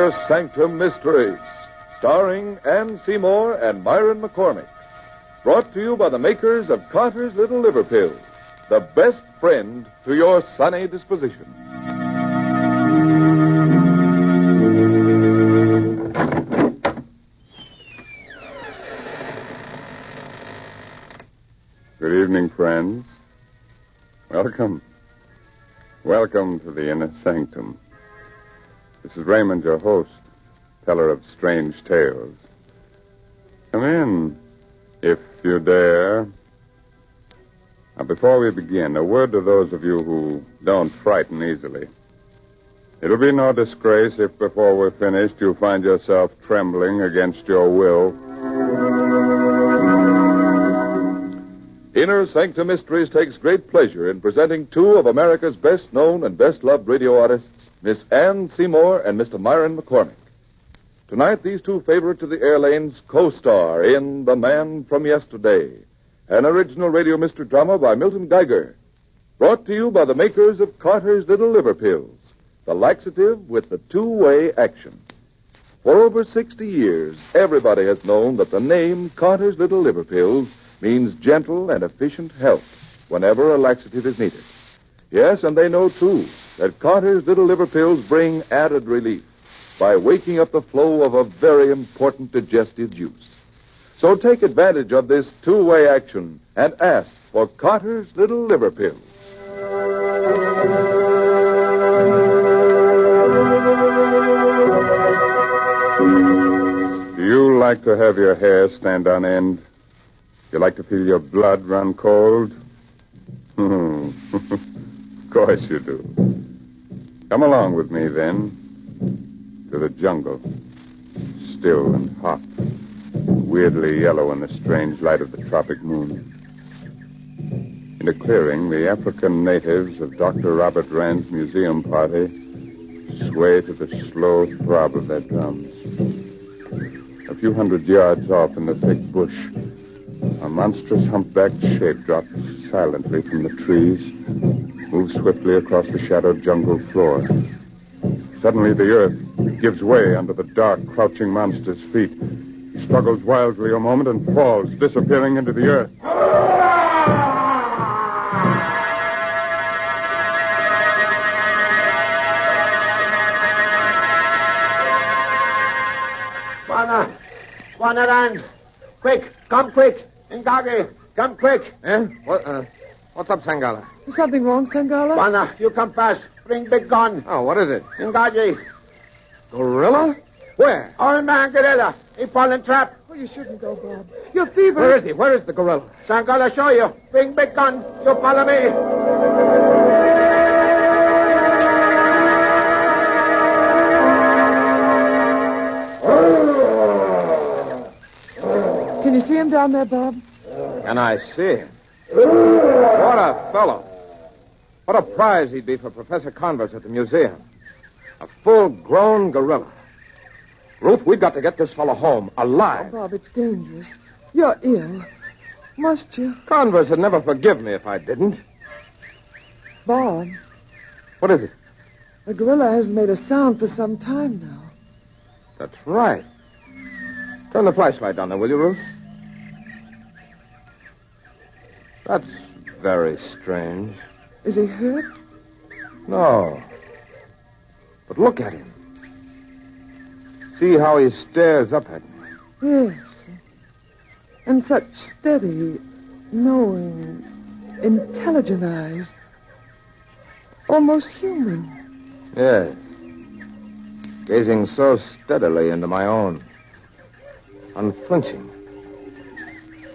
Inner Sanctum Mysteries, starring Ann Seymour and Myron McCormick. Brought to you by the makers of Carter's Little Liver Pills, the best friend to your sunny disposition. Good evening, friends. Welcome. Welcome to the Inner Sanctum. This is Raymond, your host, teller of strange tales. Come in, if you dare. Now, before we begin, a word to those of you who don't frighten easily. It'll be no disgrace if before we're finished you find yourself trembling against your will. Inner Sanctum Mysteries takes great pleasure in presenting two of America's best-known and best-loved radio artists, Miss Ann Seymour and Mr. Myron McCormick. Tonight, these two favorites of the air lanes co-star in The Man from Yesterday, an original radio mystery drama by Milton Geiger, brought to you by the makers of Carter's Little Liver Pills, the laxative with the two-way action. For over 60 years, everybody has known that the name Carter's Little Liver Pills means gentle and efficient help whenever a laxative is needed. Yes, and they know, too, that Carter's Little Liver Pills bring added relief by waking up the flow of a very important digestive juice. So take advantage of this two-way action and ask for Carter's Little Liver Pills. Do you like to have your hair stand on end? You like to feel your blood run cold? Of course you do. Come along with me, then, to the jungle. Still and hot, weirdly yellow in the strange light of the tropic moon. In a clearing, the African natives of Dr. Robert Rand's museum party sway to the slow throb of their drums. A few hundred yards off in the thick bush, a monstrous humpbacked shape drops silently from the trees, moves swiftly across the shadowed jungle floor. Suddenly the earth gives way under the dark, crouching monster's feet. He struggles wildly a moment and falls, disappearing into the earth. Ran. Quick, come quick. Ngagi, come quick. Eh? What's up, Sangala? Is something wrong, Sangala? Wana, you come fast. Bring big gun. Oh, what is it? Ngagi. Gorilla? Where? Old man gorilla. He fallen trap. Oh, you shouldn't go, Bob. You're feverish. Where is he? Where is the gorilla? Sangala show you. Bring big gun. You follow me. Can you see him down there, Bob? Can I see him? What a fellow. What a prize he'd be for Professor Converse at the museum. A full-grown gorilla. Ruth, we've got to get this fellow home, alive. Oh, Bob, it's dangerous. You're ill. Must you? Converse would never forgive me if I didn't. Bob, What is it? the gorilla hasn't made a sound for some time now. That's right. Turn the flashlight down there, will you, Ruth? That's very strange. Is he hurt? No. But look at him. See how he stares up at me. Yes. And such steady, knowing, intelligent eyes. Almost human. Yes. Gazing so steadily into my own. Unflinching.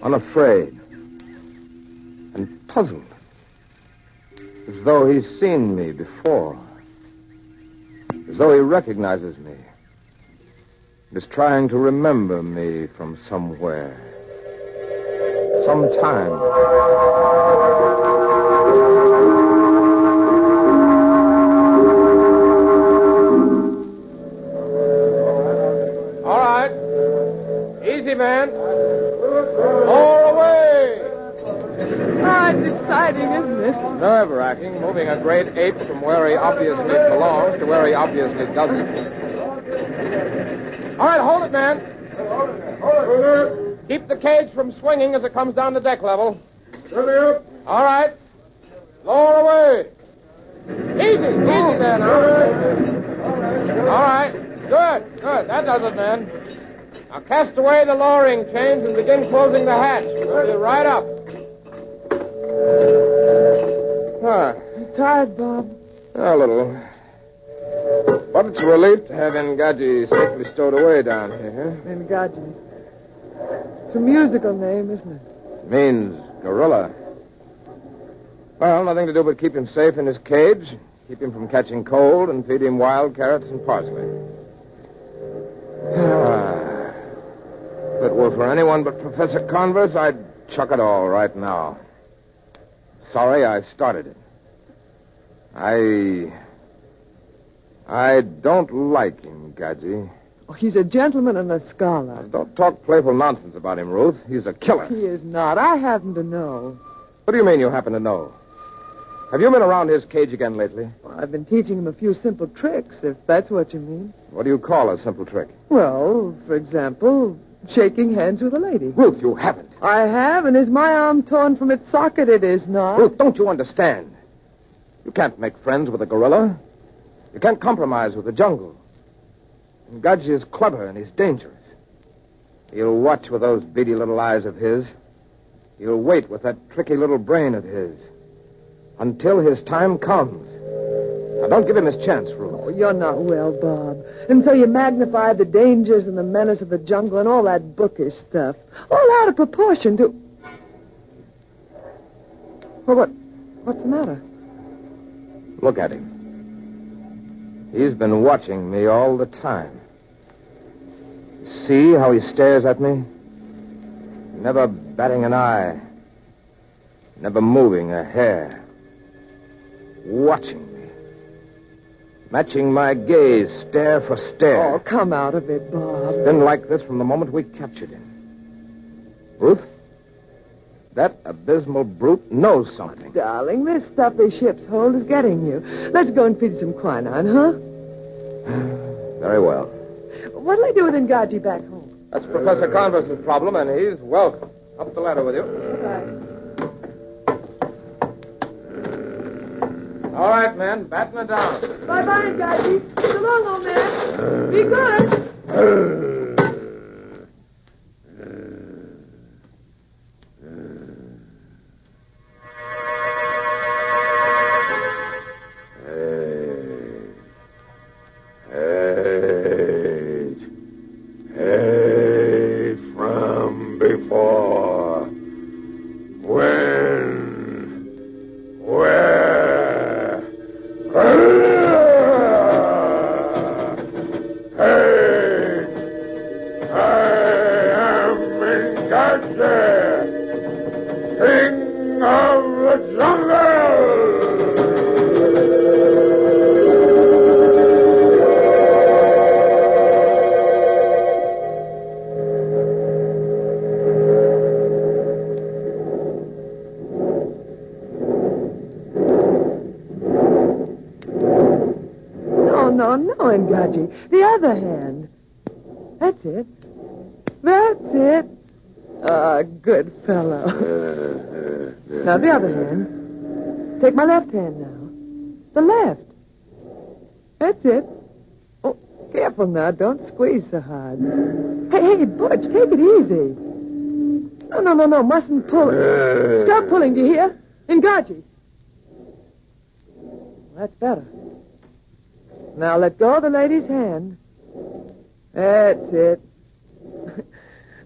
Unafraid. And puzzled. As though he's seen me before. As though he recognizes me. Is trying to remember me from somewhere. Sometime. All right. Easy, man. All away. Ah, it's exciting, isn't it? Nerve-wracking, moving a great ape from where he obviously belongs to where he obviously doesn't. All right, hold it, man. Hold it. Keep the cage from swinging as it comes down to deck level. All right. Lower away. Easy there now. All right. Good. That does it, man. Now cast away the lowering chains and begin closing the hatch. We'll be right up. You tired, Bob? A little. But it's a relief to have Ngaji safely stowed away down here. Ngaji. It's a musical name, isn't it? It means gorilla. Well, nothing to do but keep him safe in his cage, keep him from catching cold, and feed him wild carrots and parsley. If it were for anyone but Professor Converse, I'd chuck it all right now. Sorry I started it. I don't like him, Gaji. Oh, he's a gentleman and a scholar. Don't talk playful nonsense about him, Ruth. He's a killer. He is not. I happen to know. What do you mean you happen to know? Have you been around his cage again lately? Well, I've been teaching him a few simple tricks, if that's what you mean. What do you call a simple trick? Well, for example, shaking hands with a lady. Ruth, you haven't. I have, and is my arm torn from its socket? It is not. Ruth, don't you understand? You can't make friends with a gorilla. You can't compromise with the jungle. And Gaji is clever and he's dangerous. He'll watch with those beady little eyes of his. He'll wait with that tricky little brain of his. Until his time comes. Now, don't give him his chance, Ruth. Oh, you're not well, Bob. And so you magnify the dangers and the menace of the jungle and all that bookish stuff. All out of proportion to... Well, what's the matter? Look at him. He's been watching me all the time. See how he stares at me? Never batting an eye. Never moving a hair. Watching me. Matching my gaze, stare for stare. Oh, come out of it, Bob. It's been like this from the moment we captured him. Ruth, that abysmal brute knows something. Darling, this stuff this ship's hold is getting you. Let's go and feed some quinine, huh? Very well. What'll I do with Ngaji back home? That's Professor Converse's problem, and he's welcome. Up the ladder with you. Right. All right, men. Batten it down. Bye-bye, Ngaji. So long, old man. Be good. Hey, from before. When? Where? Hey! I am Ingache, King of the Jungle! No, Ngaji. The other hand. That's it. That's it. Ah, good fellow. Now, the other hand. Take my left hand now. The left. That's it. Oh, careful now. Don't squeeze so hard. Hey, Butch, take it easy. No. Mustn't pull it. Stop pulling, do you hear? Ngaji. That's better. Now let go of the lady's hand. That's it.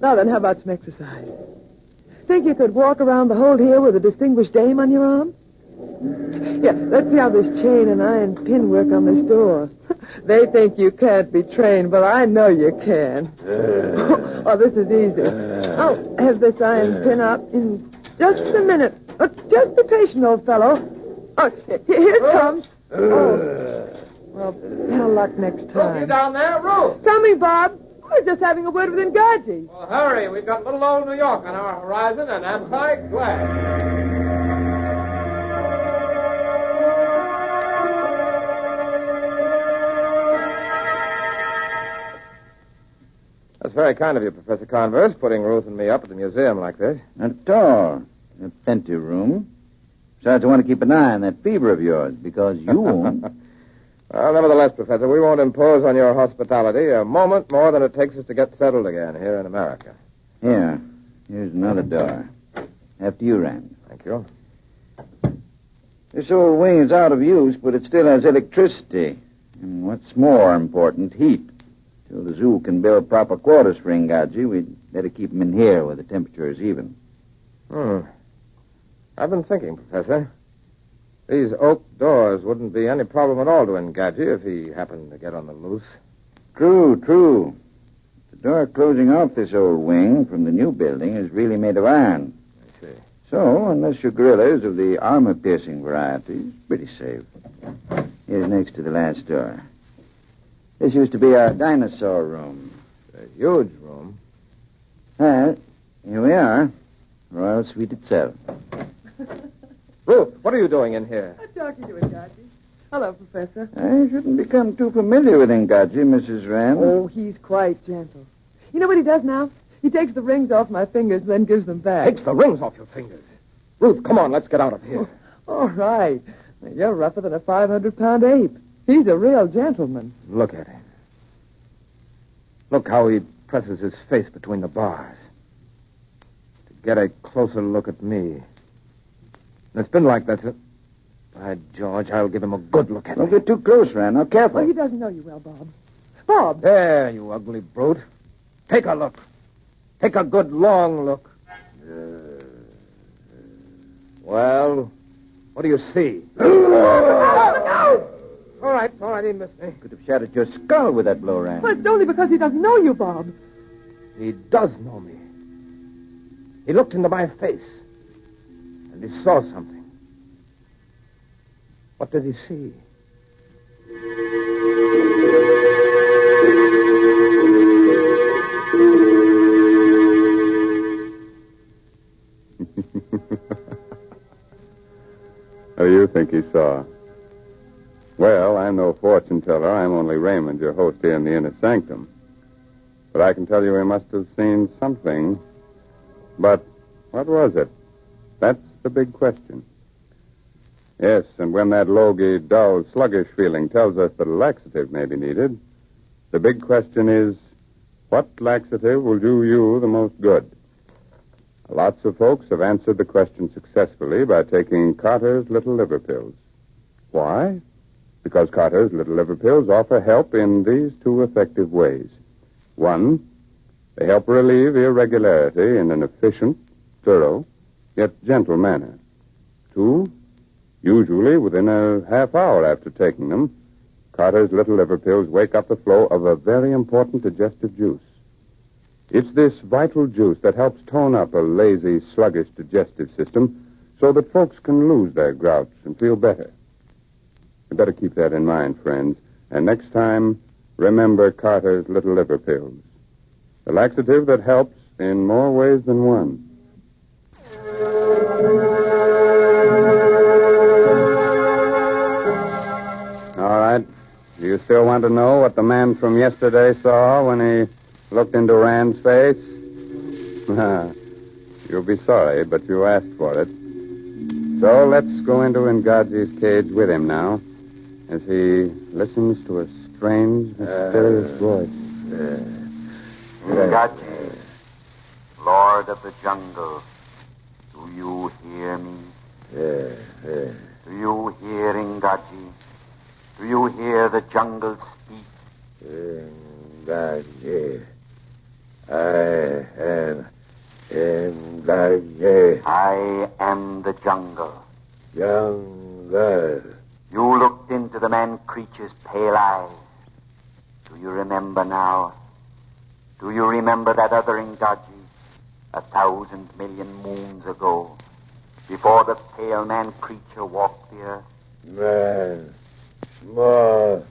Now then, how about some exercise? Think you could walk around the hold here with a distinguished dame on your arm? Yeah, let's see how this chain and iron pin work on this door. They think you can't be trained, but I know you can. Oh, this is easy. I'll have this iron pin up in just a minute. Just be patient, old fellow. Oh, here it comes. Oh. Well, better luck next time. You down there, Ruth? Coming, Bob. I was just having a word with Ngaji. Well, hurry. We've got little old New York on our horizon, and I'm quite glad. That's very kind of you, Professor Converse, putting Ruth and me up at the museum like this. Not at all. Plenty of room. Besides, I want to keep an eye on that fever of yours, because you won't. Well, nevertheless, Professor, we won't impose on your hospitality a moment more than it takes us to get settled again here in America. Here. Here's another door. After you, Rand. Thank you. This old wing is out of use, but it still has electricity. And what's more important, heat. Till the zoo can build proper quarters for Ingaji, we'd better keep him in here where the temperature is even. I've been thinking, Professor. These oak doors wouldn't be any problem at all to Ingaji if he happened to get on the loose. True. The door closing off this old wing from the new building is really made of iron. I see. So, unless your gorilla is of the armor-piercing variety, it's pretty safe. Here's next to the last door. This used to be our dinosaur room. A huge room. Well, here we are. Royal Suite itself. Ruth, what are you doing in here? I'm talking to Ingaji. Hello, Professor. I shouldn't become too familiar with Ingaji, Mrs. Rand. Oh, he's quite gentle. You know what he does now? He takes the rings off my fingers and then gives them back. Takes the rings off your fingers. Ruth, come on, let's get out of here. All right. You're rougher than a 500-pound ape. He's a real gentleman. Look at him. Look how he presses his face between the bars. To get a closer look at me. And it's been like that. By George, I'll give him a good look at Don't me. get too close, Rand. Now, careful. Oh, he doesn't know you well, Bob. Bob! There, you ugly brute. Take a look. Take a good long look. Well, what do you see? All right, he missed me. Could have shattered your skull with that blow, Rand. But it's only because he doesn't know you, Bob. He does know me. He looked into my face, and he saw something. What did he see? What do you think he saw? Well, I'm no fortune teller. I'm only Raymond, your host here in the Inner Sanctum. But I can tell you he must have seen something. But what was it? That's the big question. Yes, and when that logy, dull, sluggish feeling tells us that a laxative may be needed, the big question is, what laxative will do you the most good? Lots of folks have answered the question successfully by taking Carter's Little Liver Pills. Why? Because Carter's Little Liver Pills offer help in these two effective ways. One, they help relieve irregularity in an efficient, thorough, yet gentle manner. Two, usually within a half hour after taking them, Carter's Little Liver Pills wake up the flow of a very important digestive juice. It's this vital juice that helps tone up a lazy, sluggish digestive system so that folks can lose their grouch and feel better. You better keep that in mind, friends. And next time, remember Carter's Little Liver Pills. The laxative that helps in more ways than one. All right. Do you still want to know what the man from yesterday saw when he looked into Rand's face? You'll be sorry, but you asked for it. So let's go into Ngaji's cage with him now, as he listens to a strange, mysterious voice. Ngaji, Lord of the jungle, do you hear me? Do you hear Ngaji? Do you hear the jungle speak? Ingaji. I am Ingaji. I am the jungle. Jungle. You looked into the man-creature's pale eyes. Do you remember now? Do you remember that other Ngaji 1,000 million moons ago, before the pale man-creature walked the earth? Man. Small.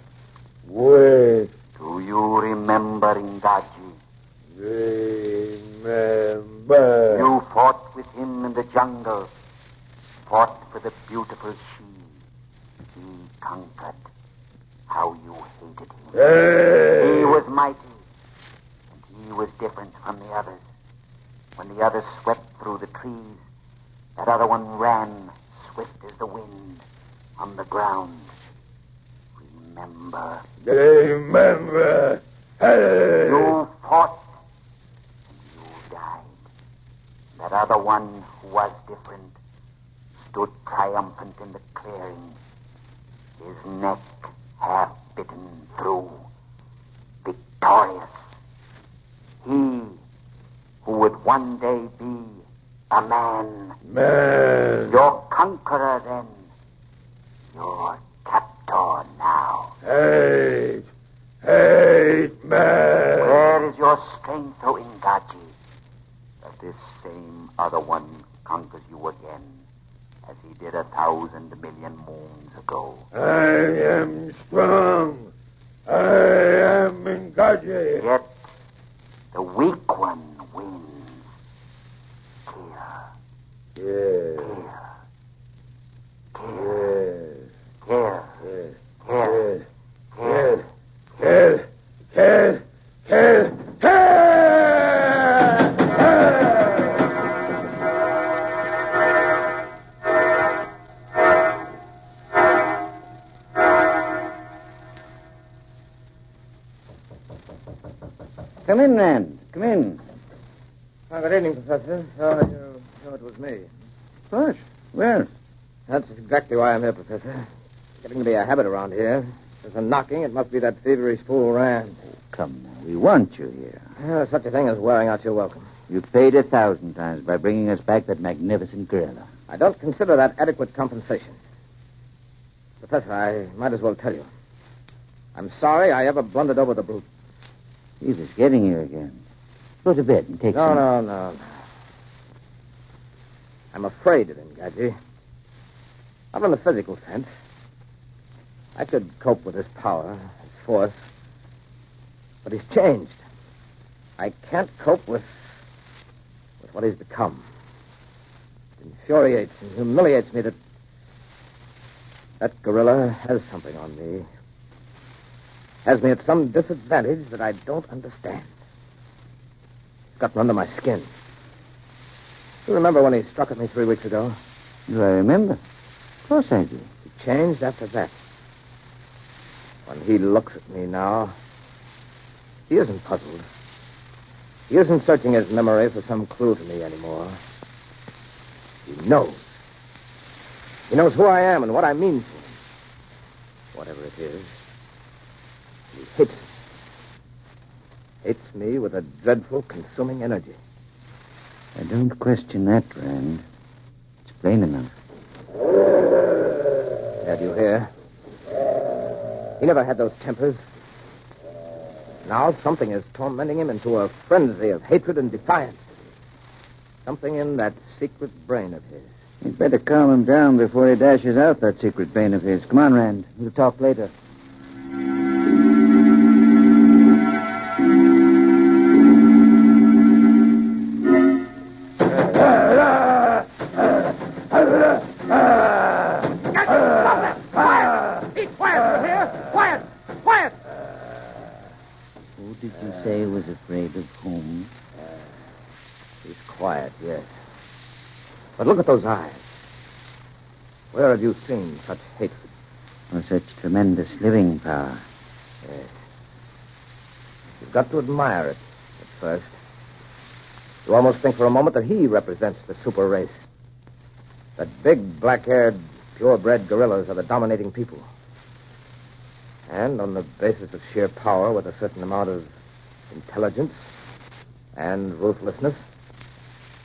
Wait. Do you remember Ngaji? Remember. You fought with him in the jungle, fought for the beautiful she. He conquered. How you hated him. Hey. He was mighty, and he was different from the others. When the others swept through the trees, that other one ran, swift as the wind, on the ground. Remember. Remember. Hey. You fought, and you died. That other one who was different stood triumphant in the clearing, his neck half bitten through, victorious. He who would one day be a man. Man. Your conqueror then. Your captor now. Hate. Hate, man. Where is your strength, O Ingaji? That this same other one conquers you again, as he did 1,000 million moons ago. I am strong. I am Ingaji. Yet the weak one wins. Here. Yes. Here. Yes. Here. Yes. Here. Yes. Yes. Yes. Come in, Rand. Come in. Good evening, Professor. So you know it was me. Of course. Well, That's exactly why I'm here, Professor. It's getting to be a habit around here. There's a knocking. It must be that feverish fool Rand. come now. We want you here. There's such a thing as wearing out your welcome. You've paid 1,000 times by bringing us back that magnificent gorilla. I don't consider that adequate compensation. Professor, I might as well tell you. I'm sorry I ever blundered over the brute. He's just getting you again. Go to bed and take some... No. I'm afraid of him, Gadget. Not in the physical sense. I could cope with his power, his force. But he's changed. I can't cope with what he's become. It infuriates and humiliates me that gorilla has something on me. Has me at some disadvantage that I don't understand. It's gotten under my skin. You remember when he struck at me 3 weeks ago? Do I remember? Of course I do. He changed after that. When he looks at me now, he isn't puzzled. He isn't searching his memory for some clue to me anymore. He knows. He knows who I am and what I mean to him. Whatever it is, he hates me. Hates me with a dreadful, consuming energy. I don't question that, Rand. It's plain enough. Yeah, do you hear? He never had those tempers. Now something is tormenting him into a frenzy of hatred and defiance. Something in that secret brain of his. You'd better calm him down before he dashes out that secret brain of his. Come on, Rand. We'll talk later. Did you say was afraid of whom? He's quiet, yes. But look at those eyes. Where have you seen such hatred? Or such tremendous living power? Yes. You've got to admire it at first. You almost think for a moment that he represents the super race. That big, black-haired, purebred gorillas are the dominating people. And on the basis of sheer power, with a certain amount of intelligence and ruthlessness,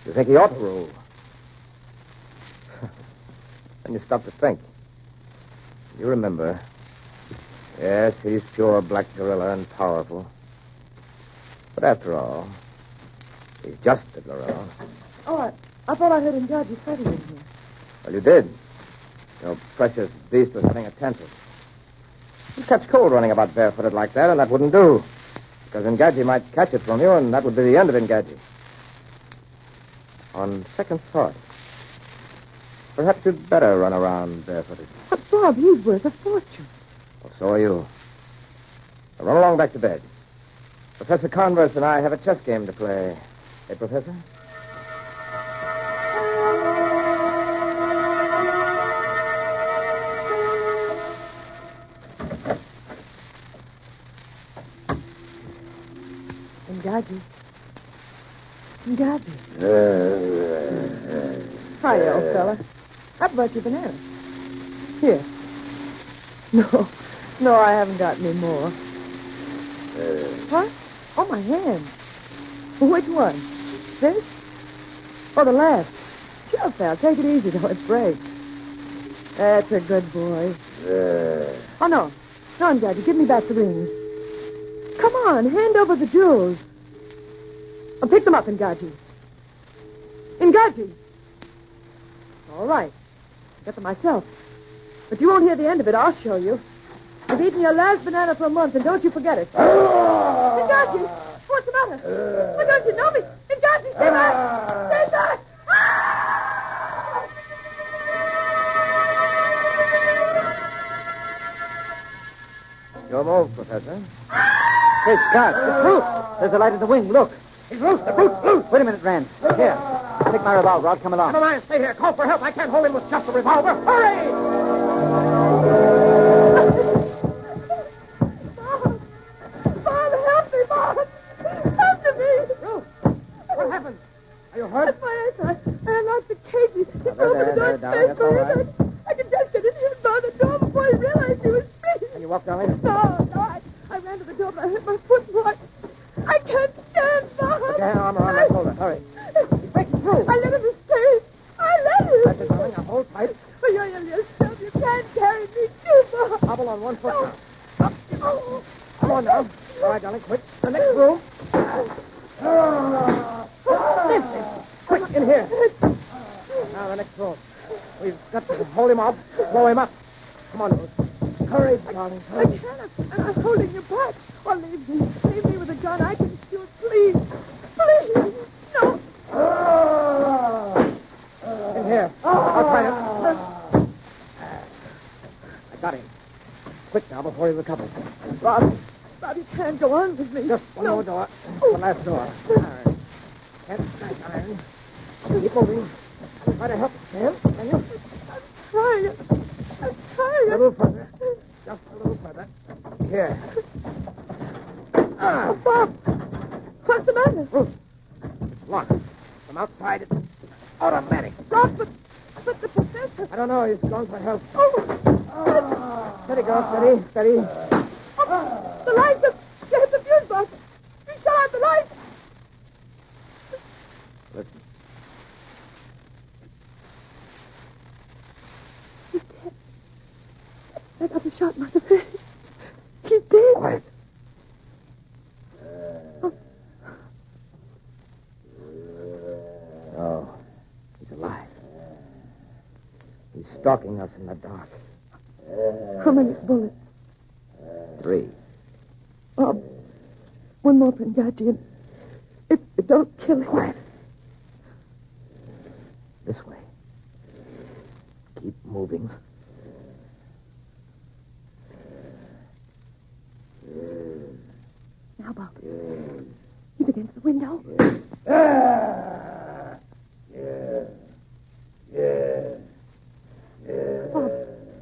you think he ought to rule. Then you stop to think. You remember. Yes, he's pure black gorilla and powerful. But after all, he's just a gorilla. Oh, I thought I heard Ingaji fighting in here. Well, you did. Your precious beast was having a tantrum. You'd catch cold running about barefooted like that, and that wouldn't do. Because Ingaji might catch it from you, and that would be the end of Ingaji. On second thought, perhaps you'd better run around barefooted. But, Bob, he's worth a fortune. Well, so are you. Now run along back to bed. Professor Converse and I have a chess game to play. Hey, Professor? Gadget. Hi, old fella. How about your banana? Here. No, I haven't got any more. What? Oh, my hand. Which one? This? Oh, the left. Sure, pal. Take it easy, though. It breaks. That's a good boy. Oh, no. No, Gadget. Give me back the rings. Come on. Hand over the jewels. I'll pick them up, Ngaji. Ngaji! All right. Get them myself. But you won't hear the end of it. I'll show you. You've eaten your last banana for a month, and don't you forget it. Ngaji! What's the matter? Why don't you know me? Ngaji, stay back! Stay back! Your move, Professor. Hey, Scott, it's loose. There's a light in the wing. Look. He's loose. The brute's loose. Wait a minute, Rand. Here. Take my revolver. I'll come along. Never mind. Stay here. Call for help. I can't hold him with just a revolver. Hurry! Bob, help me, Bob. Help me. Ruth, what happened? Are you hurt? That's my ankle. I unlocked the cages. He opened the door space for him. I could just get in here and bar the door before he realized he was free. Can you walk down there? No, I ran to the door, but I hit my foot and walked. I can't stand, Bob. Put your arm around my shoulder. Hurry. He's breaking through. I let him escape. I let him. That's it, darling. Now hold tight. Oh, you're yourself. You can't carry me too, Bob. Hobble on one foot No. now. Up. Oh. Come on now. All right, darling. Quick. The next room. Quick, in here. Now, the next room. We've got to hold him up, blow him up. Come on, Ruth. Hurry, darling. I can't. I'm holding you back. Oh, leave me. Leave me with a gun. I can shoot. Please. Please. No. In here. I'll try it. I got him. Quick now, before he recovers. Bob, you can't go on with me. Just one more door. Oh. The last door. All right. Can't strike iron. Keep moving. Try to help him, can you? I'm trying. A little further. Just a little further. Here. Oh, Bob. What's the matter? Ruth. It's locked. From outside, it's automatic. Bob, but the professor. I don't know. He's gone for help. Oh. Steady, girl. Steady. Oh, the lights have... There's the fuse box. You shut out the lights. Listen. He's dead. That other shot must have hurt him. He's dead. Quiet. Oh, he's alive. He's stalking us in the dark. How many bullets? 3. Bob, one more Pengaji. If you don't kill him... Quiet. This way. Keep moving. Now, Bob. He's against the window.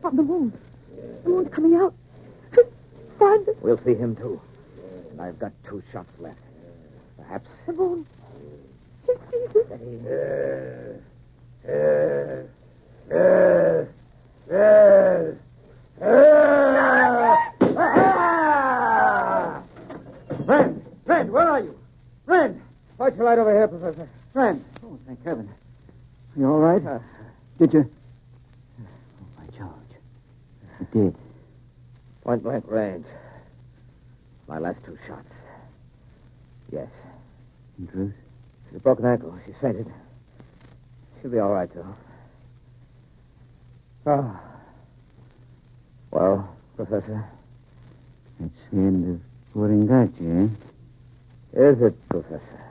Bob, the moon. The moon's coming out. Find it. We'll see him, too. And I've got 2 shots left. Perhaps... The moon. He sees it. Steady. Rand, where are you? Rand! Point your light over here, Professor. Rand. Oh, thank heaven. You all right? Did you? Oh, my George. You did. Point blank range. My last 2 shots. Yes. In truth? She's a broken ankle. She fainted. She'll be all right, though. Oh. Well, Professor? That's the end of Waringachi, eh? Is it, Professor?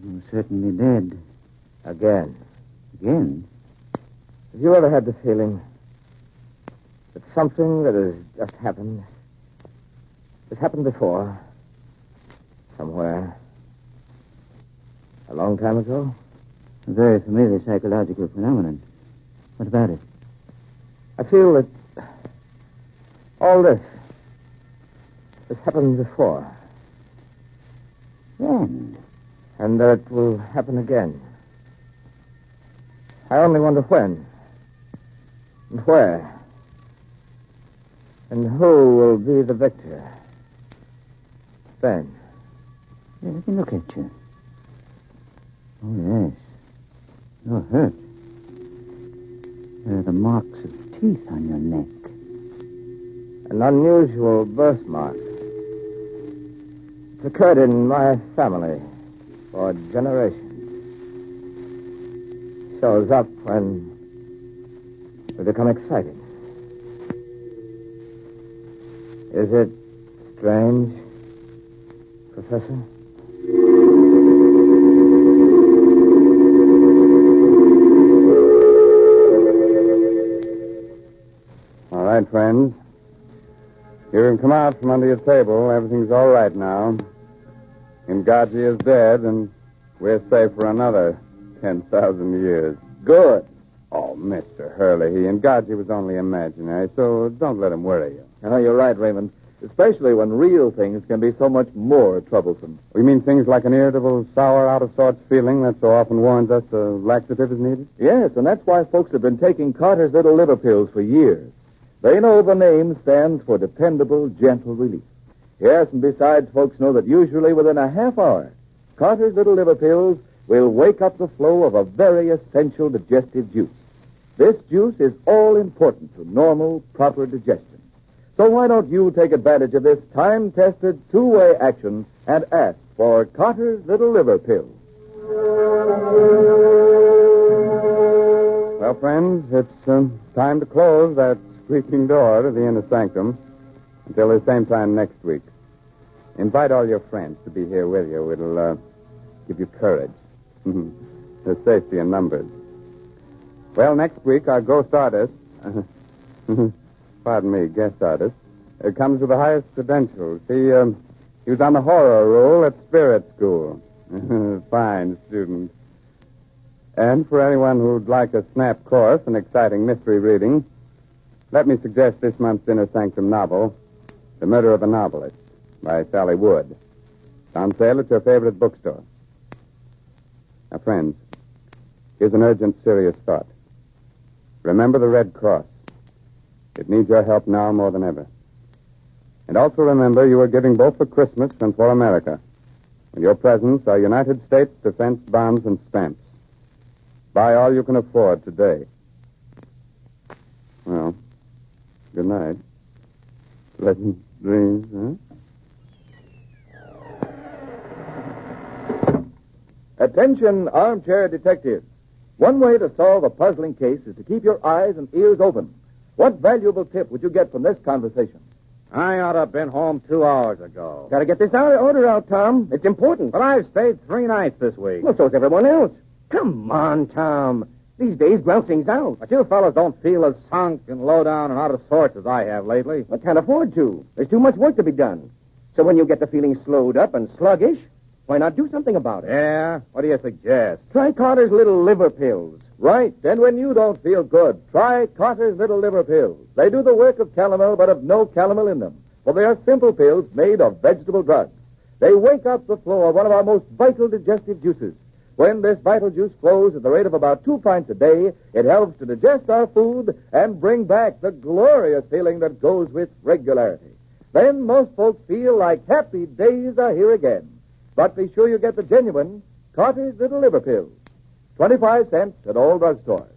You're certainly dead. Again. Again? Have you ever had the feeling that something that has just happened before, Somewhere. A long time ago? A very familiar psychological phenomenon. What about it? I feel that all this has happened before. When? And that it will happen again. I only wonder when. And where. And who will be the victor. Then. Yeah, let me look at you. Oh, yes. You're hurt. There are the marks of teeth on your neck. An unusual birthmark. It's occurred in my family for generations. Shows up when we become excited. Is it strange, Professor? All right, friends. You can come out from under your table. Everything's all right now. Ngaji is dead, and we're safe for another 10,000 years. Good. Oh, Mr. Hurley, Ngaji was only imaginary, so don't let him worry you. Oh, you're right, Raymond. Especially when real things can be so much more troublesome. You mean things like an irritable, sour, out-of-sorts feeling that so often warns us a laxative is needed? Yes, and that's why folks have been taking Carter's Little Liver Pills for years. They know the name stands for dependable, gentle relief. Yes, and besides, folks know that usually within a half hour, Carter's Little Liver Pills will wake up the flow of a very essential digestive juice. This juice is all important to normal, proper digestion. So why don't you take advantage of this time-tested two-way action and ask for Carter's Little Liver Pills? Well, friends, it's time to close that squeaking door to the inner sanctum until the same time next week. Invite all your friends to be here with you. It'll give you courage. There's safety in numbers. Well, next week, our ghost artist, pardon me, guest artist, comes with the highest credentials. He was on the horror roll at Spirit School. Fine student. And for anyone who'd like a snap course in exciting mystery reading, let me suggest this month's Inner Sanctum novel, The Murder of a Novelist, by Sally Wood. It's on sale at your favorite bookstore. Now, friends, here's an urgent, serious thought. Remember the Red Cross. It needs your help now more than ever. And also remember you are giving both for Christmas and for America. And your presents are United States defense bonds and stamps. Buy all you can afford today. Well, good night. Pleasant dreams, huh? Attention, armchair detectives. One way to solve a puzzling case is to keep your eyes and ears open. What valuable tip would you get from this conversation? I ought to have been home 2 hours ago. Got to get this order out, Tom. It's important. But I've stayed 3 nights this week. Well, so's everyone else. Come on, Tom. These days, grousing's out. But you fellas don't feel as sunk and low down and out of sorts as I have lately. I can't afford to. There's too much work to be done. So when you get the feeling slowed up and sluggish, why not do something about it? Yeah? What do you suggest? Try Carter's Little Liver Pills. Right. And when you don't feel good, try Carter's Little Liver Pills. They do the work of calomel, but have no calomel in them. For they are simple pills made of vegetable drugs. They wake up the flow of one of our most vital digestive juices. When this vital juice flows at the rate of about 2 pints a day, it helps to digest our food and bring back the glorious feeling that goes with regularity. Then most folks feel like happy days are here again. But be sure you get the genuine Carter's Little Liver Pills. 25 cents at all drugstores.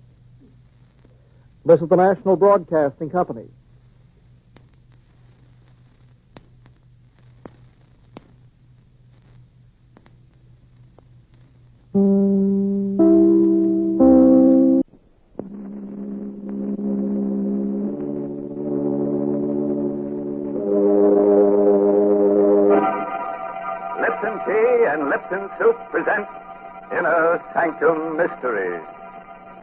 This is the National Broadcasting Company. Lipton Tea and Lipton Soup present Inner Sanctum Mysteries,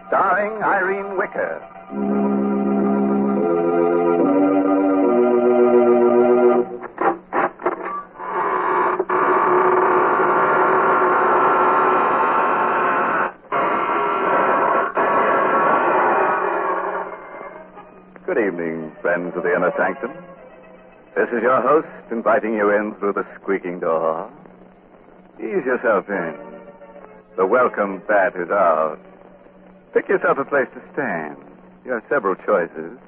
starring Irene Wicker. evening, friends of the Inner Sanctum. This is your host inviting you in through the squeaking door. Ease yourself in. The welcome bat is out. Pick yourself a place to stand. You have several choices.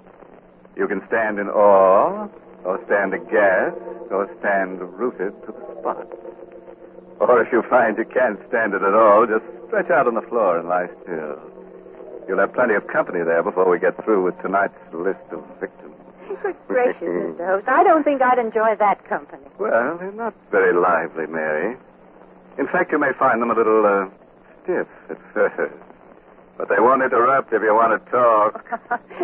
You can stand in awe, or stand aghast, or stand rooted to the spot. Or if you find you can't stand it at all, just stretch out on the floor and lie still. You'll have plenty of company there before we get through with tonight's list of victims. Good gracious, Mr. Host. I don't think I'd enjoy that company. Well, they're not very lively, Mary. In fact, you may find them a little stiff at first. But they won't interrupt if you want to talk.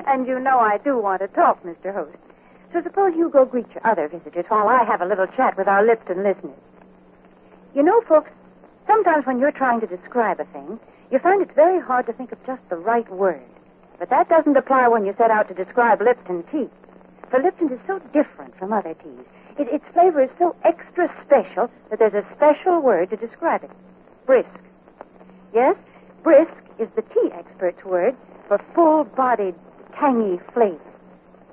And you know I do want to talk, Mr. Host. So suppose you go greet your other visitors while I have a little chat with our Lipton listeners. You know, folks, sometimes when you're trying to describe a thing, you find it's very hard to think of just the right word. But that doesn't apply when you set out to describe Lipton tea. For Lipton is so different from other teas. Its flavor is so extra special that there's a special word to describe it. Brisk. Yes, brisk is the tea expert's word for full-bodied, tangy flavor.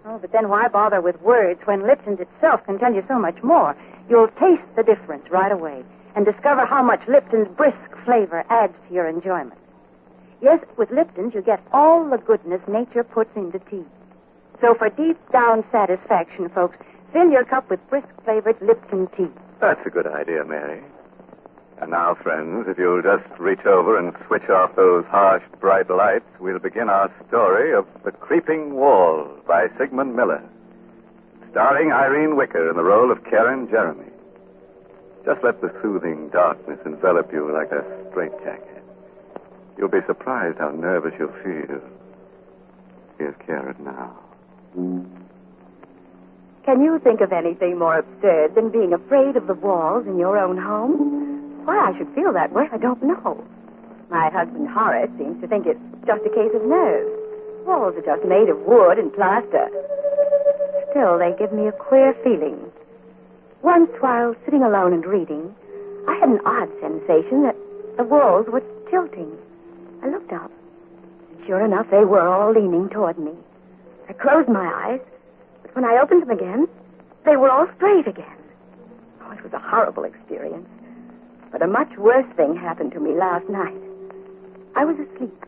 Oh, but then why bother with words when Lipton's itself can tell you so much more? You'll taste the difference right away and discover how much Lipton's brisk flavor adds to your enjoyment. Yes, with Lipton's, you get all the goodness nature puts into tea. So for deep-down satisfaction, folks, fill your cup with brisk-flavored Lipton tea. That's a good idea, Mary. And now, friends, if you'll just reach over and switch off those harsh, bright lights, we'll begin our story of The Creeping Wall by Sigmund Miller, starring Irene Wicker in the role of Karen Jeremy. Just let the soothing darkness envelop you like a straitjacket. You'll be surprised how nervous you'll feel. Here's Karen now. Can you think of anything more absurd than being afraid of the walls in your own home? Why I should feel that way, I don't know. My husband Horace seems to think it's just a case of nerves. Walls are just made of wood and plaster. Still, they give me a queer feeling. Once, while sitting alone and reading, I had an odd sensation that the walls were tilting. I looked up, and sure enough, they were all leaning toward me. I closed my eyes, but when I opened them again, they were all straight again. Oh, it was a horrible experience. But a much worse thing happened to me last night. I was asleep,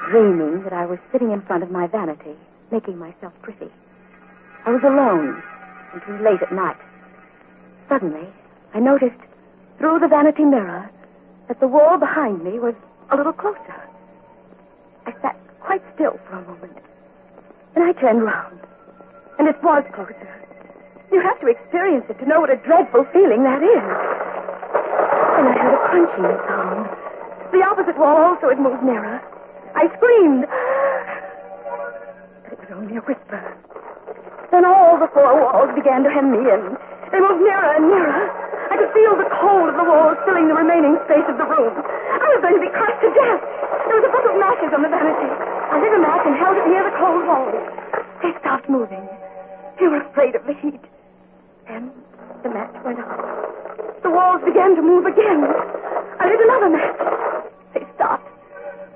dreaming that I was sitting in front of my vanity, making myself pretty. I was alone, and it was late at night. Suddenly, I noticed through the vanity mirror that the wall behind me was a little closer. I sat quite still for a moment. And I turned round, and it was closer. You have to experience it to know what a dreadful feeling that is. And I heard a crunching sound. The opposite wall also had moved nearer. I screamed. But it was only a whisper. Then all the four walls began to hem me in. They moved nearer and nearer. I could feel the cold of the walls filling the remaining space of the room. I was going to be crushed to death. There was a book of matches on the vanity. I lit a match and held it near the cold walls. They stopped moving. They were afraid of the heat. Then the match went out. The walls began to move again. I lit another match. They stopped.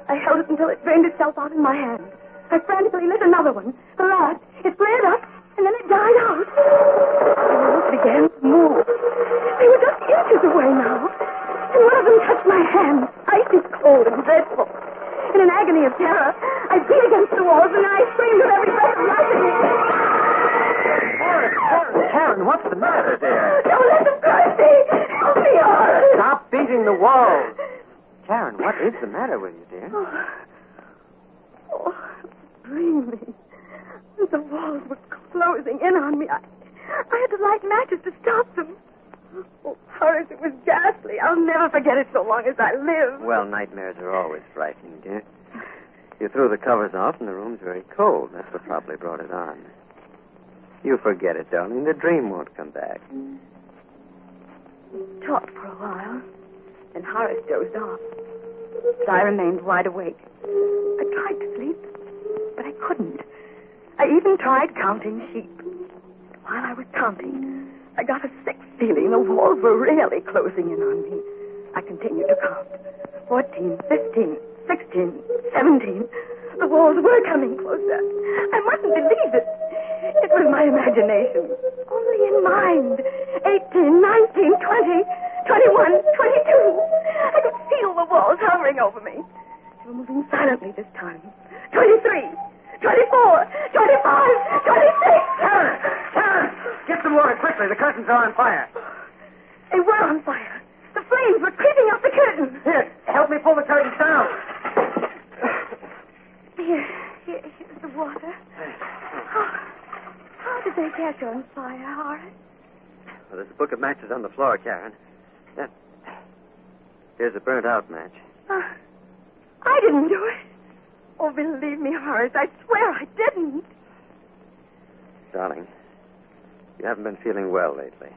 I held it until it drained itself out in my hand. I frantically lit another one. The last. It flared up, and then it died out. The walls began to move. They were just inches away now. And one of them touched my hand, icy cold and dreadful. In an agony of terror, I beat against the walls, and then I screamed with every breath of life. Karen, what's the matter, dear? Don't let them crush me. Help me, Horace. Stop beating the walls. Karen, what is the matter with you, dear? Oh, dreaming. The walls were closing in on me. I had to light matches to stop them. Oh, Horace, it was ghastly. I'll never forget it so long as I live. Well, nightmares are always frightening, dear. You threw the covers off and the room's very cold. That's what probably brought it on. You forget it, darling. The dream won't come back. We talked for a while, and Horace dozed off. But I remained wide awake. I tried to sleep, but I couldn't. I even tried counting sheep. While I was counting, I got a sick feeling the walls were really closing in on me. I continued to count. 14, 15, 16, 17. The walls were coming closer. I mustn't believe it. It was my imagination. Only in mind. 18, 19, 20, 21, 22. I could feel the walls hovering over me. They were moving silently this time. 23, 24, 25, 26. Karen! Get some water quickly. The curtains are on fire. They were on fire. The flames were creeping up the curtain. Here, help me pull the curtains down. Here's the water. How did they catch on fire, Horace? Well, there's a book of matches on the floor, Karen. Here's a burnt-out match. I didn't do it. Oh, believe me, Horace, I swear I didn't. Darling, you haven't been feeling well lately.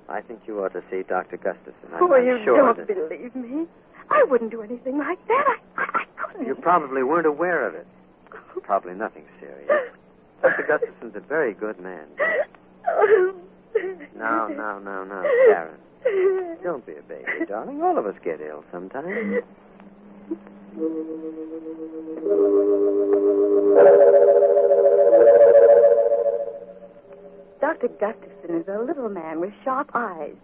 I think you ought to see Dr. Gustafson. I'm you sure don't that... believe me. I wouldn't do anything like that. I couldn't. You probably weren't aware of it. Probably nothing serious. Dr. Gustafson's a very good man. Now, Karen. Don't be a baby, darling. All of us get ill sometimes. Dr. Gustafson is a little man with sharp eyes.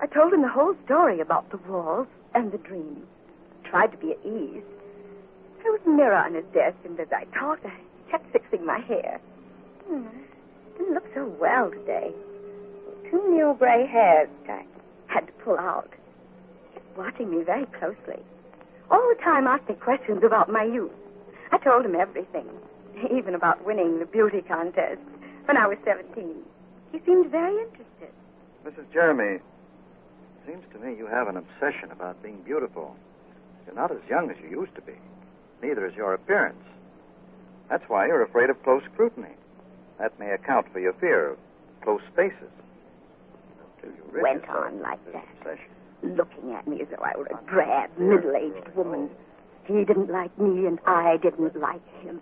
I told him the whole story about the walls and the dream. Tried to be at ease. There was a mirror on his desk, and as I talked, I kept fixing my hair. Didn't look so well today. 2 new gray hairs I had to pull out. He kept watching me very closely. All the time asking questions about my youth. I told him everything, even about winning the beauty contest when I was 17. He seemed very interested. Mrs. Jeremy, it seems to me you have an obsession about being beautiful. You're not as young as you used to be. Neither is your appearance. That's why you're afraid of close scrutiny. That may account for your fear of close spaces. Went on like that, looking at me as though I were a drab, middle-aged woman. He didn't like me, and I didn't like him.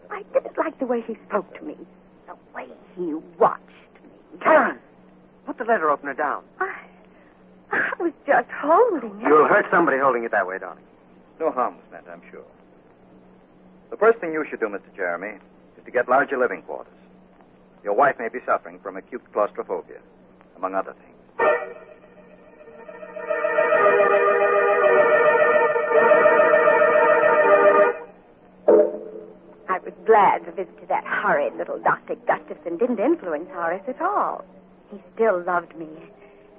I didn't like the way he spoke to me, the way he watched me. Karen, put the letter opener down. I was just holding it. You'll hurt somebody holding it that way, darling. No harm was meant, I'm sure. The first thing you should do, Mr. Jeremy, is to get larger living quarters. Your wife may be suffering from acute claustrophobia, among other things. I was glad the visit to that horrid little Dr. Gustafson didn't influence Horace at all. He still loved me.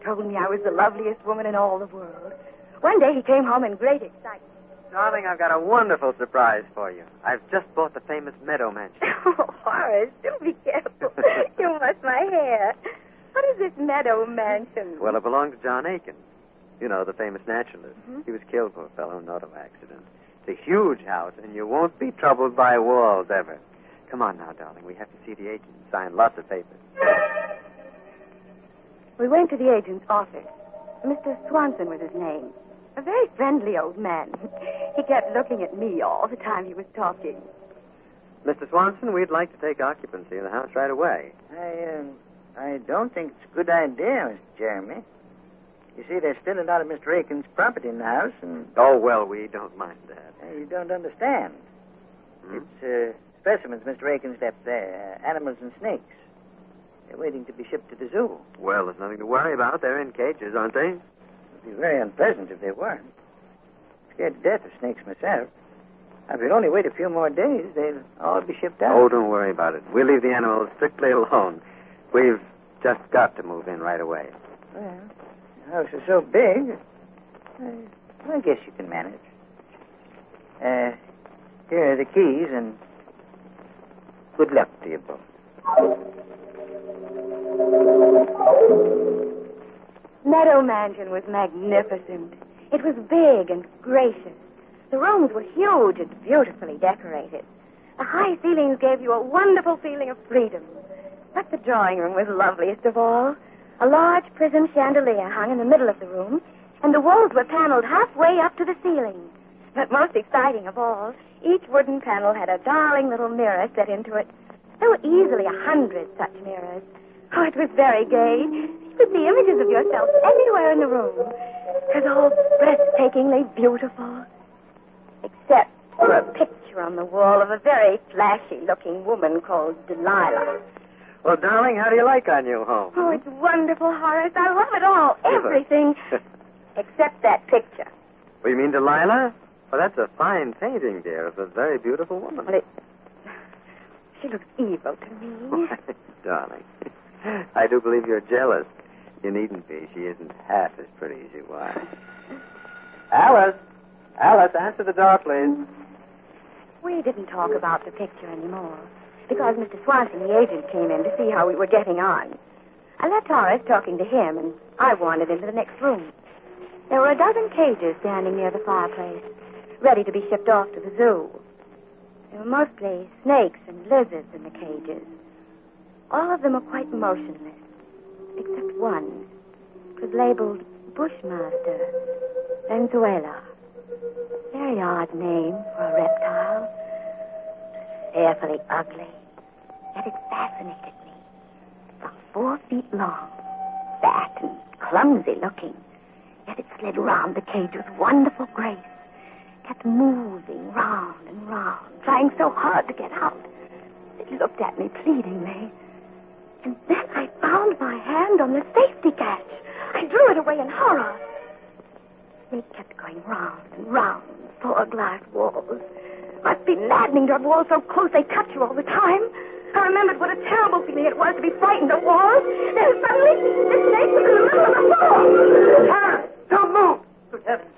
Told me I was the loveliest woman in all the world. One day he came home in great excitement. Darling, I've got a wonderful surprise for you. I've just bought the famous Meadow Mansion. Oh, Horace, do be careful. You must my hair. What is this Meadow Mansion? Well, it belonged to John Aiken. You know, the famous naturalist. Mm-hmm. He was killed, poor fellow, in an auto accident. It's a huge house, and you won't be troubled by walls ever. Come on now, darling. We have to see the agent and sign lots of papers. We went to the agent's office. Mr. Swanson was his name. A very friendly old man. He kept looking at me all the time he was talking. Mr. Swanson, we'd like to take occupancy of the house right away. I don't think it's a good idea, Mr. Jeremy. You see, there's still a lot of Mr. Aiken's property in the house, and... Oh, well, we don't mind that. You don't understand. It's specimens Mr. Aiken's left there, animals and snakes. They're waiting to be shipped to the zoo. Well, there's nothing to worry about. They're in cages, aren't they? It'd be very unpleasant if they weren't. I'm scared to death of snakes myself. If we'd only wait a few more days, they'll all be shipped out. Oh, don't worry about it. We'll leave the animals strictly alone. We've just got to move in right away. Well, the house is so big, I guess you can manage. Here are the keys, and good luck to you both. Meadow Mansion was magnificent. It was big and gracious. The rooms were huge and beautifully decorated. The high ceilings gave you a wonderful feeling of freedom. But the drawing room was loveliest of all. A large prism chandelier hung in the middle of the room, and the walls were paneled halfway up to the ceiling. But most exciting of all, each wooden panel had a darling little mirror set into it. There were easily 100 such mirrors. Oh, it was very gay. You could see images of yourself everywhere in the room. It was all breathtakingly beautiful. Except Or a picture on the wall of a very flashy-looking woman called Delilah. Well, darling, how do you like our new home? Oh, it's wonderful, Horace. I love it all. Everything. Except that picture. Well, you mean Delilah? Well, that's a fine painting, dear, of a very beautiful woman. Well, she looks evil to me. Darling, I do believe you're jealous. You needn't be. She isn't half as pretty as you are. Alice! Alice, answer the door, please. We didn't talk about the picture anymore because Mr. Swanson, the agent, came in to see how we were getting on. I left Horace talking to him, and I wandered into the next room. There were a dozen cages standing near the fireplace, ready to be shipped off to the zoo. There were mostly snakes and lizards in the cages. All of them were quite motionless, except one. It was labeled Bushmaster, Venezuela. Very odd name for a reptile. Fearfully ugly, yet it fascinated me. About 4 feet long, fat and clumsy looking, yet it slid round the cage with wonderful grace. Kept moving round and round, trying so hard to get out. It looked at me pleadingly. And then I found my hand on the safety catch. I drew it away in horror. The snake kept going round and round the 4 glass walls. Must be maddening to have walls so close they touch you all the time. I remembered what a terrible feeling it was to be frightened of walls. Then suddenly, the snake was in the middle of the floor. Karen, don't move. Good heavens.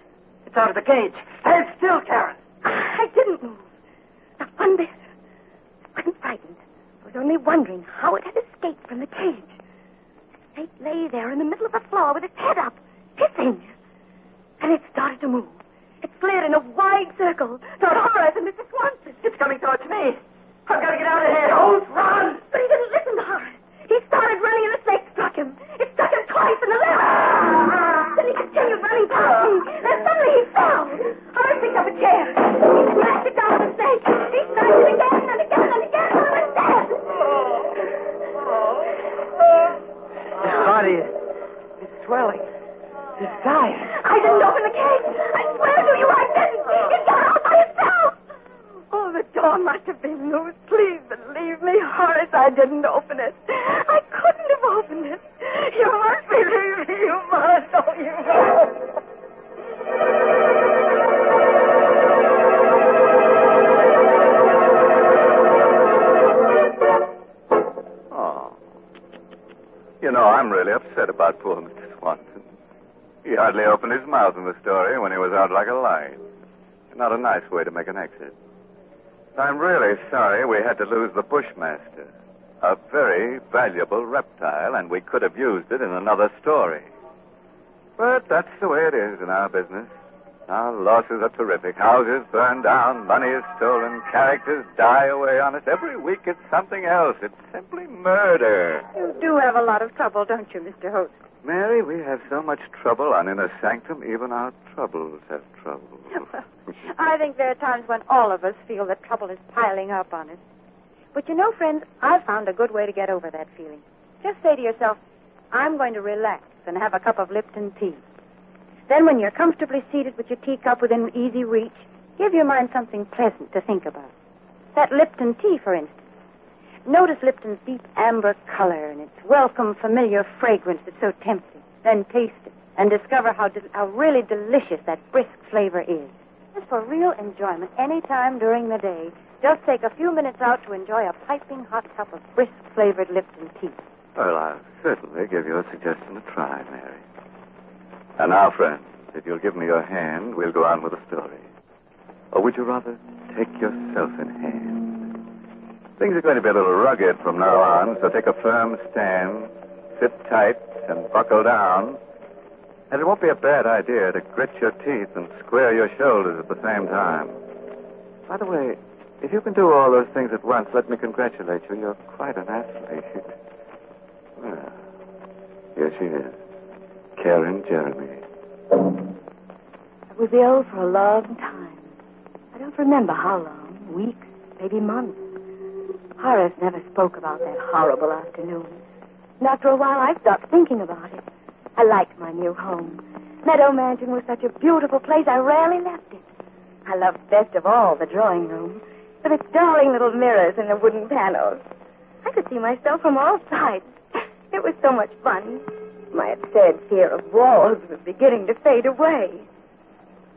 It's out of the cage. Stand still, Karen. I didn't move. Not one bit. I wasn't frightened. I was only wondering how it had escaped from the cage. The snake lay there in the middle of the floor with its head up, hissing. And it started to move. It slid in a wide circle toward Horace and Mr. Swanson. It's coming towards me. I've got to get out of here. Don't run! But he didn't listen to Horace. He started running and the snake struck him. It struck him twice in the left. Then he continued running past me. Then suddenly he fell. Horace picked up a chair. He smashed it down on the snake. He smashed it again and again and again until it was dead. His body is swelling. He's dying. I didn't open the cage. I swear to you I didn't. It got out by itself. Oh, the door must have been loose. Please believe me, Horace. I didn't open it. I couldn't have opened it. You must believe me. You must. Oh, you must. Oh. You know, I'm really upset about poor Mr. Swanson. He hardly opened his mouth in the story when he was out like a light. Not a nice way to make an exit. I'm really sorry we had to lose the Bushmaster. A very valuable reptile, and we could have used it in another story. But that's the way it is in our business. Our losses are terrific. Houses burn down, money is stolen, characters die away on us. Every week it's something else. It's simply murder. You do have a lot of trouble, don't you, Mr. Host? Mary, we have so much trouble on Inner Sanctum, even our troubles have trouble. I think there are times when all of us feel that trouble is piling up on us. But you know, friends, I've found a good way to get over that feeling. Just say to yourself, I'm going to relax and have a cup of Lipton tea. Then when you're comfortably seated with your teacup within easy reach, give your mind something pleasant to think about. That Lipton tea, for instance. Notice Lipton's deep amber color and its welcome, familiar fragrance that's so tempting. Then taste it and discover how really delicious that brisk flavor is. Just for real enjoyment, any time during the day, just take a few minutes out to enjoy a piping hot cup of brisk-flavored Lipton tea. Well, I'll certainly give your suggestion a try, Mary. And now, friends, if you'll give me your hand, we'll go on with the story. Or would you rather take yourself in hand? Things are going to be a little rugged from now on, so take a firm stand, sit tight, and buckle down. And it won't be a bad idea to grit your teeth and square your shoulders at the same time. By the way, if you can do all those things at once, let me congratulate you. You're quite an athlete. Well, here she is, Karen Jeremy. I was ill for a long time. I don't remember how long. Weeks, maybe months. Horace never spoke about that horrible afternoon. And after a while, I stopped thinking about it. I liked my new home. Meadow Mansion was such a beautiful place, I rarely left it. I loved best of all the drawing room, with its darling little mirrors and the wooden panels. I could see myself from all sides. It was so much fun. My absurd fear of walls was beginning to fade away.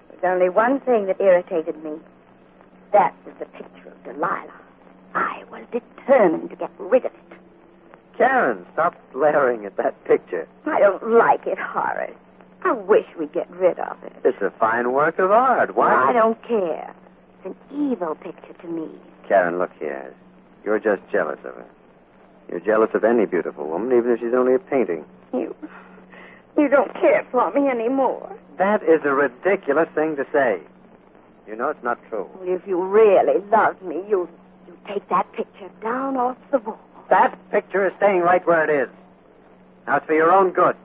There was only one thing that irritated me. That was the picture of Delilah. I was determined to get rid of it. Karen, stop glaring at that picture. I don't like it, Horace. I wish we'd get rid of it. It's a fine work of art. Why? I don't care. It's an evil picture to me. Karen, look here. You're just jealous of her. You're jealous of any beautiful woman, even if she's only a painting. You don't care for me anymore. That is a ridiculous thing to say. You know it's not true. Well, if you really loved me, you'd take that picture down off the wall. That picture is staying right where it is. Now, it's for your own good.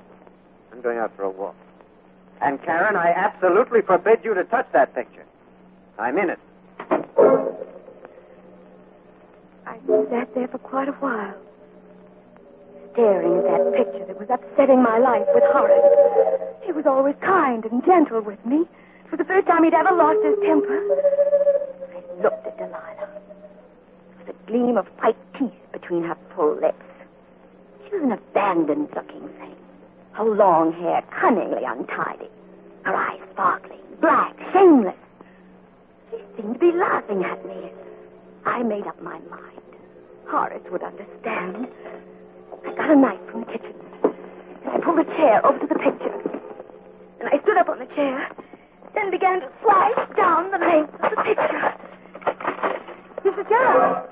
I'm going out for a walk. And, Karen, I absolutely forbid you to touch that picture. I'm in it. I sat there for quite a while, staring at that picture that was upsetting my life with Horace. He was always kind and gentle with me. For the first time he'd ever lost his temper. I looked at Delilah. There was a gleam of white teeth between her full lips. She was an abandoned-looking thing. Her long hair cunningly untidy. Her eyes sparkling, black, shameless. She seemed to be laughing at me. I made up my mind. Horace would understand. I got a knife from the kitchen. And I pulled a chair over to the picture. And I stood up on the chair, then began to slice down the length of the picture. Mrs. Gerald,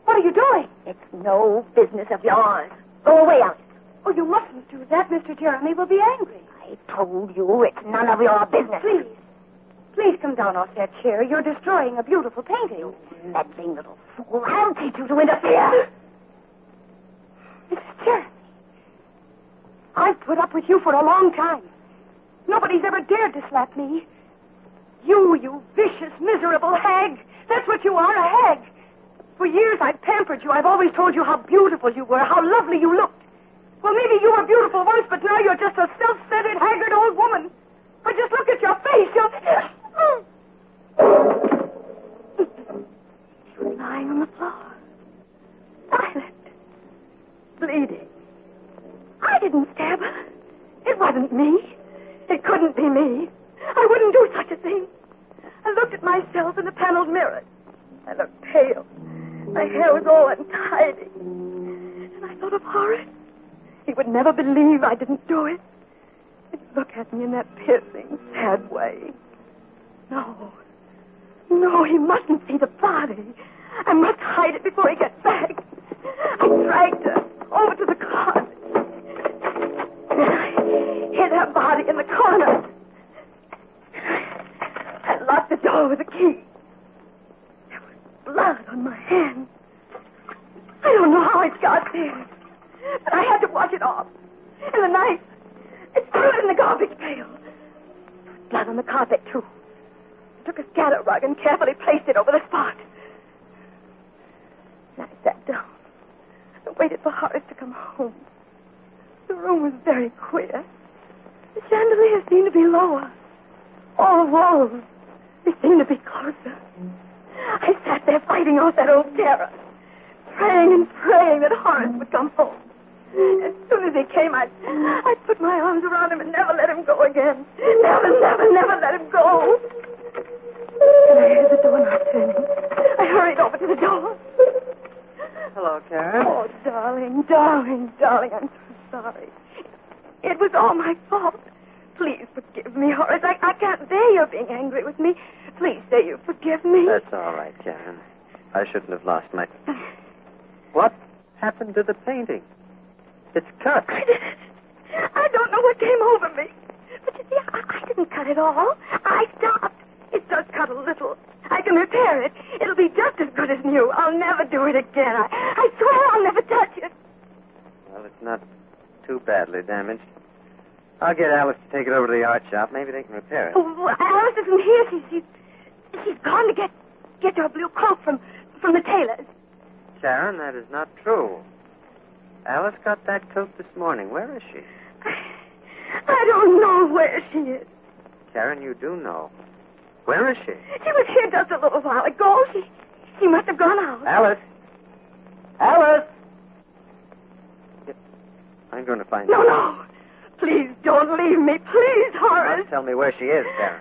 what are you doing? It's no business of yours. Go away, Alice. Oh, you mustn't do that. Mr. Jeremy will be angry. I told you it's none of your business. Please come down off that chair. You're destroying a beautiful painting. You meddling little fool. I'll teach you to interfere. Mrs. Jeremy, I've put up with you for a long time. Nobody's ever dared to slap me. You vicious, miserable hag. That's what you are, a hag. For years I've pampered you. I've always told you how beautiful you were, how lovely you looked. Well, maybe you were beautiful once, but now you're just a self-centered, haggard old woman. But just look at your face. She was lying on the floor. Silent. Bleeding. I didn't stab her. It wasn't me. It couldn't be me. I wouldn't do such a thing. I looked at myself in the paneled mirror. I looked pale. My hair was all untidy. And I thought of Horace. He would never believe I didn't do it. He'd look at me in that piercing, sad way. No, he mustn't see the body. I must hide it before he gets back. I dragged her over to the closet. And I hid her body in the corner. I locked the door with a key. There was blood on my hand. I don't know how it got there, but I had to wash it off. And the knife, it threw it in the garbage pail. There was blood on the carpet, too. I took a scatter rug and carefully placed it over the spot. And I sat down and waited for Horace to come home. The room was very queer. The chandelier seemed to be lower. All the walls, they seemed to be closer. I sat there fighting off that old terror, praying and praying that Horace would come home. As soon as he came, I'd put my arms around him and never let him go again. Never let him go. And I heard the doorknob turning. I hurried over to the door. Hello, Karen. Oh, darling, I'm so sorry. It was all my fault. Please forgive me, Horace. I can't bear your being angry with me. Please say you forgive me. That's all right, Karen. I shouldn't have lost my... What happened to the painting? It's cut. I don't know what came over me. But you see, I didn't cut it all. I stopped. It does cut a little. I can repair it. It'll be just as good as new. I'll never do it again. I swear I'll never touch it. Well, it's not too badly damaged. I'll get Alice to take it over to the art shop. Maybe they can repair it. Oh, Alice isn't here. She's gone to get your blue coat from the tailor's. Karen, that is not true. Alice got that coat this morning. Where is she? I don't know where she is. Karen, you do know. Where is she? She was here just a little while ago. She must have gone out. Alice! Alice! I'm going to find her. No. Please don't leave me. Please, Horace. Don't tell me where she is, Karen.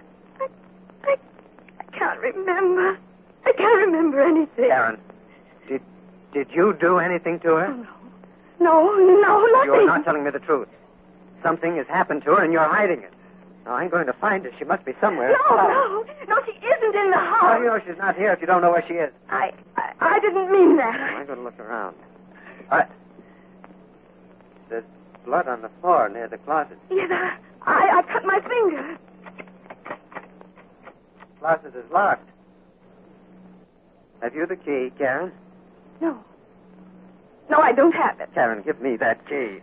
I can't remember. I can't remember anything. Karen, did you do anything to her? No, nothing. You're not telling me the truth. Something has happened to her, and you're hiding it. Now, I'm going to find her. She must be somewhere. No, she isn't in the house. How do you know she's not here if you don't know where she is? I didn't mean that. I'm going to look around. All right. There's blood on the floor near the closet. Yes, I cut my finger. The closet is locked. Have you the key, Karen? No, I don't have it. Karen, give me that key.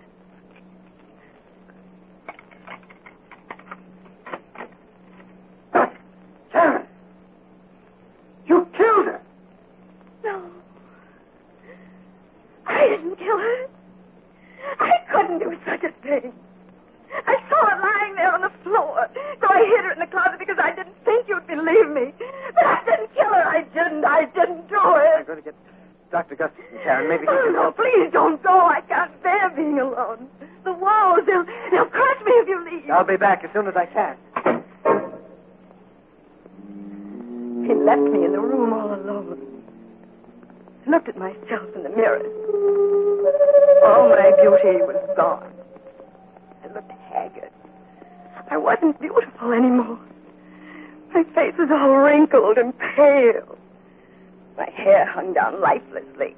Karen! You killed her! No. I didn't kill her. I couldn't do such a thing. I saw her lying there on the floor, so I hid her in the closet because I didn't think you'd believe me. But I didn't kill her. I didn't do it. I'm going to get Dr. Gustafson, Karen. Maybe he Oh, can no, help. please don't go. I can't bear being alone. The walls, they'll crush me if you leave. I'll be back as soon as I can. He left me in the room all alone. I looked at myself in the mirror. All my beauty was gone. I looked haggard. I wasn't beautiful anymore. My face was all wrinkled and pale. My hair hung down lifelessly.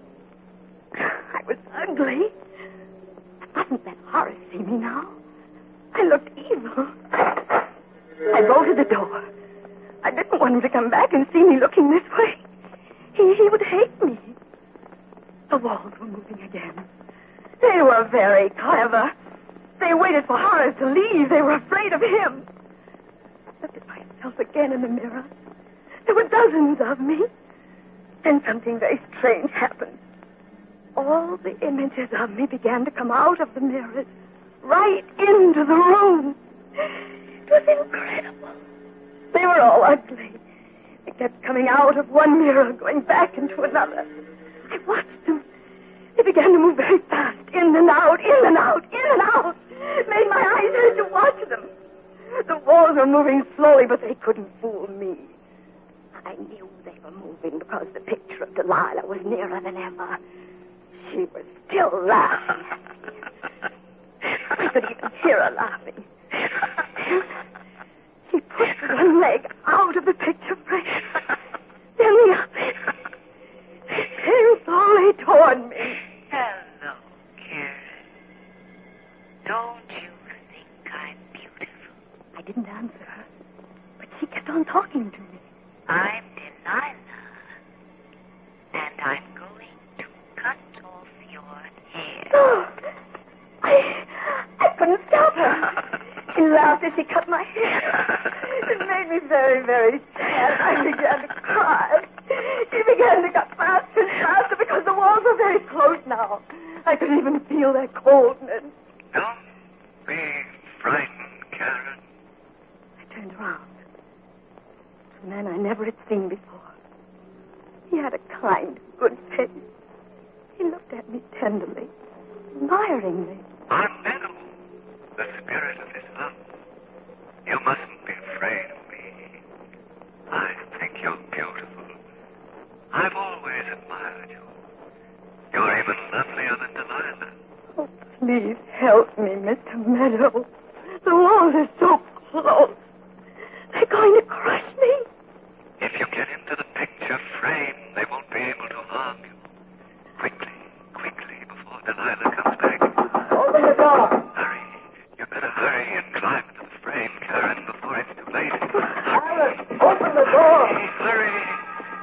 I was ugly. I mustn't let Horace see me now. I looked evil. I bolted the door. I didn't want him to come back and see me looking this way. He would hate me. The walls were moving again. They were very clever. They waited for Horace to leave. They were afraid of him. I looked at myself again in the mirror. There were dozens of me. Then something very strange happened. All the images of me began to come out of the mirrors, right into the room. It was incredible. They were all ugly. They kept coming out of one mirror, going back into another. I watched them. They began to move very fast, in and out, in and out, in and out. It made my eyes hurt to watch them. The walls were moving slowly, but they couldn't fool me. I knew they were moving because the picture of Delilah was nearer than ever. She was still laughing at me. I could even hear her laughing. She pushed one leg out of the picture frame, then the other. She came slowly toward me. Hello, Karen. Don't you think I'm beautiful? I didn't answer her, but she kept on talking to me. I'm Delilah, and I'm going to cut off your hair. Oh, I couldn't stop her. She laughed as she cut my hair. It made me very, very sad. I began to cry. She began to cut faster and faster because the walls were very close now. I could even feel their coldness. Don't be frightened, Karen. I turned around. A man I never had seen before. He had a kind, good face. He looked at me tenderly, admiringly. I'm Meadow, the spirit of his love. You mustn't be afraid of me. I think you're beautiful. I've always admired you. You're even lovelier than Delilah. Oh, please help me, Mr. Meadow. The walls are so close. They're going to crush me. If you get into the picture frame, they won't be able to harm you. Quickly, before Delilah comes back. Open the door. Hurry. You better hurry and climb into the frame, Karen, before it's too late. Alice, open the door. Hurry.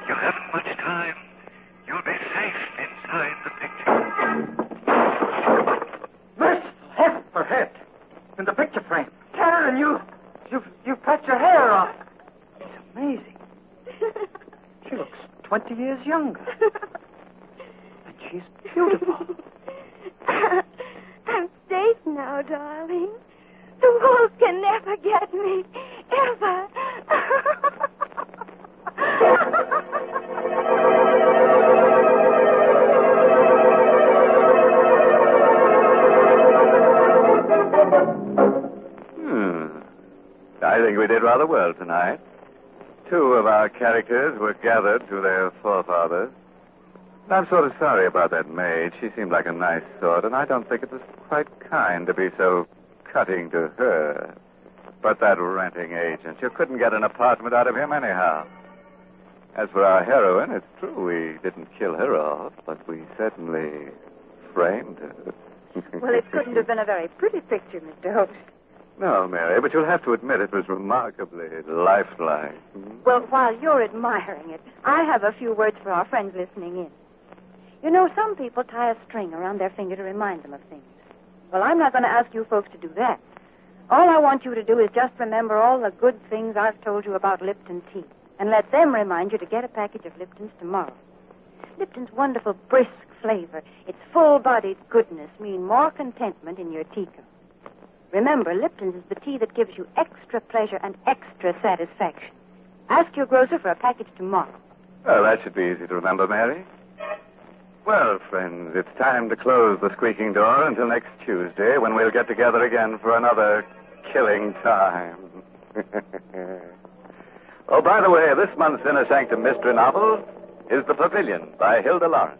You haven't much time. You'll be safe inside the picture. Miss, heaven forbid. In the picture frame. Karen, you've cut your hair off. It's amazing. She looks 20 years younger. And she's beautiful. I'm safe now, darling. The wolves can never get me. Ever. played rather well tonight. 2 of our characters were gathered to their forefathers. I'm sort of sorry about that maid. She seemed like a nice sort, and I don't think it was quite kind to be so cutting to her. But that renting agent, you couldn't get an apartment out of him anyhow. As for our heroine, it's true we didn't kill her off, but we certainly framed her. Well, it couldn't have been a very pretty picture, Mr. Host. No, Mary, but you'll have to admit it was remarkably lifelike. Well, while you're admiring it, I have a few words for our friends listening in. You know, some people tie a string around their finger to remind them of things. Well, I'm not going to ask you folks to do that. All I want you to do is just remember all the good things I've told you about Lipton tea, and let them remind you to get a package of Lipton's tomorrow. Lipton's wonderful brisk flavor, its full-bodied goodness mean more contentment in your teacup. Remember, Lipton's is the tea that gives you extra pleasure and extra satisfaction. Ask your grocer for a package tomorrow. Well, that should be easy to remember, Mary. Well, friends, it's time to close the squeaking door until next Tuesday, when we'll get together again for another killing time. Oh, by the way, this month's Inner Sanctum Mystery novel is The Pavilion by Hilda Lawrence.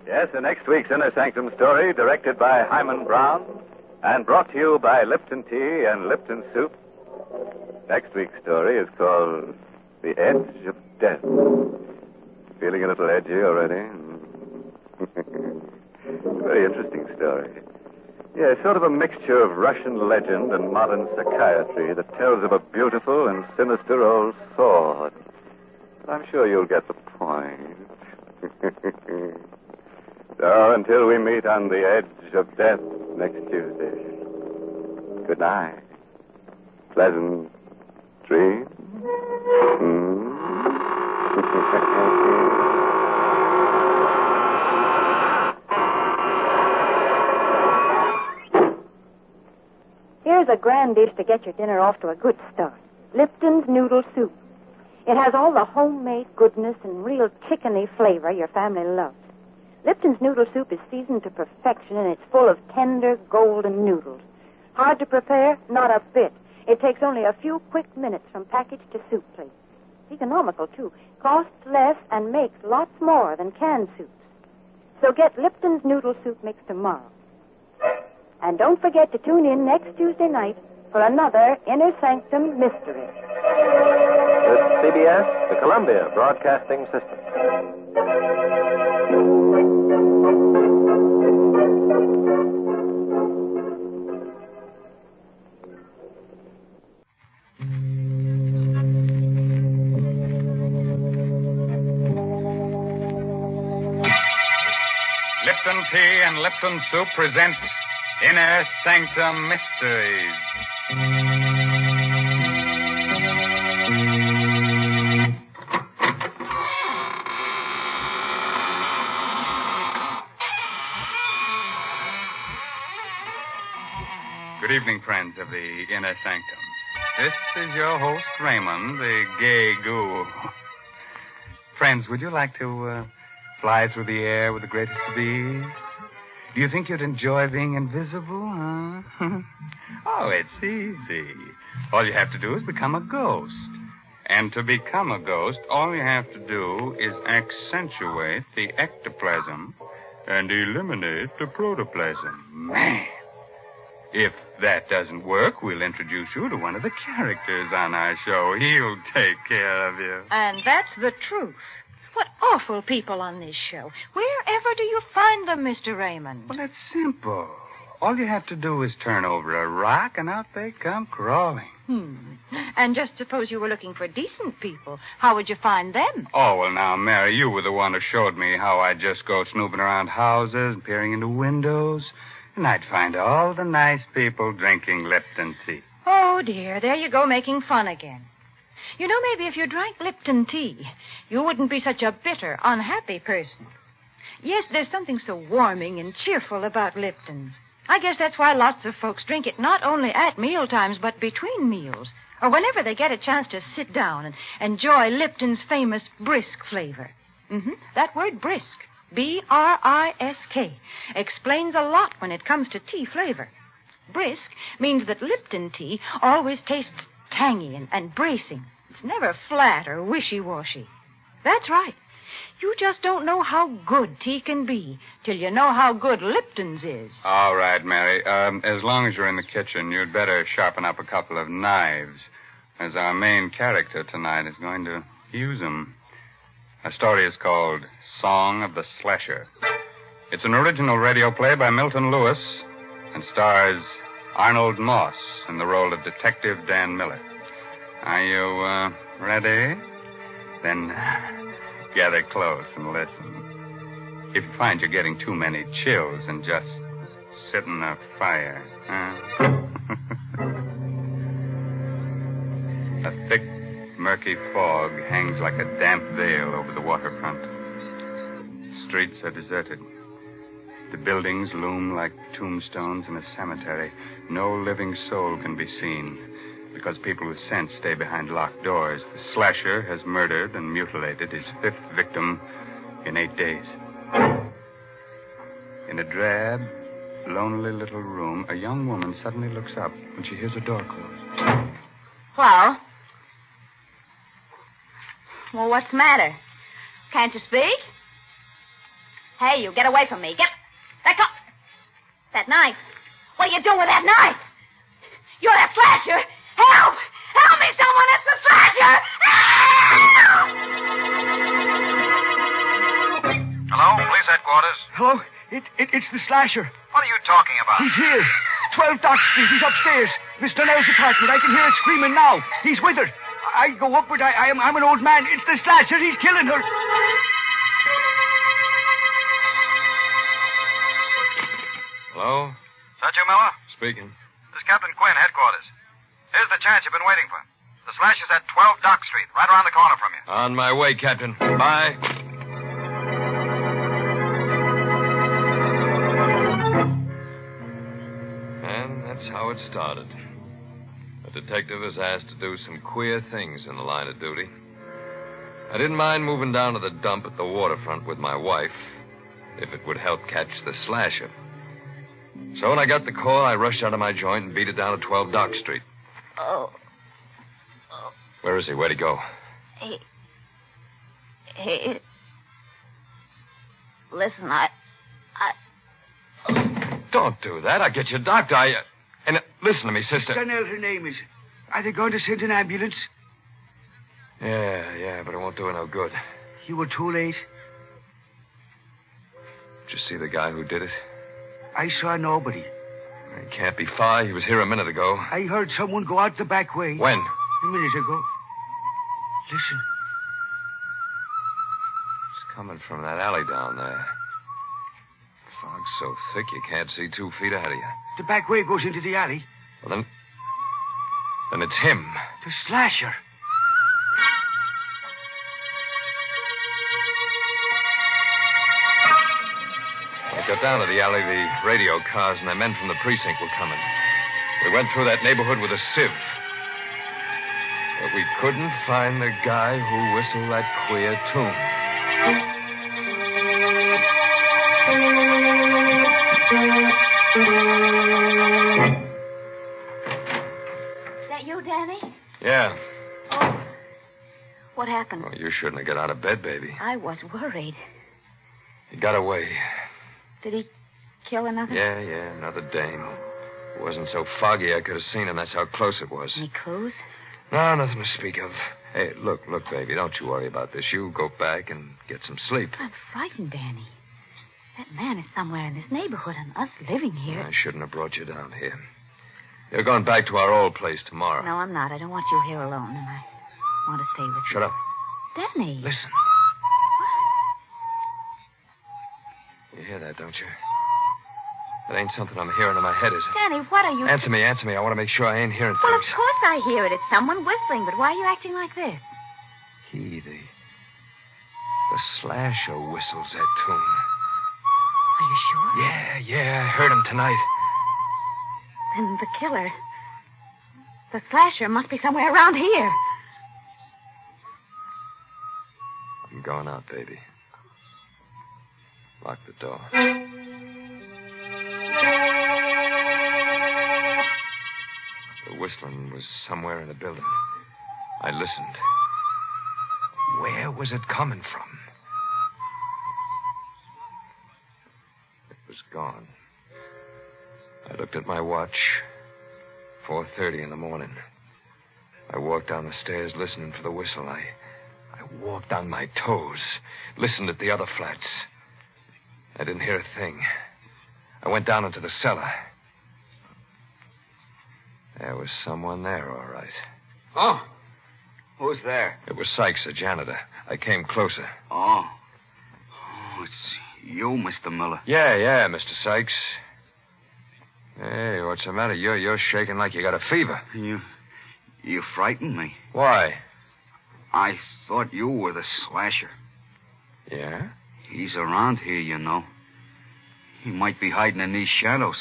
Yes, in next week's Inner Sanctum story, directed by Hyman Brown and brought to you by Lipton Tea and Lipton Soup, next week's story is called The Edge of Death. Feeling a little edgy already? Very interesting story. Yeah, sort of a mixture of Russian legend and modern psychiatry that tells of a beautiful and sinister old sword. But I'm sure you'll get the point. So, until we meet on the edge of death next Tuesday, good night. Pleasant dreams. Here's a grand dish to get your dinner off to a good start. Lipton's Noodle Soup. It has all the homemade goodness and real chickeny flavor your family loves. Lipton's Noodle Soup is seasoned to perfection, and it's full of tender, golden noodles. Hard to prepare? Not a bit. It takes only a few quick minutes from package to soup plate. It's economical, too. Costs less and makes lots more than canned soups. So get Lipton's Noodle Soup mix tomorrow. And don't forget to tune in next Tuesday night for another Inner Sanctum Mystery. This is CBS, the Columbia Broadcasting System. Lipton Tea and Lipton Soup presents Inner Sanctum Mysteries. Good evening, friends of the Inner Sanctum. This is your host, Raymond, the gay ghoul. Friends, would you like to fly through the air with the greatest of ease? Do you think you'd enjoy being invisible, huh? Oh, it's easy. All you have to do is become a ghost. And to become a ghost, all you have to do is accentuate the ectoplasm and eliminate the protoplasm. Man! If that doesn't work, we'll introduce you to one of the characters on our show. He'll take care of you. And that's the truth. What awful people on this show. Wherever do you find them, Mr. Raymond? Well, it's simple. All you have to do is turn over a rock, and out they come crawling. And just suppose you were looking for decent people. How would you find them? Oh, well, now, Mary, you were the one who showed me how I'd just go snooping around houses and peering into windows, and I'd find all the nice people drinking Lipton tea. Oh, dear. There you go, making fun again. You know, maybe if you drank Lipton tea, you wouldn't be such a bitter, unhappy person. Yes, there's something so warming and cheerful about Lipton's. I guess that's why lots of folks drink it not only at mealtimes, but between meals, or whenever they get a chance to sit down and enjoy Lipton's famous brisk flavor. That word brisk, B-R-I-S-K, explains a lot when it comes to tea flavor. Brisk means that Lipton tea always tastes tangy and bracing. It's never flat or wishy-washy. That's right. You just don't know how good tea can be till you know how good Lipton's is. All right, Mary. As long as you're in the kitchen, you'd better sharpen up a couple of knives, as our main character tonight is going to use them. Our story is called Song of the Slasher. It's an original radio play by Milton Lewis and stars Arnold Moss in the role of Detective Dan Miller. Are you ready? Then gather close and listen. If you find you're getting too many chills, and just sit in the fire. A thick, murky fog hangs like a damp veil over the waterfront. The streets are deserted. The buildings loom like tombstones in a cemetery. No living soul can be seen, because people with sense stay behind locked doors. The slasher has murdered and mutilated his 5th victim in 8 days. In a drab, lonely little room, a young woman suddenly looks up when she hears a door close. Hello? Well, what's the matter? Can't you speak? Hey, you, get away from me. Let go. That knife. What are you doing with that knife? You're that slasher. Help! Help me, someone! It's the slasher! Help! Hello, police headquarters. Hello? It's the slasher. What are you talking about? He's here. 12 Dock Street. He's upstairs. Mr. Nair's apartment. I can hear her screaming now. He's with her. I go up, but I'm an old man. It's the slasher. He's killing her. Hello? Is that you, Miller? Speaking. This is Captain Quinn, headquarters. Here's the chance you've been waiting for. The slasher's at 12 Dock Street, right around the corner from you. On my way, Captain. Bye. And that's how it started. A detective is asked to do some queer things in the line of duty. I didn't mind moving down to the dump at the waterfront with my wife, if it would help catch the slasher. So when I got the call, I rushed out of my joint and beat it down to 12 Dock Street. Oh. Where is he? Where'd he go? Hey. Listen, I... Don't do that. I'll get you a doctor. And listen to me, sister. Chanel, her name is. Are they going to send an ambulance? Yeah, but it won't do her no good. You were too late. Did you see the guy who did it? I saw nobody. He can't be far. He was here a minute ago. I heard someone go out the back way. When? A minute ago. Listen. It's coming from that alley down there. Fog's so thick you can't see 2 feet ahead of you. The back way goes into the alley. Well, then it's him. The slasher. I got down to the alley, the radio cars and the men from the precinct were coming. We went through that neighborhood with a sieve. But we couldn't find the guy who whistled that queer tune. Is that you, Danny? Yeah. Oh. What happened? Well, you shouldn't have got out of bed, baby. I was worried. He got away. Did he kill another? Yeah, another dame. It wasn't so foggy I could have seen him. That's how close it was. Any clues? No, nothing to speak of. Hey, look, baby, don't you worry about this. You go back and get some sleep. I'm frightened, Danny. That man is somewhere in this neighborhood, and us living here. I shouldn't have brought you down here. You're going back to our old place tomorrow. No, I'm not. I don't want you here alone, and I want to stay with you. Shut up. Danny. Listen. You hear that, don't you? That ain't something I'm hearing in my head, is it? Danny, what are you... Answer me. I want to make sure I ain't hearing Well, things. of course I hear it. It's someone whistling, but why are you acting like this? He, the slasher whistles that tune. Are you sure? Yeah, I heard him tonight. Then the killer, the slasher, must be somewhere around here. I'm going out, baby. Lock the door. The The whistling was somewhere in the building. I listened. Where was it coming from? It was gone. I looked at my watch. 4:30 in the morning. I walked down the stairs listening for the whistle. I walked on my toes, listened at the other flats. I didn't hear a thing. I went down into the cellar. There was someone there, all right. Oh? Who's there? It was Sykes, the janitor. I came closer. Oh. Oh, it's you, Mr. Miller. Yeah, Mr. Sykes. Hey, what's the matter? You're shaking like you got a fever. You frightened me. Why? I thought you were the slasher. Yeah? He's around here, you know. He might be hiding in these shadows.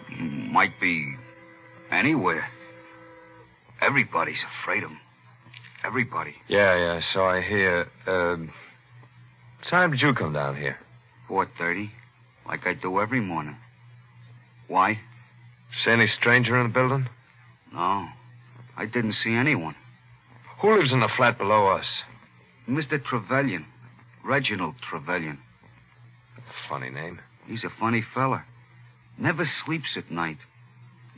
He might be anywhere. Everybody's afraid of him. Everybody. Yeah, so I hear. Time did you come down here? 4:30, like I do every morning. Why? See any stranger in the building? No, I didn't see anyone. Who lives in the flat below us? Mr. Trevelyan. Reginald Trevelyan. Funny name. He's a funny fella. Never sleeps at night.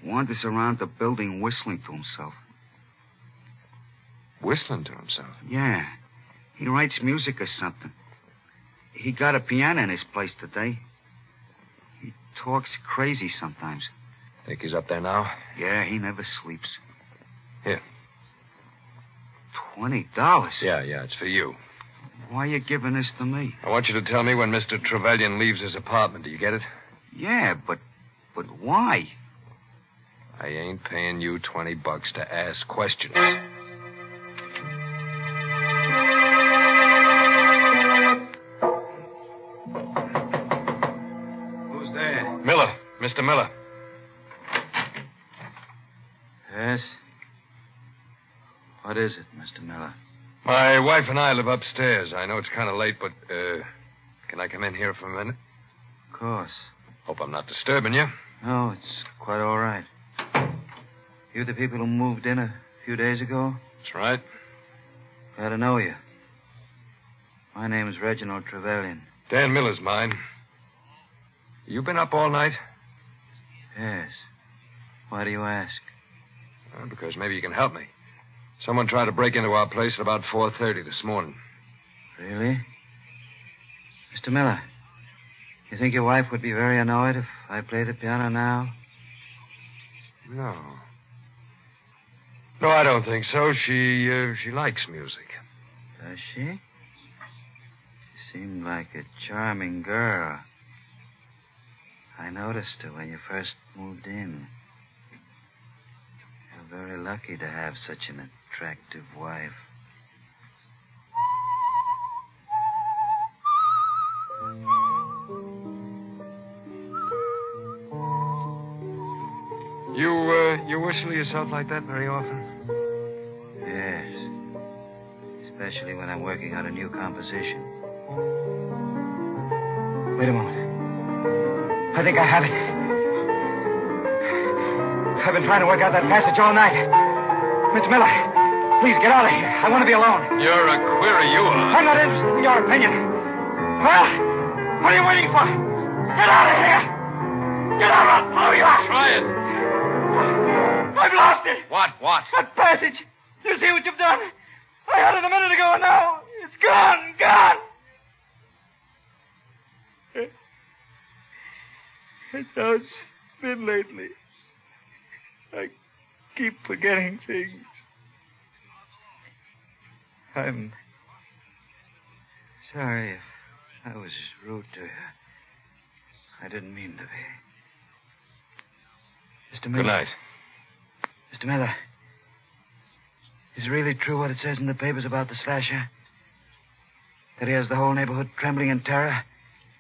Wanders around the building whistling to himself. Whistling to himself? Yeah. He writes music or something. He got a piano in his place today. He talks crazy sometimes. Think he's up there now? Yeah, he never sleeps. Here. $20? Yeah, it's for you. Why are you giving this to me? I want you to tell me when Mr. Trevelyan leaves his apartment. Do you get it? Yeah, but why? I ain't paying you $20 to ask questions. Who's there? Miller. Mr. Miller. Yes? What is it, Mr. Miller? My wife and I live upstairs. I know it's kind of late, but, can I come in here for a minute? Of course. Hope I'm not disturbing you. No, it's quite all right. You the people who moved in a few days ago? That's right. Glad to know you. My name's Reginald Trevelyan. Dan Miller's mine. You been up all night? Yes. Why do you ask? Well, because maybe you can help me. Someone tried to break into our place at about 4:30 this morning. Really? Mr. Miller, you think your wife would be very annoyed if I played the piano now? No. No, I don't think so. She likes music. Does she? She seemed like a charming girl. I noticed her when you first moved in. You're very lucky to have such an attractive wife. You whistle yourself like that very often? Yes. Especially when I'm working on a new composition. Wait a moment. I think I have it. I've been trying to work out that passage all night. Mr. Miller, please get out of here. I want to be alone. You're a query, you are. I'm not interested in your opinion. Well, what are you waiting for? Get out of here! Get out, I'll blow you out! Try it. I've lost it. What? That passage. You see what you've done? I had it a minute ago, and now it's gone. It's how it's been lately. I keep forgetting things. I'm sorry if I was rude to you. I didn't mean to be. Mr. Miller. Good night. Mr. Miller, is it really true what it says in the papers about the slasher? That he has the whole neighborhood trembling in terror?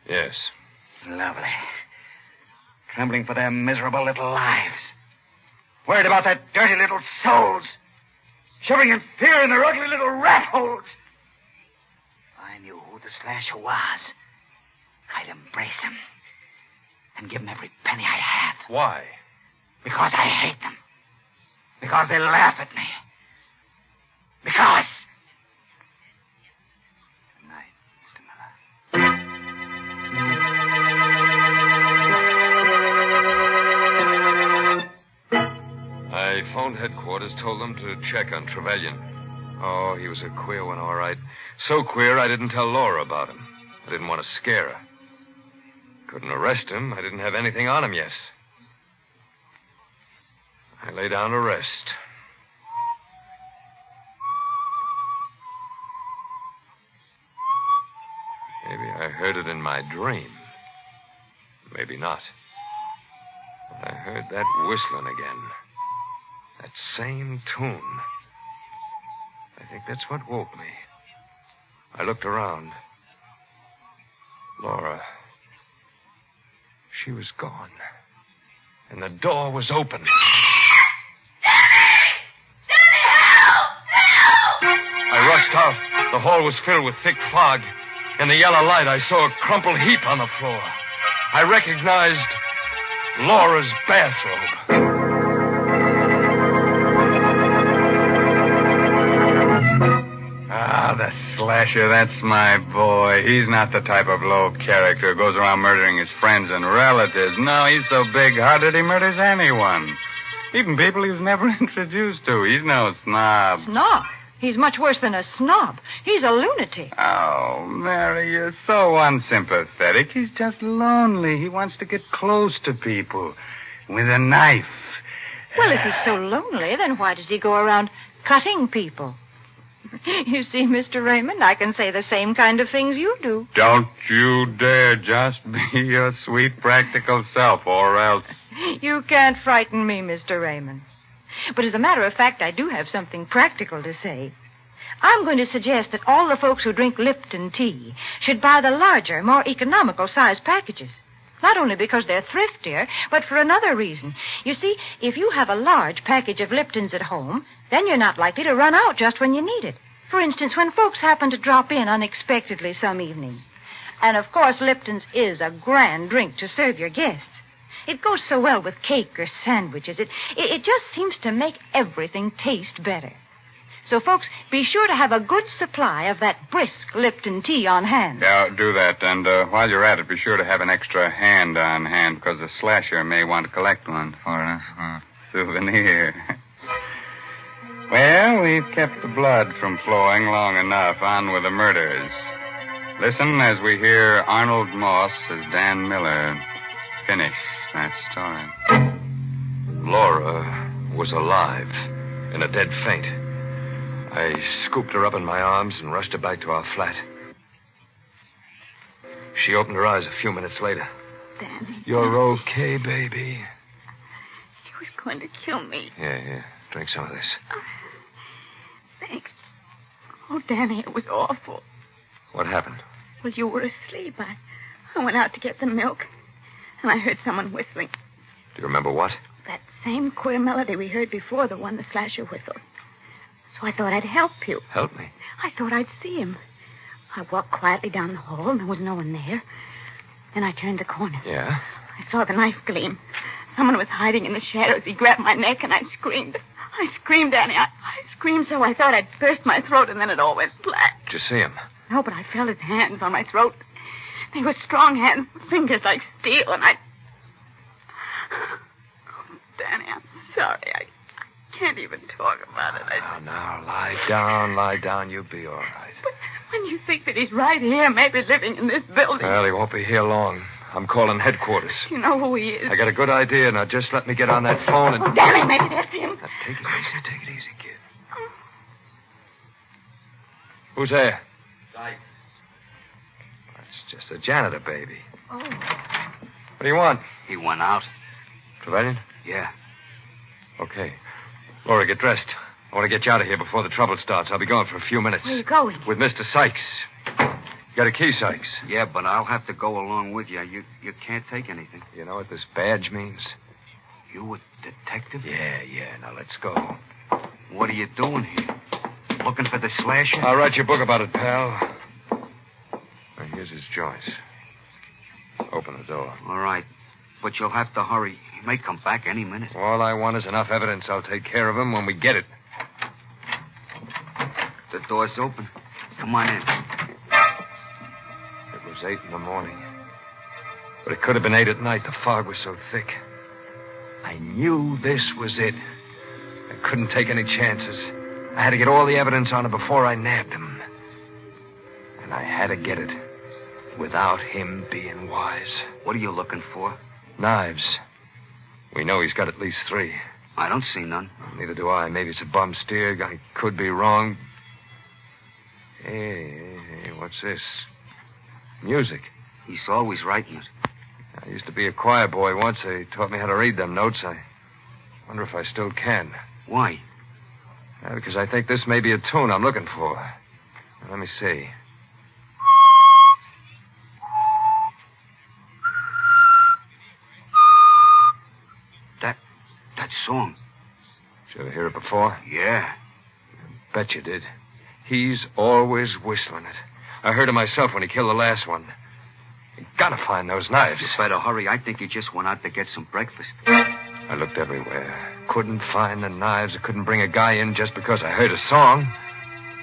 Yes. Lovely. Trembling for their miserable little lives. Worried about their dirty little souls. Shivering in fear in their ugly little rat holes. If I knew who the slasher was, I'd embrace him and give him every penny I have. Why? Because I hate them. Because they laugh at me. Because... Good night, Mr. I phoned headquarters, told them to check on Trevelyan. Oh, he was a queer one, all right. So queer I didn't tell Laura about him. I didn't want to scare her. Couldn't arrest him. I didn't have anything on him yet. I lay down to rest. Maybe I heard it in my dream. Maybe not. But I heard that whistling again. That same tune. I think that's what woke me. I looked around. Laura. She was gone. And the door was open. I rushed out. The hall was filled with thick fog. In the yellow light, I saw a crumpled heap on the floor. I recognized Laura's bathrobe. Ah, the slasher, that's my boy. He's not the type of low character who goes around murdering his friends and relatives. No, he's so big-hearted he murders anyone. Even people he was never introduced to. He's no snob. Snob? He's much worse than a snob. He's a lunatic. Oh, Mary, you're so unsympathetic. He's just lonely. He wants to get close to people with a knife. Well, if he's so lonely, then why does he go around cutting people? You see, Mr. Raymond, I can say the same kind of things you do. Don't you dare just be your sweet, practical self, or else... You can't frighten me, Mr. Raymond. But as a matter of fact, I do have something practical to say. I'm going to suggest that all the folks who drink Lipton tea should buy the larger, more economical size packages. Not only because they're thriftier, but for another reason. You see, if you have a large package of Liptons at home, then you're not likely to run out just when you need it. For instance, when folks happen to drop in unexpectedly some evening. And, of course, Lipton's is a grand drink to serve your guests. It goes so well with cake or sandwiches. It just seems to make everything taste better. So, folks, be sure to have a good supply of that brisk Lipton tea on hand. Yeah, do that. And while you're at it, be sure to have an extra hand on hand, because the slasher may want to collect one for a souvenir. Well, we've kept the blood from flowing long enough. On with the murders. Listen as we hear Arnold Moss as Dan Miller finish that story. Laura was alive, in a dead faint. I scooped her up in my arms and rushed her back to our flat. She opened her eyes a few minutes later. Danny. You're okay, baby. He was going to kill me. Yeah. Drink some of this. Thanks. Oh, Danny, it was awful. What happened? Well, you were asleep. I went out to get the milk, and I heard someone whistling. Do you remember what? That same queer melody we heard before, the one the slasher whistled. So I thought I'd help you. Help me? I thought I'd see him. I walked quietly down the hall, and there was no one there. Then I turned the corner. Yeah? I saw the knife gleam. Someone was hiding in the shadows. He grabbed my neck, and I screamed. I screamed, Danny. I screamed so I thought I'd burst my throat, and then it all went flat. Did you see him? No, but I felt his hands on my throat. They were strong hands, fingers like steel, and I... Oh, Danny, I'm sorry. I can't even talk about it. Now, lie down. You'll be all right. But when you think that he's right here, maybe living in this building... Well, he won't be here long. I'm calling headquarters. Do you know who he is? I got a good idea. Now, just let me get on that phone and... Oh, Danny, maybe that's him. Now, take it easy, kid. Who's there? Sykes. It's just a janitor, baby. Oh. What do you want? He went out. Trevelyan? Yeah. Okay. Laura, get dressed. I want to get you out of here before the trouble starts. I'll be gone for a few minutes. Where are you going? With Mr. Sykes. You got a key, Sykes? Yeah, but I'll have to go along with you. You can't take anything. You know what this badge means? You a detective? Yeah. Now, let's go. What are you doing here? Looking for the slasher? I'll write you a book about it, pal. Now, here's his joint. Open the door. All right. But you'll have to hurry. He may come back any minute. All I want is enough evidence. I'll take care of him when we get it. The door's open. Come on in. It was 8 in the morning. But it could have been 8 at night. The fog was so thick. I knew this was it. I couldn't take any chances. I had to get all the evidence on him before I nabbed him. And I had to get it without him being wise. What are you looking for? Knives. We know he's got at least 3. I don't see none. Neither do I. Maybe it's a bum steer. I could be wrong. Hey, what's this? Music. He's always writing it. I used to be a choir boy once. They taught me how to read them notes. I wonder if I still can. Why? Because I think this may be a tune I'm looking for. Now, let me see. That song. Did you ever hear it before? Yeah. Bet you did. He's always whistling it. I heard it myself when he killed the last one. You gotta find those knives. You better hurry. I think he just went out to get some breakfast. I looked everywhere. Couldn't find the knives. I couldn't bring a guy in just because I heard a song.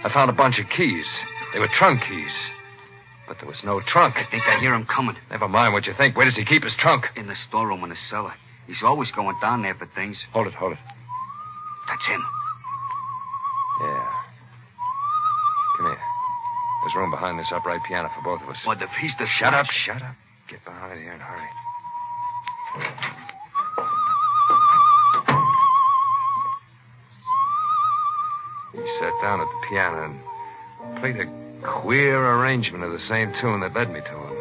I found a bunch of keys. They were trunk keys. But there was no trunk. I think I hear him coming. Never mind what you think. Where does he keep his trunk? In the storeroom in the cellar. He's always going down there for things. Hold it. That's him. Yeah. Come here. There's room behind this upright piano for both of us. What, if he's the Shut up. Get behind here and hurry. He sat down at the piano and played a queer arrangement of the same tune that led me to him.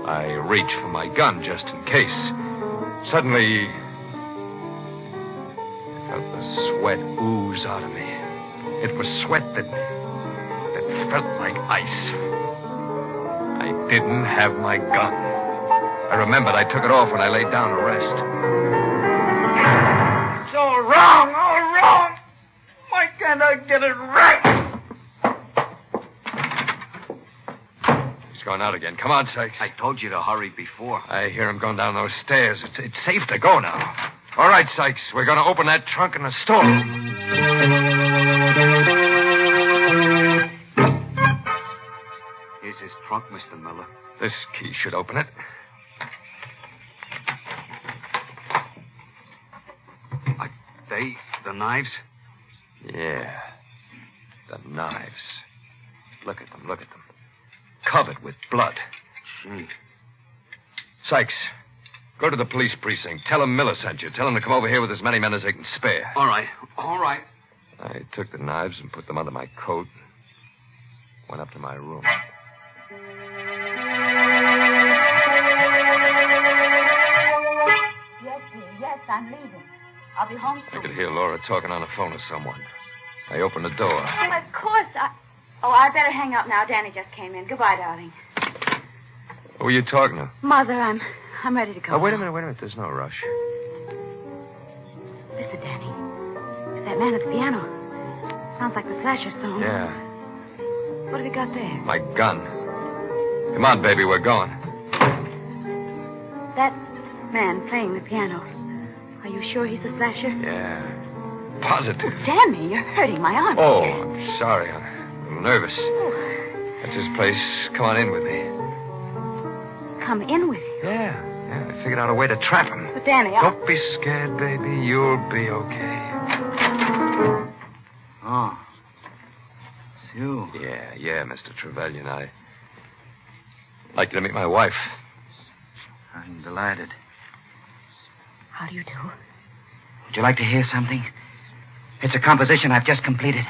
I reached for my gun just in case. Suddenly, I felt the sweat ooze out of me. It was sweat that felt like ice. I didn't have my gun. I remembered I took it off when I laid down to rest. It's all wrong. Why can't I get it right? He's going out again. Come on, Sykes. I told you to hurry before. I hear him going down those stairs. It's safe to go now. All right, Sykes. We're going to open that trunk in the storeroom. Here's his trunk, Mr. Miller. This key should open it. Are they the knives? Yeah. The knives. Look at them. Covered with blood. Gee. Sykes, go to the police precinct. Tell them Miller sent you. Tell them to come over here with as many men as they can spare. All right. I took the knives and put them under my coat. Went up to my room. Yes, dear. Yes, I'm leaving. I'll be home soon. I could hear Laura talking on the phone to someone. I opened the door. Oh, of course. I better hang up now. Danny just came in. Goodbye, darling. Who are you talking to? Mother, I'm ready to go. Oh, wait a minute. There's no rush. Listen, Danny. It's that man at the piano. Sounds like the Slasher song. Yeah. What have you got there? My gun. Come on, baby, we're going. That man playing the piano. Are you sure he's the Slasher? Yeah. Positive. Danny, you're hurting my arm. Oh, I'm sorry. I'm a little nervous. That's his place. Come on in with me. Come in with you? Yeah. I figured out a way to trap him. But, Danny, Don't be scared, baby. You'll be okay. Oh. It's you. Yeah, Mr. Trevelyan. I'd like you to meet my wife. I'm delighted. How do you do? Would you like to hear something? It's a composition I've just completed.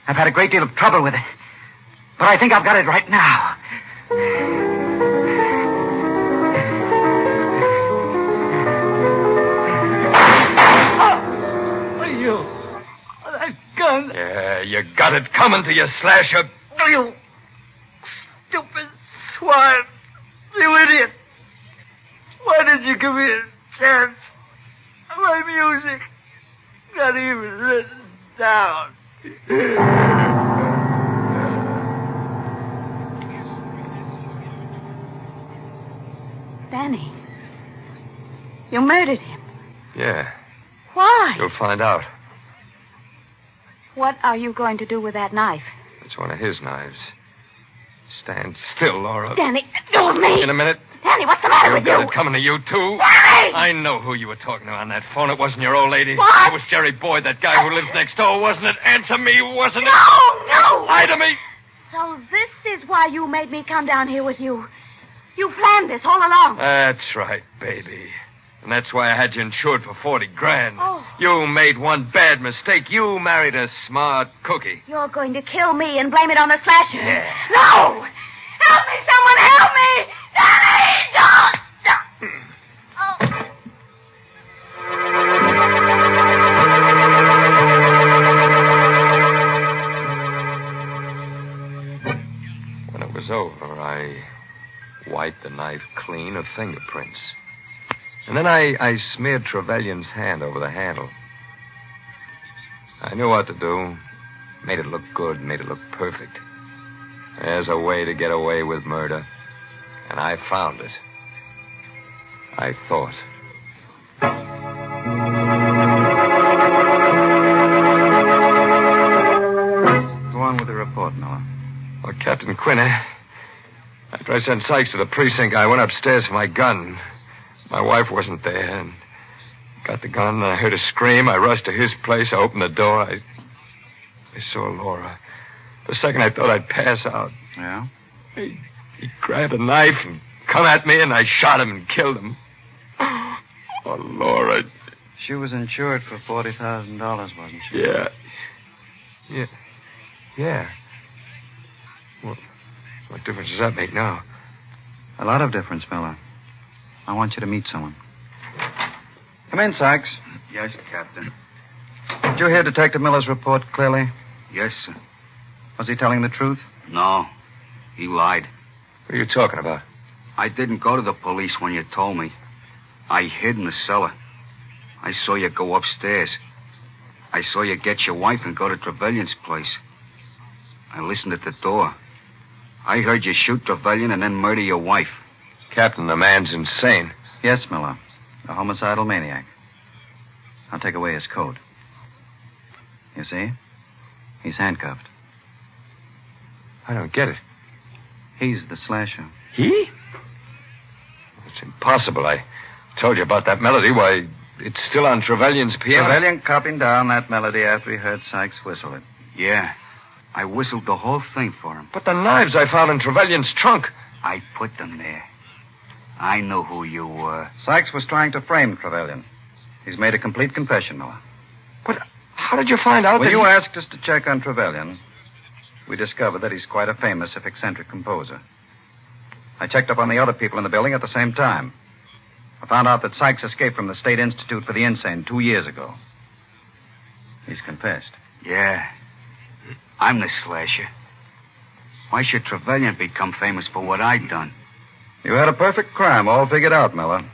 I've had a great deal of trouble with it. But I think I've got it right now. You. That gun. Yeah, you got it coming to you, Slasher. You stupid swine. You idiot. Why did you give me a chance? My music. Not even written down. Danny. You murdered him. Yeah, Why? you'll find out. What are you going to do with that knife? It's one of his knives. Stand still, Laura. Danny, let go of me. In a minute. Danny, what's the matter You with got you? it coming to you, too. Danny! I know who you were talking to on that phone. It wasn't your old lady. What? It was Jerry Boyd, that guy who lives next door, wasn't it? Answer me, wasn't it? No! Lie to me. So this is why you made me come down here with you. You planned this all along. That's right, baby. And that's why I had you insured for $40,000. Oh. You made one bad mistake. You married a smart cookie. You're going to kill me and blame it on the slasher. Yeah. No! Help me, someone help me! Danny, don't! When it was over, I wiped the knife clean of fingerprints. And then I smeared Trevelyan's hand over the handle. I knew what to do. Made it look good, made it look perfect. There's a way to get away with murder. And I found it. I thought. Go on with the report, Noah. Well, Captain Quinn, after I sent Sykes to the precinct, I went upstairs for my gun. My wife wasn't there, and got the gun, and I heard a scream. I rushed to his place. I opened the door. I saw Laura. For a second, I thought I'd pass out. Yeah? He grabbed a knife and come at me, and I shot him and killed him. Oh, Laura. She was insured for $40,000, wasn't she? Yeah. Yeah. Well, what difference does that make now? A lot of difference, Miller. I want you to meet someone. Come in, Sykes. Yes, Captain. Did you hear Detective Miller's report clearly? Yes, sir. Was he telling the truth? No. He lied. What are you talking about? I didn't go to the police when you told me. I hid in the cellar. I saw you go upstairs. I saw you get your wife and go to Trevelyan's place. I listened at the door. I heard you shoot Trevelyan and then murder your wife. Captain, the man's insane. Yes, Miller. A homicidal maniac. I'll take away his coat. You see? He's handcuffed. I don't get it. He's the slasher. He? It's impossible. I told you about that melody. Why, it's still on Trevelyan's piano. Trevelyan copied down that melody after he heard Sykes whistle it. Yeah. I whistled the whole thing for him. But the knives I found in Trevelyan's trunk. I put them there. I know who you were. Sykes was trying to frame Trevelyan. He's made a complete confession, Noah. But how did you find out when that you asked us to check on Trevelyan, we discovered that he's quite a famous, if eccentric, composer. I checked up on the other people in the building at the same time. I found out that Sykes escaped from the State Institute for the Insane 2 years ago. He's confessed. Yeah. I'm the slasher. Why should Trevelyan become famous for what I'd done? You had a perfect crime all figured out, Miller.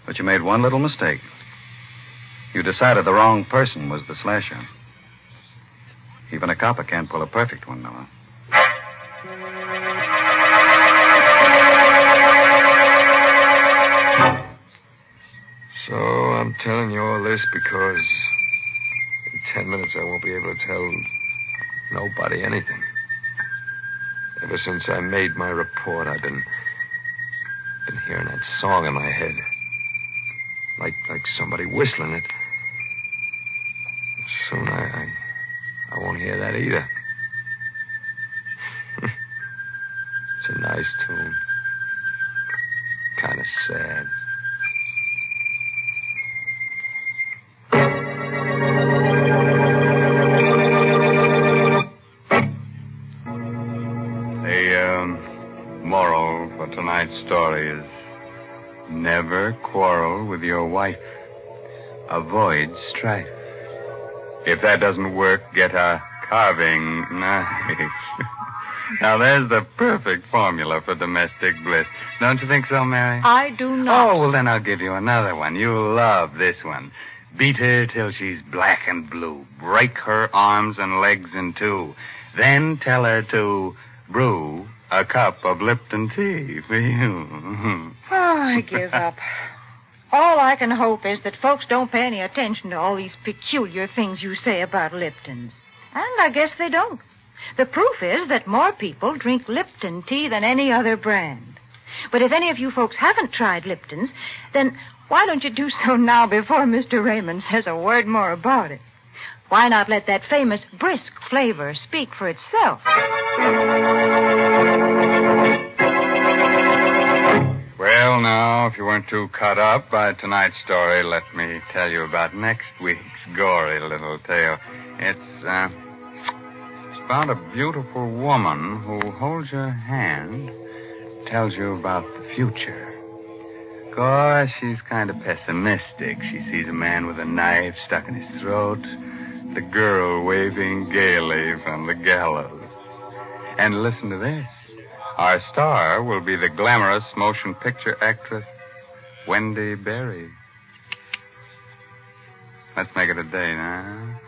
But you made one little mistake. You decided the wrong person was the slasher. Even a copper can't pull a perfect one, Miller. So I'm telling you all this because in 10 minutes I won't be able to tell nobody anything. Ever since I made my report, I've been hearing that song in my head. Like somebody whistling it. Soon I won't hear that either. It's a nice tune. Kind of sad. The moral for tonight's story is never quarrel with your wife. Avoid strife. If that doesn't work, get a carving knife. Now, there's the perfect formula for domestic bliss. Don't you think so, Mary? I do not. Oh, well, then I'll give you another one. You'll love this one. Beat her till she's black and blue. Break her arms and legs in two. Then tell her to brew a cup of Lipton tea for you. Oh, I give up. All I can hope is that folks don't pay any attention to all these peculiar things you say about Lipton's. And I guess they don't. The proof is that more people drink Lipton tea than any other brand. But if any of you folks haven't tried Lipton's, then why don't you do so now before Mr. Raymond says a word more about it? Why not let that famous brisk flavor speak for itself? Well, now, if you weren't too cut up by tonight's story, let me tell you about next week's gory little tale. It's about a beautiful woman who holds your hand, tells you about the future. Of course, she's kind of pessimistic. She sees a man with a knife stuck in his throat, the girl waving gaily from the gallows. And listen to this. Our star will be the glamorous motion picture actress, Wendy Berry. Let's make it a date, huh?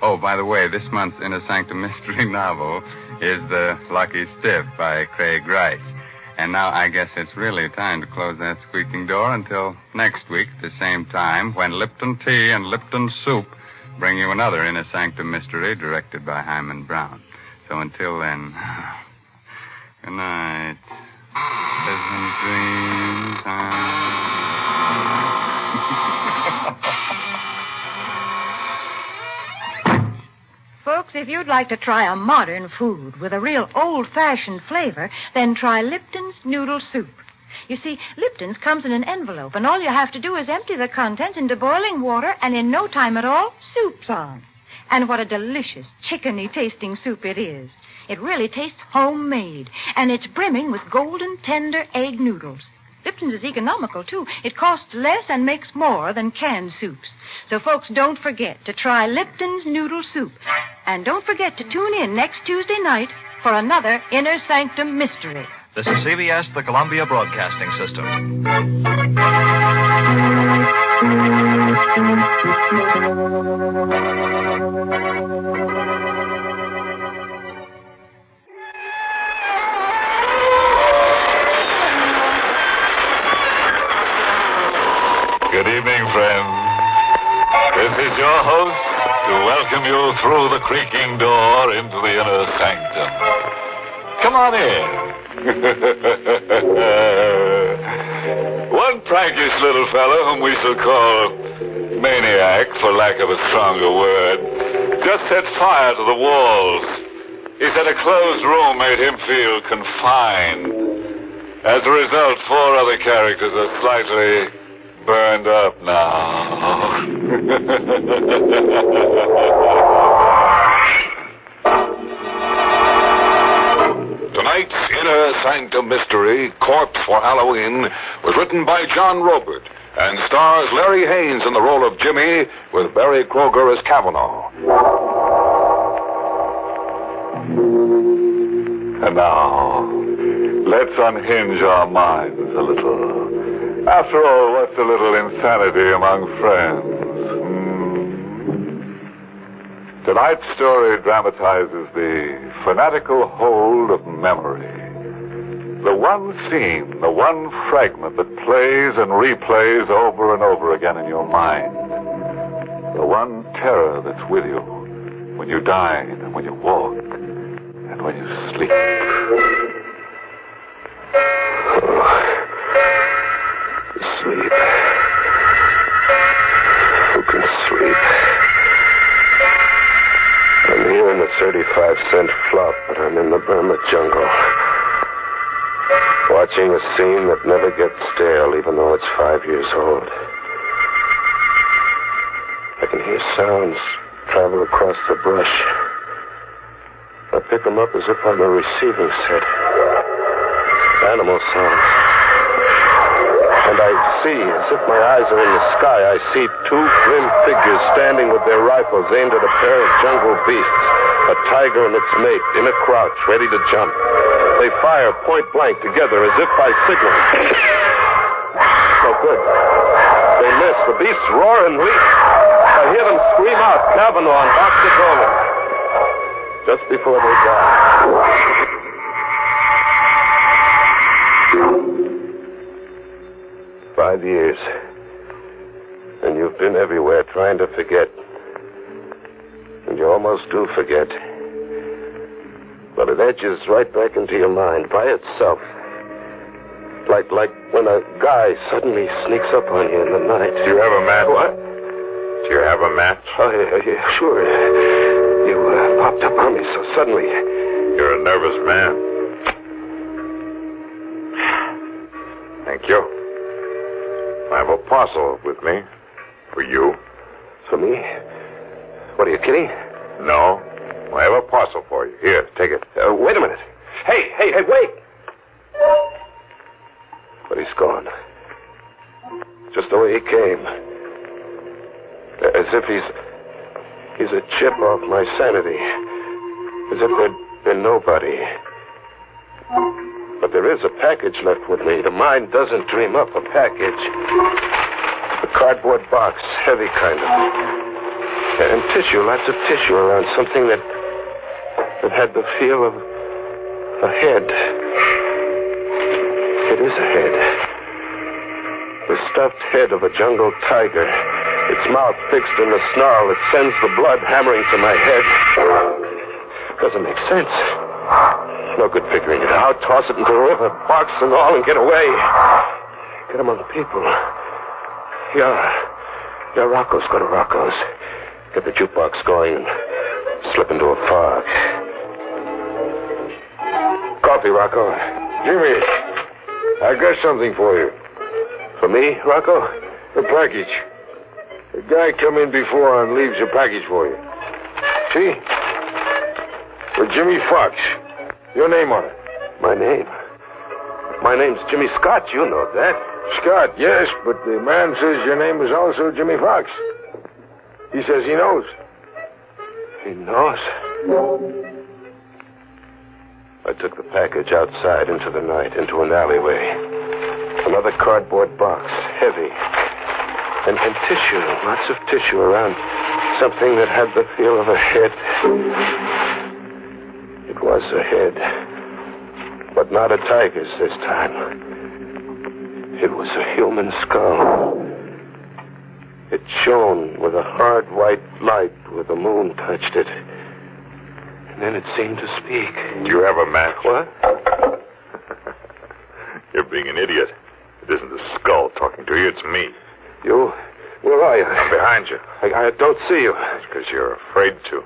Oh, by the way, this month's Inner Sanctum Mystery novel is The Lucky Stiff by Craig Rice. And now I guess it's really time to close that squeaking door until next week at the same time when Lipton Tea and Lipton Soup bring you another Inner Sanctum Mystery directed by Hyman Brown. So until then... Good night. Pleasant dreams. Folks, if you'd like to try a modern food with a real old-fashioned flavor, then try Lipton's Noodle Soup. You see, Lipton's comes in an envelope, and all you have to do is empty the contents into boiling water, and in no time at all, soup's on. And what a delicious, chickeny-tasting soup it is. It really tastes homemade, and it's brimming with golden, tender egg noodles. Lipton's is economical, too. It costs less and makes more than canned soups. So, folks, don't forget to try Lipton's Noodle Soup. And don't forget to tune in next Tuesday night for another Inner Sanctum Mystery. This is CBS, the Columbia Broadcasting System. Good evening, friends. This is your host to welcome you through the creaking door into the inner sanctum. Come on in. One prankish little fellow, whom we shall call Maniac, for lack of a stronger word, just set fire to the walls. He said a closed room made him feel confined. As a result, 4 other characters are slightly burned up now. Tonight's Inner Sanctum Mystery, Corpse for Halloween, was written by John Robert and stars Larry Haynes in the role of Jimmy with Barry Kroger as Kavanaugh. And now, let's unhinge our minds a little. After all, what's a little insanity among friends? Tonight's story dramatizes the fanatical hold of memory. The one scene, the one fragment that plays and replays over and over again in your mind. The one terror that's with you when you dine and when you walk and when you sleep. Sleep. Who can sleep? I'm here in the 35-cent flop, but I'm in the Burma jungle. Watching a scene that never gets stale, even though it's 5 years old. I can hear sounds travel across the brush. I pick them up as if I'm a receiving set. Animal sounds. And I see, as if my eyes are in the sky, I see 2 grim figures standing with their rifles aimed at a pair of jungle beasts. A tiger and its mate in a crouch, ready to jump. They fire point blank together as if by signal. No good. They miss. The beasts roar and leap. I hear them scream out, Kavanaugh and Dr. Dolan. Just before they die. 5 years. you've been everywhere trying to forget. And you almost do forget. But it edges right back into your mind by itself. Like when a guy suddenly sneaks up on you in the night. Do you have a match? What? Do you have a match? Oh, yeah, sure. You popped up on me so suddenly. You're a nervous man. Thank you. I have a parcel with me. For you. For me? What, are you kidding? No. I have a parcel for you. Here, take it. Wait a minute. Hey, wait! But he's gone. Just the way he came. As if he's a chip off my sanity. As if there'd been nobody. But there is a package left with me. The mind doesn't dream up a package. A cardboard box, heavy kind of. And tissue, lots of tissue around something that had the feel of a head. It is a head. The stuffed head of a jungle tiger. Its mouth fixed in a snarl that sends the blood hammering to my head. Doesn't make sense. No good figuring it out. Toss it into the river, box and all, and get away. Get among people. Yeah, Rocco's. Go to Rocco's. Get the jukebox going and slip into a fog. Coffee, Rocco. Jimmy, I got something for you. For me, Rocco? A package. A guy come in before and leaves a package for you. See? For Jimmy Fox. Your name on it. My name? My name's Jimmy Scott. You know that. Scott, yes, but the man says your name is also Jimmy Fox. He says he knows. He knows? I took the package outside into the night, into an alleyway. Another cardboard box, heavy. And tissue, lots of tissue around something that had the feel of a head. It was a head, but not a tiger's this time. It was a human skull. It shone with a hard white light where the moon touched it. And then it seemed to speak. Do you have a match? What? You're being an idiot. It isn't the skull talking to you, it's me. You? Where are you? I'm behind you. I don't see you. It's because you're afraid to.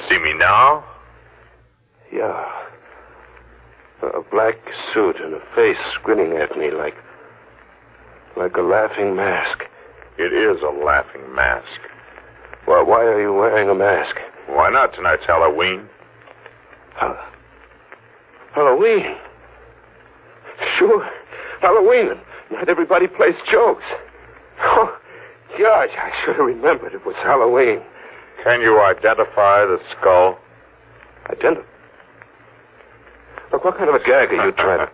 See me now? Yeah. A black suit and a face grinning at me like a laughing mask. It is a laughing mask. Well, why are you wearing a mask? Why not? Tonight's Halloween. Halloween? Sure. Halloween. Not everybody plays jokes. Oh, gosh, I should have remembered it was Halloween. Can you identify the skull? Look, what kind of a gag are you trying to...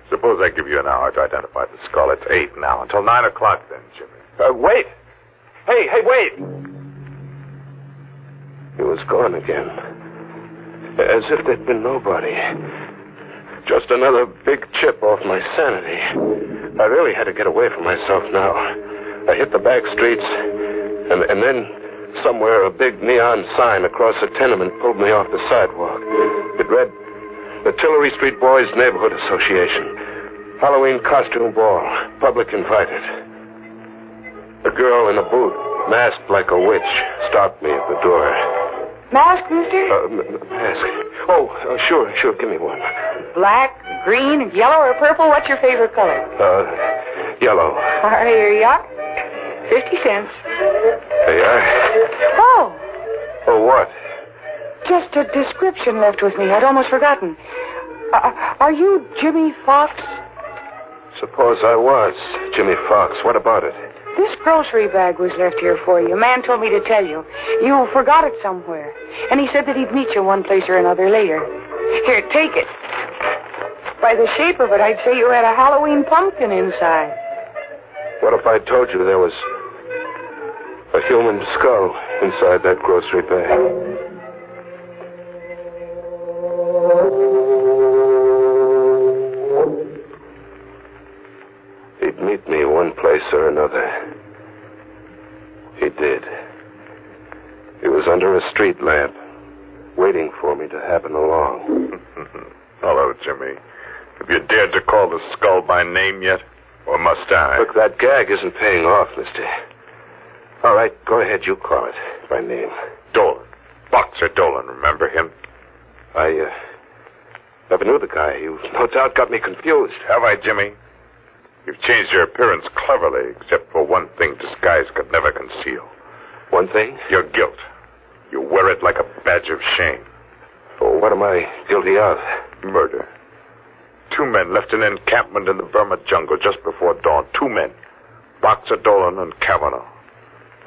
Suppose I give you an hour to identify the skull. It's 8 now. Until 9 o'clock then, Jimmy. Wait! Hey, wait! He was gone again. As if there'd been nobody. Just another big chip off my sanity. I really had to get away from myself now. I hit the back streets, and then somewhere a big neon sign across a tenement pulled me off the sidewalk. It read, the Tillery Street Boys Neighborhood Association. Halloween costume ball. Public invited. A girl in a boot, masked like a witch, stopped me at the door. Mask, mister? Mask. Oh, sure. Give me one. Black, green, yellow, or purple? What's your favorite color? Yellow. Here you are. 50 cents. There you are. Oh. Oh, what? Just a description left with me. I'd almost forgotten. Are you Jimmy Fox? Suppose I was Jimmy Fox. What about it? This grocery bag was left here for you. A man told me to tell you. You forgot it somewhere. And he said that he'd meet you one place or another later. Here, take it. By the shape of it, I'd say you had a Halloween pumpkin inside. What if I told you there was a human skull inside that grocery bag? He'd meet me one place or another. under a street lamp, waiting for me to happen along. Hello, Jimmy. Have you dared to call the skull by name yet? Or must I? Look, that gag isn't paying off, mister. All right, go ahead. You call it by name. Dolan. Boxer Dolan, remember him? I never knew the guy. You no doubt got me confused. Have I, Jimmy? You've changed your appearance cleverly, except for one thing disguise could never conceal. One thing? Your guilt. You wear it like a badge of shame. Oh, what am I guilty of? Murder. 2 men left an encampment in the Burma jungle just before dawn. 2 men. Boxer Dolan and Kavanaugh.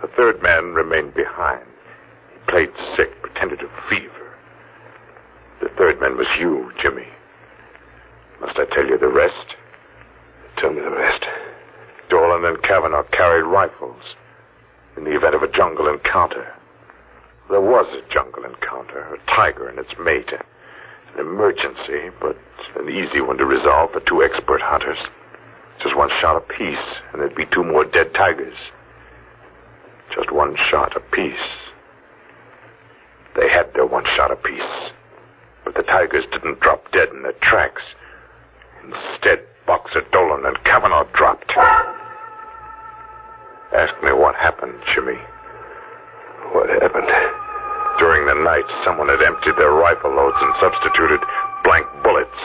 The 3rd man remained behind. He played sick, pretended to fever. The 3rd man was you, Jimmy. Must I tell you the rest? Tell me the rest. Dolan and Kavanaugh carried rifles in the event of a jungle encounter. There was a jungle encounter, a tiger and its mate. An emergency, but an easy one to resolve for 2 expert hunters. Just 1 shot apiece, and there'd be 2 more dead tigers. Just 1 shot apiece. They had their 1 shot apiece. But the tigers didn't drop dead in their tracks. Instead, Boxer Dolan and Kavanaugh dropped. Ask me what happened, Jimmy. What happened? During the night, someone had emptied their rifle loads and substituted blank bullets.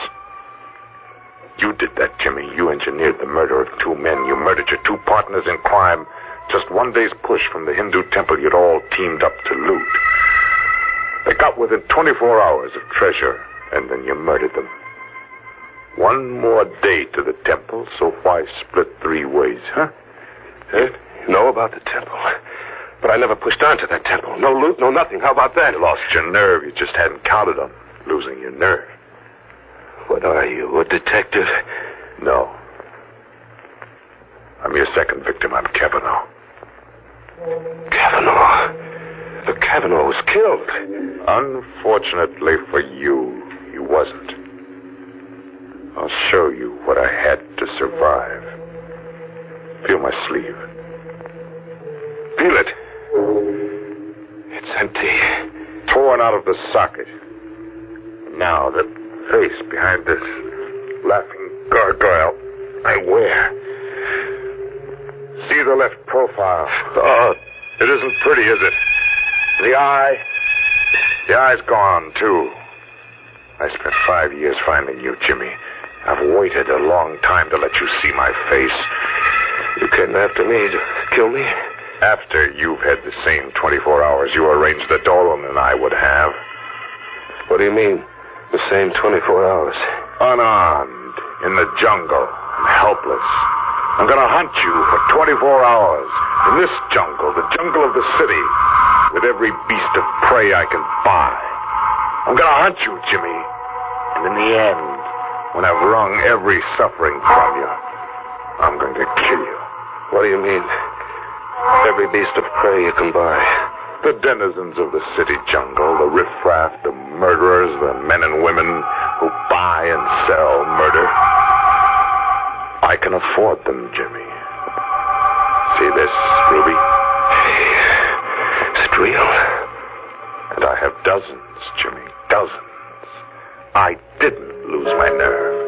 You did that, Jimmy. You engineered the murder of 2 men. You murdered your 2 partners in crime. Just 1 day's push from the Hindu temple you'd all teamed up to loot. They got within 24 hours of treasure, and then you murdered them. 1 more day to the temple, so why split 3 ways, huh? You know about the temple. But I never pushed on to that temple. No loot, no nothing. How about that? You lost your nerve. You just hadn't counted on losing your nerve. What are you, a detective? No. I'm your 2nd victim. I'm Kavanaugh. Kavanaugh? But Kavanaugh was killed. Unfortunately for you, he wasn't. I'll show you what I had to survive. Feel my sleeve. Feel it. It's empty. Torn out of the socket. Now the face behind this laughing gargoyle I wear. See the left profile. Oh, it isn't pretty, is it? The eye's gone, too. I spent 5 years finding you, Jimmy. I've waited a long time to let you see my face. You came after me to kill me? After you've had the same 24 hours you arranged that Dolan and I would have. What do you mean, the same 24 hours? Unarmed, in the jungle, and helpless. I'm going to hunt you for 24 hours. In this jungle, the jungle of the city, with every beast of prey I can buy. I'm going to hunt you, Jimmy. And in the end, when I've wrung every suffering from you, I'm going to kill you. What do you mean? Every beast of prey you can buy. The denizens of the city jungle, the riffraff, the murderers, the men and women who buy and sell murder. I can afford them, Jimmy. See this, Ruby? Is it real? And I have dozens, Jimmy, dozens. I didn't lose my nerve.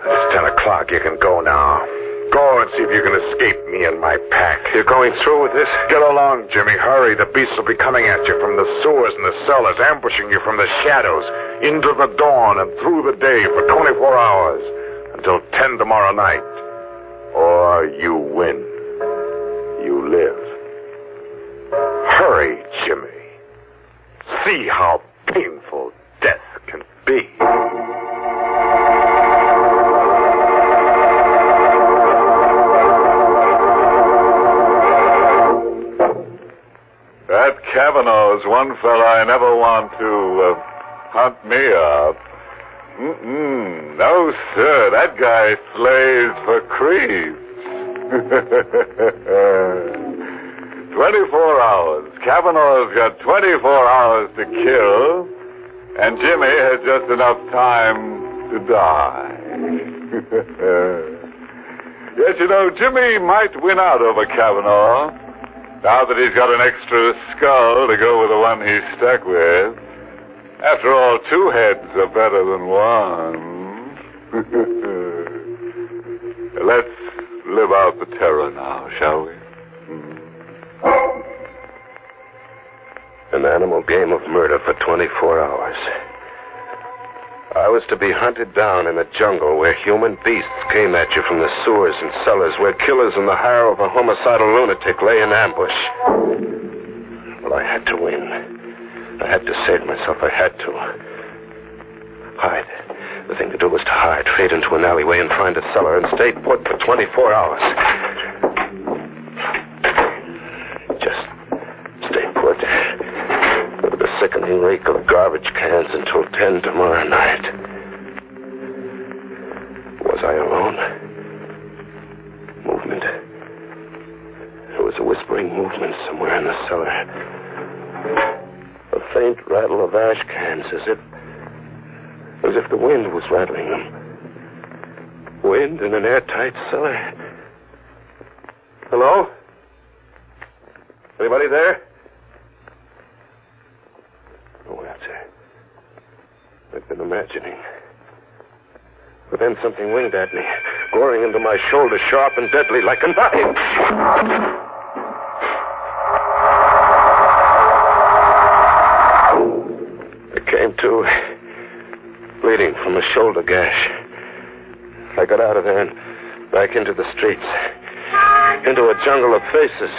It's 10 o'clock. You can go now. Go and see if you can escape me and my pack. You're going through with this? Get along, Jimmy. Hurry. The beasts will be coming at you from the sewers and the cellars, ambushing you from the shadows, into the dawn and through the day for 24 hours, until 10 tomorrow night. Or you win. You live. Hurry, Jimmy. See how painful death can be. That Kavanaugh's one fella I never want to hunt me up. No, sir. That guy slays for creeps. 24 hours. Kavanaugh's got 24 hours to kill, and Jimmy has just enough time to die. Yes, you know, Jimmy might win out over Kavanaugh. Now that he's got an extra skull to go with the one he's stuck with. After all, 2 heads are better than 1. Let's live out the terror now, shall we? An animal game of murder for 24 hours. I was to be hunted down in a jungle where human beasts came at you from the sewers and cellars, where killers in the hire of a homicidal lunatic lay in ambush. Well, I had to win. I had to save myself. I had to. Hide. The thing to do was to hide, fade into an alleyway and find a cellar and stay put for 24 hours. Just stay put. With the sickening reek of garbage cans until 10 tomorrow night. Was I alone? Movement. There was a whispering movement somewhere in the cellar. A faint rattle of ash cans, as if the wind was rattling them. Wind in an airtight cellar. Hello? Anybody there? No answer. I've been imagining. But then something winged at me, goring into my shoulder, sharp and deadly, like a knife. I came to, bleeding from a shoulder gash. I got out of there and back into the streets, into a jungle of faces.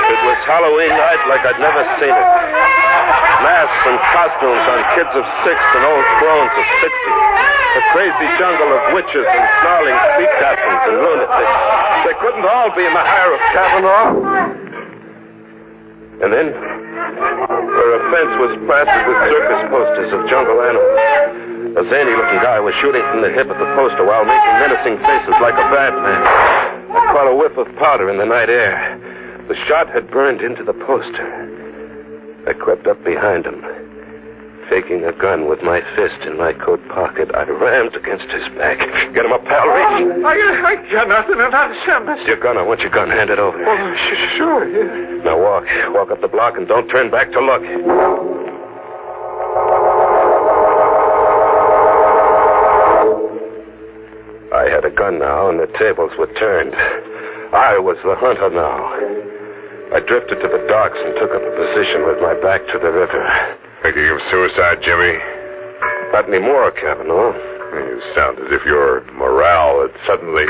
It was Halloween night like I'd never seen it. Masks and costumes on kids of 6 and old crones of 60. A crazy jungle of witches and snarling speak captains and lunatics. They couldn't all be in the hire of Kavanaugh. And then, where a fence was plastered with circus posters of jungle animals, a zany-looking guy was shooting from the hip at the poster while making menacing faces like a bad man. I caught a whiff of powder in the night air. The shot had burned into the poster. I crept up behind him. Faking a gun with my fist in my coat pocket, I rammed against his back. Get him up, pal, reach. I got nothing in that sentence. Your gun, I want your gun. Hand it over. Oh, sure, yeah. Now walk. Walk up the block and don't turn back to look. I had a gun now, and the tables were turned. I was the hunter now. I drifted to the docks and took up a position with my back to the river. Thinking of suicide, Jimmy? Not anymore, Kavanaugh. You sound as if your morale had suddenly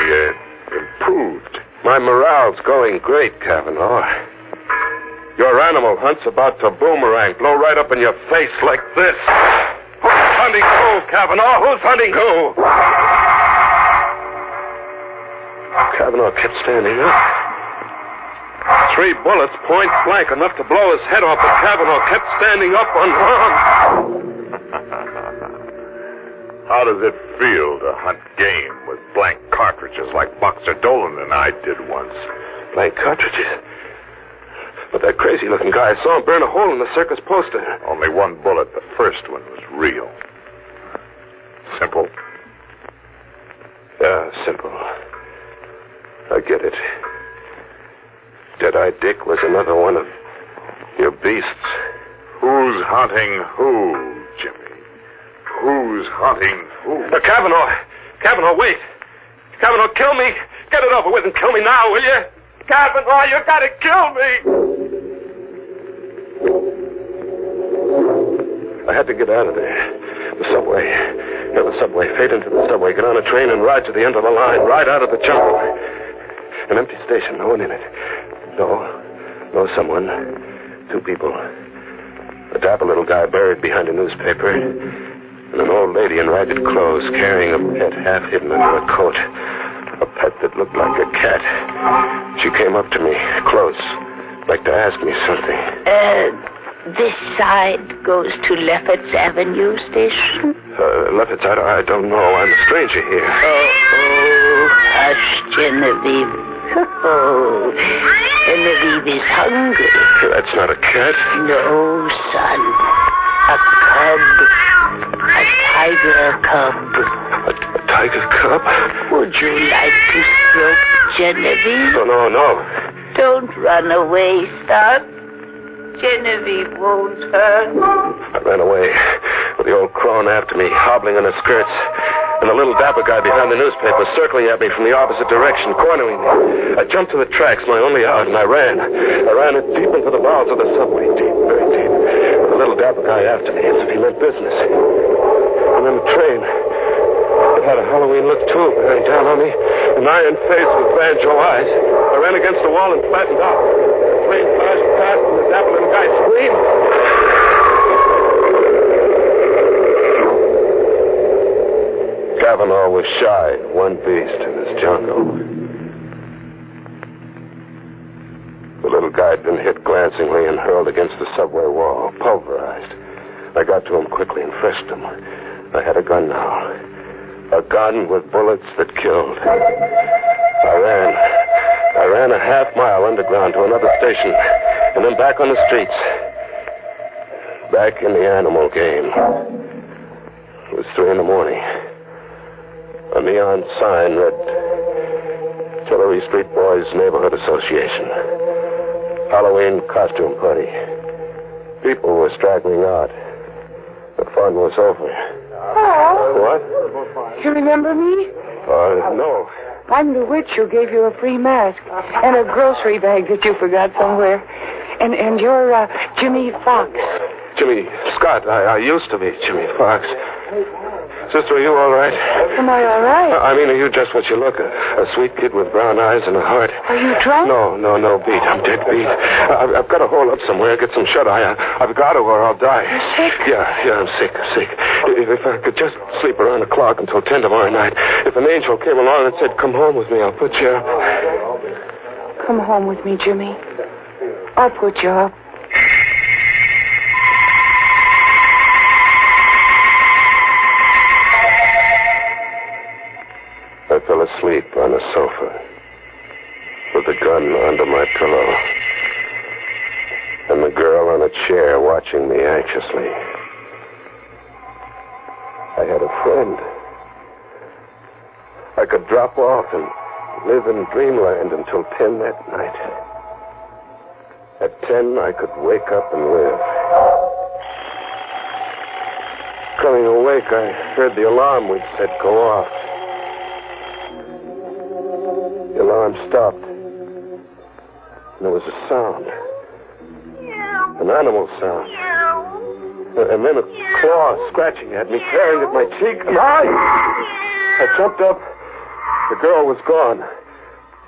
improved. My morale's going great, Kavanaugh. Your animal hunt's about to boomerang, blow right up in your face like this. Who's hunting who, Kavanaugh? Who's hunting who? Kavanaugh kept standing up. 3 bullets, point blank, enough to blow his head off, but Kavanaugh kept standing up unharmed. How does it feel to hunt game with blank cartridges like Boxer Dolan and I did once? Blank cartridges? But that crazy-looking guy, I saw him burn a hole in the circus poster. Only 1 bullet. The first one was real. Simple? Yeah, simple. I get it. Dead-Eye Dick was another one of your beasts. Who's hunting who, Jimmy? Who's hunting who? Kavanaugh! Kavanaugh, wait! Kavanaugh, kill me! Get it over with and kill me now, will you? Kavanaugh, you gotta kill me! I had to get out of there. The subway. Yeah, the subway. Fade into the subway. Get on a train and ride to the end of the line. Ride out of the jungle. An empty station. No one in it. No, someone. 2 people. A dapper little guy buried behind a newspaper. And an old lady in ragged clothes carrying a pet half hidden under a coat. A pet that looked like a cat. She came up to me, close, like to ask me something. This side goes to Lefferts Avenue Station? Lefferts, I don't know. I'm a stranger here. Oh, hush, Genevieve. Oh, Genevieve is hungry. That's not a cat. No, son. A cub. A tiger cub. A tiger cub? Would you like to stroke Genevieve? No. Don't run away, Stark. Genevieve won't hurt. I ran away with the old crone after me, hobbling on her skirts, and the little dapper guy behind the newspaper circling at me from the opposite direction, cornering me. I jumped to the tracks, my only out, and I ran. I ran deep into the bowels of the subway, deep, very deep, with the little dapper guy after me, as if he meant business. And then the train. It had a Halloween look, too, bearing down on me, an iron face with banjo eyes. I ran against the wall and flattened out. The train flashed past, and the dapper little guy screamed. Kavanaugh was shy, one beast in his jungle. The little guy had been hit glancingly and hurled against the subway wall, pulverized. I got to him quickly and frisked him. I had a gun now. A gun with bullets that killed. I ran a half mile underground to another station, and then back on the streets. Back in the animal game. It was 3 a.m. A neon sign read, Tillery Street Boys Neighborhood Association. Halloween costume party. People were straggling out. The fun was over. Oh. What? You remember me? No. I'm the witch who gave you a free mask and a grocery bag that you forgot somewhere. And you're Jimmy Fox. Jimmy Scott. I used to be Jimmy Fox. Sister, are you all right? Am I all right? I mean, are you just what you look? A sweet kid with brown eyes and a heart. Are you drunk? No, beat. I'm dead beat. I've got to hole up somewhere, get some shut-eye. I've got to or I'll die. You're sick? Yeah, I'm sick. If I could just sleep around the clock until 10 tomorrow night. If an angel came along and said, come home with me, I'll put you up. Come home with me, Jimmy. I'll put you up. I fell asleep on a sofa with the gun under my pillow and the girl on a chair watching me anxiously. I had a friend. I could drop off and live in dreamland until 10 that night. At 10, I could wake up and live. Coming awake, I heard the alarm we'd set go off. The alarm stopped. And there was a sound. An animal sound. And then a claw scratching at me, tearing at my cheek. And I jumped up. The girl was gone.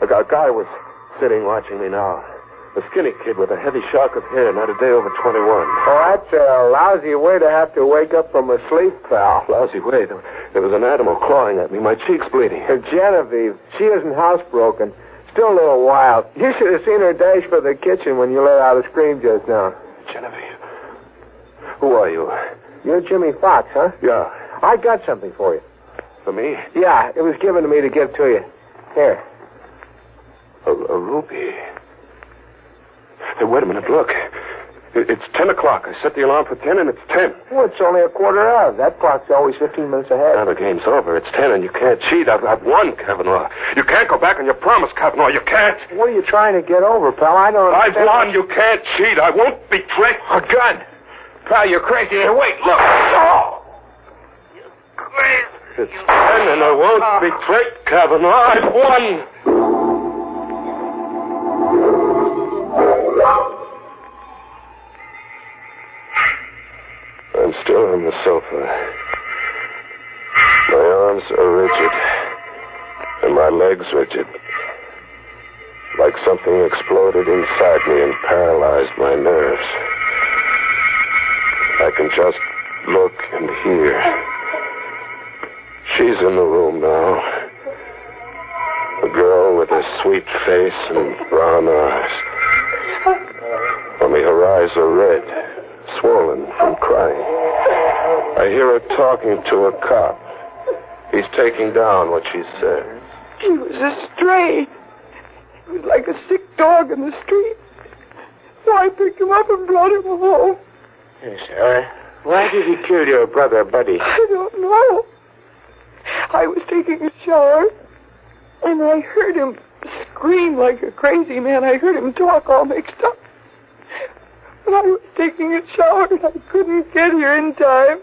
A guy was sitting watching me now. A skinny kid with a heavy shock of hair, not a day over 21. Oh, that's a lousy way to have to wake up from a sleep, pal. Lousy way. There was an animal clawing at me. My cheek's bleeding. Genevieve, she isn't housebroken. Still a little wild. You should have seen her dash for the kitchen when you let out a scream just now. Genevieve. Who are you? You're Jimmy Fox, huh? Yeah. I got something for you. For me? Yeah, it was given to me to give to you. Here. A ruby. Hey, wait a minute, look. It's 10 o'clock. I set the alarm for 10, and it's 10. Well, it's only a quarter of. That clock's always 15 minutes ahead. Now the game's over. It's 10, and you can't cheat. I've won, Kavanaugh. You can't go back on your promise, Kavanaugh. You can't. What are you trying to get over, pal? I don't understand. I've won. You can't cheat. I won't be tricked. A gun. Pal, you're crazy. Here, wait, look. Oh! You're crazy. It's 10, and I won't be tricked, Kavanaugh. I've won. I'm still on the sofa. My arms are rigid, and my legs rigid. Like something exploded inside me and paralyzed my nerves. I can just look and hear. She's in the room now. The girl with her sweet face and brown eyes. Only her eyes are red, swollen from crying. I hear her talking to a cop. He's taking down what she said. He was a stray. He was like a sick dog in the street. So I picked him up and brought him home. Yes, sir. Why did he kill your brother, Buddy? I don't know. I was taking a shower, and I heard him screamed like a crazy man. I heard him talk all mixed up. But I was taking a shower and I couldn't get here in time.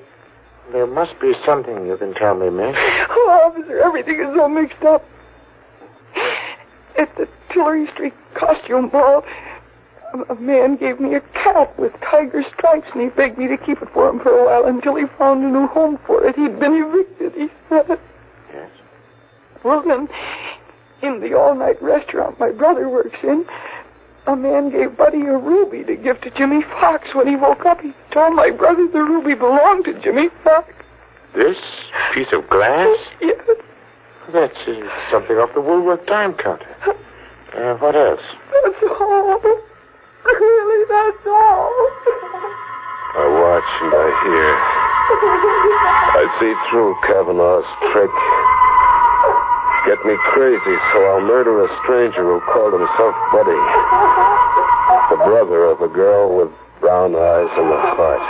There must be something you can tell me, miss. Oh, officer, everything is so mixed up. At the Tillery Street costume ball, a man gave me a cat with tiger stripes, and he begged me to keep it for him for a while until he found a new home for it. He'd been evicted, he said. Yes. Well, then, in the all-night restaurant my brother works in, a man gave Buddy a ruby to give to Jimmy Fox. When he woke up, he told my brother the ruby belonged to Jimmy Fox. This piece of glass? Yes. That's something off the Woolworth time counter. What else? That's all. Really, that's all. I watch and I hear. I see through Kavanaugh's trick. Get me crazy, so I'll murder a stranger who called himself Buddy. The brother of a girl with brown eyes and a heart.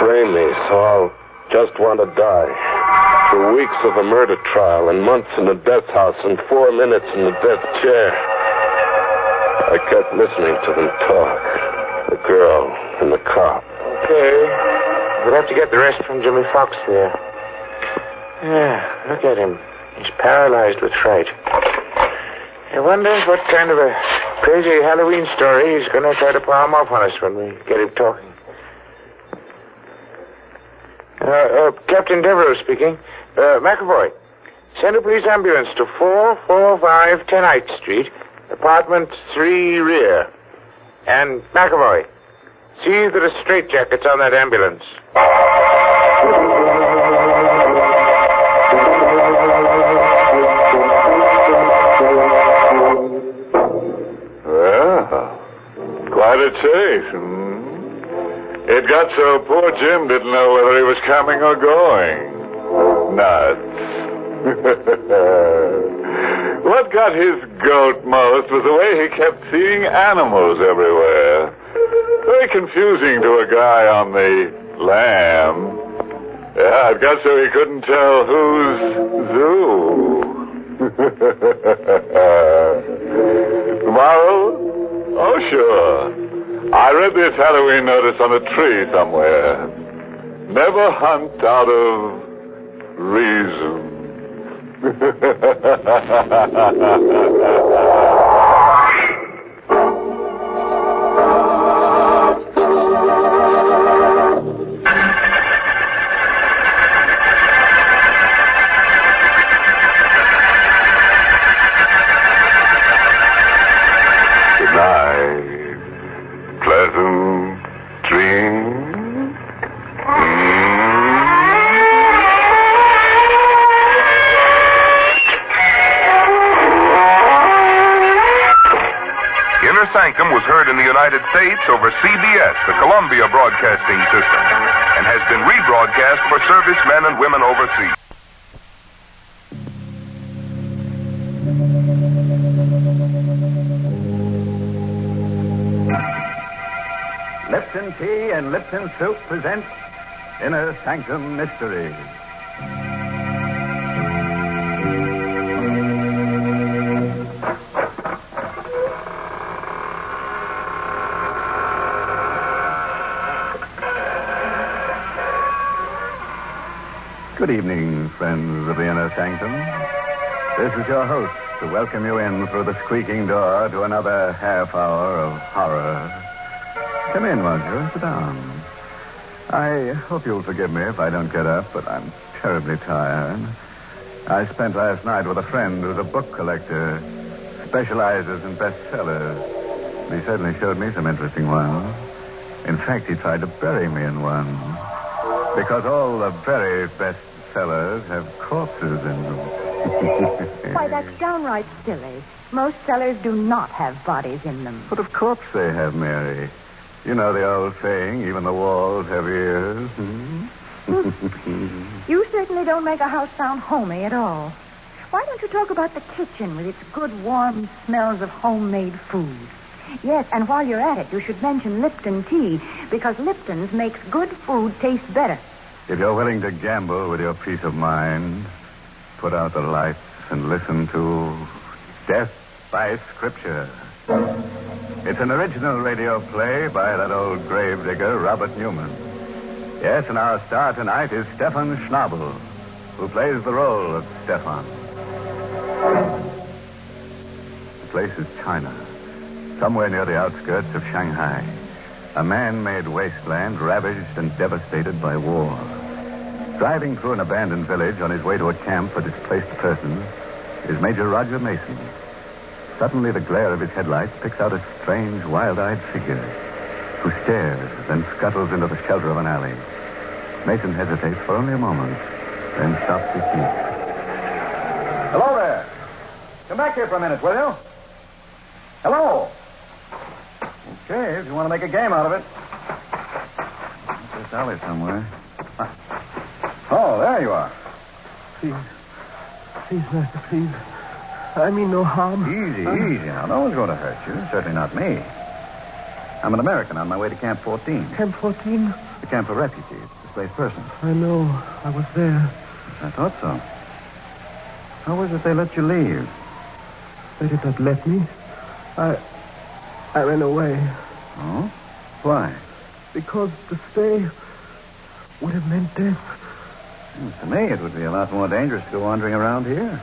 Frame me, so I'll just want to die. Through weeks of a murder trial and months in the death house and 4 minutes in the death chair. I kept listening to them talk. The girl and the cop. Okay. We'll have to get the rest from Jimmy Fox there. Yeah, look at him. He's paralyzed with fright. I wonder what kind of a crazy Halloween story he's going to try to palm off on us when we get him talking. Captain Devereaux speaking. McAvoy, send a police ambulance to 445 10th Street, apartment 3 rear. And McAvoy, see that a straitjacket's on that ambulance. Well, quite a chase. It got so poor Jim didn't know whether he was coming or going. Nuts. What got his goat most was the way he kept seeing animals everywhere. Very confusing to a guy on the lam. Yeah, it got so he couldn't tell who's zoo. Tomorrow? Oh, sure. I read this Halloween notice on a tree somewhere. Never hunt out of reason. Good night. Pleasant dreams. Inner Sanctum was heard in the United States over CBS, the Columbia Broadcasting System, and has been rebroadcast for servicemen and women overseas. Lipton Tea and Lipton Soup present Inner Sanctum Mystery. Good evening, friends of the Inner Sanctum. This is your host to welcome you in through the squeaking door to another half hour of horror. Come in, won't you? Sit down. I hope you'll forgive me if I don't get up, but I'm terribly tired. I spent last night with a friend who's a book collector, specializes in bestsellers. He certainly showed me some interesting ones. In fact, he tried to bury me in one. Because all the very best sellers have corpses in them. Why, that's downright silly. Most cellars do not have bodies in them. But of course they have, Mary. You know the old saying, even the walls have ears. You certainly don't make a house sound homey at all. Why don't you talk about the kitchen with its good, warm smells of homemade food? Yes, and while you're at it, you should mention Lipton tea, because Lipton's makes good food taste better. If you're willing to gamble with your peace of mind, put out the lights and listen to Death by Scripture. It's an original radio play by that old gravedigger, Robert Newman. Yes, and our star tonight is Stefan Schnabel, who plays the role of Stefan. The place is China, somewhere near the outskirts of Shanghai. A man-made wasteland ravaged and devastated by war. Driving through an abandoned village on his way to a camp for displaced persons is Major Roger Mason. Suddenly, the glare of his headlights picks out a strange, wild-eyed figure who stares, then scuttles into the shelter of an alley. Mason hesitates for only a moment, then stops his jeep. Hello there. Come back here for a minute, will you? Hello. Okay, if you want to make a game out of it. This alley somewhere. Oh, there you are. Please, master, please. I mean no harm. Easy. Now, no one's going to hurt you. Certainly not me. I'm an American on my way to Camp 14. Camp 14? The camp for refugees, displaced persons. I know. I was there. I thought so. How was it they let you leave? They did not let me. I ran away. Oh? Why? Because to stay would have meant death. To me, it would be a lot more dangerous to go wandering around here.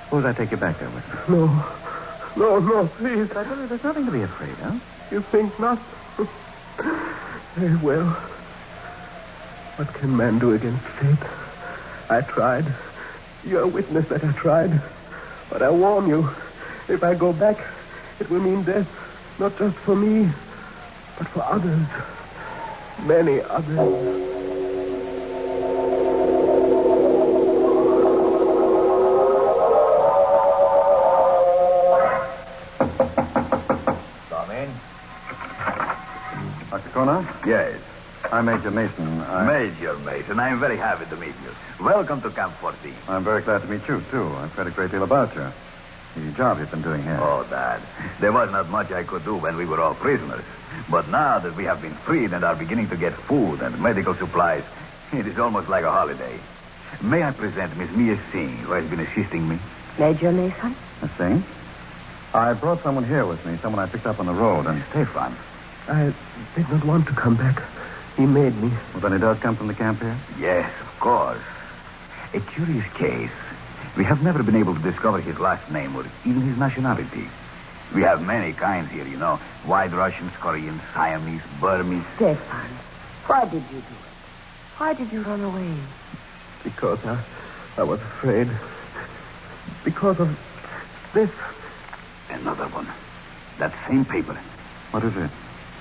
Suppose I take you back there with me. No, please. But there's nothing to be afraid of. You think not? Very well. What can man do against fate? I tried. You're a witness that I tried. But I warn you, if I go back, it will mean death, not just for me, but for others. Many others. Yes. I'm Major Mason. Major Mason, I'm very happy to meet you. Welcome to Camp 14. I'm very glad to meet you, too. I've heard a great deal about you. The job you've been doing here. Oh, Dad. There was not much I could do when we were all prisoners. But now that we have been freed and are beginning to get food and medical supplies, it is almost like a holiday. May I present Miss Mia Singh, who has been assisting me? Major Mason? Miss Singh? I brought someone here with me, someone I picked up on the road, and Stefan. I did not want to come back. He made me. Well, then he does come from the camp here? Yes, of course. A curious case. We have never been able to discover his last name or even his nationality. We have many kinds here, you know. White Russians, Koreans, Siamese, Burmese. Stefan, why did you do it? Why did you run away? Because I was afraid. Because of this. Another one. That same paper. What is it?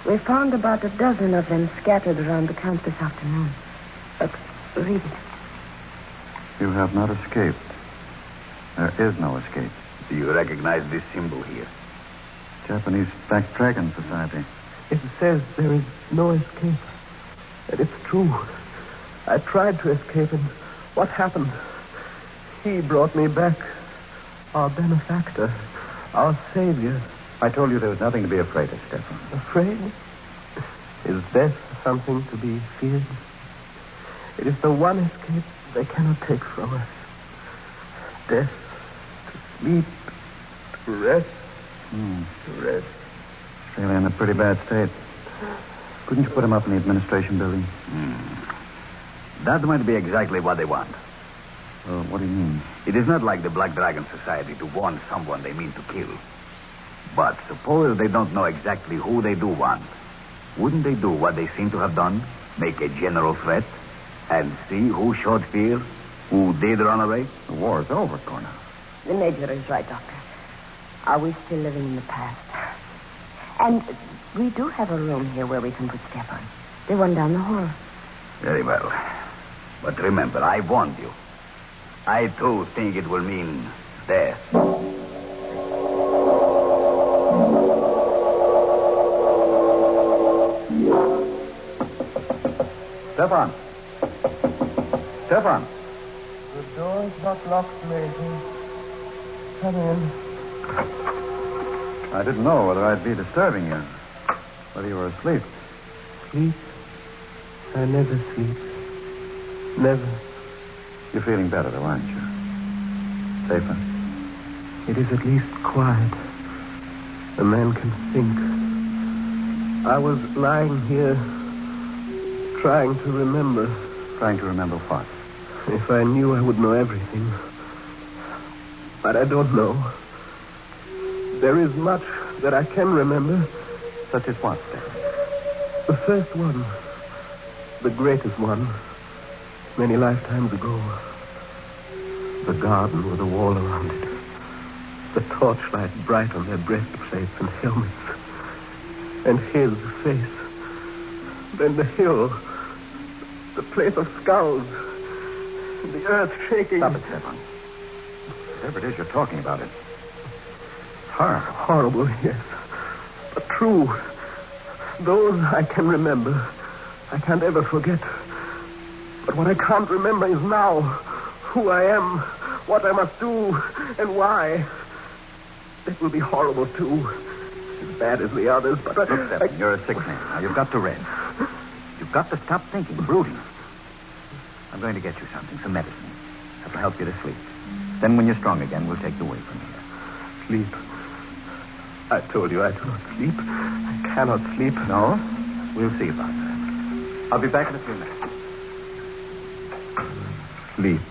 We found about a dozen of them scattered around the camp this afternoon. Read it. You have not escaped. There is no escape. Do you recognize this symbol here? Japanese Black Dragon Society. It says there is no escape. And it's true. I tried to escape, and what happened? He brought me back. Our benefactor. Our savior. I told you there was nothing to be afraid of, Stefan. Afraid? Is death something to be feared? It is the one escape they cannot take from us. Death, to sleep, to rest. To rest. Australia in a pretty bad state. Couldn't you put him up in the administration building? That might be exactly what they want. Well, what do you mean? It is not like the Black Dragon Society to warn someone they mean to kill. But suppose they don't know exactly who they do want. Wouldn't they do what they seem to have done? Make a general threat? And see who showed fear? Who did run away? The war is over, Cornell. The Major is right, Doctor. Are we still living in the past? And we do have a room here where we can put Stefan. The one down the hall. Very well. But remember, I warned you. I, too, think it will mean death. Stefan. Stefan. The door is not locked, Major. Come in. I didn't know whether I'd be disturbing you. Whether you were asleep. Sleep? I never sleep. Never. You're feeling better, though, aren't you? Safer? It is at least quiet. A man can think. I was lying here, trying to remember. Trying to remember what? If I knew, I would know everything. But I don't know. There is much that I can remember. Such as what, then? The first one. The greatest one. Many lifetimes ago. The garden with a wall around it. The torchlight bright on their breastplates and helmets. And his face. Then the hill. The place of skulls. The earth shaking. Stop it, Stefan. Whatever it is you're talking about, it's horrible. Horrible, yes. But true. Those I can remember. I can't ever forget. But what I can't remember is now. Who I am, what I must do, and why. That will be horrible, too. As bad as the others, but Look, Stefan, you're a sick man. Now, you've got to rest. You've got to stop thinking, brooding. I'm going to get you something, some medicine. That'll help you to sleep. Then when you're strong again, we'll take you away from here. Sleep. I told you I do not sleep. I cannot sleep. No? We'll see about that. I'll be back in a few minutes. Sleep.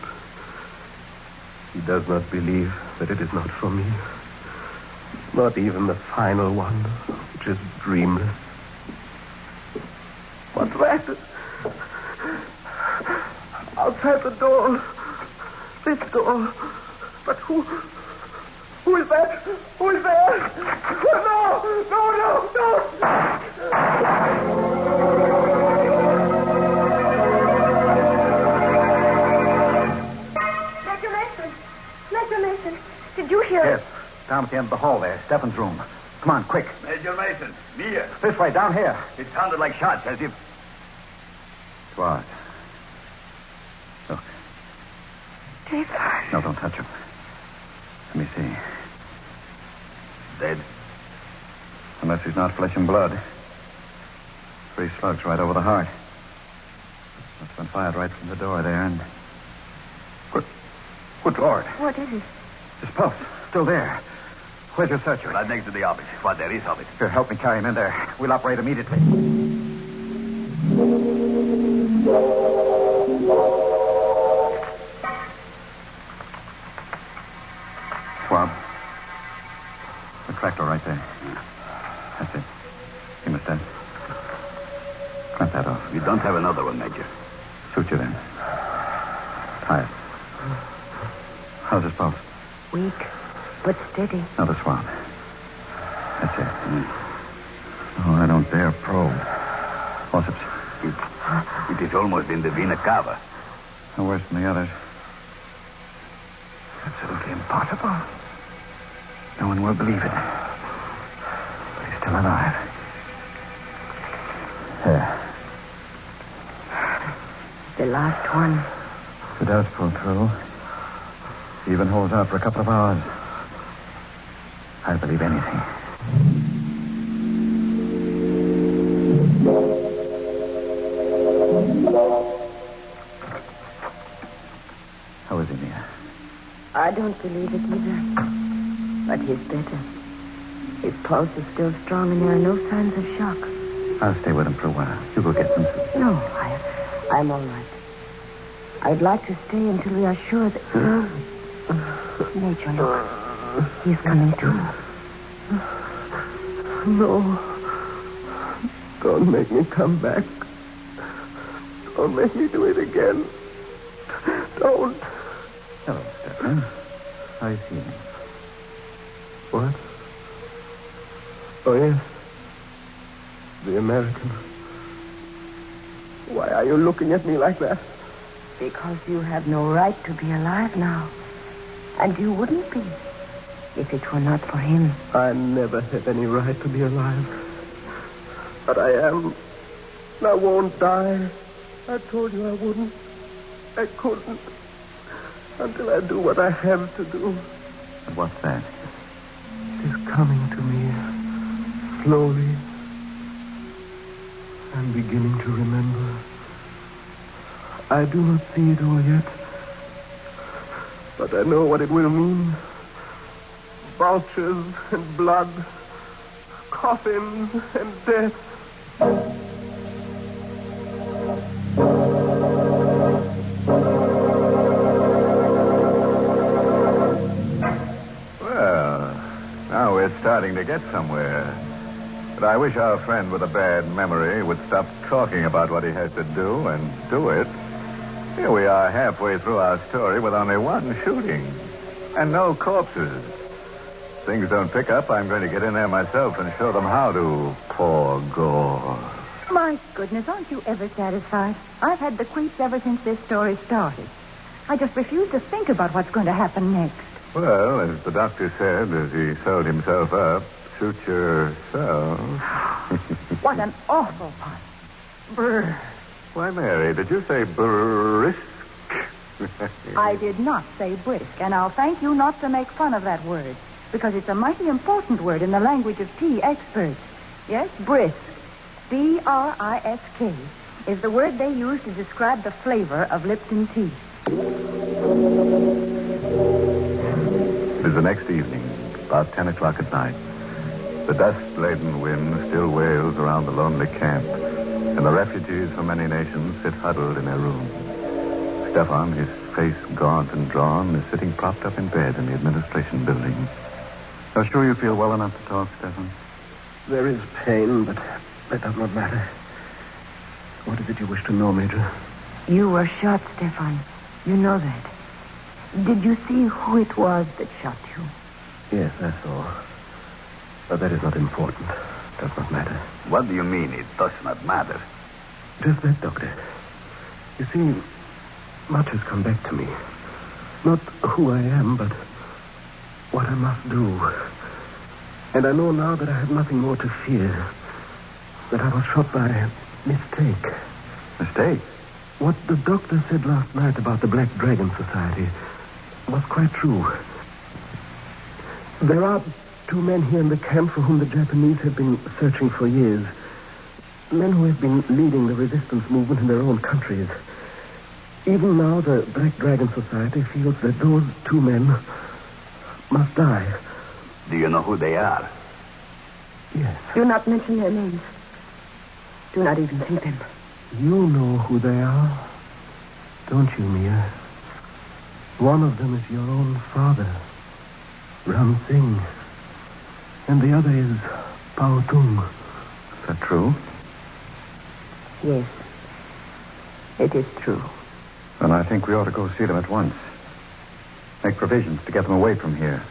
He does not believe that it is not for me. Not even the final one, which is dreamless. What's that? Outside the door. This door. But who is that? Who is there? No! Major Mason, did you hear Yes. Down at the end of the hall there. Stefan's room. Come on, quick. Major Mason, Mia. This way, down here. It sounded like shots, as if... What? Look. Jason. No, don't touch him. Let me see. Dead? Unless he's not flesh and blood. 3 slugs right over the heart. Must have been fired right from the door there, and... Good Lord. What is it? His pulse. Still there. Where's your searcher? Right next to the office. What there is of it. Here, help me carry him in there. We'll operate immediately. Swab. The tractor right there. That's it. Give me a stand. Clamp that off. You don't have another one, Major. Suit you then. Tie it. How's his pulse? Weak, but steady. Another swab. That's it. Oh, I don't dare probe. Forceps. It is almost in the vena cava. No worse than the others. Absolutely impossible. No one will believe it. But he's still alive. There. The last one. If it does pull through, he even holds out for a couple of hours, I'll believe anything. How is he, Mia? I don't believe it either. But he's better. His pulse is still strong and there are no signs of shock. I'll stay with him for a while. You go get some food. No, I'm all right. I'd like to stay until we are sure that... Major, look. He's coming to. No. Don't make me come back. Don't make me do it again. Don't. Hello, Stefan. How are you feeling? What? Oh, yes. The American. Why are you looking at me like that? Because you have no right to be alive now. And you wouldn't be if it were not for him. I never had any right to be alive. But I am. And I won't die. I told you I wouldn't. I couldn't. Until I do what I have to do. And what's that? It is coming to me. Slowly. I'm beginning to remember. I do not see it all yet. But I know what it will mean. vultures and blood, coffins and death. Well, now we're starting to get somewhere. But I wish our friend with a bad memory would stop talking about what he has to do and do it. Here we are halfway through our story with only one shooting and no corpses. If things don't pick up, I'm going to get in there myself and show them how to pour gore. My goodness, aren't you ever satisfied? I've had the creeps ever since this story started. I just refuse to think about what's going to happen next. Well, as the doctor said as he sewed himself up, shoot yourself. What an awful pun. Brr. Why, Mary, did you say brisk? I did not say brisk, and I'll thank you not to make fun of that word, because it's a mighty important word in the language of tea experts. Yes, brisk. B-R-I-S-K is the word they use to describe the flavor of Lipton tea. It is the next evening, about 10 o'clock at night. The dust-laden wind still wails around the lonely camp, and the refugees from many nations sit huddled in their rooms. Stefan, his face gaunt and drawn, is sitting propped up in bed in the administration building. Are you sure you feel well enough to talk, Stefan? There is pain, but that does not matter. What is it you wish to know, Major? You were shot, Stefan. You know that. Did you see who it was that shot you? Yes, I saw. But that is not important. Does not matter. What do you mean it does not matter? Just that, Doctor. You see, much has come back to me. Not who I am, but what I must do. And I know now that I have nothing more to fear. That I was shot by mistake. Mistake? What the doctor said last night about the Black Dragon Society was quite true. There are 2 men here in the camp for whom the Japanese have been searching for years. Men who have been leading the resistance movement in their own countries. Even now, the Black Dragon Society feels that those 2 men must die. Do you know who they are? Yes. Do not mention their names. Do not even think them. You know who they are, don't you, Mia? One of them is your own father, Ram Singh. And the other is Pao Tung. Is that true? Yes. It is true. Then I think we ought to go see them at once. Make provisions to get them away from here.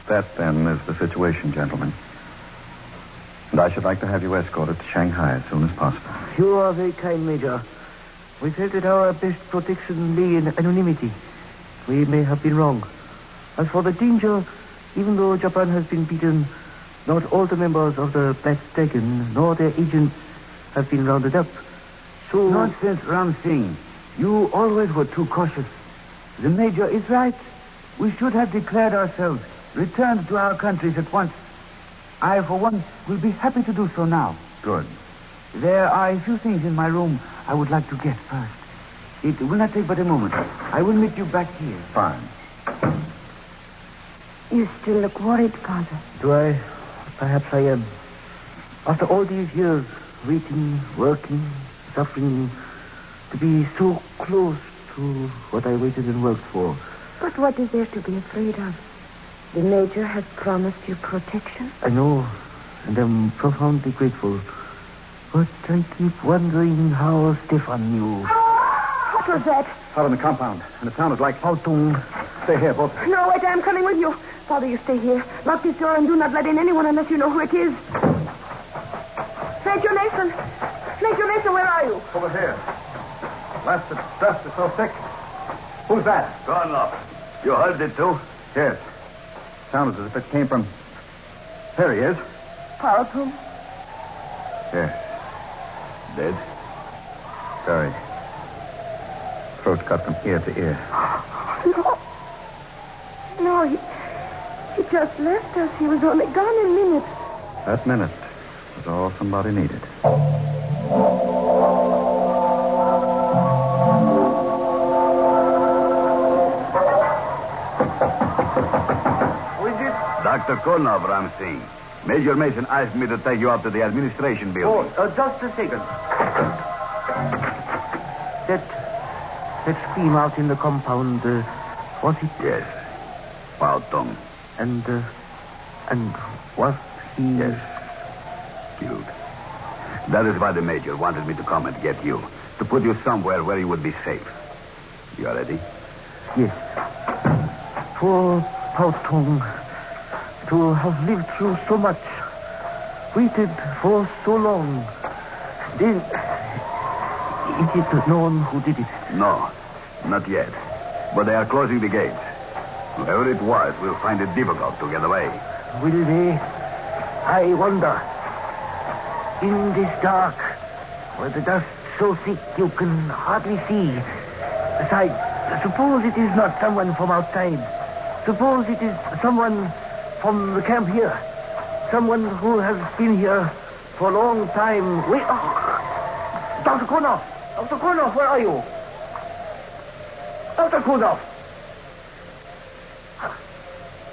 That, then, is the situation, gentlemen. And I should like to have you escorted to Shanghai as soon as possible. You are very kind, Major. We felt that our best protection lay in anonymity. We may have been wrong. As for the danger, even though Japan has been beaten, not all the members of the Black Dragon nor their agents have been rounded up. So... Nonsense, Ram Singh. You always were too cautious. The Major is right. We should have declared ourselves, returned to our countries at once. I, for one, will be happy to do so now. Good. There are a few things in my room I would like to get first. It will not take but a moment. I will meet you back here. Fine. You still look worried, Father. Do I? Perhaps I am. After all these years, waiting, working, suffering, to be so close to what I waited and worked for. But what is there to be afraid of? The Major has promised you protection. I know, and I'm profoundly grateful. But I keep wondering how Stefan knew. What was that? Out in the compound, and it sounded like... Pao Tung. Stay here, both. No, wait, I'm coming with you. Father, you stay here. Lock this door and do not let in anyone unless you know who it is. Major Mason! Major Mason, where are you? Over here. Blasted dust is so thick. Who's that? Gone up. You heard it, too? Yes. Sounds as if it came from... There he is. Pao Tung? Yes. Dead? Sorry. Throat cut from ear to ear. No. No, he just left us. He was only gone a minute. That minute was all somebody needed. Dr. Konov, Ramsey. Major Mason asked me to take you up to the administration building. Just a second. That scream out in the compound, was it? Yes. Pautong. And was he... Yes. Killed. That is why the Major wanted me to come and get you. To put you somewhere where you would be safe. You are ready? Yes. Poor Pautong. To have lived through so much. Waited for so long. Then... Is it known who did it? No. Not yet. But they are closing the gates. Whoever it was will find it difficult to get away. Will they? I wonder. In this dark, where the dust's so thick you can hardly see. Besides, suppose it is not someone from outside. Suppose it is someone from the camp here. Someone who has been here for a long time. Wait. Oh. Dr. Konov! Dr. Konov, where are you? Dr. Konov!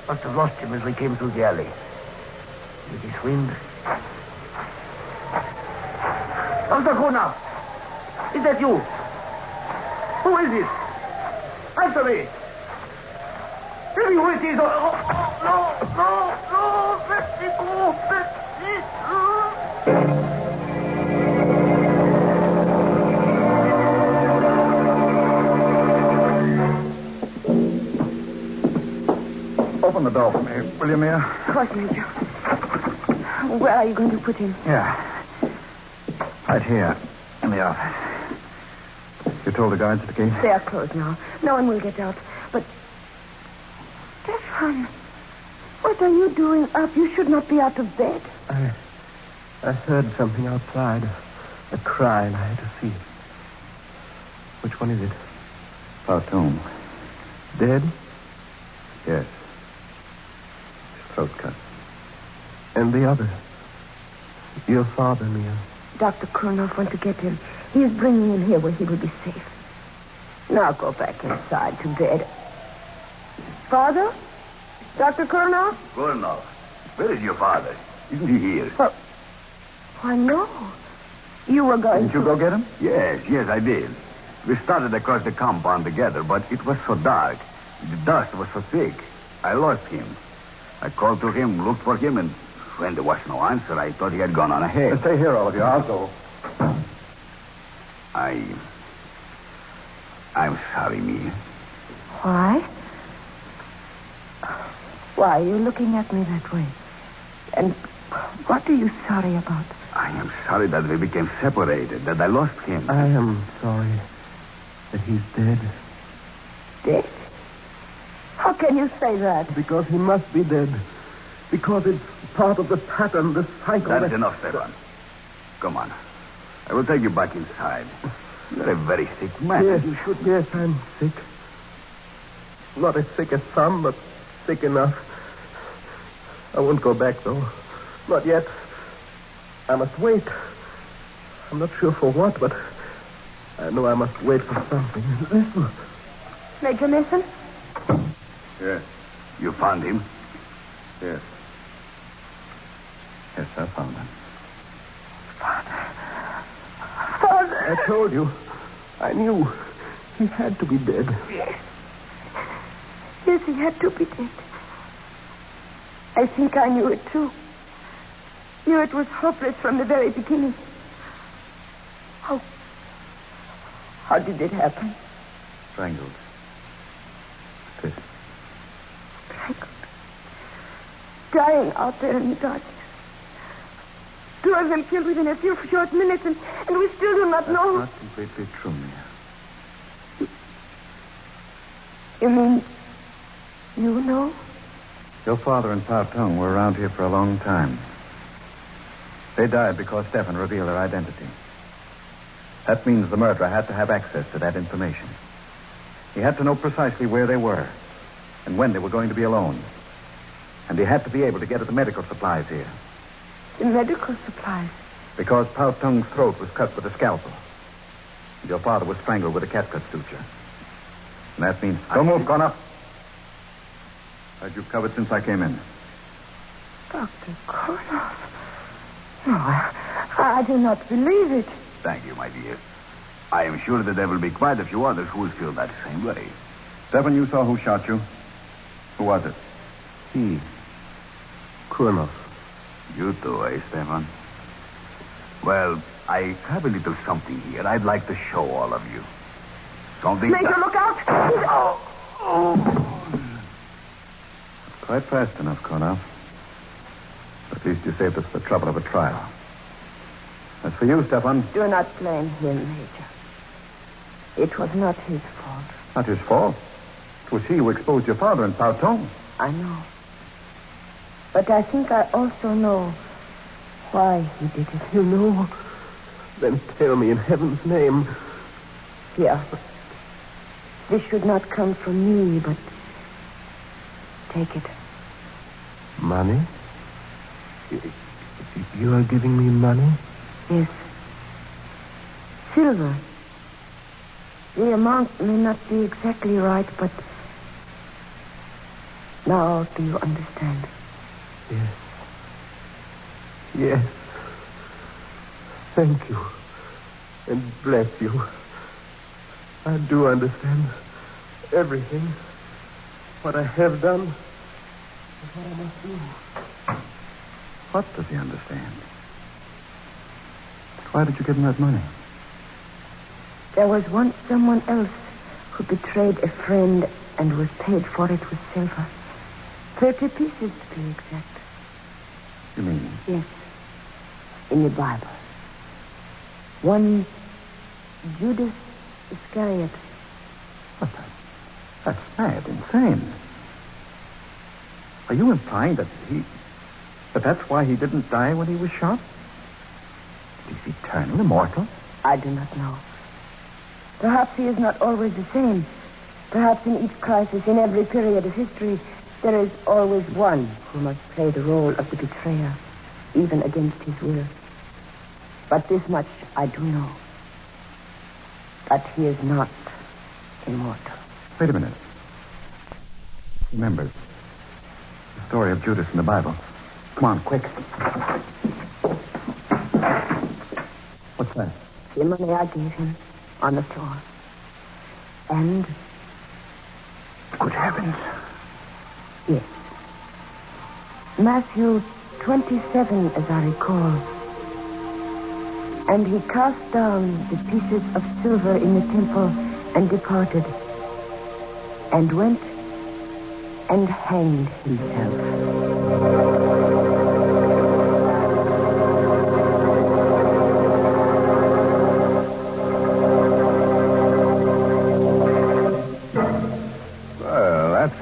Must have lost him as we came through the alley. With this wind. Dr. Konov! Is that you? Who is it? Answer me! Tell me who it is. No! Let me go! Let me go! Open the door for me, will you, Mia? Of course, Major. Where are you going to put him? Yeah. Right here, in the office. You told the guards at the gate? They are closed now. No one will get out. But, Stefan, what are you doing up? You should not be out of bed. I heard something outside. A cry, and I had to see. Which one is it? Pautong. Dead? Yes. His throat cut. And the other? Your father, Mia. Dr. Kurnoff went to get him. He is bringing him here where he will be safe. Now go back inside to bed. Father? Dr. Kurnoff? Kurnoff. Where is your father? Isn't he here? Well, why, no. You were going Didn't you go get him? Yes, I did. We started across the compound together, but it was so dark. The dust was so thick. I lost him. I called to him, looked for him, and when there was no answer, I thought he had gone on ahead. Stay here, all of you. I'll go. I'm sorry, Mia. Why? Why are you looking at me that way? And what are you sorry about? I am sorry that we became separated, that I lost him. I am sorry that he's dead. Dead? How can you say that? Because he must be dead. Because it's part of the pattern, the cycle. That's enough, Stefan. Come on. I will take you back inside. You're a very sick man. Yes, You should. Yes, I'm sick. Not as sick as some, but sick enough. I won't go back, though. Not yet. I must wait. I'm not sure for what, but I know I must wait for something. Listen. Major Mason? Yes. You found him? Yes. Yes, I found him. Father. I told you. I knew. He had to be dead. Yes. Yes, he had to be dead. I think I knew it, too. Knew it was hopeless from the very beginning. How did it happen? Strangled. This. Strangled. Dying out there in the darkness. 2 of them killed within a few short minutes, and we still do not know. That's not completely true, Mia. You mean you know? Your father and Pautong were around here for a long time. They died because Stefan revealed their identity. That means the murderer had to have access to that information. He had to know precisely where they were and when they were going to be alone. And he had to be able to get at the medical supplies here. The medical supplies? Because Pautong's throat was cut with a scalpel. And your father was strangled with a catgut suture. And that means... Don't move, Connor. Had you covered since I came in. Dr. Kornoff. No, I do not believe it. Thank you, my dear. I am sure that there will be quite a few others who will feel that same way. Stefan, you saw who shot you? Who was it? He. Kornoff. You too, eh, Stefan? Well, I have a little something here I'd like to show all of you. Something... Major, look out! Quite fast enough, Kornoff. At least you saved us the trouble of a trial. As for you, Stefan... Do not blame him, Major. It was not his fault. Not his fault. It was he who exposed your father in Pautong. I know. But I think I also know why he did it. You know? Then tell me in heaven's name. Here. This should not come from me, but take it. Money? You are giving me money? Yes. Silver. The amount may not be exactly right, but now do you understand? Yes. Yes. Thank you. And bless you. I do understand everything. What I have done is what I must do. What does he understand? But why did you give him that money? There was once someone else who betrayed a friend and was paid for it with silver. 30 pieces to be exact. You mean? Yes. In the Bible. One Judas Iscariot. What? That's mad, insane. Are you implying that that's why he didn't die when he was shot? He's eternal, immortal? I do not know. Perhaps he is not always the same. Perhaps in each crisis, in every period of history, there is always one who must play the role of the betrayer, even against his will. But this much I do know. That he is not immortal. Wait a minute. Remember the story of Judas in the Bible. Come on, quick. What's that? The money I gave him on the floor. And... Good heavens. Yes. Matthew 27, as I recall. And he cast down the pieces of silver in the temple and departed. And went and hanged himself.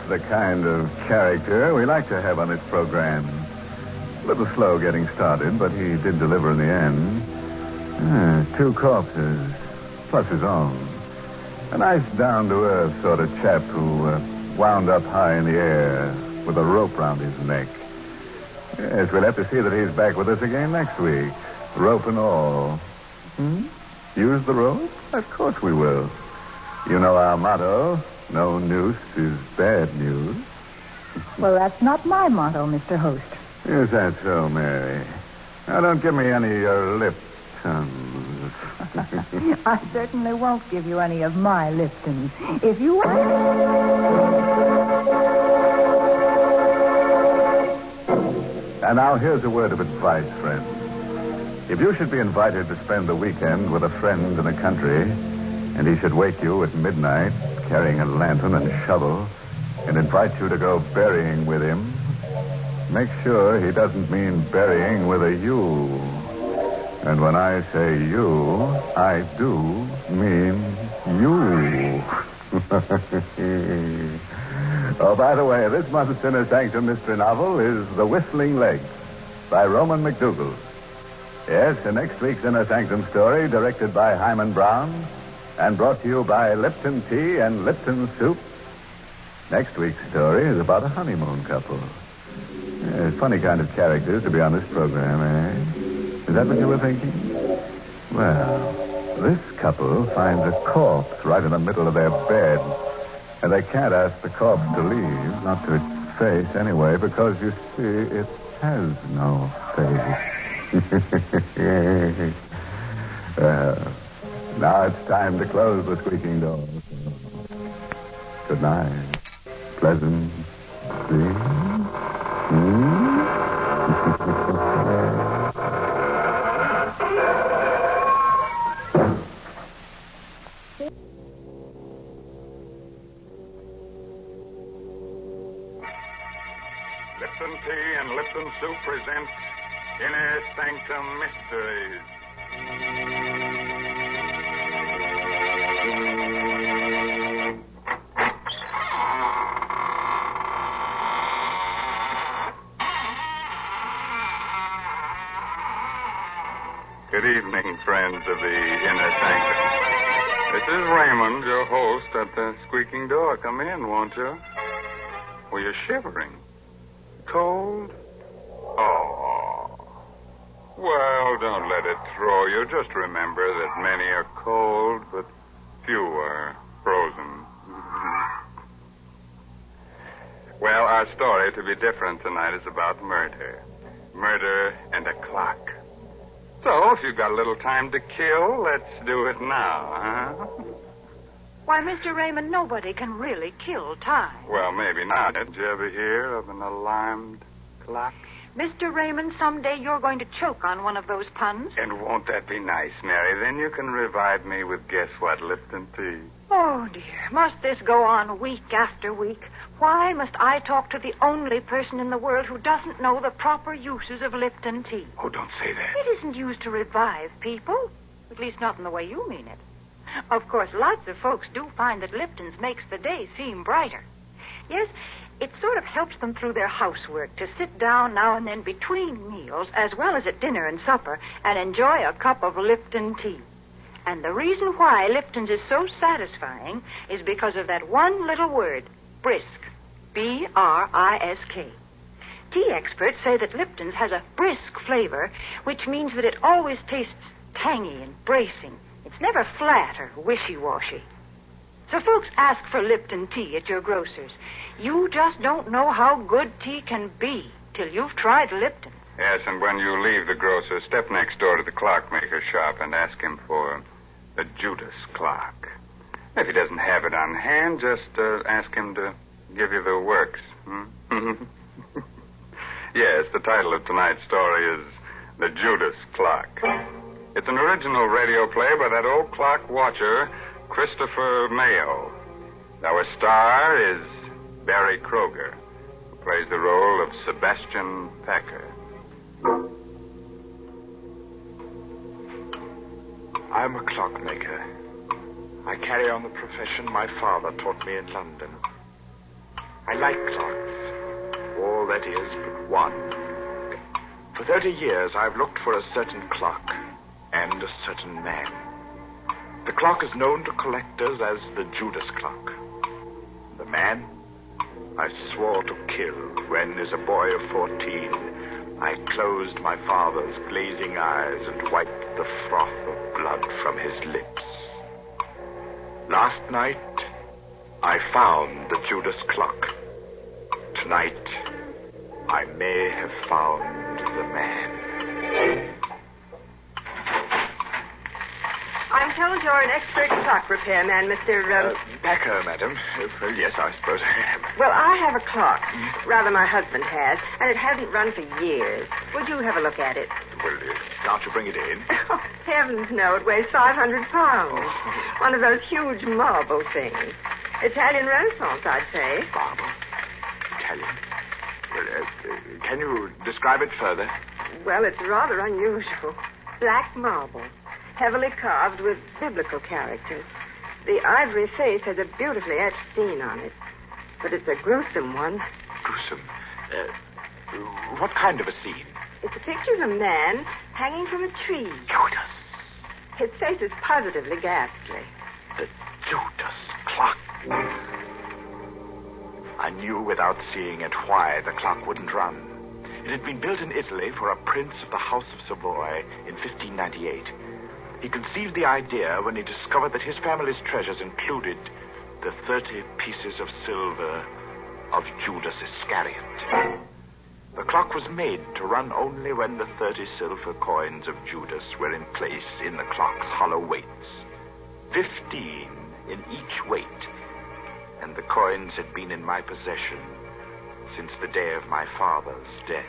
The kind of character we like to have on this program. A little slow getting started, but he did deliver in the end. 2 corpses, plus his own. A nice down-to-earth sort of chap who wound up high in the air with a rope round his neck. Yes, we'll have to see that he's back with us again next week. Rope and all. Use the rope? Of course we will. You know our motto. No noose is bad news. Well, that's not my motto, Mr. Host. Is that so, Mary? Now, don't give me any of your Liptons. I certainly won't give you any of my Liptons. If you... And now, here's a word of advice, friends. If you should be invited to spend the weekend with a friend in the country, and he should wake you at midnight carrying a lantern and shovel and invite you to go burying with him, make sure he doesn't mean burying with a U. And when I say you, I do mean you. Oh, by the way, this month's Inner Sanctum mystery novel is The Whistling Legs by Roman McDougall. Yes, and next week's Inner Sanctum story, directed by Hyman Brown, and brought to you by Lipton Tea and Lipton Soup. Next week's story is about a honeymoon couple. Funny kind of characters to be on this program, eh? Is that what you were thinking? Well, this couple finds a corpse right in the middle of their bed, and they can't ask the corpse to leave, not to its face anyway, because you see, it has no face. Now it's time to close the squeaking door. Good night. Pleasant dreams. Lipton Tea and Lipton Soup present Inner Sanctum Mysteries. Good evening, friends of the Inner Sanctum. This is Raymond, your host at the squeaking door. Come in, won't you? Well, you're shivering. Cold? Oh. Well, don't let it throw you. Just remember that many are cold, but few are frozen. Well, our story, to be different tonight, is about murder. Murder and a clock. So, if you've got a little time to kill, let's do it now, huh? Why, Mr. Raymond, nobody can really kill time. Well, maybe not. Did you ever hear of an alarmed clock? Mr. Raymond, someday you're going to choke on one of those puns. And won't that be nice, Mary? Then you can revive me with guess what, Lipton tea. Oh, dear. Must this go on week after week? Why must I talk to the only person in the world who doesn't know the proper uses of Lipton tea? Oh, don't say that. It isn't used to revive people. At least not in the way you mean it. Of course, lots of folks do find that Lipton's makes the day seem brighter. Yes, it sort of helps them through their housework to sit down now and then between meals, as well as at dinner and supper, and enjoy a cup of Lipton tea. And the reason why Lipton's is so satisfying is because of that one little word, brisk. B-R-I-S-K. Tea experts say that Lipton's has a brisk flavor, which means that it always tastes tangy and bracing. It's never flat or wishy-washy. So folks ask for Lipton tea at your grocer's. You just don't know how good tea can be till you've tried Lipton. Yes, and when you leave the grocer, step next door to the clockmaker shop and ask him for the Judas clock. If he doesn't have it on hand, just ask him to give you the works. Yes, the title of tonight's story is The Judas Clock. It's an original radio play by that old clock watcher, Christopher Mayo. Our star is Barry Kroger, who plays the role of Sebastian Packer. I'm a clockmaker. I carry on the profession my father taught me in London. I like clocks. All that is but one. For 30 years, I've looked for a certain clock and a certain man. The clock is known to collectors as the Judas clock. The man I swore to kill when, as a boy of 14, I closed my father's glazing eyes and wiped the froth of blood from his lips. Last night, I found the Judas clock. Tonight, I may have found the man. I'm told you're an expert clock repairman, Mr. Packer, madam. Yes, I suppose I am. Well, I have a clock. Rather, my husband has, and it hasn't run for years. Would you have a look at it? Well, can't you bring it in? Oh, heavens, no. It weighs 500 pounds. One of those huge marble things. Italian Renaissance, I'd say. Marble? Italian? Well, can you describe it further? Well, it's rather unusual. Black marble, heavily carved with biblical characters. The ivory face has a beautifully etched scene on it. But it's a gruesome one. Gruesome? What kind of a scene? It's a picture of a man hanging from a tree. Judas. His face is positively ghastly. The Judas clock. I knew without seeing it why the clock wouldn't run. It had been built in Italy for a prince of the House of Savoy in 1598. He conceived the idea when he discovered that his family's treasures included the 30 pieces of silver of Judas Iscariot. The clock was made to run only when the 30 silver coins of Judas were in place in the clock's hollow weights, 15 in each weight, and the coins had been in my possession since the day of my father's death.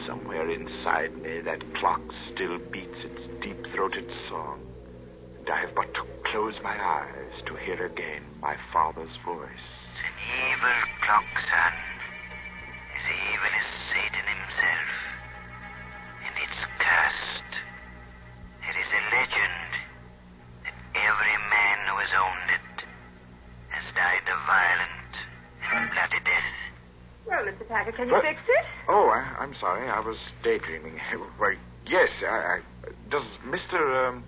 Somewhere inside me, that clock still beats its deep-throated song, and I have but to close my eyes to hear again my father's voice. It's an evil clock, son. As evil as Satan himself. And it's cursed. There is a legend that every man who has owned it has died a violent and bloody death. Well, Mr. Packer, can you fix it? Oh, I'm sorry. I was daydreaming. Well, yes, does Mr.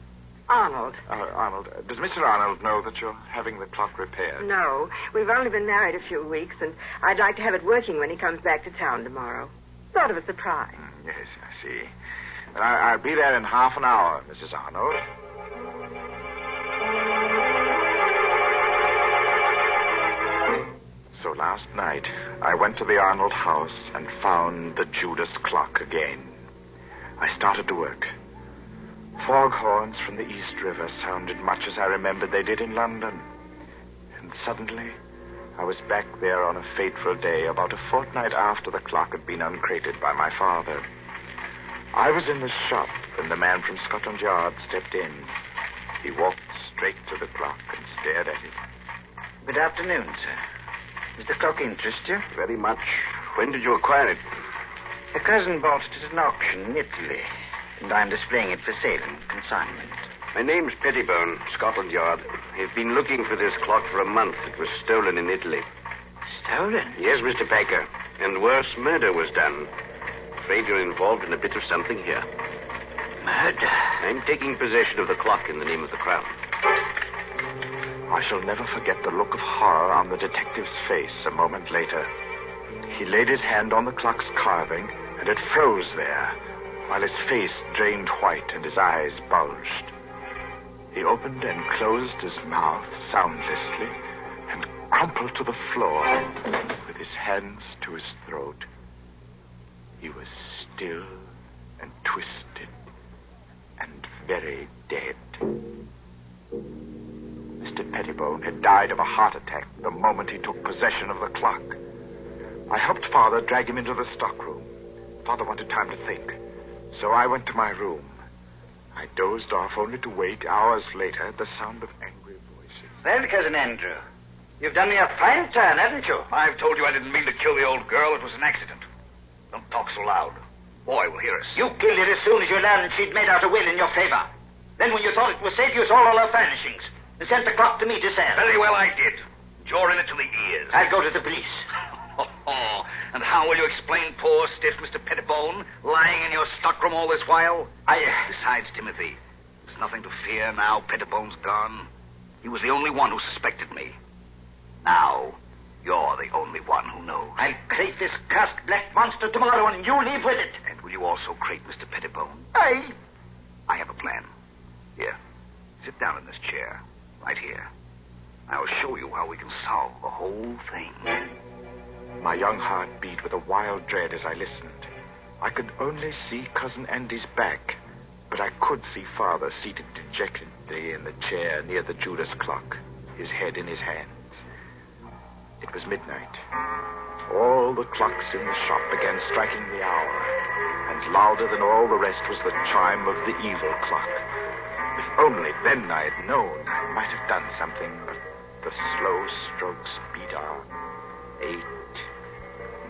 Arnold. Arnold, does Mr. Arnold know that you're having the clock repaired? No. We've only been married a few weeks, and I'd like to have it working when he comes back to town tomorrow. Sort of a surprise. Yes, I see. Well, I'll be there in half an hour, Mrs. Arnold. So last night, I went to the Arnold house and found the Judas clock again. I started to work. Foghorns from the East River sounded much as I remembered they did in London. And suddenly, I was back there on a fateful day, about a fortnight after the clock had been uncrated by my father. I was in the shop when the man from Scotland Yard stepped in. He walked straight to the clock and stared at it. Good afternoon, sir. Does the clock interest you? Very much. When did you acquire it? A cousin bought it at an auction in Italy, and I'm displaying it for sale and consignment. My name's Pettibone, Scotland Yard. I've been looking for this clock for a month. It was stolen in Italy. Stolen? Yes, Mr. Packer. And worse, murder was done. Afraid you're involved in a bit of something here. Murder? I'm taking possession of the clock in the name of the Crown. I shall never forget the look of horror on the detective's face a moment later. He laid his hand on the clock's carving, and it froze there, while his face drained white and his eyes bulged. He opened and closed his mouth soundlessly and crumpled to the floor with his hands to his throat. He was still and twisted and very dead. Mr. Pettibone had died of a heart attack the moment he took possession of the clock. I helped Father drag him into the stockroom. Father wanted time to think, so I went to my room. I dozed off only to wake hours later at the sound of angry voices. Well, Cousin Andrew, you've done me a fine turn, haven't you? I've told you I didn't mean to kill the old girl. It was an accident. Don't talk so loud. Boy will hear us. You killed her as soon as you learned she'd made out a will in your favor. Then when you thought it was safe, you sold all her furnishings and sent the clock to me to sell. Very well, I did. You're in it to the ears. I'll go to the police. And how will you explain poor, stiff Mr. Pettibone lying in your stockroom all this while? Besides, Timothy, there's nothing to fear now Pettibone's gone. He was the only one who suspected me. Now, you're the only one who knows. I'll crate this cursed black monster tomorrow, and you leave with it. And will you also crate Mr. Pettibone? I have a plan. Here, sit down in this chair, right here. I'll show you how we can solve the whole thing. My young heart beat with a wild dread as I listened. I could only see Cousin Andy's back, but I could see Father seated dejectedly in the chair near the Judas clock, his head in his hands. It was midnight. All the clocks in the shop began striking the hour, and louder than all the rest was the chime of the evil clock. If only then I had known, I might have done something, but the slow strokes beat on. 8,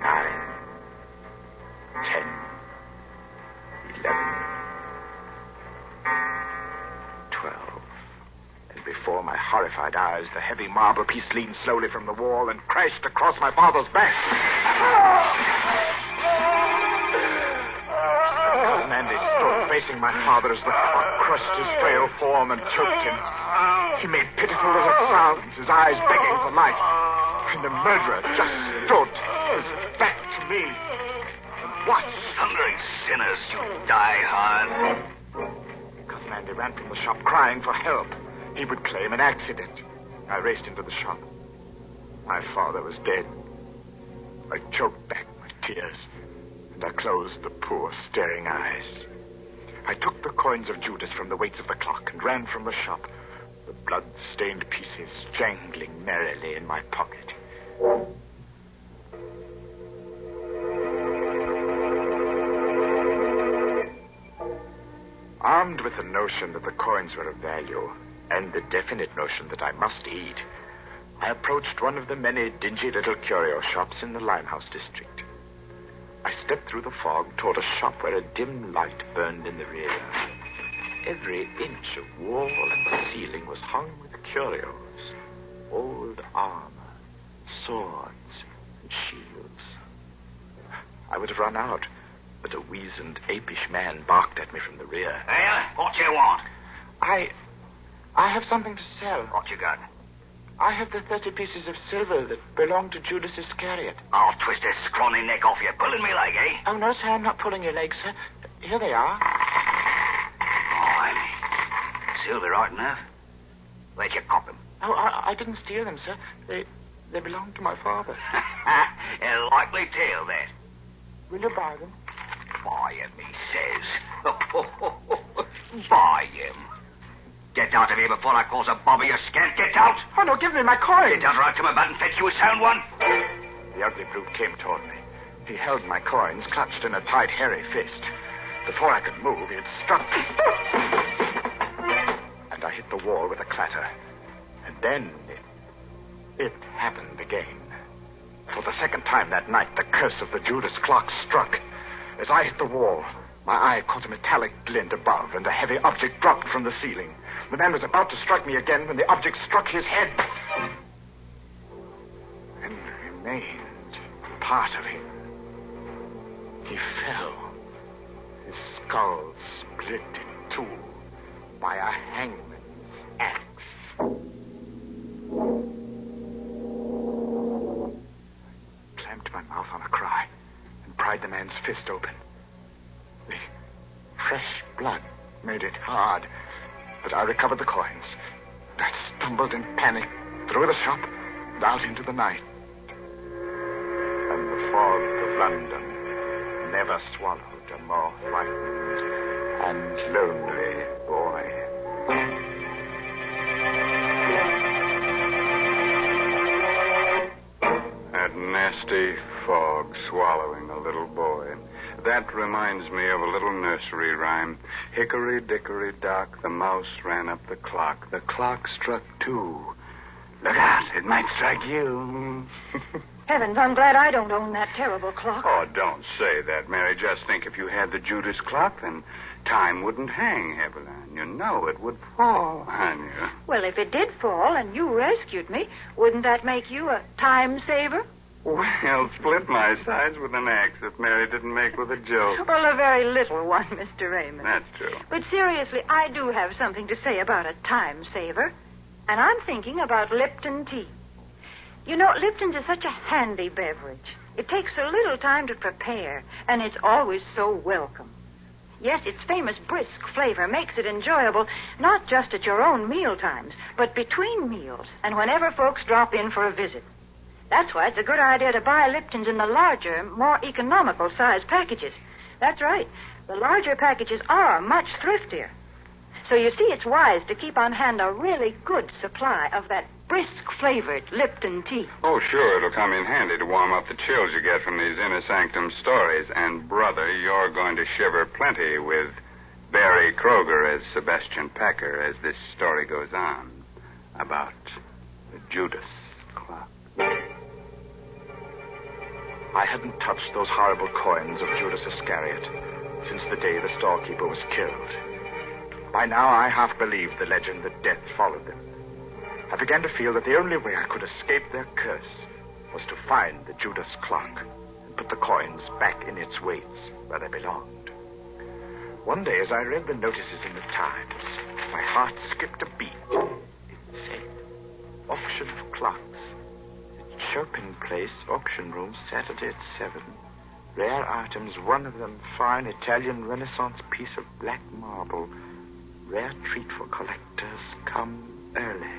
9, 10, 11, 12. And before my horrified eyes, the heavy marble piece leaned slowly from the wall and crashed across my father's back. Cousin Andy stood facing my father as the clock crushed his frail form and choked him. He made pitiful little sounds, his eyes begging for life. And the murderer just stood, his back to me, and watched. Thundering sinners, you die hard. Cousin Andy ran from the shop crying for help. He would claim an accident. I raced into the shop. My father was dead. I choked back my tears, and I closed the poor, staring eyes. I took the coins of Judas from the weights of the clock and ran from the shop, the blood-stained pieces jangling merrily in my pocket. Armed with the notion that the coins were of value, and the definite notion that I must eat, I approached one of the many dingy little curio shops in the Limehouse district. I stepped through the fog toward a shop where a dim light burned in the rear. Every inch of wall and ceiling was hung with curios, old armor, swords, and shields. I would have run out, but a weazened, apish man barked at me from the rear. Hey, what you want? I have something to sell. What you got? I have the 30 pieces of silver that belonged to Judas Iscariot. I'll twist this scrawny neck off you. Pulling me leg, eh? Oh, no, sir, I'm not pulling your leg, sir. Here they are. Fine. Silver, right enough. Where'd you cop them? Oh, I didn't steal them, sir. They belonged to my father. A likely tale, that. Will you buy them? Buy him, he says. Buy him. Get out of here before I cause a bob of your scant. Get out! Oh, no, give me my coin. Get out or I'll come about and fetch you a sound one. The ugly brute came toward me. He held my coins clutched in a tight, hairy fist. Before I could move, he had struck me. And I hit the wall with a clatter. And then it happened again. For the second time that night, the curse of the Judas clock struck. As I hit the wall, my eye caught a metallic glint above, and a heavy object dropped from the ceiling. The man was about to strike me again when the object struck his head. And remained part of him. He fell. His skull split in two by a hangman's axe. I clamped my mouth on a cry and pried the man's fist open. The fresh blood made it hard, but I recovered the coins. I stumbled in panic through the shop and out into the night. And the fog of London never swallowed a more frightened and lonely boy. That nasty fog swallowing a little boy. That reminds me of a little nursery rhyme. Hickory dickory dock, the mouse ran up the clock. The clock struck 2. Look out, it might strike you. Heavens, I'm glad I don't own that terrible clock. Oh, don't say that, Mary. Just think if you had the Judas clock, then time wouldn't hang heavily on you. No, it would fall on you. Well, if it did fall and you rescued me, wouldn't that make you a time saver? Well, split my sides with an axe if Mary didn't make with a joke. Well, a very little one, Mr. Raymond. That's true. But seriously, I do have something to say about a time saver. And I'm thinking about Lipton tea. You know, Lipton's is such a handy beverage. It takes so little time to prepare, and it's always so welcome. Yes, its famous brisk flavor makes it enjoyable, not just at your own meal times, but between meals and whenever folks drop in for a visit. That's why it's a good idea to buy Lipton's in the larger, more economical size packages. That's right. The larger packages are much thriftier. So you see, it's wise to keep on hand a really good supply of that brisk-flavored Lipton tea. Oh, sure, it'll come in handy to warm up the chills you get from these Inner Sanctum stories. And, brother, you're going to shiver plenty with Barry Kroger as Sebastian Packer as this story goes on about the Judas clock. I hadn't touched those horrible coins of Judas Iscariot since the day the storekeeper was killed. By now, I half believed the legend that death followed them. I began to feel that the only way I could escape their curse was to find the Judas clock and put the coins back in its weights where they belonged. One day, as I read the notices in the Times, my heart skipped a beat. It said, auction of clocks. Chopin Place, auction room, Saturday at 7. Rare items, one of them fine Italian Renaissance piece of black marble. Rare treat for collectors, come early.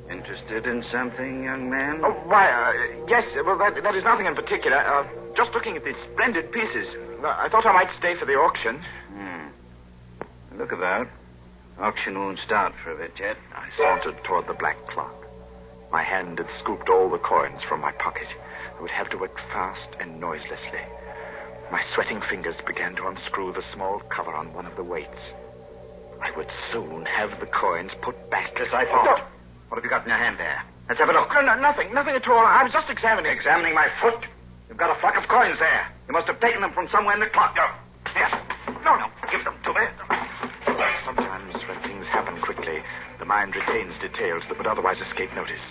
In Interested in something, young man? Oh, why, yes. Well, that is nothing in particular. Just looking at these splendid pieces. I thought I might stay for the auction. Look about. Auction won't start for a bit yet. I sauntered toward the black clock. My hand had scooped all the coins from my pocket. I would have to work fast and noiselessly. My sweating fingers began to unscrew the small cover on one of the weights. I would soon have the coins put back. As I thought. What have you got in your hand there? Let's have a look. No, nothing at all. I was just examining. Examining my foot? You've got a flock of coins there. You must have taken them from somewhere in the clock. Yes. No, give them to me. Sometimes when things happen quickly, the mind retains details that would otherwise escape notice.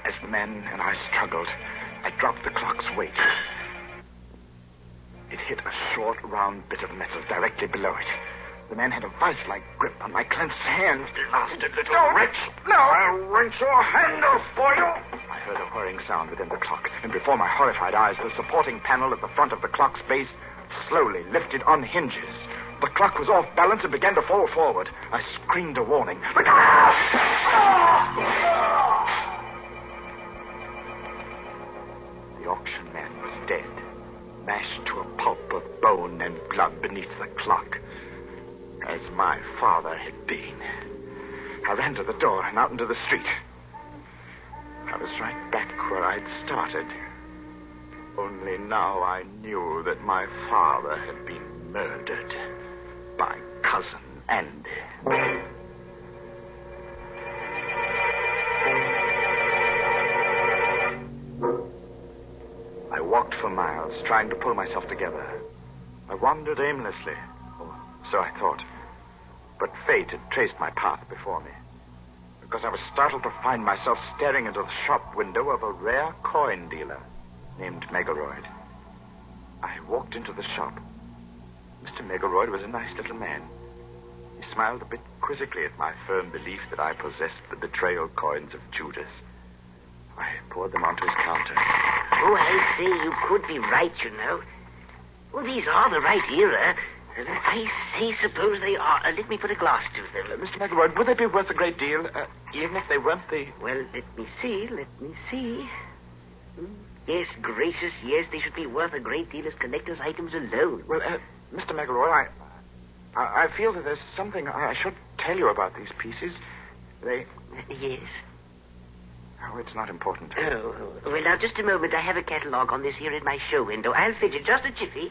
As the man and I struggled, I dropped the clock's weight. It hit a short, round bit of metal directly below it. The man had a vice-like grip on my clenched hand. Blasted little wretch. No! I'll wrench your hand off for you. I heard a whirring sound within the clock, and before my horrified eyes, the supporting panel at the front of the clock's base slowly lifted on hinges. The clock was off balance and began to fall forward. I screamed a warning. The auction man was dead, mashed to a pulp of bone and blood beneath the clock, as my father had been. I ran to the door and out into the street. I was right back where I'd started. Only now I knew that my father had been murdered by Cousin Andy. I walked for miles, trying to pull myself together. I wandered aimlessly, or so I thought. But fate had traced my path before me, because I was startled to find myself staring into the shop window of a rare coin dealer named Megaroyd. I walked into the shop. Mr. Megaroyd was a nice little man. He smiled a bit quizzically at my firm belief that I possessed the betrayal coins of Judas. I poured them onto his counter. Oh, I say, you could be right, you know. Well, these are the right era. I say, suppose they are. Let me put a glass to them. Mr. Megaroyd, would they be worth a great deal, even if they weren't the... Well, let me see. Yes, gracious, yes, they should be worth a great deal as collector's items alone. Well, Mr. Megaroyd, I feel that there's something I should tell you about these pieces. They... Yes? Oh, it's not important. Oh, well, now, just a moment. I have a catalogue on this here in my show window. I'll fidget just a jiffy.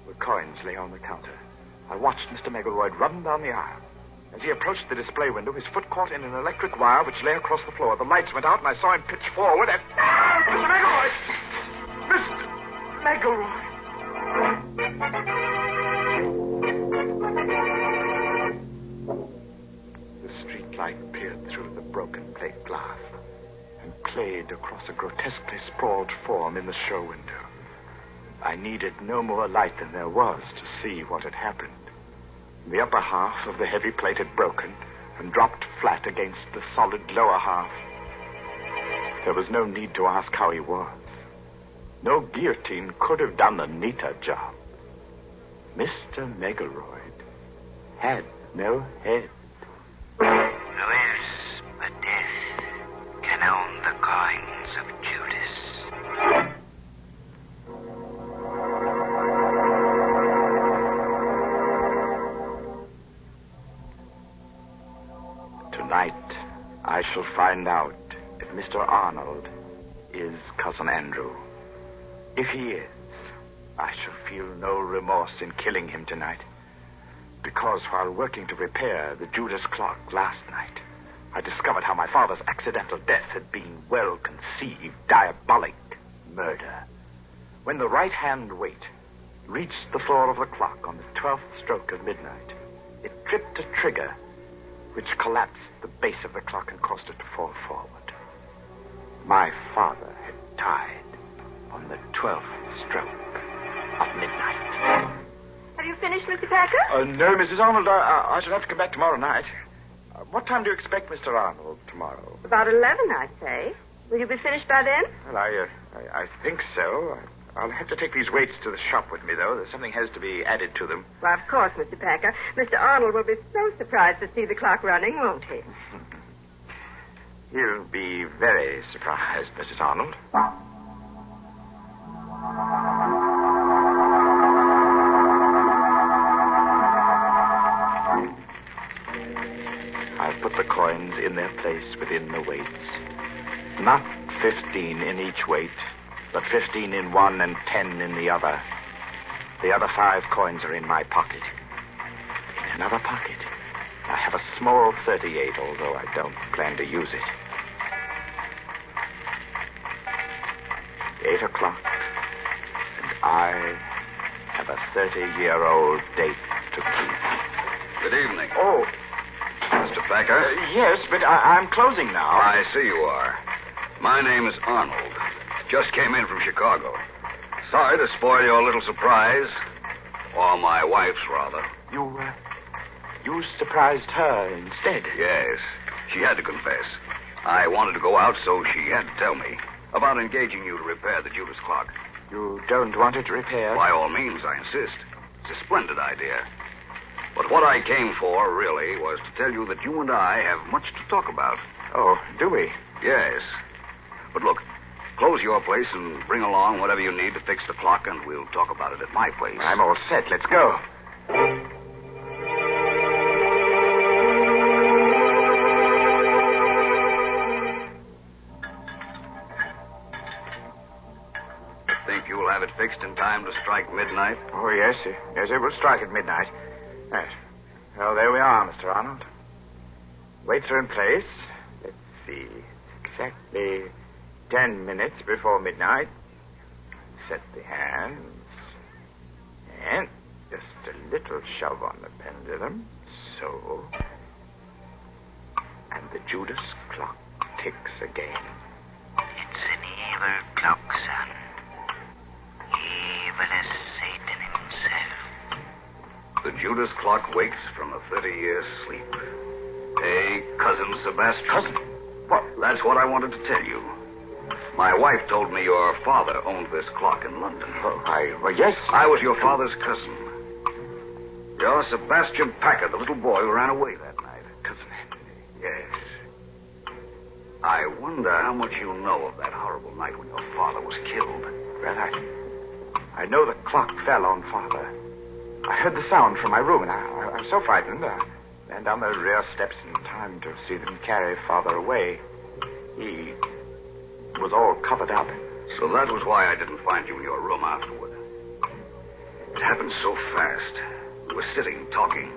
The coins lay on the counter. I watched Mr. Megaroyd run down the aisle. As he approached the display window, his foot caught in an electric wire which lay across the floor. The lights went out, and I saw him pitch forward and... Mr. Megaroyd! Mr. Megaroyd! The streetlight peered through the broken plate glass and played across a grotesquely sprawled form in the show window. I needed no more light than there was to see what had happened. The upper half of the heavy plate had broken and dropped flat against the solid lower half. There was no need to ask how he was. No guillotine could have done a neater job. Mr. Megaroyd had no head. Who else but death can own the coins of Judas? Tonight, I shall find out if Mr. Arnold is Cousin Andrew. If he is, I shall feel no remorse in killing him tonight. Because while working to repair the Judas clock last night, I discovered how my father's accidental death had been well-conceived, diabolic murder. When the right-hand weight reached the floor of the clock on the 12th stroke of midnight, it tripped a trigger which collapsed the base of the clock and caused it to fall forward. My father had died on the 12th stroke of midnight. Have you finished, Mr. Packer? No, Mrs. Arnold. I shall have to come back tomorrow night. What time do you expect Mr. Arnold tomorrow? About 11, I'd say. Will you be finished by then? Well, I think so. I'll have to take these weights to the shop with me, though. Something has to be added to them. Well, of course, Mr. Packer. Mr. Arnold will be so surprised to see the clock running, won't he? He'll be very surprised, Mrs. Arnold. I've put the coins in their place within the weights. Not 15 in each weight, but 15 in one and 10 in the other. The other 5 coins are in my pocket. In another pocket, I have a small 38, although I don't plan to use it. 8 o'clock, and I have a 30-year-old date to keep. Good evening. Oh. Mr. Packer? Yes, but I'm closing now. I see you are. My name is Arnold. Just came in from Chicago. Sorry to spoil your little surprise. Or my wife's, rather. You surprised her instead? Yes. She had to confess. I wanted to go out, so she had to tell me about engaging you to repair the Judas clock. You don't want it repaired? By all means, I insist. It's a splendid idea. But what I came for, really, was to tell you that you and I have much to talk about. Oh, do we? Yes. But look, close your place and bring along whatever you need to fix the clock, and we'll talk about it at my place. I'm all set. Let's go. Think you'll have it fixed in time to strike midnight? Oh, yes. Yes, it will strike at midnight. Yes. Well, there we are, Mr. Arnold. Weights are in place. Let's see. Exactly 10 minutes before midnight. Set the hands. And just a little shove on the pendulum. So. And the Judas clock ticks again. It's an evil clock, son. Evil as Satan himself. The Judas clock wakes from a 30-year sleep. Hey, Cousin Sebastian. Cousin? What? That's what I wanted to tell you. My wife told me your father owned this clock in London. Well, yes. I was your father's cousin. You're Sebastian Packer, the little boy who ran away that night. Cousin? Yes. I wonder how much you know of that horrible night when your father was killed. Well, I know the clock fell on Father. I heard the sound from my room, and I was so frightened. I ran down the rear steps in time to see them carry Father away. He was all covered up. So that was why I didn't find you in your room afterward. It happened so fast. We were sitting, talking.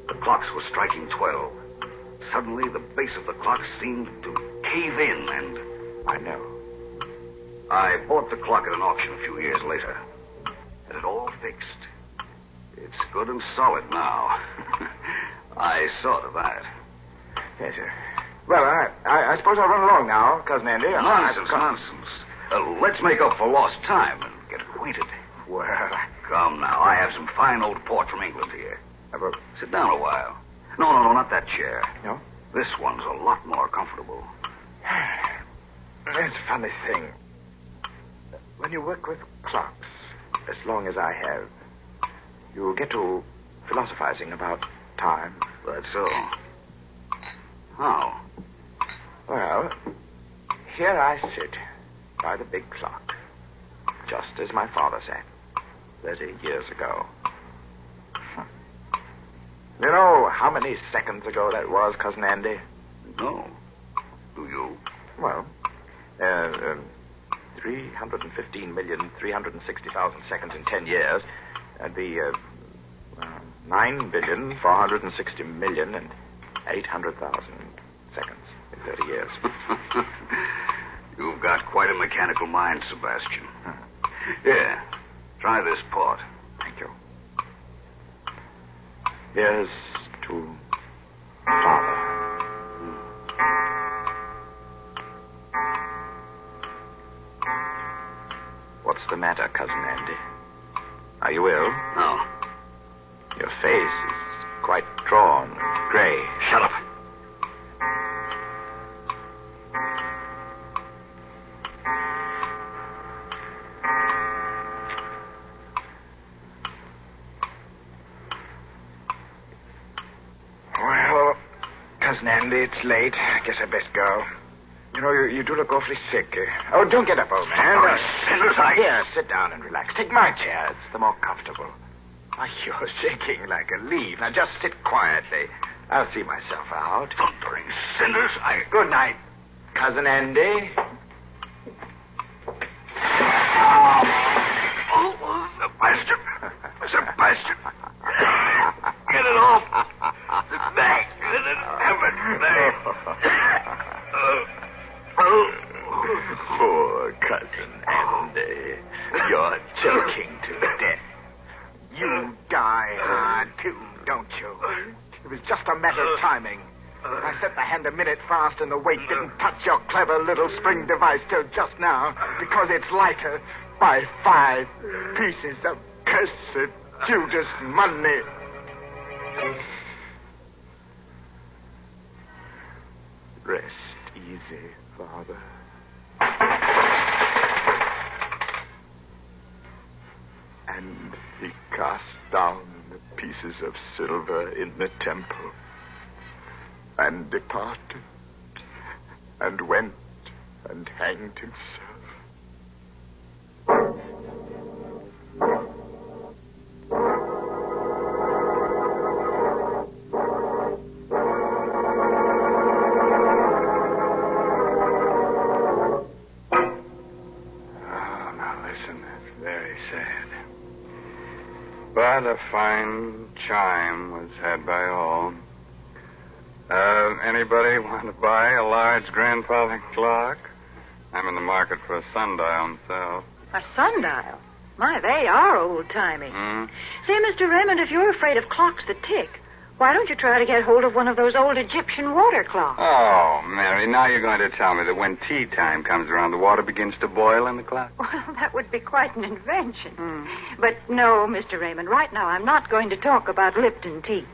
The clocks were striking 12. Suddenly, the base of the clock seemed to cave in, and... I know. I bought the clock at an auction a few years later. Had it all fixed. It's good and solid now. I saw to that. Yes, sir. Well, I suppose I'll run along now, Cousin Andy. Nonsense. Let's make up for lost time and get acquainted. Well, come now. I have some fine old port from England here. Sit down a while. No, not that chair. No? This one's a lot more comfortable. It's a funny thing. When you work with clocks, as long as I have, you get to philosophizing about time. That's so. How? Well, here I sit by the big clock, just as my father sat 30 years ago. You know how many seconds ago that was, Cousin Andy? No. Do you? Well, 315,360,000 seconds in 10 years. That'd be 9,460,800,000 seconds in 30 years. You've got quite a mechanical mind, Sebastian. Here, try this port. Thank you. Here's to Father. What's the matter, Cousin Andy? Are you ill? No. Your face is quite drawn, gray. Shut up. Well, Cousin Andy, it's late. I guess I best go. You know, you do look awfully sick. Oh, don't get up, old man. Here, sit down and relax. Take my chair. It's the more comfortable. Oh, you're shaking like a leaf. Now, just sit quietly. I'll see myself out. Thundering sinners, Good night, Cousin Andy. Oh, Sebastian. Sebastian. Get it off. Back in heaven's name. Poor Cousin Andy. You're choking to death. You die hard, too, don't you? It was just a matter of timing. I set the hand a minute fast and the weight didn't touch your clever little spring device till just now because it's lighter by 5 pieces of cursed Judas money. Rest easy, Father. And he cast down the pieces of silver in the temple and departed and went and hanged himself. But a fine chime was had by all. Anybody want to buy a large grandfather clock? I'm in the market for a sundial myself. A sundial? My, they are old-timey. Say, Mr. Raymond, if you're afraid of clocks that tick, why don't you try to get hold of one of those old Egyptian water clocks? Oh, Mary, now you're going to tell me that when tea time comes around, the water begins to boil in the clock? Well, that would be quite an invention. But no, Mr. Raymond, right now I'm not going to talk about Lipton tea.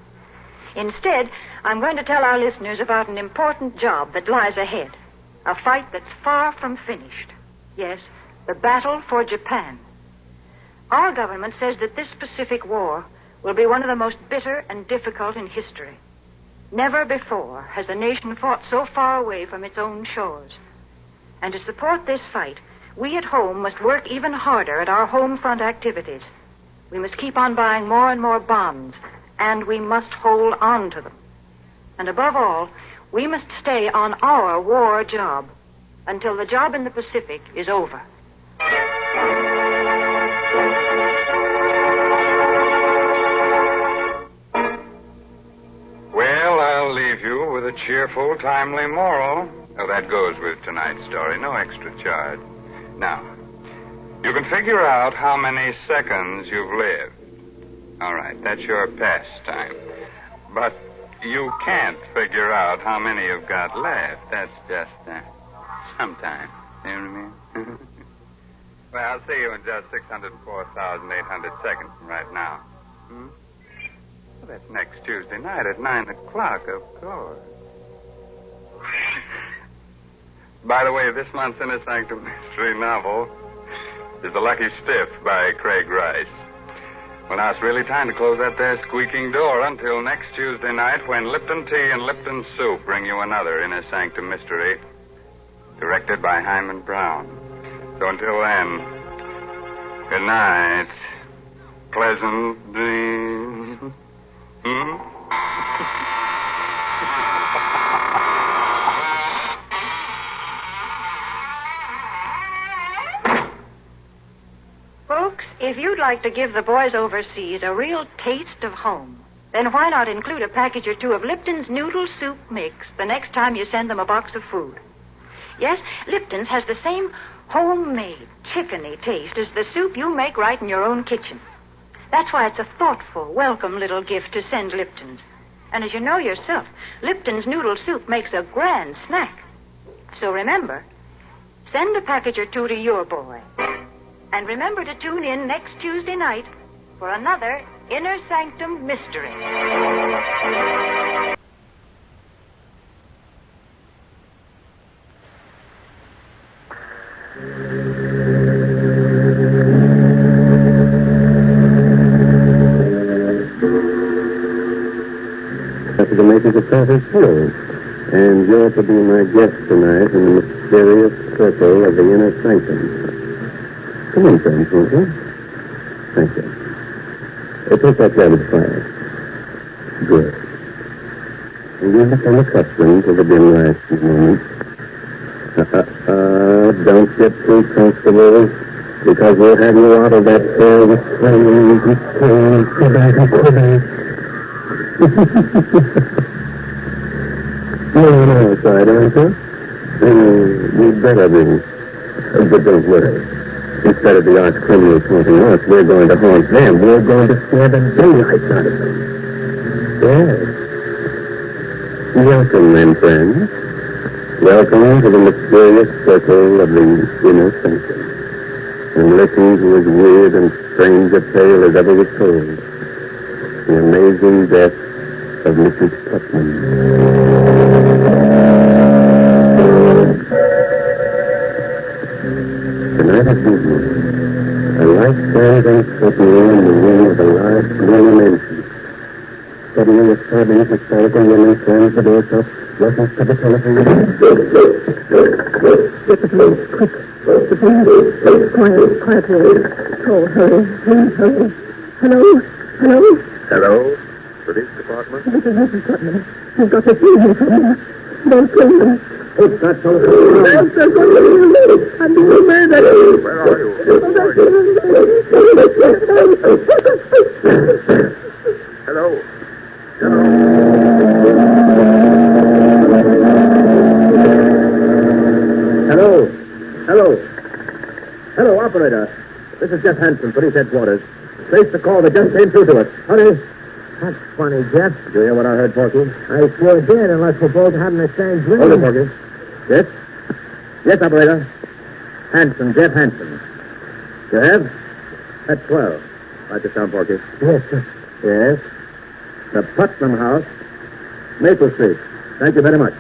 Instead, I'm going to tell our listeners about an important job that lies ahead. A fight that's far from finished. Yes, the battle for Japan. Our government says that this Pacific War will be one of the most bitter and difficult in history. Never before has a nation fought so far away from its own shores. And to support this fight, we at home must work even harder at our home front activities. We must keep on buying more and more bonds, and we must hold on to them. And above all, we must stay on our war job until the job in the Pacific is over. Well, I'll leave you with a cheerful, timely moral. Oh, that goes with tonight's story. No extra charge. Now, you can figure out how many seconds you've lived. All right, that's your pastime. But you can't figure out how many you've got left. That's just sometime. You know what I mean? Well, I'll see you in just 604,800 seconds from right now. Well, that's next Tuesday night at 9 o'clock, of course. By the way, this month's Inner Sanctum Mystery novel is The Lucky Stiff by Craig Rice. Well, now it's really time to close that there squeaking door until next Tuesday night when Lipton Tea and Lipton Soup bring you another Inner Sanctum Mystery directed by Hyman Brown. So until then, good night. Pleasant dreams. Folks, if you'd like to give the boys overseas a real taste of home, then why not include a package or two of Lipton's Noodle Soup Mix the next time you send them a box of food? Yes, Lipton's has the same homemade, chickeny taste as the soup you make right in your own kitchen. That's why it's a thoughtful, welcome little gift to send Lipton's. And as you know yourself, Lipton's Noodle Soup makes a grand snack. So remember, send a package or two to your boy. And remember to tune in next Tuesday night for another Inner Sanctum Mystery. That is the making of Santa's funeral. And you're to be my guest tonight in the mysterious circle of the Inner Sanctum. Come in, friends, won't you? Thank you. Take that rabbit fire. Good. And you have become accustomed to the dim lights in a moment. Don't get too comfortable, because we'll have you out of that cell with flames and flames. Go back and go back. No, sorry, aren't you? You'd better be. But don't worry. Instead of the arch criminals haunting us, we're going to haunt them. We're going to scare the daylights out of them. Yes. Welcome, then, friends. Welcome to the mysterious circle of the Inner Sanctum. And listen to as weird and strange a tale as ever was told. The amazing death of Mrs. Putnam. Tonight at midnight, a light burns uncertainly in the wing of a large gloomy mansion. Suddenly, a sobbing, hysterical woman slams the door shut, rushes to the telephone. Get the police, quick. The police. Quiet, please. Oh, hurry. Please, hurry. Hello? Hello? Police department? This is Mrs. Putnam. You've got to see him from here. Don't kill me. It's not so. I'm so sorry. I'm being murdered. Where are you? Hello? Hello, operator. This is Jeff Hansen, police headquarters. Trace the call that just came through to us. Hurry. That's funny, Jeff. Did you hear what I heard, Porky? I sure did, unless we're both having the same dream. Hold it, Porky. Yes? Yes, operator. Hansen, Jeff Hansen. You have? At 12. Write this down, Porky. Yes, sir. Yes. The Putnam House, Maple Street. Thank you very much.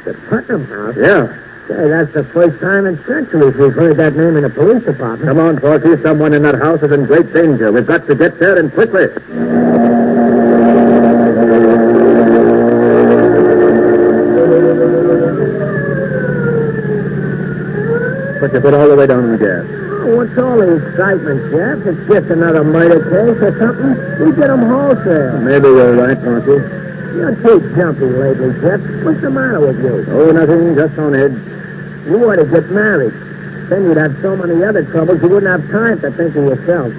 The Putnam House? Yeah. Say, that's the first time in centuries we've heard that name in the police department. Come on, Porky. Someone in that house is in great danger. We've got to get there, and quickly. Put your foot all the way down in the gas. Oh, what's all the excitement, Jeff? It's just another murder case or something. We get them wholesale. Maybe you're right, Porky. You're too jumpy lately, Jeff. What's the matter with you? Oh, nothing. Just on edge. You ought to get married. Then you'd have so many other troubles you wouldn't have time to think of yourself.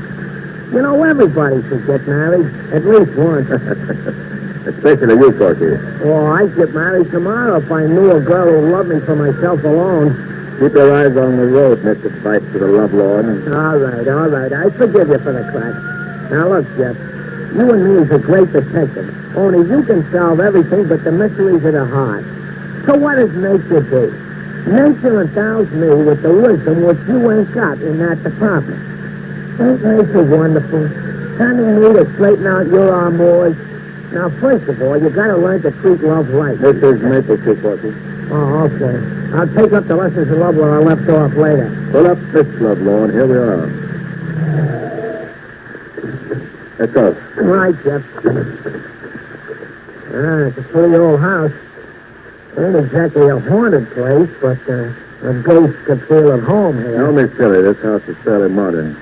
You know, everybody should get married. At least once. Especially you, Porky. Oh, I'd get married tomorrow if I knew a girl who loved me for myself alone. Keep your eyes on the road, Mr. Fight to the Love Lord. All right. I forgive you for the crack. Now, look, Jeff. You and me is a great detective. Only you can solve everything but the mysteries of the heart. So what does nature do? Nature endows me with the wisdom which you ain't got in that department. Ain't nature wonderful? Sending me to straighten out your amours. Now, first of all, you gotta learn to treat love right. This is Maple Street, Porky. Oh, okay. I'll take up the lessons of love where I left off later. Pull up this love, Lord. Here we are. Let's go. Right, Jeff. It's a pretty old house. Ain't exactly a haunted place, but a ghost could feel at home here. Don't be silly. This house is fairly modern.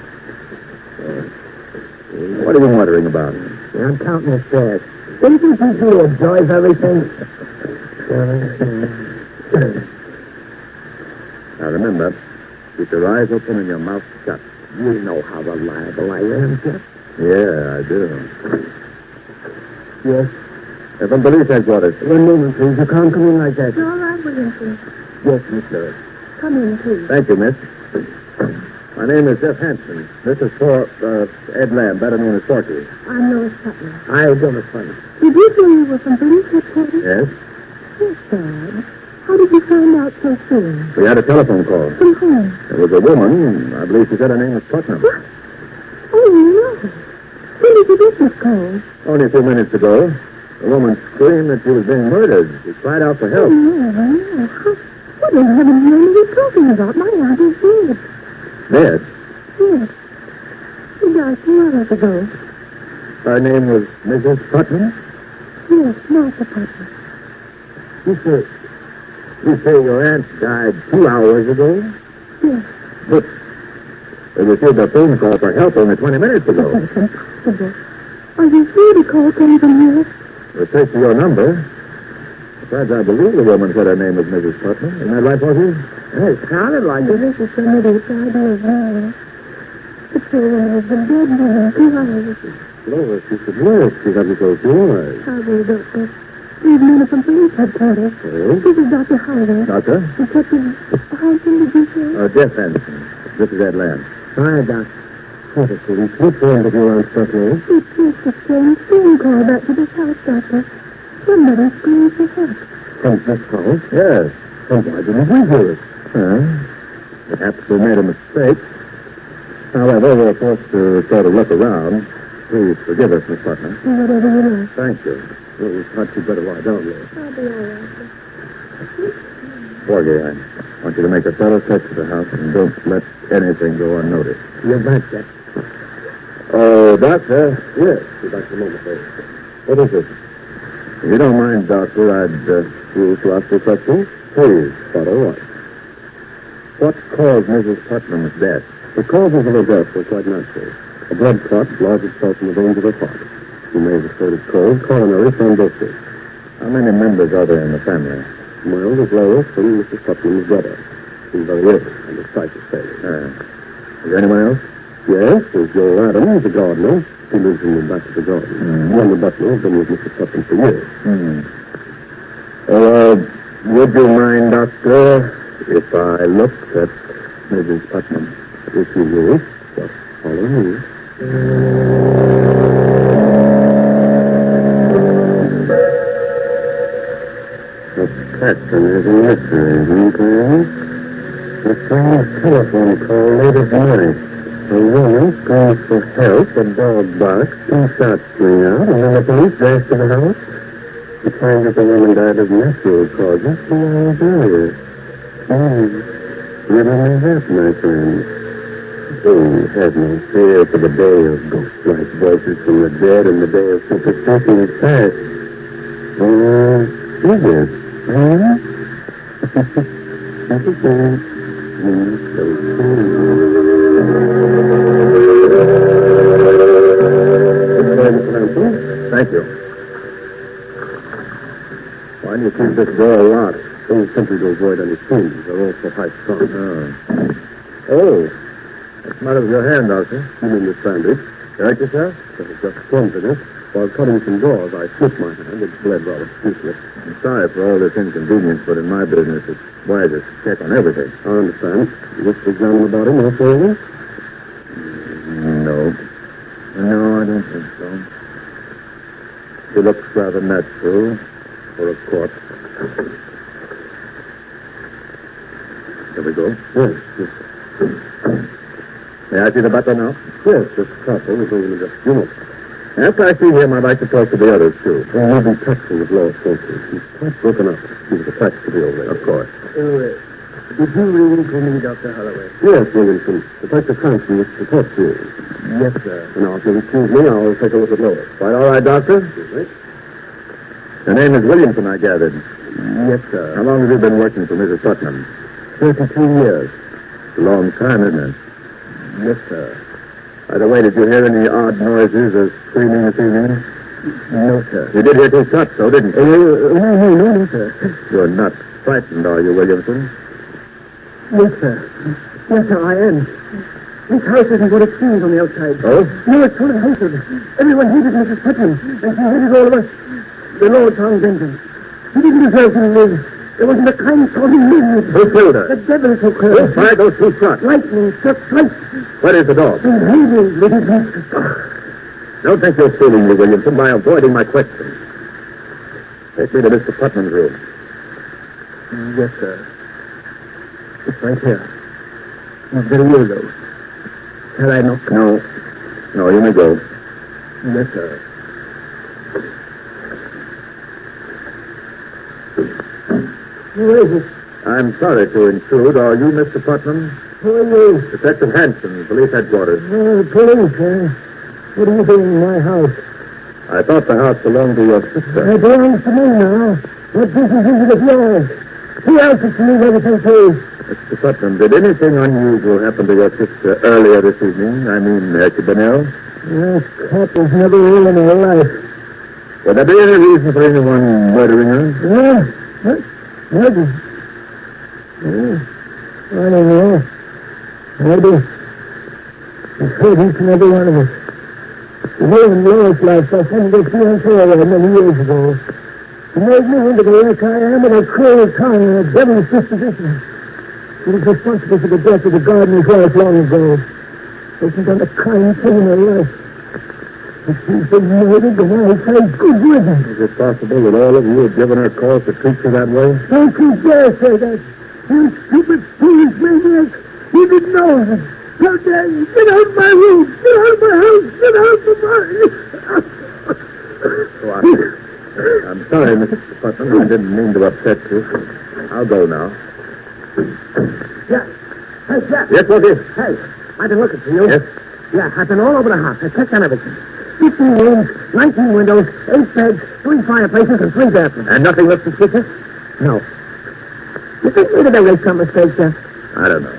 What are you wondering about? Yeah, I'm counting the stairs. Didn't you think you observe everything? Now, remember, keep your eyes open and your mouth shut. You know how reliable I am, Jeff. Yeah, I do. Yes? From police headquarters. One moment, please. You can't come in like that. All right, William, please. Yes, Miss Lewis. Come in, please. Thank you, miss. My name is Jeff Hansen. This is for Ed Lamb, better known as Porky. I'm Lois Putnam. How do you do, Miss Putnam? Did you say you were from police headquarters? Yes? Yes, Dad. How did you find out so soon? We had a telephone call. From whom? There was a woman. I believe she said her name was Putnam. What? Oh, no. When did you get this call? Only a few minutes ago. The woman screamed that she was being murdered. She cried out for help. Oh, no. What in heaven's name are you talking about? My aunt is dead. Dead? Yes. She died 2 hours ago. Her name was Mrs. Putnam? Yes, Martha Putnam. You say your aunt died 2 hours ago? Yes. But we received a phone call for help only 20 minutes ago. That's impossible. Are you sure the call came from here? We'll take your number. Besides, I believe the woman said her name was Mrs. Putnam. Isn't that right, Porgy? It sounded like it. This is some idiot's idea of mine. The poor woman has been dead for 2 hours. Lois, you should work. She hasn't closed your eyes. How do you, Doctor? We've men from police headquarters. Oh? This is Dr. Harvey. Doctor? Detective Hanson, did you say? Jeff Anderson. This is Ed Lamb. Hi, Doc. What is police? Which one of your aunt's Putnam? It's just a strange phone call back to this house, Doctor. Somebody screams for help. From this house? Yes. And why didn't we hear it? Perhaps we made a mistake. However, we're forced to sort of look around. Please forgive us, Miss Putnam. Whatever you like. Thank you. Well, perhaps you'd better lie down there. I'll be all right. Porgy, I want you to make a thorough search of the house and don't let anything go unnoticed. You're back, Jack. Oh, Doctor. Yes, be back in a moment, please. What is it? If you don't mind, Doctor, I'd choose to ask you a question. Please, follow up. What caused Mrs. Putnam's death? The causes of her death were quite natural. A blood clot lodged itself in the veins of her heart. You may have reported cold, coronary thrombosis. How many members are there in the family? My oldest Lois and Mrs. Putnam's brother. He's very ill and his sight is failing. Is there anyone else? Yes, there's Joel Adams, the gardener. He lives in the back of the garden. One, the butler, has been with Mrs. Putnam for years. Would you mind, Doctor, if I looked at Mrs. Putnam? If you wish, just follow me. The pattern is a mystery, Clarence. The strange telephone call late at night. A woman calls for help, a dog barks, 2 shots ring out, and then the police dash to the house. You find that the woman died of natural causes 2 hours earlier. Riddle me that, my friend. Don't have no fear for the day of ghost-like voices from the dead and the day of superstition is past. Is it? Huh? That's a thing. Thank you. Why do you keep this door locked? Oh, simply to avoid any fumes. They're all so high strung. Oh. What's the matter with your hand, Doctor? You mean this bandage? Hurt yourself? There's just clumsiness. While cutting some doors, I slipped my hand. It bled rather profusely. I'm sorry for all this inconvenience, but in my business, it's wise to check on everything. I understand. You wish to examine the body more thoroughly? No. No, I don't think so. She looks rather natural for a corpse. Shall we go? Yes. May I see the butler now? Yes, this castle is only just units. After I see him, I'd like to talk to the others, too. There may be touching with Lois Wilson. She's quite broken up. She was attached to the old lady. Of course. Did you ring for me, Dr. Holloway? Yes, Williamson. Detective Hanson wishes to talk to you. Yes, sir. Now, if you'll excuse me, I'll take a look at Lois. Quite all right, Doctor? Excuse me. Your name is Williamson, I gathered. Yes, sir. How long have you been working for Mrs. Putnam? 32 years. It's a long time, isn't it? Yes, sir. By the way, did you hear any odd noises or screaming this evening? No, sir. You did hear 2 shots, though, didn't you? No, sir. You're not frightened, are you, Williamson? Yes, sir. Yes, sir, I am. This house isn't what it seems on the outside. Oh? No, it's full of hated. Everyone hated Mrs. Putnam, and she hated all of us. The Lord found vengeance. He didn't deserve to live. There wasn't a kind soul in me. Who killed her? The devil is so clear. Who fired those 2 shots? Lightning struck twice. Where is the dog? In Haley, little beast. Don't think you're fooling me, Williamson, by avoiding my question. Take me to Mr. Putnam's room. Yes, sir. It's right here. It's very ill, though. Shall I knock? No. No, you may go. Yes, sir. Who is it? I'm sorry to intrude. Are you Mr. Putnam? Who are you? Detective Hanson, police headquarters. Police, What are you doing in my house? I thought the house belonged to your sister. It belongs to me now. What business is it of yours? Who else is to leave everything to? Mr. Putnam, did anything unusual happen to your sister earlier this evening? I mean, has she been ill? This cat was never ill in her life. Would there be any reason for anyone murdering her? Yeah. Maybe. Yeah. I don't know. Maybe. He's hurt each and every one of us. He ruined Lois' life by sending her fiancé away many years ago. He made me into the wreck I am with a cruel tongue and a devilish disposition. He was responsible for the death of the gardener's wife long ago. Hasn't done a kind thing in her life. If she's been murdered, then I say good riddance. Is it possible that all of you have given her cause to treat you that way? Don't you dare say that. You stupid, foolish maniac. You didn't know that. How dare you? Get out of my room. Get out of my house. Get out of my... I'm sorry, Mr. Putnam. I didn't mean to upset you. I'll go now. Jack. Hey, Jack. Yes, what is? Hey, I've been looking for you. Yes? Yeah, I've been all over the house. I checked on everything. 15 rooms, 19 windows, 8 beds, 3 fireplaces, and 3 bathrooms. And nothing left suspicious? No. You think maybe they made some mistake, Jack? I don't know.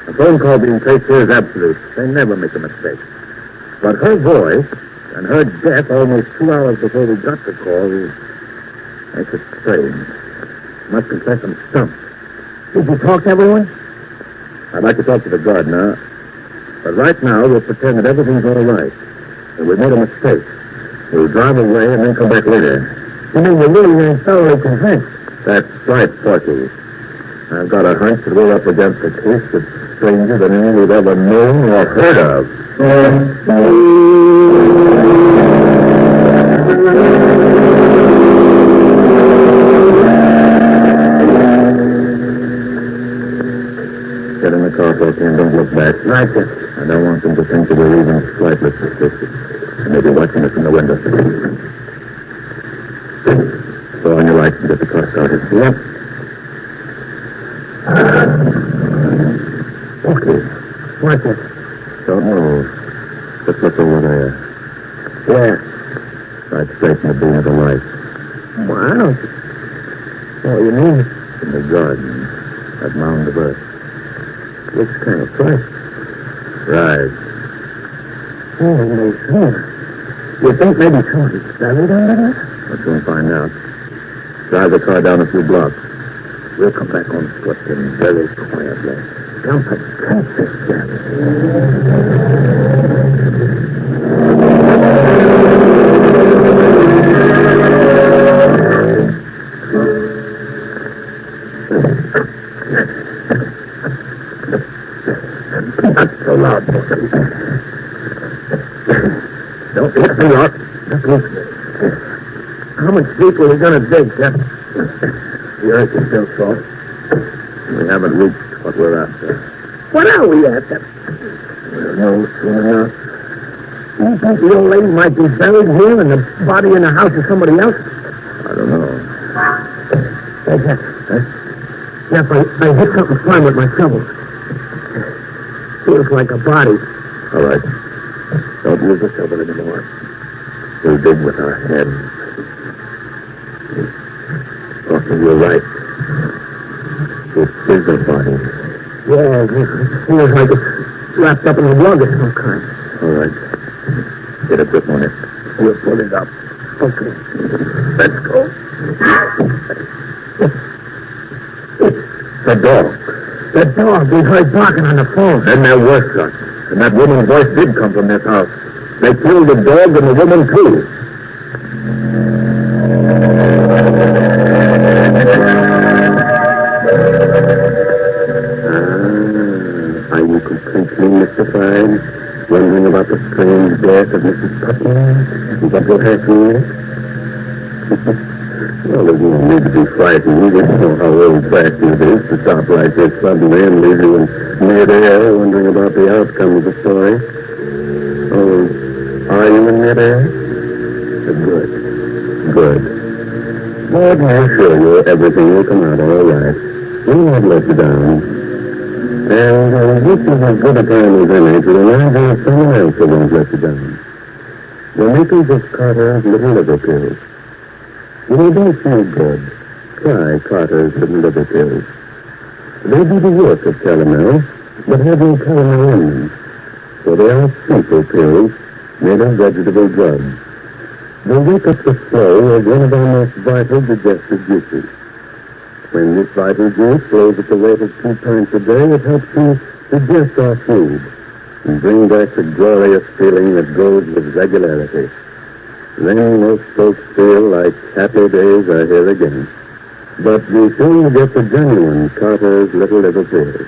A phone call being traced here is absolute. They never make a mistake. But her voice and her death almost 2 hours before we got the call makes it strange. I must confess I'm stumped. Did you talk to everyone? I'd like to talk to the gardener, but right now we'll pretend that everything's all right. And we made a mistake. We'll drive away and then come back later. You mean you really ain't thoroughly convinced? That's right, Porky. I've got a hunch that we're up against a case that's stranger than any we've ever known or heard of. Get in the car, Porky, and don't look back. Right, sir. I don't want them to think that we're even slightly suspicious. They may be watching us in the window. Throw on your lights and get the car started. Yep. Okay. What's it? Don't move. Just look over there. Yeah. Right straight in the beam of the light. Wow. What do you mean? In the garden. That mound of earth. Looks kind of fresh. Right. Holy smoke. You think maybe somebody's buried under there? We'll soon find out. Drive the car down a few blocks. We'll come back on foot and very quietly. Jump a catfish, Jack. Not so loud, Porky. Don't let me out. How much deeper are we going to dig, Jeff? The earth is still soft. We haven't reached what we're after. What are we after? We'll know soon enough. You think the old lady might be buried here and the body in the house of somebody else? I don't know. Hey, Jeff. Jeff, I hit something firm with my shovel. Feels like a body. All right. Don't use the shovel anymore. We'll dig with our heads. Porky, you're right. It is a body. Yeah, it feels like it's wrapped up in a rug of some kind. All right. Get a grip on it. We'll pull it up. Okay. Let's go. The dog. The dog. We heard barking on the phone. Then there were shots. And that woman's voice did come from this house. They killed the dog and the woman, too. Are you completely mystified? Wondering about the strange death of Mrs. Putnam? Is that what happened? Well, there's no need to be frightened. You know how old-fashioned it is to stop like this suddenly and leave you in mid-air wondering about the outcome of the story. Oh, are you in mid-air? Good. Good. But I assure you, everything will come out all right. We'll not let you down. And this is as good a time as any to remind you of someone else who won't let you down. The makers of Carter's Little Liver Pills. When you don't feel good, try Carter's Little Liver Pills. They do the work of calomel, but have no calomel in them. So they are simple pills made of vegetable drugs. They wake up the flow of one of our most vital digestive juices. When this vital juice flows at the rate of 2 pints a day, it helps to digest our food and bring back the glorious feeling that goes with regularity. Then most folks feel like happy days are here again. But be sure to get the genuine Carter's Little Liver Pills.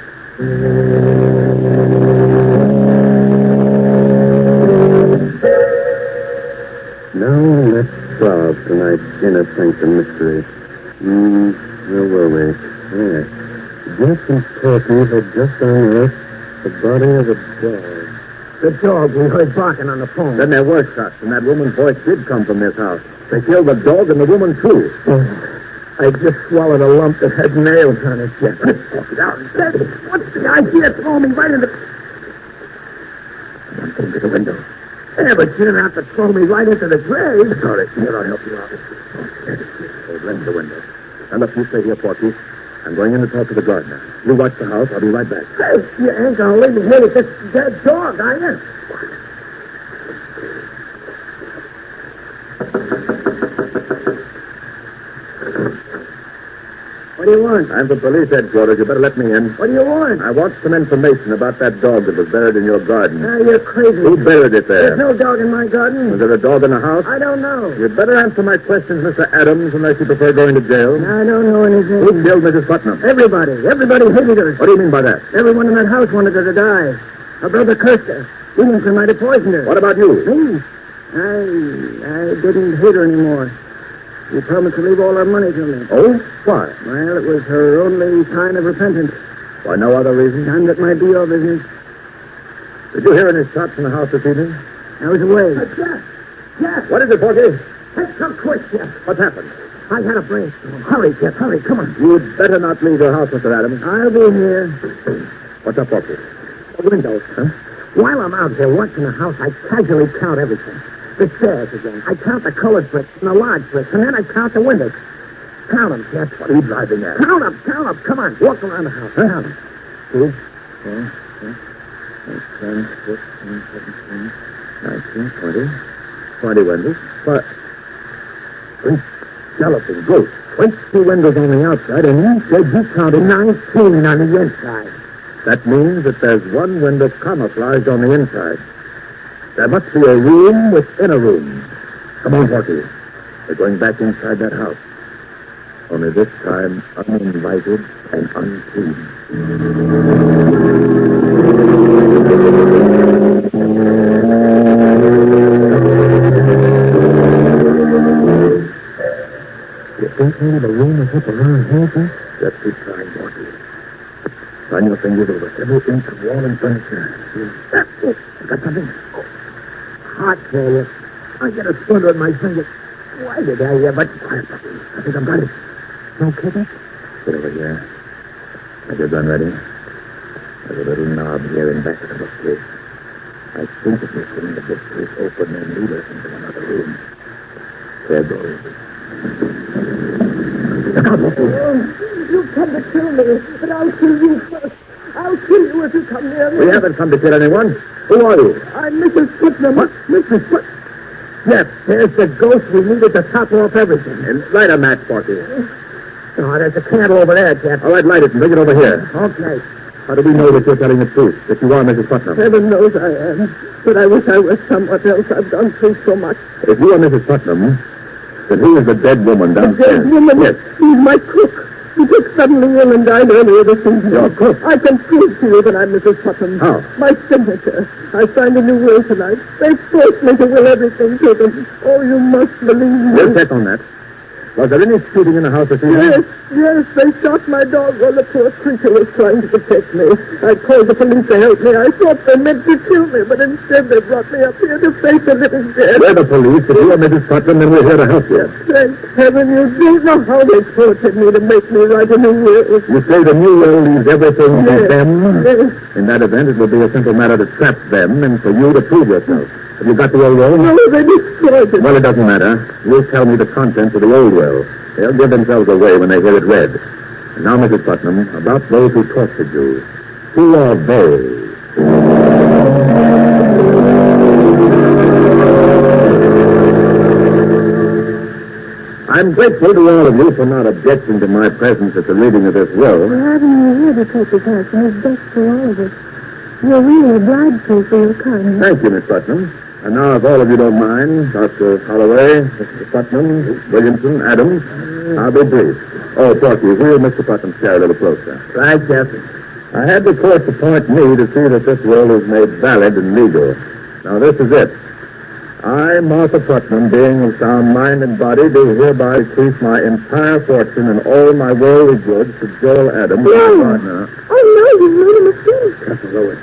Now let's solve tonight's Inner Sanctum mystery. Where were we? Yes. Jeff and Porky had just unearthed the body of a dog. The dog we heard barking on the phone. Then there were shots, and that woman's voice did come from this house. They killed the dog and the woman, too. I just swallowed a lump that had nails on it, Jeff. What's the idea? Throw me right in the... I'm going to the window. Yeah, but you didn't have to throw me right into the grave. Sorry. Here, I'll help you out. Hold in the window. Now, look, you stay here, Porky. I'm going in to talk to the gardener. You watch the house. I'll be right back. Hey, you ain't going to leave me here with this dead dog, are you? What do you want? I'm from police headquarters. You better let me in. What do you want? I want some information about that dog that was buried in your garden. You're crazy. Who buried it there? There's no dog in my garden. Was there a dog in the house? I don't know. You'd better answer my questions, Mr. Adams, unless you prefer going to jail. I don't know anything. Who killed Mrs. Putnam? Everybody. Everybody hated her. What do you mean by that? Everyone in that house wanted her to die. Her brother cursed her. Williamson might have poisoned her. What about you? Me? I didn't hate her anymore. She promised to leave all her money to me. Oh? Why? Well, it was her only sign of repentance. Why, no other reason? None that might be your business. Did you hear any shots in the house this evening? I was away. Jeff! What is it, Porky? Let's go quick, Jeff. What's happened? I had a brainstorm. Hurry, Jeff, hurry. Come on. You'd better not leave your house, Mr. Adams. I'll be here. What's up, Porky? The windows. Huh? While I'm out here watching the house, I casually count everything. The stairs again. I count the colored bricks and the large bricks, and then I count the windows. Count them, Jeff. What are you driving at? Count them. Come on. Walk around the house. Huh? Count them. 2, 4, 6, 10, 15, 17, 19, 20. 20 windows. But... Great skeleton ghost. 20 windows on the outside, and you said you counted 19 on the inside. That means that there's one window camouflaged on the inside. There must be a room within a room. Come on, Porky. We're going back inside that house. Only this time, uninvited and unseen. You think maybe the room is up around here, sir? Just keep trying, Porky. Run your fingers over every inch of wall and furniture. I got something. Heart failure. I get a splinter in my finger. Why did I ever... Quiet, puppy. I think I've got it. No kidding? Sit over here. Have your gun ready? There's a little knob here in back of the bookcase. I think if we swing the bookcase open and lead us into another room. There goes. Look out, Lucy. You come to kill me, but I'll kill you first. I'll kill you if you come near me. We haven't come to kill anyone. Who are you? I'm Mrs. Putnam. What? Mrs. Putnam? Yes, there's the ghost we needed to top off everything. And light a match, Porky. Oh, there's a candle over there, Jeff. All right, light it and bring it over here. Okay. How do we know that you're telling the truth, that you are Mrs. Putnam? Heaven knows I am, but I wish I was someone else. I've gone through so much. If you are Mrs. Putnam, then who is the dead woman downstairs? The dead woman? Yes. He's my cook. He took suddenly ill and died earlier this evening. Your cook? I can prove to you that I'm Mrs. Putnam. How? My signature. I signed a new will tonight. They forced me to will everything to them. Oh, you must believe me. We'll check on that. Was there any shooting in the house this evening? Yes. They shot my dog while the poor creature was trying to protect me. I called the police to help me. I thought they meant to kill me, but instead they brought me up here to face the living dead. We're the police. If you are Mrs. Putnam, then we're here to help you. Thank heaven you don't know how they tortured me to make me write a new will. You say the new will leaves everything to Yes. them? Yes. In that event, it will be a simple matter to trap them and for you to prove yourself. Have you got the old well? No, they destroyed it. Well, it doesn't matter. You tell me the contents of the old well. They'll give themselves away when they hear it read. And now, Mrs. Putnam, about those who tortured you. Who are they? I'm grateful to all of you for not objecting to my presence at the reading of this will. Well, having you here to take the castle is best for all of us. You're really obliged to for your kindness. Thank you, Miss Putnam. And now, if all of you don't mind, Dr. Holloway, Mr. Putnam, Williamson, Adams, I'll be brief. Oh, Porky, wheel Mr. Putnam's chair a little closer. Right, Captain. I had the court appoint me to see that this will is made valid and legal. Now, this is it. I, Martha Putnam, being of sound mind and body, do hereby bequeath my entire fortune and all my worldly goods to Joel Adams, my partner. Oh, no, you've made a mistake. Captain Lois.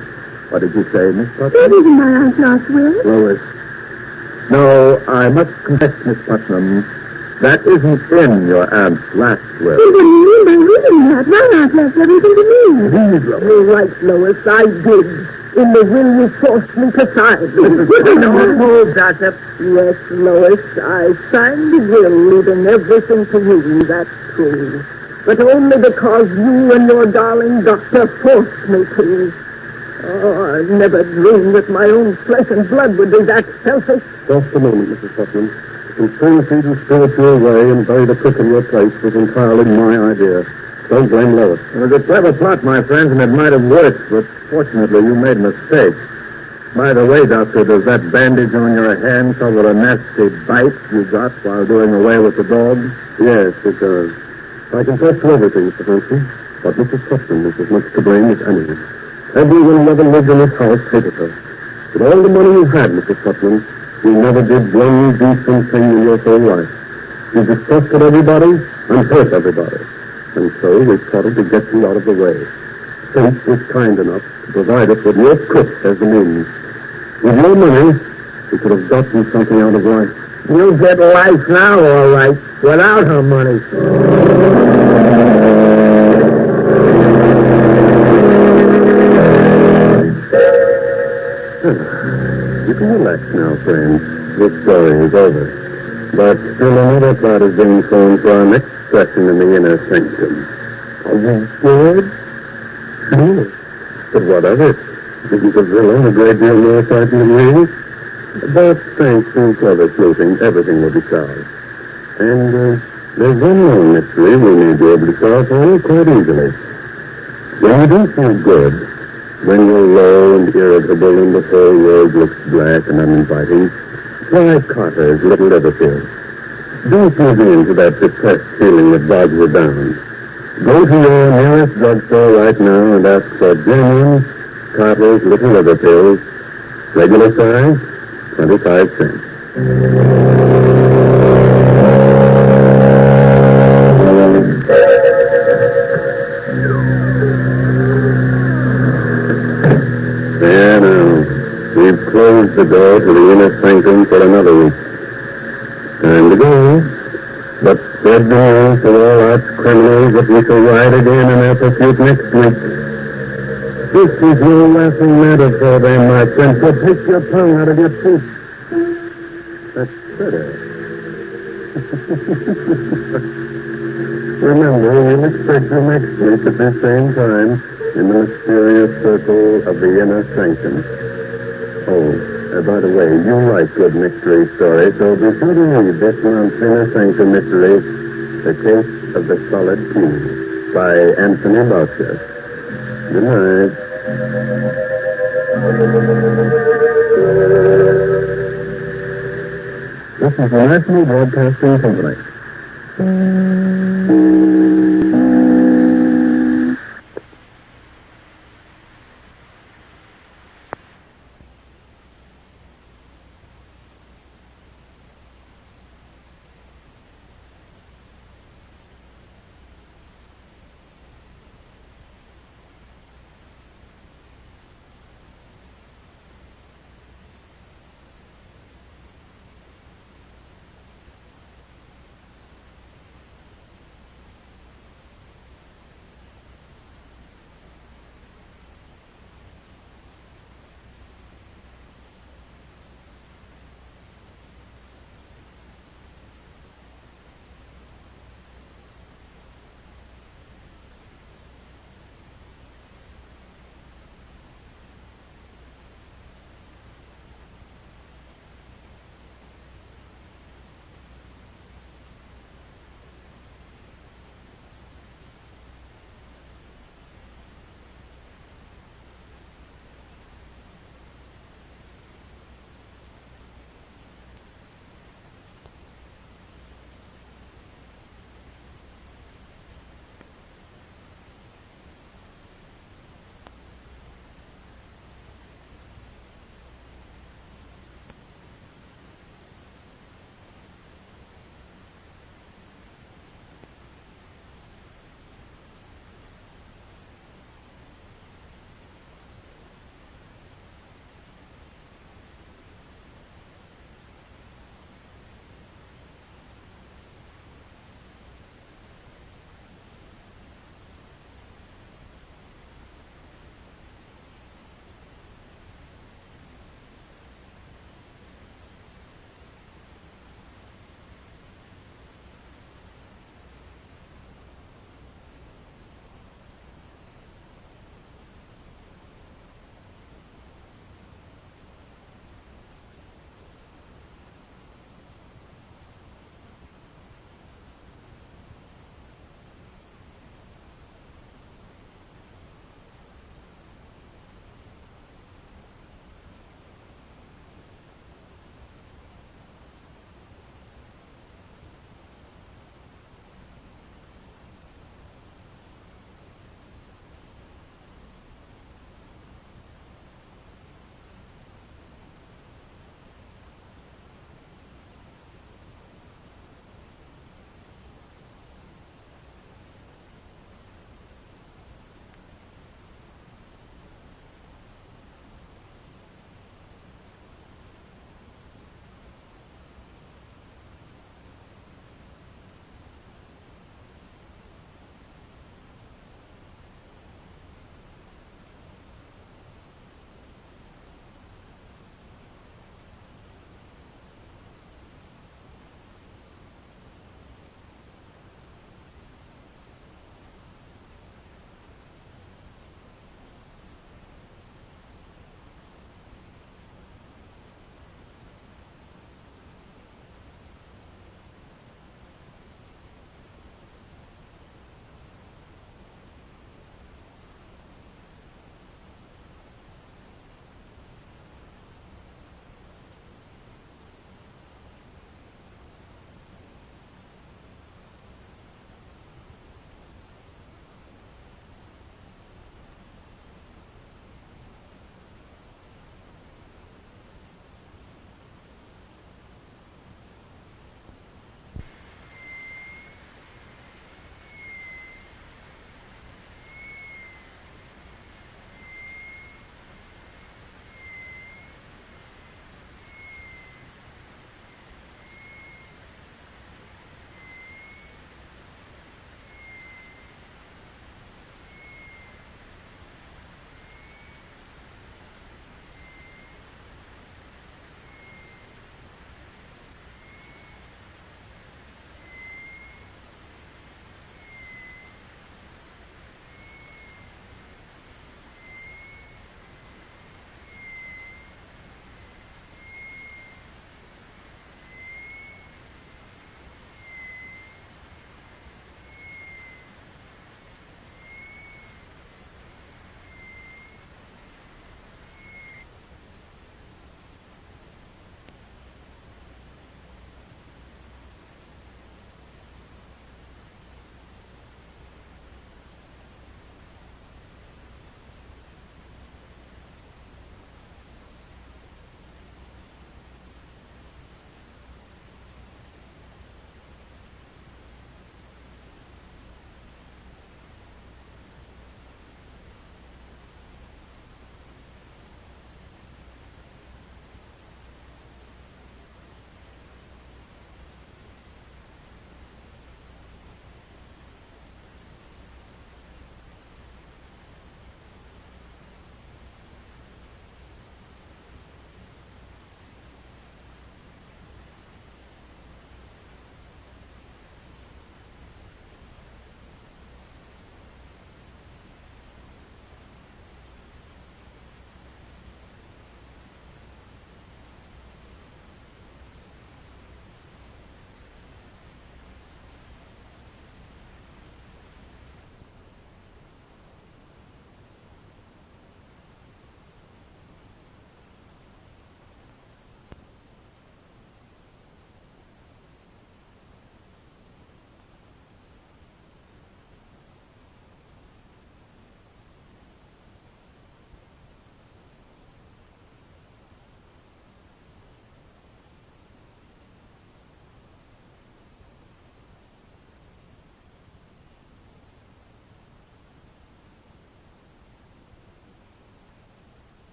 What did you say, Miss Putnam? That isn't my aunt's last will. Lois. No, I must confess, Miss Putnam, that isn't in your aunt's last will. What do you mean by reading that? My aunt left everything to me. Please, Lois. You're right, Lois. I did. In the will you forced me to sign. Don't move, Doctor. Yes, Lois, I signed the will, leaving everything to you, that's true. But only because you and your darling doctor forced me to. Oh, I never dreamed that my own flesh and blood would be that selfish. Just a moment, Mrs. Putnam. The conspiracy to spirit you away and bury the cook in your place was entirely my idea. Don't blame Lois. It was a clever plot, my friends, and it might have worked, but fortunately you made a mistake. By the way, Doctor, does that bandage on your hand cover a nasty bite you got while doing away with the dog? Yes, it does. I confess to everything, Mr. Hanson, but Mrs. Putnam is as much to blame as anyone. Everyone who ever lived in this house hated her. With all the money you had, Mrs. Putnam, you never did one decent thing in your whole life. You distrusted everybody and hurt everybody. And so we plotted to get you out of the way. Fate was kind enough to provide us with your cook as the means. With your money, we could have gotten something out of life. You'll get life now, all right, without her money. You can relax now, friends. This story is over. But still another plot is being formed for our next session in the Inner Sanctum. Are we scared? Sure. But what of it? Isn't the villain a great deal more frightening than me? But thanks to clever sleuthing, everything will be solved. And there's one more mystery we may be able to solve for you quite easily. When you don't feel good, when you're low and irritable and the whole world looks black and uninviting, try Carter's Little Liver Pill. Don't give in to that depressed feeling that bogs you down. Go to your nearest drugstore right now and ask for genuine Carter's Little Liver Pills. Regular size, 25 cents. There now. We've closed the door to the Inner Sanctum for another week. Time to go. But spread the news to all arch criminals that we shall ride again in their pursuit next week. This is no laughing matter for them, my friend, so take your tongue out of your teeth. That's better. Remember, we'll expect you next week at the same time in the mysterious circle of the Inner Sanctum. Oh, by the way, you like good mystery stories, so be sure to read this month's Inner Sanctum mystery, The Case of the Solid Key, by Anthony Boucher. Good night. This is the National Broadcasting Company.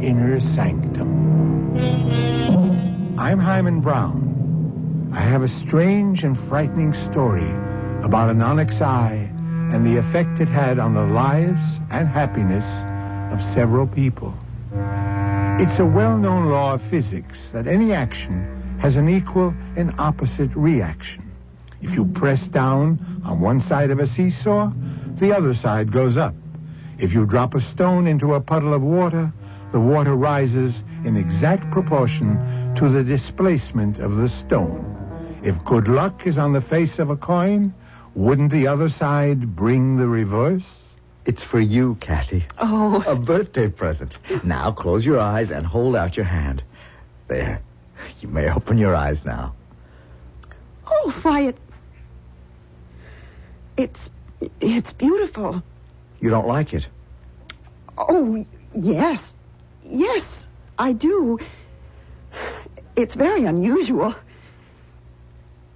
Inner Sanctum. I'm Hyman Brown. I have a strange and frightening story about an onyx eye and the effect it had on the lives and happiness of several people. It's a well-known law of physics that any action has an equal and opposite reaction. If you press down on one side of a seesaw, the other side goes up. If you drop a stone into a puddle of water, the water rises in exact proportion to the displacement of the stone. If good luck is on the face of a coin, wouldn't the other side bring the reverse? It's for you, Kathy. Oh. A birthday present. Now close your eyes and hold out your hand. There. You may open your eyes now. Oh, why, it's beautiful. You don't like it? Oh, yes. Yes, I do. It's very unusual.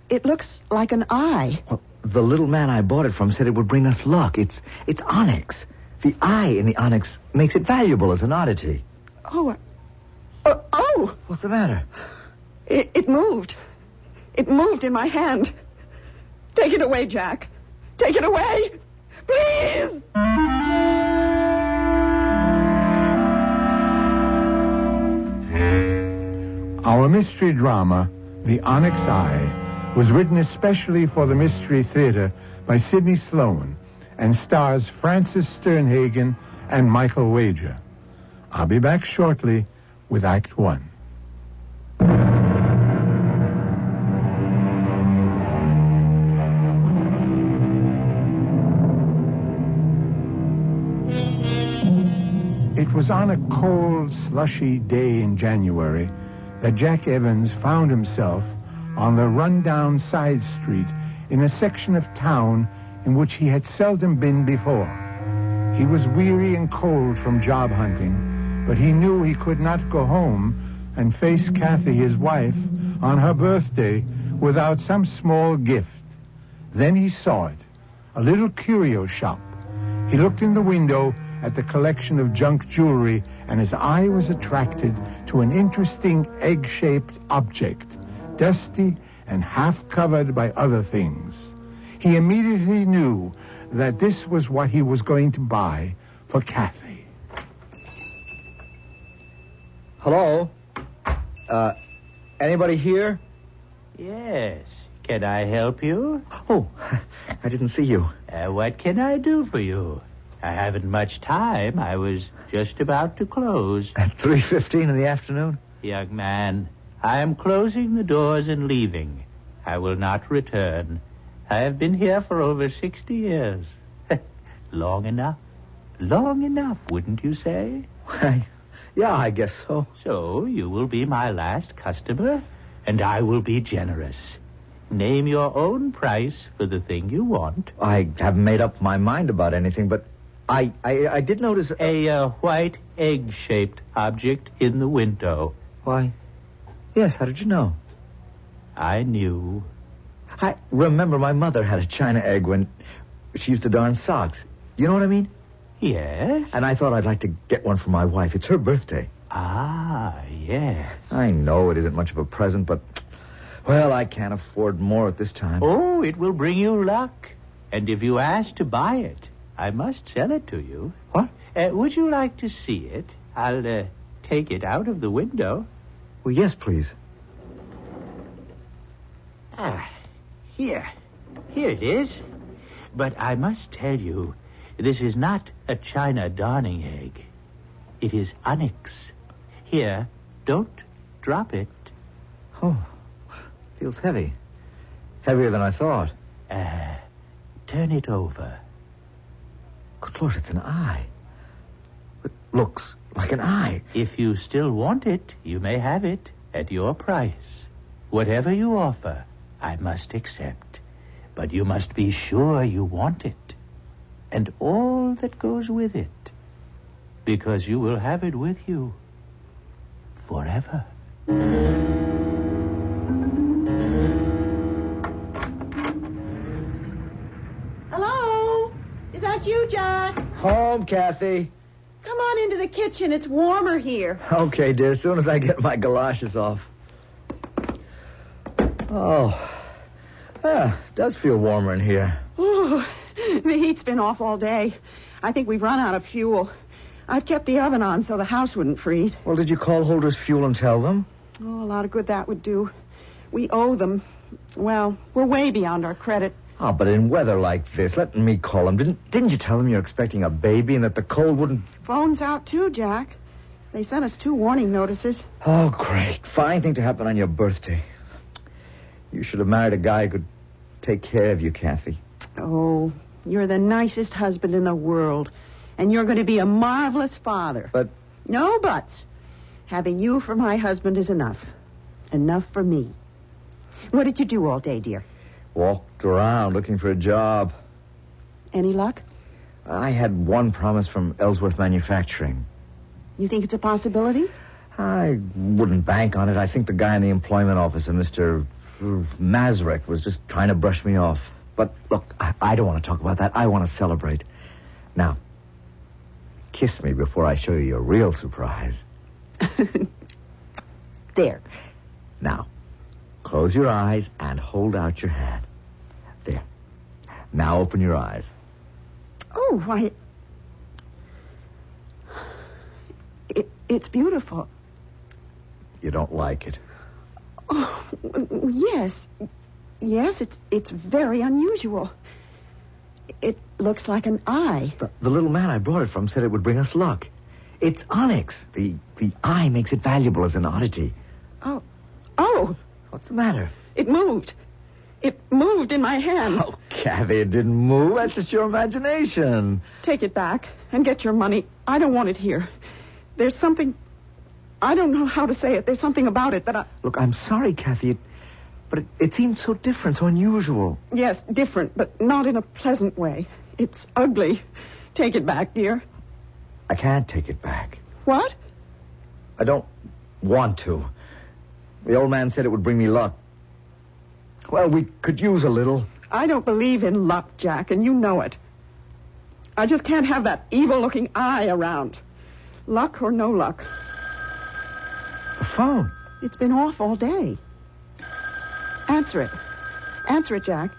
It looks like an eye. Well, the little man I bought it from said it would bring us luck. It's onyx. The eye in the onyx makes it valuable as an oddity. Oh. What's the matter? It moved. It moved in my hand. Take it away, Jack. Take it away. Please. Our mystery drama, The Onyx Eye, was written especially for the Mystery Theater by Sidney Sloan and stars Francis Sternhagen and Michael Wager. I'll be back shortly with Act One. It was on a cold, slushy day in January that Jack Evans found himself on the run-down side street in a section of town in which he had seldom been before. He was weary and cold from job hunting, but he knew he could not go home and face Kathy, his wife, on her birthday without some small gift. Then he saw it, a little curio shop. He looked in the window at the collection of junk jewelry, and his eye was attracted to an interesting egg-shaped object, dusty and half-covered by other things. He immediately knew that this was what he was going to buy for Kathy. Hello? Anybody here? Yes. Can I help you? Oh, I didn't see you. What can I do for you? I haven't much time. I was just about to close. At 3:15 in the afternoon? Young man, I am closing the doors and leaving. I will not return. I have been here for over 60 years. Long enough. Long enough, wouldn't you say? Yeah, I guess so. So you will be my last customer, and I will be generous. Name your own price for the thing you want. I haven't made up my mind about anything, but I did notice a white egg-shaped object in the window. Why, yes, how did you know? I knew. I remember my mother had a china egg when she used to darn socks. You know what I mean? Yes. And I thought I'd like to get one for my wife. It's her birthday. Ah, yes. I know it isn't much of a present, but, well, I can't afford more at this time. Oh, it will bring you luck. And if you ask to buy it, I must sell it to you. What? Would you like to see it? I'll take it out of the window. Well, yes, please. Here. Here it is. But I must tell you, this is not a china darning egg. It is onyx. Here, don't drop it. Oh, feels heavy. Heavier than I thought. Turn it over. Good Lord, it's an eye. It looks like an eye. If you still want it, you may have it at your price. Whatever you offer, I must accept. But you must be sure you want it. And all that goes with it. Because you will have it with you forever. Hello? Is that you, Jack? Home, Kathy. Come on into the kitchen. It's warmer here. Okay, dear, as soon as I get my galoshes off. Oh, does feel warmer in here. Ooh, the heat's been off all day. I think we've run out of fuel. I've kept the oven on so the house wouldn't freeze. Well, did you call Holder's Fuel and tell them? Oh, a lot of good that would do. We owe them. Well, we're way beyond our credit. Oh, but in weather like this, let me call them. Didn't you tell them you're expecting a baby and that the cold wouldn't... Phone's out, too, Jack. They sent us 2 warning notices. Oh, great. Fine thing to happen on your birthday. You should have married a guy who could take care of you, Kathy. Oh, you're the nicest husband in the world. And you're going to be a marvelous father. But... No buts. Having you for my husband is enough. Enough for me. What did you do all day, dear? Walked around looking for a job. Any luck? I had one promise from Ellsworth Manufacturing. You think it's a possibility? I wouldn't bank on it. I think the guy in the employment office, Mr. Mazurek, was just trying to brush me off. But, look, I don't want to talk about that. I want to celebrate. Now, kiss me before I show you your real surprise. There. Now, close your eyes and hold out your hand. There. Now open your eyes. Oh, why... It's beautiful. You don't like it? Oh, yes. Yes, it's very unusual. It looks like an eye. The little man I brought it from said it would bring us luck. It's onyx. The eye makes it valuable as an oddity. Oh. What's the matter? It moved. It moved in my hand. Oh, Kathy, it didn't move. That's just your imagination. Take it back and get your money. I don't want it here. There's something... I don't know how to say it. There's something about it that I... Look, I'm sorry, Kathy, but it seemed so different, so unusual. Yes, different, but not in a pleasant way. It's ugly. Take it back, dear. I can't take it back. What? I don't want to. The old man said it would bring me luck. Well, we could use a little. I don't believe in luck, Jack, and you know it. I just can't have that evil-looking eye around. Luck or no luck. The phone. It's been off all day. Answer it. Answer it, Jack.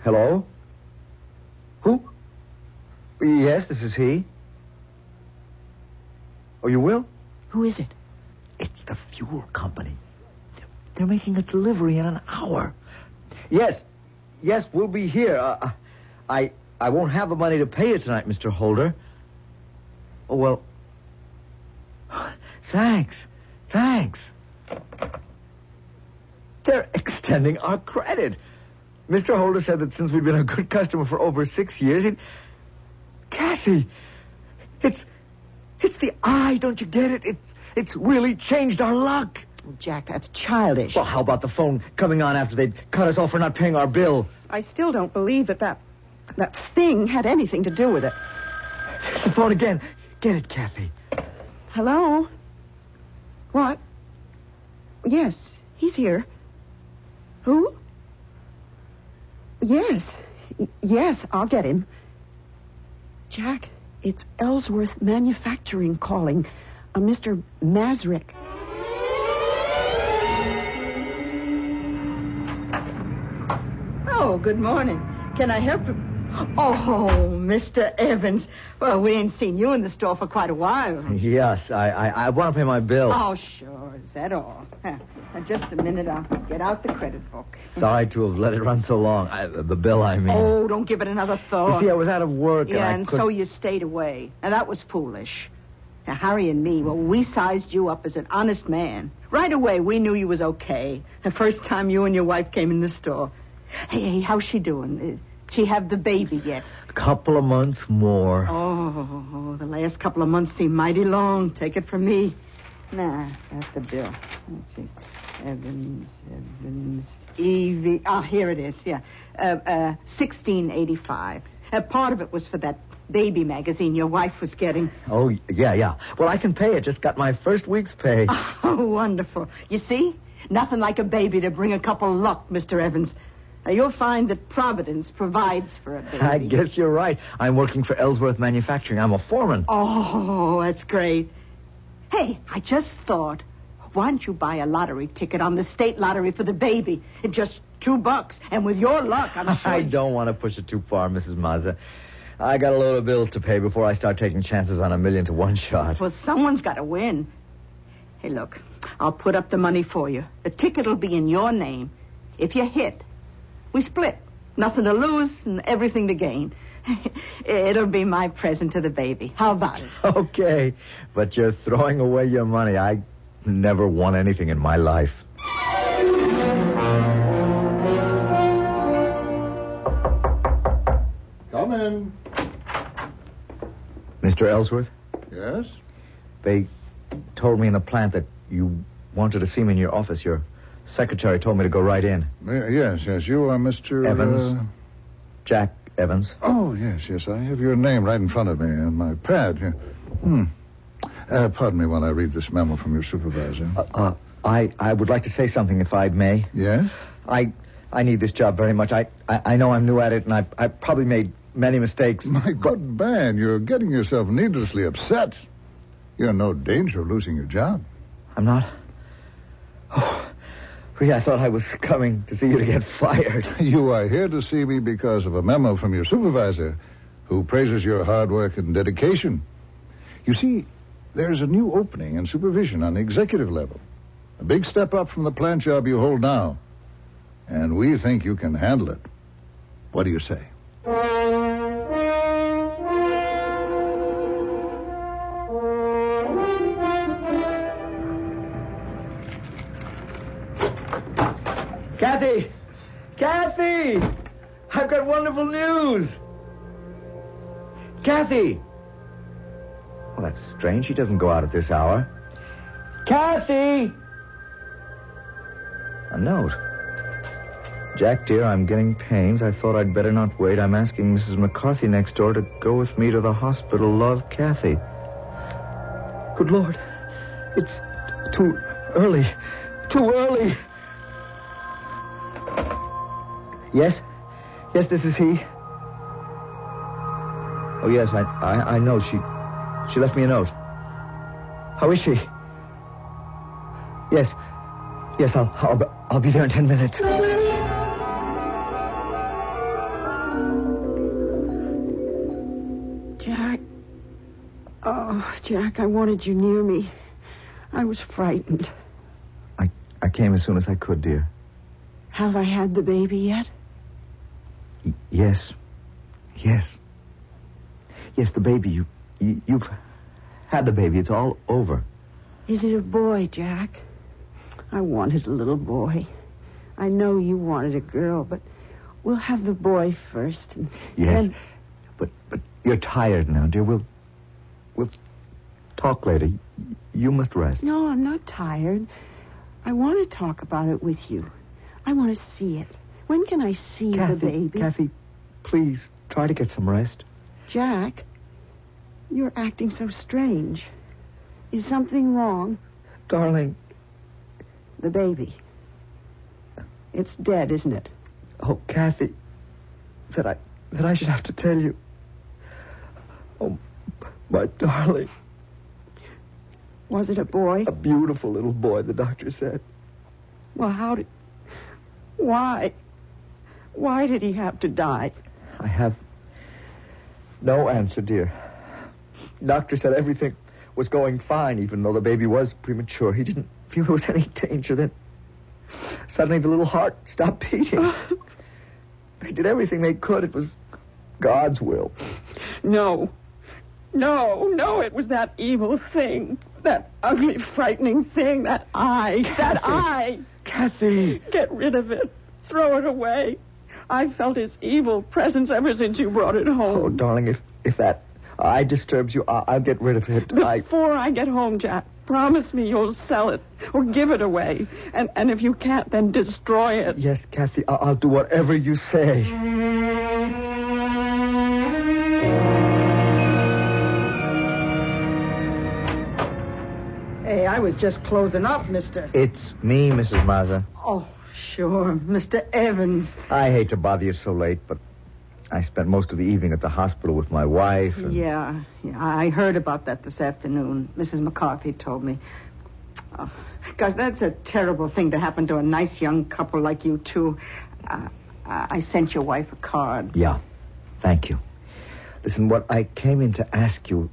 Hello? Who? Yes, this is he. Oh, you will? Who is it? It's the fuel company. They're making a delivery in an hour. Yes, we'll be here. I won't have the money to pay you tonight, Mr. Holder. Oh, well... Thanks. They're extending our credit. Mr. Holder said that since we've been a good customer for over 6 years, Kathy, it's the eye, don't you get it? It's really changed our luck. Oh, Jack, that's childish. Well, how about the phone coming on after they'd cut us off for not paying our bill? I still don't believe that thing had anything to do with it. There's the phone again. Get it, Kathy. Hello? What? Yes, he's here. Who? Yes, I'll get him. Jack, it's Ellsworth Manufacturing calling. Mr. Mazurek. Oh, good morning. Can I help you? Oh, Mr. Evans. Well, we ain't seen you in the store for quite a while. Yes, I want to pay my bill. Oh, sure. Is that all? Now, just a minute. I'll get out the credit book. Sorry to have let it run so long. The bill, I mean. Oh, don't give it another thought. You see, I was out of work. So you stayed away. Now, that was foolish. Now, Harry and me, well, we sized you up as an honest man. Right away, we knew you was okay. The first time you and your wife came in the store. Hey, how's she doing? She have the baby yet? A couple of months more. Oh, the last couple of months seem mighty long. Take it from me. Nah, that's the bill. Let's see. Evans, Evie. Here it is. Yeah. $16.85. Part of it was for that baby magazine your wife was getting. Oh, yeah. Well, I can pay it. Just got my first week's pay. Oh, wonderful. You see? Nothing like a baby to bring a couple luck, Mr. Evans. Now, you'll find that Providence provides for a baby. I guess you're right. I'm working for Ellsworth Manufacturing. I'm a foreman. Oh, that's great. Hey, I just thought, why don't you buy a lottery ticket on the state lottery for the baby? It's just $2, and with your luck, I'm sure... I don't want to push it too far, Mrs. Mazza. I got a load of bills to pay before I start taking chances on $1 million to one shot. Well, someone's got to win. Hey, look, I'll put up the money for you. The ticket will be in your name. If you hit, we split. Nothing to lose and everything to gain. It'll be my present to the baby. How about it? Okay, but you're throwing away your money. I never won anything in my life. Come in. Mr. Ellsworth? Yes? They told me in the plant that you wanted to see me in your office. Your secretary told me to go right in. Yes. You are Mr. Evans. Jack Evans. Oh, yes. I have your name right in front of me on my pad here. Pardon me while I read this memo from your supervisor. I would like to say something, if I may. Yes? I need this job very much. I know I'm new at it, and I probably made many mistakes. My good man, you're getting yourself needlessly upset. You're in no danger of losing your job. I'm not? Oh, really, I thought I was coming to see you to get fired. You are here to see me because of a memo from your supervisor, who praises your hard work and dedication. You see, there's a new opening in supervision on the executive level. A big step up from the plant job you hold now. And we think you can handle it. What do you say? Kathy! Kathy! I've got wonderful news! Kathy! Well, that's strange. She doesn't go out at this hour. Kathy! A note. Jack, dear, I'm getting pains. I thought I'd better not wait. I'm asking Mrs. McCarthy next door to go with me to the hospital. Love, Kathy. Good Lord. It's too early. Too early. Yes? Yes, this is he. Oh, yes, I know. She left me a note. How is she? Yes. Yes, I'll be there in 10 minutes. Jack. Oh, Jack, I wanted you near me. I was frightened. I came as soon as I could, dear. Have I had the baby yet? Yes. Yes. Yes, the baby. You've had the baby. It's all over. Is it a boy, Jack? I wanted a little boy. I know you wanted a girl, but we'll have the boy first. Yes. But you're tired now, dear. We'll talk later. You must rest. No, I'm not tired. I want to talk about it with you. I want to see it. When can I see the baby? Kathy, please, try to get some rest. Jack, you're acting so strange. Is something wrong? Darling. The baby. It's dead, isn't it? Oh, Kathy, that I should have to tell you. Oh, my darling. Was it a boy? A beautiful little boy, the doctor said. Well, why? Why did he have to die? I have no answer, dear. Doctor said everything was going fine, even though the baby was premature. He didn't feel there was any danger. Then suddenly the little heart stopped beating. They did everything they could. It was God's will. No, it was that evil thing. That ugly, frightening thing. That eye. Kathy. That eye. Kathy. Get rid of it. Throw it away. I felt its evil presence ever since you brought it home. Oh, darling, if that eye disturbs you, I'll get rid of it. Before I get home, Jack, promise me you'll sell it or give it away. And if you can't, then destroy it. Yes, Kathy, I'll do whatever you say. Hey, I was just closing up, mister. It's me, Mrs. Mazza. Oh, Sure, Mr. Evans. I hate to bother you so late, but I spent most of the evening at the hospital with my wife. And... Yeah, I heard about that this afternoon. Mrs. McCarthy told me. Oh, gosh, that's a terrible thing to happen to a nice young couple like you two. I sent your wife a card. Yeah, thank you. Listen, what I came in to ask you...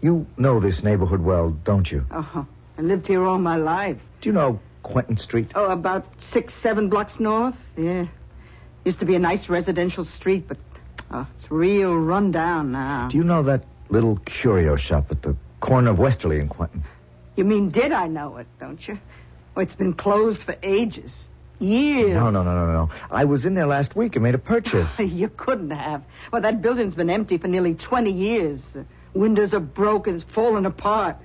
You know this neighborhood well, don't you? Uh-huh. I lived here all my life. Do you know Quentin Street? Oh, about 6-7 blocks north? Yeah. Used to be a nice residential street, but it's real run down now. Do you know that little curio shop at the corner of Westerly and Quentin? You mean did I know it, don't you? Oh, it's been closed for ages. Years. No. I was in there last week and made a purchase. You couldn't have. Well, that building's been empty for nearly 20 years. Windows are broken, it's fallen apart.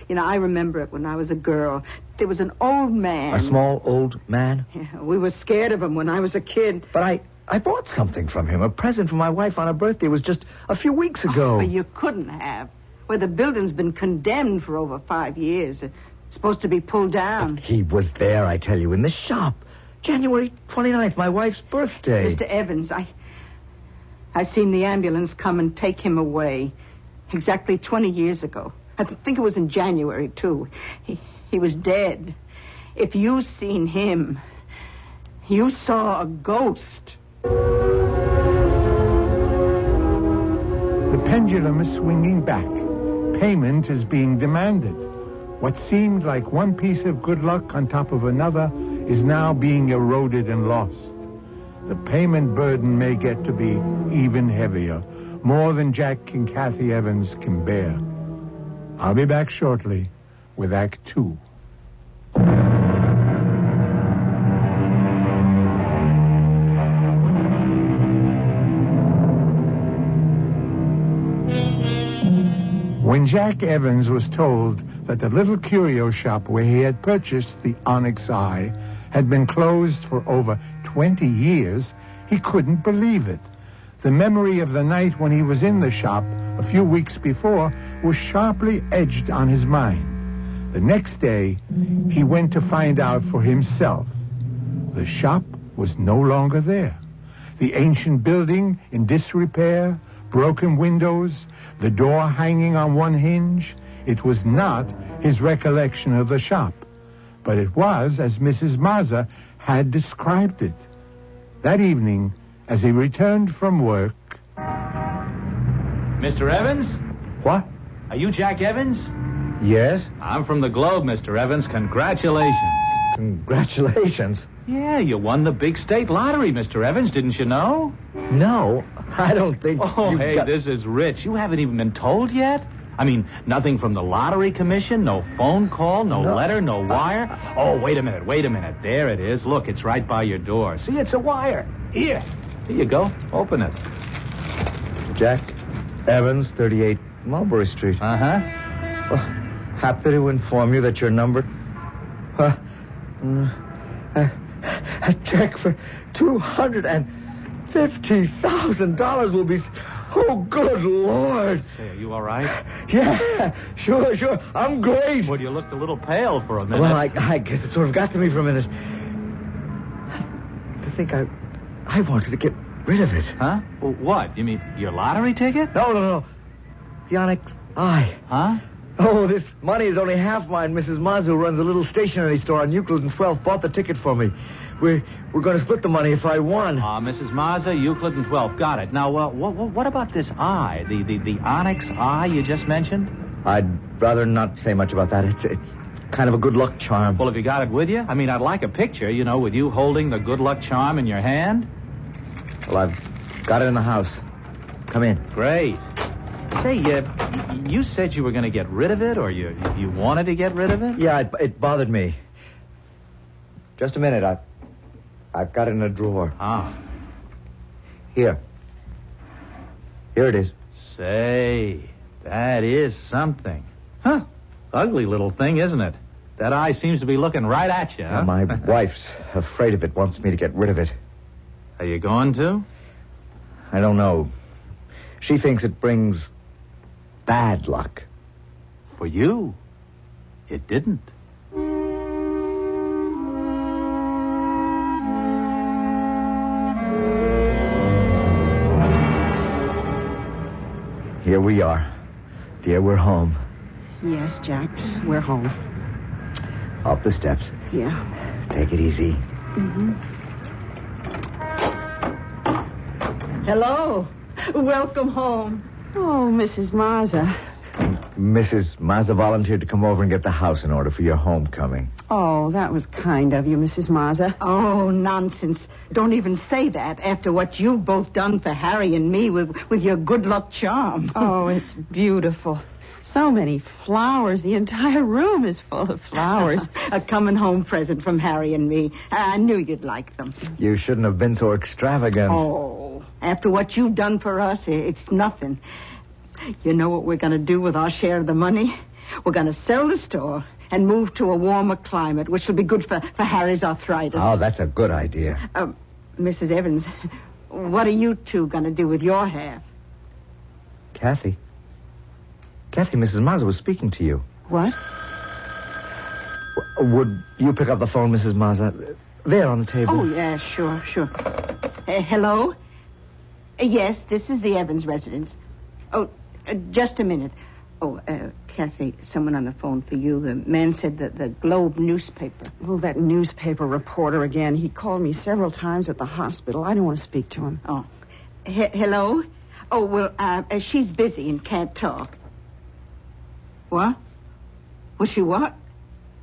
You know, I remember it when I was a girl. There was an old man. A small old man? Yeah, we were scared of him when I was a kid. But I bought something from him, a present for my wife on her birthday. It was just a few weeks ago. Oh, but you couldn't have. Well, the building's been condemned for over 5 years. It's supposed to be pulled down. But he was there, I tell you, in the shop. January 29th, my wife's birthday. Mr. Evans, I seen the ambulance come and take him away exactly 20 years ago. I think it was in January, too. He was dead. If you seen him, you saw a ghost. The pendulum is swinging back. Payment is being demanded. What seemed like one piece of good luck on top of another is now being eroded and lost. The payment burden may get to be even heavier, more than Jack and Kathy Evans can bear. I'll be back shortly with Act 2. When Jack Evans was told that the little curio shop where he had purchased the Onyx Eye had been closed for over 20 years, he couldn't believe it. The memory of the night when he was in the shop a few weeks before was sharply edged on his mind. The next day, he went to find out for himself. The shop was no longer there. The ancient building in disrepair, broken windows, the door hanging on one hinge. It was not his recollection of the shop, but it was as Mrs. Mazza had described it. That evening, as he returned from work... Mr. Evans? What? Are you Jack Evans? Yes? I'm from the Globe, Mr. Evans. Congratulations. Congratulations? Yeah, you won the big state lottery, Mr. Evans. Didn't you know? No, I don't think... Oh, hey, this is rich. You haven't even been told yet? I mean, nothing from the lottery commission, no phone call, no letter, no wire. Oh, wait a minute. There it is. Look, it's right by your door. See, it's a wire. Here you go. Open it. Jack Evans, 38 Mulberry Street. Uh-huh. Well, happy to inform you that your number... a check for $250,000 will be... Oh, good Lord. Say, are you all right? Yeah, sure. I'm great. Well, you looked a little pale for a minute. Well, I guess it sort of got to me for a minute. To think I wanted to get rid of it. Huh? Well, what? You mean your lottery ticket? No. The Onyx Eye. Huh? Oh, this money is only half mine. Mrs. Maz, who runs a little stationery store on Euclid and 12th, bought the ticket for me. We're going to split the money if I won. Mrs. Mazza, Euclid and 12. Got it. Now, what about this eye? The Onyx Eye you just mentioned? I'd rather not say much about that. It's kind of a good luck charm. Well, have you got it with you? I mean, I'd like a picture, with you holding the good luck charm in your hand. Well, I've got it in the house. Come in. Great. Say, you said you were going to get rid of it, or you wanted to get rid of it? Yeah, it bothered me. Just a minute. I've got it in a drawer. Ah. Here it is. Say, that is something. Huh. Ugly little thing, isn't it? That eye seems to be looking right at you, huh? My wife's afraid of it, wants me to get rid of it. Are you going to? I don't know. She thinks it brings bad luck. For you, it didn't. here we are. Dear, we're home. Yes, Jack, we're home. Up the steps. Yeah. Take it easy. Mm-hmm. Hello. Welcome home. Oh, Mrs. Mazza. Mrs. Mazza volunteered to come over and get the house in order for your homecoming. Oh, that was kind of you, Mrs. Mazza. Oh, nonsense. Don't even say that after what you've both done for Harry and me with your good luck charm. Oh, it's beautiful. So many flowers. The entire room is full of flowers. A coming home present from Harry and me. I knew you'd like them. You shouldn't have been so extravagant. Oh, after what you've done for us, it's nothing. You know what we're going to do with our share of the money? We're going to sell the store and move to a warmer climate, which will be good for Harry's arthritis. Oh, that's a good idea. Mrs. Evans, what are you two going to do with your half? Kathy, Mrs. Mazza was speaking to you. What? Would you pick up the phone, Mrs. Mazza? There on the table. Oh, yeah, sure. Hello? Yes, this is the Evans residence. Oh, just a minute. Oh, Kathy, someone on the phone for you. The man said that the Globe newspaper. Oh, that newspaper reporter again. He called me several times at the hospital. I don't want to speak to him. Oh. Hello? Oh, well, she's busy and can't talk. What? Was she what?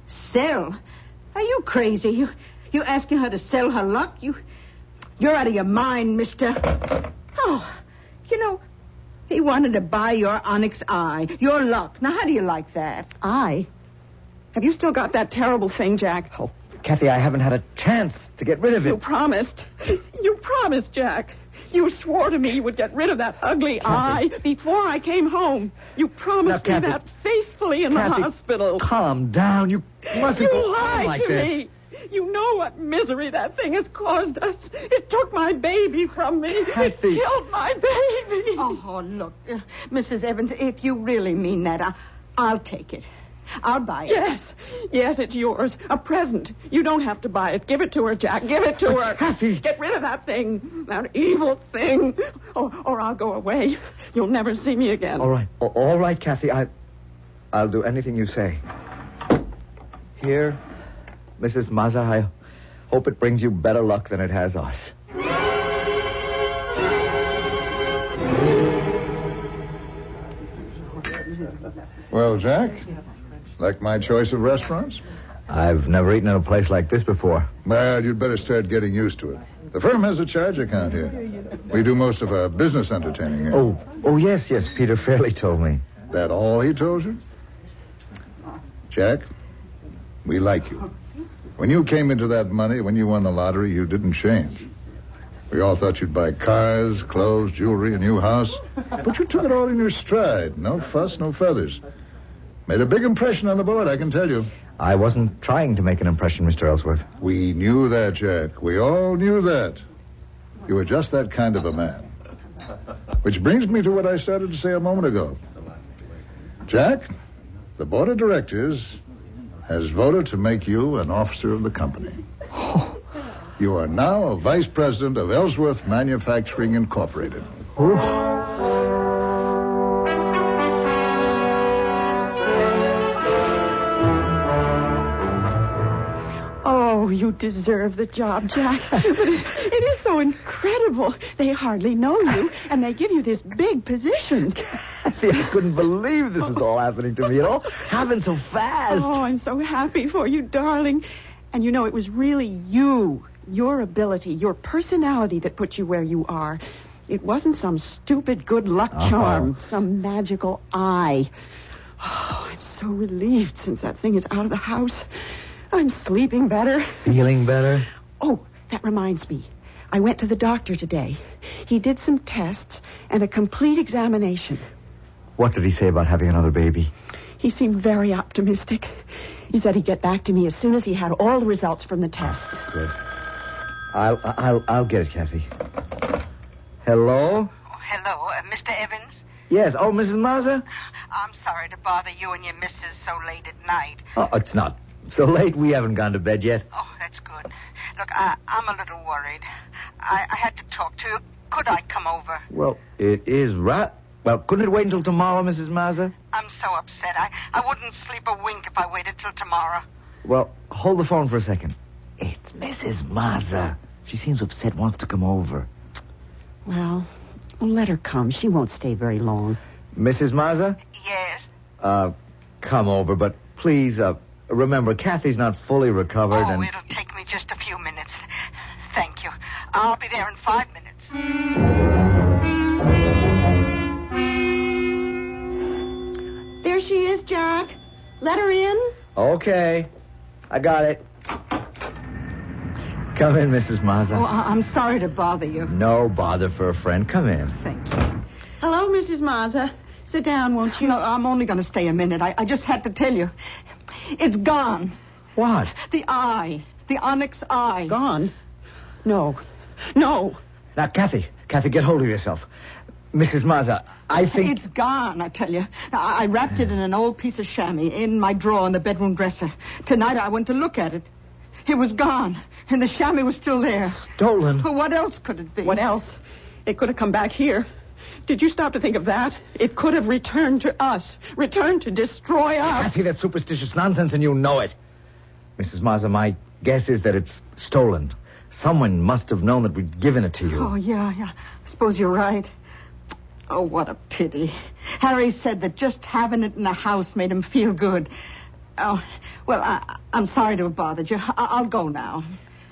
Sell? Are you crazy? You asking her to sell her luck? You're out of your mind, mister. Oh, you know, he wanted to buy your onyx eye, your luck. Now, how do you like that? Eye? Have you still got that terrible thing, Jack? Oh, Kathy, I haven't had a chance to get rid of it. You promised. You promised, Jack. You swore to me you would get rid of that ugly eye before I came home. You promised me that faithfully in the hospital. Calm down. You mustn't go on like this. You lied to me. You know what misery that thing has caused us. It took my baby from me. Kathy. It killed my baby. Oh, look, Mrs. Evans, if you really mean that, I'll take it. I'll buy it. Yes, it's yours. A present. You don't have to buy it. Give it to her, Jack. Give it to her. Kathy. Get rid of that thing. That evil thing. Or I'll go away. You'll never see me again. All right, Kathy. I'll do anything you say. Here, Mrs. Mazza, I hope it brings you better luck than it has us. Well, Jack, like my choice of restaurants? I've never eaten in a place like this before. Well, you'd better start getting used to it. The firm has a charge account here. We do most of our business entertaining here. Oh, yes, Peter Fairley told me. That all he told you? Jack, we like you. When you came into that money, when you won the lottery, you didn't change. We all thought you'd buy cars, clothes, jewelry, a new house. But you took it all in your stride. No fuss, no feathers. Made a big impression on the board, I can tell you. I wasn't trying to make an impression, Mr. Ellsworth. We knew that, Jack. We all knew that. You were just that kind of a man. Which brings me to what I started to say a moment ago. Jack, the board of directors has voted to make you an officer of the company. You are now a vice president of Ellsworth Manufacturing Incorporated. Oh, you deserve the job, Jack. But it is so incredible. They hardly know you, and they give you this big position. Kathy, I couldn't believe this was all happening to me. It all happened so fast. Oh, I'm so happy for you, darling. And you know, it was really you, your ability, your personality that put you where you are. It wasn't some stupid good luck charm, some magical eye. Oh, I'm so relieved since that thing is out of the house. I'm sleeping better. Feeling better? Oh, that reminds me. I went to the doctor today. He did some tests and a complete examination. What did he say about having another baby? He seemed very optimistic. He said he'd get back to me as soon as he had all the results from the tests. Good. I'll get it, Kathy. Hello? Oh, hello, Mr. Evans? Yes. Oh, Mrs. Mazza? I'm sorry to bother you and your missus so late at night. Oh, it's not so late. We haven't gone to bed yet. Oh, that's good. Look, I'm a little worried. I had to talk to you. Could I come over? Well, it is Well, couldn't it wait until tomorrow, Mrs. Mazza? I'm so upset. I wouldn't sleep a wink if I waited till tomorrow. Well, hold the phone for a second. It's Mrs. Mazza. She seems upset, wants to come over. Well, let her come. She won't stay very long. Mrs. Mazza? Yes? Come over, but please, remember, Kathy's not fully recovered and... It'll take me just a few minutes. Thank you. I'll be there in 5 minutes. There she is, Jack. Let her in. Okay. I got it. Come in, Mrs. Mazza. Oh, I'm sorry to bother you. No bother for a friend. Come in. Thank you. Hello, Mrs. Mazza. Sit down, won't you? No, I'm only going to stay a minute. I just had to tell you. It's gone. What? The eye. The onyx eye. Gone? No. No. Now, Kathy, get hold of yourself. Mrs. Mazza, I think... It's gone, I tell you. I wrapped it in an old piece of chamois in my drawer in the bedroom dresser. Tonight I went to look at it. It was gone, and the chamois was still there. Stolen? What else could it be? What else? It could have come back here. Did you stop to think of that? It could have returned to us. Returned to destroy us. Kathy, that's superstitious nonsense, and you know it. Mrs. Mazza, my guess is that it's stolen. Someone must have known that we'd given it to you. Oh, yeah. I suppose you're right. Oh, what a pity. Harry said that just having it in the house made him feel good. Oh, well, I'm sorry to have bothered you. I'll go now.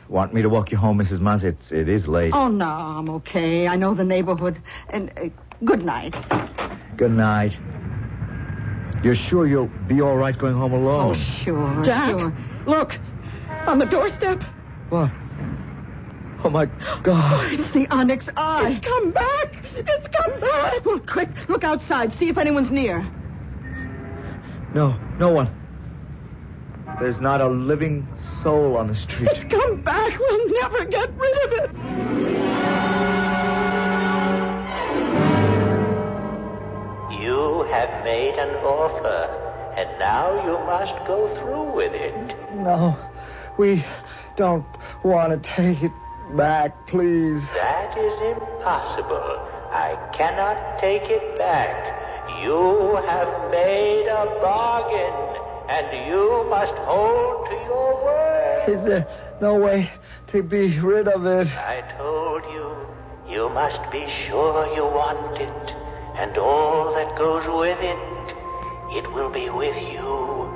Want me to walk you home, Mrs. Mazza? It is late. Oh, no, I'm okay. I know the neighborhood. And good night. Good night. You're sure you'll be all right going home alone? Oh, sure. Jack, sure. look. On the doorstep. What? Oh, my God. Oh, it's the onyx eye. It's come back. It's come back. Well, quick, look outside. See if anyone's near. No one. There's not a living soul on the street. It's come back. We'll never get rid of it. You have made an offer, and now you must go through with it. No, we don't want to take it back, please. That is impossible. I cannot take it back. You have made a bargain, and you must hold to your word. Is there no way to be rid of it? I told you, you must be sure you want it, and all that goes with it. It will be with you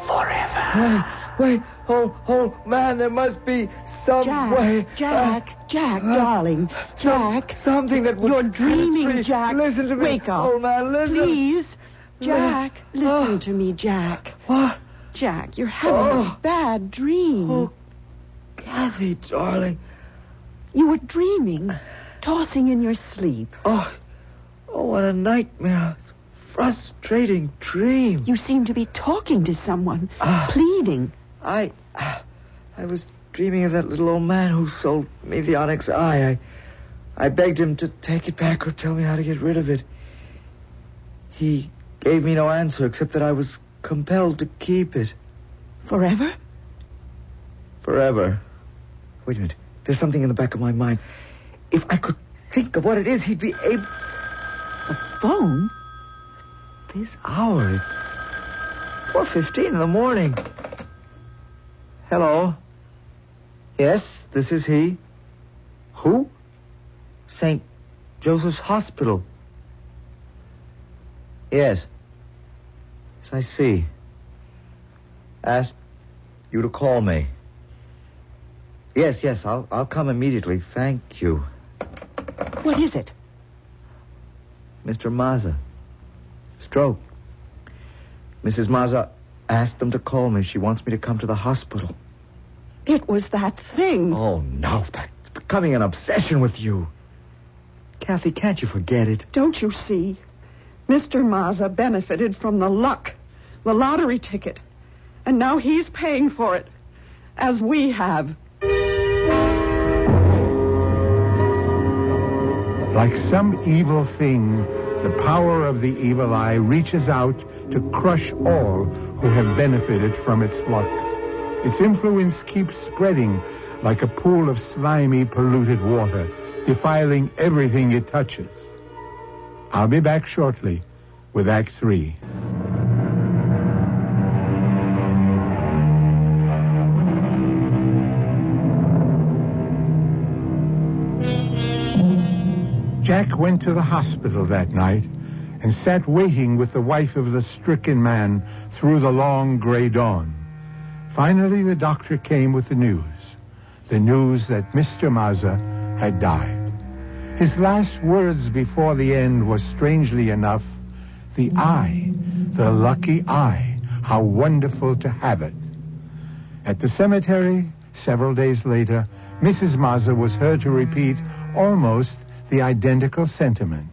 forever. Wait. Oh, man, there must be some way. Jack, darling. Jack. Something that would... You're dreaming, Jack. Listen to me. Wake up. Oh, man, listen. Please. Jack, listen to me, Jack. What? Jack, you're having a bad dream. Oh, Kathy, darling. You were dreaming, tossing in your sleep. Oh, what a nightmare. Frustrating dream. You seem to be talking to someone, pleading. I was dreaming of that little old man who sold me the onyx eye. I begged him to take it back or tell me how to get rid of it. He gave me no answer except that I was compelled to keep it. Forever? Forever. Wait a minute. There's something in the back of my mind. If I could think of what it is, he'd be able... A phone? This hour, it's 4:15 in the morning. Hello? Yes, this is he. Who? St. Joseph's Hospital. Yes, I see. Asked you to call me. Yes, I'll come immediately. Thank you. What is it? Mr. Mazza. Stroke. Mrs. Mazza asked them to call me. She wants me to come to the hospital. It was that thing. Oh, no. That's becoming an obsession with you. Kathy, can't you forget it? Don't you see? Mr. Mazza benefited from the luck, the lottery ticket. And now he's paying for it, as we have. Like some evil thing, the power of the evil eye reaches out to crush all who have benefited from its luck. Its influence keeps spreading like a pool of slimy, polluted water, defiling everything it touches. I'll be back shortly with Act 3. Jack went to the hospital that night and sat waiting with the wife of the stricken man through the long gray dawn. Finally, the doctor came with the news that Mr. Mazza had died. His last words before the end was, strangely enough, the eye, the lucky eye, how wonderful to have it. At the cemetery, several days later, Mrs. Mazza was heard to repeat almost the identical sentiment.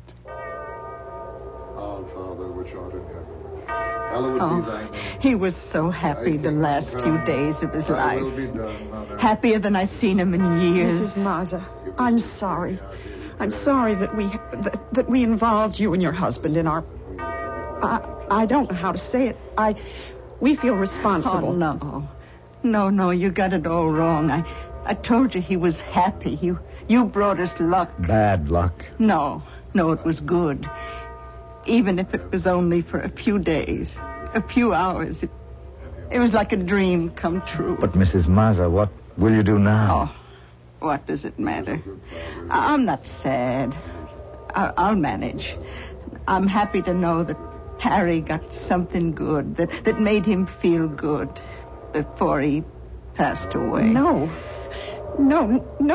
Our Father, which art in heaven, hallowed be thy name. He was so happy the last few days of his Thy life. will be done on earth. Happier than I've seen him in years. Mrs. Mazza, I'm sorry. I'm sorry that we involved you and your husband in our... I don't know how to say it. We feel responsible. Oh, no, you got it all wrong. I told you he was happy. You brought us luck. Bad luck. No, it was good. Even if it was only for a few days, a few hours. It was like a dream come true. But, Mrs. Mazza, what will you do now? Oh, what does it matter? I'm not sad. I'll manage. I'm happy to know that Harry got something good, that made him feel good before he passed away. No,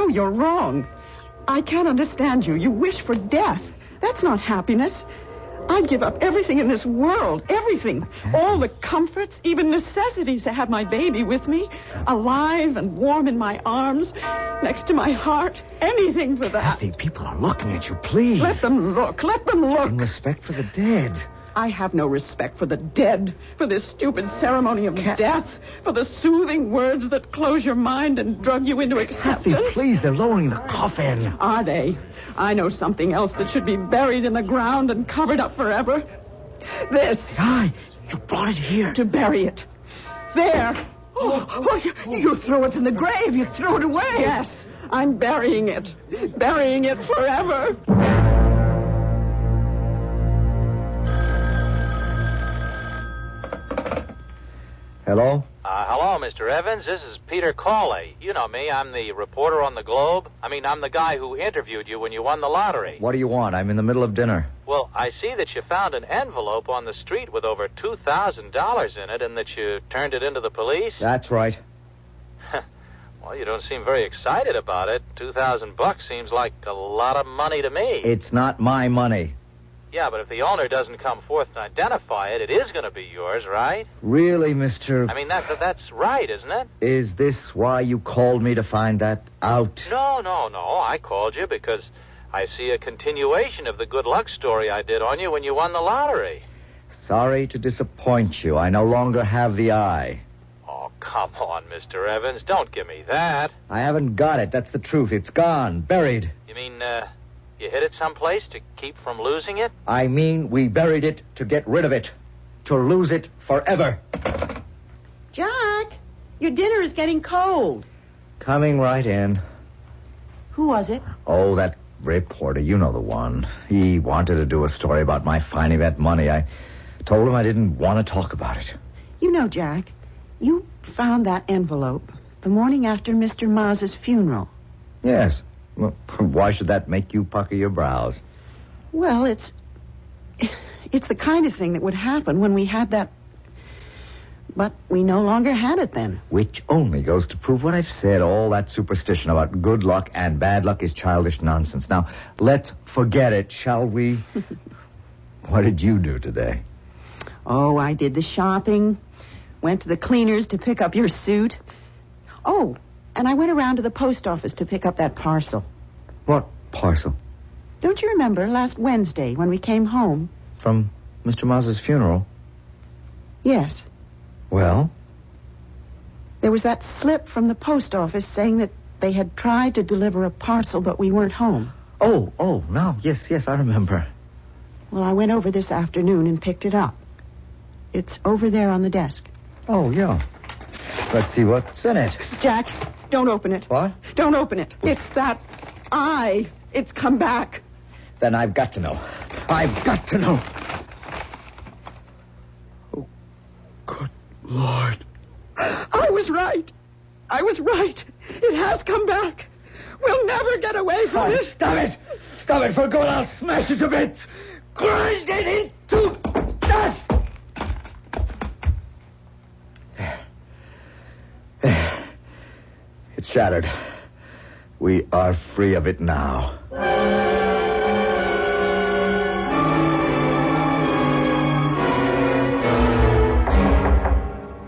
you're wrong. I can't understand you. You wish for death. That's not happiness. I'd give up everything in this world, everything. All the comforts, even necessities to have my baby with me, alive and warm in my arms, next to my heart. Anything for that. Kathy, people are looking at you, please. Let them look. In respect for the dead. I have no respect for the dead, for this stupid ceremony of death, for the soothing words that close your mind and drug you into acceptance. Kathy, please, they're lowering the coffin. Are they? I know something else that should be buried in the ground and covered up forever. This. Aye, you brought it here. To bury it. There. You threw it in the grave. You threw it away. Yes, I'm burying it. Burying it forever. Hello? Hello, Mr. Evans. This is Peter Cawley. You know me. I'm the reporter on the Globe. I'm the guy who interviewed you when you won the lottery. What do you want? I'm in the middle of dinner. Well, I see that you found an envelope on the street with over $2,000 in it and that you turned it into the police. That's right. Well, you don't seem very excited about it. $2,000 seems like a lot of money to me. It's not my money. Yeah, but if the owner doesn't come forth and identify it, it is going to be yours, right? Really, Mr... That's right, isn't it? Is this why you called me to find that out? No. I called you because I see a continuation of the good luck story I did on you when you won the lottery. Sorry to disappoint you. I no longer have the eye. Oh, come on, Mr. Evans. Don't give me that. I haven't got it. That's the truth. It's gone. Buried. You mean, you hid it someplace to keep from losing it? I mean, we buried it to get rid of it. To lose it forever. Jack, your dinner is getting cold. Coming right in. Who was it? Oh, that reporter. You know the one. He wanted to do a story about my finding that money. I told him I didn't want to talk about it. You know, Jack, you found that envelope the morning after Mr. Mazza's funeral. Yes. Well, why should that make you pucker your brows? Well, it's the kind of thing that would happen when we had that... But we no longer had it then. Which only goes to prove what I've said. All that superstition about good luck and bad luck is childish nonsense. Now, let's forget it, shall we? What did you do today? Oh, I did the shopping. Went to the cleaners to pick up your suit. Oh, and I went around to the post office to pick up that parcel. What parcel? Don't you remember last Wednesday when we came home? From Mr. Mazza's funeral? Yes. Well? There was that slip from the post office saying that they had tried to deliver a parcel, but we weren't home. Oh, no. Yes, I remember. Well, I went over this afternoon and picked it up. It's over there on the desk. Oh, yeah. Let's see what's in it. Jack, don't open it. What? Don't open it. It's that eye. It's come back. Then I've got to know. I've got to know. Oh, good Lord. I was right. I was right. It has come back. We'll never get away from it. Stop it. Stop it for good. I'll smash it to bits. Grind it into dust. There. It's shattered. We are free of it now.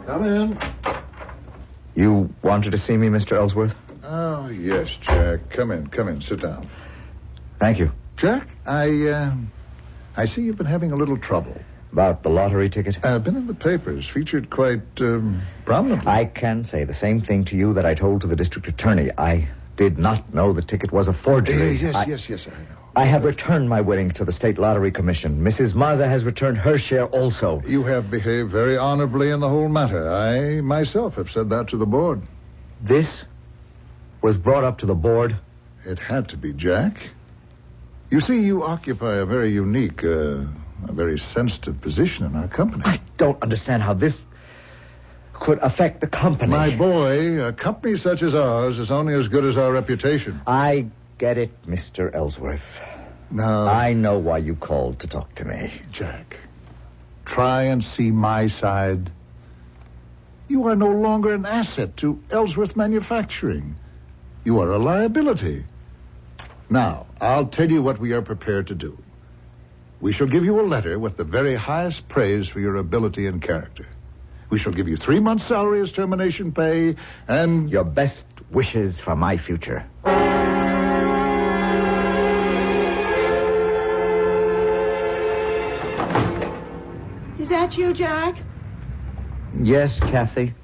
Come in. You wanted to see me, Mr. Ellsworth? Oh, yes, Jack. Come in. Sit down. Thank you. Jack, I see you've been having a little trouble. About the lottery ticket? Been in the papers, featured quite prominently. I can say the same thing to you that I told to the district attorney. I did not know the ticket was a forgery. Yes, I know. I have returned my winnings to the State Lottery Commission. Mrs. Mazza has returned her share also. You have behaved very honorably in the whole matter. I myself have said that to the board. This was brought up to the board? It had to be, Jack. You see, you occupy a very unique, a very sensitive position in our company. I don't understand how this could affect the company. My boy, a company such as ours is only as good as our reputation. I get it, Mr. Ellsworth. Now, I know why you called to talk to me. Jack, try and see my side. You are no longer an asset to Ellsworth Manufacturing. You are a liability. Now, I'll tell you what we are prepared to do. We shall give you a letter with the very highest praise for your ability and character. We shall give you 3 months' salary as termination pay, and your best wishes for my future. Is that you, Jack? Yes, Kathy.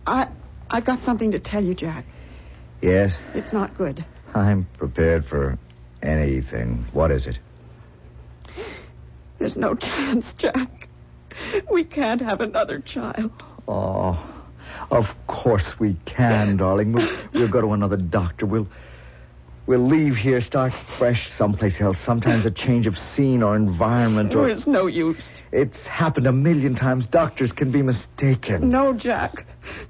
I've got something to tell you, Jack. Yes? It's not good. I'm prepared for anything. What is it? There's no chance, Jack. We can't have another child. Oh, of course we can, darling. We'll go to another doctor. We'll leave here, start fresh someplace else. Sometimes a change of scene or environment or... It's no use. It's happened 1,000,000 times. Doctors can be mistaken. No, Jack.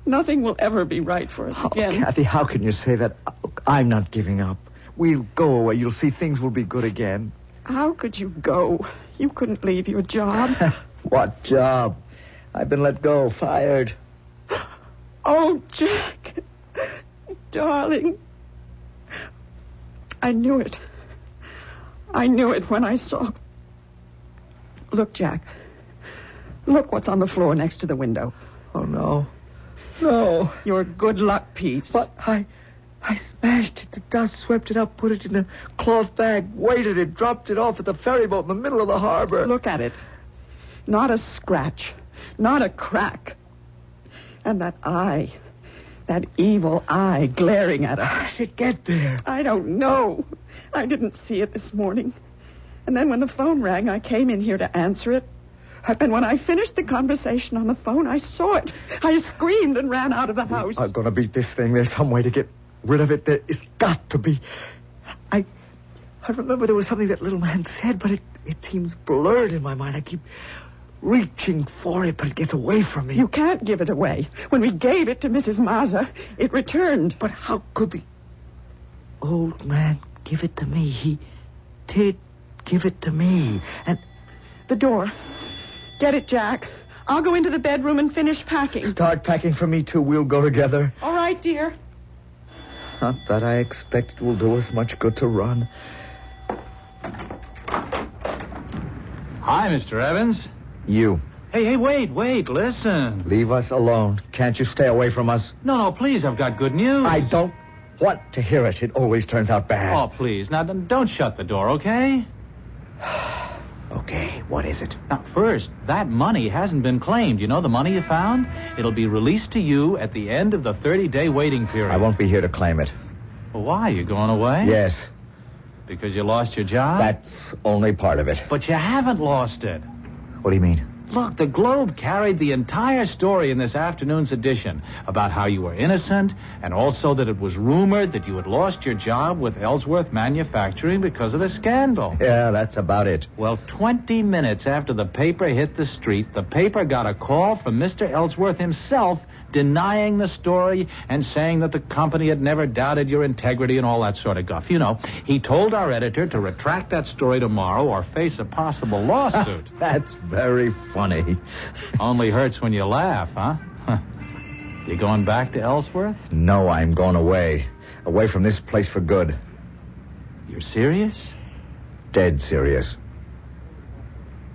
Nothing will ever be right for us again. Kathy, how can you say that? Look, I'm not giving up. We'll go away. You'll see things will be good again. How could you go? You couldn't leave your job. What job? I've been let go, fired. Oh, Jack. Darling. I knew it. I knew it when I saw... Look, Jack. Look what's on the floor next to the window. Oh, no. No. Your good luck piece. But I smashed it. The dust swept it up, put it in a cloth bag, weighted it, dropped it off at the ferry boat in the middle of the harbor. Look at it. Not a scratch. Not a crack. And that eye. That evil eye glaring at us. How did it get there? I don't know. I didn't see it this morning. And then when the phone rang, I came in here to answer it. And when I finished the conversation on the phone, I saw it. I screamed and ran out of the house. I'm going to beat this thing. There's some way to get rid of it. There is got to be. I remember there was something that little man said, but it seems blurred in my mind. I keep reaching for it, but it gets away from me. You can't give it away. When we gave it to Mrs. Mazza, it returned. But how could the old man give it to me? He did give it to me. And the door. Get it, Jack. I'll go into the bedroom and finish packing. Start packing for me, too. We'll go together. All right, dear. Not that I expect it will do us much good to run. Hi, Mr. Evans. You. Hey, wait, listen. Leave us alone. Can't you stay away from us? No, please, I've got good news. I don't want to hear it. It always turns out bad. Oh, please. Now, don't shut the door, okay? Okay, what is it? Now, first, that money hasn't been claimed. You know the money you found? It'll be released to you at the end of the 30-day waiting period. I won't be here to claim it. Well, why? You going away? Yes. Because you lost your job? That's only part of it. But you haven't lost it. What do you mean? Look, the Globe carried the entire story in this afternoon's edition about how you were innocent and also that it was rumored that you had lost your job with Ellsworth Manufacturing because of the scandal. Yeah, that's about it. Well, 20 minutes after the paper hit the street, the paper got a call from Mr. Ellsworth himself denying the story and saying that the company had never doubted your integrity and all that sort of guff. You know, he told our editor to retract that story tomorrow or face a possible lawsuit. That's very funny. Only hurts when you laugh, huh? You going back to Ellsworth? No, I'm going away. Away from this place for good. You're serious? Dead serious.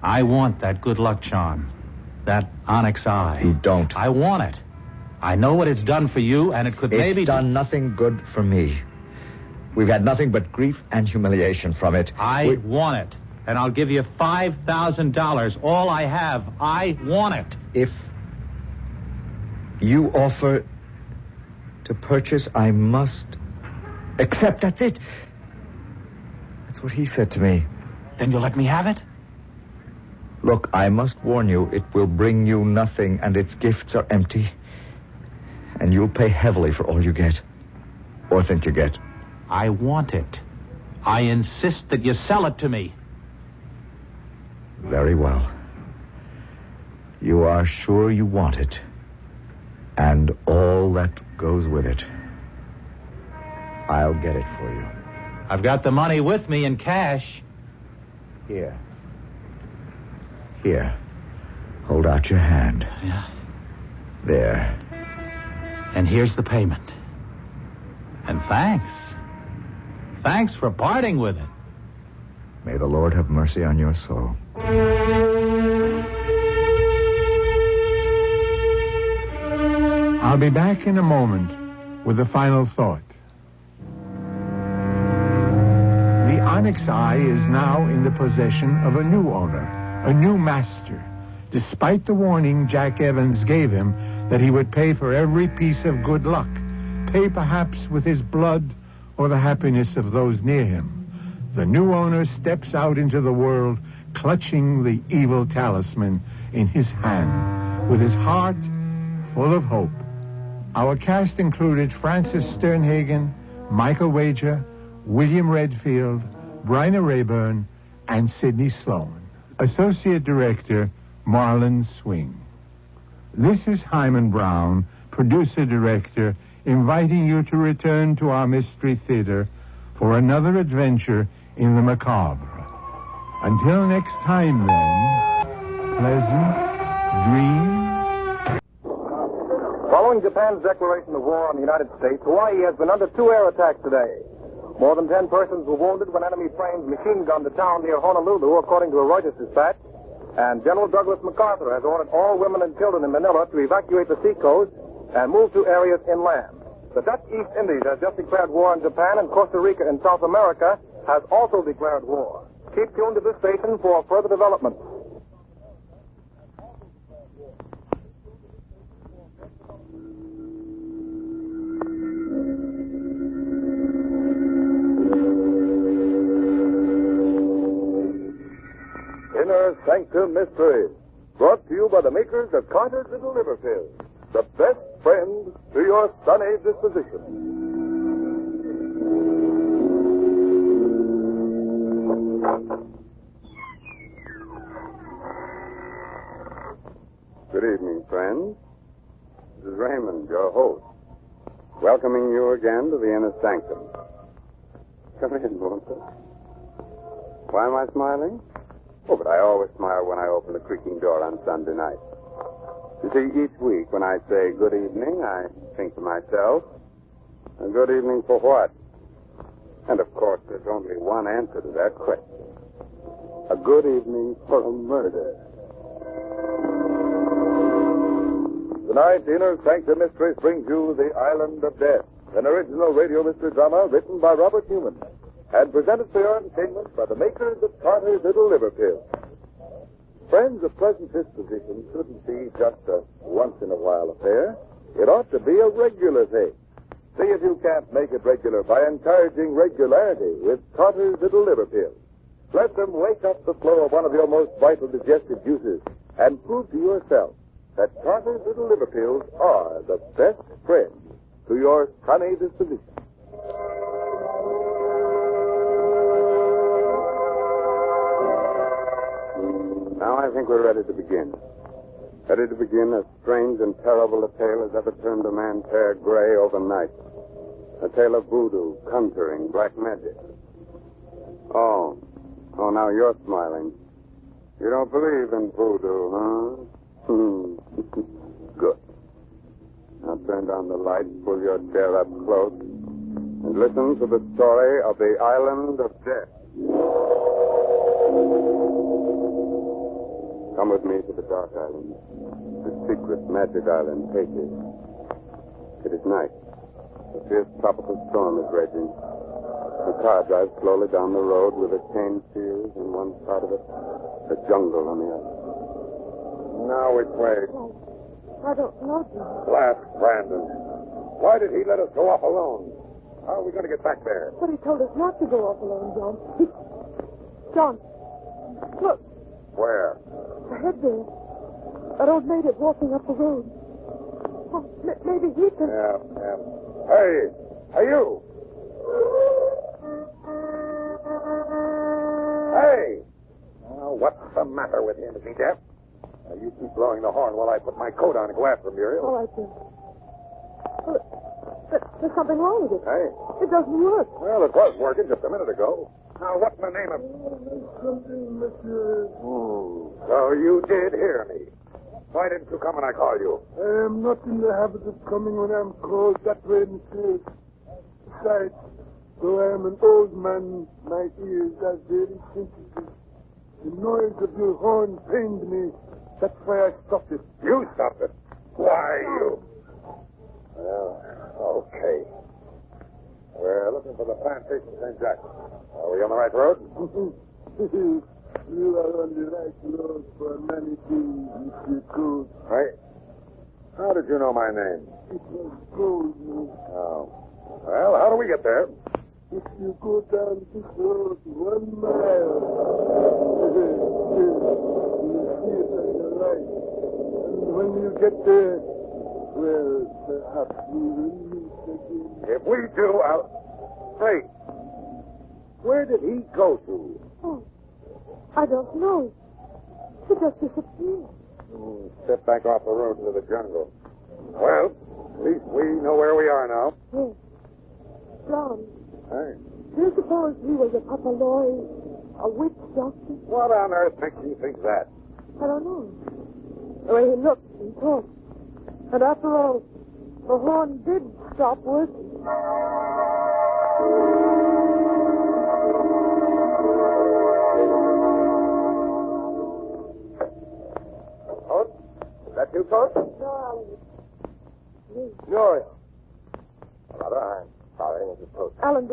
I want that good luck charm. That onyx eye. You don't. I want it. I know what it's done for you, and it could maybe... It's done nothing good for me. We've had nothing but grief and humiliation from it. I want it, and I'll give you $5,000. All I have. I want it. If you offer to purchase, I must accept. That's it. That's what he said to me. Then you'll let me have it? Look, I must warn you, it will bring you nothing, and its gifts are empty. And you'll pay heavily for all you get. Or think you get. I want it. I insist that you sell it to me. Very well. You are sure you want it. And all that goes with it. I'll get it for you. I've got the money with me in cash. Here. Here. Hold out your hand. Yeah. There. And here's the payment. And thanks. Thanks for parting with it. May the Lord have mercy on your soul. I'll be back in a moment with a final thought. The onyx eye is now in the possession of a new owner, a new master, despite the warning Jack Evans gave him that he would pay for every piece of good luck, pay perhaps with his blood or the happiness of those near him. The new owner steps out into the world, clutching the evil talisman in his hand, with his heart full of hope. Our cast included Francis Sternhagen, Michael Wager, William Redfield, Bryna Rayburn, and Sidney Sloan. Associate Director, Marlon Swing. This is Hyman Brown, producer-director, inviting you to return to our Mystery Theater for another adventure in the macabre. Until next time, then, pleasant dreams. Following Japan's declaration of war on the United States, Hawaii has been under 2 air attacks today. More than 10 persons were wounded when enemy planes machine-gunned a town near Honolulu, according to a Reuters dispatch. And General Douglas MacArthur has ordered all women and children in Manila to evacuate the seacoast and move to areas inland. The Dutch East Indies has just declared war on Japan, and Costa Rica in South America has also declared war. Keep tuned to this station for further developments. Inner Sanctum Mysteries, brought to you by the makers of Carter's Little Liver Pills, the best friend to your sunny disposition. Good evening, friends. This is Raymond, your host, welcoming you again to the Inner Sanctum. Come in, won't you? Why am I smiling? Oh, but I always smile when I open the creaking door on Sunday night. You see, each week when I say good evening, I think to myself, a good evening for what? And of course, there's only one answer to that question. A good evening for a murder. Tonight, Inner Sanctum Mysteries brings you The Island of Death, an original radio mystery drama written by Robert Newman and presented for your entertainment by the makers of Carter's Little Liver Pills. Friends, a pleasant disposition shouldn't be just a once-in-a-while affair. It ought to be a regular thing. See if you can't make it regular by encouraging regularity with Carter's Little Liver Pills. Let them wake up the flow of one of your most vital digestive juices and prove to yourself that Carter's Little Liver Pills are the best friend to your sunny disposition. Now I think we're ready to begin. Ready to begin as strange and terrible a tale as ever turned a man's hair gray overnight. A tale of voodoo, conjuring, black magic. Oh, now you're smiling. You don't believe in voodoo, huh? Good. Now turn down the lights, pull your chair up close, and listen to the story of the Island of Death. Come with me to the Dark Island, the secret magic island, Haiti. It is night. A fierce tropical storm is raging. The car drives slowly down the road with a cane field on one side of it, a jungle on the other. Now which way? I don't know, John. Blast Brandon. Why did he let us go off alone? How are we going to get back there? But he told us not to go off alone, John. John, look. Where? Ahead there. That old native walking up the road. Oh, maybe he can... Yeah. Hey, you! Hey! Oh, what's the matter with him? Is he deaf? You keep blowing the horn while I put my coat on and go after him, Muriel. All right, Jim. There's something wrong with it. Hey. It doesn't work. Well, it was working just a minute ago. Now, what's the name of... Something, monsieur. So you did hear me. Why didn't you come when I called you? I am not in the habit of coming when I'm called that way, monsieur. Besides, though I am an old man, my ears are very sensitive. The noise of your horn pained me. That's why I stopped it. You stopped it? Why, you... Well, okay. We're looking for the plantation St. Jack. Are we on the right road? You are on the right road for many things, Monsieur Cole. Right. How did you know my name? It was gold, Oh. Well, how do we get there? If you go down this road 1 mile, you'll see it on your right. And when you get there, well, perhaps we will meet again. If we do, Hey, where did he go to? Oh, I don't know. He just disappeared. Step back off the road into the jungle. Well, at least we know where we are now. Yes. John, Hey. do you suppose he was a papaloy, a witch doctor? What on earth makes you think that? I don't know. The way he looked and talked. And after all, the horn did stop working. Coach? Is that you, Coach? No, Yours. Mother, I'm sorry, Mrs. Coach. Alan,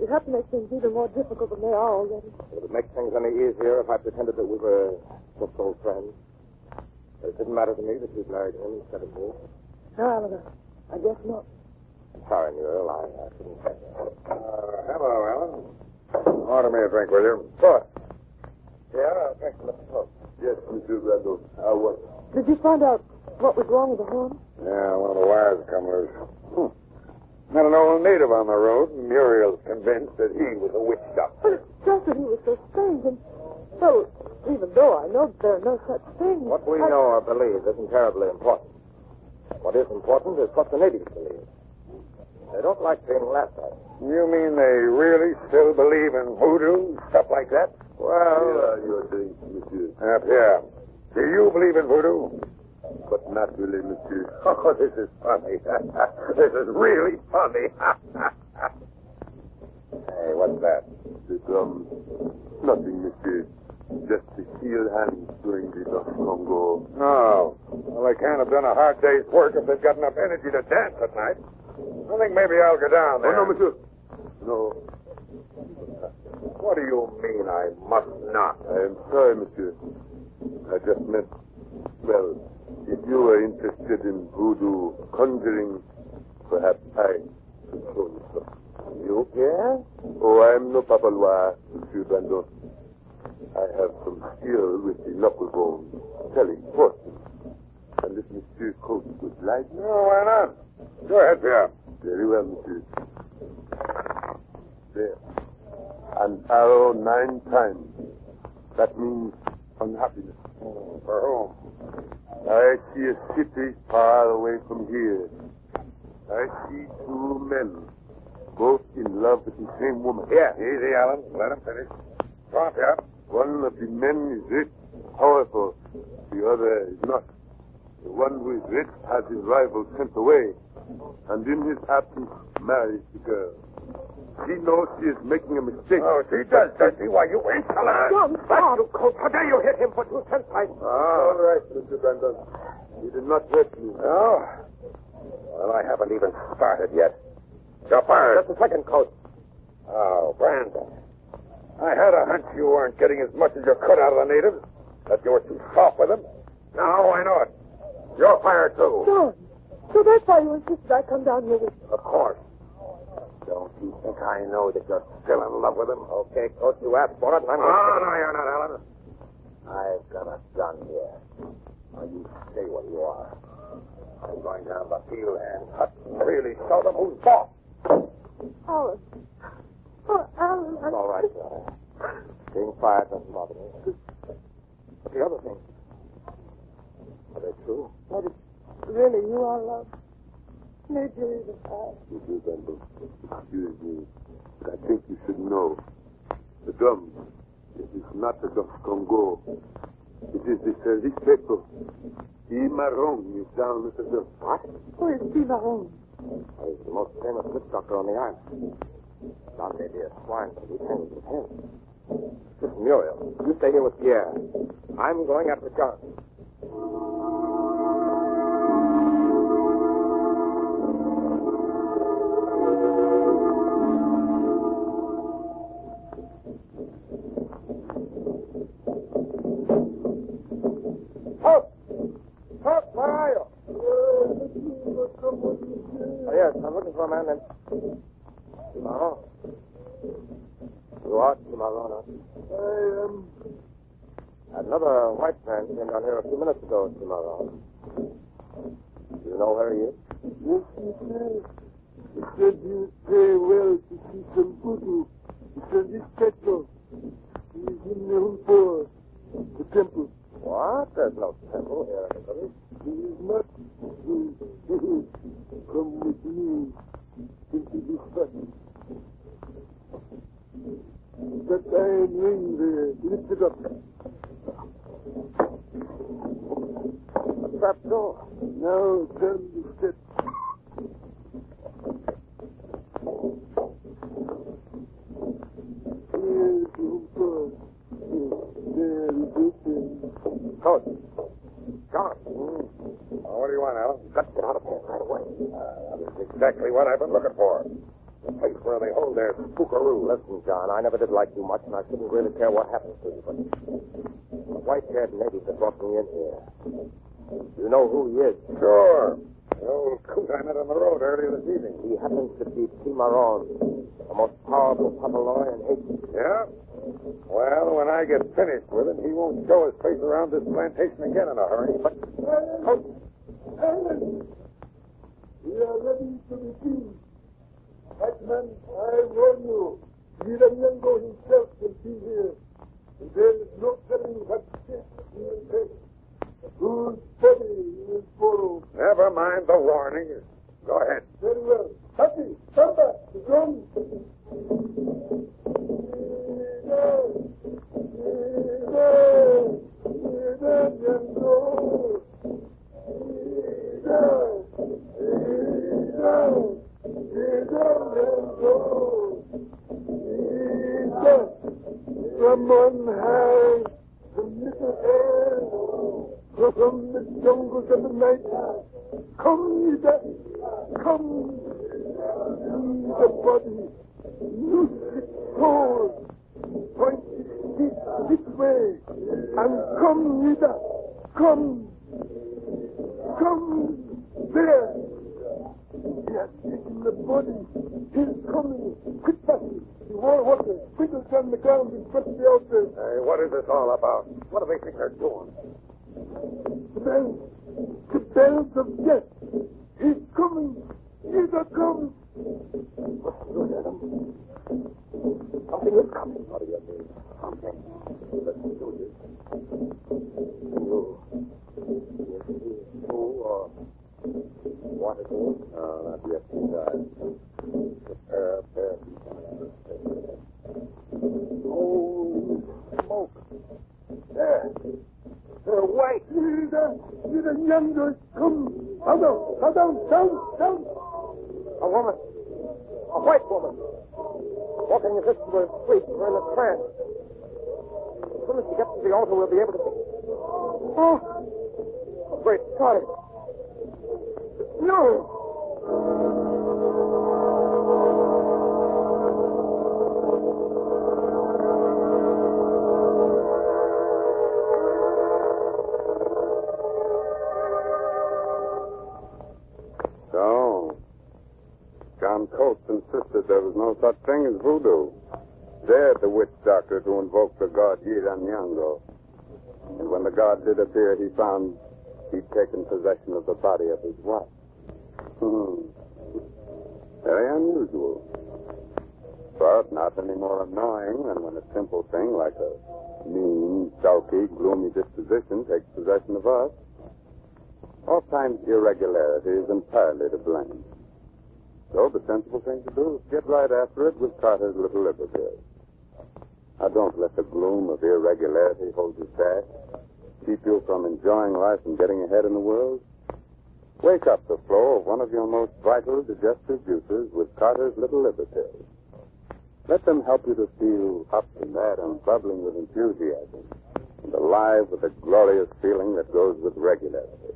you have to make things even more difficult than they are already. Would it make things any easier if I pretended that we were just old friends? It didn't matter to me that you'd married him instead of me. No, Alan, I guess not. I'm sorry, Muriel. I shouldn't say that. Hello, Alan. Order me a drink, will you? Boss. Yeah, thanks, Mr. Coach. Yes, Monsieur Brando. I was. Did you find out what was wrong with the horn? Yeah, one of the wires come loose. Met an old native on the road, and Muriel's convinced that he was a witch doctor. But it's just that he was so strange, and so, even though I know there are no such things... What we know or believe isn't terribly important. What is important is what the natives believe. They don't like being laughed at. You mean they really still believe in voodoo, stuff like that? Well... you're saying, Monsieur. Yeah. Do you believe in voodoo? But not really, Monsieur. Oh, this is funny. This is really funny. Hey, what's that? It's, nothing, Monsieur. Just the healed hands doing the Congo. Oh. Well, they can't have done a hard day's work if they've got enough energy to dance at night. I think maybe I'll go down there. Oh, no, Monsieur. No. What do you mean I must not? I am sorry, Monsieur. I just meant, well, if you were interested in voodoo conjuring, perhaps I could show you some. You, Pierre? Oh, I am no papalois, Monsieur Brando. I have some skill with the knuckle bone, telling fortune. And if Monsieur Coates would like... No, why not? Go ahead, Pierre. Very well, Monsieur. There. An arrow 9 times. That means unhappiness. For whom? I see a city far away from here. I see 2 men, both in love with the same woman. Yeah, easy, Alan. Let him finish. Go on, Pierre. One of the men is rich, powerful. The other is not. The one who is rich has his rival sent away, and in his absence marries the girl. She knows she is making a mistake. Oh, she does she? Why, you ain't telling her. John, stop. You coach. How dare you hit him for 2 cents? All right, Mr. Brandon. He did not hurt me. No? Well, I haven't even started yet. You're fired. Just a second, Coach. Oh, Brandon. I had a hunch you weren't getting as much as you could out of the natives, that you were too soft with them. Now I know it. You're fired, too. John, so that's why you insisted I come down here with you. Of course. Don't you think I know that you're still in love with him? Okay, Coach, you asked for it, and I'm No, going no, you're not, Alan. I've got a gun here. Now, you stay where you are. I'm going down the field and cut and really show them who's boss. Alan. Oh, Alan. It's all right, Johnny. Being fired doesn't bother me. But the other things, are they true? That is really you are love. Maybe even past. Mr. Brandon, excuse me, but I think you should know. The drum, it is not the Dutch Congo. It is the service paper. Marron is down at the dust. What? Who is Marron? He's the most famous witch doctor on the island. Dante, dear swine, will be hanged with him. Listen, Muriel, you stay here with Pierre. I'm going after John. Where are you? Oh, yes, I'm looking for a man named Cimarron. You are Cimarron, huh? I am. Another white man came down here a few minutes ago, Cimarron. Do you know where he is? Yes, monsieur. He said he would pay well to see some voodoo. He said this petrol. He is in the Humpo, the temple. What? There's no temple here in the village. He is not. Come with me into this button. That iron ring there, lift it up. A trap door. Now turn the steps. Here's the Humpo. There is open. Coach. John. What do you want, Alan? Got to get out of here right away. That's exactly what I've been looking for. The place where they hold their spookaroo. Listen, John, I never did like you much, and I shouldn't really care what happens to you, but the white-haired native that brought me in here, you know who he is? Sure. The old coot I met on the road earlier this evening. He happens to be Cimarron, the most powerful papaloy in Haiti. Yeah? Well, when I get finished with him, he won't show his face around this plantation again in a hurry, but... Alan! Alan! We are ready to be killed. Batman, I warn you. Miranyango himself will be here. And there is no telling what step he will take. Whose body he will follow. Never mind the warning. Go ahead. Very well. Happy, come back. The drum. Someone has the little air from the jungles of the night. Come, Nida. Come. See the body. Loose its soul. Point its feet this way. And come, Nida. Come. Come. There. He has taken the body. He's coming. Quick back. The wall water sprinkles on the ground in front of the altar. Hey, what is this all about? What do they think they're doing? The bells of death. He's coming. He's a come. Look at him. Something is coming. What do you mean? Something. Let's do this. Who or what it is? No, not yet. Prepare. Holy smoke. There. They're white. He's a younger come. Down. A woman. A white woman. Walking as if she were asleep or in a trance. As soon as she gets to the altar, we'll be able to see. Oh, great God. No. So, John Coates insisted there was no such thing as voodoo. Dared the witch doctor to invoke the god Yiranyango. And when the god did appear, he found he'd taken possession of the body of his wife. Very unusual. But not any more annoying than when a simple thing like a mean, sulky, gloomy disposition takes possession of us. Oftentimes irregularity is entirely to blame. So the sensible thing to do is get right after it with Carter's little liberty. Now don't let the gloom of irregularity hold you back. Keep you from enjoying life and getting ahead in the world. Wake up the flow of one of your most vital digestive juices with Carter's little liberty. Let them help you to feel up and mad and bubbling with enthusiasm and alive with the glorious feeling that goes with regularity.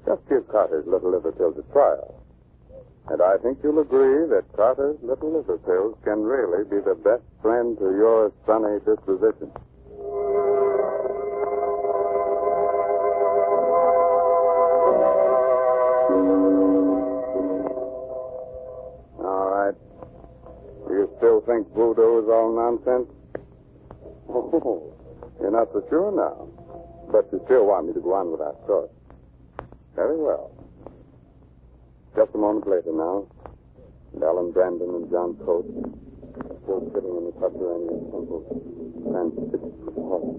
Just give Carter's little liver pills a trial. And I think you'll agree that Carter's little liver pills can really be the best friend to your sunny disposition. All right. Do you still think voodoo is all nonsense? Oh, you're not so sure now. But you still want me to go on with our story. Very well. Just a moment later now, and Alan Brandon and John Coates still sitting in the subterranean temple transfixed with horror.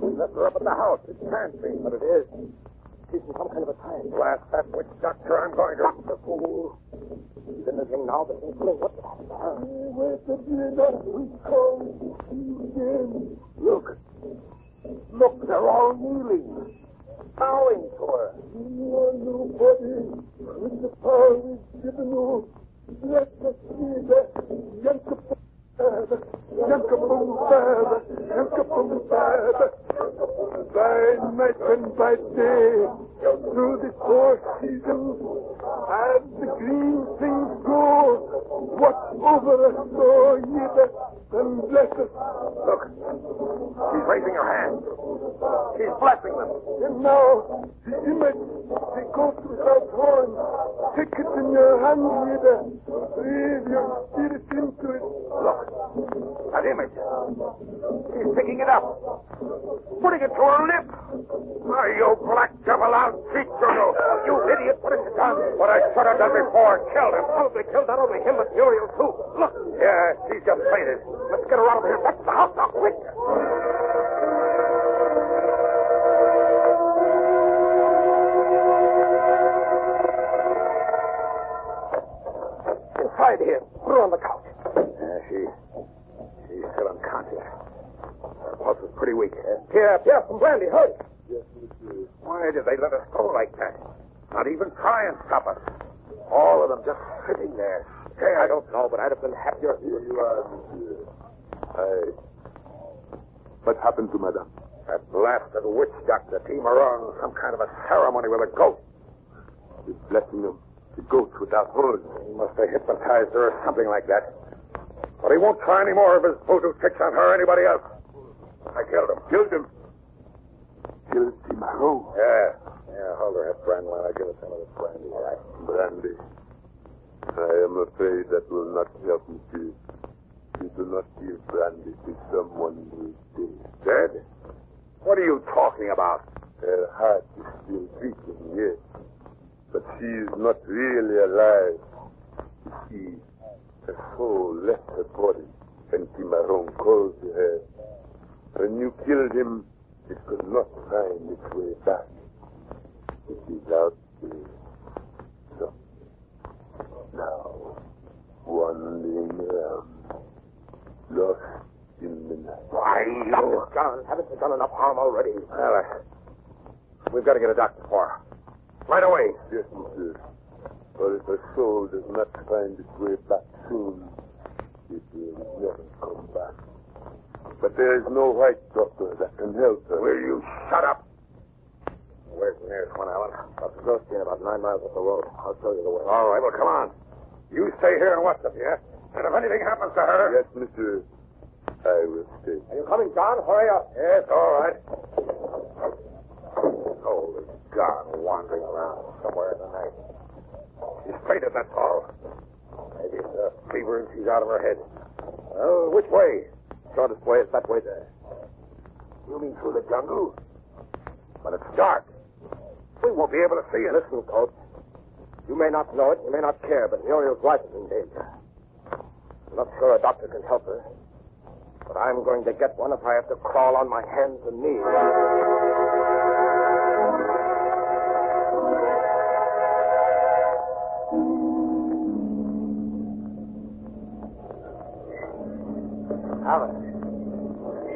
We left her up at the house. It can't be. But it is. She's in some kind of a trance. Blast that witch doctor. I'm going to... Stop the fool. He's in the thing now, but he's pulling what's happened to her. Wait a minute. We call you again. Look, they're all kneeling. Bowing to her. You are nobody with the power we've given you. Let us see that by night and by day, through the 4 seasons, as the green things grow, watch over us, O ye and bless us. Look, she's raising her hand. She's blessing them. And now, the image, the ghost without horns, take it in your hand, Rita. Breathe your spirit into it. Look, that image. She's picking it up, putting it to her lips. Oh, you black devil, I'll teach you. You idiot, what have you done? What I should have done before. Killed him. Probably killed not only him, but Muriel, too. Look. Yeah, she's just fainted. Let's get her out of here. That's the house now, quick. Inside here. Put her on the couch. She's still unconscious. Her pulse is pretty weak. Pierre, some brandy, hurry. Yes, monsieur. Why did they let us go like that? Not even try and stop us. All of them just sitting there. Hey, I don't know, but I'd have been happier. Here you are, monsieur. What happened to Madame? That blasted witch doctor came around some kind of a ceremony with a goat. The blessing of the goat without horns. He must have hypnotized her or something like that. But he won't try any more of his voodoo tricks on her or anybody else. I killed him. Killed him? killed Cimarron. Yeah, hold her head, friend, while I give her some of this brandy. All right. Brandy. I am afraid that will not help you. You do not give brandy to someone who is dead. Dead? What are you talking about? Her heart is still beating, yes. But she is not really alive. You see, her soul left her body, and Cimarron called to her. When you killed him, it could not find its way back. It is out there. So, now, wandering around, lost in the night. Why, look, John, haven't you done enough harm already? Well, we've got to get a doctor for her. Right away. Yes, monsieur. For if her soul does not find its way back soon, it will never come back. But there is no white doctor that can help her. Will you shut up? Where's the nearest one, Alan? Up the Ghost Inn, about 9 miles up the road. I'll show you the way. All right, well, come on. You stay here and watch them, yeah? And if anything happens to her... Yes, monsieur. I will stay. Are you coming, John? Hurry up. Yes, all right. Holy God, wandering around somewhere in the night. She's fainted, that's all. Maybe it's a fever and she's out of her head. Well, which way? Shortest way is that way there. You mean through the jungle? But it's dark. We won't be able to see it. Listen, Coach. You may not know it, you may not care, but Muriel's life is in danger. I'm not sure a doctor can help her. But I'm going to get one if I have to crawl on my hands and knees.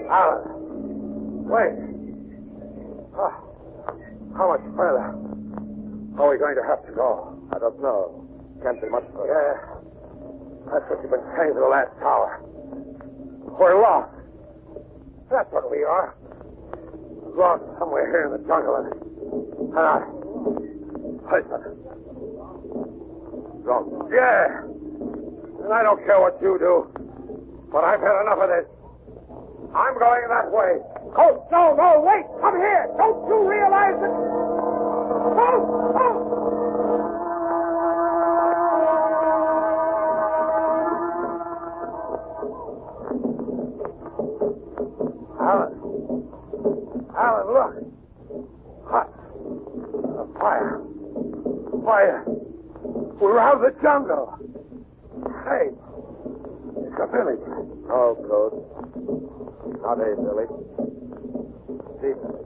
Alan. Wait. How much further? Are we going to have to go? I don't know. Can't be much further. Yeah. That's what you've been saying for the last hour. We're lost. That's what we are. Lost somewhere here in the jungle. Listen. Wrong. Yeah. And I don't care what you do. But I've had enough of this. I'm going that way. Coach, no, wait. Come here. Don't you realize it? Coach! Alan, look. Hot. A fire. We're out of the jungle. Hey, it's a village. Oh, Coach. Not a village. The village.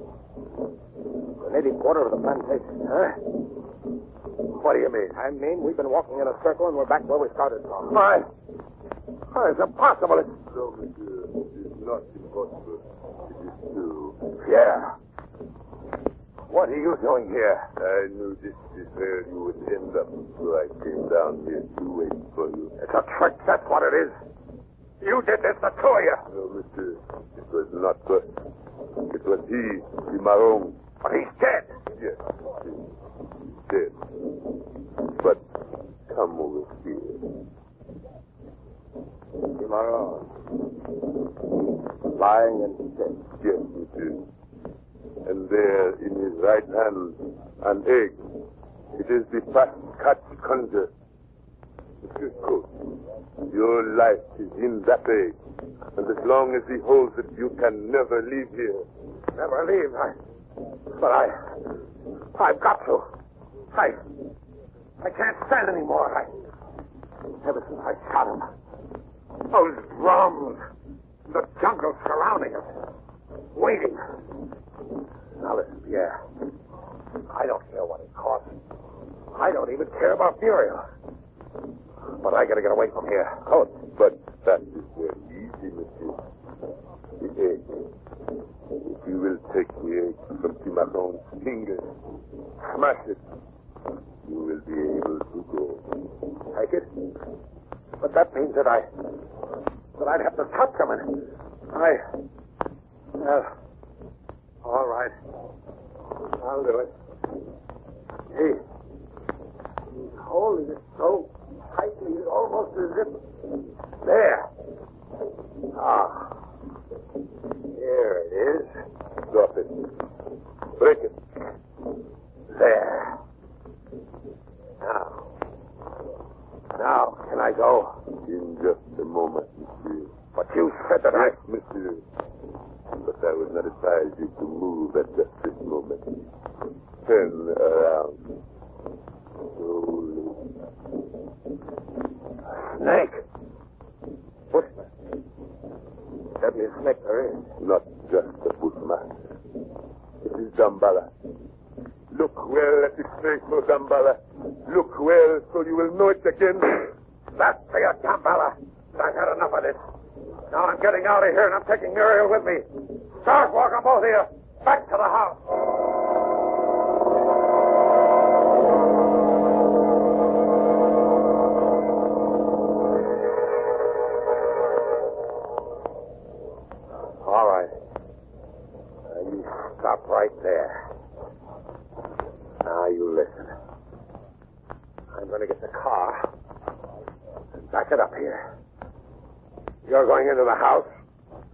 The native quarter of the plantation. Huh? What do you mean? I mean, we've been walking in a circle and we're back where we started from. Why? It's impossible. No, monsieur. It is not impossible. It is true. Yeah. What are you doing here? I knew this is where you would end up, so I came down here to wait for you. It's a trick, that's what it is. You did this, the two of you. No, monsieur. It was not us. It was he, Cimarron. But he's dead. Yes, he's dead. But come over here. Cimarron. Lying in dead. Yes, monsieur. And there in his right hand, an egg. It is the fast catch conjure. Monsieur Coach, your life is in that egg. And as long as he holds it, you can never leave here. Never leave. I've got to. I can't stand anymore. Ever since I shot him. Those drums. The jungle surrounding us. Waiting. Now listen, Pierre. I don't care what it costs. I don't even care about Muriel. But I gotta get away from here. Coach. But that is very easy, monsieur. The egg. If you will take the egg from Cimarron's fingers, smash it, you will be able to go. Take it? But that means that I'd have to touch him and all right. I'll do it. He's holding it so tightly, it's almost as if... There. Ah. Here it is. Drop it. Break it. There. Now, can I go? In just a moment, monsieur. But you said that yes, monsieur. But I would not advise you to move at just this moment. Turn around. Slowly. Snake! Bushman. Deadliest snake there is. Not just a bushman. It is Dambala. Look well at the snake, no Dambala. Look well so you will know it again. That's for you, Dambala. I've had enough of this. Now I'm getting out of here and I'm taking Muriel with me. Start walking, both of you. Back to the house. All right. You stop right there. Now you listen. I'm going to get the car and back it up here. You're going into the house,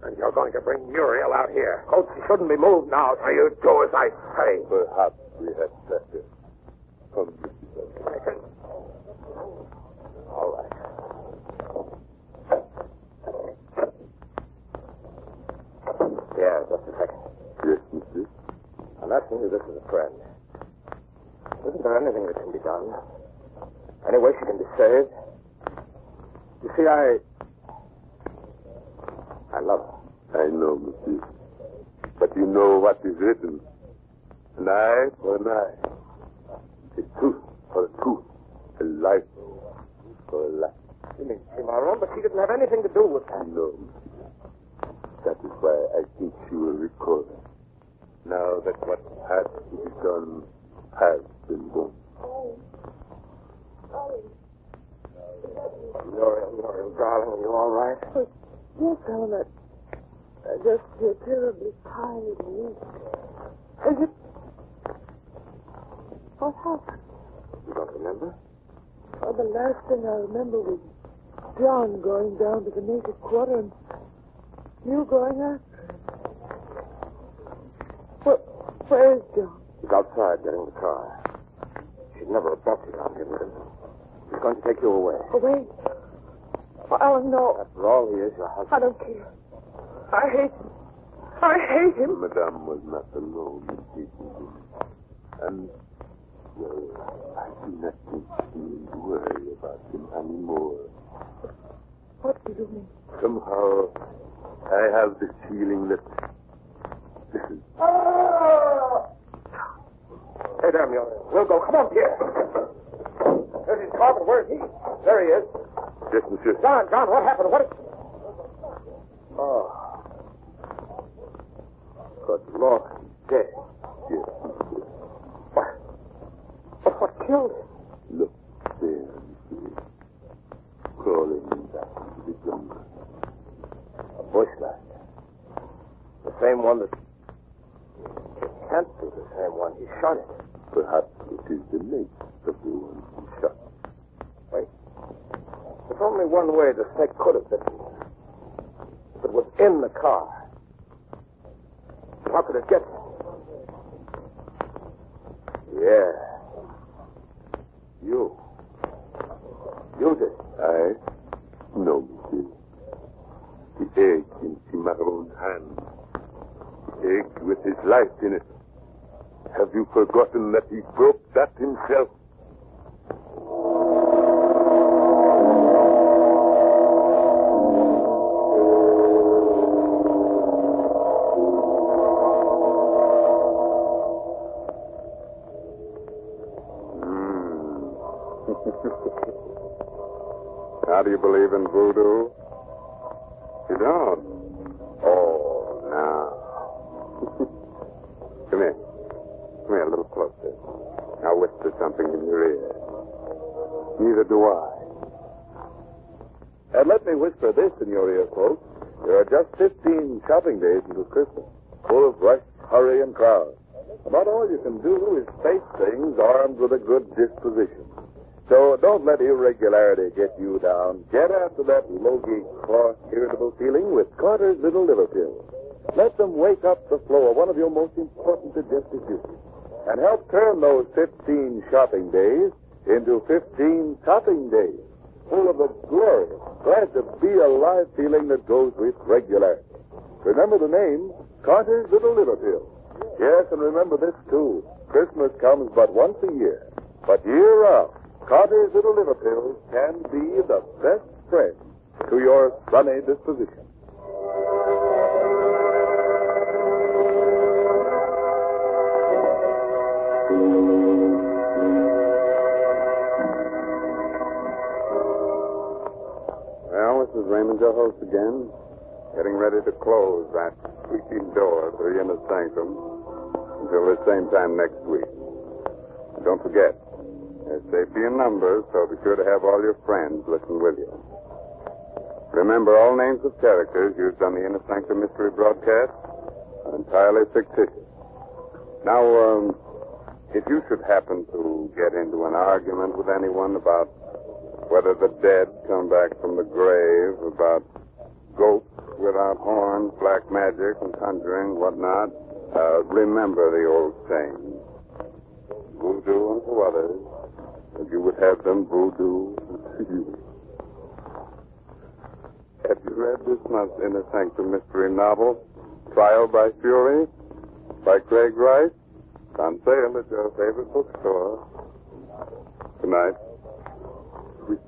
and you're going to bring Muriel out here. Coach, she shouldn't be moved now, so you do as I say. Perhaps we had better. Come, Mr. All right. Yeah, just a second. Yes, monsieur. I'm asking you this as a friend. Isn't there anything that can be done? Any way she can be saved? You see, I love her. I know, monsieur. But you know what is written. An eye for an eye. A tooth for a tooth. A life for a life. You mean Chimaron? But she didn't have anything to do with that. No, monsieur. That is why I think she will recover. Now that what has to be done has been done. Muriel, darling, are you all right? Yes, Helen. I just feel terribly tired and weak. Is it... What happened? You don't remember? Oh, the last thing I remember was John going down to the native quarter and you going after him. Where is John? He's outside getting the car. She'd never have brought you down here with him. He's going to take you away. Away? Oh, Alan, no. After all, he is your husband. I don't care. I hate him. I hate him. Madame was not alone in hating him. And, well, I do not think she will worry about him anymore. What do you mean? Somehow, I have the feeling that... Listen. Hey there, Muriel. We'll go. Come on, Pierre. There's his car, but where is he? There he is. Yes, monsieur. John, what happened? What is... Oh. Good Lord. Dead. Yes, monsieur. What killed him? Look there, monsieur. Crawling back into the jungle. A bushman. The same one that... It can't be the same one. He shot it. Perhaps it is the mate of the one who shot. Wait. There's only one way the snake could have bitten him. If it was in the car. How could it get there? Yeah. You did. I? No, monsieur. The egg in Cimarron's hand. The egg with his life in it. Have you forgotten that he broke that himself? Now, do you believe in voodoo? You don't? Oh, now. Come here. Come here a little closer. I'll whisper something in your ear. Neither do I. And let me whisper this in your ear, folks. There are just 15 shopping days until Christmas, full of rush, hurry, and crowd. About all you can do is face things armed with a good disposition. So don't let irregularity get you down. Get after that low-geek, cross, irritable feeling with Carter's Little Liver Pills. Let them wake up the flow of one of your most important digestive duties and help turn those 15 shopping days into 15 topping days, full of the glorious, glad to be alive feeling that goes with regularity. Remember the name, Carter's Little Liver Pills. Yes, and remember this, too. Christmas comes but once a year. But year round, Carter's Little Liver Pills can be the best friend to your sunny disposition. Well, this is Raymond, your host again, getting ready to close that squeaking door to the Inner Sanctum until the same time next week. And don't forget, there's safety in numbers, so be sure to have all your friends listen with you. Remember, all names of characters used on the Inner Sanctum Mystery broadcast are entirely fictitious. Now, if you should happen to get into an argument with anyone about whether the dead come back from the grave, about ghosts without horns, black magic, and conjuring, whatnot, remember the old saying, voodoo unto others, and you would have them voodoo to you. Have you read this month's Inner Sanctum Mystery novel, Trial by Fury, by Craig Rice? It's on sale at your favorite bookstore. Good night. Sweet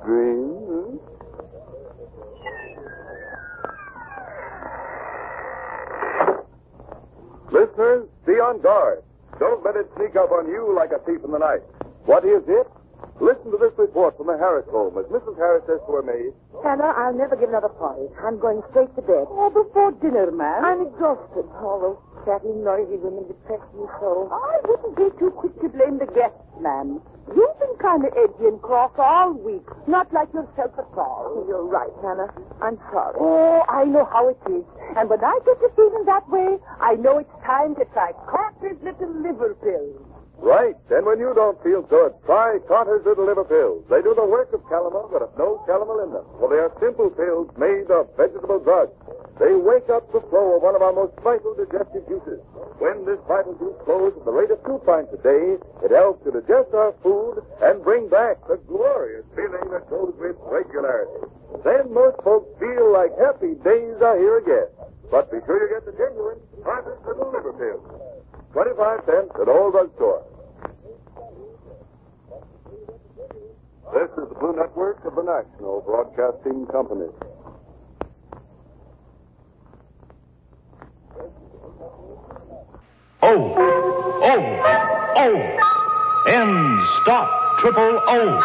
dreams. Listeners, be on guard. Don't let it sneak up on you like a thief in the night. What is it? Listen to this report from the Harris home as Mrs. Harris says to her maid. Hannah, I'll never give another party. I'm going straight to bed. Oh, before dinner, ma'am. I'm exhausted. All those chatty, noisy women depress me so. I wouldn't be too quick to blame the guests, ma'am. You've been kind of edgy and cross all week. Not like yourself at all. You're right, Hannah. I'm sorry. Oh, I know how it is. And when I get to feeling that way, I know it's time to try Carter's Little Liver Pills. Right. Then when you don't feel good, try Carter's Little Liver Pills. They do the work of calomel, but have no calomel in them. For they are simple pills made of vegetable drugs. They wake up the flow of one of our most vital digestive juices. When this vital juice flows at the rate of 2 pints a day, it helps to digest our food and bring back the glorious feeling that goes with regularity. Then most folks feel like happy days are here again. But be sure you get the genuine Carter's Little Liver Pills. 25 cents at all drugstores. This is the Blue Network of the National Broadcasting Company. End stop triple O.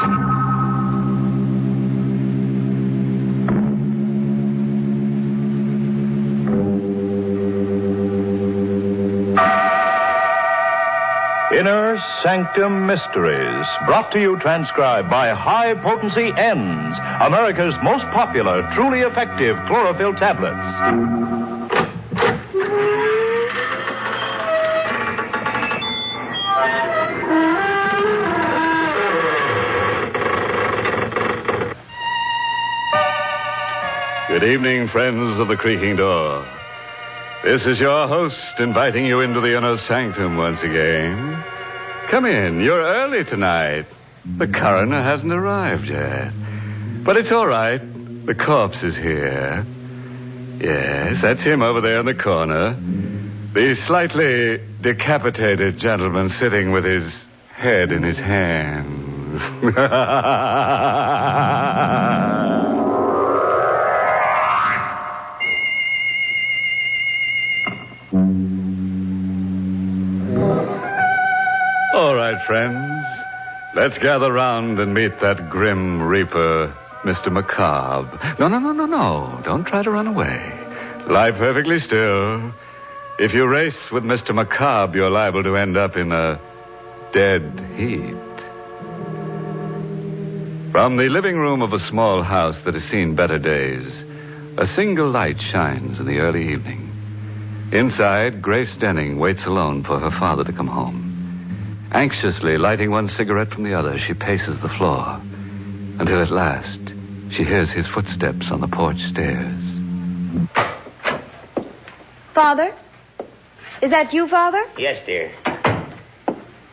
Inner Sanctum Mysteries, brought to you transcribed by High Potency Ends, America's most popular, truly effective chlorophyll tablets. Good evening, friends of the creaking door. This is your host inviting you into the Inner Sanctum once again. Come in. You're early tonight. The coroner hasn't arrived yet. But it's all right. The corpse is here. Yes, that's him over there in the corner. The slightly decapitated gentleman sitting with his head in his hands. All right, friends. Let's gather round and meet that grim reaper, Mr. Macabre. No. Don't try to run away. Lie perfectly still. If you race with Mr. Macabre, you're liable to end up in a dead heat. From the living room of a small house that has seen better days, a single light shines in the early evening. Inside, Grace Denning waits alone for her father to come home. Anxiously lighting one cigarette from the other, she paces the floor until at last she hears his footsteps on the porch stairs. Father? Is that you, Father? Yes, dear.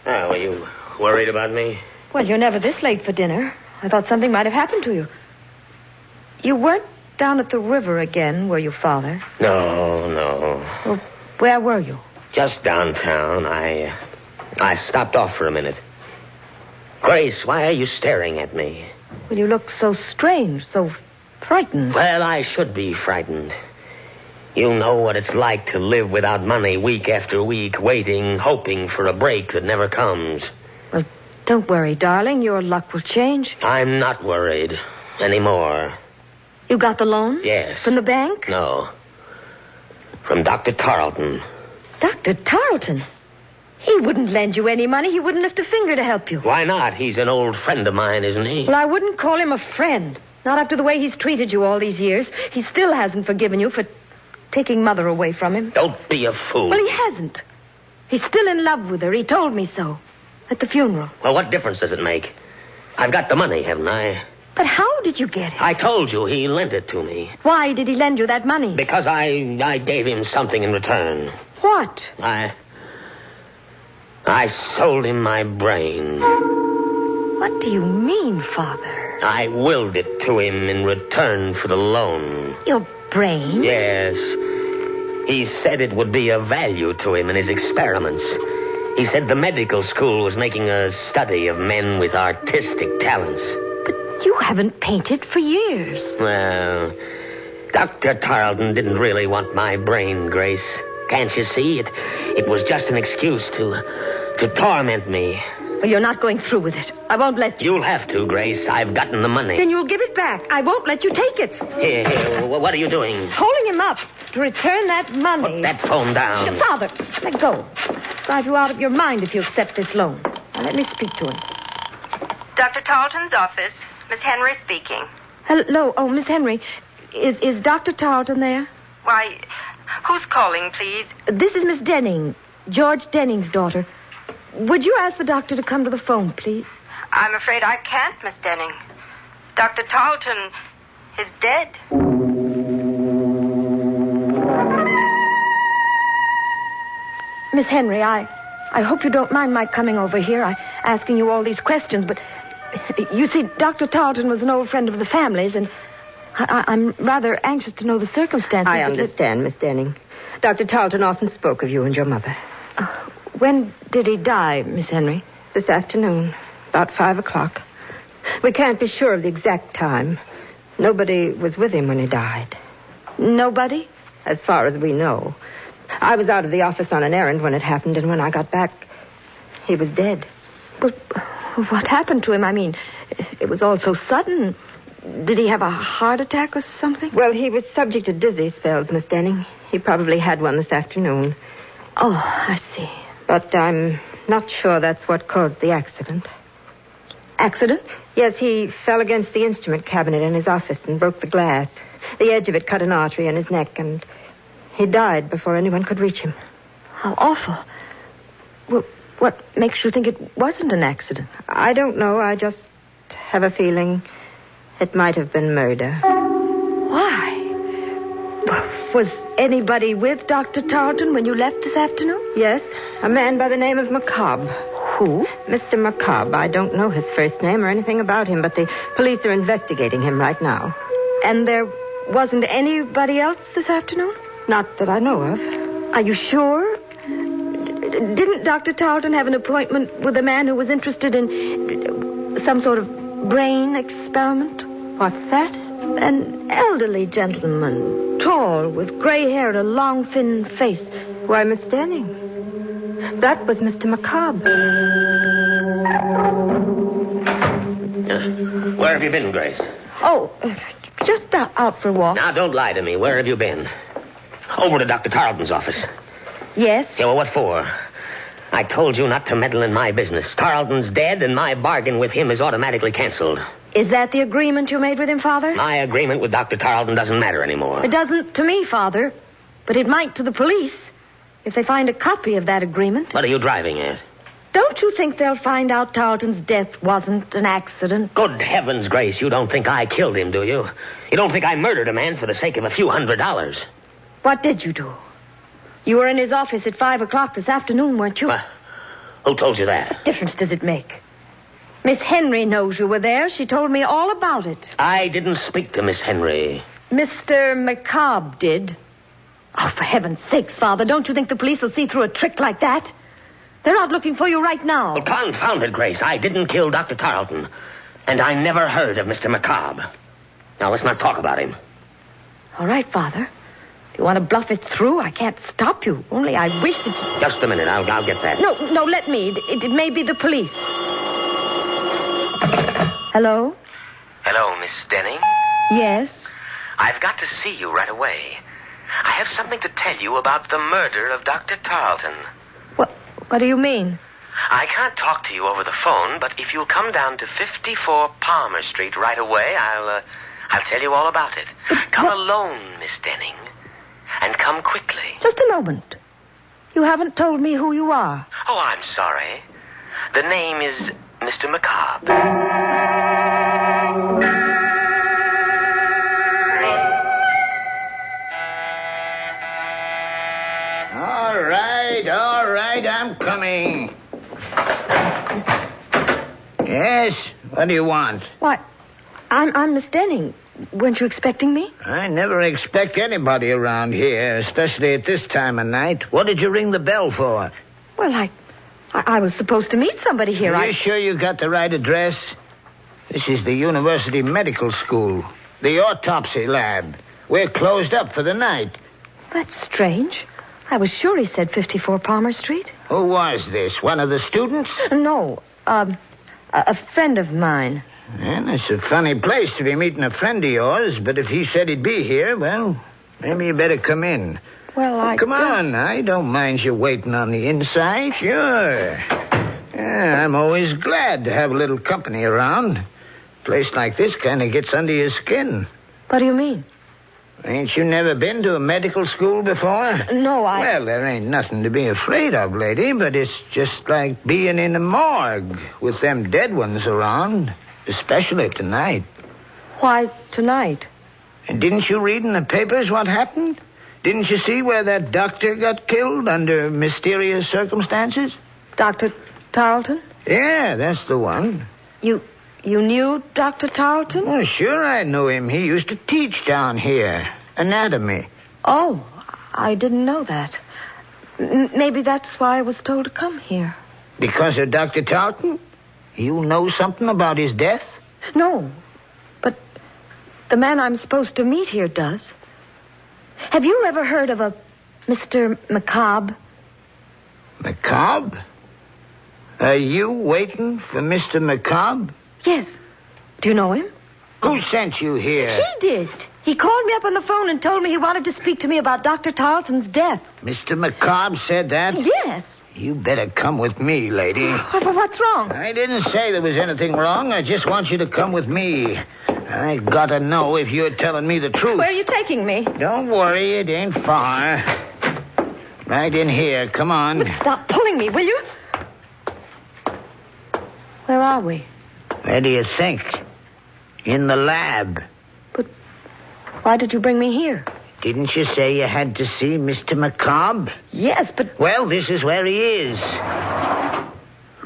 Oh, were you worried about me? Well, you're never this late for dinner. I thought something might have happened to you. You weren't down at the river again, were you, Father? No. Well, where were you? Just downtown. I stopped off for a minute. Grace, why are you staring at me? Well, you look so strange, so frightened. Well, I should be frightened. You know what it's like to live without money week after week, waiting, hoping for a break that never comes. Well, don't worry, darling. Your luck will change. I'm not worried anymore. You got the loan? Yes. From the bank? No. From Dr. Tarleton. Dr. Tarleton? He wouldn't lend you any money. He wouldn't lift a finger to help you. Why not? He's an old friend of mine, isn't he? Well, I wouldn't call him a friend. Not after the way he's treated you all these years. He still hasn't forgiven you for taking Mother away from him. Don't be a fool. Well, he hasn't. He's still in love with her. He told me so. At the funeral. Well, what difference does it make? I've got the money, haven't I? But how did you get it? I told you he lent it to me. Why did he lend you that money? Because I gave him something in return. What? I sold him my brain. What do you mean, Father? I willed it to him in return for the loan. Your brain? Yes. He said it would be of value to him in his experiments. He said the medical school was making a study of men with artistic talents. But you haven't painted for years. Well, Dr. Tarleton didn't really want my brain, Grace. Can't you see? It was just an excuse to torment me. Well, you're not going through with it. I won't let you. You'll have to, Grace. I've gotten the money. Then you'll give it back. I won't let you take it. Here, what are you doing? Holding him up to return that money. Put that phone down. Father, let go. Drive you out of your mind if you accept this loan. Now, let me speak to him. Dr. Tarleton's office. Miss Henry speaking. Hello. Oh, Miss Henry. Is Dr. Tarleton there? Why, who's calling, please? This is Miss Denning, George Denning's daughter. Would you ask the doctor to come to the phone, please? I'm afraid I can't, Miss Denning. Dr. Tarleton is dead. Miss Henry, I hope you don't mind my coming over here. Asking you all these questions, but you see, Dr. Tarleton was an old friend of the family's, and I'm rather anxious to know the circumstances. I understand, Miss Denning. Dr. Tarleton often spoke of you and your mother. When did he die, Miss Henry? This afternoon, about 5 o'clock. We can't be sure of the exact time. Nobody was with him when he died. Nobody? As far as we know. I was out of the office on an errand when it happened, and when I got back, he was dead. But what happened to him? I mean, it was all so sudden. Did he have a heart attack or something? Well, he was subject to dizzy spells, Miss Denning. He probably had one this afternoon. Oh, I see. But I'm not sure that's what caused the accident. Accident? Yes, he fell against the instrument cabinet in his office and broke the glass. The edge of it cut an artery in his neck, and he died before anyone could reach him. How awful. Well, what makes you think it wasn't an accident? I don't know. I just have a feeling it might have been murder. Why? Was anybody with Dr. Tarleton when you left this afternoon? Yes, a man by the name of McCobb. Who? Mr. McCobb. I don't know his first name or anything about him, but the police are investigating him right now. And there wasn't anybody else this afternoon? Not that I know of. Are you sure? Didn't Dr. Tarleton have an appointment with a man who was interested in some sort of brain experiment? What's that? An elderly gentleman, tall, with gray hair and a long, thin face. Why, Miss Denning, that was Mr. McCobb. Where have you been, Grace? Oh, just out for a walk. Now, don't lie to me. Where have you been? Over to Dr. Tarleton's office. Yes? Yeah, well, what for? I told you not to meddle in my business. Tarleton's dead, and my bargain with him is automatically canceled. Is that the agreement you made with him, Father? My agreement with Dr. Tarleton doesn't matter anymore. It doesn't to me, Father. But it might to the police if they find a copy of that agreement. What are you driving at? Don't you think they'll find out Tarleton's death wasn't an accident? Good heavens, Grace, you don't think I killed him, do you? You don't think I murdered a man for the sake of a few $100s? What did you do? You were in his office at 5 o'clock this afternoon, weren't you? Who told you that? What difference does it make? Miss Henry knows you were there. She told me all about it. I didn't speak to Miss Henry. Mr. McCobb did. Oh, for heaven's sakes, Father, don't you think the police will see through a trick like that? They're out looking for you right now. Well, confound it, Grace. I didn't kill Dr. Tarleton. And I never heard of Mr. McCobb. Now, let's not talk about him. All right, Father. If you want to bluff it through, I can't stop you. Only I wish that you... Just a minute. I'll get that. No, let me. It may be the police. Hello? Hello, Miss Denning? Yes? I've got to see you right away. I have something to tell you about the murder of Dr. Tarleton. What do you mean? I can't talk to you over the phone, but if you'll come down to 54 Palmer Street right away, I'll tell you all about it. Come alone, Miss Denning. And come quickly. Just a moment. You haven't told me who you are. Oh, I'm sorry. The name is Mr. McCobb. All right, I'm coming. Yes, what do you want? Why, I'm Miss Denning. Weren't you expecting me? I never expect anybody around here, especially at this time of night. What did you ring the bell for? Well, I was supposed to meet somebody here. Are you sure you got the right address? This is the University Medical School, the autopsy lab. We're closed up for the night. That's strange. I was sure he said 54 Palmer Street. Who was this? One of the students? No, a friend of mine. Well, it's a funny place to be meeting a friend of yours, but if he said he'd be here, well, maybe you better come in. Well, Come on, I don't mind you waiting on the inside. Sure. Yeah, I'm always glad to have a little company around. A place like this kind of gets under your skin. What do you mean? Ain't you never been to a medical school before? No, Well, there ain't nothing to be afraid of, lady, but it's just like being in a morgue with them dead ones around, especially tonight. Why tonight? And didn't you read in the papers what happened? Didn't you see where that doctor got killed under mysterious circumstances? Dr. Tarleton? Yeah, that's the one. You knew Dr. Tarleton? Oh, sure I knew him. He used to teach down here. Anatomy. Oh, I didn't know that. Maybe that's why I was told to come here. Because of Dr. Tarleton? You know something about his death? No, but the man I'm supposed to meet here does. Have you ever heard of a Mr. McCobb? McCobb? Are you waiting for Mr. McCobb? Yes. Do you know him? Who sent you here? He did. He called me up on the phone and told me he wanted to speak to me about Dr. Tarleton's death. Mr. McCobb said that? Yes. You better come with me, lady. What's wrong? I didn't say there was anything wrong. I just want you to come with me. I gotta know if you're telling me the truth. Where are you taking me? Don't worry, it ain't far. Right in here. Come on. But stop pulling me, will you? Where are we? Where do you think? In the lab. But why did you bring me here? Didn't you say you had to see Mr. McCobb? Yes, but... Well, this is where he is.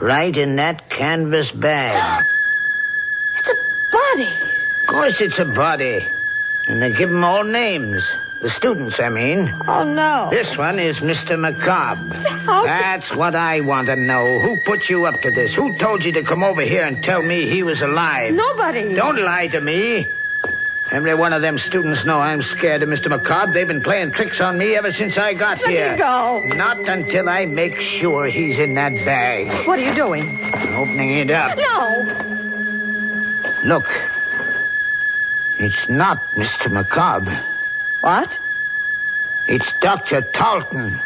Right in that canvas bag. It's a body. Of course it's a body. And they give them all names. The students, I mean. Oh, no. This one is Mr. McCobb. That's what I want to know. Who put you up to this? Who told you to come over here and tell me he was alive? Nobody. Don't lie to me. Every one of them students know I'm scared of Mr. McCobb. They've been playing tricks on me ever since I got here. Let me go. Not until I make sure he's in that bag. What are you doing? Opening it up. No. Look. It's not Mr. McCobb. What? It's Dr. Tarleton.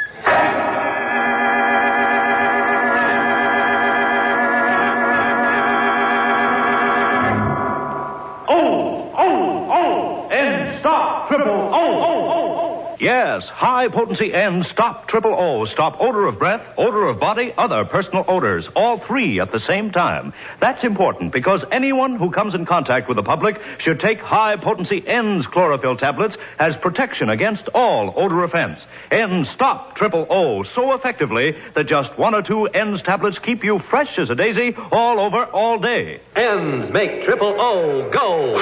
N stop triple O. Yeah, Yes, high-potency N Stop Triple O. Stop odor of breath, odor of body, other personal odors. All three at the same time. That's important because anyone who comes in contact with the public should take high-potency N's chlorophyll tablets as protection against all odor offense. N Stop Triple O so effectively that just one or two N's tablets keep you fresh as a daisy all over all day. N's make Triple O go.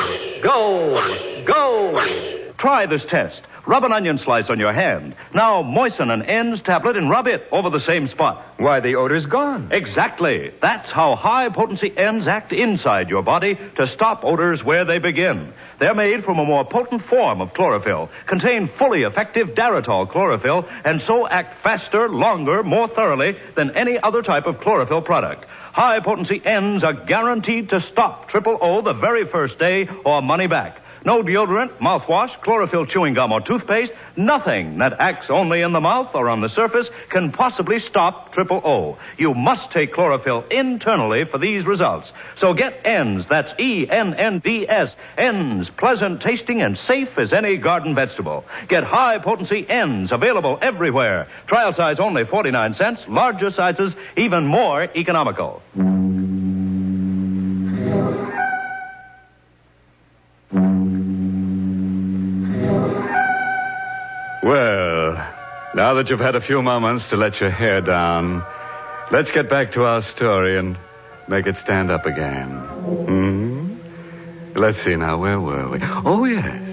Try this test. Rub an onion slice on your hand. Now moisten an N's tablet and rub it over the same spot. Why, the odor's gone. Exactly. That's how high-potency N's act inside your body to stop odors where they begin. They're made from a more potent form of chlorophyll, contain fully effective Daratol chlorophyll, and so act faster, longer, more thoroughly than any other type of chlorophyll product. High-potency N's are guaranteed to stop Triple O the very first day or money back. No deodorant, mouthwash, chlorophyll chewing gum, or toothpaste, nothing that acts only in the mouth or on the surface can possibly stop Triple O. You must take chlorophyll internally for these results. So get N's, that's E-N-N-D-S, N's, pleasant tasting and safe as any garden vegetable. Get high-potency N's, available everywhere. Trial size only 49 cents, larger sizes even more economical. Well, now that you've had a few moments to let your hair down, let's get back to our story and make it stand up again. Let's see now, where were we? Oh, yes.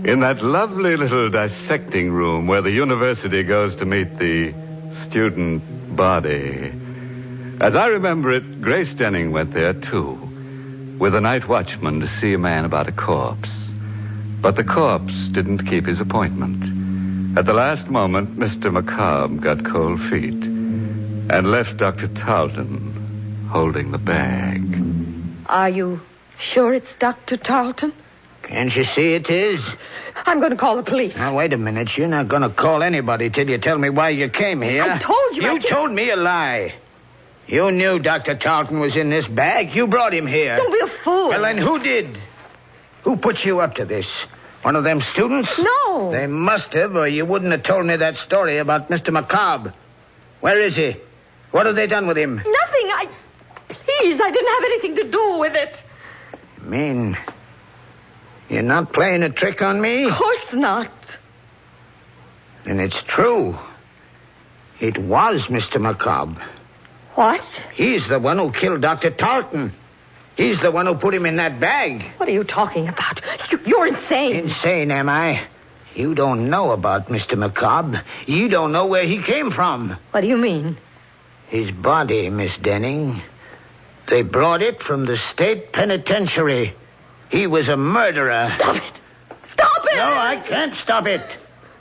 In that lovely little dissecting room where the university goes to meet the student body. As I remember it, Grace Denning went there, too, with a night watchman to see a man about a corpse. But the corpse didn't keep his appointment. At the last moment, Mr. McCobb got cold feet and left Dr. Tarleton holding the bag. Are you sure it's Dr. Tarleton? Can't you see it is? I'm going to call the police. Now, wait a minute. You're not going to call anybody till you tell me why you came here. I told you. You told me a lie. You knew Dr. Tarleton was in this bag. You brought him here. Don't be a fool. Well, then who did? Who put you up to this? One of them students? No. They must have, or you wouldn't have told me that story about Mr. McCobb. Where is he? What have they done with him? Nothing. Please, I didn't have anything to do with it. You mean you're not playing a trick on me? Of course not. Then it's true. It was Mr. McCobb. What? He's the one who killed Dr. Tarleton. He's the one who put him in that bag. What are you talking about? You're insane. Insane, am I? You don't know about Mr. McCobb. You don't know where he came from. What do you mean? His body, Miss Denning. They brought it from the state penitentiary. He was a murderer. Stop it! Stop it! No, I can't stop it.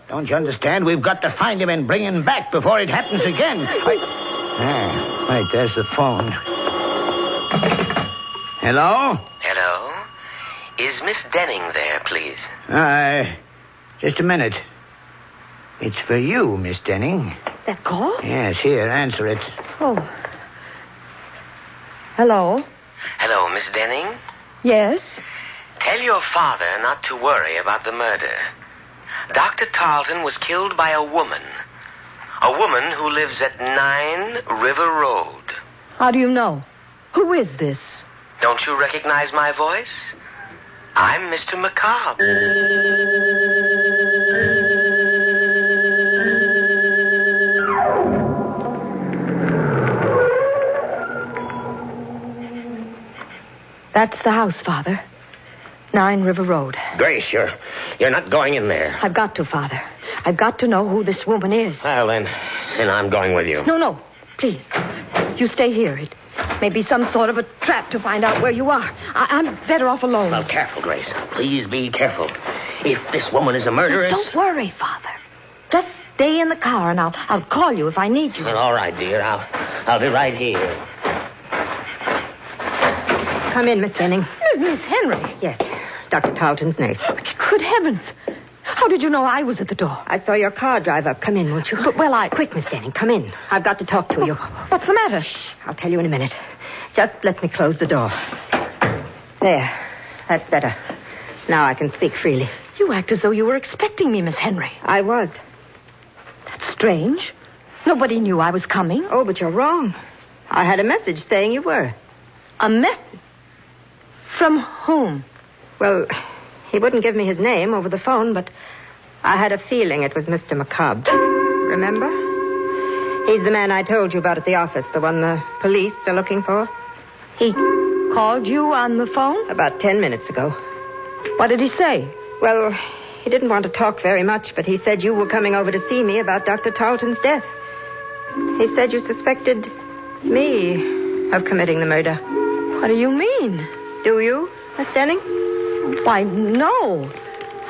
Don't you understand? We've got to find him and bring him back before it happens again. Wait, there's the phone. Hello? Hello? Is Miss Denning there, please? Just a minute. It's for you, Miss Denning. That call? Yes, here, answer it. Oh. Hello? Hello, Miss Denning? Yes? Tell your father not to worry about the murder. Dr. Tarleton was killed by a woman. A woman who lives at 9 River Road. How do you know? Who is this? Don't you recognize my voice? I'm Mr. McCobb. That's the house, Father. 9 River Road. Grace, you're not going in there. I've got to, Father. I've got to know who this woman is. Well, then I'm going with you. No. Please. You stay here. It may be some sort of a trap to find out where you are. I'm better off alone. Well, careful, Grace. Please be careful. If this woman is a murderess... Don't worry, Father. Just stay in the car, and I'll call you if I need you. Well, all right, dear. I'll be right here. Come in, Miss Denning. Miss Henry. Yes, Dr. Tarleton's nurse. Good heavens. How did you know I was at the door? I saw your car drive up. Come in, won't you? Quick, Miss Denning, come in. I've got to talk to you. What's the matter? Shh, I'll tell you in a minute. Just let me close the door. There. That's better. Now I can speak freely. You act as though you were expecting me, Miss Henry. I was. That's strange. Nobody knew I was coming. Oh, but you're wrong. I had a message saying you were. A message? From whom? Well, he wouldn't give me his name over the phone, but I had a feeling it was Mr. McCobb. Remember? He's the man I told you about at the office, the one the police are looking for. He called you on the phone? About 10 minutes ago. What did he say? Well, he didn't want to talk very much, but he said you were coming over to see me about Dr. Tarleton's death. He said you suspected me of committing the murder. What do you mean? Do you, Miss Denning? Why, no.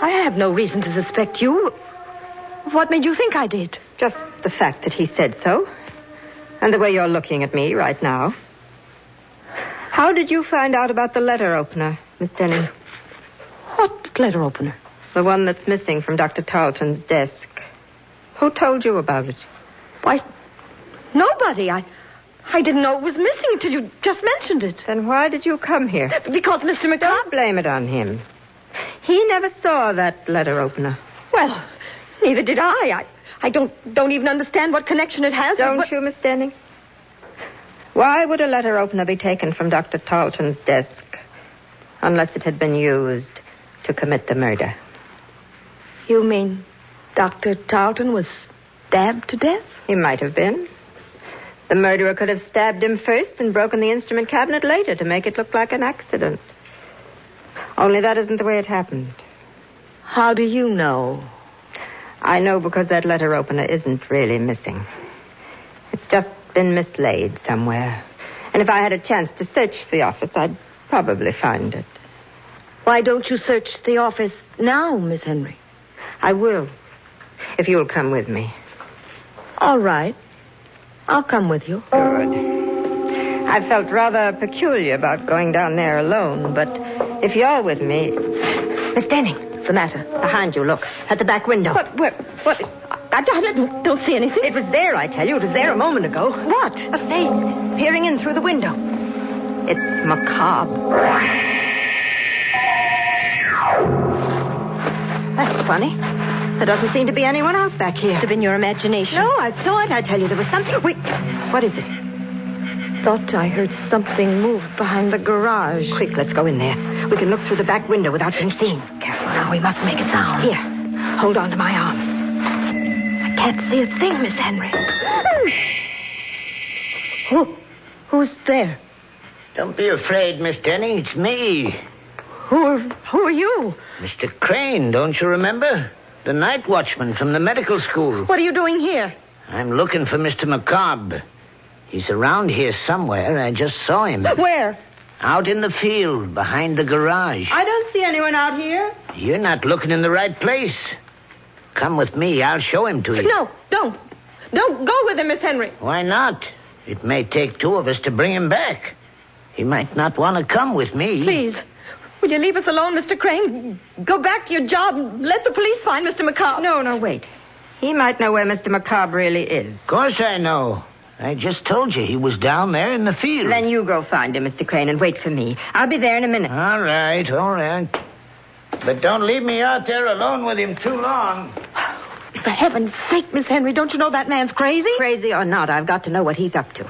I have no reason to suspect you. What made you think I did? Just the fact that he said so. And the way you're looking at me right now. How did you find out about the letter opener, Miss Denning? What letter opener? The one that's missing from Dr. Tarleton's desk. Who told you about it? Why, nobody. I didn't know it was missing until you just mentioned it. Then why did you come here? Because Mr. McCobb... Don't blame it on him. He never saw that letter opener. Well, neither did I. I don't even understand what connection it has. Don't you, Miss Denning? Why would a letter opener be taken from Dr. Tarleton's desk unless it had been used to commit the murder? You mean Dr. Tarleton was stabbed to death? He might have been. The murderer could have stabbed him first and broken the instrument cabinet later to make it look like an accident. Only that isn't the way it happened. How do you know? I know because that letter opener isn't really missing. It's just been mislaid somewhere. And if I had a chance to search the office, I'd probably find it. Why don't you search the office now, Miss Henry? I will, if you'll come with me. All right. I'll come with you. Good. I felt rather peculiar about going down there alone, but if you're with me... Miss Denning, what's the matter? Behind you, look. At the back window. What? I don't see anything. It was there, I tell you. It was there a moment ago. What? A face peering in through the window. It's macabre. That's funny. There doesn't seem to be anyone out back here. Must have been your imagination. No, I saw it. I tell you, there was something... Wait, what is it? Thought I heard something move behind the garage. Quick, let's go in there. We can look through the back window without being seen. Careful now, we mustn't make a sound. Here, hold on to my arm. I can't see a thing, Miss Henry. Who's there? Don't be afraid, Miss Denning. It's me. Who are you? Mr. Crane, don't you remember? The night watchman from the medical school. What are you doing here? I'm looking for Mr. McCobb. He's around here somewhere. I just saw him. Where? Out in the field, behind the garage. I don't see anyone out here. You're not looking in the right place. Come with me. I'll show him to you. No, don't. Don't go with him, Miss Henry. Why not? It may take two of us to bring him back. He might not want to come with me. Please. Will you leave us alone, Mr. Crane? Go back to your job and let the police find Mr. McCobb. No, wait. He might know where Mr. McCobb really is. Of course I know. I just told you he was down there in the field. Then you go find him, Mr. Crane, and wait for me. I'll be there in a minute. All right. But don't leave me out there alone with him too long. For heaven's sake, Miss Henry, don't you know that man's crazy? Crazy or not, I've got to know what he's up to.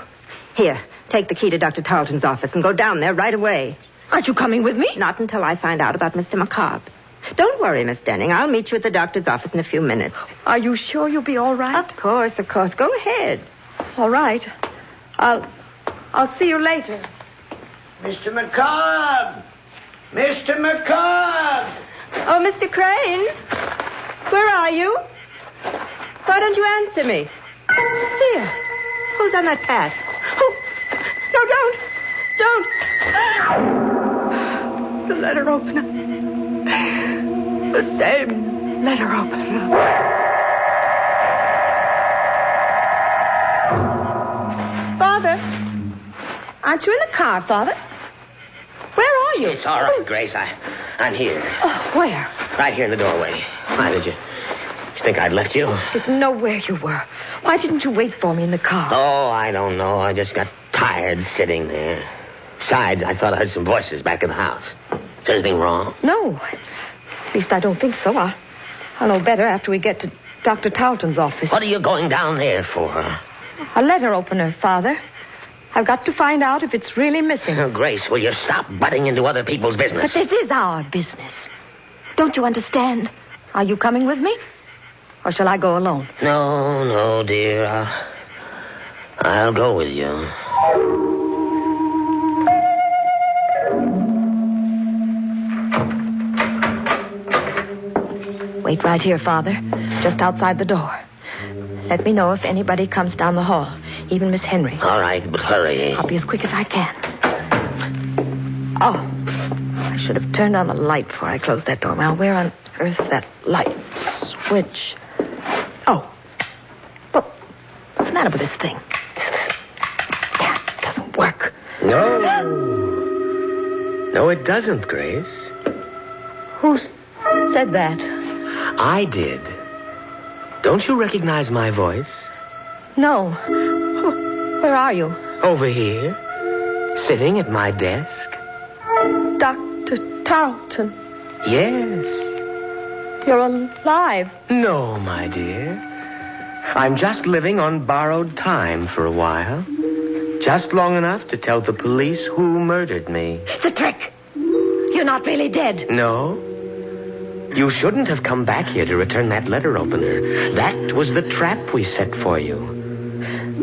Here, take the key to Dr. Tarleton's office and go down there right away. Aren't you coming with me? Not until I find out about Mr. McCobb. Don't worry, Miss Denning. I'll meet you at the doctor's office in a few minutes. Are you sure you'll be all right? Of course. Go ahead. All right. I'll see you later. Mr. McCobb! Mr. McCobb! Oh, Mr. Crane. Where are you? Why don't you answer me? Here. Who's on that path? Oh, no, don't. The letter opener. The same letter opener. Father. Aren't you in the car, Father? Where are you? It's all right, Grace. I'm here. Oh, where? Right here in the doorway. Why did you think I'd left you? Didn't know where you were. Why didn't you wait for me in the car? Oh, I don't know. I just got tired sitting there. Besides, I thought I heard some voices back in the house. Is anything wrong? No. At least I don't think so. I'll know better after we get to Dr. Tarleton's office. What are you going down there for? A letter opener, Father. I've got to find out if it's really missing. Oh, Grace, will you stop butting into other people's business? But this is our business. Don't you understand? Are you coming with me? Or shall I go alone? No, dear. I'll go with you. Wait right here, Father. Just outside the door. Let me know if anybody comes down the hall. Even Miss Henry. All right, but hurry. I'll be as quick as I can. Oh, I should have turned on the light before I closed that door. Now, where on earth's that light switch? Oh. Well, what's the matter with this thing? It doesn't work. No, it doesn't, Grace. Who said that? I did. Don't you recognize my voice? No. Where are you? Over here, sitting at my desk. Dr. Tarleton. Yes. You're alive. No, my dear. I'm just living on borrowed time for a while. Just long enough to tell the police who murdered me. It's a trick. You're not really dead. No. You shouldn't have come back here to return that letter opener. That was the trap we set for you.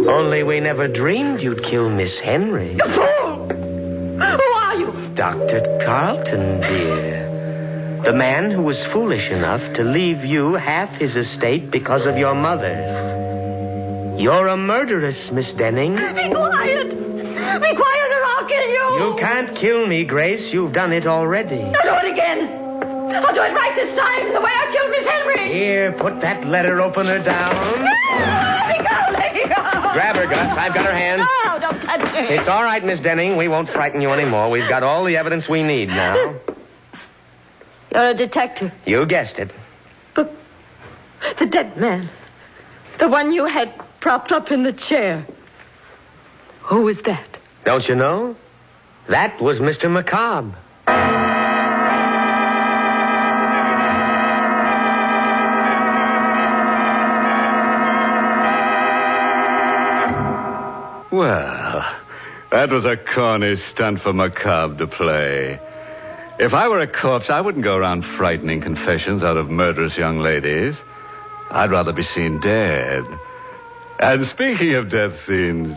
Only we never dreamed you'd kill Miss Henry. You fool! Who are you? Dr. Carlton, dear. The man who was foolish enough to leave you half his estate because of your mother. You're a murderess, Miss Denning. Be quiet! Be quiet or I'll kill you! You can't kill me, Grace. You've done it already. Now do it again! I'll do it right this time, the way I killed Miss Henry! Here, put that letter opener down. Let me go! Grab her, Gus. I've got her hand. No, don't touch her. It's all right, Miss Denning. We won't frighten you anymore. We've got all the evidence we need now. You're a detective. You guessed it. The dead man. The one you had propped up in the chair. Who was that? Don't you know? That was Mr. Macabre. Well, that was a corny stunt for Macabre to play. If I were a corpse, I wouldn't go around frightening confessions out of murderous young ladies. I'd rather be seen dead. And speaking of death scenes,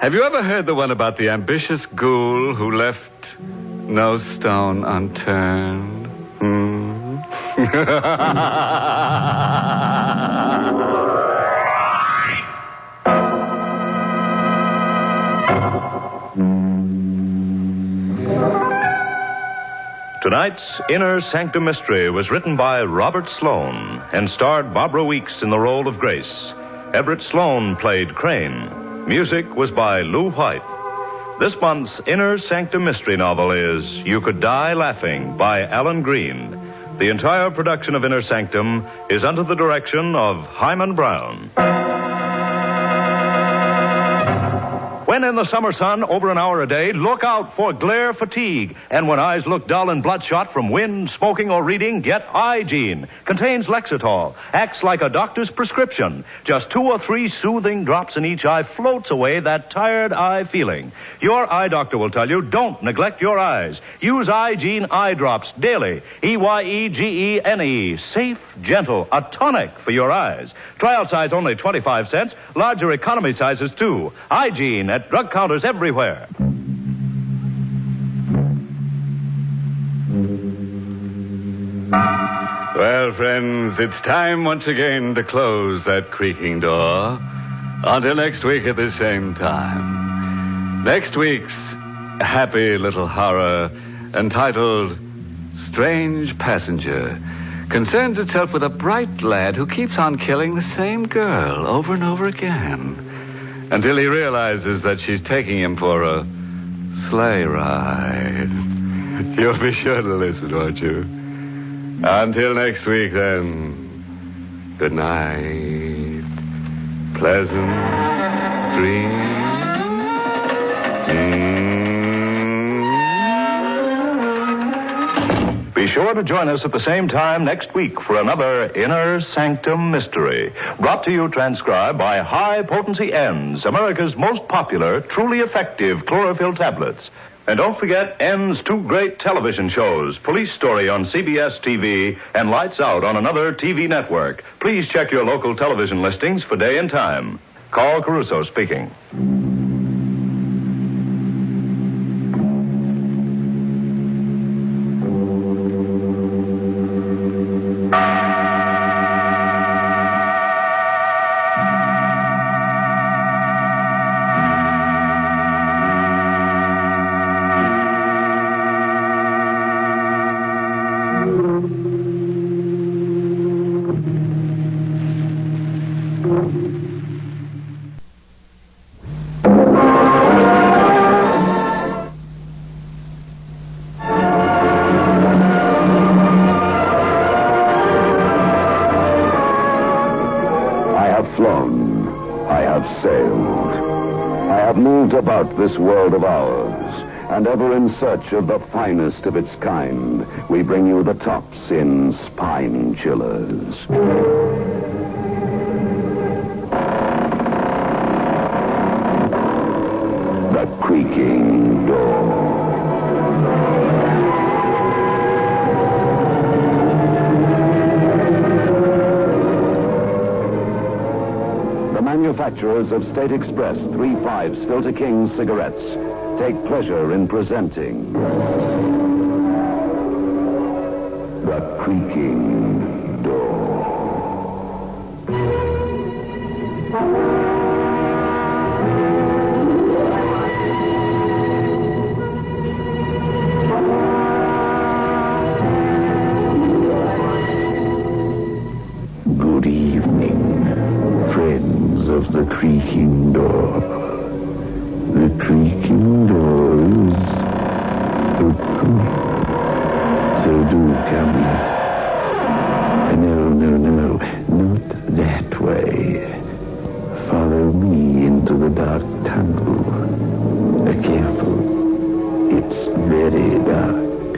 have you ever heard the one about the ambitious ghoul who left no stone unturned? Tonight's Inner Sanctum Mystery was written by Robert Sloane and starred Barbara Weeks in the role of Grace. Everett Sloane played Crane. Music was by Lou White. This month's Inner Sanctum Mystery novel is You Could Die Laughing by Alan Green. The entire production of Inner Sanctum is under the direction of Hyman Brown. When in the summer sun, over an hour a day, look out for glare fatigue. And when eyes look dull and bloodshot from wind, smoking, or reading, get Eye-Gene. Contains Lexitol. Acts like a doctor's prescription. Just 2 or 3 soothing drops in each eye floats away that tired eye feeling. Your eye doctor will tell you, don't neglect your eyes. Use Eye-Gene eye drops daily. EYEGENE. Safe, gentle, a tonic for your eyes. Trial size only 25 cents. Larger economy sizes too. Eye-Gene at drug counters everywhere. Well, friends, it's time once again to close that creaking door. Until next week at the same time. Next week's happy little horror, entitled Strange Passenger, concerns itself with a bright lad who keeps on killing the same girl over and over again, until he realizes that she's taking him for a sleigh ride. You'll be sure to listen, won't you? Until next week, then, good night. Pleasant dreams. Be Be sure to join us at the same time next week for another Inner Sanctum Mystery. Brought to you, transcribed by High Potency N's, America's most popular, truly effective chlorophyll tablets. And don't forget N's two great television shows, Police Story on CBS TV and Lights Out on another TV network. Please check your local television listings for day and time. Carl Caruso speaking. About this world of ours, and ever in search of the finest of its kind, we bring you the tops in spine chillers. The creaking door. Manufacturers of State Express 3/5 Filter King cigarettes take pleasure in presenting the creaking door. Good evening, friends of the creaking door. The creaking door is open. So do come. No, not that way. Follow me into the dark tunnel. Careful. It's very dark.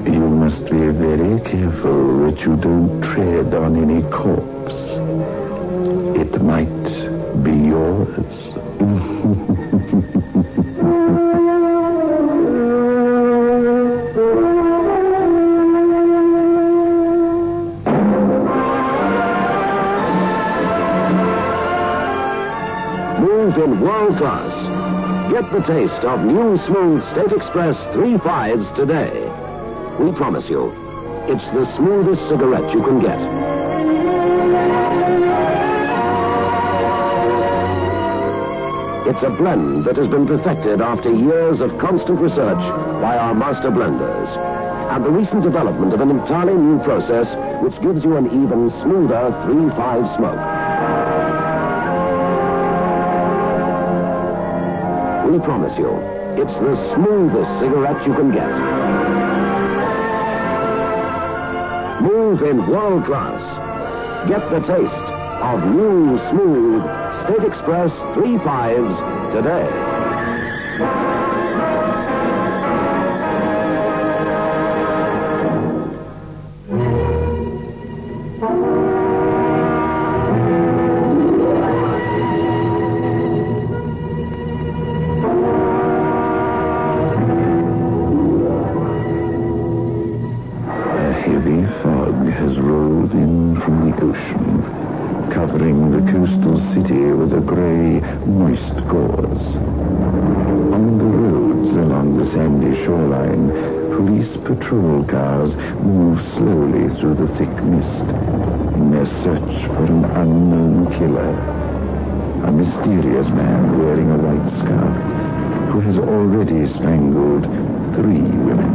You must be very careful that you don't tread on any corpse. It might be yours. Move in world class. Get the taste of new smooth State Express 3/5s today. We promise you, it's the smoothest cigarette you can get. It's a blend that has been perfected after years of constant research by our master blenders. And the recent development of an entirely new process which gives you an even smoother 3/5 smoke. We promise you, it's the smoothest cigarette you can get. Move in world class. Get the taste of new, smooth State Express 3/5s today. Covering the coastal city with a gray, moist gauze. On the roads along the sandy shoreline, police patrol cars move slowly through the thick mist in their search for an unknown killer. A mysterious man wearing a white scarf who has already strangled 3 women.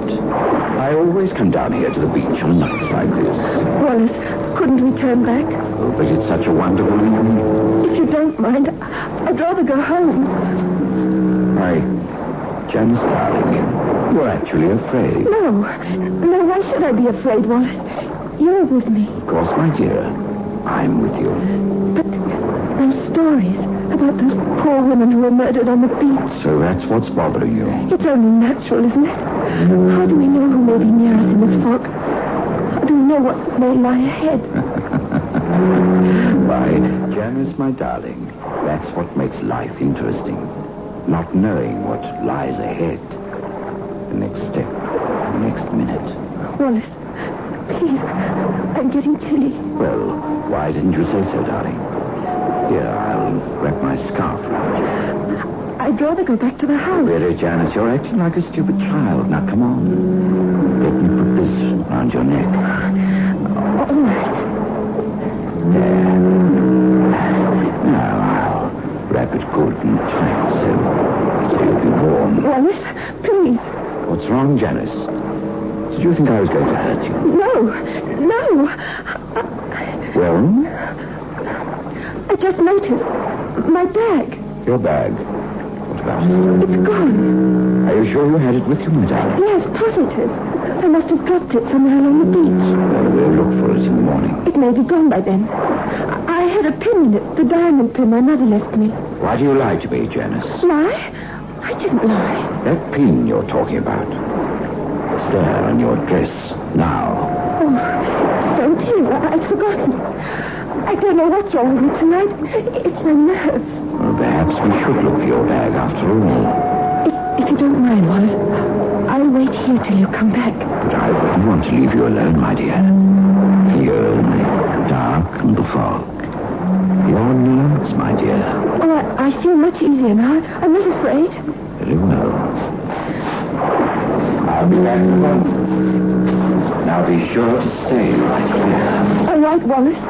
it. I always come down here to the beach on nights like this. Wallace, couldn't we turn back? Oh, but it's such a wonderful evening. If you don't mind, I'd rather go home. Janice, darling, you're actually afraid. No, why should I be afraid, Wallace? You're with me. Of course, my dear. I'm with you. But those stories about those poor women who were murdered on the beach. So that's what's bothering you. It's only natural, isn't it? How do we know who may be near us in this fog? How do we know what may lie ahead? Why, Janice, my darling, that's what makes life interesting. Not knowing what lies ahead. The next step, the next minute. Wallace, please, I'm getting chilly. Well, why didn't you say so, darling? Here, I'll wrap my scarf around you. I'd rather go back to the house. Really, Janice, you're acting like a stupid child. Now, come on. Let me put this around your neck. All right. There. Now, I'll wrap it good and tight so it'll be warm. Wallace, please. What's wrong, Janice? Did you think I was going to hurt you? No. Well? I just noticed my bag. Your bag? What about it? It's gone. Are you sure you had it with you, my darling? Yes, positive. I must have dropped it somewhere along the beach. Well, we'll look for it in the morning. It may be gone by then. I had a pin in it, the diamond pin my mother left me. Why do you lie to me, Janice? Lie? I didn't lie. That pin you're talking about. It's there on your dress now. Oh, so dear, I'd forgotten. I don't know what's wrong with me tonight. It's my nerves. Well, perhaps we should look for your bag after all. If you don't mind, Wallace, I'll wait here till you come back. But I wouldn't want to leave you alone, my dear. Here in the dark and the fog. Your nerves, my dear. Oh, I feel much easier now. I'm not afraid. Very well. I'll be back in a moment. Now be sure to stay right here. All right, Wallace.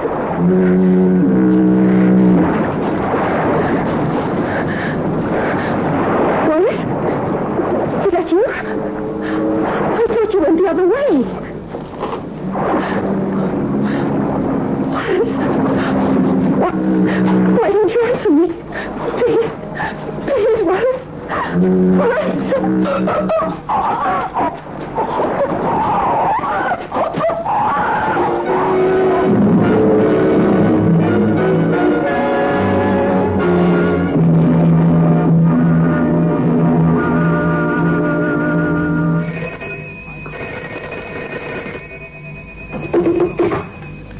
Wallace? Is that you? I thought you went the other way. Wallace? Why don't you answer me? Please, Wallace. Wallace.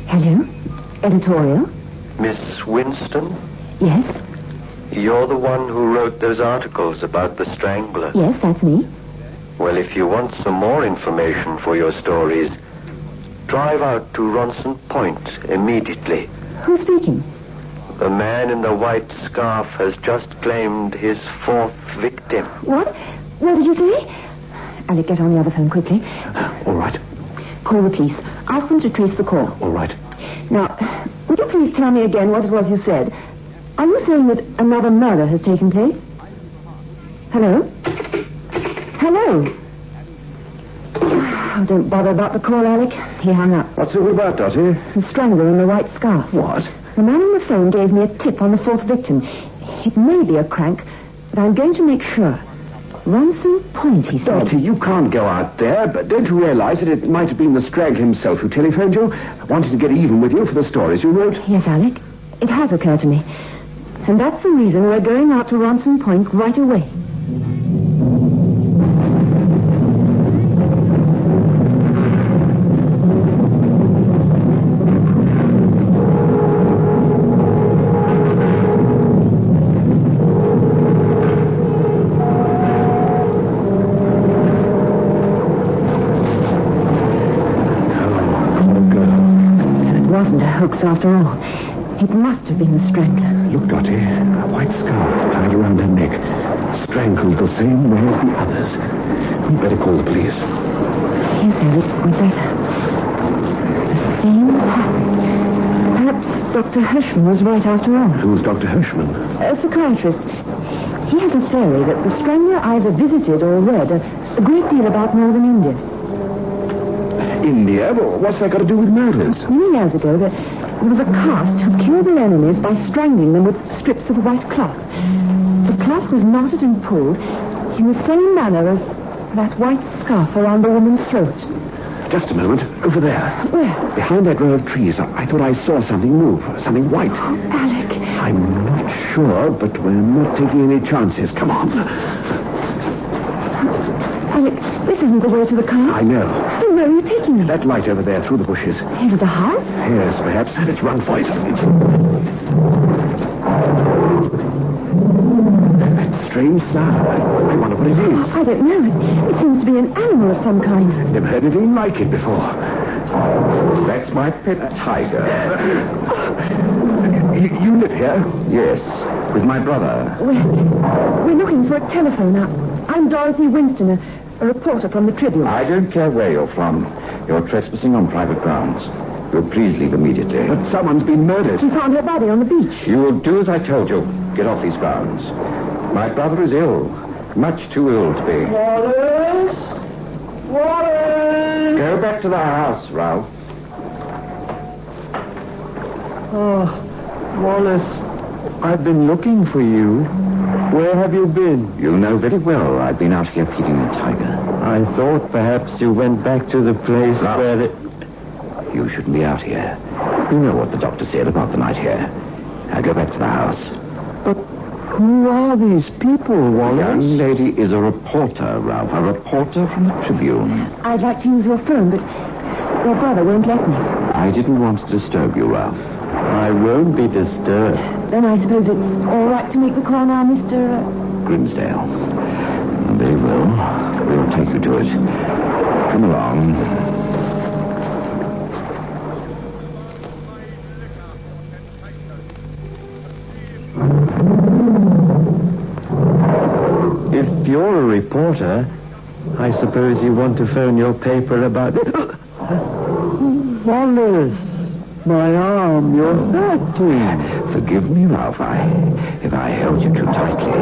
Hello? Editorial? Miss Winston? Yes? You're the one who wrote those articles about the Strangler? Yes, that's me. Well, if you want some more information for your stories, drive out to Ronson Point immediately. Who's speaking? The man in the white scarf has just claimed his fourth victim. What? What did you say? Alec, get on the other phone quickly. All right. Call the police. Ask them to trace the call. All right. Now, would you please tell me again what it was you said? Are you saying that another murder has taken place? Hello? Hello? Oh, don't bother about the call, Alec. He hung up. What's it all about, Dottie? The strangler in the white scarf. What? The man on the phone gave me a tip on the fourth victim. It may be a crank, but I'm going to make sure. Ronson Point, he said. Dottie, you can't go out there, but don't you realize that it might have been the Strag himself who telephoned you, wanted to get even with you for the stories you wrote? Yes, Alec. It has occurred to me. And that's the reason we're going out to Ronson Point right away. Hoax after all. It must have been the strangler. Look, Dottie, a white scarf tied around her neck, strangled the same way as the others. We'd better call the police. Yes, Alec, we'd better. The same pattern. Perhaps Dr. Hirschman was right after all. Who's Dr. Hirschman? A psychiatrist. He has a theory that the strangler either visited or read a a great deal about northern India. India? Well, what's that got to do with murders? Many years ago, there was a caste who killed their enemies by strangling them with strips of white cloth. The cloth was knotted and pulled in the same manner as that white scarf around the woman's throat. Just a moment. Over there. Where? Behind that row of trees. I thought I saw something move. Something white. Oh, Alec. I'm not sure, but we're not taking any chances. Come on. Alec, this isn't the way to the car. I know. Then where are you taking me? That light over there, through the bushes. Into the house? Yes, perhaps. Let's run for it. That strange sound. I wonder what it is. I don't know. It seems to be an animal of some kind. Never heard anything like it before. That's my pet tiger. You live here? Yes, with my brother. We're looking for a telephone now. I'm Dorothy Winston, a reporter from the Tribune. I don't care where you're from. You're trespassing on private grounds. You'll please leave immediately. But someone's been murdered. We found her body on the beach. You'll do as I told you. Get off these grounds. My brother is ill. Much too ill to be. Wallace! Wallace! Go back to the house, Ralph. Oh, Wallace, I've been looking for you. Where have you been? You know very well I've been out here feeding the tiger. I thought perhaps you went back to the place Ralph, where the... You shouldn't be out here. You know what the doctor said about the night here. Now go back to the house. But who are these people, Wallace? The young lady is a reporter, Ralph. A reporter from the Tribune. I'd like to use your phone, but your brother won't let me. I didn't want to disturb you, Ralph. I won't be disturbed. Then I suppose it's all right to make the call now, Mr. Grimsdale. Very well. We'll take you to it. Come along. If you're a reporter, I suppose you want to phone your paper about... Wallace! My arm, you're hurting. Forgive me, Ralph, if I held you too tightly.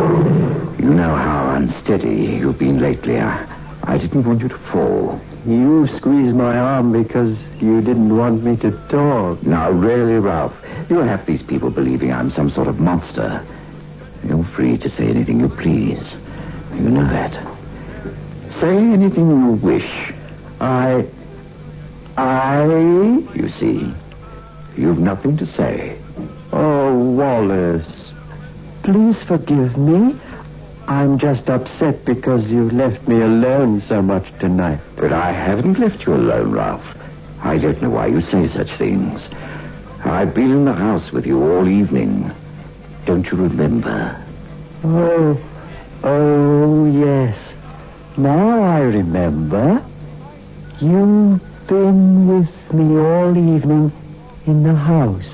You know how unsteady you've been lately. I didn't want you to fall. You squeezed my arm because you didn't want me to talk. Now, really, Ralph, you have these people believing I'm some sort of monster. You're free to say anything you please. You know that. Say anything you wish. You see, you've nothing to say. Oh, Wallace, please forgive me. I'm just upset because you left me alone so much tonight. But I haven't left you alone, Ralph. I don't know why you say such things. I've been in the house with you all evening. Don't you remember? Oh, yes. Now I remember. You've been with me all evening in the house.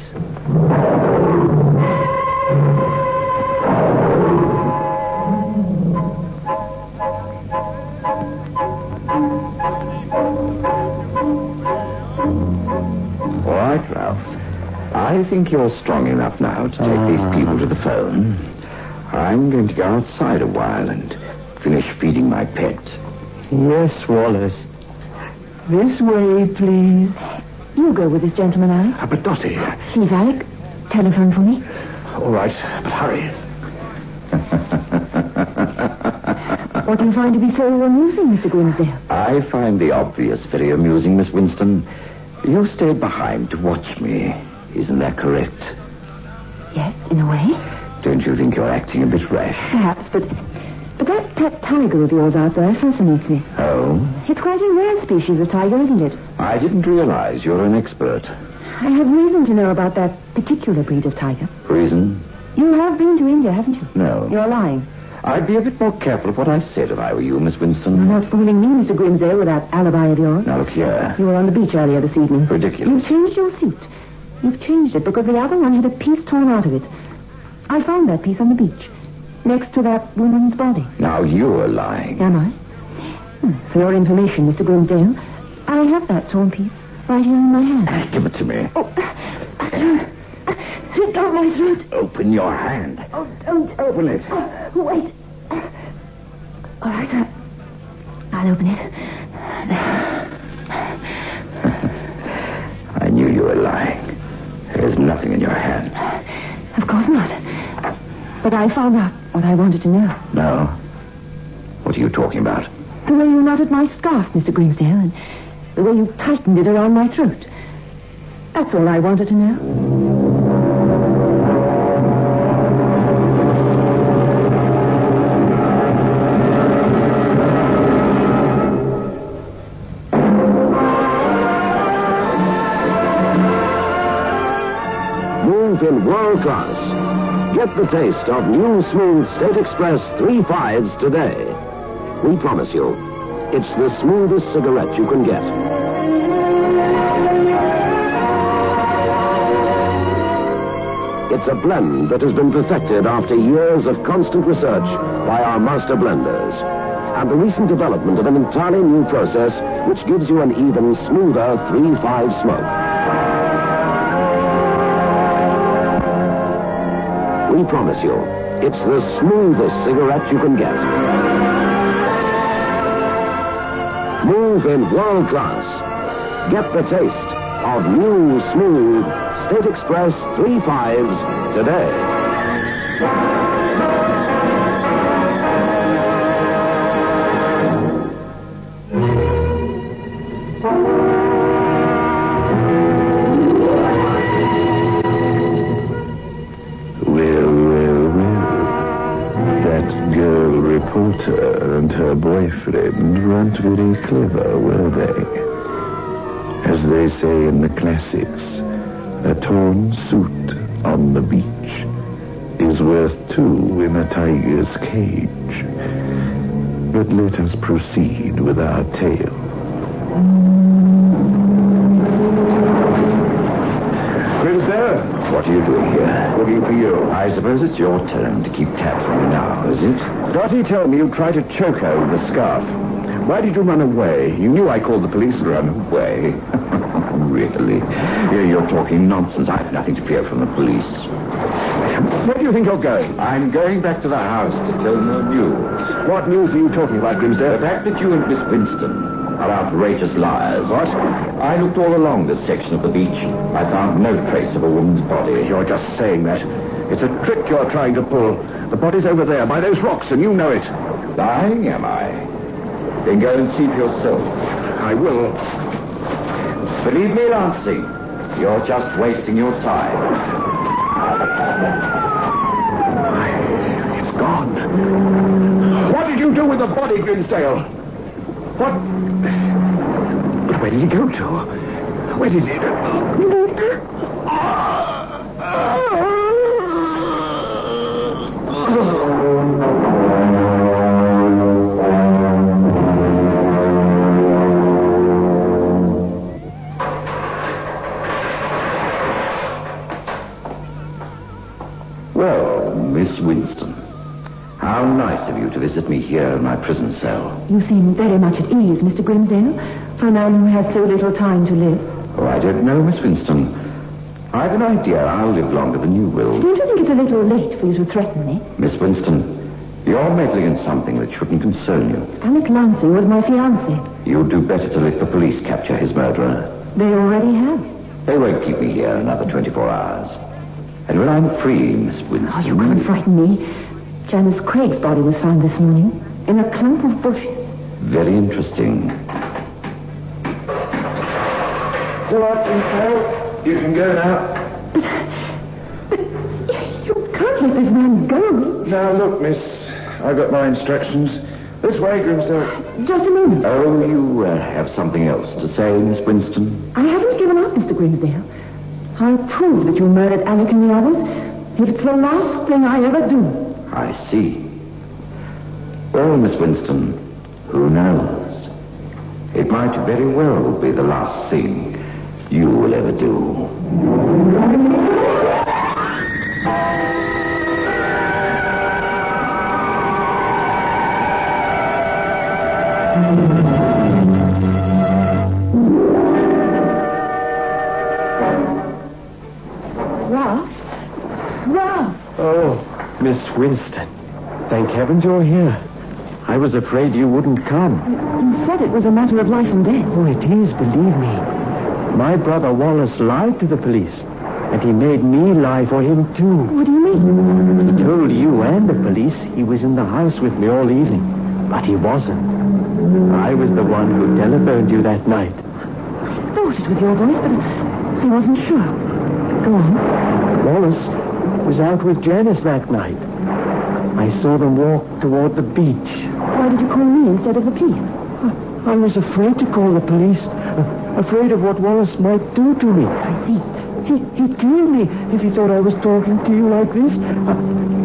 All right, Ralph. I think you're strong enough now to take these people to the phone. I'm going to go outside a while and finish feeding my pet. Yes, Wallace. This way, please. You go with this gentleman, Alec. But Dottie... Please, Alec. Telephone for me. All right, but hurry. What do you find to be so amusing, Mr. Grimsdale? I find the obvious very amusing, Miss Winston. You stayed behind to watch me. Isn't that correct? Yes, in a way. Don't you think you're acting a bit rash? Perhaps, but that pet tiger of yours out there fascinates me. Oh? It's quite a rare species of tiger, isn't it? I didn't realize you're an expert. I have reason to know about that particular breed of tiger. Reason? You have been to India, haven't you? No. You're lying. I'd be a bit more careful of what I said if I were you, Miss Winston. You're not fooling me, Mr. Grimsdale, with that alibi of yours. Now, look here. You were on the beach earlier this evening. Ridiculous. You've changed your seat. You've changed it because the other one had a piece torn out of it. I found that piece on the beach, next to that woman's body. Now, you're lying. Am I? For your information, Mr. Grimsdale, I have that torn piece right here in my hand. Give it to me. Oh, sit down my throat. Open your hand. Oh, don't. Open it. Wait. All right, I I'll open it. I knew you were lying. There's nothing in your hand. Of course not. But I found out what I wanted to know. No? What are you talking about? The way you knotted my scarf, Mr. Grimsdale, and the way you tightened it around my throat. That's all I wanted to know. Move in world class. Get the taste of new smooth State Express 3 5s today. We promise you, it's the smoothest cigarette you can get. It's a blend that has been perfected after years of constant research by our master blenders. And the recent development of an entirely new process which gives you an even smoother 3-5 smoke. We promise you, it's the smoothest cigarette you can get. Move in world class. Get the taste of new, smooth State Express 3 5s today. Reporter and her boyfriend weren't very clever, were they? As they say in the classics, a torn suit on the beach is worth 2 in a tiger's cage. But let us proceed with our tale. Grimsdale? What are you doing here? Looking for you. I suppose it's your turn to keep tabs on me now, is it? Dottie told me you tried to choke her with the scarf. Why did you run away? You knew I called the police and ran away. Really? You're talking nonsense. I have nothing to fear from the police. Where do you think you're going? I'm going back to the house to tell no news. What news are you talking about, Grimsdale? The fact that you and Miss Winston are outrageous liars. What? I looked all along this section of the beach. I found no trace of a woman's body. You're just saying that. It's a trick you're trying to pull. The body's over there by those rocks, and you know it. Lying, am I? Then go and see for yourself. I will. Believe me, Lancey, you're just wasting your time. It's gone. What did you do with the body, Grimsdale? What? But where did he go to? Where did he... Well, Miss Winston, how nice of you to visit me here in my prison cell. You seem very much at ease, Mr. Grimsdale, for a man who has so little time to live. Oh, I don't know, Miss Winston. I've an idea I'll live longer than you will. Don't you think it's a little late for you to threaten me? Miss Winston, you're meddling in something that shouldn't concern you. Alec Lancey was my fiancé. You'd do better to let the police capture his murderer. They already have. They won't keep me here another 24 hours. And when I'm free, Miss Winston... Oh, you can't frighten me. Janice Craig's body was found this morning in a clump of bushes. Very interesting. Go up, Grimsdale. You can go now. But you can't let this man go. Now, look, miss. I've got my instructions. This way, Grimsdale. Just a moment. Oh, you have something else to say, Miss Winston? I haven't given up, Mr. Grimsdale. I'll prove that you murdered Alec and the others. It's the last thing I ever do. I see. Well, Miss Winston, who knows? It might very well be the last thing you will ever do. Oh, Miss Winston. Thank heavens you're here. I was afraid you wouldn't come. You said it was a matter of life and death. Oh, it is, believe me. My brother Wallace lied to the police, and he made me lie for him, too. What do you mean? He told you and the police he was in the house with me all evening, but he wasn't. I was the one who telephoned you that night. I thought it was your voice, but I wasn't sure. Go on. Wallace was out with Janice that night. I saw them walk toward the beach. Why did you call me instead of the police? I was afraid to call the police. Afraid of what Wallace might do to me. I see. He'd kill me if he thought I was talking to you like this.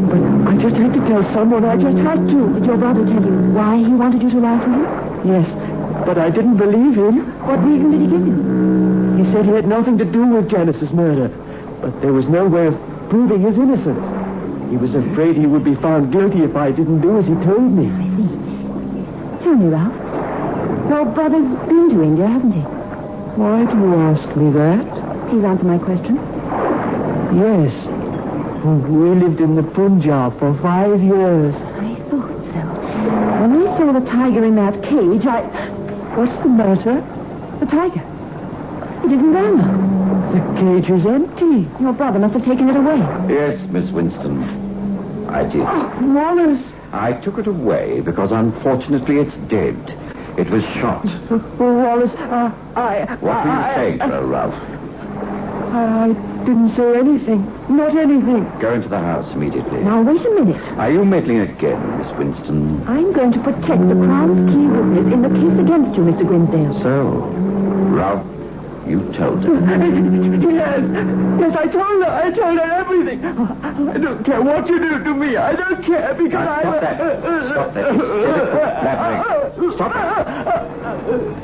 But I just had to tell someone. I just had to. Did your brother tell you why he wanted you to lie to him? Yes, but I didn't believe him. What reason did he give you? He said he had nothing to do with Janice's murder, but there was no way of proving his innocence. He was afraid he would be found guilty if I didn't do as he told me. I see. Tell me, Ralph. Your brother's been to India, hasn't he? Why do you ask me that? Please answer my question. Yes. We lived in the Punjab for 5 years. I thought so. When I saw the tiger in that cage, What's the matter? The tiger. It isn't there now. The cage is empty. Your brother must have taken it away. Yes, Miss Winston. I did. Oh, Wallace. I took it away because unfortunately it's dead. It was shot. Wallace, What were you saying to her, Ralph? I didn't say anything. Not anything. Go into the house immediately. Now, wait a minute. Are you meddling again, Miss Winston? I'm going to protect the Crown's key witness in the case against you, Mr. Grimsdale. So, Ralph, you told her. Yes, I told her. I told her everything. I don't care what you do to me. I don't care because Now, stop that. Stop that hysterical blabbering. Stop it.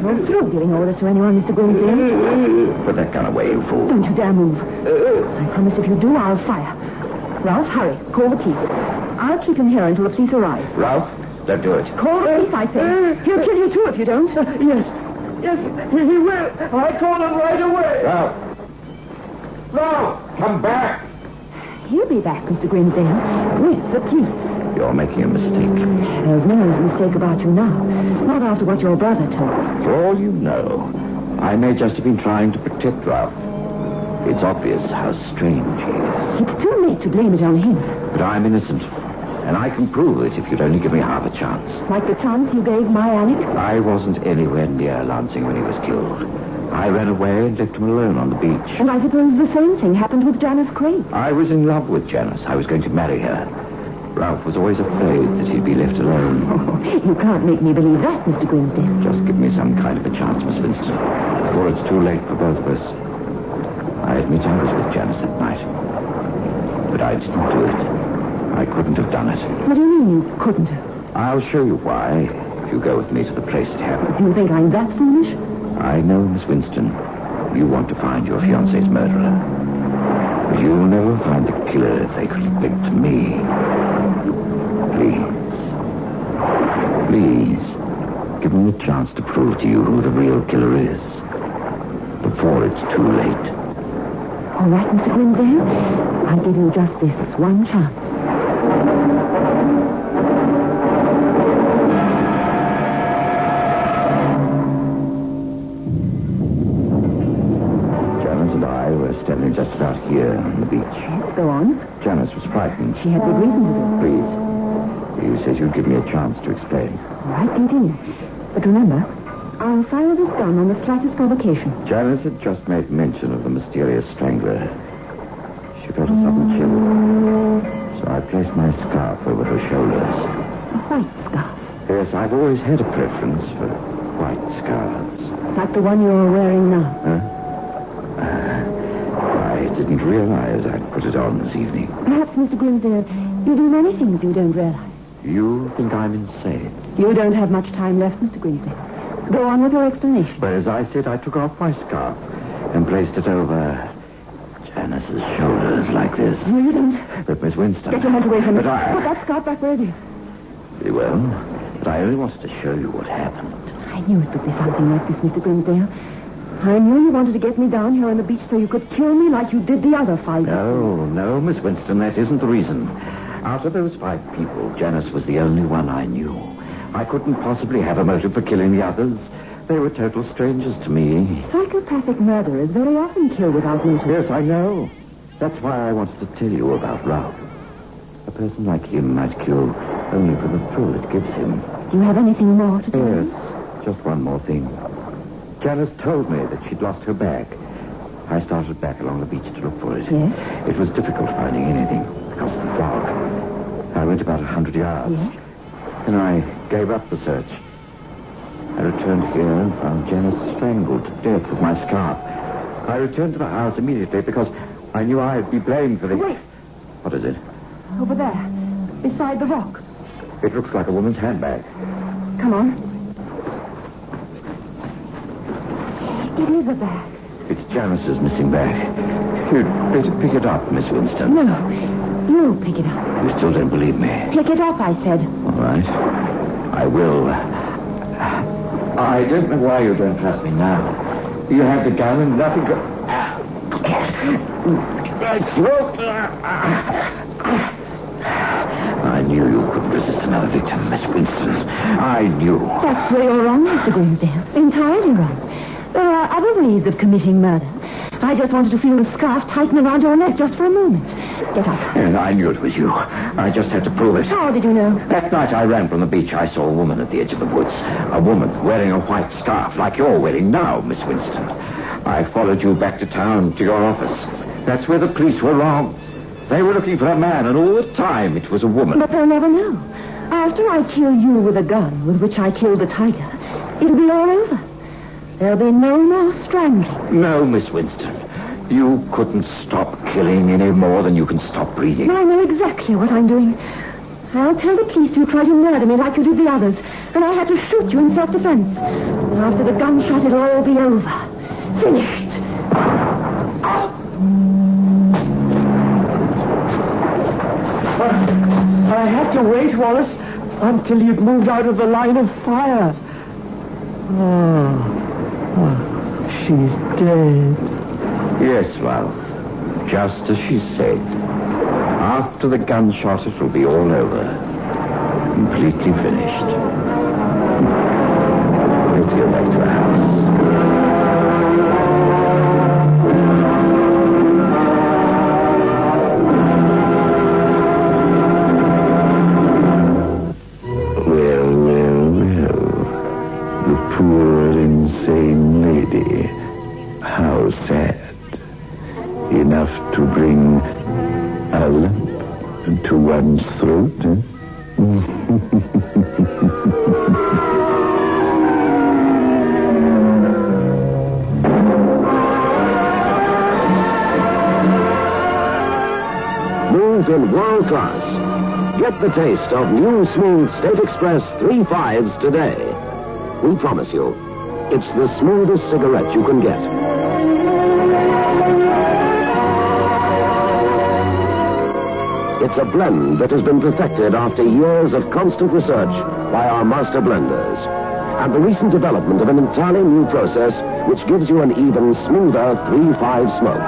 You're through giving orders to anyone, Mr. Grimsdale. Put that gun away, you fool. Don't you dare move. I promise if you do, I'll fire. Ralph, hurry. Call the police. I'll keep him here until the police arrive. Ralph, don't do it. Call the police, I say. He'll kill you, too, if you don't. Yes, he will. I'll call him right away. Ralph, come back. He'll be back, Mr. Grimsdale, with the police. You're making a mistake. There's no mistake about you now. Not after what your brother told. For all you know, I may just have been trying to protect Ralph. It's obvious how strange he is. It's too late to blame it on him. But I'm innocent. And I can prove it if you'd only give me half a chance. Like the chance you gave my Alec? I wasn't anywhere near Lansing when he was killed. I ran away and left him alone on the beach. And I suppose the same thing happened with Janice Craig. I was in love with Janice. I was going to marry her. Ralph was always afraid that he'd be left alone. Oh, you can't make me believe that, Mr. Grimsdale. Just give me some kind of a chance, Miss Winston, before it's too late for both of us. I admit I was with Janice that night. But I didn't do it. I couldn't have done it. What do you mean you couldn't have? I'll show you why, if you go with me to the place it happened. Do you think I'm that foolish? I know, Miss Winston, you want to find your fiancé's murderer. But you'll never find the killer if they could have linked to me. Please, give me a chance to prove to you who the real killer is. Before it's too late. All right, Mr. Grimsdale. I'll give you just this one chance. Janice and I were standing just about here on the beach. Yes, go on. Janice was frightened. She had good reason to be. Please. You said you'd give me a chance to explain. All right, continue. But remember, I'll fire this gun on the slightest provocation. Janice had just made mention of the mysterious strangler. She felt a sudden chill. So I placed my scarf over her shoulders. A white scarf? Yes, I've always had a preference for white scarves. Like the one you're wearing now? I didn't realize I'd put it on this evening. Perhaps, Mr. Grimsdale, you do many things you don't realize. You think I'm insane? You don't have much time left, Mr. Grimsdale. Go on with your explanation. But as I said, I took off my scarf and placed it over Janice's shoulders like this. No, you don't. But Miss Winston... Get your hands away from me. But Put that scarf back where it is. Very well. But I only wanted to show you what happened. I knew it would be something like this, Mr. Grimsdale. I knew you wanted to get me down here on the beach so you could kill me like you did the other 5 people. No, Miss Winston, that isn't the reason. Out of those 5 people, Janice was the only one I knew. I couldn't possibly have a motive for killing the others. They were total strangers to me. Psychopathic murderers very often kill without motive. Yes, I know. That's why I wanted to tell you about Ralph. A person like him might kill only for the thrill it gives him. Do you have anything more to tell me? Yes, just one more thing. Janice told me that she'd lost her bag. I started back along the beach to look for it. Yes? It was difficult finding anything because of the fog. I went about 100 yards. Yes? Then I gave up the search. I returned here and found Janice strangled to death with my scarf. I returned to the house immediately because I knew I'd be blamed for the... Wait. What is it? Over there, beside the rocks. It looks like a woman's handbag. Come on. It is a bag. It's Janice's missing bag. You'd better pick it up, Miss Winston. No, you pick it up. You still don't believe me? Pick it up, I said. All right. I will. I don't know why you don't trust me now. You have the gun and nothing could... I knew you couldn't resist another victim, Miss Winston. I knew. That's where you're wrong, Mr. Grimsdale. Entirely wrong. There are other ways of committing murder. I just wanted to feel the scarf tighten around your neck just for a moment. Get up. And I knew it was you. I just had to prove it. How did you know? That night I ran from the beach. I saw a woman at the edge of the woods. A woman wearing a white scarf like you're wearing now, Miss Winston. I followed you back to town to your office. That's where the police were wrong. They were looking for a man, and all the time it was a woman. But they'll never know. After I kill you with a gun with which I killed the tiger, it'll be all over. There'll be no more strangling. No, Miss Winston. You couldn't stop killing any more than you can stop breathing. I know exactly what I'm doing. I'll tell the police you tried to murder me like you did the others, and I had to shoot you in self-defense. After the gunshot, it'll all be over. Finished. I had to wait, Wallace, until you'd moved out of the line of fire. She's dead. Yes, Ralph. Just as she said. After the gunshot, it will be all over. Completely finished. Let's go back to the house. Enough to bring a lump to one's throat, Move in world class. Get the taste of new smooth State Express 3.5s today. We promise you, it's the smoothest cigarette you can get. It's a blend that has been perfected after years of constant research by our master blenders. And the recent development of an entirely new process which gives you an even smoother 3.5 smoke.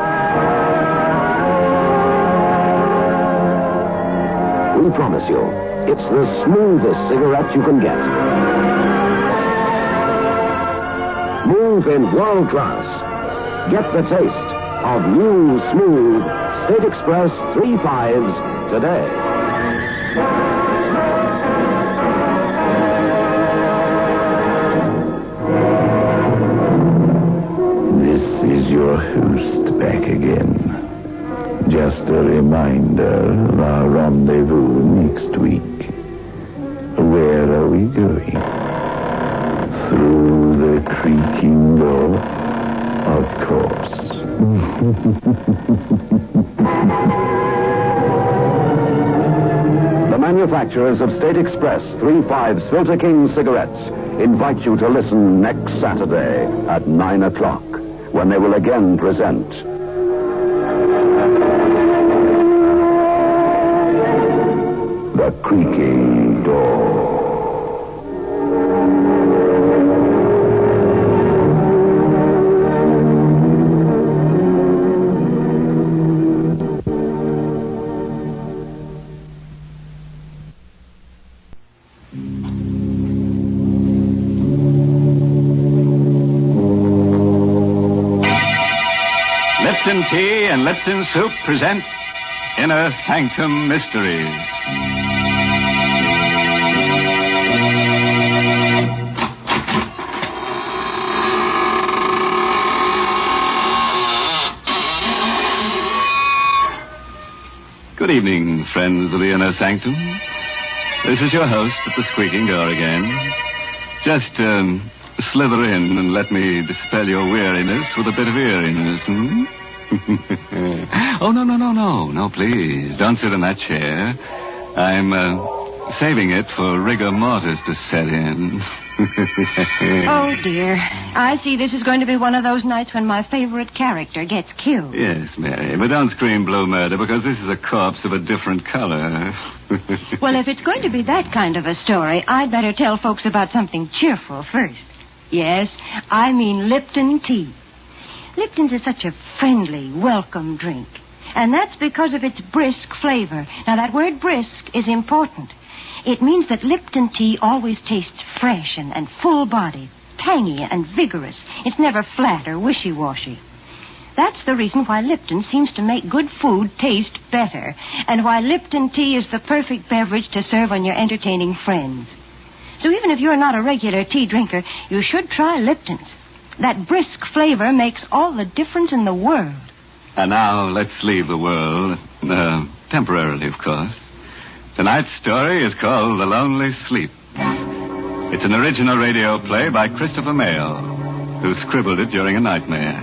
We promise you, it's the smoothest cigarette you can get. Move in world class. Get the taste of new, smooth State Express 3.5s today. This is your host back again. Just a reminder of our rendezvous next week. Where are we going? Through the creaking door? Of course. The manufacturers of State Express 3.5 Filter King cigarettes invite you to listen next Saturday at 9 o'clock when they will again present The Creaking Door. Lipton Tea and Lipton Soup present Inner Sanctum Mysteries. Good evening, friends of the Inner Sanctum. This is your host at the squeaking door again. Just slither in and let me dispel your weariness with a bit of eeriness, hmm? Oh, no. No, please. Don't sit in that chair. I'm saving it for rigor mortis to set in. Oh, dear. I see this is going to be one of those nights when my favorite character gets killed. Yes, Mary, but don't scream blue murder because this is a corpse of a different color. Well, if it's going to be that kind of a story, I'd better tell folks about something cheerful first. Yes, I mean Lipton tea. Lipton's is such a friendly, welcome drink. And that's because of its brisk flavor. Now, that word brisk is important. It means that Lipton tea always tastes fresh and full-bodied, tangy and vigorous. It's never flat or wishy-washy. That's the reason why Lipton seems to make good food taste better, and why Lipton tea is the perfect beverage to serve on your entertaining friends. So even if you're not a regular tea drinker, you should try Lipton's. That brisk flavor makes all the difference in the world. And now let's leave the world, temporarily, of course. Tonight's story is called The Lonely Sleep. It's an original radio play by Christopher Mayle, who scribbled it during a nightmare.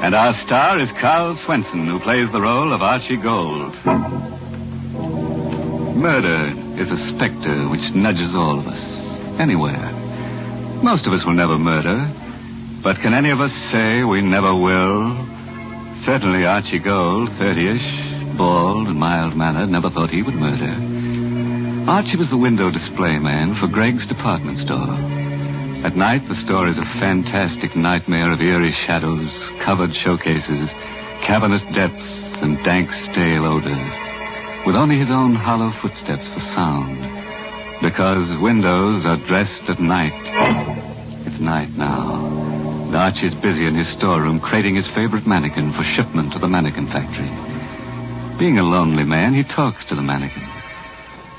And our star is Carl Swenson, who plays the role of Archie Gold. Murder is a specter which nudges all of us, anywhere. Most of us will never murder, but can any of us say we never will? Certainly Archie Gold, 30-ish, bald and mild-mannered, never thought he would murder. Archie was the window display man for Greg's department store. At night, the store is a fantastic nightmare of eerie shadows, covered showcases, cavernous depths, and dank, stale odors, with only his own hollow footsteps for sound, because windows are dressed at night. It's night now. And Archie's busy in his storeroom crating his favorite mannequin for shipment to the mannequin factory. Being a lonely man, he talks to the mannequin.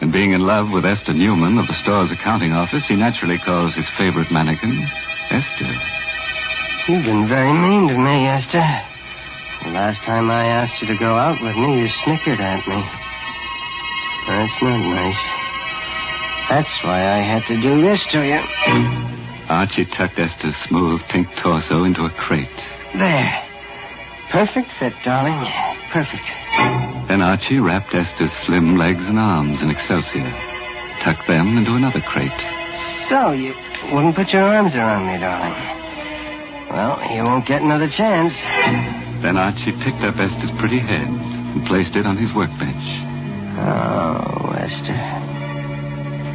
And being in love with Esther Newman of the store's accounting office, he naturally calls his favorite mannequin Esther. You've been very mean to me, Esther. The last time I asked you to go out with me, you snickered at me. That's not nice. That's why I had to do this to you. Archie tucked Esther's smooth pink torso into a crate. There. Perfect fit, darling. Perfect. Then Archie wrapped Esther's slim legs and arms in excelsior, tucked them into another crate. So, you wouldn't put your arms around me, darling. Well, you won't get another chance. Then Archie picked up Esther's pretty head and placed it on his workbench. Oh, Esther.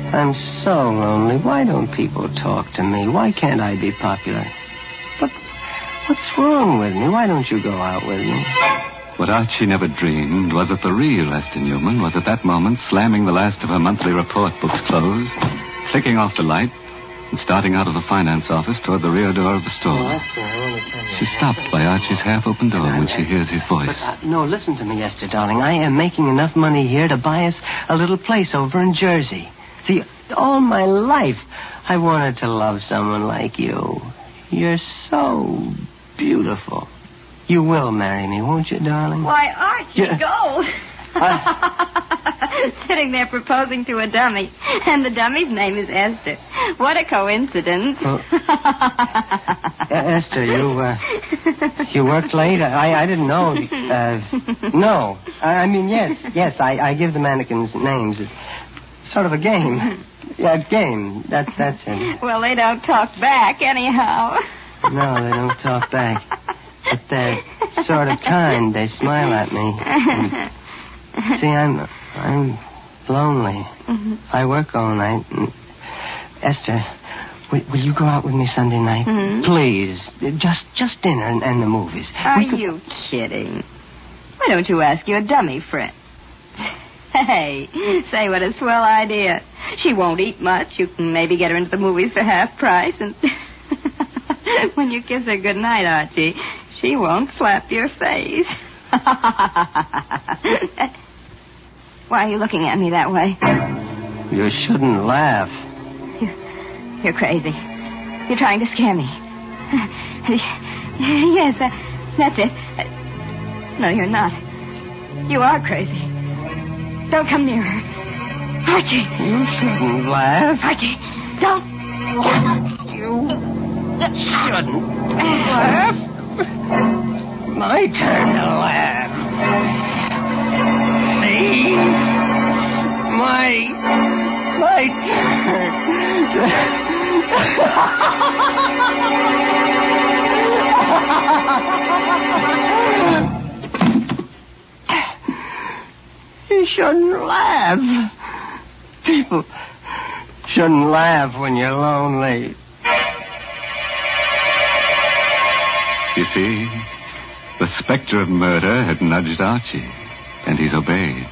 I'm so lonely. Why don't people talk to me? Why can't I be popular? What's wrong with me? Why don't you go out with me? What Archie never dreamed was that the real Esther Newman was at that moment slamming the last of her monthly report books closed, clicking off the light, and starting out of the finance office toward the rear door of the store. Oh, Esther, I want to tell you. She stopped by Archie's half-open door when she hears his voice. No, listen to me, Esther, darling. I am making enough money here to buy us a little place over in Jersey. See, all my life I wanted to love someone like you. You're so beautiful. You will marry me, won't you, darling? Why, Archie, go. Sitting there proposing to a dummy, and the dummy's name is Esther. What a coincidence. Esther, you worked late? I didn't know. No. I mean, yes, I give the mannequins names. It's sort of a game. Yeah, game. That's it. Well, they don't talk back anyhow. No, they don't talk back. But they're sort of kind. They smile at me. And, see, I'm lonely. Mm-hmm. I work all night. And, Esther, will you go out with me Sunday night? Mm-hmm. Please. Just dinner and the movies. Are you kidding? Why don't you ask your dummy friend? Hey, say what a swell idea. She won't eat much. You can maybe get her into the movies for half price. And when you kiss her goodnight, Archie, she won't slap your face. Why are you looking at me that way? You shouldn't laugh. You're crazy. You're trying to scare me. Yes, that's it. No, you're not. You are crazy. Don't come near her. Archie. You shouldn't laugh. Archie, don't. You shouldn't laugh. My turn to laugh. See? My You shouldn't laugh. People shouldn't laugh when you're lonely. You see, the specter of murder had nudged Archie, and he's obeyed.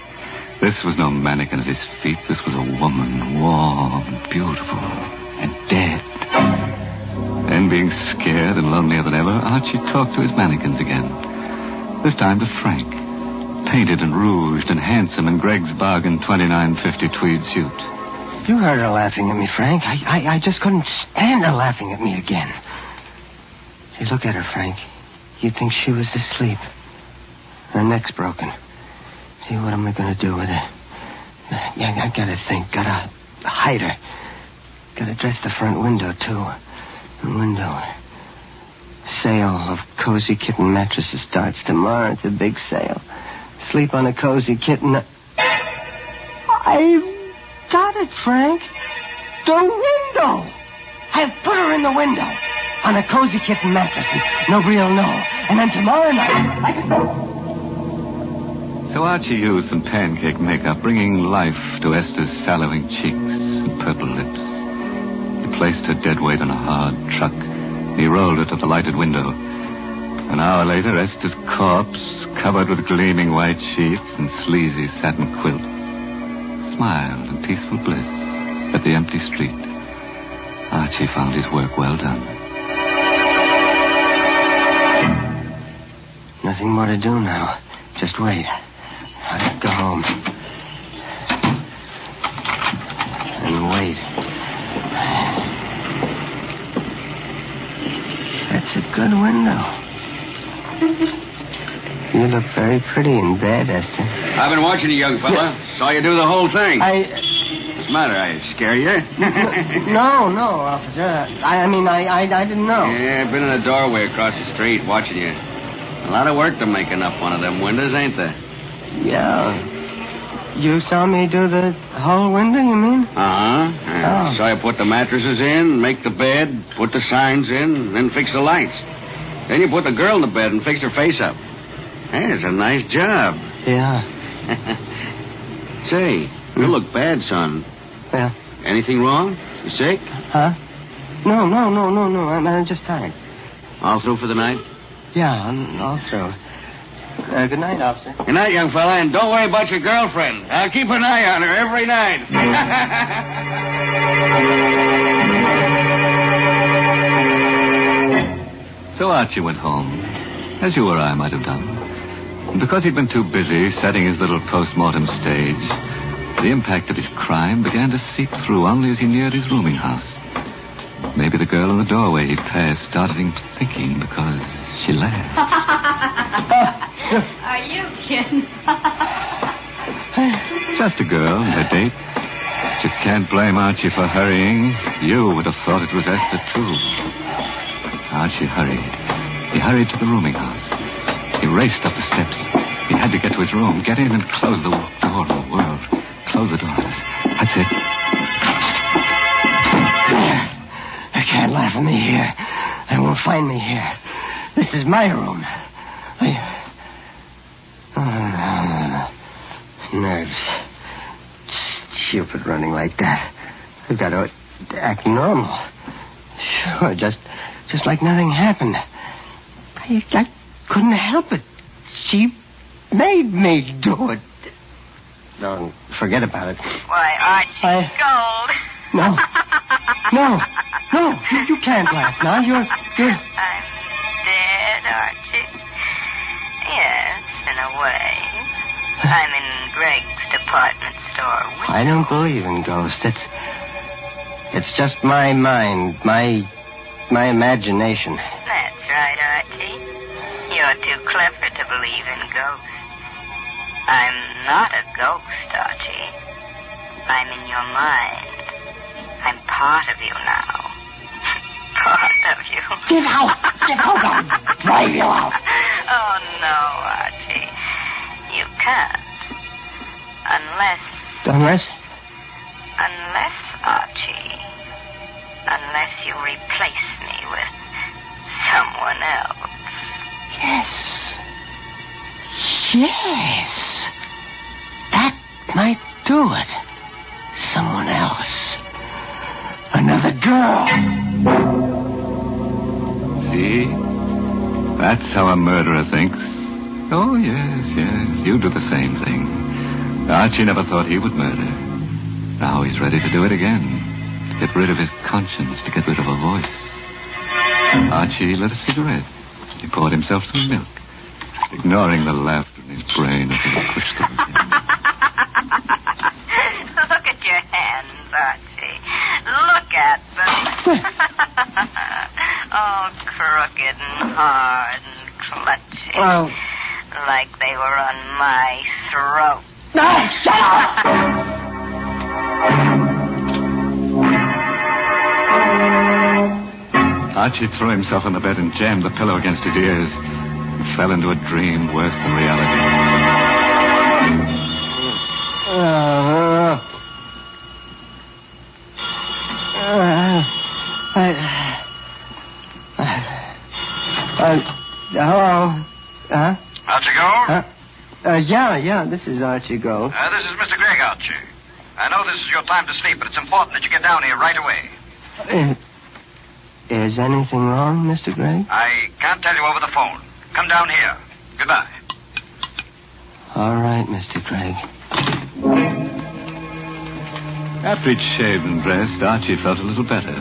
This was no mannequin at his feet. This was a woman, warm, beautiful, and dead. And being scared and lonelier than ever, Archie talked to his mannequins again. This time to Frank, painted and rouged and handsome in Greg's bargain $29.50 tweed suit. You heard her laughing at me, Frank. I just couldn't stand her laughing at me again. See, look at her, Frank. You'd think she was asleep. Her neck's broken. See, what am I going to do with her? Yeah, I gotta think. Gotta hide her. Gotta dress the front window, too. The window. Sale of cozy kitten mattresses starts tomorrow. It's a big sale. Sleep on a cozy kitten. I've got it, Frank. The window. I've put her in the window on a cozy kitten mattress, and nobody will know. And then tomorrow night, I can... So Archie used some pancake makeup, bringing life to Esther's sallowing cheeks and purple lips. He placed her dead weight on a hard truck. He rolled her to the lighted window. An hour later, Esther's corpse, covered with gleaming white sheets and sleazy satin quilts, smiled in peaceful bliss at the empty street. Archie found his work well done. Nothing more to do now. Just wait. I'll go home. And wait. That's a good window. You look very pretty in bed, Esther. I've been watching you, young fella. Saw you do the whole thing. What's the matter? I scare you? No, officer. I didn't know. Yeah, I've been in the doorway across the street watching you. A lot of work to making up one of them windows, ain't there? Yeah. You saw me do the whole window, you mean? Uh-huh. Yeah. Saw you put the mattresses in, make the bed, put the signs in, then fix the lights. Then you put the girl in the bed and fix her face up. Hey, it's a nice job. Yeah. Say, you look bad, son. Yeah. Anything wrong? You sick? Huh? No. I'm just tired. All through for the night? Yeah, I'm all through. Good night, officer. Good night, young fella, and don't worry about your girlfriend. I'll keep an eye on her every night. So Archie went home, as you or I might have done. And because he'd been too busy setting his little post-mortem stage, the impact of his crime began to seep through only as he neared his rooming house. Maybe the girl in the doorway he'd passed started him thinking because she laughed. Are you kidding? Just a girl and her date. But you can't blame Archie for hurrying. You would have thought it was Esther, too. Archie hurried. He hurried to the rooming house. He raced up the steps. He had to get to his room, get in and close the door of the world. Close the doors. That's it. They can't laugh at me here. They won't find me here. This is my room. Nerves. Stupid running like that. I've got to act normal. Sure, just like nothing happened. I couldn't help it. She made me do it. No, forget about it. Why, Archie, gold. No, you can't laugh now. You're... I'm dead, Archie. I don't believe in ghosts. It's just my mind, my imagination. That's right, Archie. You're too clever to believe in ghosts. I'm not a ghost, Archie. I'm in your mind. I'm part of you now. Part of you. Get out! Get out! I'll drive you out. Oh, no, Archie. You can't. Unless, Archie. Unless you replace me with someone else. Yes. That might do it. Someone else. Another girl. See? That's how a murderer thinks. Oh, yes. You do the same thing. Archie never thought he would murder. Now he's ready to do it again. To get rid of his conscience, to get rid of a voice. Archie lit a cigarette. He poured himself some milk, ignoring the laughter in his brain as he pushed through him. Look at your hands, Archie. Look at them. All crooked and hard and clutching. Oh. Like they were on my throat. No, shut up! Archie threw himself on the bed and jammed the pillow against his ears. He fell into a dream worse than reality. Hello? Huh? Archie Gold? Yeah, this is Archie Gold. This is Mr. Gregg, Archie. I know this is your time to sleep, but it's important that you get down here right away. Is anything wrong, Mr. Gregg? I can't tell you over the phone. Come down here. Goodbye. All right, Mr. Gregg. After he'd shaved and dressed, Archie felt a little better.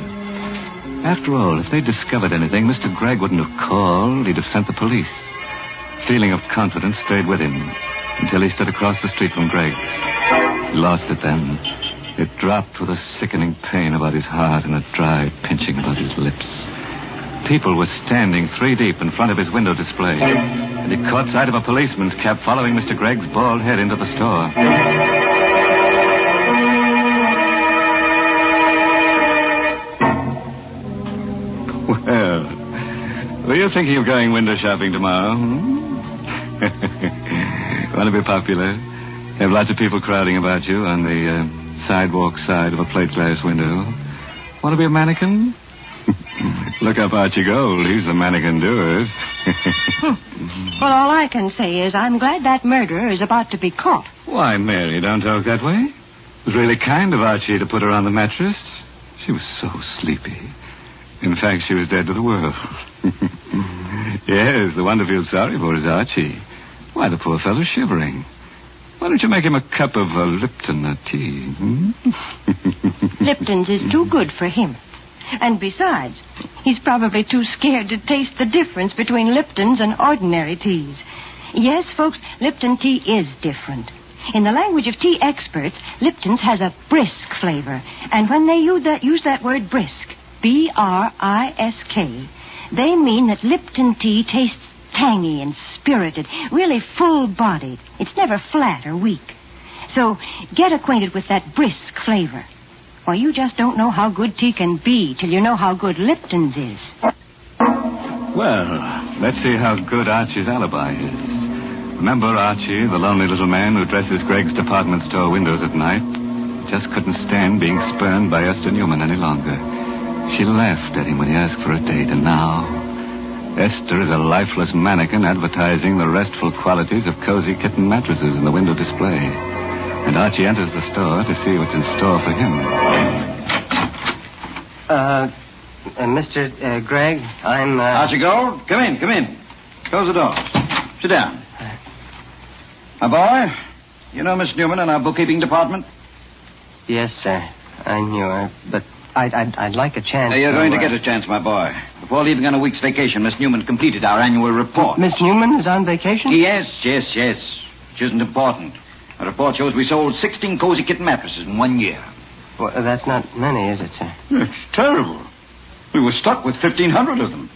After all, if they'd discovered anything, Mr. Gregg wouldn't have called. He'd have sent the police. Feeling of confidence stayed with him until he stood across the street from Gregg's. He lost it then. It dropped with a sickening pain about his heart and a dry pinching about his lips. People were standing 3 deep in front of his window display, and he caught sight of a policeman's cab following Mr. Gregg's bald head into the store. Well, were you thinking of going window shopping tomorrow? Want to be popular? Have lots of people crowding about you on the sidewalk side of a plate glass window. Want to be a mannequin? Look up Archie Gold. He's the mannequin doer. Well, all I can say is I'm glad that murderer is about to be caught. Why, Mary, don't talk that way. It was really kind of Archie to put her on the mattress. She was so sleepy. In fact, she was dead to the world. Yes, the one to feel sorry for is Archie. Why, the poor fellow's shivering. Why don't you make him a cup of Lipton tea? Lipton's is too good for him. And besides, he's probably too scared to taste the difference between Lipton's and ordinary teas. Yes, folks, Lipton tea is different. In the language of tea experts, Lipton's has a brisk flavor. And when they use that word brisk, B-R-I-S-K, they mean that Lipton tea tastes tangy and spirited, really full-bodied. It's never flat or weak. So get acquainted with that brisk flavor. Why, you just don't know how good tea can be till you know how good Lipton's is. Well, let's see how good Archie's alibi is. Remember Archie, the lonely little man who dresses Gregg's department store windows at night? Just couldn't stand being spurned by Esther Newman any longer. She laughed at him when he asked for a date, and now Esther is a lifeless mannequin advertising the restful qualities of cozy kitten mattresses in the window display. And Archie enters the store to see what's in store for him. Mr. Gregg, I'm... Archie Gold, come in. Close the door. Sit down. My boy, you know Miss Newman in our bookkeeping department? Yes, sir. I knew her, but I'd like a chance. You're going to get a chance, my boy. Before leaving on a week's vacation, Miss Newman completed our annual report. Miss Newman is on vacation? Yes. Which isn't important. The report shows we sold 16 cozy kitten mattresses in 1 year. Well, that's not many, is it, sir? It's terrible. We were stuck with 1,500 of them.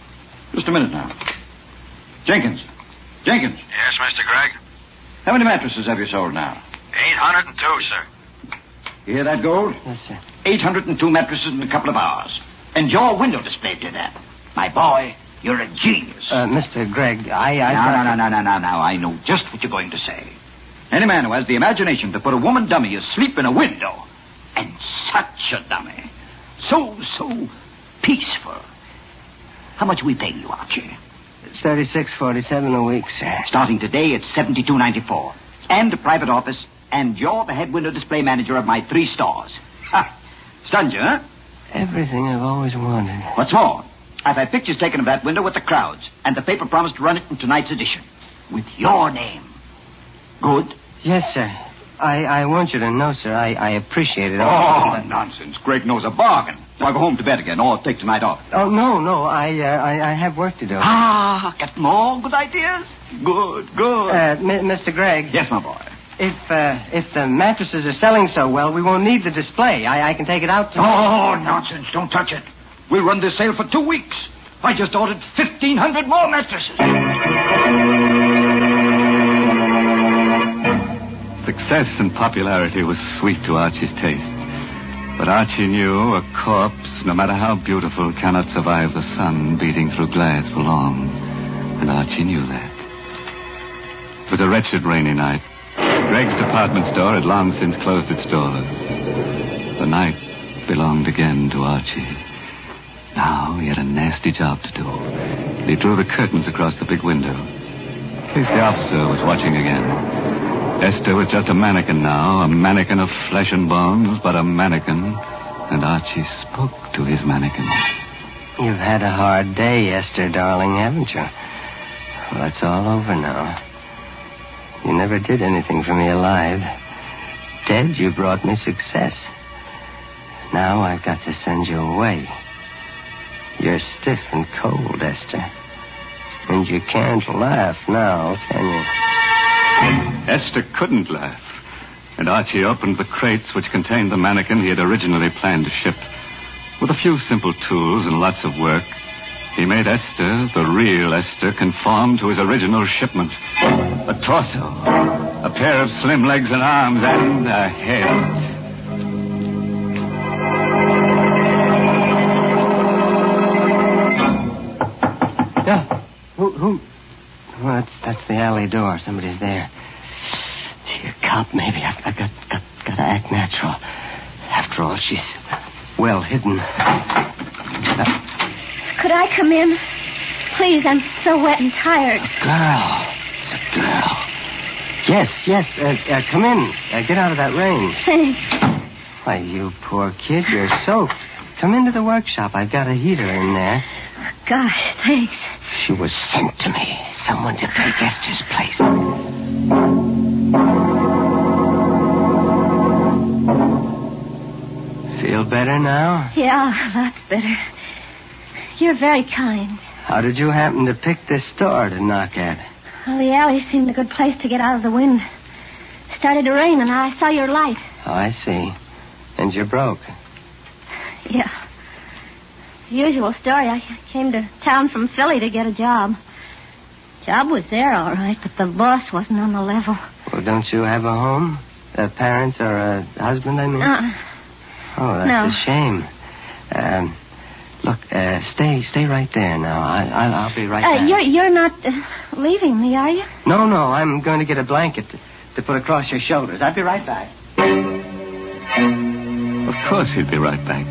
Just a minute now. Jenkins. Jenkins. Yes, Mr. Gregg? How many mattresses have you sold now? 802, sir. You hear that, Gold? Yes, sir. 802 mattresses in a couple of hours. And your window display did that. My boy, you're a genius. Mr. Gregg, No. I know just what you're going to say. Any man who has the imagination to put a woman dummy asleep in a window, and such a dummy, so peaceful. How much are we paying you, Archie? It's $36.47 a week, sir. Starting today, it's $72.94. And a private office, and you're the head window display manager of my 3 stores. Ha! Stunned you, huh? Everything I've always wanted. What's more, I've had pictures taken of that window with the crowds, and the paper promised to run it in tonight's edition. With your name. Good? Yes, sir. I want you to know, sir, I appreciate it. Oh, nonsense. Greg knows a bargain. So I'll go home to bed again, or take tonight off. Oh, no, I have work to do. Get more good ideas? Good. Mr. Gregg. Yes, my boy. If the mattresses are selling so well, we won't need the display. I can take it out Oh, tomorrow. nonsense. Don't touch it. We'll run this sale for 2 weeks. I just ordered 1,500 more mattresses. Success and popularity was sweet to Archie's taste. But Archie knew a corpse, no matter how beautiful, cannot survive the sun beating through glass for long. And Archie knew that. It was a wretched rainy night. Greg's department store had long since closed its doors. The night belonged again to Archie. Now he had a nasty job to do. He drew the curtains across the big window. In case the officer was watching again. Esther was just a mannequin now, a mannequin of flesh and bones, but a mannequin. And Archie spoke to his mannequins. You've had a hard day, Esther, darling, haven't you? Well, it's all over now. You never did anything for me alive. Dead, you brought me success. Now I've got to send you away. You're stiff and cold, Esther. And you can't laugh now, can you? Esther couldn't laugh. And Archie opened the crates which contained the mannequin he had originally planned to ship. With a few simple tools and lots of work, he made Esther, the real Esther, conform to his original shipment. A torso, a pair of slim legs and arms, and a head. Yeah. Who? Well, that's the alley door. Somebody's there. Gee, a cop, maybe. I've got to act natural. After all, she's well hidden. Could I come in? Please, I'm so wet and tired. Girl. It's a girl. Yes. Come in. Get out of that rain. Thanks. Why, you poor kid, you're soaked. Come into the workshop. I've got a heater in there. Gosh, thanks. She was sent to me. Someone to take Esther's place. Feel better now? Yeah, lots better. You're very kind. How did you happen to pick this door to knock at? Well, the alley seemed a good place to get out of the wind. It started to rain, and I saw your light. Oh, I see. And you're broke. Yeah. Usual story. I came to town from Philly to get a job. Job was there, all right, but the boss wasn't on the level. Well, don't you have a home? Parents or a husband, I mean? Oh, that's no. a shame. Look, stay right there now. I'll be right back. You're not leaving me, are you? No, I'm going to get a blanket to put across your shoulders. I'll be right back. Of course he'd be right back.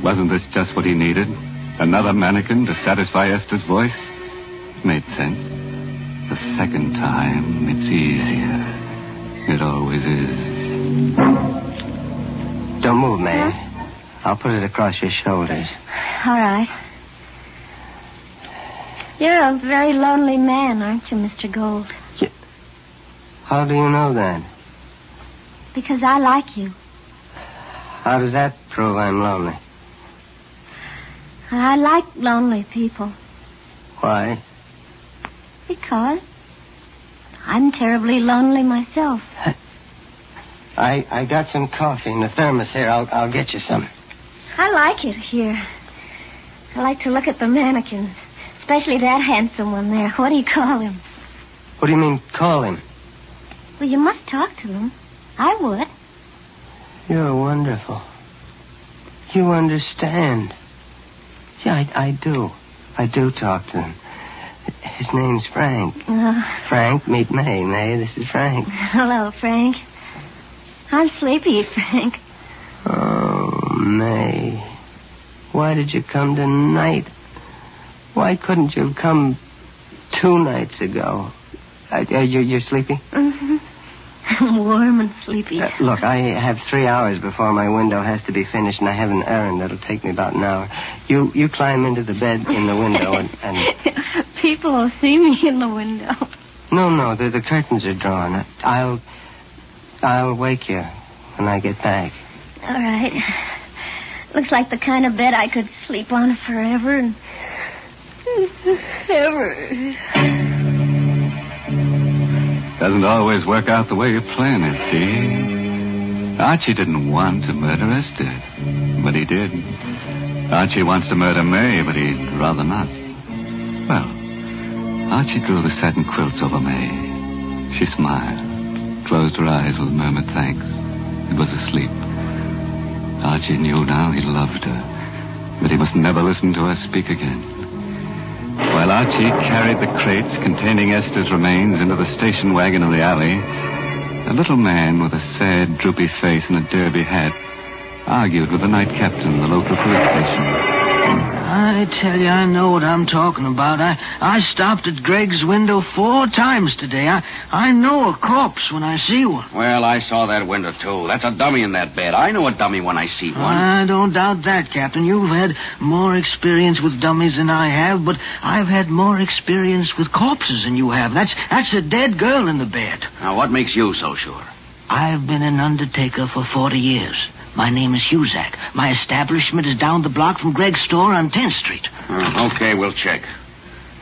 Wasn't this just what he needed? Another mannequin to satisfy Esther's voice? It made sense. The second time, it's easier. It always is. Don't move, May. I'll put it across your shoulders. All right. You're a very lonely man, aren't you, Mr. Gold? How do you know that? Because I like you. How does that prove I'm lonely? I like lonely people. Why? Because I'm terribly lonely myself. I got some coffee in the thermos here. I'll get you some. I like it here. I like to look at the mannequins, especially that handsome one there. What do you call him? What do you mean, call him? Well, you must talk to him. I would. You're wonderful. You understand. Yeah, I do. I do talk to him. His name's Frank. Frank, meet May. May, this is Frank. Hello, Frank. I'm sleepy, Frank. Oh, May. Why did you come tonight? Why couldn't you have come 2 nights ago? You're sleepy? Mm-hmm. I'm warm and sleepy. Look, I have 3 hours before my window has to be finished, and I have an errand that'll take me about an hour. You climb into the bed in the window and... People will see me in the window. No, the curtains are drawn. I'll wake you when I get back. All right. Looks like the kind of bed I could sleep on forever and... ever. Doesn't always work out the way you plan it, see? Archie didn't want to murder Esther, but he did. Archie wants to murder May, but he'd rather not. Well, Archie drew the satin quilts over May. She smiled, closed her eyes with a murmured thanks. It was asleep. Archie knew now he loved her, but he must never listen to her speak again. While Archie carried the crates containing Esther's remains into the station wagon in the alley, a little man with a sad, droopy face and a derby hat argued with the night captain of the local police station. I tell you, I know what I'm talking about. I stopped at Greg's window 4 times today. I know a corpse when I see one. Well, I saw that window, too. That's a dummy in that bed. I know a dummy when I see one. I don't doubt that, Captain. You've had more experience with dummies than I have, but I've had more experience with corpses than you have. That's a dead girl in the bed. Now, what makes you so sure? I've been an undertaker for 40 years. My name is Huzak. My establishment is down the block from Greg's store on 10th Street. Okay, we'll check.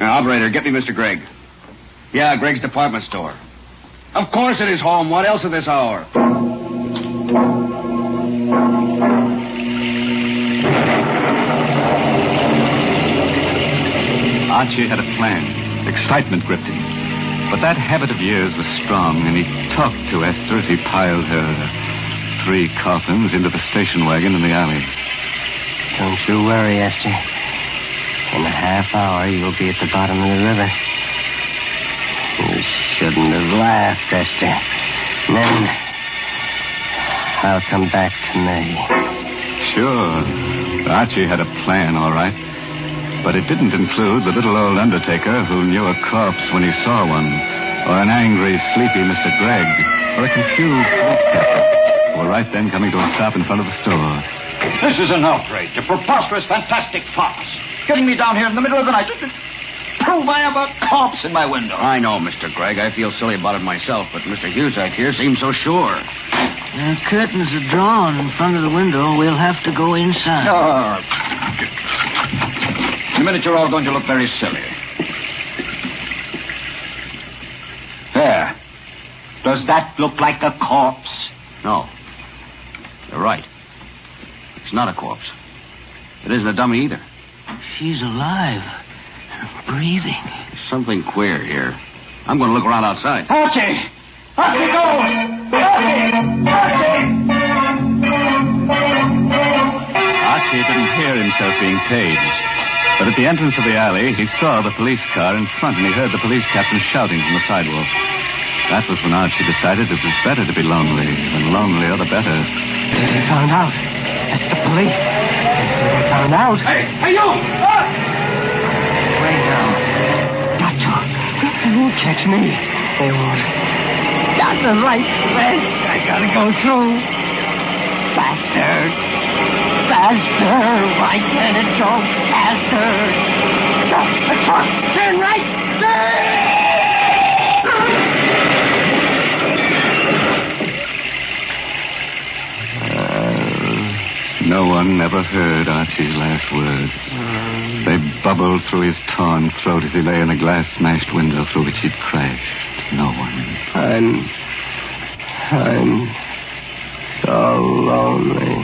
Now, operator, get me Mr. Gregg. Yeah, Greg's department store. Of course it is home. What else at this hour? Archie had a plan. Excitement gripped him. But that habit of years was strong, and he talked to Esther as he piled her 3 coffins into the station wagon in the alley. Don't you worry, Esther. In a half hour, you'll be at the bottom of the river. You shouldn't have laughed, Esther. And then I'll come back to May. Sure. Archie had a plan, all right. But it didn't include the little old undertaker who knew a corpse when he saw one, or an angry, sleepy Mr. Gregg, or a confused police captain. Were right then coming to a stop in front of the store. This is an outrage, a preposterous, fantastic farce. Getting me down here in the middle of the night to prove I have a corpse in my window. I know, Mr. Gregg. I feel silly about it myself, but Mr. Huzak here seems so sure. The curtains are drawn in front of the window. We'll have to go inside. In a minute, you're all going to look very silly. There. Does that look like a corpse? No. You're right. It's not a corpse. It isn't a dummy either. She's alive. Breathing. There's something queer here. I'm going to look around outside. Archie! Archie, go! Archie didn't hear himself being paged. But at the entrance of the alley, he saw the police car in front, and he heard the police captain shouting from the sidewalk. That was when Archie decided it was better to be lonely than lonelier the better. They found out. That's the police. They found out. Hey, you! Right now. Got to. They won't catch me. They won't. Got the light's red. I gotta go through. Faster. Faster. Why can't it go faster? The truck. Turn right. Turn! No one ever heard Archie's last words. They bubbled through his torn throat as he lay in a glass-smashed window through which he'd crashed. No one. So lonely.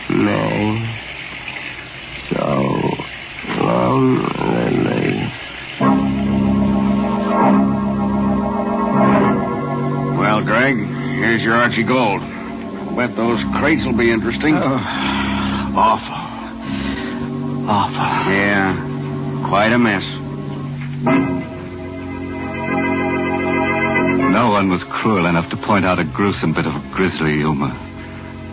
May. So lonely. Well, Greg, here's your Archie Gold. Bet those crates will be interesting. Awful. Yeah, quite a mess. No one was cruel enough to point out a gruesome bit of grisly humor.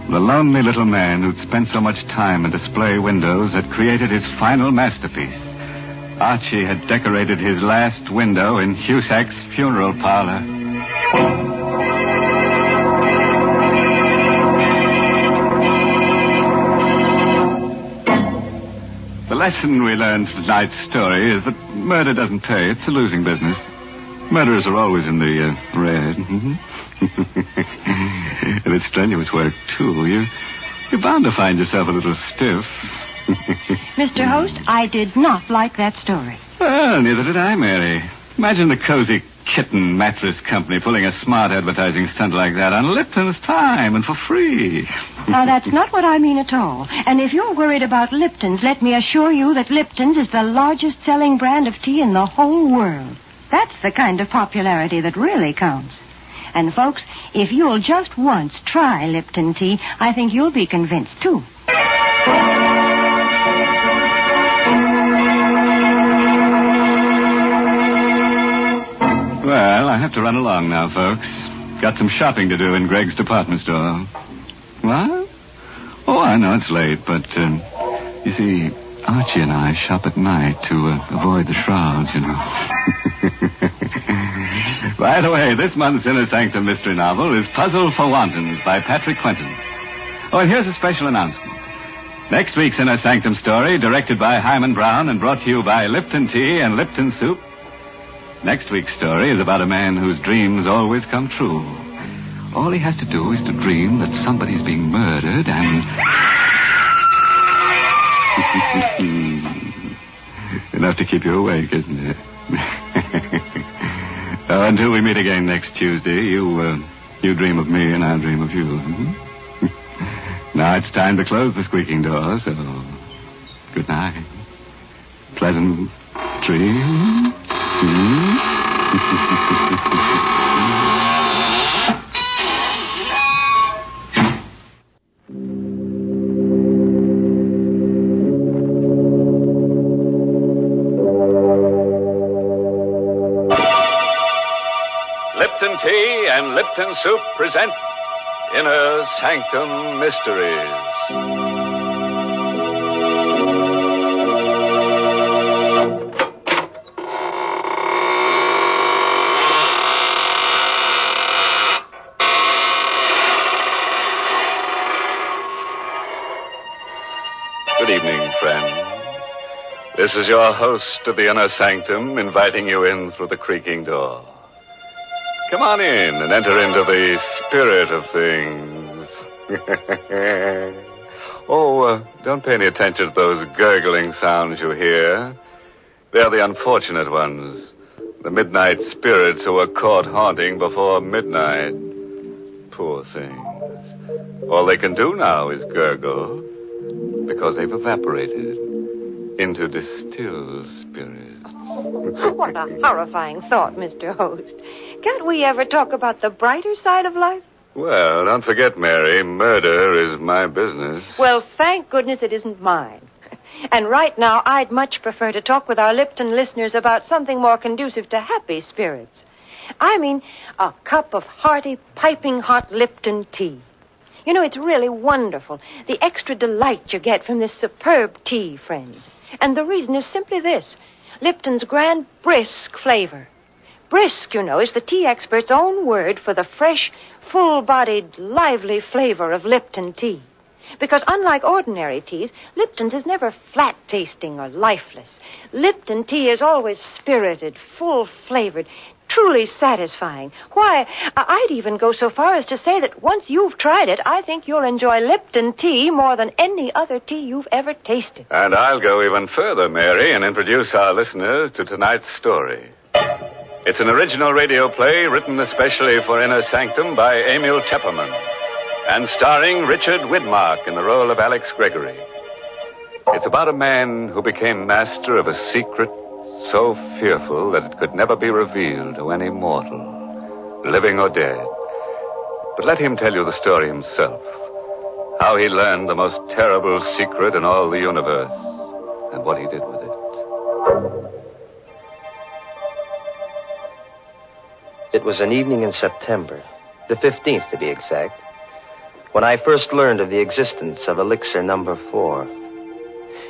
The lonely little man who'd spent so much time in display windows had created his final masterpiece. Archie had decorated his last window in Husak's funeral parlor. The lesson we learned from tonight's story is that murder doesn't pay. It's a losing business. Murderers are always in the red. And it's strenuous work, too. You're bound to find yourself a little stiff. Mr. Host, I did not like that story. Well, neither did I, Mary. Imagine the Cozy Kitten Mattress Company pulling a smart advertising stunt like that on Lipton's time and for free. Now, that's not what I mean at all. And if you're worried about Lipton's, let me assure you that Lipton's is the largest selling brand of tea in the whole world. That's the kind of popularity that really counts. And, folks, if you'll just once try Lipton tea, I think you'll be convinced, too. Well, I have to run along now, folks. Got some shopping to do in Greg's department store. What? Oh, I know it's late, but, you see, Archie and I shop at night to avoid the shrouds, you know. By the way, this month's Inner Sanctum mystery novel is Puzzle for Wantons by Patrick Quentin. Oh, and here's a special announcement. Next week's Inner Sanctum story, directed by Hyman Brown and brought to you by Lipton Tea and Lipton Soup. Next week's story is about a man whose dreams always come true. All he has to do is to dream that somebody's being murdered and... Enough to keep you awake, isn't it? Until we meet again next Tuesday, you dream of me and I'll dream of you. Now it's time to close the squeaking door, so good night. Pleasant dreams. Lipton Tea and Lipton Soup present Inner Sanctum Mysteries. Good evening, friends. This is your host of the Inner Sanctum inviting you in through the creaking door. Come on in and enter into the spirit of things. Don't pay any attention to those gurgling sounds you hear. They're the unfortunate ones. The midnight spirits who were caught haunting before midnight. Poor things. All they can do now is gurgle because they've evaporated into distilled spirits. What a horrifying thought, Mr. Host. Can't we ever talk about the brighter side of life? Well, don't forget, Mary, murder is my business. Well, thank goodness it isn't mine. And right now, I'd much prefer to talk with our Lipton listeners about something more conducive to happy spirits. I mean, a cup of hearty, piping hot Lipton tea. You know, it's really wonderful, the extra delight you get from this superb tea, friends. And the reason is simply this. Lipton's grand brisk flavor. Brisk, you know, is the tea expert's own word for the fresh, full-bodied, lively flavor of Lipton tea. Because unlike ordinary teas, Lipton's is never flat-tasting or lifeless. Lipton tea is always spirited, full-flavored, truly satisfying. Why, I'd even go so far as to say that once you've tried it, I think you'll enjoy Lipton tea more than any other tea you've ever tasted. And I'll go even further, Mary, and introduce our listeners to tonight's story. It's an original radio play written especially for Inner Sanctum by Emil Tepperman. and starring Richard Widmark in the role of Alex Gregory. It's about a man who became master of a secret so fearful that it could never be revealed to any mortal, living or dead. But let him tell you the story himself, how he learned the most terrible secret in all the universe, and what he did with it. It was an evening in September, the 15th to be exact, when I first learned of the existence of elixir number 4.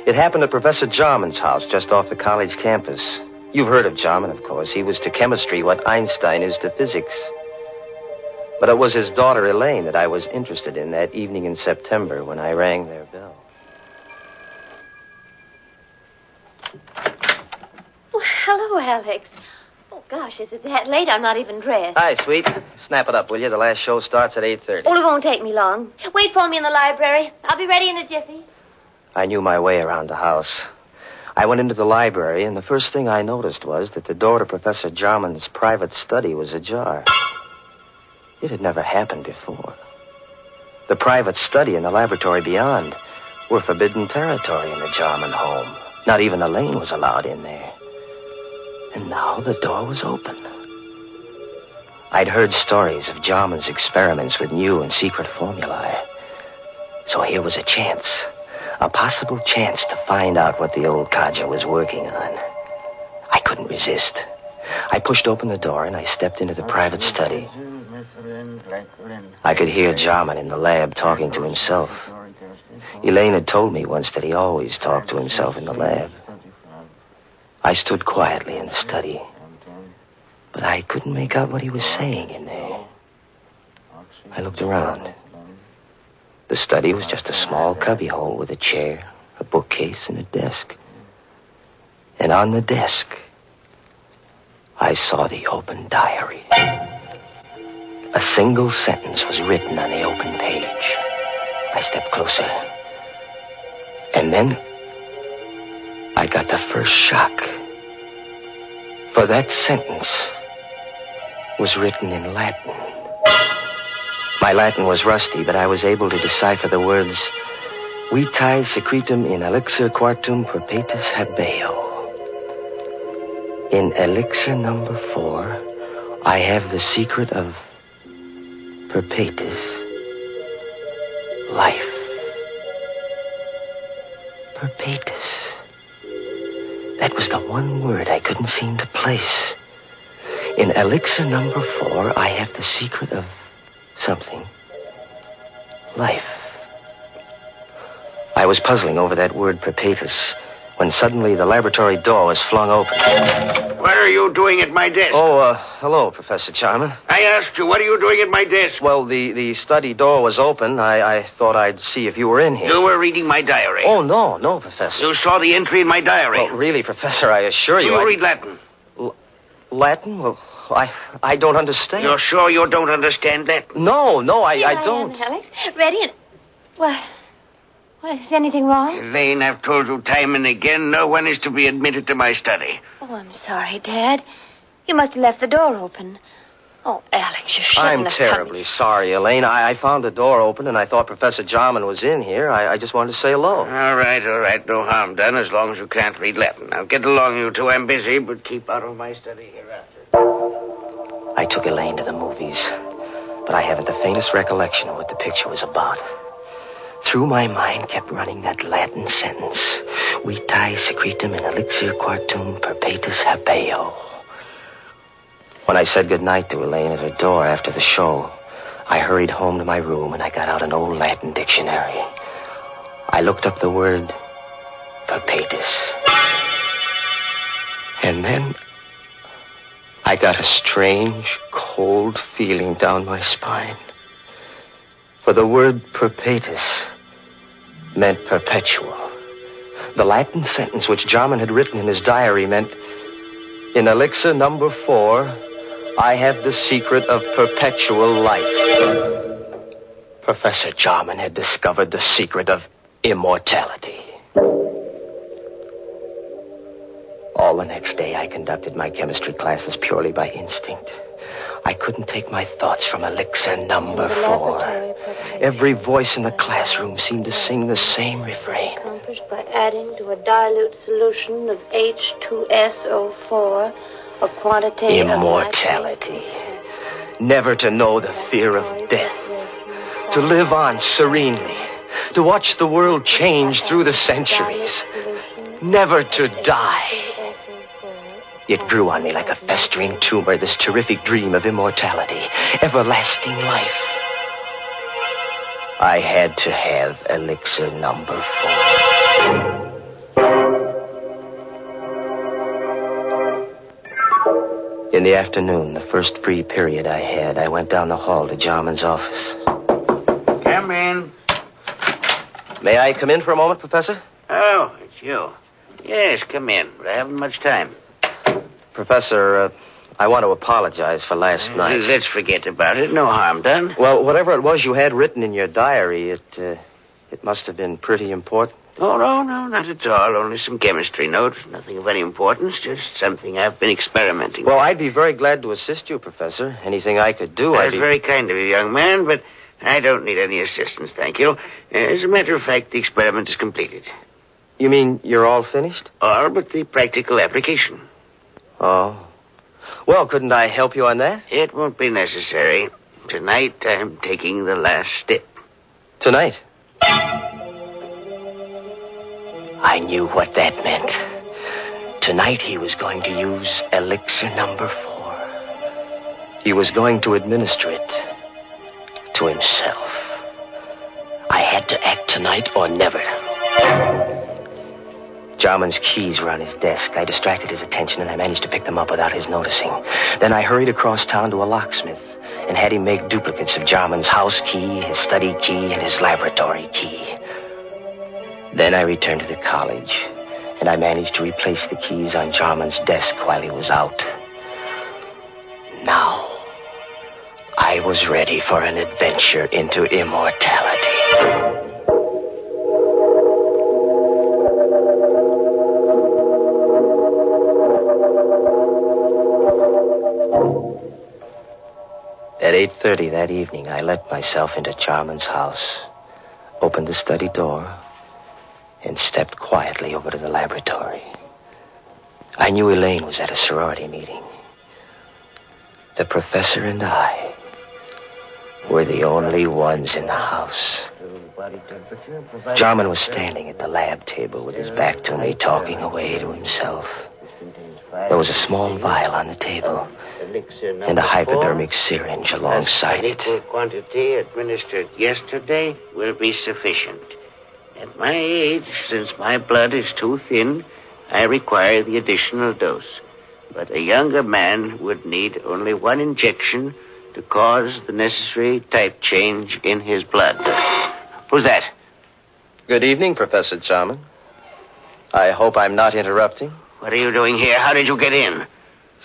It happened at Professor Jarman's house just off the college campus. You've heard of Jarman, of course. He was to chemistry what Einstein is to physics. But it was his daughter, Elaine, that I was interested in that evening in September when I rang their bell. Oh, hello, Alex. Oh, gosh, is it that late? I'm not even dressed. Hi, sweet. Snap it up, will you? The last show starts at 8:30. Oh, it won't take me long. Wait for me in the library. I'll be ready in a jiffy. I knew my way around the house. I went into the library, and the first thing I noticed was that the door to Professor Jarman's private study was ajar. It had never happened before. The private study and the laboratory beyond were forbidden territory in the Jarman home. Not even Elaine was allowed in there. And now the door was open. I'd heard stories of Jarman's experiments with new and secret formulae. So here was a chance. A possible chance to find out what the old codger was working on. I couldn't resist. I pushed open the door and I stepped into the private study. I could hear Jarman in the lab talking to himself. Elaine had told me once that he always talked to himself in the lab. I stood quietly in the study, but I couldn't make out what he was saying in there. I looked around. The study was just a small cubbyhole with a chair, a bookcase, and a desk. And on the desk, I saw the open diary. A single sentence was written on the open page. I stepped closer. And then I got the first shock. For that sentence was written in Latin. My Latin was rusty, but I was able to decipher the words, Vitae secretum in elixir quartum perpetus habeo. In elixir number 4, I have the secret of perpetus life. Perpetus. That was the one word I couldn't seem to place. In elixir number 4, I have the secret of something. Life. I was puzzling over that word perpetus when suddenly the laboratory door was flung open. What are you doing at my desk? Oh, hello, Professor Jarman. I asked you, what are you doing at my desk? Well, the study door was open. I thought I'd see if you were in here. You were reading my diary. Oh, no, Professor. You saw the entry in my diary. Well, really, Professor, I assure you. Do you read Latin? Latin? Well, I don't understand. You're sure you don't understand Latin? No, I Here don't. I am, Alex. Ready and... Well, is anything wrong? Elaine, I've told you time and again, no one is to be admitted to my study. Oh, I'm sorry, Dad. You must have left the door open. Oh, Alex, you shouldn't I'm have terribly sorry, Elaine. I found the door open, and I thought Professor Jarman was in here. I just wanted to say hello. All right. No harm done, as long as you can't read Latin. Now, get along, you two. I'm busy, but keep out of my study hereafter. I took Elaine to the movies, but I haven't the faintest recollection of what the picture was about. Through my mind kept running that Latin sentence, Vitae secretum in elixir quartum perpetus habeo. When I said goodnight to Elaine at her door after the show, I hurried home to my room and I got out an old Latin dictionary. I looked up the word perpetus. And then I got a strange, cold feeling down my spine. For the word perpetus meant perpetual. The Latin sentence which Jarman had written in his diary meant, in elixir number 4, I have the secret of perpetual life. Professor Jarman had discovered the secret of immortality. All the next day, I conducted my chemistry classes purely by instinct. I couldn't take my thoughts from elixir number 4. Every voice in the classroom seemed to sing the same refrain. Accomplished by adding to a dilute solution of H2SO4 a quantity Immortality. Never to know the fear of death. To live on serenely. To watch the world change through the centuries. Never to die. It grew on me like a festering tumor, this terrific dream of immortality, everlasting life. I had to have elixir number 4. In the afternoon, the first free period I had, I went down the hall to Jarman's office. Come in. May I come in for a moment, Professor? Oh, it's you. Yes, come in, but I haven't much time. Professor, I want to apologize for last night. Let's forget about it. No harm done. Well, whatever it was you had written in your diary, it must have been pretty important. Oh, no, not at all. Only some chemistry notes. Nothing of any importance. Just something I've been experimenting with. Well, I'd be very glad to assist you, Professor. Anything I could do, That's very kind of you, young man, but I don't need any assistance, thank you. As a matter of fact, the experiment is completed. You mean you're all finished? All but the practical application. Oh. Well, couldn't I help you on that? It won't be necessary. Tonight, I'm taking the last step. Tonight? I knew what that meant. Tonight he was going to use elixir number 4. He was going to administer it to himself. I had to act tonight or never. Jarman's keys were on his desk. I distracted his attention, and I managed to pick them up without his noticing. Then I hurried across town to a locksmith and had him make duplicates of Jarman's house key, his study key, and his laboratory key. Then I returned to the college, and I managed to replace the keys on Jarman's desk while he was out. Now, I was ready for an adventure into immortality. At 8:30 that evening, I let myself into Jarman's house, opened the study door, and stepped quietly over to the laboratory. I knew Elaine was at a sorority meeting. The professor and I were the only ones in the house. Jarman was standing at the lab table with his back to me, talking away to himself. There was a small vial on the table and a hypodermic syringe alongside it. Equal quantity administered yesterday will be sufficient. At my age, since my blood is too thin, I require the additional dose. But a younger man would need only one injection to cause the necessary type change in his blood. Who's that? Good evening, Professor Jarman. I hope I'm not interrupting. What are you doing here? How did you get in?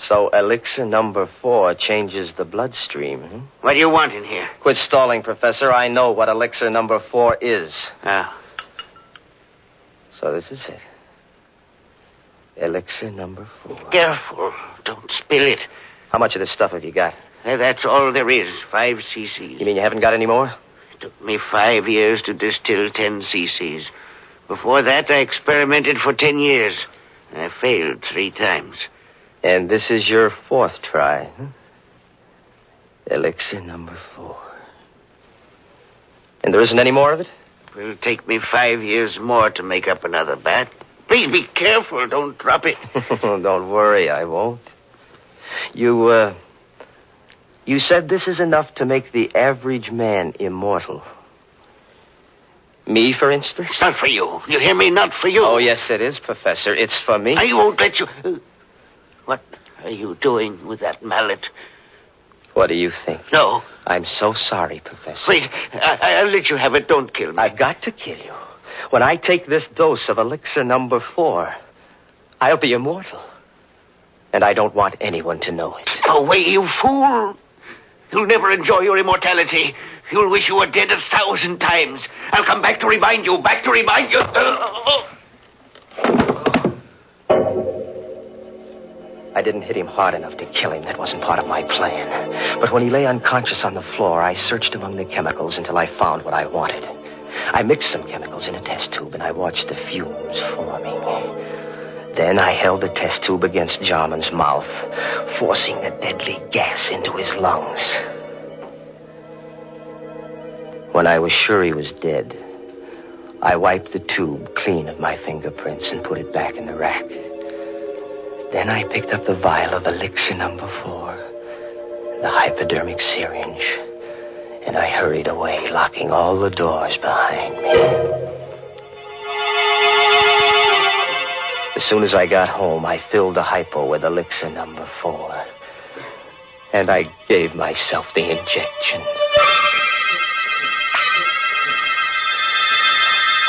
So elixir number 4 changes the bloodstream, huh? What do you want in here? Quit stalling, Professor. I know what elixir number 4 is. Ah. So this is it. Elixir number 4. Careful. Don't spill it. How much of this stuff have you got? That's all there is. 5 cc's. You mean you haven't got any more? It took me 5 years to distill 10 cc's. Before that, I experimented for 10 years. I failed 3 times. And this is your 4th try, huh? Elixir number 4. And there isn't any more of it? It will take me 5 years more to make up another bat. Please be careful. Don't drop it. Don't worry, I won't. You said this is enough to make the average man immortal. Me, for instance? It's not for you. You hear me? Not for you. Oh, yes, it is, Professor. It's for me. I won't let you... What are you doing with that mallet? What do you think? No. I'm so sorry, Professor. Wait. I'll let you have it. Don't kill me. I've got to kill you. When I take this dose of elixir number 4, I'll be immortal. And I don't want anyone to know it. Away, you fool. You'll never enjoy your immortality. You'll wish you were dead 1,000 times. I'll come back to remind you. Back to remind you. I didn't hit him hard enough to kill him. That wasn't part of my plan. But when he lay unconscious on the floor, I searched among the chemicals until I found what I wanted. I mixed some chemicals in a test tube, and I watched the fumes forming. Then I held the test tube against Jarman's mouth, forcing the deadly gas into his lungs. When I was sure he was dead, I wiped the tube clean of my fingerprints and put it back in the rack. Then I picked up the vial of elixir number 4, the hypodermic syringe, and I hurried away, locking all the doors behind me. As soon as I got home, I filled the hypo with elixir number 4, and I gave myself the injection.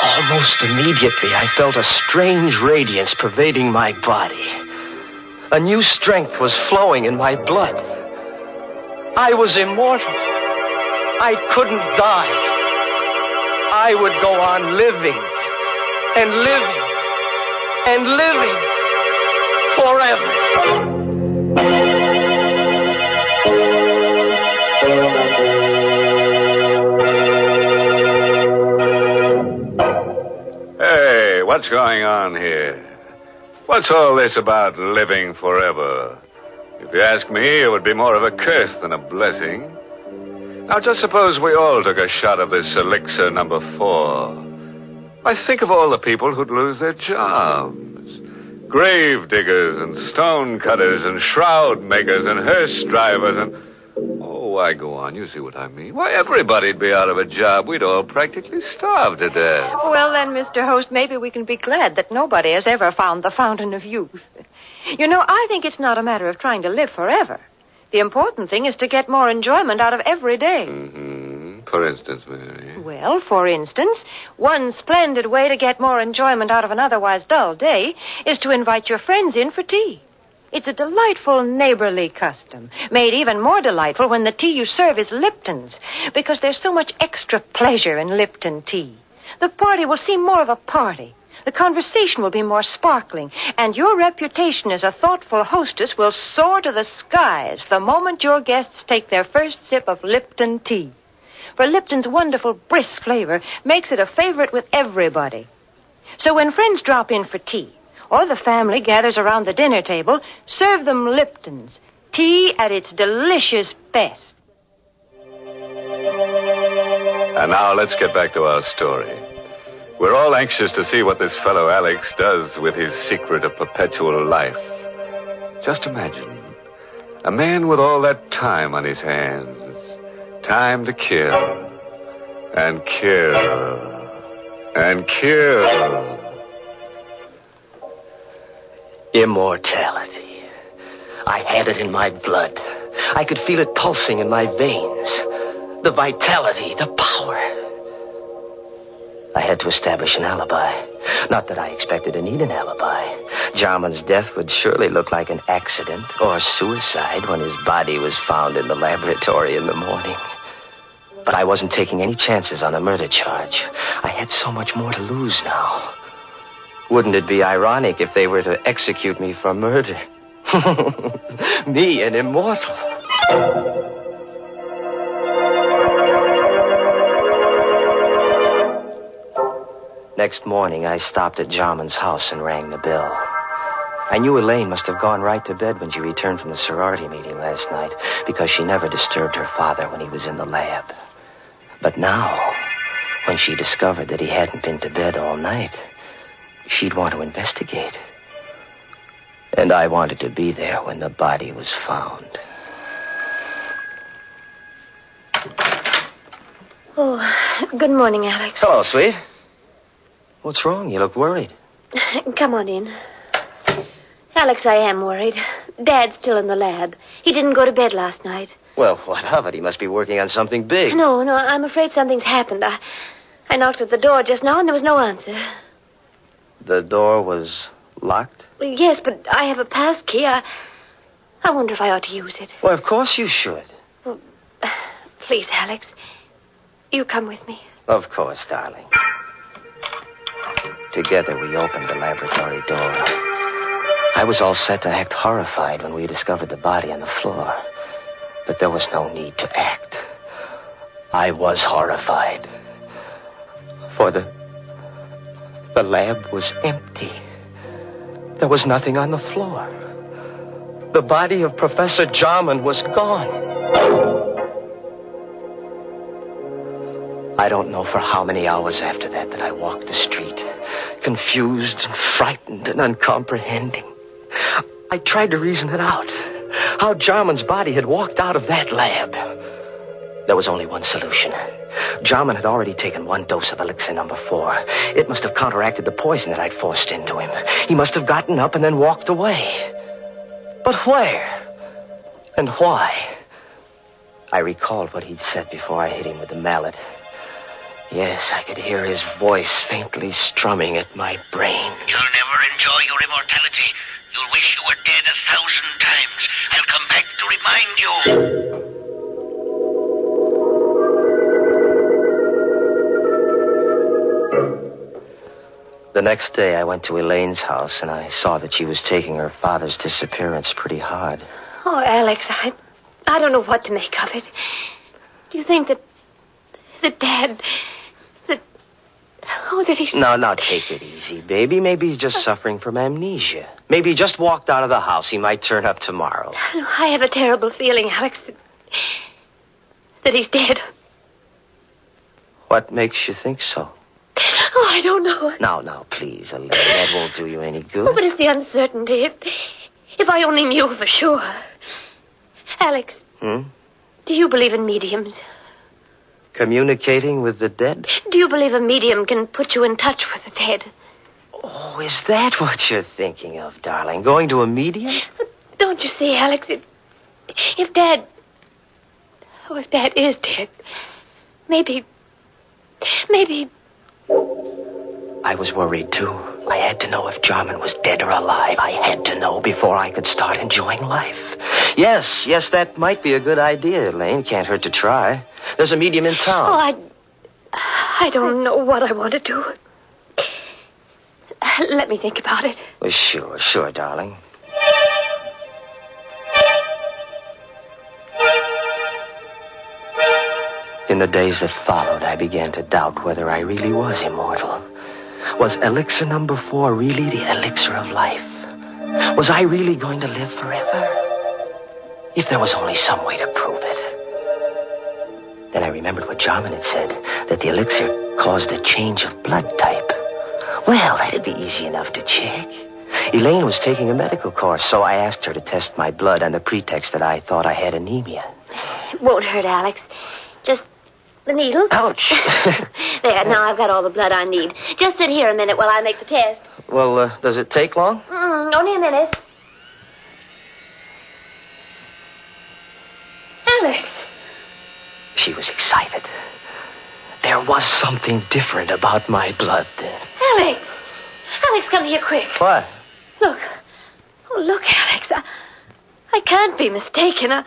Almost immediately, I felt a strange radiance pervading my body. A new strength was flowing in my blood. I was immortal. I couldn't die. I would go on living and living and living forever. Hey, what's going on here? What's all this about living forever? If you ask me, it would be more of a curse than a blessing. Now, just suppose we all took a shot of this elixir number 4. Why, think of all the people who'd lose their jobs. Grave diggers and stone cutters and shroud makers and hearse drivers and... Oh, why, go on. You see what I mean. Why, everybody'd be out of a job. We'd all practically starve to death. Well, then, Mr. Host, maybe we can be glad that nobody has ever found the fountain of youth. You know, I think it's not a matter of trying to live forever. The important thing is to get more enjoyment out of every day. Mm-hmm. For instance, Mary? Well, for instance, one splendid way to get more enjoyment out of an otherwise dull day is to invite your friends in for tea. It's a delightful neighborly custom, made even more delightful when the tea you serve is Lipton's, because there's so much extra pleasure in Lipton tea. The party will seem more of a party. The conversation will be more sparkling, and your reputation as a thoughtful hostess will soar to the skies the moment your guests take their first sip of Lipton tea. For Lipton's wonderful, brisk flavor makes it a favorite with everybody. So when friends drop in for tea, or the family gathers around the dinner table, serve them Lipton's, tea at its delicious best. And now let's get back to our story. We're all anxious to see what this fellow Alex does with his secret of perpetual life. Just imagine, a man with all that time on his hands. Time to kill. And kill. And kill. Immortality. I had it in my blood. I could feel it pulsing in my veins. The vitality, the power. I had to establish an alibi. Not that I expected to need an alibi. Jarman's death would surely look like an accident or suicide when his body was found in the laboratory in the morning. But I wasn't taking any chances on a murder charge. I had so much more to lose now. Wouldn't it be ironic if they were to execute me for murder? Me, an immortal. Next morning, I stopped at Jarman's house and rang the bell. I knew Elaine must have gone right to bed when she returned from the sorority meeting last night, because she never disturbed her father when he was in the lab. But now, when she discovered that he hadn't been to bed all night, she'd want to investigate. And I wanted to be there when the body was found. Oh, good morning, Alex. Hello, sweet. What's wrong? You look worried. Come on in. Alex, I am worried. Dad's still in the lab. He didn't go to bed last night. Well, what of it? He must be working on something big. No, I'm afraid something's happened. I knocked at the door just now and there was no answer. The door was locked? Yes, but I have a pass key. I wonder if I ought to use it. Well, of course you should. Well, please, Alex. You come with me. Of course, darling. Together we opened the laboratory door. I was all set to act horrified when we discovered the body on the floor. But there was no need to act. I was horrified. For the lab was empty. There was nothing on the floor. The body of Professor Jarman was gone. I don't know for how many hours after that I walked the street, confused and frightened and uncomprehending. I tried to reason it out, how Jarman's body had walked out of that lab. There was only one solution. Jarman had already taken 1 dose of elixir number 4. It must have counteracted the poison that I'd forced into him. He must have gotten up and then walked away. But where? And why? I recalled what he'd said before I hit him with the mallet. Yes, I could hear his voice faintly strumming at my brain. You'll never enjoy your immortality. You'll wish you were dead 1,000 times. I'll come back to remind you. The next day, I went to Elaine's house, and I saw that she was taking her father's disappearance pretty hard. Oh, Alex, I don't know what to make of it. Do you think that Dad... that he's... Now, take it easy, baby. Maybe he's just suffering from amnesia. Maybe he just walked out of the house. He might turn up tomorrow. I have a terrible feeling, Alex, that he's dead. What makes you think so? Oh, I don't know. Now, please, Elaine. That won't do you any good. Oh, but it's the uncertainty. If I only knew for sure. Alex. Do you believe in mediums? Communicating with the dead? Do you believe a medium can put you in touch with the dead? Oh, is that what you're thinking of, darling? Going to a medium? But don't you see, Alex? If Dad is dead, maybe... I was worried, too. I had to know if Jarman was dead or alive. I had to know before I could start enjoying life. Yes, that might be a good idea, Elaine. Can't hurt to try. There's a medium in town. Oh, I don't know what I want to do. Let me think about it. Well, sure, darling. In the days that followed, I began to doubt whether I really was immortal. Was elixir number 4 really the elixir of life? Was I really going to live forever? If there was only some way to prove it. Then I remembered what Jarman had said, that the elixir caused a change of blood type. Well, that'd be easy enough to check. Elaine was taking a medical course, so I asked her to test my blood on the pretext that I thought I had anemia. It won't hurt, Alex. Just the needle. Ouch. There, now I've got all the blood I need. Just sit here a minute while I make the test. Well, does it take long? Only a minute. Alex. She was excited. There was something different about my blood then. Alex, come here quick. What? Look. Oh, look, Alex. I can't be mistaken.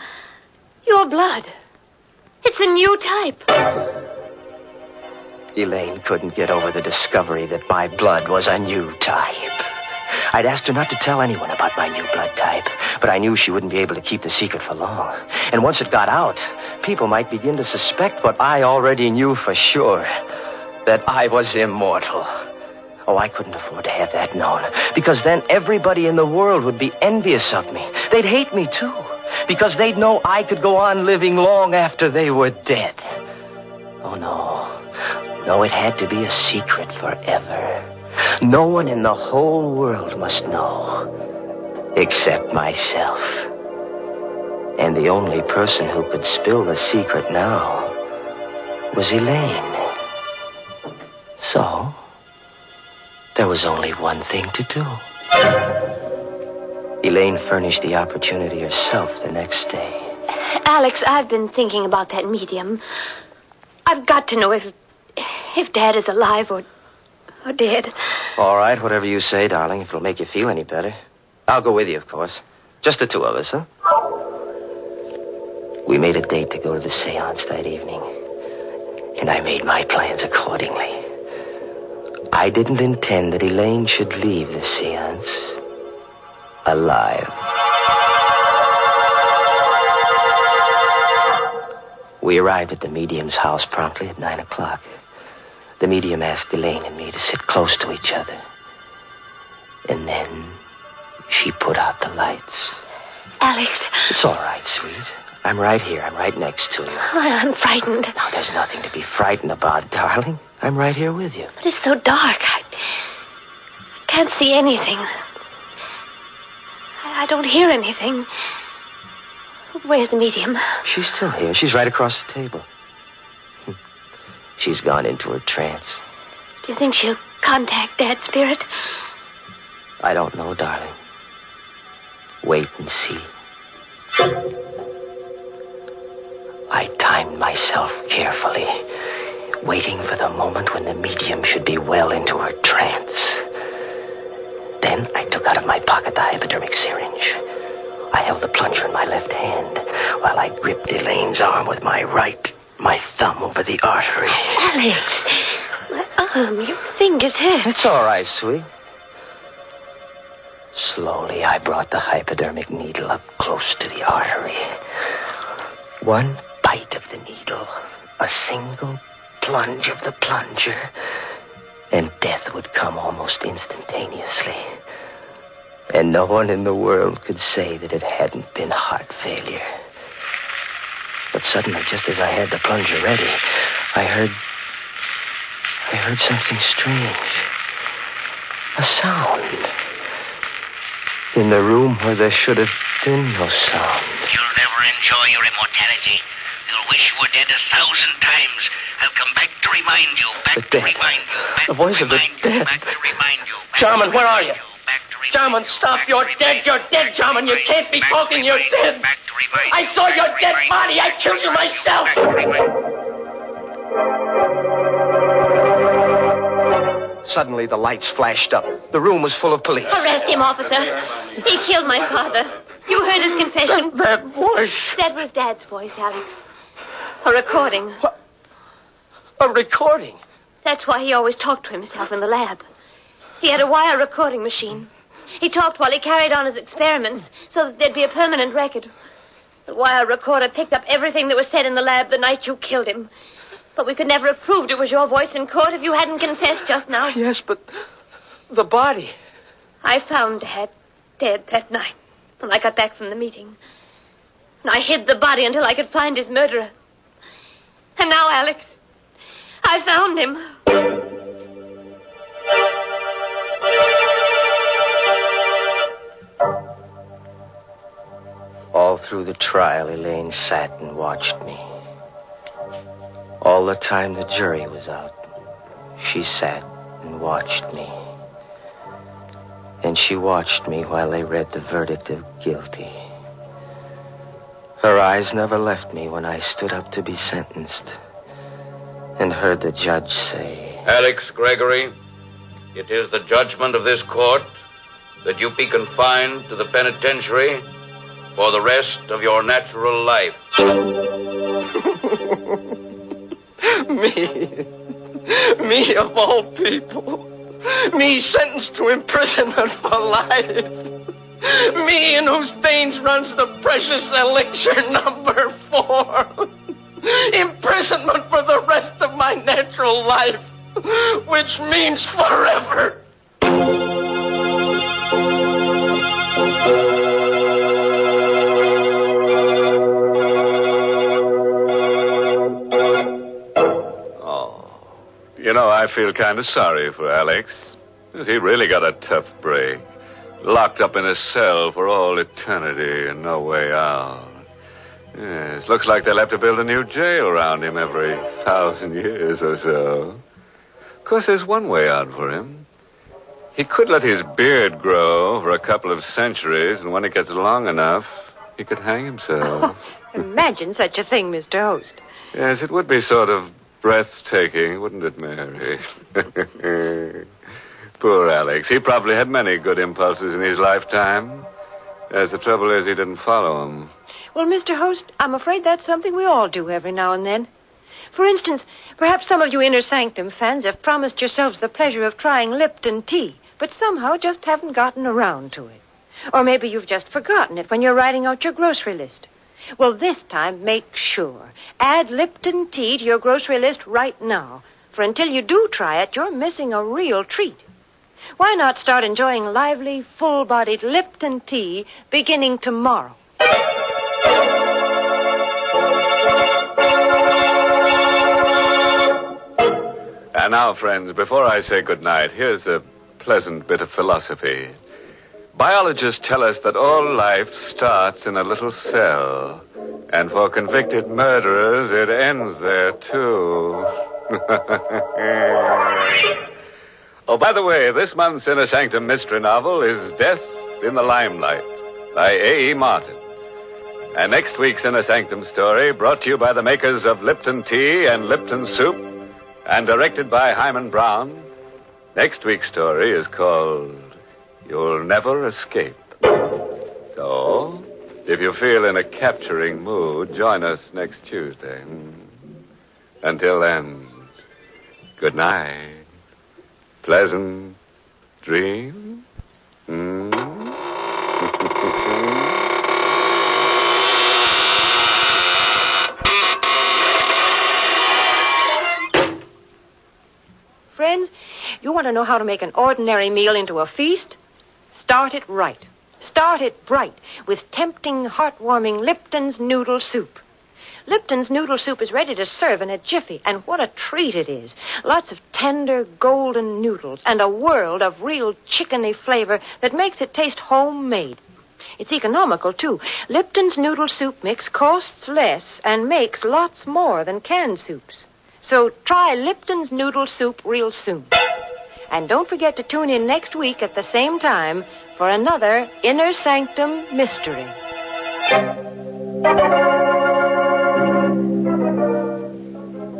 Your blood. It's a new type. Elaine couldn't get over the discovery that my blood was a new type. I'd asked her not to tell anyone about my new blood type, but I knew she wouldn't be able to keep the secret for long. And once it got out, people might begin to suspect what I already knew for sure, that I was immortal. Oh, I couldn't afford to have that known, because then everybody in the world would be envious of me. They'd hate me, too, because they'd know I could go on living long after they were dead. Oh, no. No, it had to be a secret forever. No one in the whole world must know, except myself. And the only person who could spill the secret now was Elaine. So, there was only one thing to do. Elaine furnished the opportunity herself the next day. Alex, I've been thinking about that medium. I've got to know if Dad is alive or dead. All right, whatever you say, darling, if it'll make you feel any better. I'll go with you, of course. Just the two of us, huh? We made a date to go to the seance that evening, and I made my plans accordingly. I didn't intend that Elaine should leave the seance alive. We arrived at the medium's house promptly at 9 o'clock. The medium asked Elaine and me to sit close to each other. And then she put out the lights. Alex. It's all right, sweet. I'm right here. I'm right next to you. I'm frightened. Now, there's nothing to be frightened about, darling. I'm right here with you. But it's so dark. I can't see anything. I don't hear anything. Where's the medium? She's still here. She's right across the table. She's gone into her trance. Do you think she'll contact Dad's spirit? I don't know, darling. Wait and see. I timed myself carefully, waiting for the moment when the medium should be well into her trance. Then I took out of my pocket the hypodermic syringe. I held the plunger in my left hand while I gripped Elaine's arm with my right, my thumb over the artery. Alex, my arm, your fingers hurt. It's all right, sweet. Slowly, I brought the hypodermic needle up close to the artery. One bite of the needle, a single plunge of the plunger, and death would come almost instantaneously. And no one in the world could say that it hadn't been heart failure. But suddenly, just as I had the plunger ready, I heard something strange. A sound. In the room where there should have been no sound. You'll never enjoy your immortality. You'll wish you were dead 1,000 times. I'll come back to remind you. Back to remind you. The voice of the dead. Back to remind you. Jarman, where are you? Jarman, stop. You're dead. You're dead, Jarman. You can't be talking. You're dead. I saw your dead body. I killed you myself. Suddenly, the lights flashed up. The room was full of police. Arrest him, officer. He killed my father. You heard his confession. That voice. That was Dad's voice, Alex. A recording. What? A recording? That's why he always talked to himself in the lab. He had a wire recording machine. He talked while he carried on his experiments so that there'd be a permanent record. The wire recorder picked up everything that was said in the lab the night you killed him. But we could never have proved it was your voice in court if you hadn't confessed just now. Yes, but the body. I found Dad dead that night when I got back from the meeting. And I hid the body until I could find his murderer. And now, Alex, I found him. All through the trial, Elaine sat and watched me. All the time the jury was out, she sat and watched me. And she watched me while they read the verdict of guilty. Her eyes never left me when I stood up to be sentenced and heard the judge say, Alex Gregory, it is the judgment of this court that you be confined to the penitentiary for the rest of your natural life. Me of all people. Me sentenced to imprisonment for life. Me in whose veins runs the precious elixir number 4. Imprisonment for the rest of my natural life, which means forever. You know, I feel kind of sorry for Alex. He really got a tough break. Locked up in a cell for all eternity and no way out. Yes, looks like they'll have to build a new jail around him every 1,000 years or so. Of course, there's one way out for him. He could let his beard grow for a couple of centuries, and when it gets long enough, he could hang himself. Imagine such a thing, Mr. Host. Yes, it would be sort of breathtaking, wouldn't it, Mary? Poor Alex. He probably had many good impulses in his lifetime. As the trouble is, he didn't follow them. Well, Mr. Host, I'm afraid that's something we all do every now and then. For instance, perhaps some of you Inner Sanctum fans have promised yourselves the pleasure of trying Lipton tea, but somehow just haven't gotten around to it. Or maybe you've just forgotten it when you're writing out your grocery list. Well, this time, make sure. Add Lipton tea to your grocery list right now. For until you do try it, you're missing a real treat. Why not start enjoying lively, full-bodied Lipton tea beginning tomorrow? And now, friends, before I say goodnight, here's a pleasant bit of philosophy. Biologists tell us that all life starts in a little cell. And for convicted murderers, it ends there, too. Oh, by the way, this month's Inner Sanctum mystery novel is Death in the Limelight by A.E. Martin. And next week's Inner Sanctum story, brought to you by the makers of Lipton Tea and Lipton Soup, and directed by Hyman Brown, next week's story is called You'll Never Escape. So, if you feel in a capturing mood, join us next Tuesday. Until then, good night. Pleasant dreams. Friends, you want to know how to make an ordinary meal into a feast? Start it right. Start it bright with tempting, heartwarming Lipton's Noodle Soup. Lipton's Noodle Soup is ready to serve in a jiffy, and what a treat it is. Lots of tender, golden noodles and a world of real chickeny flavor that makes it taste homemade. It's economical, too. Lipton's Noodle Soup mix costs less and makes lots more than canned soups. So try Lipton's Noodle Soup real soon. And don't forget to tune in next week at the same time for another Inner Sanctum Mystery.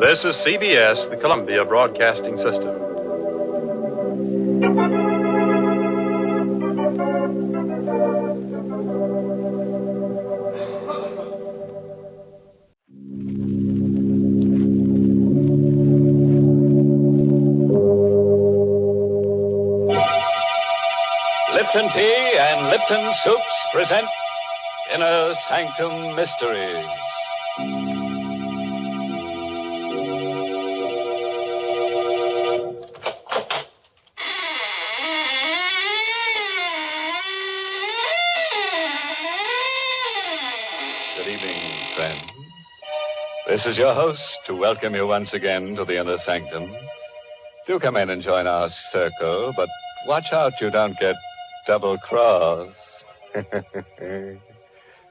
This is CBS, the Columbia Broadcasting System. Lipton Tea and Lipton Soups present Inner Sanctum Mysteries. Good evening, friends. This is your host to welcome you once again to the Inner Sanctum. Do come in and join our circle, but watch out you don't get double-crossed.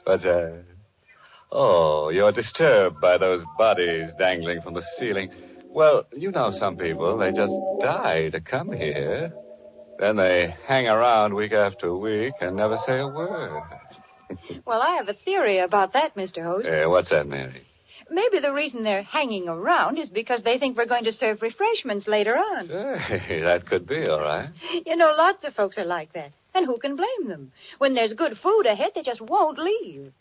But, oh, you're disturbed by those bodies dangling from the ceiling. Well, you know some people, they just die to come here. Then they hang around week after week and never say a word. Well, I have a theory about that, Mr. Host. What's that, Mary? Maybe the reason they're hanging around is because they think we're going to serve refreshments later on. Hey, that could be, all right. You know, lots of folks are like that. And who can blame them? When there's good food ahead, they just won't leave.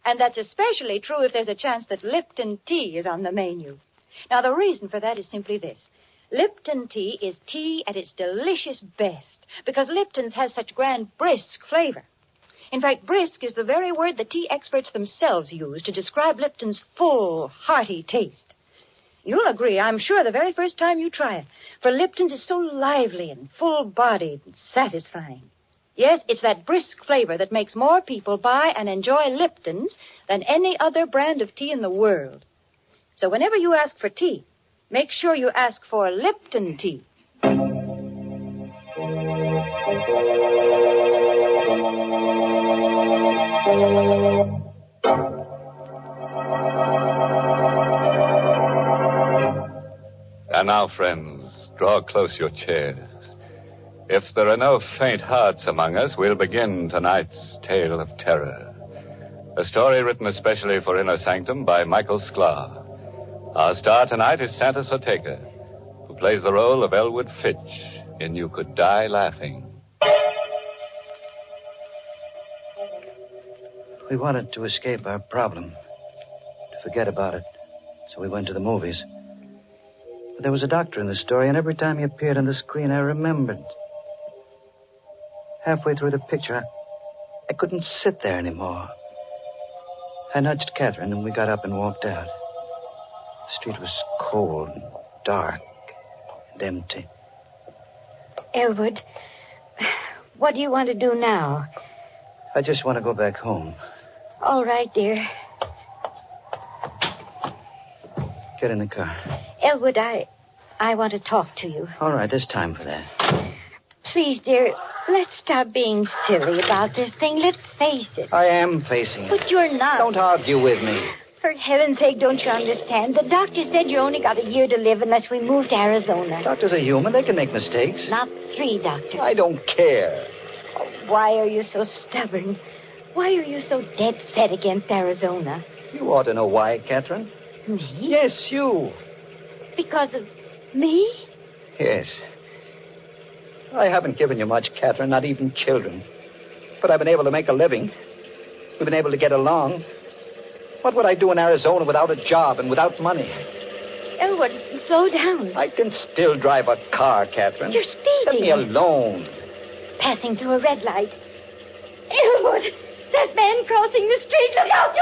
And that's especially true if there's a chance that Lipton tea is on the menu. Now, the reason for that is simply this. Lipton tea is tea at its delicious best because Lipton's has such grand brisk flavor. In fact, brisk is the very word the tea experts themselves use to describe Lipton's full, hearty taste. You'll agree, I'm sure, the very first time you try it, for Lipton's is so lively and full-bodied and satisfying. Yes, it's that brisk flavor that makes more people buy and enjoy Lipton's than any other brand of tea in the world. So whenever you ask for tea, make sure you ask for Lipton tea. And now, friends, draw close your chairs. If there are no faint hearts among us, we'll begin tonight's tale of terror. A story written especially for Inner Sanctum by Michael Sklar. Our star tonight is Santa Soteca, who plays the role of Elwood Fitch in You Could Die Laughing. We wanted to escape our problem, to forget about it, so we went to the movies. But there was a doctor in the story, and every time he appeared on the screen, I remembered. Halfway through the picture, I couldn't sit there anymore. I nudged Catherine, and we got up and walked out. The street was cold and dark and empty. Elwood, what do you want to do now? I just want to go back home. All right, dear. Get in the car. Elwood, I want to talk to you. All right, there's time for that. Please, dear, let's stop being silly about this thing. Let's face it. I am facing it. But you're not. Don't argue with me. For heaven's sake, don't you understand? The doctor said you only got a year to live unless we move to Arizona. Doctors are human. They can make mistakes. Not 3 doctors. I don't care. Why are you so stubborn? Why are you so dead set against Arizona? You ought to know why, Catherine. Me? Yes, you. Because of me? Yes. I haven't given you much, Catherine, not even children. But I've been able to make a living. We've been able to get along. What would I do in Arizona without a job and without money? Elwood, slow down. I can still drive a car, Catherine. You're speeding. Let me alone. Passing through a red light. Elwood, that man crossing the street. Look out,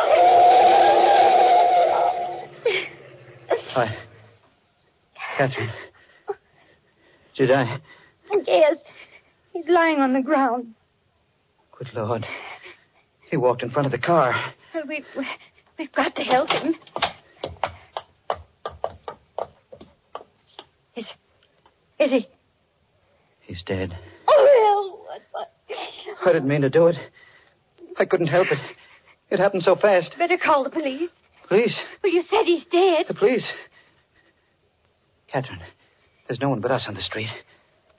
Hi. Catherine. Did I? Yes. He's lying on the ground. Good Lord. He walked in front of the car. Well, we've got to help him. Is he? He's dead. Oh, Elwood. I didn't mean to do it. I couldn't help it. It happened so fast. Better call the police. Police? Well, you said he's dead. The police? Catherine, there's no one but us on the street.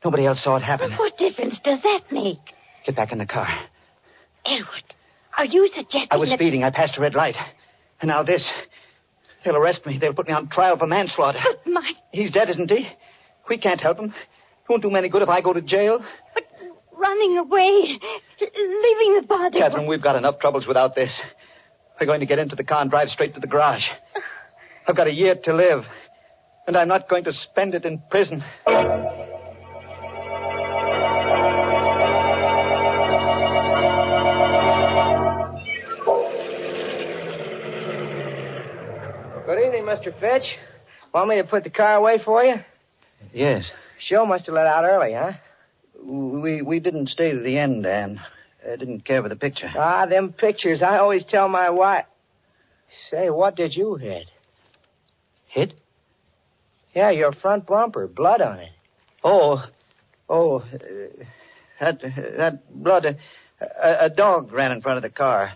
Nobody else saw it happen. What difference does that make? Get back in the car. Elwood, are you suggesting I was that... speeding. I passed a red light. And now this. They'll arrest me. They'll put me on trial for manslaughter. But my... He's dead, isn't he? We can't help him. It won't do me any good if I go to jail. But running away, leaving the body... Catherine, we've got enough troubles without this. We're going to get into the car and drive straight to the garage. I've got a year to live. And I'm not going to spend it in prison. Good evening, Mr. Fitch. Want me to put the car away for you? Yes. Show must have let out early, huh? We didn't stay to the end, Ann. I didn't care for the picture. Ah, them pictures. I always tell my wife. Say, what did you hit? Hit? Yeah, your front bumper. Blood on it. That blood... A dog ran in front of the car.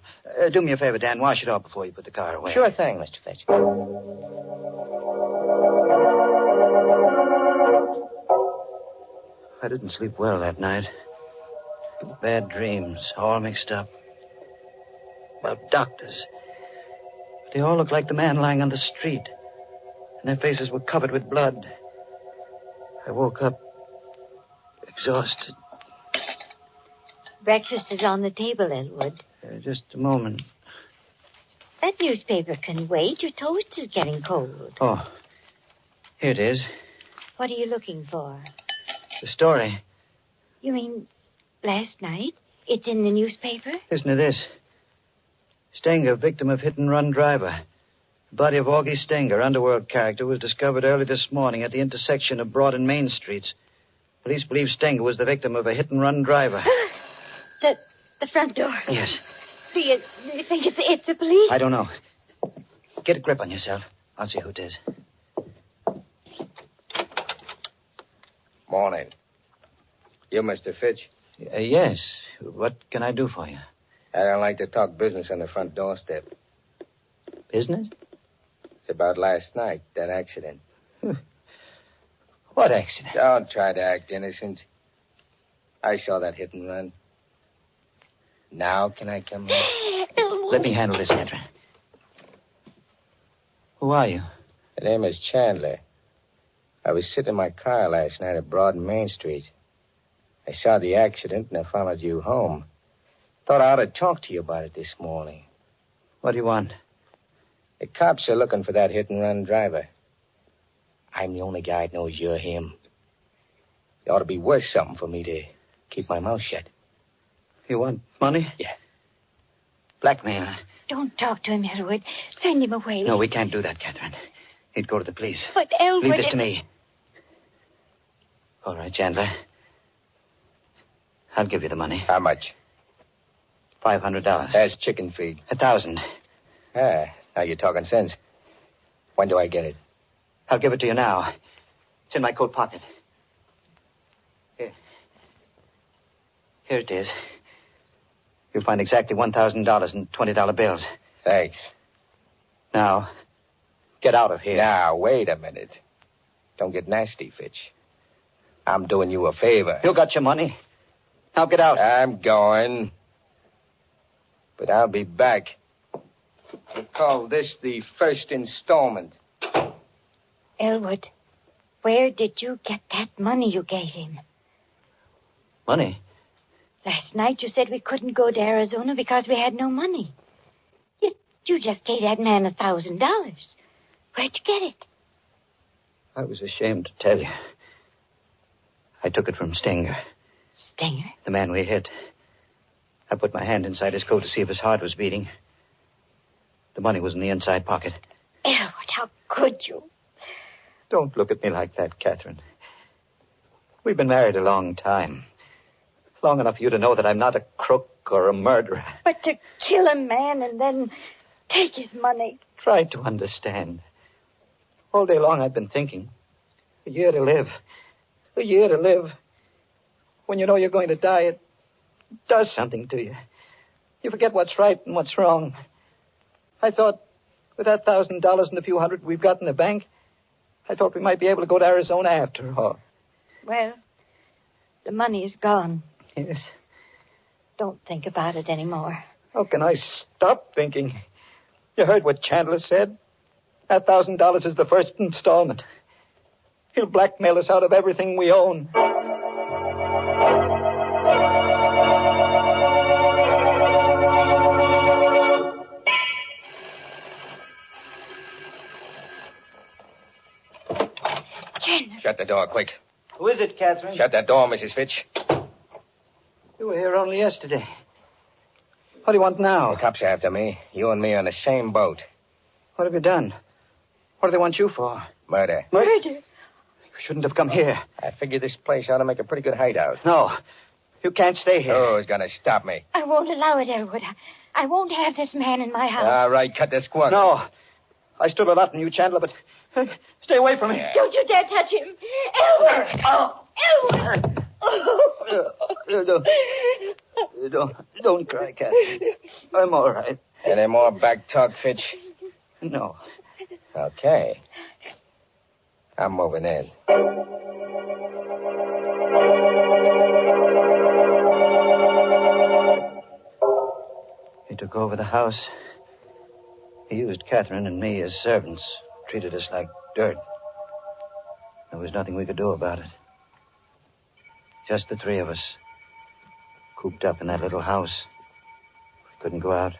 Do me a favor, Dan. Wash it off before you put the car away. Sure thing, Mr. Fitch. I didn't sleep well that night. Bad dreams, all mixed up. About doctors. They all looked like the man lying on the street. And their faces were covered with blood. I woke up exhausted. Breakfast is on the table, Elwood. Just a moment. That newspaper can wait. Your toast is getting cold. Oh, here it is. What are you looking for? The story. You mean last night? It's in the newspaper? Listen to this. Stenger, victim of hit-and-run driver. The body of Augie Stenger, underworld character, was discovered early this morning at the intersection of Broad and Main Streets. Police believe Stenger was the victim of a hit-and-run driver. The front door. Yes. Do you think it's the police? I don't know. Get a grip on yourself. I'll see who it is. Morning. You, Mr. Fitch? Yes. What can I do for you? I don't like to talk business on the front doorstep. Business? It's about last night, that accident. What accident? Don't try to act innocent. I saw that hit and run. Now can I come in? Let me handle this, Catherine. Who are you? The name is Chandler. I was sitting in my car last night at Broad and Main Street. I saw the accident and I followed you home. Thought I ought to talk to you about it this morning. What do you want? The cops are looking for that hit-and-run driver. I'm the only guy that knows you're him. It ought to be worth something for me to keep my mouth shut. You want money? Yeah. Blackmail. Don't talk to him, Elwood. Send him away. No, we can't do that, Catherine. He'd go to the police. But, Elwood... Leave this to me. All right, Chandler. I'll give you the money. How much? $500. That's chicken feed. 1,000. Ah, now you're talking sense. When do I get it? I'll give it to you now. It's in my coat pocket. Here it is. You'll find exactly $1,000 in $20 bills. Thanks. Now, get out of here. Now, wait a minute. Don't get nasty, Fitch. I'm doing you a favor. You got your money. Now get out. I'm going. But I'll be back. We call this the first installment. Elwood, where did you get that money you gave him? Money? Last night you said we couldn't go to Arizona because we had no money. You just gave that man $1,000. Where'd you get it? I was ashamed to tell you. I took it from Stenger. Stenger? The man we hit. I put my hand inside his coat to see if his heart was beating. The money was in the inside pocket. Elwood, how could you? Don't look at me like that, Catherine. We've been married a long time. Long enough for you to know that I'm not a crook or a murderer. But to kill a man and then take his money. Try to understand. All day long I've been thinking. A year to live. A year to live. When you know you're going to die, it does something to you. You forget what's right and what's wrong. I thought, with that $1,000 and the few hundred we've got in the bank, I thought we might be able to go to Arizona after all. Well, the money is gone. Yes. Don't think about it anymore. How can I stop thinking? You heard what Chandler said? That $1,000 is the first installment. He'll blackmail us out of everything we own. Chandler. Shut the door, quick. Who is it, Catherine? Shut that door, Mrs. Fitch. You were here only yesterday. What do you want now? The cops are after me. You and me on the same boat. What have you done? What do they want you for? Murder. Murder? You shouldn't have come here. I figured this place ought to make a pretty good hideout. No. You can't stay here. Who's going to stop me? I won't allow it, Elwood. I won't have this man in my house. All right, cut the squawk. No. I stood a lot in you, Chandler, but stay away from me. Don't you dare touch him. Elwood! Elwood! Don't cry, Catherine. I'm all right. Any more back talk, Fitch? No. Okay. I'm moving in. He took over the house. He used Catherine and me as servants, treated us like dirt. There was nothing we could do about it. Just the three of us, cooped up in that little house. We couldn't go out.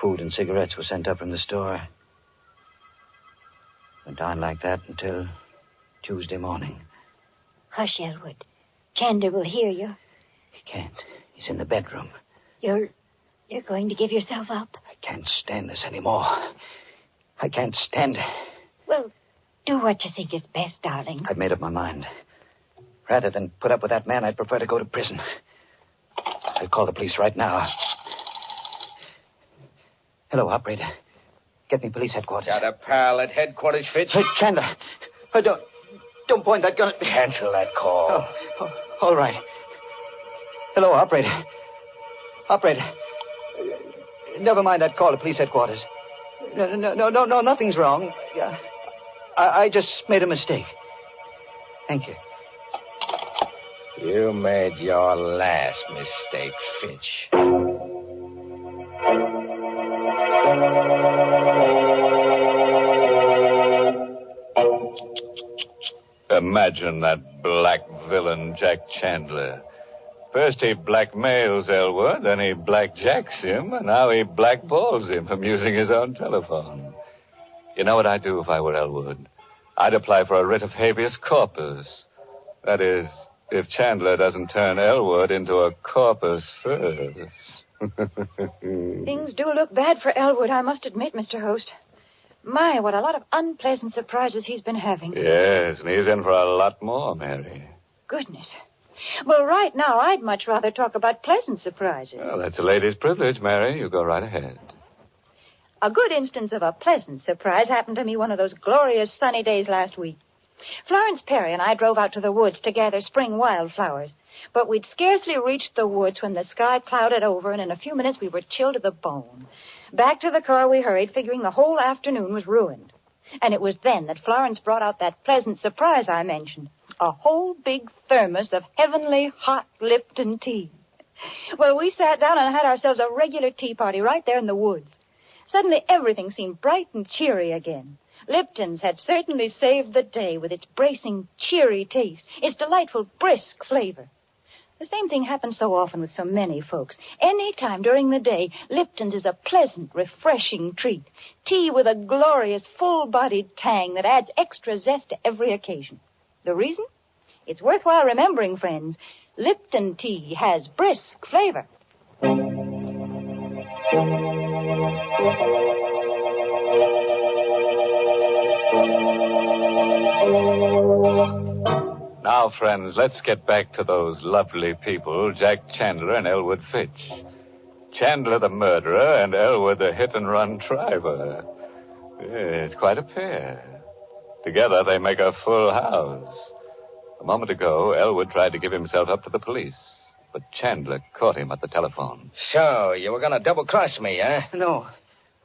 Food and cigarettes were sent up from the store. Went on like that until Tuesday morning. Hush, Elwood. Chandler will hear you. He can't. He's in the bedroom. You're going to give yourself up? I can't stand this anymore. I can't stand it. Well, do what you think is best, darling. I've made up my mind. Rather than put up with that man, I'd prefer to go to prison. I'll call the police right now. Hello, operator. Get me police headquarters. Got a pal at headquarters, Fitch? Hey, Chandler. Don't point that gun at me. Cancel that call. Oh, all right. Hello, operator. Operator. Never mind that call to police headquarters. No, nothing's wrong. I just made a mistake. Thank you. You made your last mistake, Fitch. Imagine that black villain, Jack Chandler. First he blackmails Elwood, then he blackjacks him, and now he blackballs him from using his own telephone. You know what I'd do if I were Elwood? I'd apply for a writ of habeas corpus. That is, if Chandler doesn't turn Elwood into a corpus first. Things do look bad for Elwood, I must admit, Mr. Host. My, what a lot of unpleasant surprises he's been having. Yes, and he's in for a lot more, Mary. Goodness. Well, right now, I'd much rather talk about pleasant surprises. Well, that's a lady's privilege, Mary. You go right ahead. A good instance of a pleasant surprise happened to me one of those glorious sunny days last week. Florence Perry and I drove out to the woods to gather spring wildflowers. But we'd scarcely reached the woods when the sky clouded over, and in a few minutes we were chilled to the bone. Back to the car we hurried, figuring the whole afternoon was ruined. And it was then that Florence brought out that pleasant surprise I mentioned. A whole big thermos of heavenly hot Lipton tea. Well, we sat down and had ourselves a regular tea party right there in the woods. Suddenly everything seemed bright and cheery again. Lipton's had certainly saved the day with its bracing, cheery taste, its delightful, brisk flavor. The same thing happens so often with so many folks. Any time during the day, Lipton's is a pleasant, refreshing treat. Tea with a glorious, full-bodied tang that adds extra zest to every occasion. The reason? It's worthwhile remembering, friends. Lipton tea has brisk flavor. Now, friends, let's get back to those lovely people, Jack Chandler and Elwood Fitch. Chandler the murderer and Elwood the hit-and-run driver. It's quite a pair. Together they make a full house. A moment ago, Elwood tried to give himself up to the police, but Chandler caught him at the telephone. So, you were going to double-cross me, huh? No.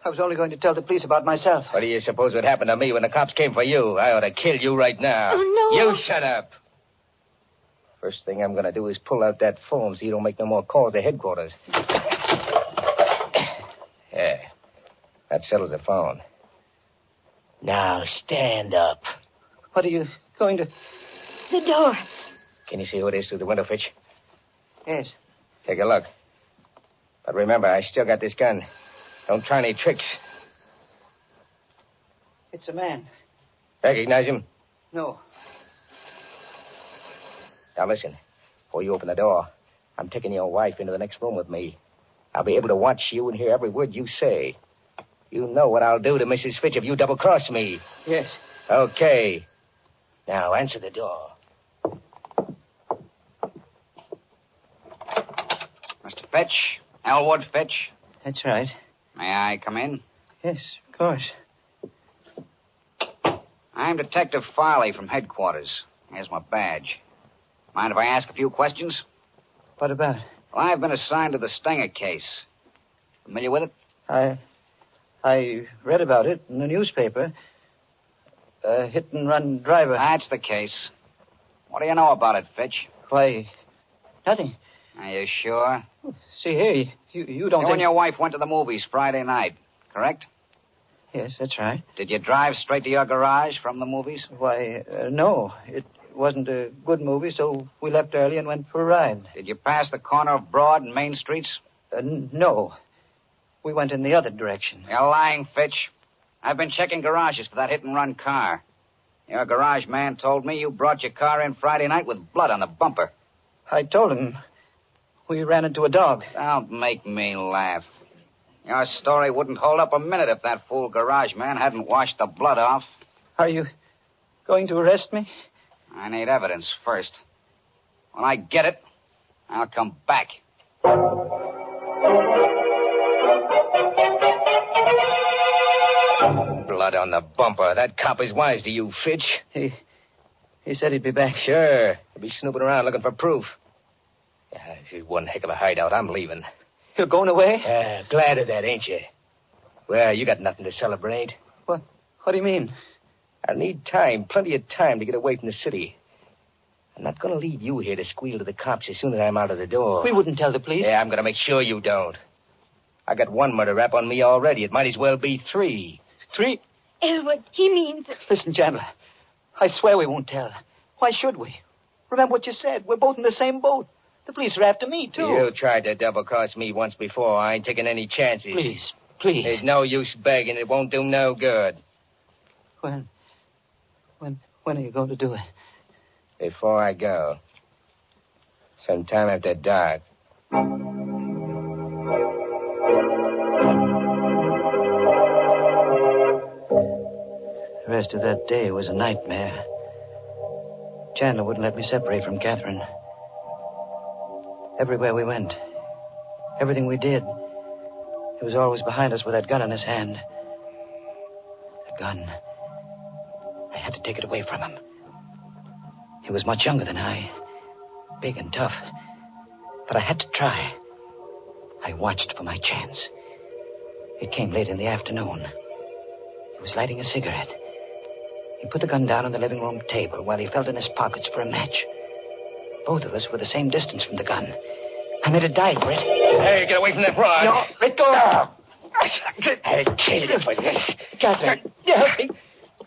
I was only going to tell the police about myself. What do you suppose would happen to me when the cops came for you? I ought to kill you right now. Oh, no. You shut up. First thing I'm going to do is pull out that phone so you don't make no more calls to headquarters. Yeah. That settles the phone. Now, stand up. What are you going to... The door. Can you see who it is through the window, Fitch? Yes. Take a look. But remember, I still got this gun. Don't try any tricks. It's a man. Recognize him? No. Now, listen. Before you open the door, I'm taking your wife into the next room with me. I'll be able to watch you and hear every word you say. You know what I'll do to Mrs. Fitch if you double-cross me. Yes. Okay. Now, answer the door. Mr. Fitch? Elwood Fitch? That's right. May I come in? Yes, of course. I'm Detective Farley from headquarters. Here's my badge. Mind if I ask a few questions? What about it? Well, I've been assigned to the Stenger case. Familiar with it? I read about it in the newspaper. A hit-and-run driver. That's the case. What do you know about it, Fitch? Why, nothing. Are you sure? See here, you don't You think... and your wife went to the movies Friday night, correct? Yes, that's right. Did you drive straight to your garage from the movies? Why, no. It wasn't a good movie, so we left early and went for a ride. Did you pass the corner of Broad and Main Streets? No. We went in the other direction. You're lying, Fitch. I've been checking garages for that hit-and-run car. Your garage man told me you brought your car in Friday night with blood on the bumper. I told him we ran into a dog. Don't make me laugh. Your story wouldn't hold up a minute if that fool garage man hadn't washed the blood off. Are you going to arrest me? I need evidence first. When I get it, I'll come back. Blood on the bumper. That cop is wise to you, Fitch. He said he'd be back. Sure. He'll be snooping around looking for proof. Yeah, this is one heck of a hideout. I'm leaving. You're going away? Yeah, glad of that, ain't you? Well, you got nothing to celebrate. What do you mean? I need time, plenty of time to get away from the city. I'm not going to leave you here to squeal to the cops as soon as I'm out of the door. We wouldn't tell the police. Yeah, I'm going to make sure you don't. I got one murder rap on me already. It might as well be 3. 3? Elwood, he means... Listen, Chandler. I swear we won't tell. Why should we? Remember what you said. We're both in the same boat. The police are after me, too. You tried to double-cross me once before. I ain't taking any chances. Please. There's no use begging. It won't do no good. When are you going to do it? Before I go. Sometime after dark. The rest of that day was a nightmare. Chandler wouldn't let me separate from Catherine. Everywhere we went, everything we did, he was always behind us with that gun in his hand. The gun. I had to take it away from him. He was much younger than I, big and tough. But I had to try. I watched for my chance. It came late in the afternoon. He was lighting a cigarette. He put the gun down on the living room table while he felt in his pockets for a match. Both of us were the same distance from the gun. I made a dive for it. Hey, get away from that rod. No, let go. I killed you for this. Catherine, help me.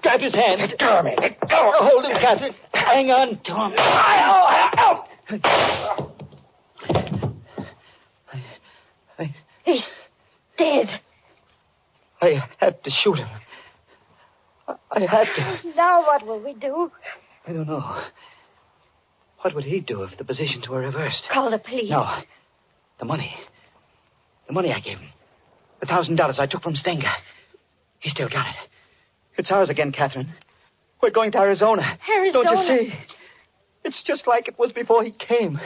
Grab his hand. Let go of me. Let go. Hold him, Catherine. Hang on to him. He's dead. I had to shoot him. I had to. Now what will we do? I don't know. What would he do if the positions were reversed? Call the police. No. The money. The money I gave him. The $1,000 I took from Stenger. He still got it. It's ours again, Catherine. We're going to Arizona. Arizona? Don't you see? It's just like it was before he came.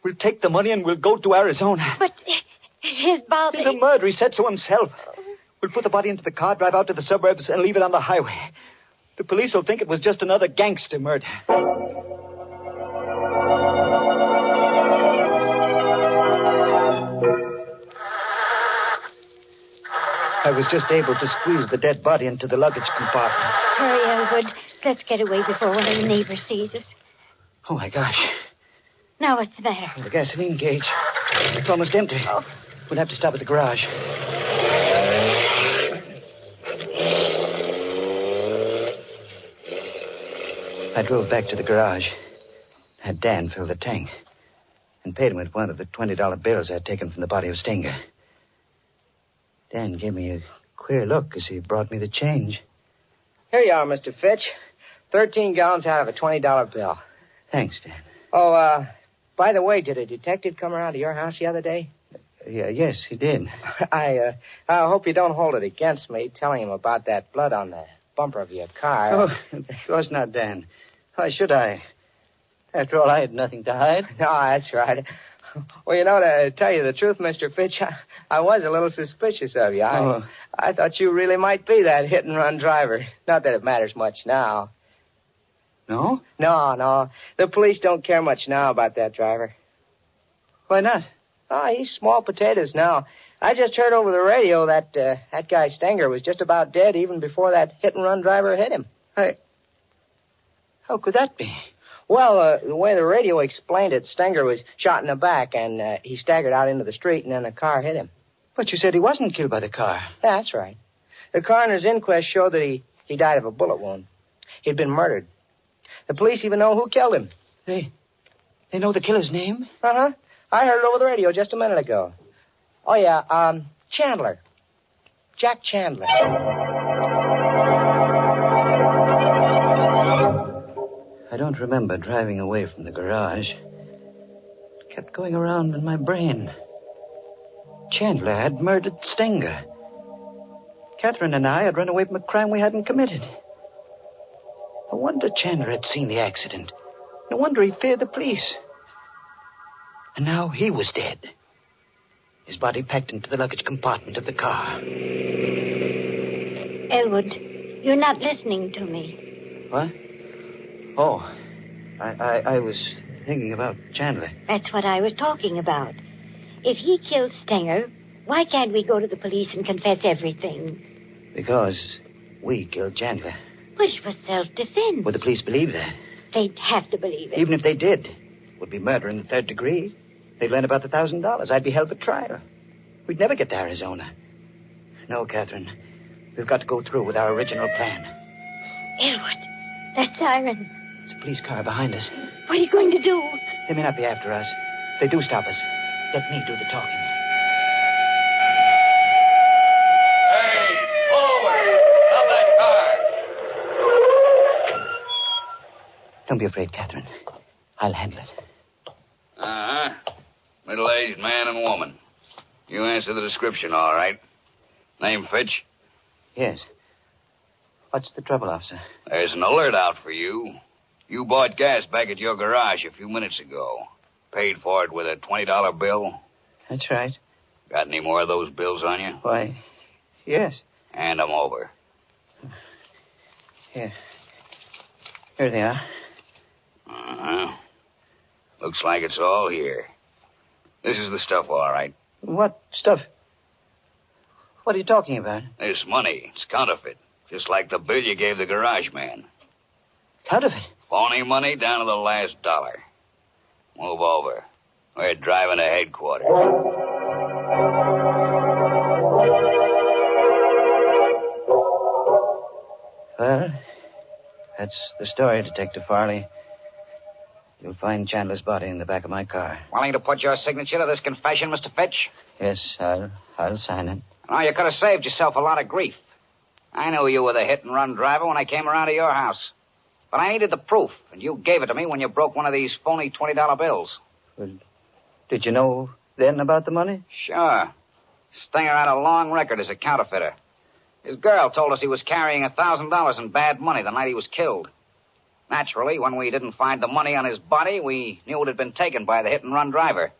We'll take the money and we'll go to Arizona. But his body... He's a murderer, he said so himself. We'll put the body into the car, drive out to the suburbs, and leave it on the highway. The police will think it was just another gangster murder. I was just able to squeeze the dead body into the luggage compartment. Hurry, Elwood. Let's get away before one of the neighbors sees us. Oh, my gosh. Now what's the matter? The gasoline gauge. It's almost empty. Oh. We'll have to stop at the garage. I drove back to the garage, had Dan fill the tank, and paid him with one of the $20 bills I'd taken from the body of Stenger. Dan gave me a queer look as he brought me the change. Here you are, Mr. Fitch. 13 gallons out of a $20 bill. Thanks, Dan. Oh, by the way, did a detective come around to your house the other day? Yes, he did. I hope you don't hold it against me, telling him about that blood on the bumper of your car. Oh, of course not, Dan. Why should I? After all, I had nothing to hide. No, that's right. Well, you know, to tell you the truth, Mr. Fitch, I was a little suspicious of you. I thought you really might be that hit-and-run driver. Not that it matters much now. No? No. The police don't care much now about that driver. Why not? Oh, he's small potatoes now. I just heard over the radio that guy Stenger was just about dead even before that hit-and-run driver hit him. How could that be? Well, the way the radio explained it, Stenger was shot in the back, and he staggered out into the street, and then the car hit him. But you said he wasn't killed by the car. Yeah, that's right. The coroner's inquest showed that he died of a bullet wound. He'd been murdered. The police even know who killed him. They know the killer's name? Uh-huh. I heard it over the radio just a minute ago. Oh, yeah, Chandler. Jack Chandler. I don't remember driving away from the garage. It kept going around in my brain. Chandler had murdered Stenger. Catherine and I had run away from a crime we hadn't committed. No wonder Chandler had seen the accident. No wonder he feared the police. And now he was dead. His body packed into the luggage compartment of the car. Elwood, you're not listening to me. What? Oh, I was thinking about Chandler. That's what I was talking about. If he killed Stenger, why can't we go to the police and confess everything? Because we killed Chandler. Which was self-defense. Would the police believe that? They'd have to believe it. Even if they did, it would be murder in the third degree. They'd learn about the $1,000. I'd be held for trial. We'd never get to Arizona. No, Catherine. We've got to go through with our original plan. Elwood, that siren. It's a police car behind us. What are you going to do? They may not be after us. If they do stop us, let me do the talking. Hey, forward! Stop that car! Don't be afraid, Catherine. I'll handle it. Uh-huh. Middle-aged man and woman. You answer the description, all right. Name Fitch? Yes. What's the trouble, officer? There's an alert out for you. You bought gas back at your garage a few minutes ago. Paid for it with a $20 bill. That's right. Got any more of those bills on you? Why, yes. Hand them over. Here. Here they are. Uh-huh. Looks like it's all here. This is the stuff, all right. What stuff? What are you talking about? This money. It's counterfeit. Just like the bill you gave the garage man. Counterfeit? Phony money down to the last dollar. Move over. We're driving to headquarters. Well, that's the story, Detective Farley. You'll find Chandler's body in the back of my car. Willing to put your signature to this confession, Mr. Fitch? Yes, I'll sign it. Oh, you could have saved yourself a lot of grief. I knew you were the hit-and-run driver when I came around to your house. But I needed the proof, and you gave it to me when you broke one of these phony $20 bills. Well, did you know then about the money? Sure. Stinger had a long record as a counterfeiter. His girl told us he was carrying $1,000 in bad money the night he was killed. Naturally, when we didn't find the money on his body, we knew it had been taken by the hit-and-run driver.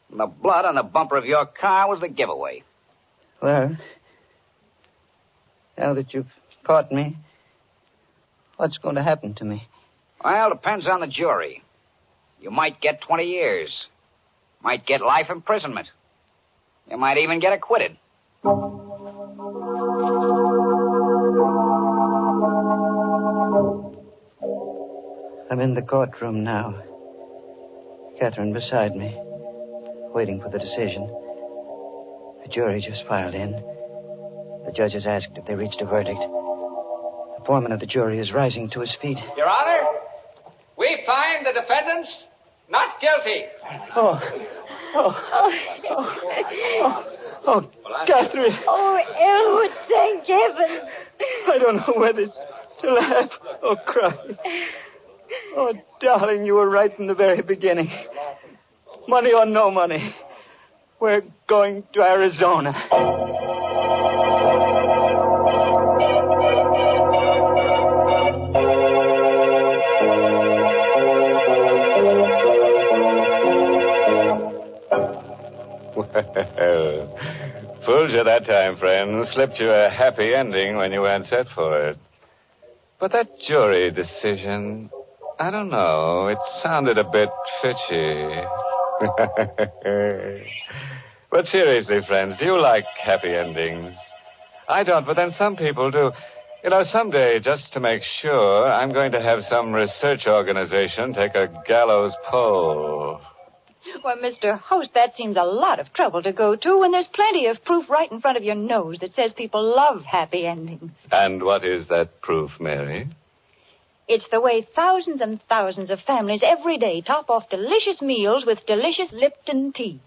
And the blood on the bumper of your car was the giveaway. Well, now that you've caught me, what's going to happen to me? Well, depends on the jury. You might get 20 years. Might get life imprisonment. You might even get acquitted. I'm in the courtroom now. Catherine beside me, waiting for the decision. The jury just filed in. The judge has asked if they reached a verdict. The foreman of the jury is rising to his feet. Your Honor, we find the defendants not guilty. Oh, Catherine. Oh, Elwood, thank heaven. I don't know whether to laugh or cry. Oh, darling, you were right in the very beginning. Money or no money, we're going to Arizona. Well, fooled you that time, friend. Slipped you a happy ending when you weren't set for it. But that jury decision, I don't know. It sounded a bit fishy. But seriously, friends, do you like happy endings? I don't, but then some people do. You know, someday, just to make sure, I'm going to have some research organization take a gallows poll. Well, Mr. Host, that seems a lot of trouble to go to when there's plenty of proof right in front of your nose that says people love happy endings. And what is that proof, Mary? It's the way thousands and thousands of families every day top off delicious meals with delicious Lipton tea.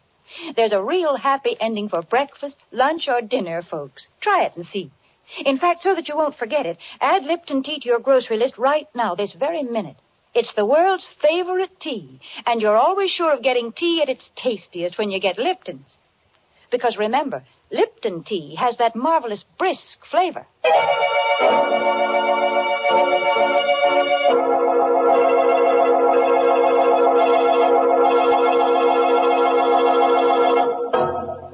There's a real happy ending for breakfast, lunch, or dinner, folks. Try it and see. In fact, so that you won't forget it, add Lipton tea to your grocery list right now, this very minute. It's the world's favorite tea, and you're always sure of getting tea at its tastiest when you get Lipton's. Because remember, Lipton tea has that marvelous brisk flavor.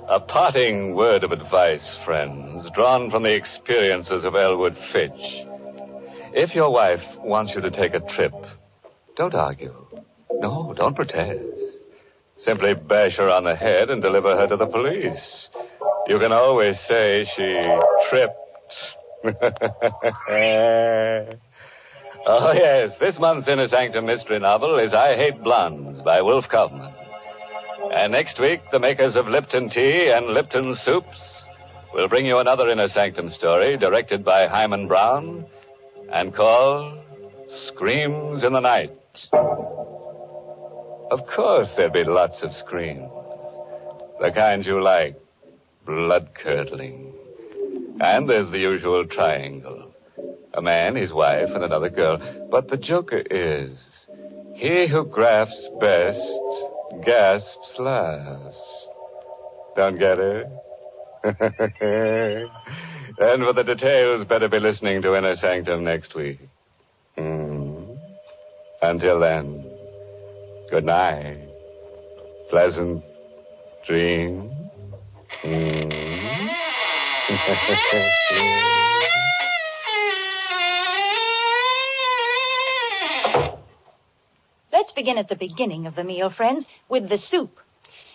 A parting word of advice, friends, drawn from the experiences of Elwood Fitch. If your wife wants you to take a trip, don't argue. No, don't protest. Simply bash her on the head and deliver her to the police. You can always say she tripped. Oh, yes, this month's Inner Sanctum mystery novel is I Hate Blondes by Wolf Kaufman. And next week, the makers of Lipton Tea and Lipton Soups will bring you another Inner Sanctum story directed by Hyman Brown and called Screams in the Night. Of course, there'll be lots of screams. The kind you like. Blood-curdling. And there's the usual triangle. A man, his wife, and another girl. But the joker is, he who grasps best gasps last. Don't get it? Then for the details, better be listening to Inner Sanctum next week. Until then, good night. Pleasant dreams. Let's begin at the beginning of the meal, friends, with the soup.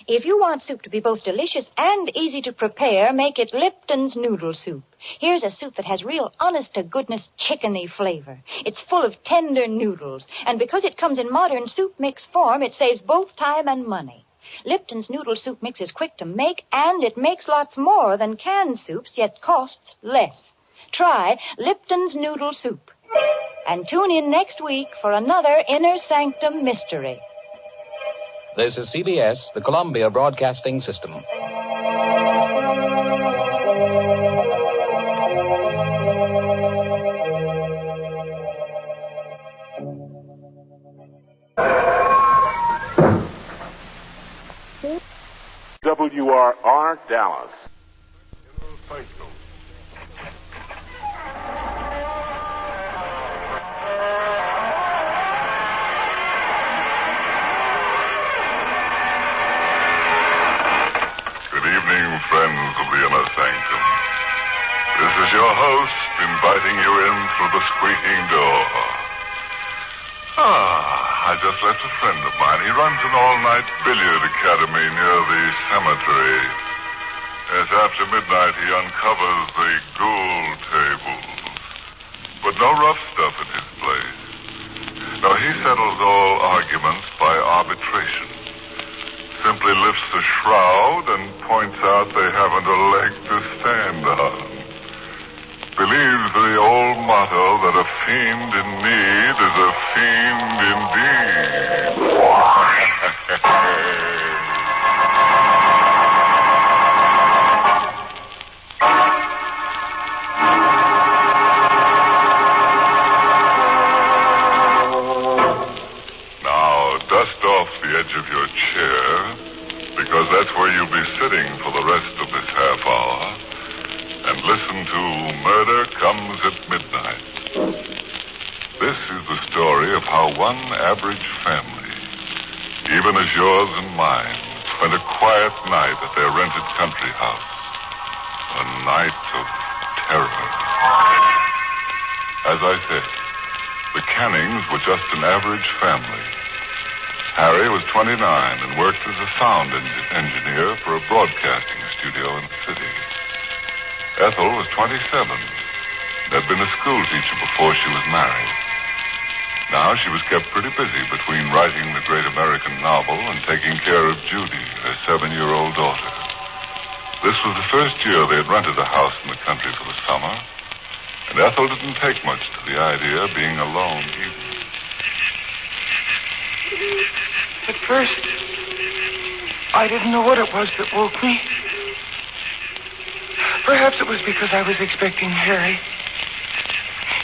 If you want soup to be both delicious and easy to prepare, make it Lipton's noodle soup. Here's a soup that has real honest-to-goodness chickeny flavor. It's full of tender noodles, and because it comes in modern soup mix form, it saves both time and money. Lipton's noodle soup mix is quick to make, and it makes lots more than canned soups, yet costs less. Try Lipton's noodle soup. And tune in next week for another Inner Sanctum mystery. This is CBS, the Columbia Broadcasting System. WRR Dallas. Friends of the Inner Sanctum. This is your host inviting you in through the squeaking door. I just left a friend of mine. He runs an all-night billiard academy near the cemetery. As after midnight he uncovers the ghoul tables. But no rough stuff in his place. No, he settles all arguments by arbitration. Simply lifts the shroud and points out they haven't a leg to stand on. Believes the old motto that a fiend in need is a fiend indeed. Now, dust off the edge of your chair, because that's where you'll be sitting for the rest of this half hour, and listen to Murder Comes at Midnight. This is the story of how one average family, even as yours and mine, spent a quiet night at their rented country house. A night of terror. As I said, the Cannings were just an average family. Harry was 29 and worked as a sound engineer for a broadcasting studio in the city. Ethel was 27 and had been a school teacher before she was married. Now she was kept pretty busy between writing the great American novel and taking care of Judy, her 7-year-old daughter. This was the first year they had rented a house in the country for the summer, and Ethel didn't take much to the idea of being alone either. At first, I didn't know what it was that woke me. Perhaps it was because I was expecting Harry.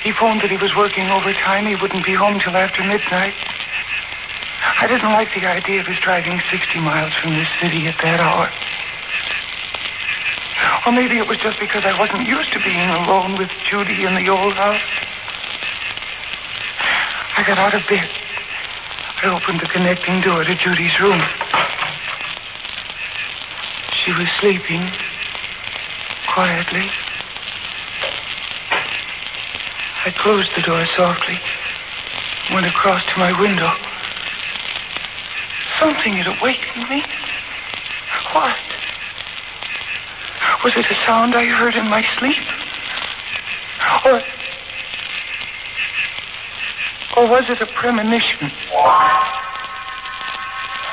He phoned that he was working overtime. He wouldn't be home till after midnight. I didn't like the idea of his driving 60 miles from this city at that hour. Or maybe it was just because I wasn't used to being alone with Judy in the old house. I got out of bed. I opened the connecting door to Judy's room. She was sleeping quietly. I closed the door softly, went across to my window. Something had awakened me. What? Was it a sound I heard in my sleep? Or was it a premonition?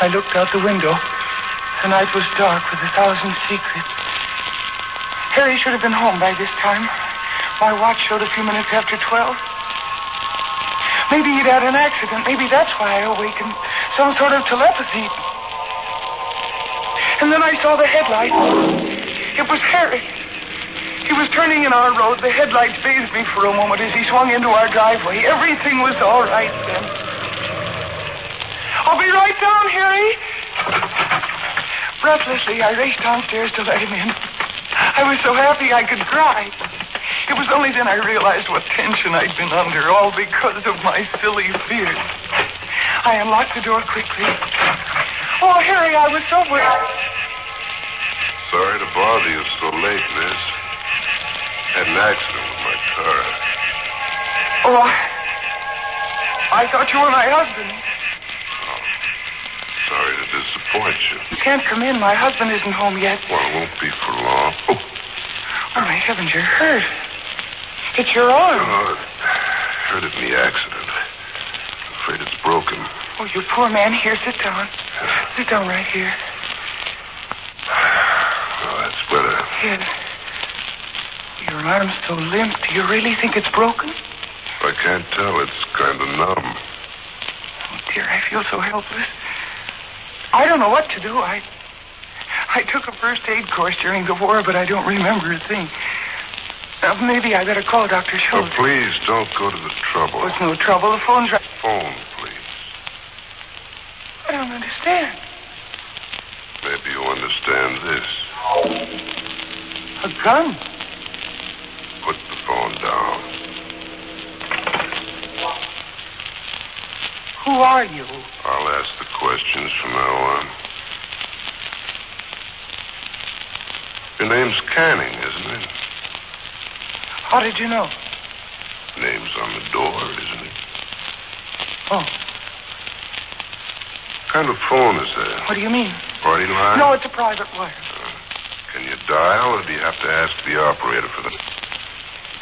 I looked out the window. The night was dark with 1,000 secrets. Harry should have been home by this time. My watch showed a few minutes after 12. Maybe he'd had an accident. Maybe that's why I awakened. Some sort of telepathy. And then I saw the headlight. It was Harry. He was turning in our road. The headlights phased me for a moment as he swung into our driveway. Everything was all right then. I'll be right down, Harry. Breathlessly, I raced downstairs to let him in. I was so happy I could cry. It was only then I realized what tension I'd been under, all because of my silly fears. I unlocked the door quickly. Oh, Harry, I was so worried. Sorry to bother you so late, miss. Had an accident with my car. Oh, I thought you were my husband. Sorry to disappoint you. You can't come in. My husband isn't home yet. Well, it won't be for long. Oh, my heavens, you're hurt. It's your arm. Oh, hurt it in the accident. Afraid it's broken. Oh, you poor man. Here, sit down. Sit down right here. Oh, that's better. Yes. Your arm's so limp. Do you really think it's broken? I can't tell. It's kind of numb. Oh, dear, I feel so helpless. I don't know what to do. I took a first aid course during the war, but I don't remember a thing. Maybe I better call Dr. Schultz. Oh, please, don't go to the trouble. Oh, it's no trouble. The phone's right. Phone, please. I don't understand. Maybe you understand this. A gun? Put the phone down. Who are you? I'll ask the questions from now on. Your name's Canning, isn't it? How did you know? Name's on the door, isn't it? Oh. What kind of phone is that? What do you mean? Party line? No, it's a private wire. Can you dial, or do you have to ask the operator for the...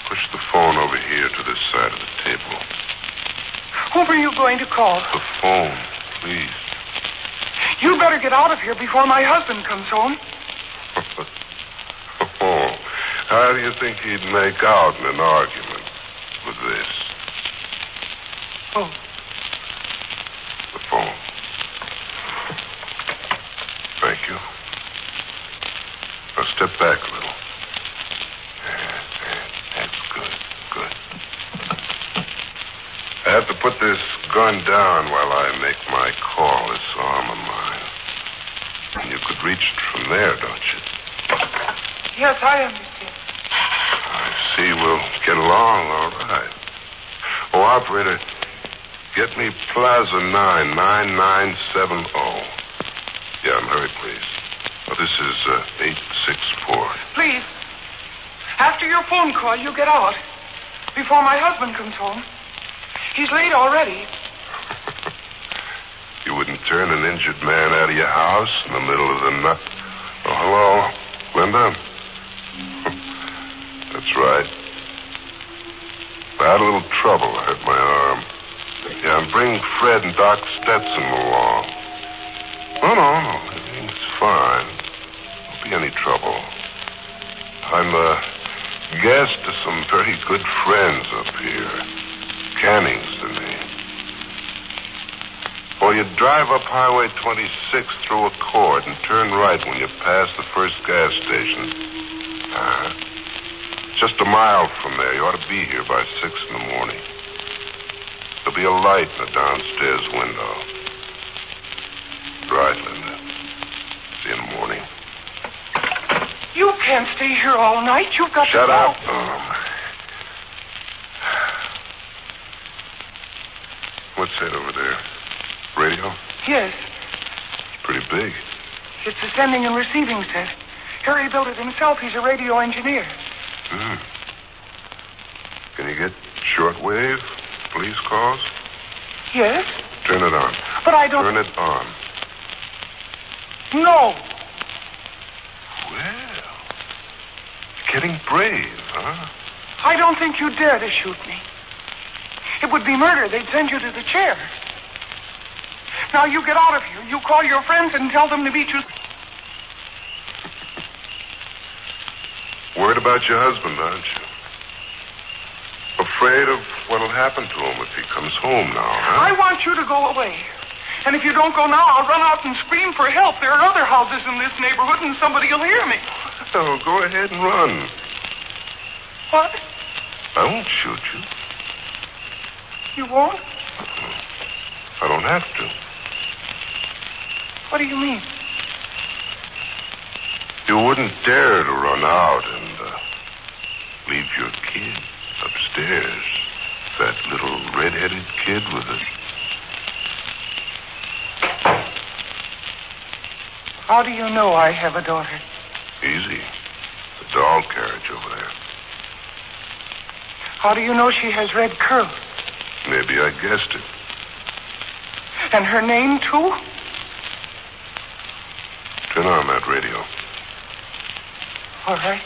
Push the phone over here to this side of the table. Whom are you going to call? The phone, please. You better get out of here before my husband comes home. Oh, how do you think he'd make out in an argument with this? Oh. The phone. Thank you. Now step back a little. That's good. Good. I have to put this gun down while I make my call, this arm of mine. And you could reach it from there, don't you? Yes, I understand. I see. We'll get along all right. Oh, operator, get me Plaza 99970. Yeah, hurry, please. Oh, this is 864. Please, after your phone call, you get out before my husband comes home. He's late already. You wouldn't turn an injured man out of your house in the middle of the night. Oh, hello, Linda? That's right. I had a little trouble. I hurt my arm. Yeah, I'm bringing Fred and Doc Stetson along. No. Everything's fine. Won't be any trouble. I'm a guest to some very good friends up here. Canning's the name. Well, you drive up Highway 26 through a court and turn right when you pass the first gas station. Just a mile from there. You ought to be here by 6 in the morning. There'll be a light in the downstairs window. Right, Linda. See you in the morning. You can't stay here all night. You've got Shut to up. What's that over there? Radio? Yes. It's pretty big. It's a sending and receiving set. Harry built it himself. He's a radio engineer. Can you get shortwave police calls? Yes. Turn it on. But I don't... Turn it on. No. Well, getting brave, huh? I don't think you'd dare to shoot me. It would be murder. They'd send you to the chair. Now you get out of here. You call your friends and tell them to meet you. Worried about your husband, aren't you? Afraid of what'll happen to him if he comes home now, huh? I want you to go away. And if you don't go now, I'll run out and scream for help. There are other houses in this neighborhood, and somebody will hear me. Oh, go ahead and run. What? I won't shoot you. You won't? I don't have to. What do you mean? You wouldn't dare to run out and leave your kid upstairs. That little red-headed kid with a... How do you know I have a daughter? Easy. The doll carriage over there. How do you know she has red curls? Maybe I guessed it. And her name, too? Turn on that radio. All right.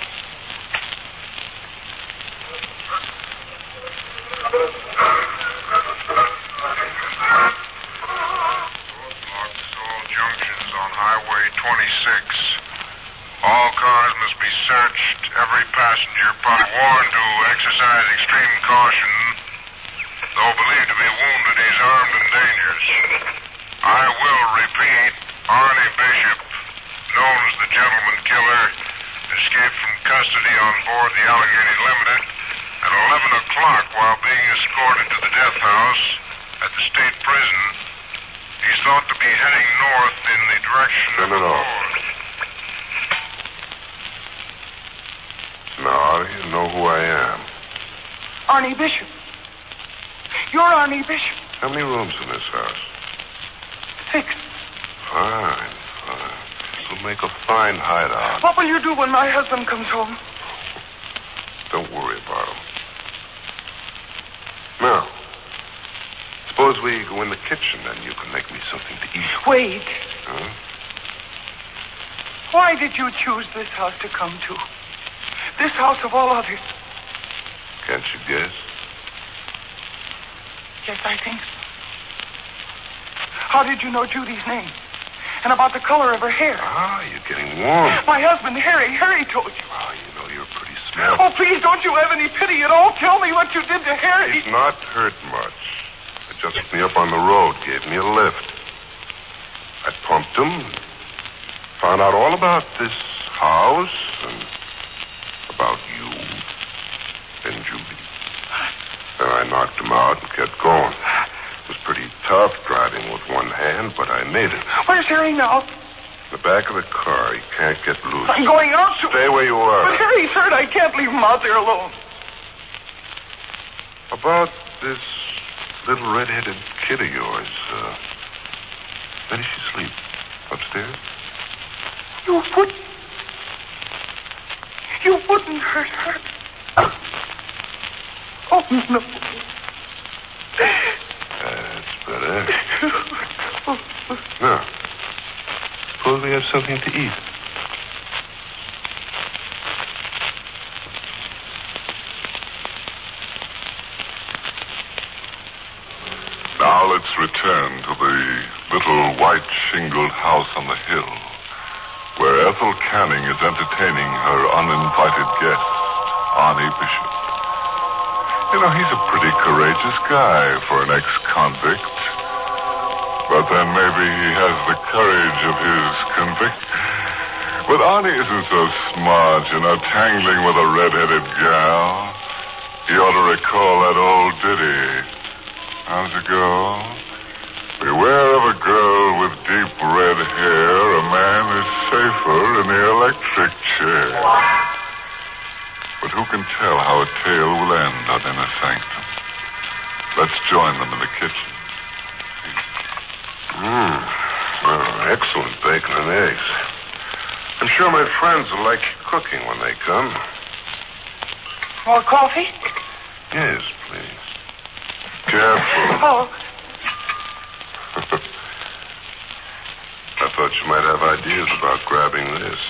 Junctions on Highway 26. All cars must be searched. Every passenger warned to exercise extreme caution. Though believed to be wounded, he's armed and dangerous. I will repeat, Arnie Bishop, known as the Gentleman Killer, escaped from custody on board the Allegheny Limited at 11 o'clock while being escorted to the death house at the state prison. He's thought to be heading north in the direction of the Lord. Now you know who I am. Arnie Bishop. You're Arnie Bishop. How many rooms in this house? 6. Fine. It'll make a fine hideout. What will you do when my husband comes home? Don't worry about him. Now, suppose we go in the kitchen and you can make me something to eat. Wait. Huh? Why did you choose this house to come to? This house of all others. Can't you guess? Yes, I think so. How did you know Judy's name? And about the color of her hair? Ah, you're getting warm. My husband, Harry. Harry told you. Oh, you know you're pretty smart. Oh, please, don't you have any pity at all? Tell me what you did to Harry. He's not hurt much. He just picked me up on the road, gave me a lift. I pumped him, found out all about this house and about you and Judy. Then I knocked him out and kept going. It was pretty tough driving with one hand, but I made it. Where's Harry now? In the back of the car. He can't get loose. I'm going out to... Stay where you are. But Harry's hurt. I can't leave him out there alone. About this little red-headed kid of yours, where does she sleep? Upstairs? You wouldn't hurt her. Oh, no. That's better. Now, suppose we have something to eat. Now let's return to the little white-shingled house on the hill, where Ethel Canning is entertaining her uninvited guest, Arnie Bishop. You know, he's a pretty courageous guy for an ex-convict. But then maybe he has the courage of his convict. But Arnie isn't so smart, you know, tangling with a red-headed gal. He ought to recall that old ditty. How's it go? Beware of a girl with deep red hair. A man is safer in the electric chair. But who can tell how a tale will end on Inner Sanctum? Let's join them in the kitchen. Well, excellent bacon and eggs. I'm sure my friends will like cooking when they come. More coffee? Yes, please. Careful. Oh. I thought you might have ideas about grabbing this.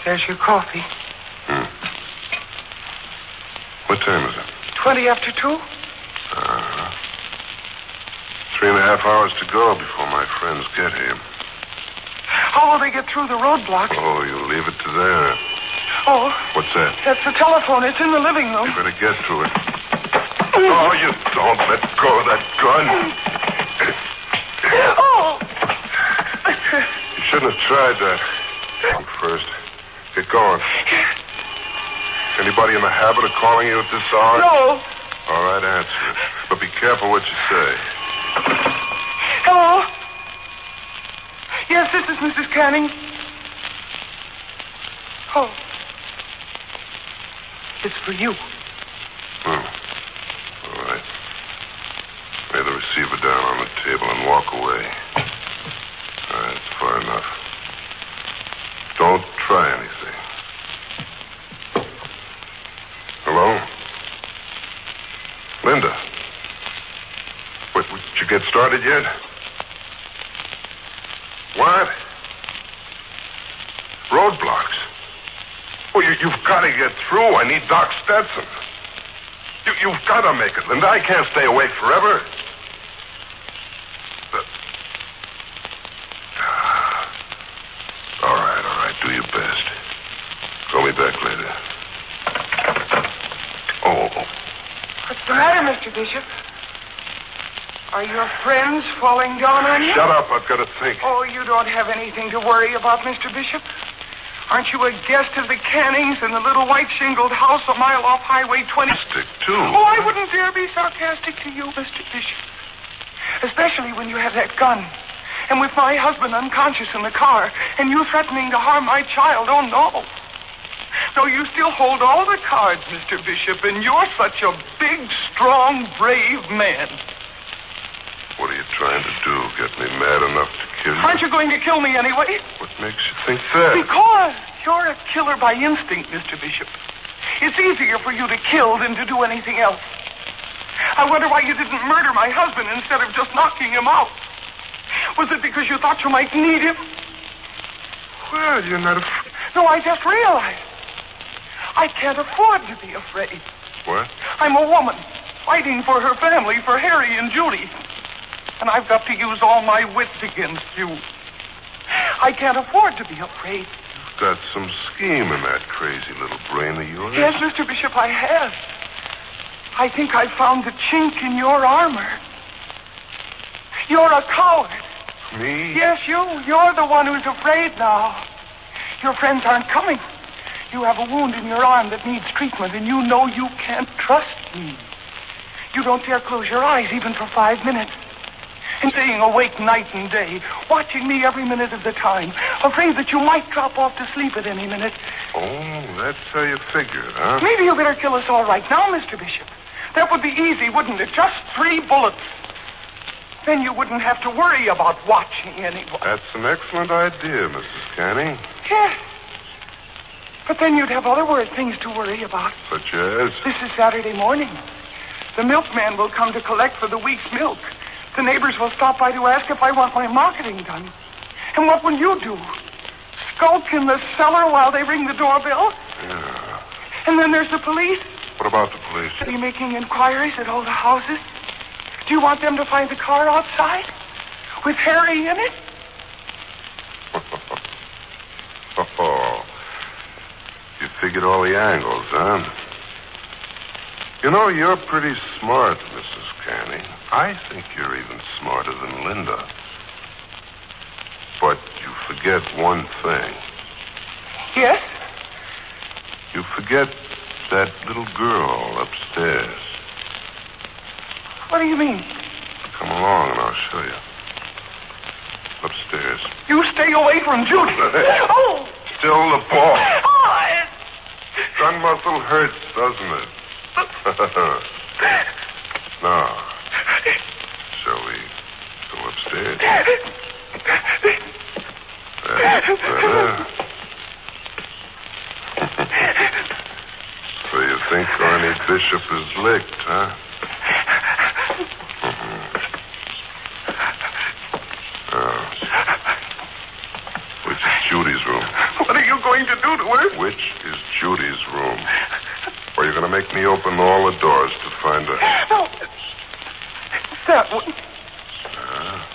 There's your coffee. What time is it? 20 after 2. 3.5 hours to go before my friends get here. How will they get through the roadblock? Oh, you leave it to there. Oh. What's that? That's the telephone. It's in the living room. You better get to it. Oh, you don't let go of that gun. Oh! You shouldn't have tried that. First, get going. Anybody in the habit of calling you at this hour? No. All right, answer it. But be careful what you say. Hello? Yes, this is Mrs. Canning. Oh. It's for you. All right. Lay the receiver down on the table and walk away. All right, it's far enough. Don't try anything. Hello? Linda? Did you get started yet? What? Roadblocks? Well, you've got to get through. I need Doc Stetson. You've got to make it, Linda. I can't stay awake forever. All right. Do your best. Call me back later. Oh. What's the matter, Mr. Bishop? Are your friends falling down on you? Shut up. I've got to think. Oh, you don't have anything to worry about, Mr. Bishop. Aren't you a guest of the Cannings in the little white-shingled house a mile off Highway 20? Stick to. Oh, I wouldn't dare be sarcastic to you, Mr. Bishop. Especially when you have that gun. And with my husband unconscious in the car, and you threatening to harm my child. Oh, no. No, you still hold all the cards, Mr. Bishop, and you're such a big, strong, brave man. What are you trying to do? Get me mad enough to kill you? Aren't you going to kill me anyway? What makes you think that? Because you're a killer by instinct, Mr. Bishop. It's easier for you to kill than to do anything else. I wonder why you didn't murder my husband instead of just knocking him out. Was it because you thought you might need him? Well, you're not afraid. No, I just realized. I can't afford to be afraid. What? I'm a woman fighting for her family, for Harry and Judy. And I've got to use all my wits against you. I can't afford to be afraid. You've got some scheme in that crazy little brain of yours. Yes, Mr. Bishop, I have. I think I found the chink in your armor. You're a coward. Me? Yes, you. You're the one who's afraid now. Your friends aren't coming. You have a wound in your arm that needs treatment, and you know you can't trust me. You don't dare close your eyes even for 5 minutes. And staying awake night and day, watching me every minute of the time, afraid that you might drop off to sleep at any minute. Oh, that's how you figure it, huh? Maybe you better kill us all right now, Mr. Bishop. That would be easy, wouldn't it? Just 3 bullets. Then you wouldn't have to worry about watching anyone. That's an excellent idea, Mrs. Canning. Yes. But then you'd have other things to worry about. Such as? This is Saturday morning. The milkman will come to collect for the week's milk. The neighbors will stop by to ask if I want my marketing done. And what will you do? Skulk in the cellar while they ring the doorbell? Yeah. And then there's the police. What about the police? Are you making inquiries at all the houses? Do you want them to find the car outside? With Harry in it? Oh. You figured all the angles, huh? You know, you're pretty smart, Mrs. Canning. I think you're even smarter than Linda. But you forget one thing. Yes? You forget that little girl upstairs. What do you mean? Come along and I'll show you. Upstairs. You stay away from Judy. Oh! Still the ball. Oh, Gun muscle hurts, doesn't it? Now, shall we go upstairs? That's better. So you think Arnie Bishop is licked, huh? Which is Judy's room? What are you going to do to her? Which is Judy's room? Or you're going to make me open all the doors to find her? No. That one.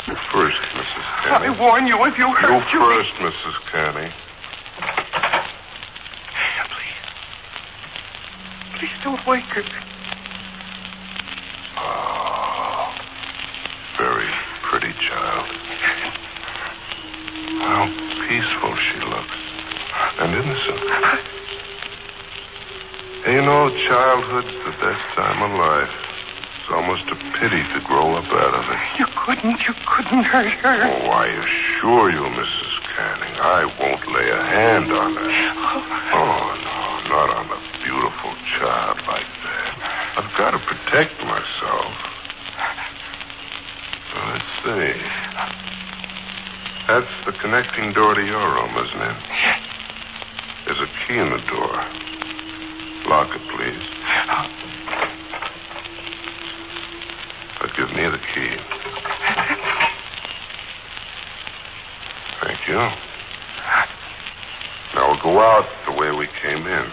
You first, Mrs. Canning. I warn you, if you hurt You Judy... first, Mrs. Canning. Please don't wake her. Oh, very pretty child. How peaceful she looks. And innocent. Hey, you know, childhood's the best time of life. almost a pity to grow up out of it. You couldn't hurt her. Oh, I assure you, Mrs. Canning, I won't lay a hand on her. Oh, no, not on a beautiful child like that. I've got to protect myself. So let's see. That's the connecting door to your room, isn't it? Yes. There's a key in the door. Lock it, please. Give me the key. Thank you. Now we'll go out the way we came in.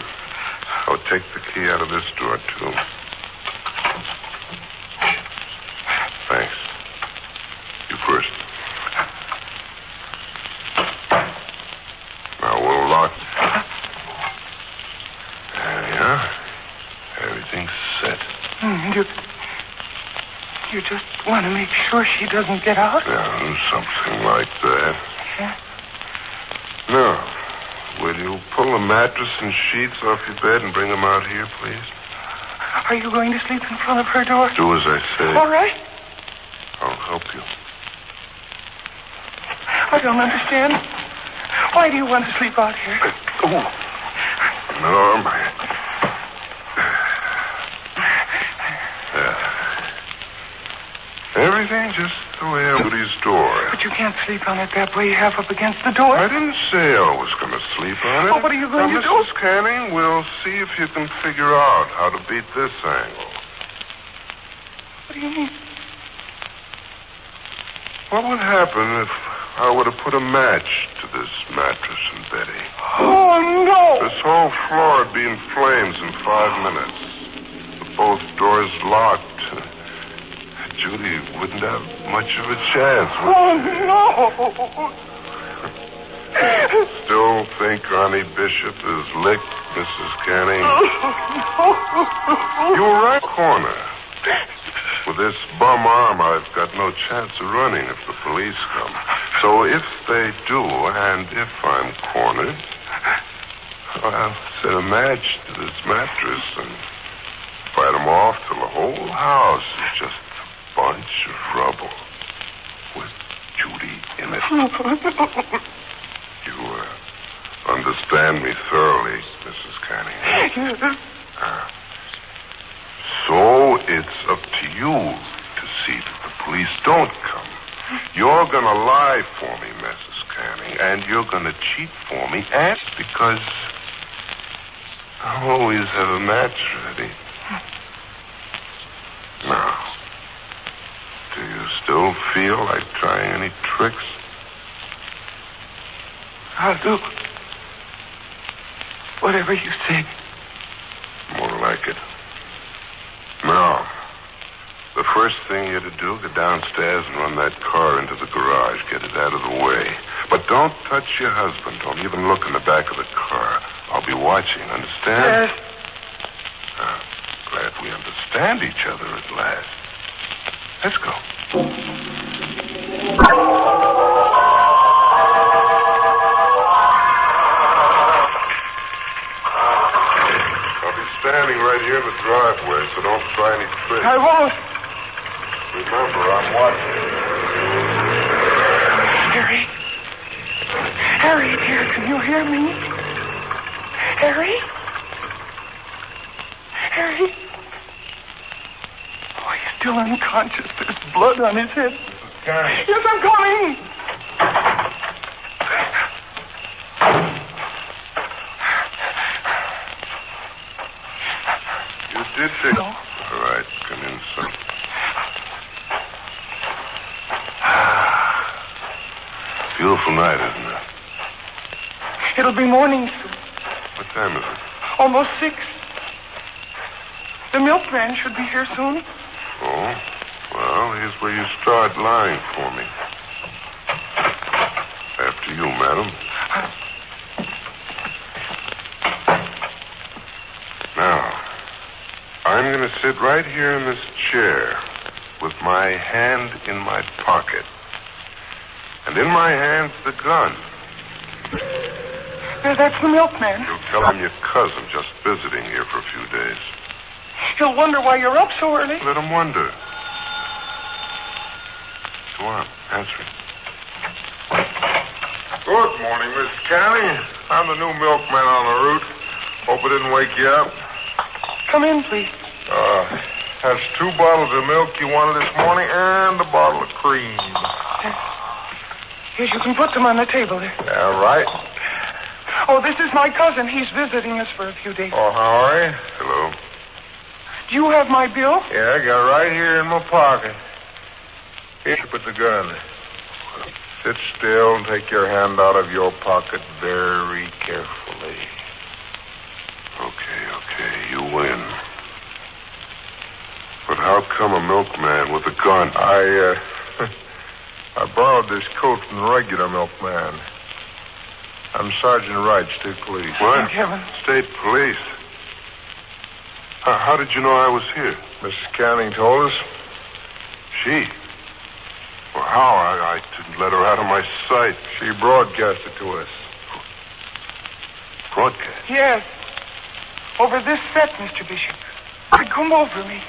I'll take the key out of this door, too. Thanks. You first. Now we'll lock. There you are. Everything's set. You just want to make sure she doesn't get out? Yeah, something like that. Yeah. Now, will you pull the mattress and sheets off your bed and bring them out here, please? Are you going to sleep in front of her door? Do as I say. All right. I'll help you. I don't understand. Why do you want to sleep out here? No, everything just the way Woody's door. But you can't sleep on it that way, half up against the door. I didn't say I was going to sleep on it. Oh, what are you going to do? Mrs. Canning, we'll see if you can figure out how to beat this angle. What do you mean? What would happen if I were to put a match to this mattress and bedding? Oh, no! This whole floor would be in flames in 5 minutes. With both doors locked. Judy wouldn't have much of a chance. Oh, no! Still think Ronnie Bishop is licked, Mrs. Canning? You were right corner. With this bum arm, I've got no chance of running if the police come. So if they do, and if I'm cornered, I'll set a match to this mattress and fight them off till the whole house is just a bunch of rubble with Judy in it. You understand me thoroughly, Mrs. Canning. So it's up to you to see that the police don't come. You're going to lie for me, Mrs. Canning, and you're going to cheat for me, and because I always have a match ready. Now, do you still feel like trying any tricks? I'll do whatever you say. More like it. Now, the first thing you're to do, go downstairs and run that car into the garage. Get it out of the way. But don't touch your husband. Don't even look in the back of the car. I'll be watching, understand? Yes. Glad we understand each other at last. Let's go. I'll be standing right here in the driveway, so don't try any tricks. I won't. Remember, I'm watching. Harry. Harry, dear, can you hear me? Harry? Harry? Oh, he's still unconscious. There's blood on his head. Gary. Yes, I'm coming. You did take... No. All right, come in, son. Beautiful night, isn't it? It'll be morning soon. What time is it? Almost 6. The milkman should be here soon. Oh? Well, here's where you start lying for me. After you, madam. Now, I'm going to sit right here in this chair with my hand in my pocket. And in my hand's the gun. That's the milkman. You'll tell him your cousin just visiting here for a few days. He'll wonder why you're up so early. Let him wonder. Go on, answer it. Good morning, Miss Canning. I'm the new milkman on the route. Hope I didn't wake you up. Come in, please. That's 2 bottles of milk you wanted this morning and a bottle of cream. Yes, you can put them on the table there. Yeah, right. Oh, this is my cousin. He's visiting us for a few days. Oh, how are you? Hello. Do you have my bill? Yeah, I got it right here in my pocket. Here, put the gun. Sit still and take your hand out of your pocket very carefully. Okay, you win. But how come a milkman with a gun? I borrowed this coat from the regular milkman. I'm Sergeant Wright, State Police. What? Thank heaven. State Police? How did you know I was here? Mrs. Canning told us. She? Well, how? I didn't let her out of my sight. She broadcast it to us. Broadcast? Yes. Over this set, Mr. Bishop. Come over me.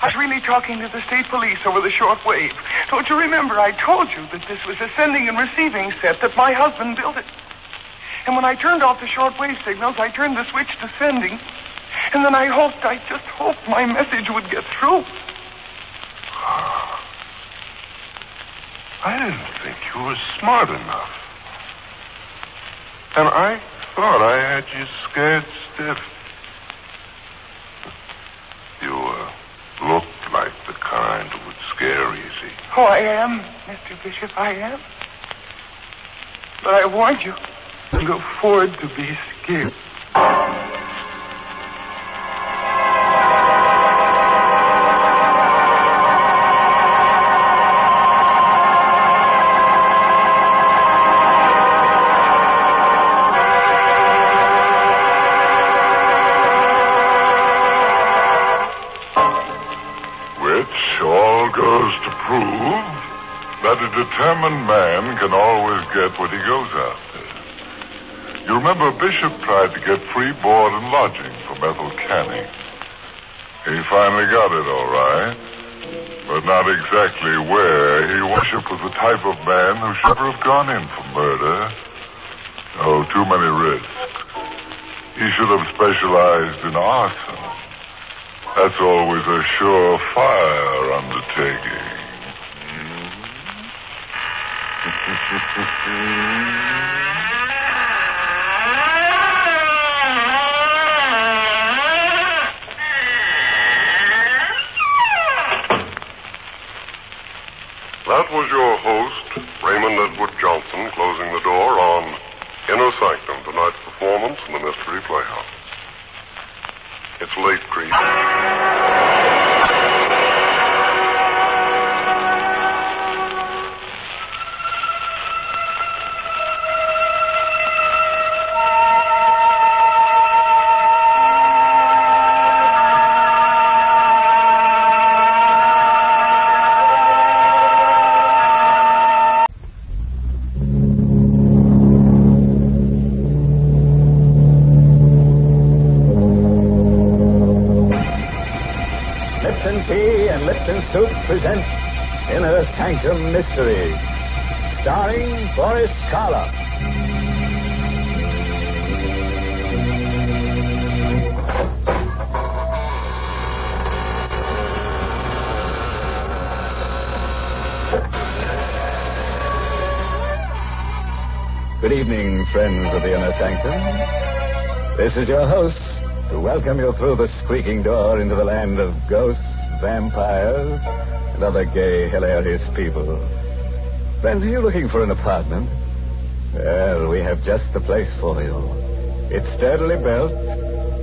I was really talking to the state police over the short wave. Don't you remember I told you that this was a sending and receiving set, that my husband built it? And when I turned off the short wave signals, I turned the switch to sending. And then I just hoped my message would get through. I didn't think you were smart enough. And I thought I had you scared stiff. You looked like the kind who would scare easy. Oh, I am, Mr. Bishop, I am. But I warned you, I can afford to be scared. That a determined man can always get what he goes after. You remember Bishop tried to get free board and lodging from Ethel Canning. He finally got it, all right. But not exactly where. Bishop was the type of man who should never have gone in for murder. Oh, too many risks. He should have specialized in arson. That's always a surefire undertaking. That was your host, Raymond Edward Johnson, closing the door on Inner Sanctum, tonight's performance in the Mystery Playhouse. It's late, Creed. Soup presents Inner Sanctum Mysteries, starring Boris Karloff. Good evening, friends of the Inner Sanctum. This is your host to welcome you through the squeaking door into the land of ghosts, vampires, and other gay, hilarious people. Friends, are you looking for an apartment? Well, we have just the place for you. It's sturdily built,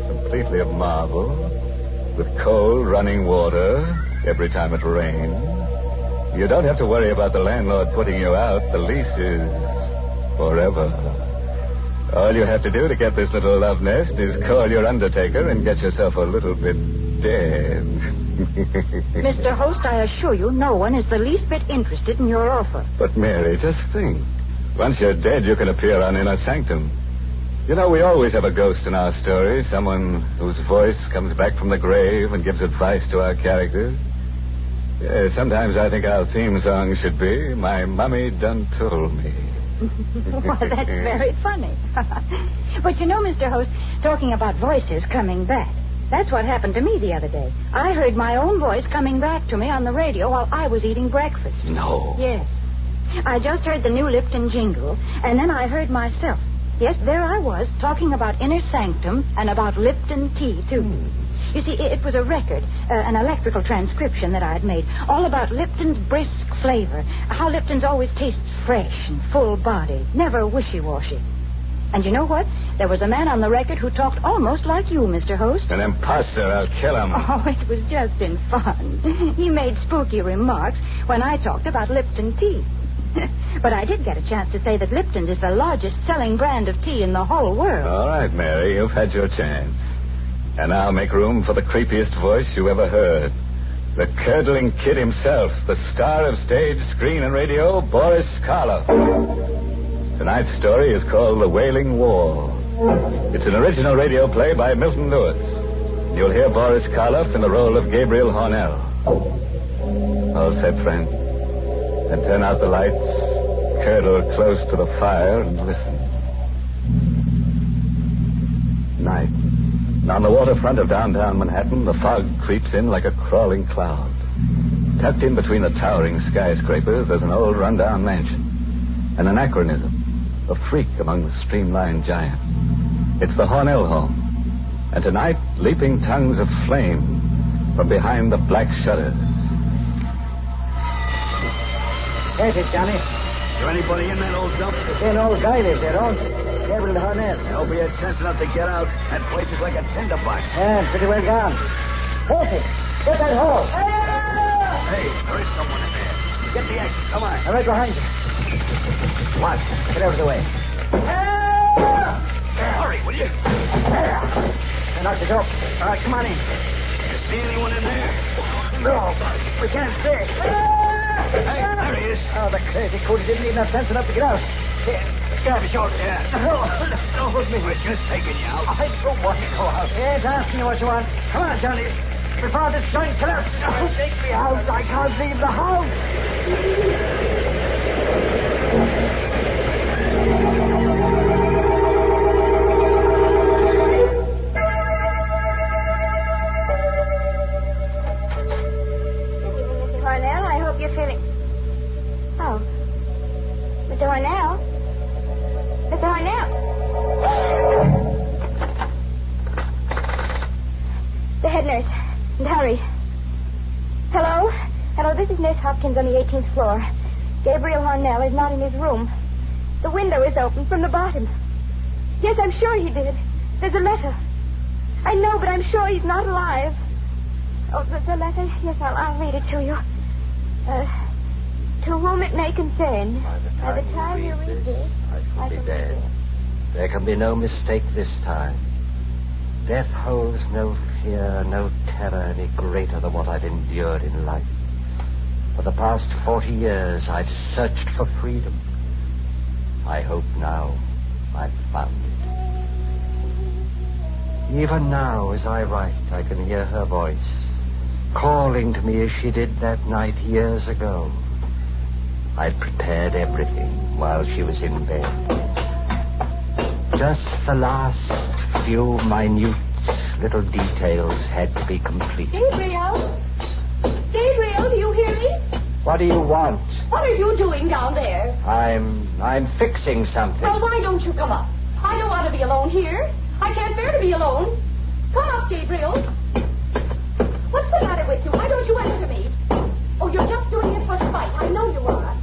completely of marble, with cold running water every time it rains. You don't have to worry about the landlord putting you out. The lease is forever. All you have to do to get this little love nest is call your undertaker and get yourself a little bit dead. Mr. Host, I assure you, no one is the least bit interested in your offer. But, Mary, just think. Once you're dead, you can appear on Inner Sanctum. You know, we always have a ghost in our story, someone whose voice comes back from the grave and gives advice to our characters. Yeah, sometimes I think our theme song should be, My Mummy Done Told Me. Well, that's very funny. But you know, Mr. Host, talking about voices coming back, that's what happened to me the other day. I heard my own voice coming back to me on the radio while I was eating breakfast. No. Yes. I just heard the new Lipton jingle, and then I heard myself. Yes, there I was, talking about Inner Sanctum and about Lipton tea, too. You see, it was a record, an electrical transcription that I had made, all about Lipton's brisk flavor, how Lipton's always tastes fresh and full-bodied, never wishy-washy. And you know what? There was a man on the record who talked almost like you, Mr. Host. An imposter. I'll kill him. Oh, it was just in fun. He made spooky remarks when I talked about Lipton tea. But I did get a chance to say that Lipton is the largest selling brand of tea in the whole world. All right, Mary, you've had your chance. And now make room for the creepiest voice you ever heard. The curdling kid himself, the star of stage, screen, and radio, Boris Karloff. Tonight's story is called The Wailing Wall. It's an original radio play by Milton Lewis. You'll hear Boris Karloff in the role of Gabriel Hornell. All set, friend. Then turn out the lights, curdle close to the fire, and listen. Night. And on the waterfront of downtown Manhattan, the fog creeps in like a crawling cloud. Tucked in between the towering skyscrapers, there's an old rundown mansion. An anachronism. A freak among the streamlined giants. It's the Hornell home. And tonight, leaping tongues of flame from behind the black shutters. Yes, it's Johnny. Is there anybody in that old dump? It's an old guy lives there, don't it? Gabriel Hornell. I hope he had sense enough to get out. That place is like a tinderbox. Yeah, pretty well gone. Horse it. Get that hole. Hey, there is someone in there. Get the axe. Come on. I'm right behind you. What? Get out of the way. Hurry, will you? Now, knock it up. All right, come on in. You see anyone in there? No, we can't see. Hey, there he is. Oh, the crazy coot. He didn't even have sense enough to get out. Here, grab his shoulder. Yeah. No, hold me. We're just taking you out. I don't want to go out. Yes, asking you what you want. Come on, Johnny. Before this joint collapses. Oh, take me out. I can't leave the house. Mr. Hornell, I hope you're feeling... Oh. Mr. Hornell? Mr. Hornell? The head nurse. And hurry. Hello? Hello, this is Nurse Hopkins on the 18th floor. Gabriel Hornell is not in his room. The window is open from the bottom. Yes, I'm sure he did. There's a letter. I know, but I'm sure he's not alive. Oh, the letter? Yes, I'll read it to you. To whom it may concern. By the time you read this, I shall be dead. There can be no mistake this time. Death holds no fear, no terror any greater than what I've endured in life. For the past 40 years, I've searched for freedom. I hope now I've found it. Even now, as I write, I can hear her voice, calling to me as she did that night years ago. I'd prepared everything while she was in bed. Just the last few minute little details had to be complete. Gabriel? Gabriel, do you hear me? What do you want? What are you doing down there? I'm fixing something. Well, why don't you come up? I don't want to be alone here. I can't bear to be alone. Come up, Gabriel. What's the matter with you? Why don't you answer me? Oh, you're just doing it for spite. I know you are.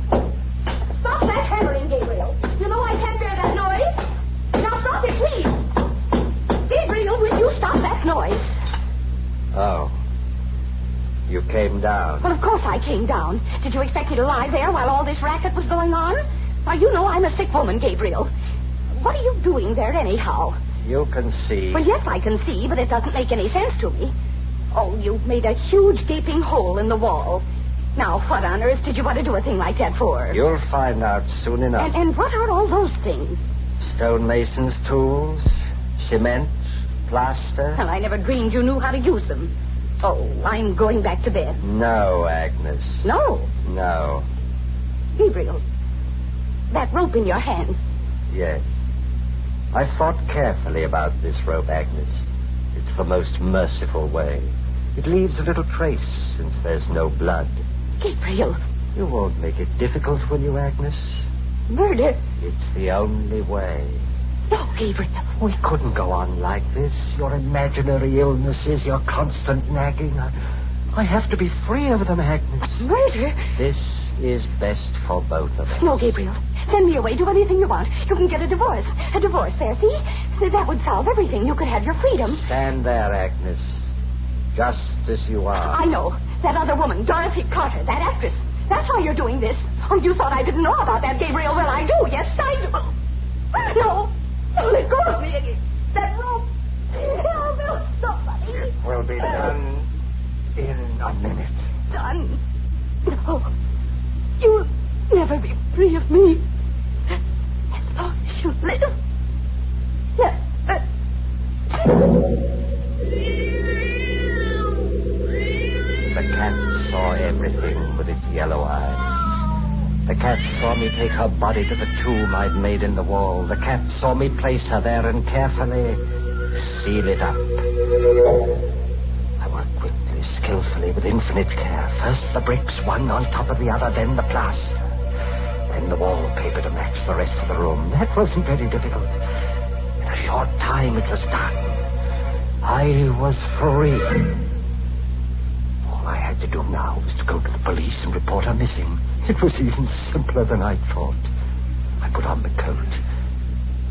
Stop that hammering, Gabriel. You know I can't bear that noise. Now stop it, please. Gabriel, will you stop that noise? Oh. You came down. Well, of course I came down. Did you expect me to lie there while all this racket was going on? Now, you know I'm a sick woman, Gabriel. What are you doing there anyhow? You can see. Well, yes, I can see, but it doesn't make any sense to me. Oh, you've made a huge gaping hole in the wall. Now, what on earth did you want to do a thing like that for? You'll find out soon enough. And what are all those things? Stonemason's tools, cement, plaster. Well, I never dreamed you knew how to use them. Oh, I'm going back to bed. No, Agnes. No. No. Gabriel, that rope in your hand. Yes. I thought carefully about this rope, Agnes. It's the most merciful way. It leaves a little trace since there's no blood. Gabriel. You won't make it difficult, will you, Agnes? Murder. It's the only way. No, Gabriel. We couldn't go on like this. Your imaginary illnesses, your constant nagging. I have to be free of them, Agnes. Murder? This is best for both of us. No, Gabriel. Send me away. Do anything you want. You can get a divorce. A divorce there, see? That would solve everything. You could have your freedom. Stand there, Agnes. Just as you are. I know. That other woman, Dorothy Carter, that actress. That's why you're doing this. Oh, you thought I didn't know about that, Gabriel. Well, I do. Yes, I do. No. No, let go of me. That rope. Help somebody. It will be done in a minute. Done? No. You'll never be free of me. As long as you live. Yes. The cat saw everything with its yellow eyes. The cat saw me take her body to the tomb I'd made in the wall. The cat saw me place her there and carefully seal it up. I worked quickly, skillfully, with infinite care. First the bricks, one on top of the other, then the plaster. Then the wallpaper to match the rest of the room. That wasn't very difficult. In a short time it was done. I was free. All I had to do now was to go to the police and report her missing. It was even simpler than I thought. I put on the coat.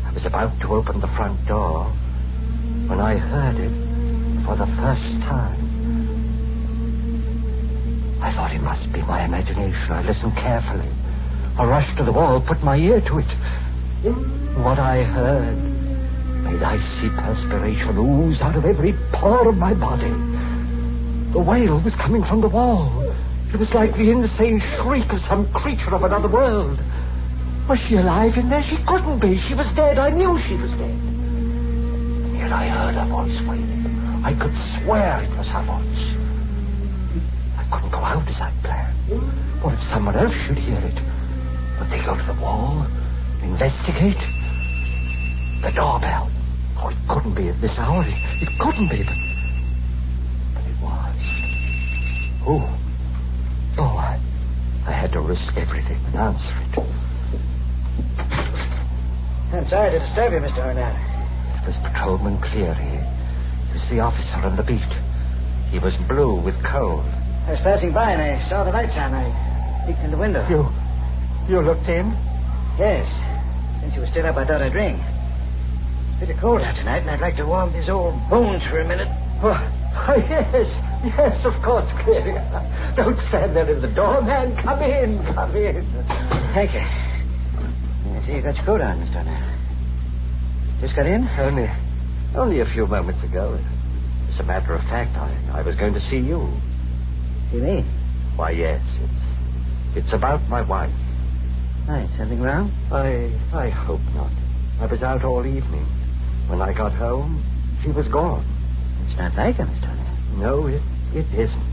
I was about to open the front door when I heard it for the first time. I thought it must be my imagination. I listened carefully. I rushed to the wall, put my ear to it. What I heard made icy perspiration ooze out of every pore of my body. The wail was coming from the wall. It was like the insane shriek of some creature of another world. Was she alive in there? She couldn't be. She was dead. I knew she was dead. And yet I heard her voice wailing. I could swear it was her voice. I couldn't go out as I'd planned. What if someone else should hear it? Would they go to the wall? Investigate? The doorbell. Oh, it couldn't be at this hour. It couldn't be, but it was. Who? Oh, I had to risk everything and answer it. I'm sorry to disturb you, Mr. Arnett. It was Patrolman Cleary. He was the officer on the beat. He was blue with cold. I was passing by and I saw the lights on. I peeked in the window. You looked in? Yes. Since you were still up, I thought I'd ring. It's pretty cold out tonight, and I'd like to warm these old bones for a minute. Oh, yes, of course, Cleary. Don't stand there in the door, man. Come in. Thank you. I see you got your coat on, Mr. Arnett. Just got in? Only a few moments ago. As a matter of fact, I was going to see you. See me? Why, yes. It's about my wife. Right, something wrong? I hope not. I was out all evening. When I got home, she was gone. It's not like her, Mr. Arnett. No, it isn't.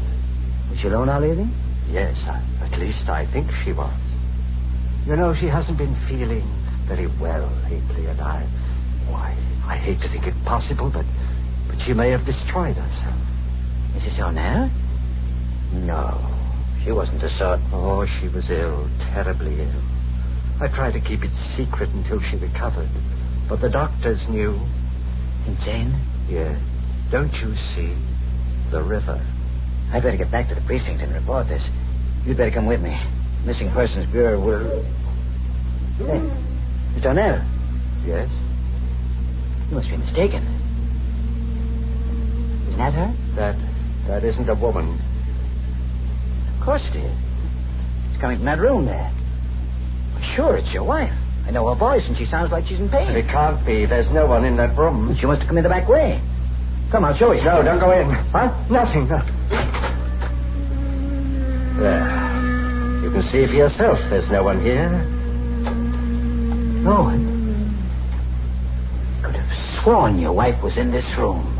Was she alone all evening? Yes, at least I think she was. You know, she hasn't been feeling very well lately, and I hate to think it possible, but she may have destroyed herself. Mrs. Arnett? No, she wasn't the sort. Oh, she was ill, terribly ill. I tried to keep it secret until she recovered, but the doctors knew. Insane? Yes. Don't you see? The river. I'd better get back to the precinct and report this. You'd better come with me. Missing Persons Bureau will... Hey, Mr. Arnett. Yes? You must be mistaken. Isn't that her? That isn't a woman. Of course it is. It's coming from that room there. Sure, it's your wife. I know her voice, and she sounds like she's in pain. It can't be. There's no one in that room. She must have come in the back way. Come, I'll show you. No, don't go in. Huh? Nothing. There. You can see for yourself there's no one here. No. sworn your wife was in this room.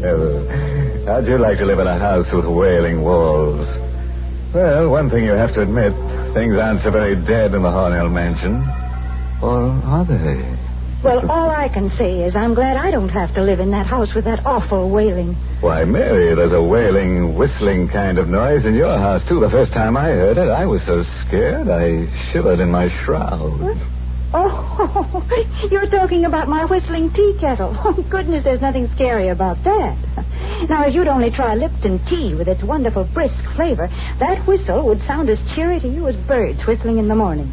Well, how'd you like to live in a house with wailing walls? Well, one thing you have to admit, things aren't so very dead in the Hornell mansion. Or are they? Well, all I can say is I'm glad I don't have to live in that house with that awful wailing. Why, Mary, there's a wailing, whistling kind of noise in your house, too. The first time I heard it, I was so scared I shivered in my shroud. What? Oh, you're talking about my whistling tea kettle. Oh, goodness, there's nothing scary about that. Now, as you'd only try Lipton tea with its wonderful brisk flavor, that whistle would sound as cheery to you as birds whistling in the morning.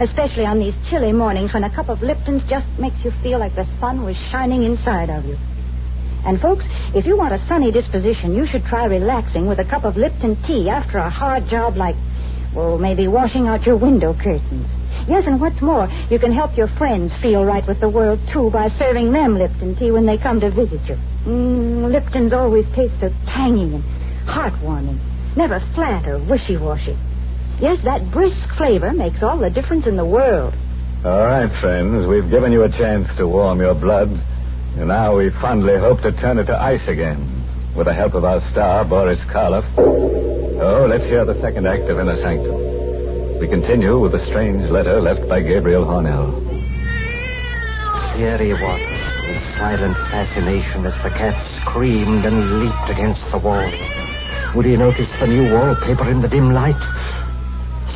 Especially on these chilly mornings when a cup of Lipton's just makes you feel like the sun was shining inside of you. And, folks, if you want a sunny disposition, you should try relaxing with a cup of Lipton tea after a hard job like, well, maybe washing out your window curtains. Yes, and what's more, you can help your friends feel right with the world, too, by serving them Lipton tea when they come to visit you. Lipton's always taste so tangy and heartwarming, never flat or wishy-washy. Yes, that brisk flavor makes all the difference in the world. All right, friends, we've given you a chance to warm your blood, and now we fondly hope to turn it to ice again, with the help of our star, Boris Karloff. Oh, let's hear the second act of Inner Sanctum. We continue with the strange letter left by Gabriel Hornell. Here he was, in silent fascination as the cat screamed and leaped against the wall. Would he notice the new wallpaper in the dim light?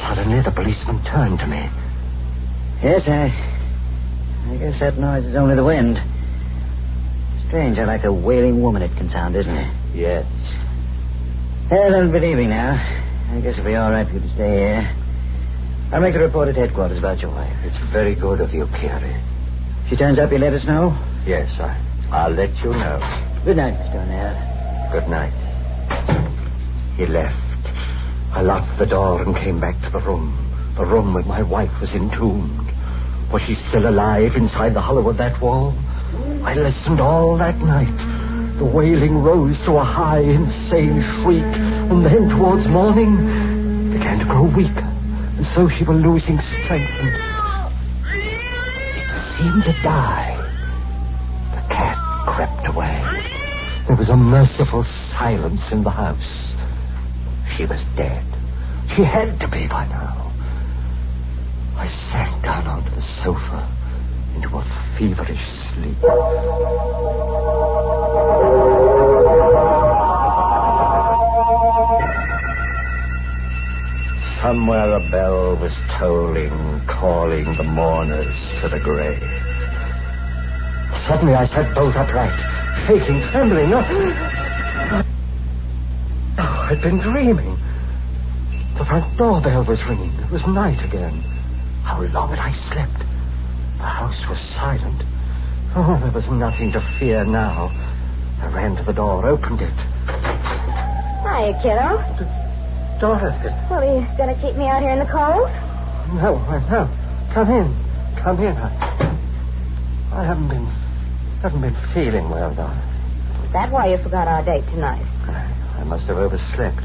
Suddenly, the policeman turned to me. Yes, I guess that noise is only the wind. Strange how like a wailing woman it can sound, isn't it? Yes. Well, then, good evening now. I guess it'll be all right for you to stay here. I'll make the report at headquarters about your wife. It's very good of you, Carey. If she turns up, you let us know? Yes, I'll let you know. Good night, Mr. O'Neill. Good night. He left. I locked the door and came back to the room where my wife was entombed. Was she still alive inside the hollow of that wall? I listened all that night. The wailing rose to a high, insane shriek, and then towards morning began to grow weaker, as though she were losing strength, and it seemed to die. The cat crept away. There was a merciful silence in the house. She was dead. She had to be by now. I sank down onto the sofa into a feverish sleep. Somewhere a bell was tolling, calling the mourners to the grave. Suddenly I sat bolt upright, shaking, trembling. I'd been dreaming. The front doorbell was ringing. It was night again. How long had I slept? The house was silent. Oh, there was nothing to fear now. I ran to the door, opened it. Hiya, kiddo. Dorothy. Well, are you going to keep me out here in the cold? No. Come in. I haven't been feeling well, Dorothy. Is that why you forgot our date tonight? I must have overslept.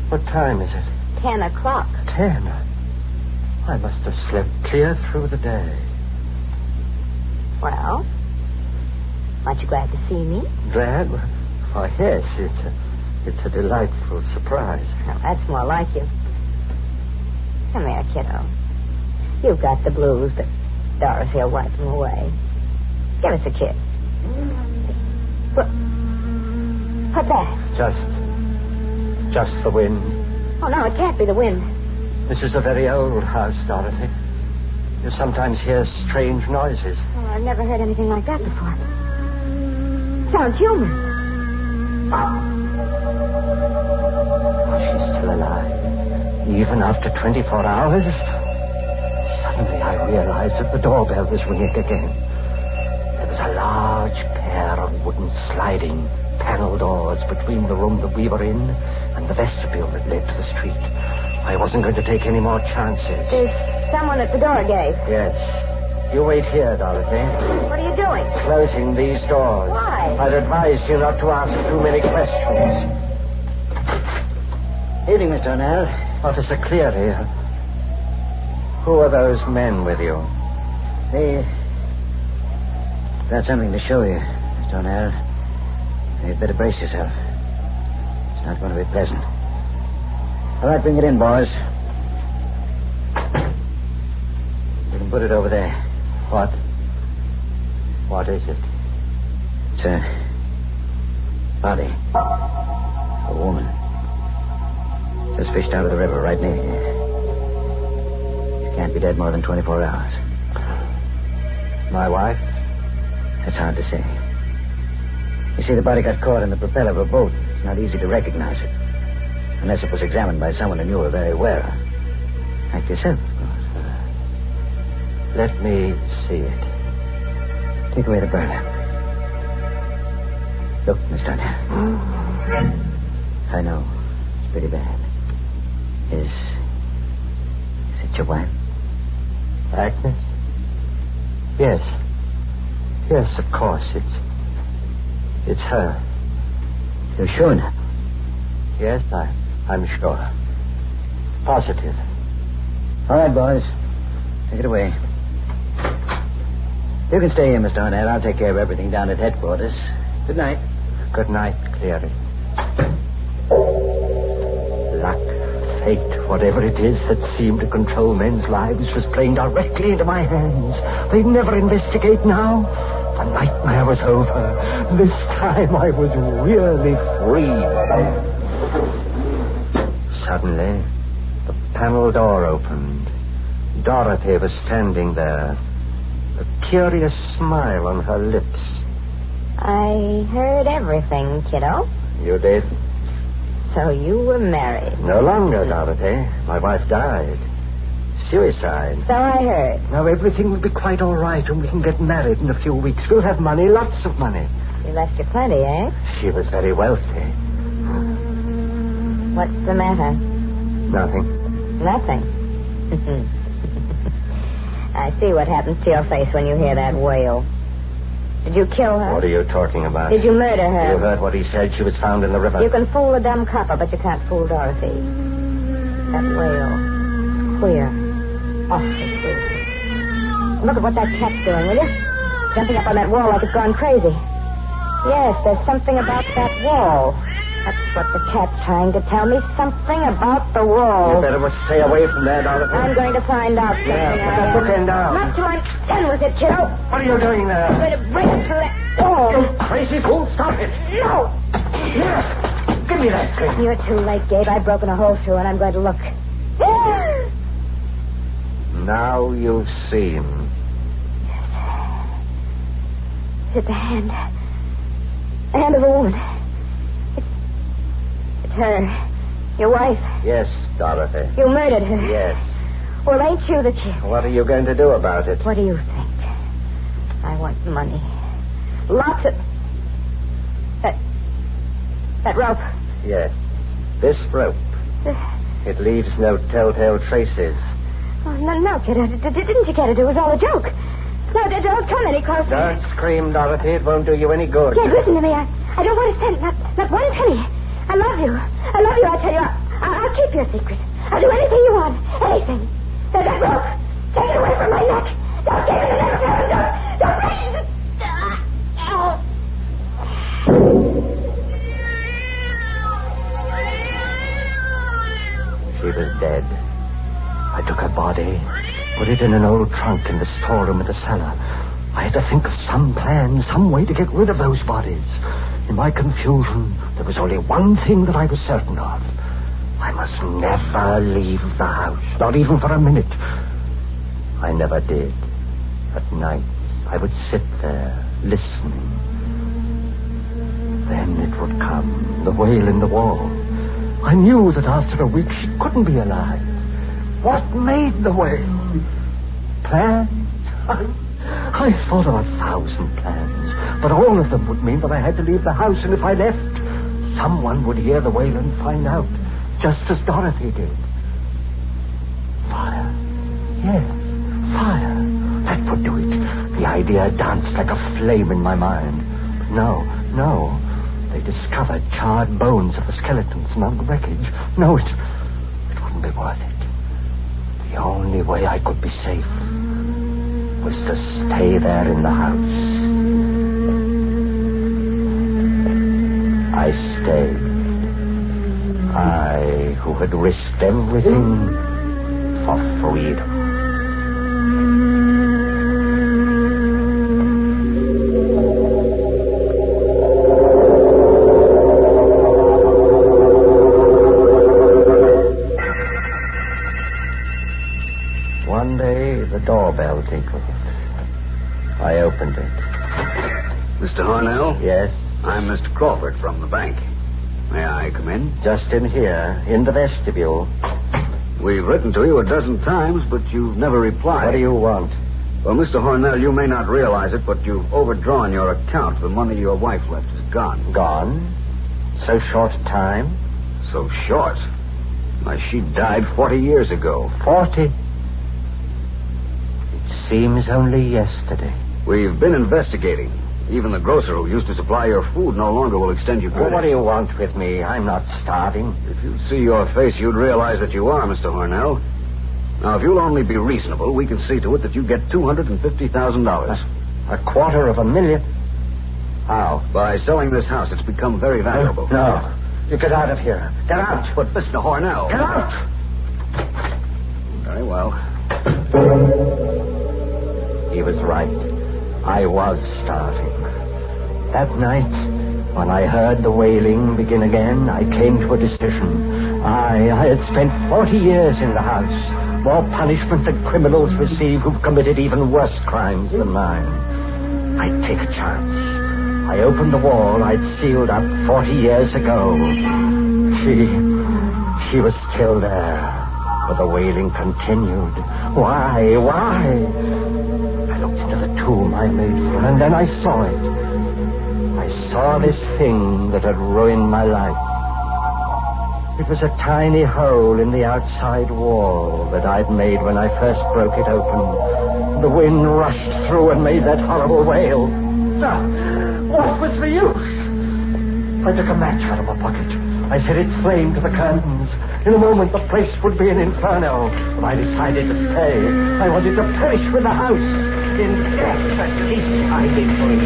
What time is it? 10 o'clock. 10? I must have slept clear through the day. Well, aren't you glad to see me? Glad? Oh, yes, it's a delightful surprise. Well, that's more like you. Come here, kiddo. You've got the blues, but Dorothy will wipe them away. Give us a kiss. What's that? Just the wind. Oh, no, it can't be the wind. This is a very old house, Dorothy. You sometimes hear strange noises. Oh, I've never heard anything like that before. Sounds human. She's still alive, even after 24 hours. Suddenly I realized that the doorbell was ringing again. There was a large pair of wooden sliding panel doors between the room that we were in and the vestibule that led to the street. I wasn't going to take any more chances. There's someone at the door, Gabe. Yes. You wait here, Dorothy. What are you doing? Closing these doors. Why? I'd advise you not to ask too many questions. Evening, Mr. O'Neill. Officer Cleary. Who are those men with you? I've got something to show you, Mr. O'Neill. You'd better brace yourself. It's not going to be pleasant. All right, bring it in, boys. You can put it over there. What? What is it? It's a body. A woman. Just fished out of the river right near here. She can't be dead more than 24 hours. My wife? That's hard to say. You see, the body got caught in the propeller of a boat. It's not easy to recognize it. Unless it was examined by someone who knew her very well. Like yourself, of course. Let me see it. Take away the burner. Look, Mr. O'Neill. I know. It's pretty bad. Is it your wife? Agnes? Yes. Yes, of course. It's her. You're sure now? Yes, I'm sure. Positive. All right, boys. Take it away. You can stay here, Mr. O'Neill. I'll take care of everything down at headquarters. Good night. Good night, Cleary. Luck, fate, whatever it is that seemed to control men's lives was playing directly into my hands. They'd never investigate now. The nightmare was over. This time I was really free. Suddenly, the panel door opened. Dorothy was standing there, a curious smile on her lips. I heard everything, kiddo. You did? So you were married. No longer, Dorothy. My wife died. Suicide. So I heard. Now everything will be quite all right and we can get married in a few weeks. We'll have money, lots of money. She left you plenty, eh? She was very wealthy. What's the matter? Nothing. Nothing. I see what happens to your face when you hear that wail. Did you kill her? What are you talking about? Did you murder her? You heard what he said. She was found in the river. You can fool the dumb copper, but you can't fool Dorothy. That wail. Queer. Awfully queer. Look at what that cat's doing, will you? Jumping up on that wall like it's gone crazy. Yes, there's something about that wall. That's what the cat's trying to tell me. Something about the wall. You better stay away from there, Dorothy. I'm going to find out something. Yeah, put that bookend down. Not till I'm done with it, kiddo. What are you doing there? I'm going to bring it to that wall. You crazy fool, stop it. No. Here, give me that thing. You're too late, Gabe. I've broken a hole through, and I'm going to look. Now you've seen. It's the hand. The hand of a woman. It's her. Your wife. Yes, Dorothy. You murdered her. Yes. Well, ain't you the kid? What are you going to do about it? What do you think? I want money. Lots of... That rope. Yes. This rope. It leaves no telltale traces. Oh, no, kid. Didn't you get it? It was all a joke. No, don't come any closer. Don't scream, Dorothy. It won't do you any good. Kid, listen to me. I don't want a cent. Not one penny. I love you. I love you, I tell you. I'll keep your secret. I'll do anything you want. Anything. That rope. Take it away from my neck. Don't give it to me. Don't break it. She was dead. I took her body, put it in an old trunk in the storeroom in the cellar. I had to think of some plan, some way to get rid of those bodies. In my confusion, there was only one thing that I was certain of. I must never leave the house, not even for a minute. I never did. At night, I would sit there, listening. Then it would come, the wail in the wall. I knew that after a week she couldn't be alive. What made the wail? Plans? I thought of 1,000 plans, but all of them would mean that I had to leave the house, and if I left, someone would hear the wail and find out, just as Dorothy did. Fire. Yes, fire. That would do it. The idea danced like a flame in my mind. But no. they discovered charred bones of the skeletons among the wreckage. No, it wouldn't be worth it. The only way I could be safe was to stay there in the house. I stayed. I, who had risked everything for freedom. One day, the doorbell tinkled. I opened it. Mr. Hornell? Yes? I'm Mr. Crawford from the bank. May I come in? Just in here, in the vestibule. We've written to you a dozen times, but you've never replied. What do you want? Well, Mr. Hornell, you may not realize it, but you've overdrawn your account. The money your wife left is gone. Gone? So short a time? So short? Why, she died 40 years ago. 40? It seems only yesterday. We've been investigating. Even the grocer who used to supply your food no longer will extend you credit. Well, what do you want with me? I'm not starving. If you'd see your face, you'd realize that you are, Mr. Hornell. Now, if you'll only be reasonable, we can see to it that you get $250,000. $250,000? How? By selling this house. It's become very valuable. No. You get out of here. Get out. But, Mr. Hornell... Get out! Very well. He was right. I was starving. That night, when I heard the wailing begin again, I came to a decision. I had spent 40 years in the house. More punishment than criminals receive who've committed even worse crimes than mine. I'd take a chance. I opened the wall I'd sealed up 40 years ago. She was still there, but the wailing continued. Why? I looked into the tomb I made for her, and then I saw it. I saw this thing that had ruined my life. It was a tiny hole in the outside wall that I'd made when I first broke it open. The wind rushed through and made that horrible wail. What was the use? I took a match out of my pocket. I set its flame to the curtains. In a moment, the place would be an inferno. But I decided to stay. I wanted to perish with the house. In death, at least I'd be free.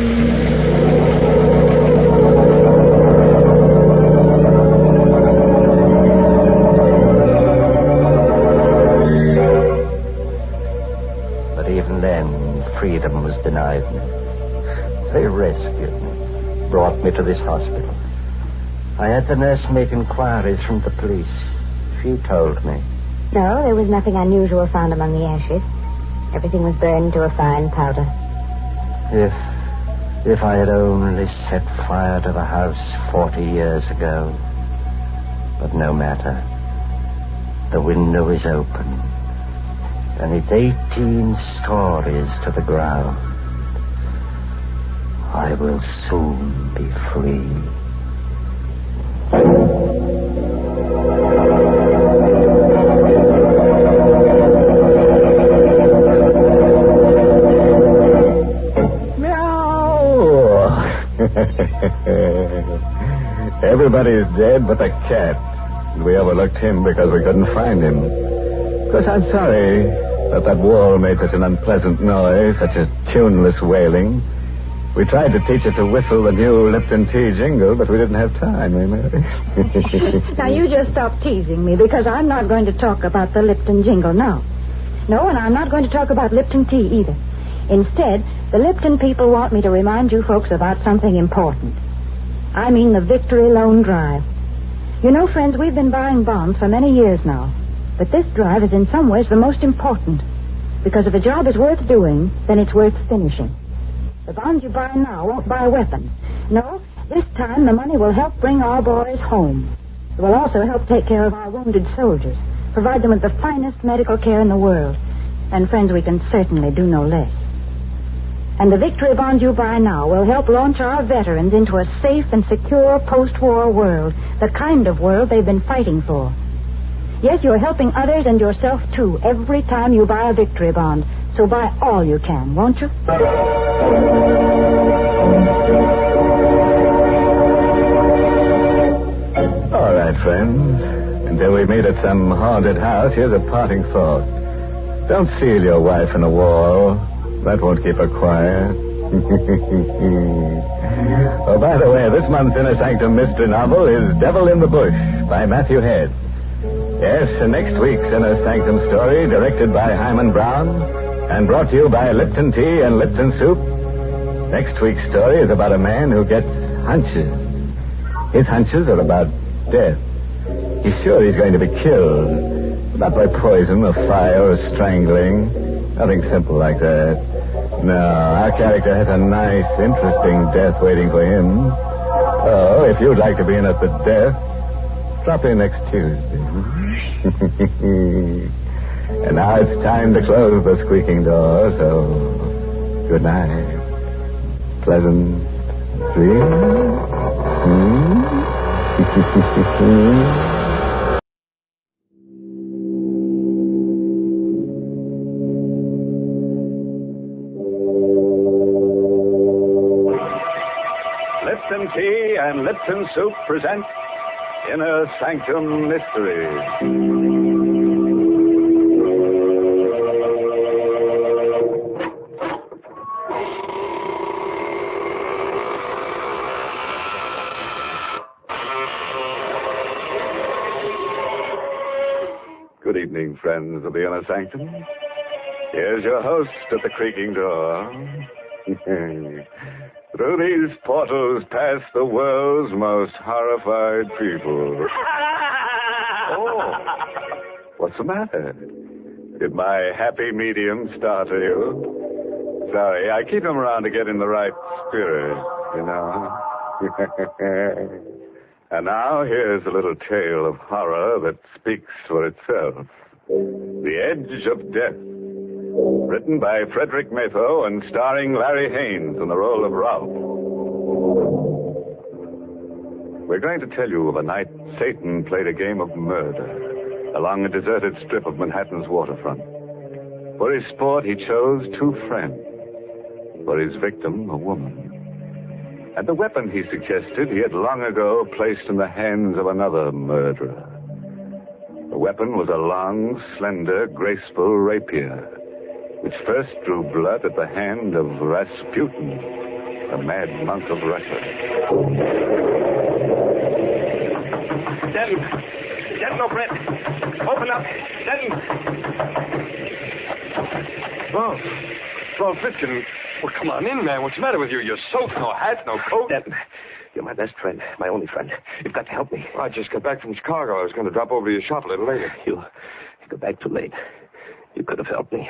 Freedom was denied me. They rescued me, brought me to this hospital. I had the nurse make inquiries from the police. She told me. No, there was nothing unusual found among the ashes. Everything was burned to a fine powder. If I had only set fire to the house 40 years ago. But no matter. The window is open. And it's 18 stories to the ground. I will soon be free. Meow! Everybody's dead but the cat. We overlooked him because we couldn't find him. Of course, I'm sorry that wall made such an unpleasant noise, such a tuneless wailing. We tried to teach it to whistle the new Lipton tea jingle, but we didn't have time, eh, Mary? Now, you just stop teasing me, because I'm not going to talk about the Lipton jingle now. No, and I'm not going to talk about Lipton tea either. Instead, the Lipton people want me to remind you folks about something important. I mean the Victory Loan Drive. You know, friends, we've been buying bonds for many years now. But this drive is in some ways the most important. Because if a job is worth doing, then it's worth finishing. The bonds you buy now won't buy weapons. No, this time the money will help bring our boys home. It will also help take care of our wounded soldiers, provide them with the finest medical care in the world. And, friends, we can certainly do no less. And the victory bonds you buy now will help launch our veterans into a safe and secure post-war world, the kind of world they've been fighting for. Yes, you're helping others and yourself, too, every time you buy a victory bond. So buy all you can, won't you? night, friends. Until we meet at some haunted house, here's a parting thought. Don't seal your wife in a wall. That won't keep her quiet. Oh, by the way, this month's Inner Sanctum mystery novel is Devil in the Bush by Matthew Head. Yes, next week's Inner Sanctum story, directed by Hyman Brown and brought to you by Lipton Tea and Lipton Soup. Next week's story is about a man who gets hunches. His hunches are about death. He's sure he's going to be killed. Not by poison or fire or strangling. Nothing simple like that. No, our character has a nice, interesting death waiting for him. Oh, if you'd like to be in at the death, drop in next Tuesday. And now it's time to close the squeaking door, so good night. Pleasant dreams. Lipton Tea and Lipton Soup present Inner Sanctum Mysteries. Good evening, friends of the Inner Sanctum. Here's your host at the creaking door. Through these portals pass the world's most horrified people. Oh, what's the matter? Did my happy medium startle you? Sorry, I keep him around to get in the right spirit, you know. And now here's a little tale of horror that speaks for itself. The Edge of Death. Written by Frederick Maytho and starring Larry Haynes in the role of Ralph. We're going to tell you of a night Satan played a game of murder along a deserted strip of Manhattan's waterfront. For his sport, he chose two friends. For his victim, a woman. And the weapon he suggested he had long ago placed in the hands of another murderer. The weapon was a long, slender, graceful rapier, which first drew blood at the hand of Rasputin, the mad monk of Russia. Denton, O'Brien, open up. Denton. Ralph Fitkin. Well, come on in, man. What's the matter with you? You're soaked, no hat, no coat. Denton, you're my best friend, my only friend. You've got to help me. I just got back from Chicago. I was going to drop over to your shop a little later. You got back too late. You could have helped me.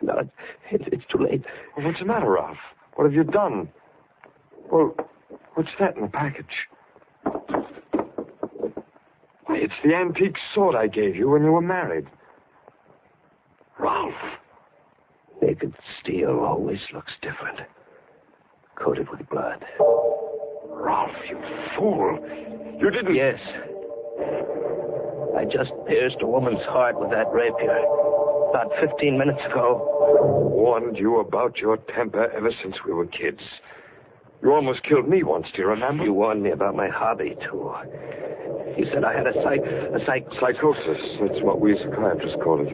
No, it's too late. Well, what's the matter, Ralph? What have you done? Well, what's that in the package? Why, it's the antique sword I gave you when you were married. Ralph. Naked steel always looks different. Coated with blood. Ralph, you fool. You didn't... Yes. I just pierced a woman's heart with that rapier. About 15 minutes ago. Warned you about your temper ever since we were kids. You almost killed me once, do you remember? You warned me about my hobby, too. You said I had a psychosis. That's what we psychiatrists call it.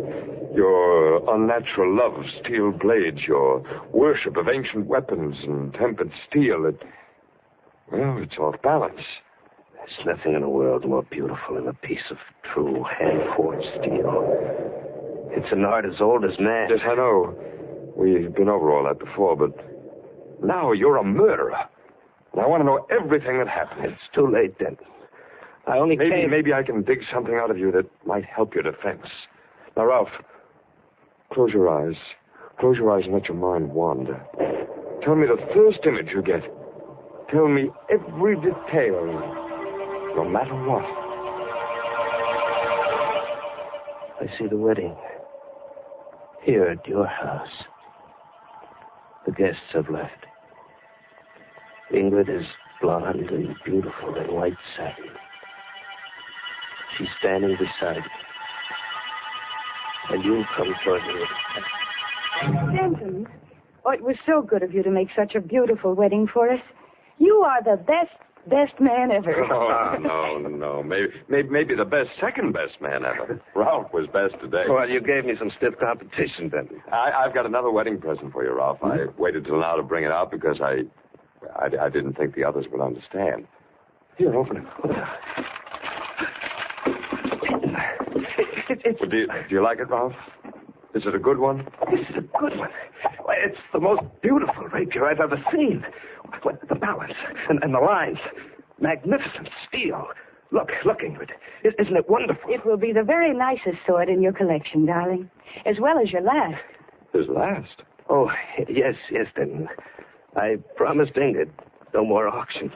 Your unnatural love of steel blades, your worship of ancient weapons and tempered steel. Well, it's off balance. There's nothing in the world more beautiful than a piece of true hand-forged steel. It's an art as old as man. Yes, I know. We've been over all that before, but now you're a murderer. And I want to know everything that happened. It's too late, then. I only came... Maybe I can dig something out of you that might help your defense. Now, Ralph, close your eyes. Close your eyes and let your mind wander. Tell me the first image you get. Tell me every detail, no matter what. I see the wedding. Here at your house. The guests have left. Ingrid is blonde and beautiful in white satin. She's standing beside me. And you come toward me. Denton, oh, it was so good of you to make such a beautiful wedding for us. You are the best best man ever. Oh, no. Maybe the second best man ever. Ralph was best today. Well, you gave me some stiff competition, then. I've got another wedding present for you, Ralph. I waited till now to bring it out because I didn't think the others would understand. Here, open it. Well, do you like it, Ralph? Is it a good one? This is a good one. Why, it's the most beautiful rapier I've ever seen. The balance and the lines. Magnificent steel. Look, Ingrid. Isn't it wonderful? It will be the very nicest sword in your collection, darling, as well as your last. His last? Oh, yes, then. I promised Ingrid no more auction.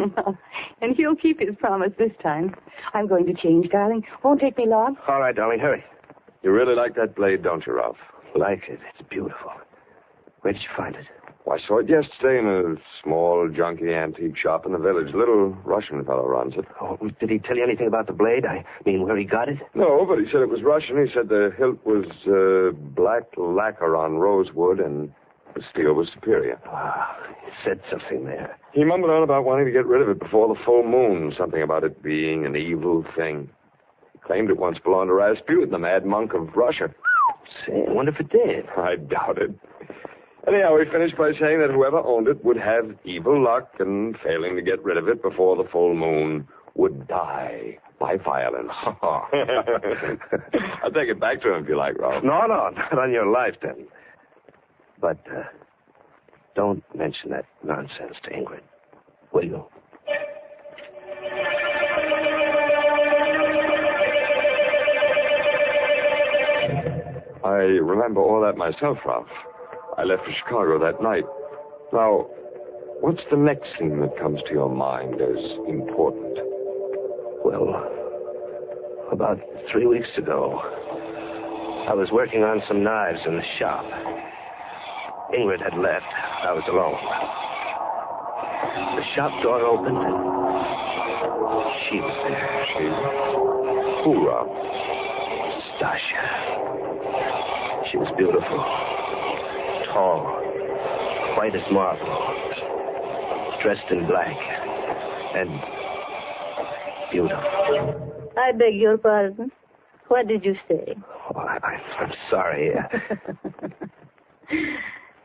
And he'll keep his promise this time. I'm going to change, darling. Won't take me long. All right, darling, hurry. You really like that blade, don't you, Ralph? Like it. It's beautiful. Where did you find it? Well, I saw it yesterday in a small, junky antique shop in the village. Little Russian fellow runs it. Oh, did he tell you anything about the blade? I mean, where he got it? No, but he said it was Russian. He said the hilt was black lacquer on rosewood and the steel was superior. Ah, he said something there. He mumbled on about wanting to get rid of it before the full moon. Something about it being an evil thing. He claimed it once belonged to Rasputin, the mad monk of Russia. Say, I wonder if it did. I doubt it. Anyhow, he finished by saying that whoever owned it would have evil luck, and failing to get rid of it before the full moon, would die by violence. I'll take it back to him if you like, Ralph. No, not on your life, then. But don't mention that nonsense to Ingrid, will you? I remember all that myself, Ralph. I left for Chicago that night. Now, what's the next thing that comes to your mind as important? Well, about 3 weeks ago, I was working on some knives in the shop. Ingrid had left. I was alone. The shop door opened, and she was there. She? Who, Ralph? Stasha. She was beautiful. Tall. White as marble. Dressed in black. And beautiful. I beg your pardon. What did you say? Oh, I'm sorry.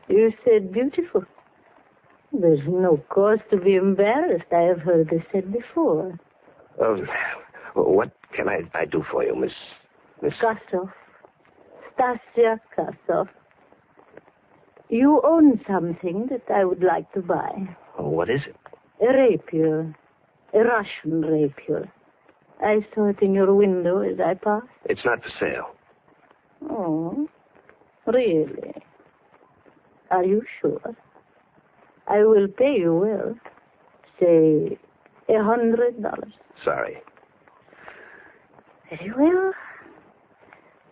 You said beautiful. There's no cause to be embarrassed. I have heard this said before. What can I do for you, Miss... Kosov. Stasia Kosov. You own something that I would like to buy. Oh, what is it? A rapier. A Russian rapier. I saw it in your window as I passed. It's not for sale. Oh, really? Are you sure? I will pay you well. Say, $100. Sorry. Very well.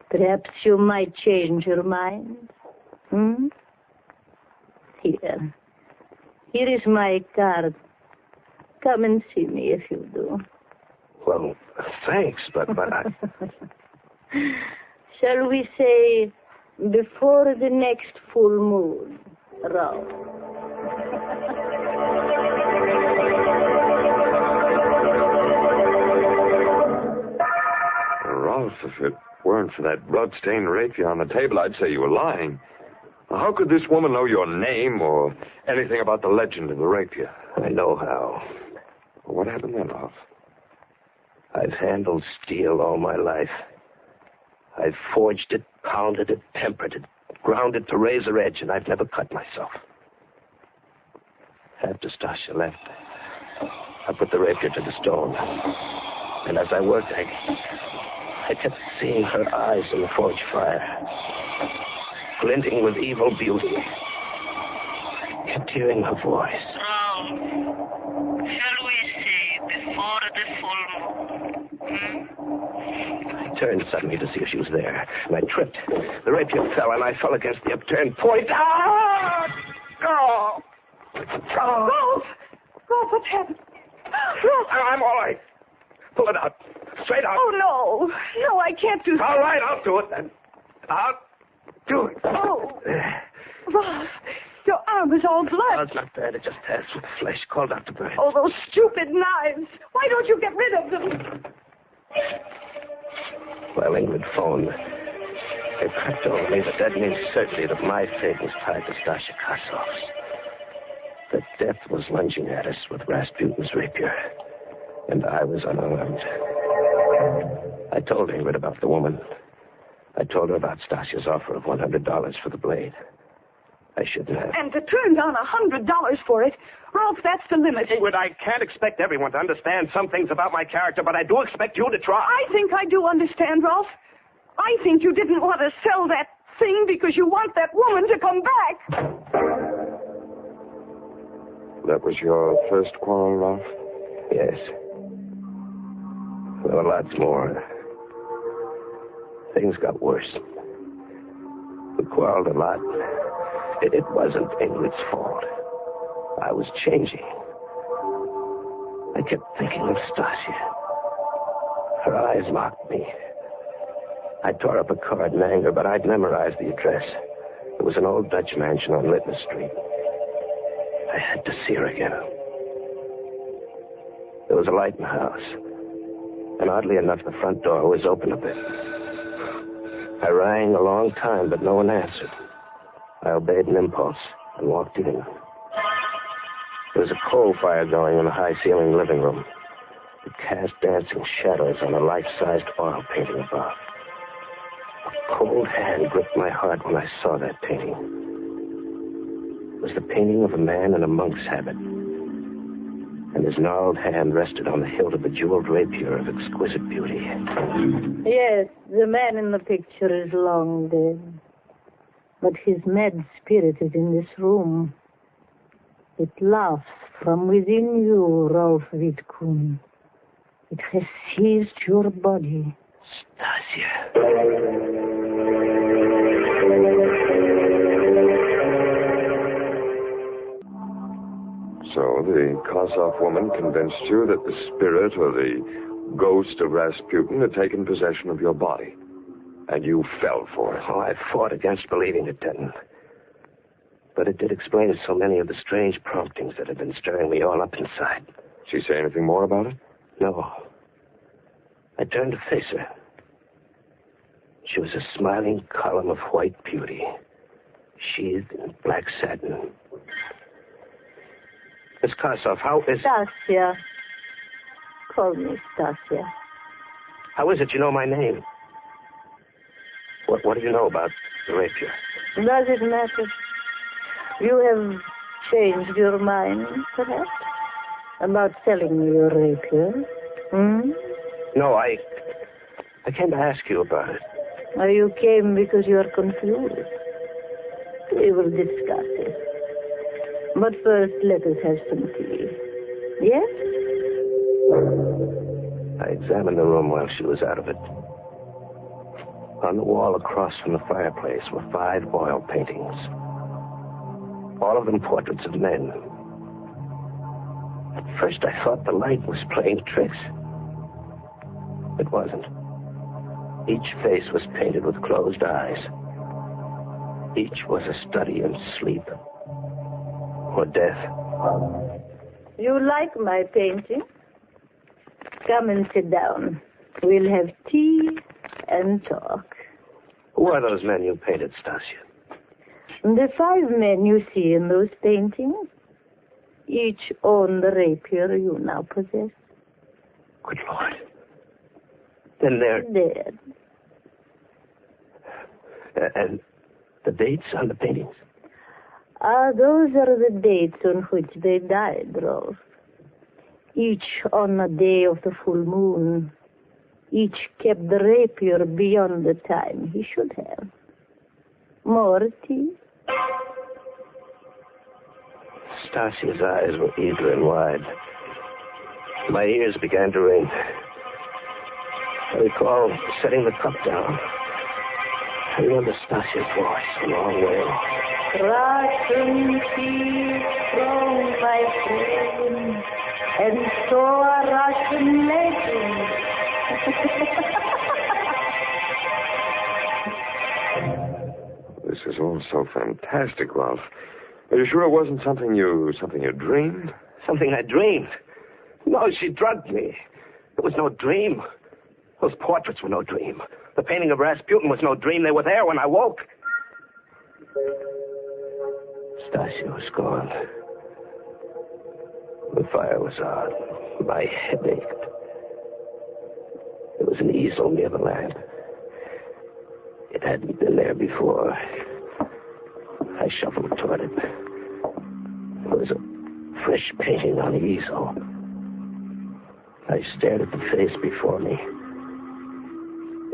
Perhaps you might change your mind. Here. Here is my card. Come and see me if you do. Well, thanks, but I... Shall we say before the next full moon, Ralph? Ralph, if it weren't for that blood-stained rapier on the table, I'd say you were lying. How could this woman know your name or anything about the legend of the rapier? I know how. What happened then, Ralph? I've handled steel all my life. I've forged it, pounded it, tempered it, ground it to razor edge, and I've never cut myself. After Stasha left, I put the rapier to the stone. And as I worked, I kept seeing her eyes in the forge fire, glinting with evil beauty. I kept hearing her voice. Shall we say before the full moon? I turned suddenly to see if she was there, and I tripped. The rapier fell, and I fell against the upturned point. Ah! Oh! Rolf, what's happened? Rolf, I'm all right. Pull it out. Straight out. Oh, no. No, I can't do that. All right, I'll do it then. I'll do it. Oh. Rolf, Your arm is all blood. Oh, it's not bad. It just has some flesh. Call Dr. Burns. Oh, those stupid knives. Why don't you get rid of them? Well, Ingrid phoned. They crept over me, but that means certainly that my fate was tied to Stasha Kosov's. The death was lunging at us with Rasputin's rapier, and I was unarmed. I told Ingrid about the woman. I told her about Stasha's offer of $100 for the blade. I shouldn't have. And to turn down $100 for it, Ralph, that's the limit. Ingrid, I can't expect everyone to understand some things about my character, but I do expect you to try. I think I do understand, Ralph. I think you didn't want to sell that thing because you want that woman to come back. That was your first quarrel, Ralph? Yes. Well, lots more. Things got worse. We quarreled a lot. It wasn't Ingrid's fault. I was changing. I kept thinking of Stasia. Her eyes mocked me. I tore up a card in anger, but I'd memorized the address. It was an old Dutch mansion on Litmus Street. I had to see her again. There was a light in the house. And oddly enough, the front door was open a bit. I rang a long time, but no one answered. I obeyed an impulse and walked in. There was a coal fire going in the high-ceilinged living room. It cast dancing shadows on a life-sized oil painting above. A cold hand gripped my heart when I saw that painting. It was the painting of a man in a monk's habit. And his gnarled hand rested on the hilt of a jeweled rapier of exquisite beauty. Yes, the man in the picture is long dead. But his mad spirit is in this room. It laughs from within you, Rolf Wittkuhn. It has seized your body. So the Kosov woman convinced you that the spirit or the ghost of Rasputin had taken possession of your body. And you fell for it. Oh, I fought against believing it didn't. But it did explain so many of the strange promptings that had been stirring me all up inside. She say anything more about it? No. I turned to face her. She was a smiling column of white beauty, sheathed in black satin. Miss Kosov, how is... Stasia. Call me Stasia. How is it you know my name? What do you know about the rapier? Does it matter? You have changed your mind, perhaps? About selling me your rapier? No, I came to ask you about it. Or you came because you are confused? We will discuss it. But first, let us have some tea. Yes? I examined the room while she was out of it. On the wall across from the fireplace were 5 oil paintings. All of them portraits of men. At first I thought the light was playing tricks. It wasn't. Each face was painted with closed eyes. Each was a study in sleep or death. You like my painting? Come and sit down. We'll have tea and talk. Who are those men you painted, Stasia? The 5 men you see in those paintings, each own the rapier you now possess. Good Lord. Then they're... Dead. And the dates on the paintings? Those are the dates on which they died, Rolf. Each on a day of the full moon. Each kept the rapier beyond the time he should have. More tea? Stasia's eyes were eager and wide. My ears began to ring. I recall setting the cup down. I remember Stasia's voice a long way off. Russian tea strong, my friend, and so are Russian legends. This is all so fantastic, Ralph. Are you sure it wasn't something you dreamed? Something I dreamed? No, she drugged me. It was no dream. Those portraits were no dream. The painting of Rasputin was no dream. They were there when I woke. Stasia was gone. The fire was on. My head ached. There was an easel near the lamp. It hadn't been there before. I shuffled toward it. There was a fresh painting on the easel. I stared at the face before me.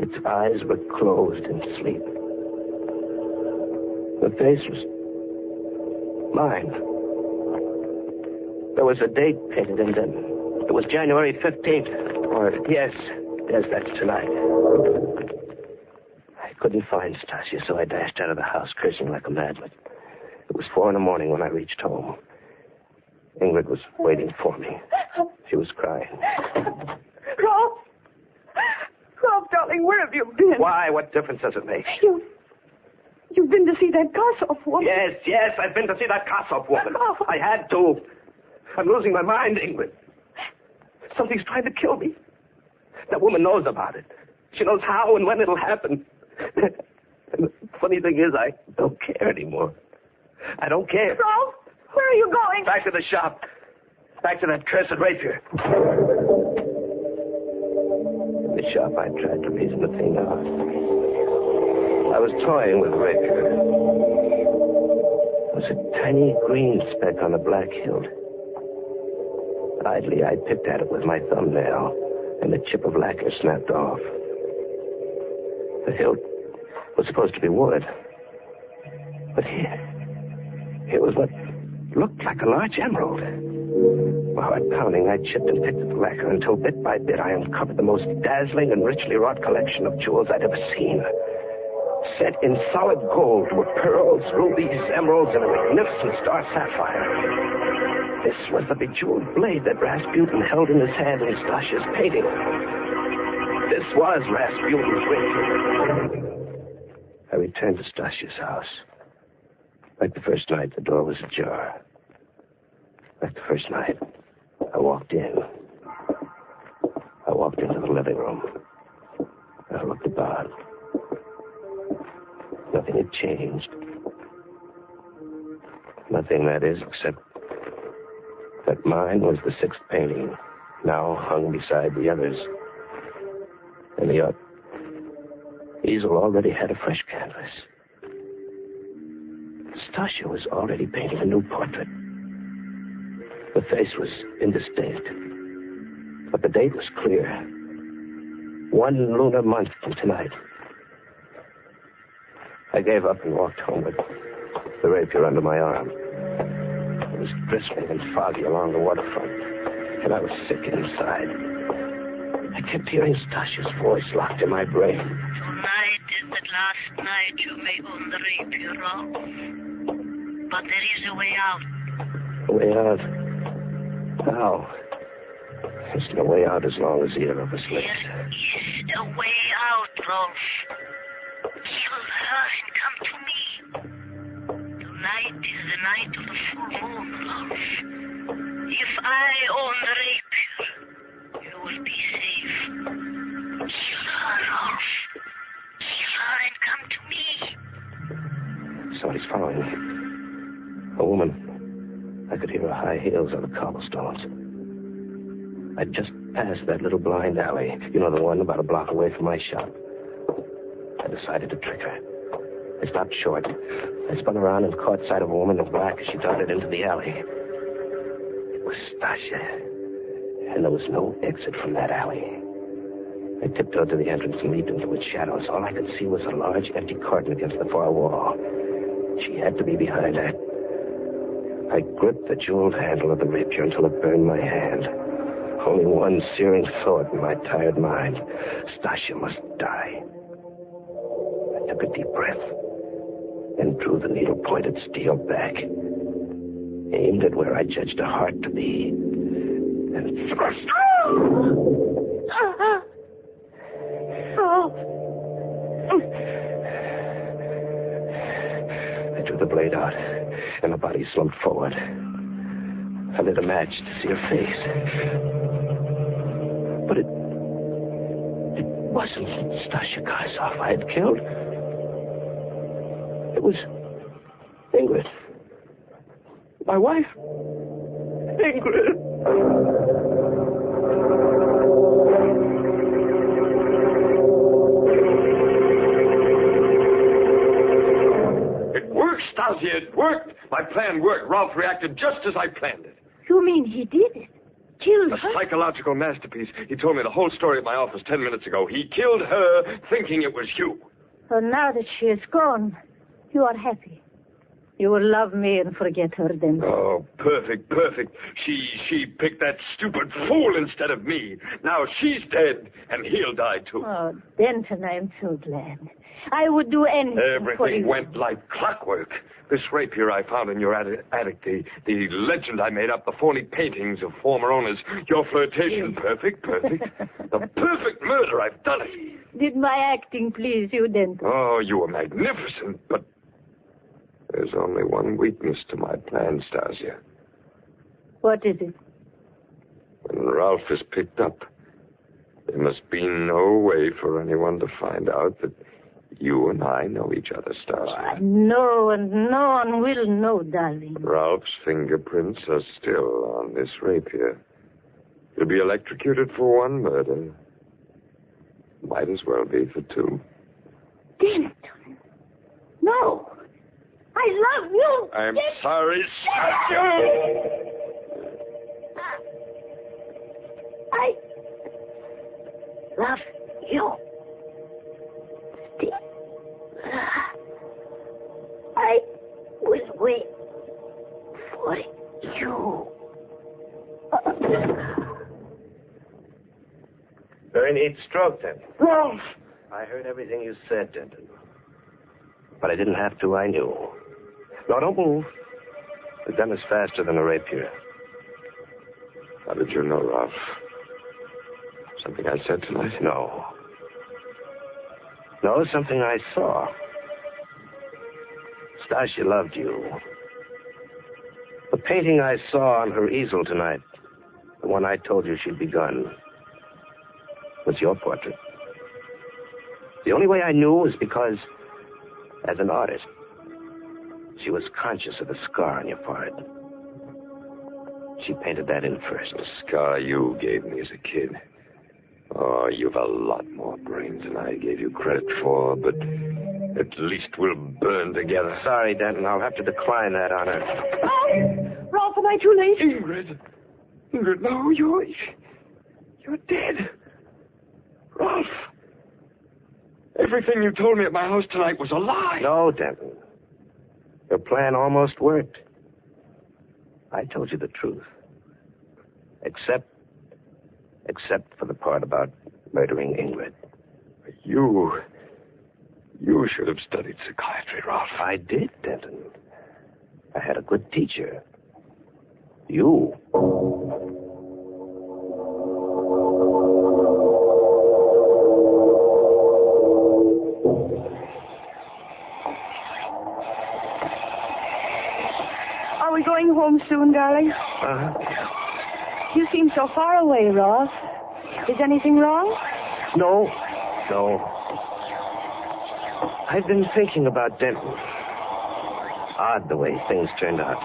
Its eyes were closed in sleep. The face was mine. There was a date painted in them. It was January 15th. Yes, that's tonight. I couldn't find Stasia, so I dashed out of the house, cursing like a madman. It was 4 a.m. when I reached home. Ingrid was waiting for me. She was crying. Rolf! Rolf, darling, where have you been? Why? What difference does it make? You've been to see that Kossoff woman. Yes, I've been to see that Kossoff woman. Oh. I had to. I'm losing my mind, Ingrid. Something's trying to kill me. That woman knows about it. She knows how and when it'll happen. And the funny thing is, I don't care anymore. I don't care. Rolf, where are you going? Back to the shop. Back to that cursed rapier. In the shop, I tried to reason the thing out. I was toying with the rapier. There was a tiny green speck on the black hilt. Idly, I picked at it with my thumbnail, and the chip of lacquer snapped off. The hilt was supposed to be wood. But here was what looked like a large emerald. My heart pounding, I chipped and picked at the lacquer until bit by bit I uncovered the most dazzling and richly wrought collection of jewels I'd ever seen. Set in solid gold were pearls, rubies, emeralds, and a magnificent star sapphire. This was the bejeweled blade that Rasputin held in his hand in Stasia's painting. This was Rasputin's ring. I returned to Stasia's house. Like the first night, the door was ajar. Like the first night, I walked in. I walked into the living room. I looked about. Nothing had changed. Nothing, that is, except that mine was the 6th painting, now hung beside the others. And the easel already had a fresh canvas. Stasia was already painting a new portrait. The face was indistinct, but the date was clear. 1 lunar month from tonight. I gave up and walked home with the rapier under my arm. It was drizzling and foggy along the waterfront, and I was sick inside. I kept hearing Stasia's voice locked in my brain. Tonight is the last night you may own the rapier, Rolf. But there is a way out. A way out? How? There's no way out as long as either of us lives. There is a way out, Rolf. Kill her and come to me. Tonight is the night of the full moon, Rolf. If I own the rapier, you will be safe. Kill her, Rolf. Kill her and come to me. Somebody's following me. A woman. I could hear her high heels on the cobblestones. I'd just passed that little blind alley. You know, the one about a block away from my shop. I decided to trick her. I stopped short. I spun around and caught sight of a woman in black as she darted into the alley. It was Stasia. And there was no exit from that alley. I tiptoed to the entrance and leaped into its shadows. All I could see was a large empty carton against the far wall. She had to be behind her. I gripped the jeweled handle of the rapier until it burned my hand. Only one searing thought in my tired mind. Stasia must die. I took a deep breath and drew the needle-pointed steel back, aimed at where I judged her heart to be, and thrust. I drew the blade out, and her body slumped forward. I lit a match to see her face. But it wasn't Stasia Kaisov I had killed. It was Ingrid. My wife. Ingrid. Stasia, it worked. My plan worked. Ralph reacted just as I planned it. You mean he did it? Killed A her? psychological masterpiece. He told me the whole story at my office 10 minutes ago. He killed her thinking it was you. So now that she is gone, you are happy. You will love me and forget her then. Oh, perfect, perfect. She picked that stupid fool instead of me. Now she's dead, and he'll die too. Oh, Denton, I am so glad. I would do anything for Everything you. went like clockwork. This rapier I found in your attic, the legend I made up, the phony paintings of former owners, your flirtation, perfect, perfect. The perfect murder, I've done it. Did my acting please you, Denton? Oh, you were magnificent, but there's only one weakness to my plan, Stasia. What is it? When Ralph is picked up, there must be no way for anyone to find out that you and I know each other, Stasia. No, and no one will know, darling. Ralph's fingerprints are still on this rapier. He'll be electrocuted for one murder. Might as well be for two. Denton. No. I love you. I'm sorry, Stasia. I love you. I will wait for you. Very neat stroke, Denton. Ralph! I heard everything you said, Denton. But I didn't have to, I knew. No, don't move. The gun is faster than a rapier. How did you know, Ralph? Something I said tonight? No. No, something I saw. Stasia loved you. The painting I saw on her easel tonight, the one I told you she'd begun, was your portrait. The only way I knew was because, as an artist, she was conscious of the scar on your forehead. She painted that in first. The scar you gave me as a kid. Oh, you've a lot more brains than I gave you credit for, but at least we'll burn together. Sorry, Denton. I'll have to decline that honor. Oh, Ralph, am I too late? Ingrid, no, you're dead. Ralph, everything you told me at my house tonight was a lie. No, Denton. Your plan almost worked. I told you the truth. Except for the part about murdering Ingrid. You should have studied psychiatry, Ralph. I did, Denton. I had a good teacher. You. Are we going home soon, darling? Uh-huh. You seem so far away, Ross. Is anything wrong? No. I've been thinking about Denton. Odd the way things turned out.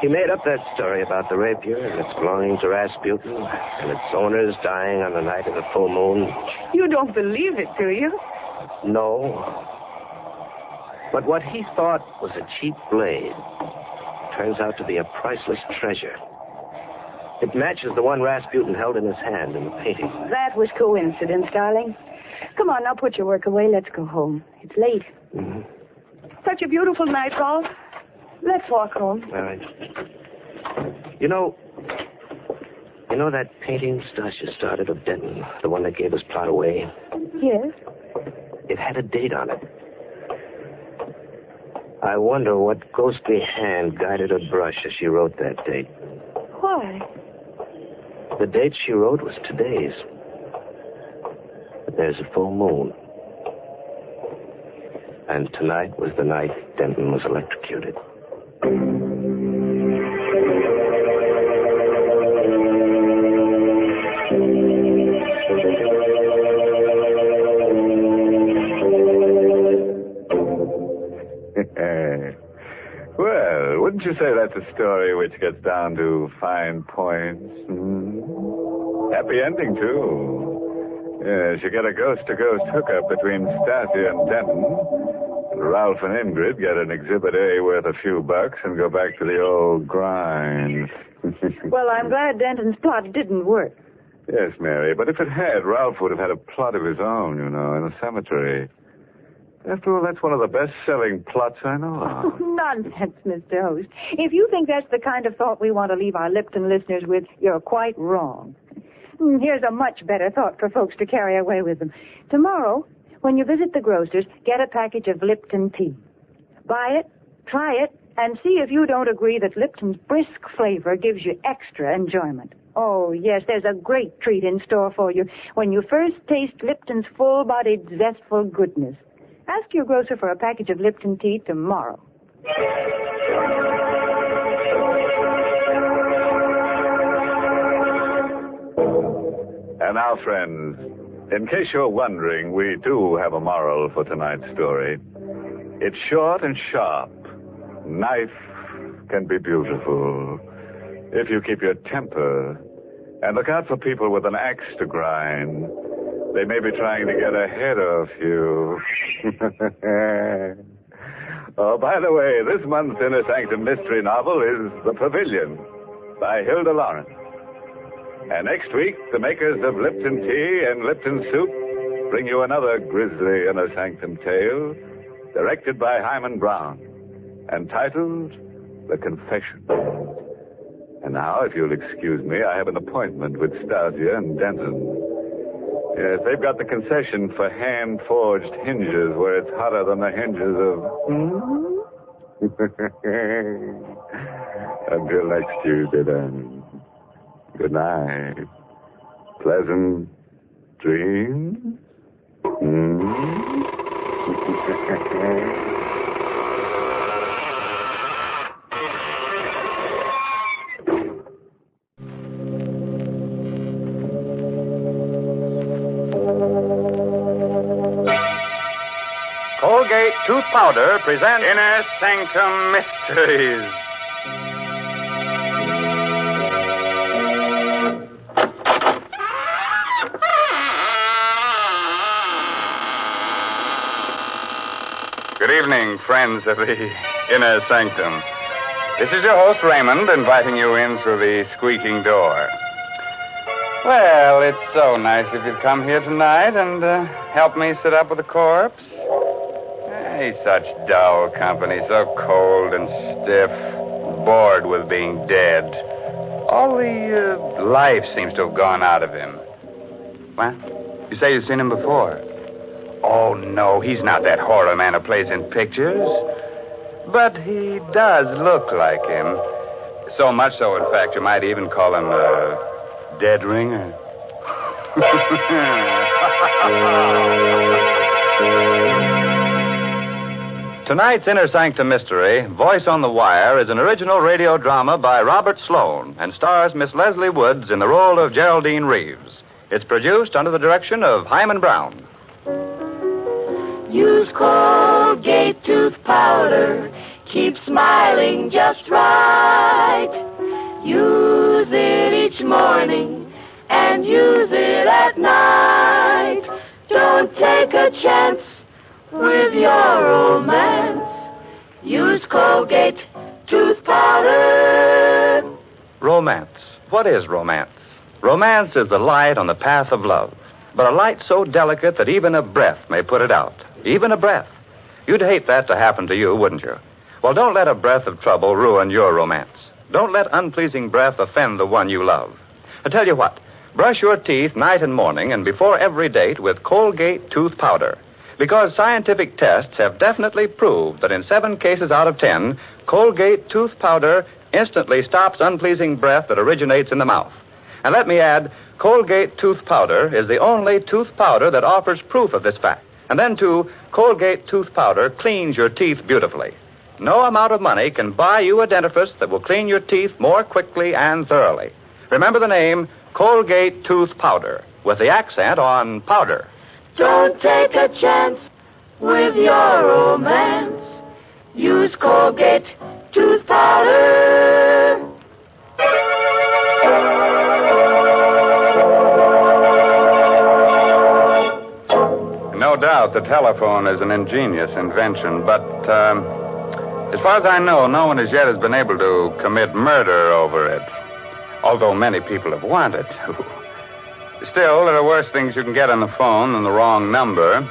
He made up that story about the rapier and its belonging to Rasputin and its owners dying on the night of the full moon. You don't believe it, do you? No. But what he thought was a cheap blade turns out to be a priceless treasure. It matches the one Rasputin held in his hand in the painting. That was coincidence, darling. Come on, now put your work away. Let's go home. It's late. Mm-hmm. Such a beautiful night, Rolf. Let's walk home. All right. You know that painting Stasia started of Denton, the one that gave us plot away? Yes? It had a date on it. I wonder what ghostly hand guided her brush as she wrote that date. Why? The date she wrote was today's. But there's a full moon. And tonight was the night Denton was electrocuted. Well, wouldn't you say that's a story which gets down to fine points? Happy ending, too. Yes, you get a ghost-to-ghost hookup between Stasi and Denton. Ralph and Ingrid get an Exhibit A worth a few bucks and go back to the old grind. Well, I'm glad Denton's plot didn't work. Yes, Mary, but if it had, Ralph would have had a plot of his own, in a cemetery. After all, that's one of the best-selling plots I know of. Oh, nonsense, Mr. Host. If you think that's the kind of thought we want to leave our Lipton listeners with, you're quite wrong. Here's a much better thought for folks to carry away with them. Tomorrow, when you visit the grocer's, get a package of Lipton tea. Buy it, try it, and see if you don't agree that Lipton's brisk flavor gives you extra enjoyment. Oh, yes, there's a great treat in store for you when you first taste Lipton's full-bodied, zestful goodness. Ask your grocer for a package of Lipton tea tomorrow. And now, friends, in case you're wondering, we do have a moral for tonight's story. It's short and sharp. Knife can be beautiful if you keep your temper. And look out for people with an axe to grind. They may be trying to get ahead of you. Oh, by the way, this month's Inner Sanctum mystery novel is The Pavilion by Hilda Lawrence. And next week, the makers of Lipton Tea and Lipton Soup bring you another grisly Inner Sanctum tale, directed by Hyman Brown, and titled The Confession. And now, if you'll excuse me, I have an appointment with Stasia and Denton. Yes, they've got the concession for hand-forged hinges where it's hotter than the hinges of... Until next Tuesday, then. Good night. Pleasant dreams. Colgate Tooth Powder presents Inner Sanctum Mysteries. Good evening, friends of the Inner Sanctum. This is your host, Raymond, inviting you in through the squeaking door. Well, it's so nice if you'd come here tonight and help me sit up with the corpse. Hey, such dull company, so cold and stiff, bored with being dead. All the life seems to have gone out of him. What? You say you've seen him before? Oh, no, he's not that horror man who plays in pictures. But he does look like him. So much so, in fact, you might even call him a dead ringer. Tonight's Inner Sanctum Mystery, Voice on the Wire, is an original radio drama by Robert Sloan and stars Miss Leslie Woods in the role of Geraldine Reeves. It's produced under the direction of Hyman Brown. Use Colgate tooth powder. Keep smiling just right. Use it each morning and use it at night. Don't take a chance with your romance. Use Colgate tooth powder. Romance. What is romance? Romance is the light on the path of love, but a light so delicate that even a breath may put it out. Even a breath. You'd hate that to happen to you, wouldn't you? Well, don't let a breath of trouble ruin your romance. Don't let unpleasing breath offend the one you love. I tell you what, brush your teeth night and morning and before every date with Colgate tooth powder. Because scientific tests have definitely proved that in 7 cases out of 10, Colgate tooth powder instantly stops unpleasing breath that originates in the mouth. And let me add, Colgate tooth powder is the only tooth powder that offers proof of this fact. And then, too, Colgate tooth powder cleans your teeth beautifully. No amount of money can buy you a dentifrice that will clean your teeth more quickly and thoroughly. Remember the name Colgate tooth powder, with the accent on powder. Don't take a chance with your romance. Use Colgate tooth powder. No doubt the telephone is an ingenious invention, but as far as I know, no one as yet has been able to commit murder over it, although many people have wanted to. Still, there are worse things you can get on the phone than the wrong number,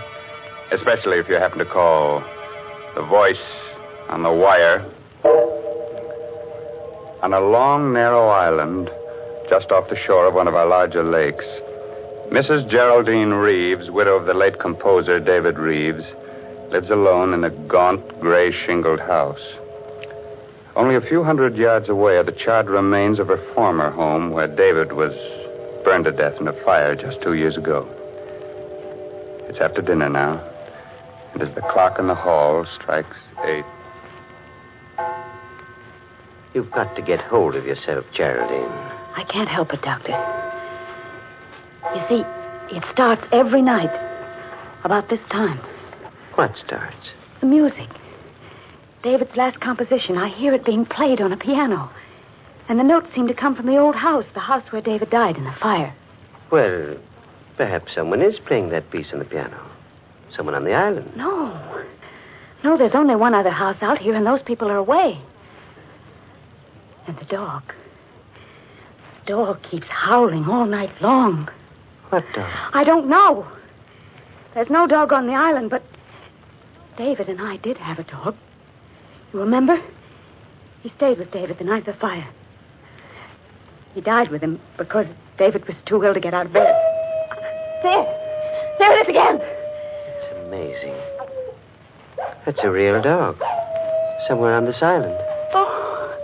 especially if you happen to call the voice on the wire. On a long, narrow island just off the shore of one of our larger lakes, Mrs. Geraldine Reeves, widow of the late composer David Reeves, lives alone in a gaunt, gray shingled house. Only a few hundred yards away are the charred remains of her former home, where David was burned to death in a fire just 2 years ago. It's after dinner now, and as the clock in the hall strikes 8. You've got to get hold of yourself, Geraldine. I can't help it, Doctor. You see, it starts every night about this time. What starts? The music. David's last composition. I hear it being played on a piano. And the notes seem to come from the old house, the house where David died in the fire. Well, perhaps someone is playing that piece on the piano. Someone on the island. No. No, there's only one other house out here, and those people are away. And the dog. The dog keeps howling all night long. What dog? I don't know. There's no dog on the island, but David and I did have a dog. You remember? He stayed with David the night of the fire. He died with him because David was too ill to get out of bed. There it is again. It's amazing. That's a real dog. Somewhere on this island. Oh,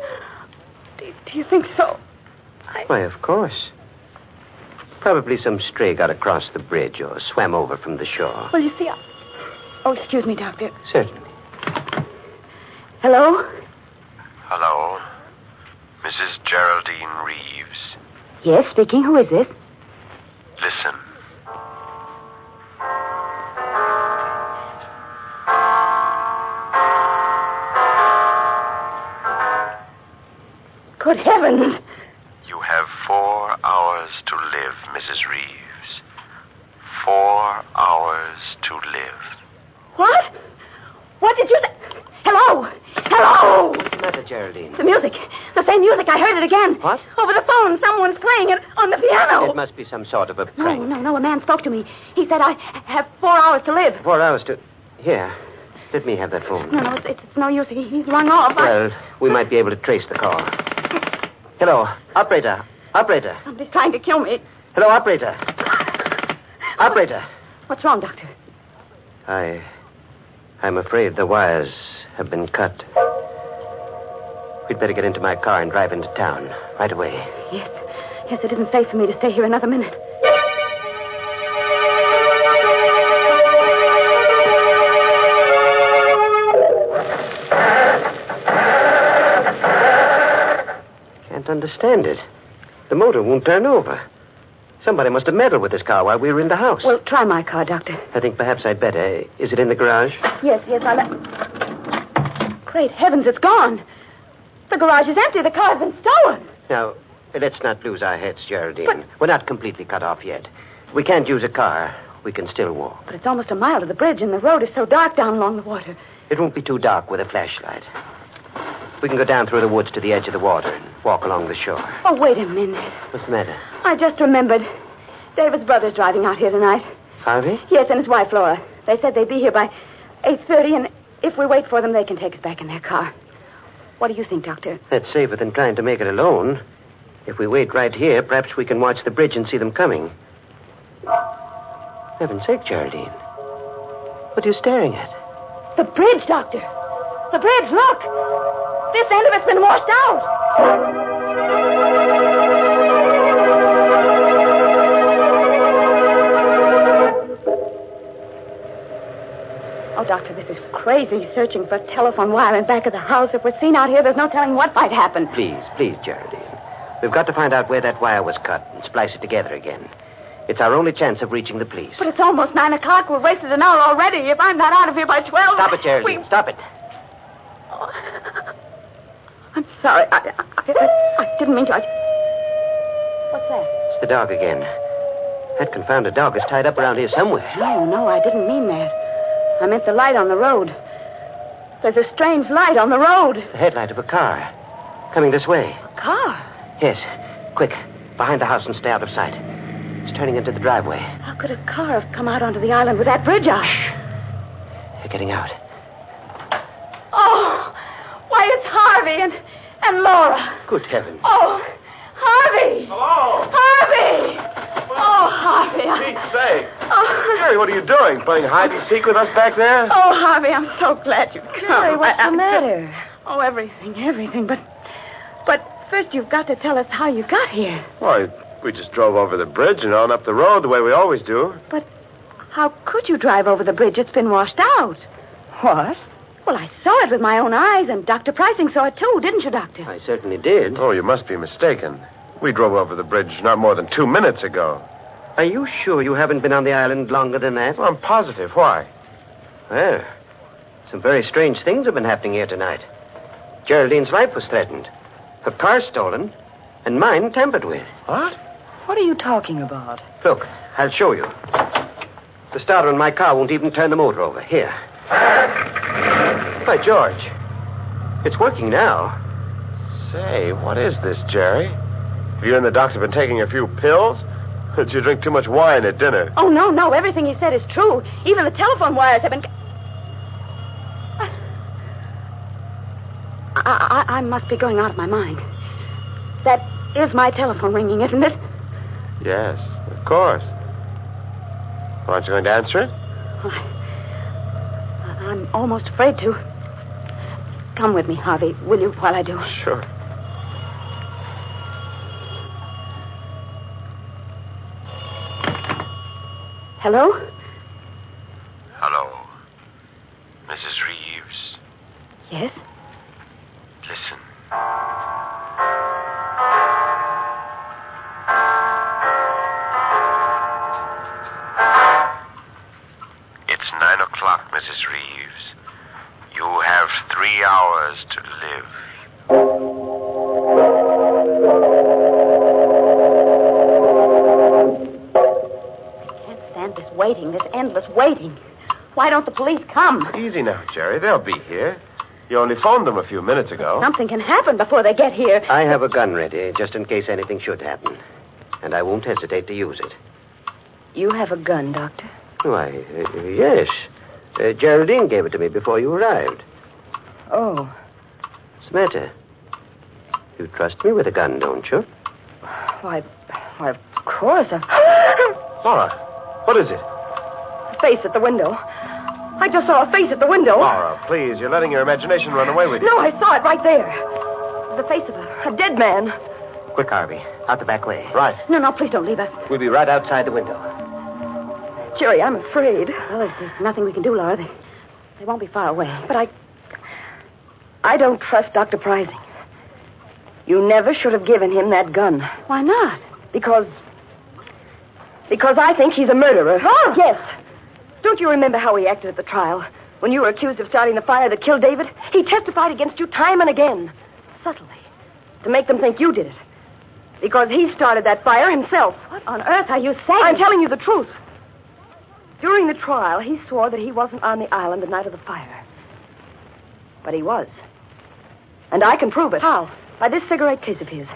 do you think so? Why, of course. Probably some stray got across the bridge or swam over from the shore. Well, you see, Oh, excuse me, Doctor. Certainly. Hello? Hello? Mrs. Geraldine Reeves. Yes, speaking. Who is this? Listen. Good heavens. You have 4 hours to live, Mrs. Reeves. 4 hours to live. What? What did you say? Hello? Hello? What's the matter, Geraldine? The music. The same music. I heard it again. What? Over the phone. Someone's playing it on the piano. It must be some sort of a prank. No. A man spoke to me. He said I have 4 hours to live. 4 hours to... Here. Let me have that phone. No, it's no use. He's rung off. Well, we might be able to trace the call. Hello. Operator. Operator. Somebody's trying to kill me. Hello, operator. Operator. What's wrong, Doctor? I'm afraid the wires have been cut. We'd better get into my car and drive into town right away. Yes, it isn't safe for me to stay here another minute. Can't understand it. The motor won't turn over. Somebody must have meddled with this car while we were in the house. Well, try my car, Doctor. I think perhaps I'd better. Is it in the garage? Yes, Great heavens, it's gone. The garage is empty. The car's been stolen. Now, let's not lose our heads, Geraldine. But we're not completely cut off yet. We can't use a car. We can still walk. But it's almost a mile to the bridge, and the road is so dark down along the water. It won't be too dark with a flashlight. We can go down through the woods to the edge of the water and walk along the shore. Oh, wait a minute. What's the matter? I just remembered. David's brother's driving out here tonight. Harvey? Yes, and his wife, Laura. They said they'd be here by 8:30, and if we wait for them, they can take us back in their car. What do you think, Doctor? That's safer than trying to make it alone. If we wait right here, perhaps we can watch the bridge and see them coming. Heaven's sake, Geraldine. What are you staring at? The bridge, Doctor. The bridge, look. This end of it's been washed out. Doctor, this is crazy, searching for a telephone wire in back of the house. If we're seen out here, there's no telling what might happen. Please, Geraldine. We've got to find out where that wire was cut and splice it together again. It's our only chance of reaching the police. But it's almost 9 o'clock. We've wasted an hour already. If I'm not out of here by 12... Stop it, Geraldine. Stop it. Oh. I'm sorry. I didn't mean to. What's that? It's the dog again. That confounded dog is tied up around here somewhere. No, I didn't mean that. I meant the light on the road. There's a strange light on the road. The headlight of a car. Coming this way. A car? Yes. Quick. Behind the house and stay out of sight. It's turning into the driveway. How could a car have come out onto the island with that bridge out? Shh. They're getting out. Oh, why, it's Harvey and Laura. Good heavens. Oh, Harvey. Hello. Harvey. Oh, Harvey. Pete's sake. Oh. Jerry, what are you doing? Playing hide and seek with us back there? Oh, Harvey, I'm so glad you've come. Jerry, what's the matter? Oh, everything. But first you've got to tell us how you got here. Why, we just drove over the bridge and on up the road the way we always do. But how could you drive over the bridge? It's been washed out. What? Well, I saw it with my own eyes, and Dr. Pricing saw it too, didn't you, Doctor? I certainly did. Oh, you must be mistaken. We drove over the bridge not more than 2 minutes ago. Are you sure you haven't been on the island longer than that? Well, I'm positive. Why? Well, some very strange things have been happening here tonight. Geraldine's life was threatened. Her car stolen, and mine tampered with. What? What are you talking about? Look, I'll show you. The starter in my car won't even turn the motor over. Here. By George. It's working now. Say, what is this, Jerry? Have you and the doctor been taking a few pills? Or did you drink too much wine at dinner? Oh, no. Everything he said is true. Even the telephone wires have been... I must be going out of my mind. That is my telephone ringing, isn't it? Yes, of course. Aren't you going to answer it? Well, I'm almost afraid to. Come with me, Harvey, will you, while I do? Sure. Hello? Hello. Mrs. Reeves. Yes? Listen. It's 9 o'clock, Mrs. Reeves. You have 3 hours to live. I can't stand this waiting, this endless waiting. Why don't the police come? Easy now, Jerry. They'll be here. You only phoned them a few minutes ago. Something can happen before they get here. I have a gun ready, just in case anything should happen. And I won't hesitate to use it. You have a gun, Doctor? Why, yes. Geraldine gave it to me before you arrived. Oh. What's the matter? You trust me with a gun, don't you? Why, of course. Laura, what is it? A face at the window. I just saw a face at the window. Laura, please, you're letting your imagination run away with you. No, I saw it right there. It was the face of a dead man. Quick, Harvey. Out the back way. Right. No, please don't leave us. We'll be right outside the window. Jerry, I'm afraid. Well, there's nothing we can do, Laura. They won't be far away. But I don't trust Dr. Pricing. You never should have given him that gun. Why not? Because I think he's a murderer. Oh! Yes. Don't you remember how he acted at the trial? When you were accused of starting the fire that killed David? He testified against you time and again. Subtly. To make them think you did it. Because he started that fire himself. What on earth are you saying? I'm telling you the truth. During the trial, he swore that he wasn't on the island the night of the fire. But he was. And I can prove it. How? By this cigarette case of his.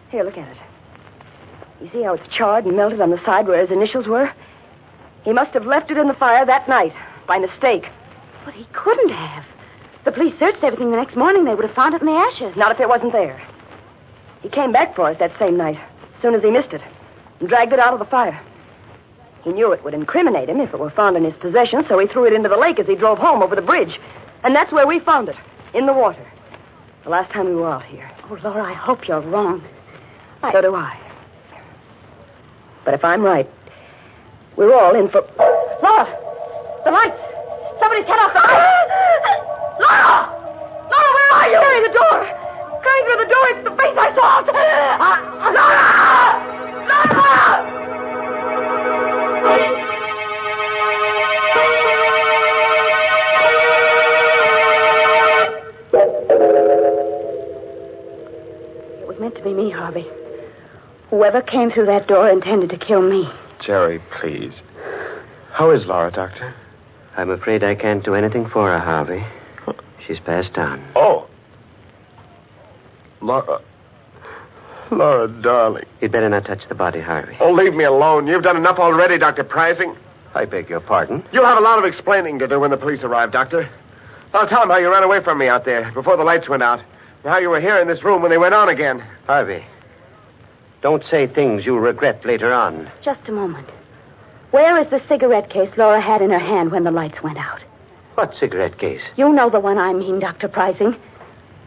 Here, look at it. You see how it's charred and melted on the side where his initials were? He must have left it in the fire that night, by mistake. But he couldn't have. The police searched everything the next morning. They would have found it in the ashes. Not if it wasn't there. He came back for it that same night, as soon as he missed it, and dragged it out of the fire. He knew it would incriminate him if it were found in his possession, so he threw it into the lake as he drove home over the bridge. And that's where we found it, in the water. The last time we were out here. Oh, Laura, I hope you're wrong. So do I. But if I'm right, we're all in for... Laura! The lights! Somebody his head off the face. Laura! Laura, where are you? Carry the door. Going through the door. It's the face I saw. Laura! Laura! It was meant to be me, Harvey. Whoever came through that door intended to kill me. Jerry, please. How is Laura, Doctor? I'm afraid I can't do anything for her, Harvey. She's passed on. Oh. Laura, darling. You'd better not touch the body, Harvey. Oh, leave me alone. You've done enough already, Dr. Pricing. I beg your pardon? You'll have a lot of explaining to do when the police arrive, Doctor. I'll tell them how you ran away from me out there before the lights went out. And how you were here in this room when they went on again. Harvey, don't say things you'll regret later on. Just a moment. Where is the cigarette case Laura had in her hand when the lights went out? What cigarette case? You know the one I mean, Dr. Pricing.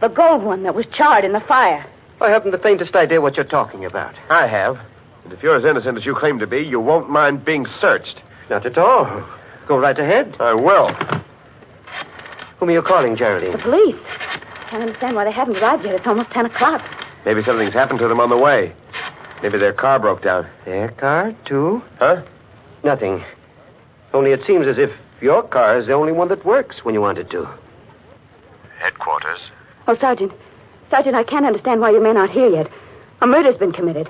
The gold one that was charred in the fire. I haven't the faintest idea what you're talking about. I have. And if you're as innocent as you claim to be, you won't mind being searched. Not at all. Go right ahead. I will. Whom are you calling, Geraldine? The police. Can't understand why they haven't arrived yet. It's almost 10 o'clock. Maybe something's happened to them on the way. Maybe their car broke down. Their car, too? Huh? Nothing. Only it seems as if your car is the only one that works when you want it to. Headquarters. Oh, Sergeant. Sergeant, I can't understand why your men aren't here yet. A murder's been committed.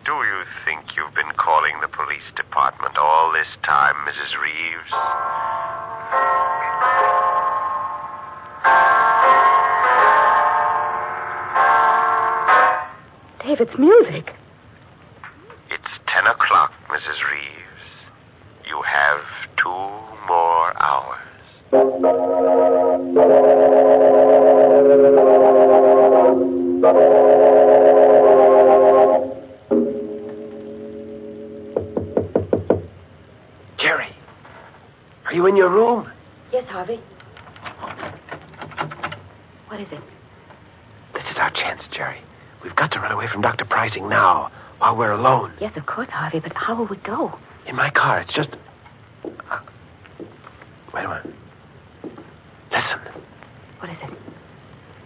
Do you think you've been calling the police department all this time, Mrs. Reeves? Dave, it's music. It's 10 o'clock, Mrs. Reeves. You have 2 more hours. Jerry, are you in your room? Yes, Harvey. What is it? This is our chance, Jerry. We've got to run away from Dr. Pricing now, while we're alone. Yes, of course, Harvey, but how will we go? In my car. It's just... Wait a minute. Listen. What is it?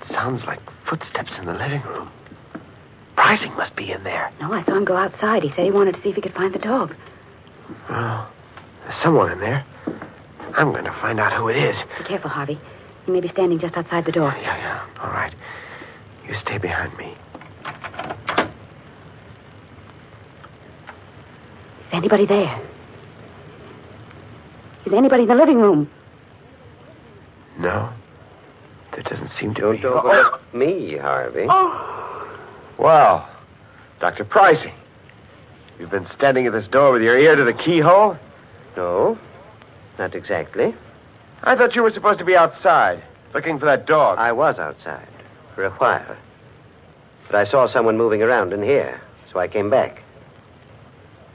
It sounds like footsteps in the living room. Pricing must be in there. No, I saw him go outside. He said he wanted to see if he could find the dog. Well, there's someone in there. I'm going to find out who it is. Be careful, Harvey. He may be standing just outside the door. Yeah. All right. You stay behind me. Is anybody there? Is anybody in the living room? No. There doesn't seem to be. Don't overlook me, Harvey. Well, Dr. Pricing, you've been standing at this door with your ear to the keyhole? No, not exactly. I thought you were supposed to be outside, looking for that dog. I was outside for a while. But I saw someone moving around in here, so I came back.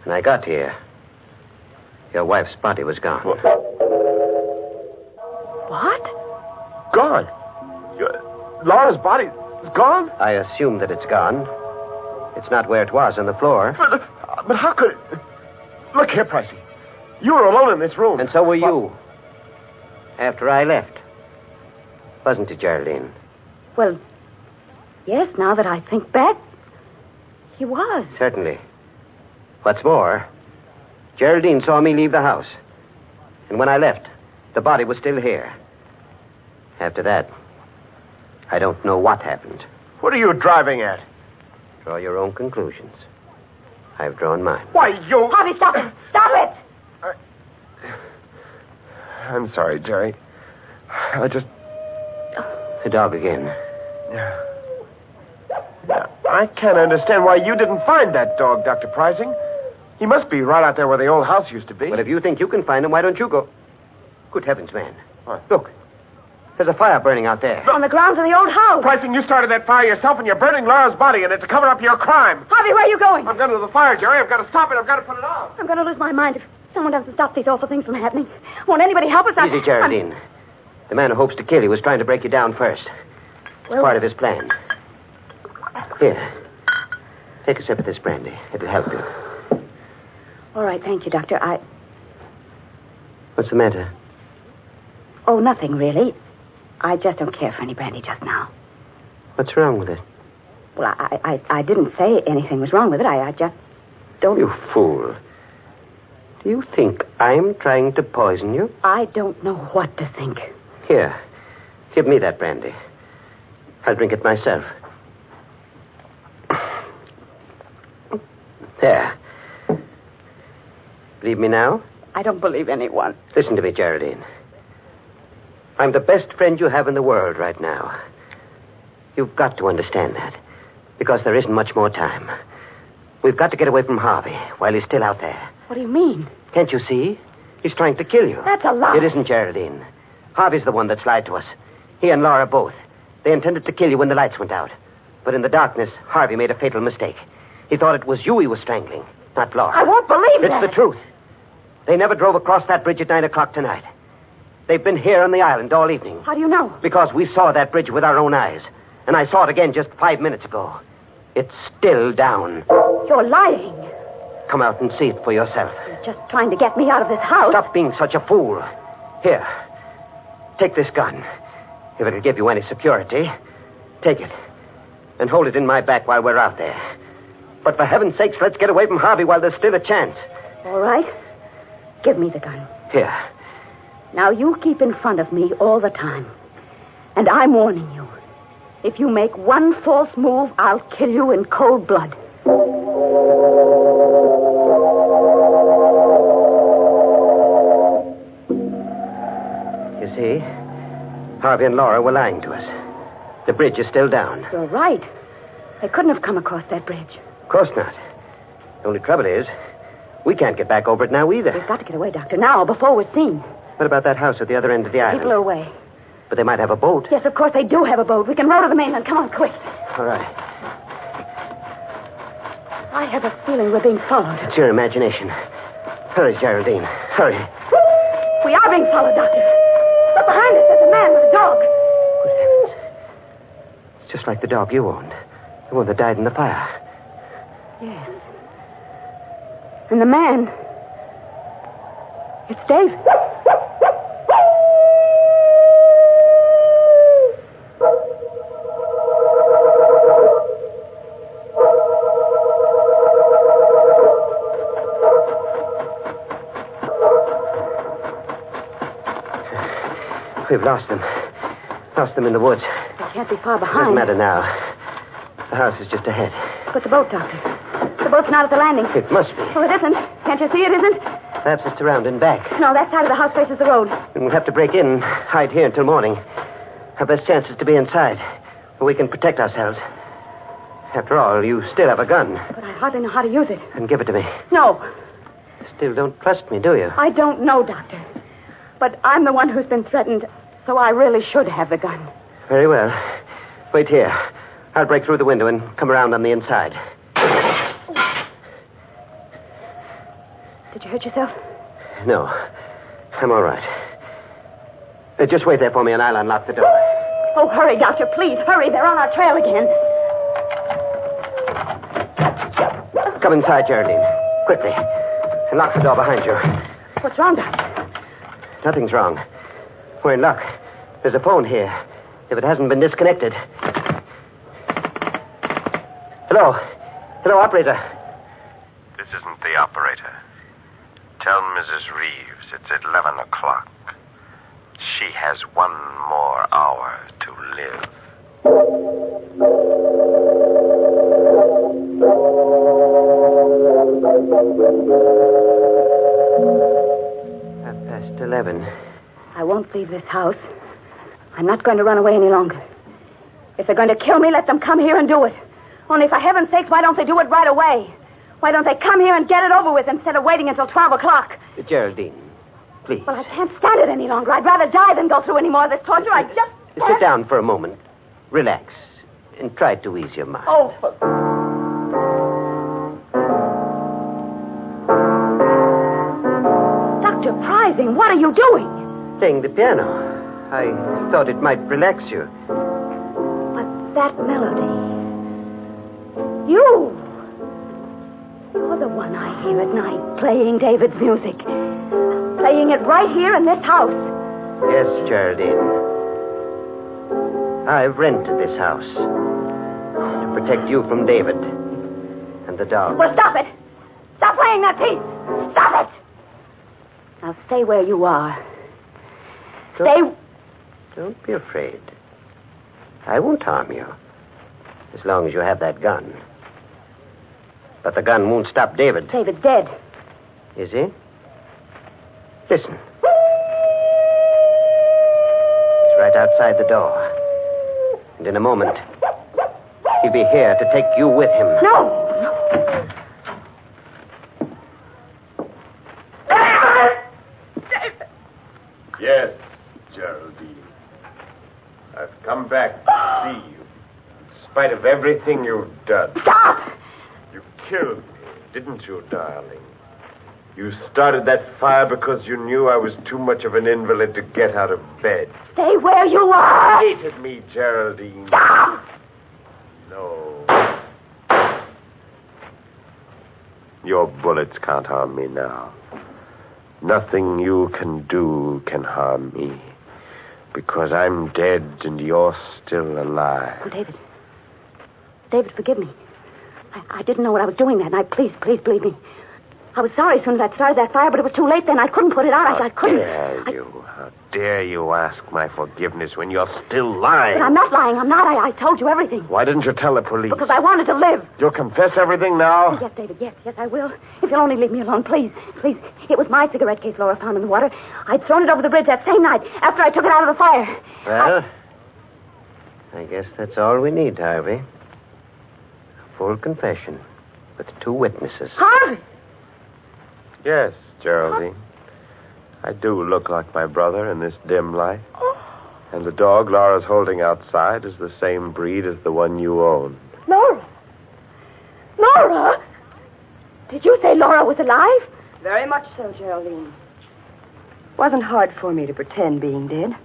When I got here, your wife's body was gone. What? Gone? Laura's body is gone? I assume that it's gone. It's not where it was, on the floor. But how could it... Look here, Pricey. You were alone in this room. And so were you. After I left. Wasn't it, Geraldine? Well, yes, now that I think back, he was. Certainly. What's more, Geraldine saw me leave the house. And when I left, the body was still here. After that, I don't know what happened. What are you driving at? Draw your own conclusions. I've drawn mine. Why, you... Harvey, stop it! Stop it! I'm sorry, Jerry. I just... The dog again. Yeah. I can't understand why you didn't find that dog, Dr. Pricing. He must be right out there where the old house used to be. But if you think you can find him, why don't you go? Good heavens, man. What? Look. There's a fire burning out there. On the grounds of the old house. Pricing, you started that fire yourself, and you're burning Laura's body in it to cover up your crime. Harvey, where are you going? I'm going to the fire, Jerry. I've got to stop it. I've got to put it out. I'm going to lose my mind if someone doesn't stop these awful things from happening. Won't anybody help us? Easy, Geraldine. The man who hopes to kill you was trying to break you down first. It's part of his plan. Here. Take a sip of this brandy. It'll help you. All right, thank you, Doctor. What's the matter? Oh, nothing, really. I just don't care for any brandy just now. What's wrong with it? Well, I didn't say anything was wrong with it. I just don't... You fool. Do you think I'm trying to poison you? I don't know what to think. Here. Give me that brandy. I'll drink it myself. There. Believe me now? I don't believe anyone. Listen to me, Geraldine. I'm the best friend you have in the world right now. You've got to understand that. Because there isn't much more time. We've got to get away from Harvey while he's still out there. What do you mean? Can't you see? He's trying to kill you. That's a lie. It isn't, Geraldine. Harvey's the one that's lied to us. He and Laura both. They intended to kill you when the lights went out. But in the darkness, Harvey made a fatal mistake. He thought it was you he was strangling, not Laura. I won't believe that. It's the truth. They never drove across that bridge at 9 o'clock tonight. They've been here on the island all evening. How do you know? Because we saw that bridge with our own eyes. And I saw it again just 5 minutes ago. It's still down. You're lying. Come out and see it for yourself. You're just trying to get me out of this house. Stop being such a fool. Here. Take this gun. If it'll give you any security, take it. And hold it in my back while we're out there. But for heaven's sakes, let's get away from Harvey while there's still a chance. All right. Give me the gun. Here. Now, you keep in front of me all the time. And I'm warning you. If you make one false move, I'll kill you in cold blood. You see, Harvey and Laura were lying to us. The bridge is still down. You're right. They couldn't have come across that bridge. Of course not. The only trouble is, we can't get back over it now either. We've got to get away, Doctor, now, before we're seen. What about that house at the other end of the island? People are away. But they might have a boat. Yes, of course they do have a boat. We can row to the mainland. Come on, quick. All right. I have a feeling we're being followed. It's your imagination. Hurry, Geraldine. Hurry. We are being followed, Doctor. Look behind us. There's a man with a dog. Good heavens. It's just like the dog you owned. The one that died in the fire. Yes. And the man... It's Dave. We've lost them. Lost them in the woods. They can't be far Doesn't behind. matter now. The house is just ahead. But the boat, Doctor. The boat's not at the landing. It must be. Well, it isn't. Can't you see it isn't? Perhaps it's around and back. No, that side of the house faces the road. And we'll have to break in, hide here until morning. Our best chance is to be inside, where we can protect ourselves. After all, you still have a gun. But I hardly know how to use it. Then give it to me. No. You still don't trust me, do you? I don't know, Doctor. But I'm the one who's been threatened, so I really should have the gun. Very well. Wait here. I'll break through the window and come around on the inside. Did you hurt yourself? No. I'm all right. Just wait there for me and I'll unlock the door. Oh, hurry, Doctor, please. Hurry. They're on our trail again. Come inside, Geraldine. Quickly. And lock the door behind you. What's wrong, Doctor? Nothing's wrong. We're in luck. There's a phone here. If it hasn't been disconnected. Hello. Hello, operator. This isn't the operator. Tell Mrs. Reeves it's 11 o'clock. She has 1 more hour to live. 11. I won't leave this house. I'm not going to run away any longer. If they're going to kill me, let them come here and do it. Only for heaven's sakes, why don't they do it right away? Why don't they come here and get it over with instead of waiting until 12 o'clock? Geraldine, please. Well, I can't stand it any longer. I'd rather die than go through any more of this torture. I just... Sit down for a moment. Relax. And try to ease your mind. Oh, Dr. Prizing, what are you doing? Playing the piano. I thought it might relax you. But that melody... You're the one I hear at night, playing David's music. Playing it right here in this house. Yes, Geraldine. I've rented this house to protect you from David and the dog. Well, stop it. Stop playing that piece. Stop it. Now stay where you are. Don't be afraid. I won't harm you. As long as you have that gun. But the gun won't stop David. David's dead. Is he? Listen. He's right outside the door. And in a moment, he'll be here to take you with him. No. Yes, Geraldine. I've come back to see you. In spite of everything you've done. Stop! You killed me, didn't you, darling? You started that fire because you knew I was too much of an invalid to get out of bed. Stay where you are! You hated me, Geraldine. Stop! No. Your bullets can't harm me now. Nothing you can do can harm me. Because I'm dead and you're still alive. Oh, David, forgive me. I didn't know what I was doing that night. Please believe me. I was sorry as soon as I started that fire, but it was too late then. I couldn't put it out. I couldn't. How dare you ask my forgiveness when you're still lying? But I'm not lying. I'm not. I told you everything. Why didn't you tell the police? Because I wanted to live. You'll confess everything now? Yes, David, yes, I will. If you'll only leave me alone, please. It was my cigarette case Laura found in the water. I'd thrown it over the bridge that same night after I took it out of the fire. Well, I guess that's all we need, Harvey. A full confession with 2 witnesses. Harvey! Yes, Geraldine. I do look like my brother in this dim light. And the dog Laura's holding outside is the same breed as the one you own. Laura? Did you say Laura was alive? Very much so, Geraldine. Wasn't hard for me to pretend being dead.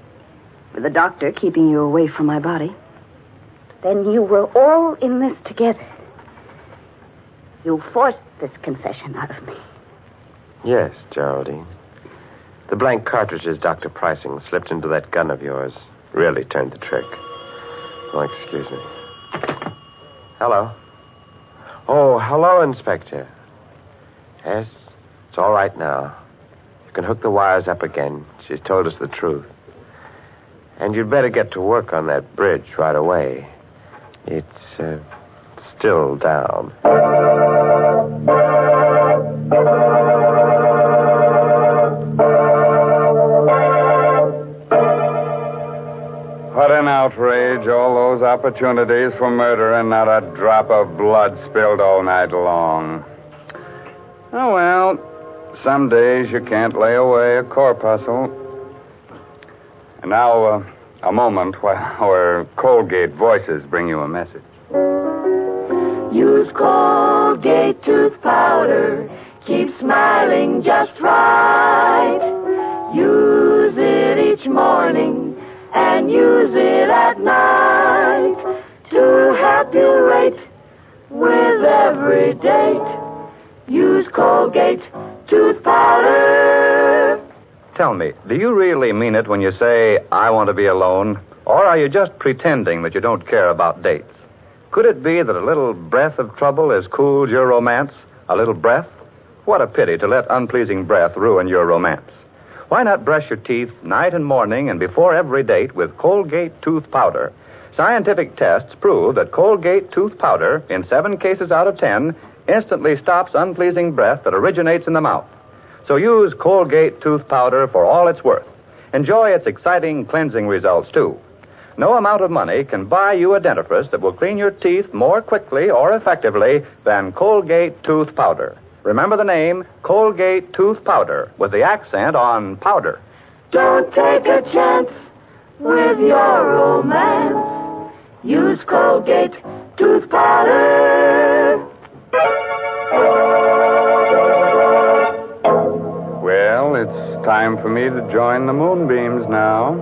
With the doctor keeping you away from my body. Then you were all in this together. You forced this confession out of me. Yes, Geraldine. The blank cartridges Dr. Pricing slipped into that gun of yours really turned the trick. Oh, excuse me. Hello. Oh, hello, Inspector. Yes, it's all right now. You can hook the wires up again. She's told us the truth. And you'd better get to work on that bridge right away. It's still down. What an outrage, all those opportunities for murder and not a drop of blood spilled all night long. Oh, well, some days you can't lay away a corpuscle. And now, a moment while our Colgate voices bring you a message. Use Colgate tooth powder. Keep smiling just right. Use it each morning and use it at night to help you rate with every date. Use Colgate tooth powder. Tell me, do you really mean it when you say, I want to be alone? Or are you just pretending that you don't care about dates? Could it be that a little breath of trouble has cooled your romance? A little breath? What a pity to let unpleasing breath ruin your romance. Why not brush your teeth night and morning and before every date with Colgate tooth powder? Scientific tests prove that Colgate tooth powder, in 7 cases out of 10, instantly stops unpleasing breath that originates in the mouth. So use Colgate tooth powder for all it's worth. Enjoy its exciting cleansing results, too. No amount of money can buy you a dentifrice that will clean your teeth more quickly or effectively than Colgate tooth powder. Remember the name, Colgate tooth powder, with the accent on powder. Don't take a chance with your romance. Use Colgate tooth powder. Well, it's time for me to join the moonbeams now.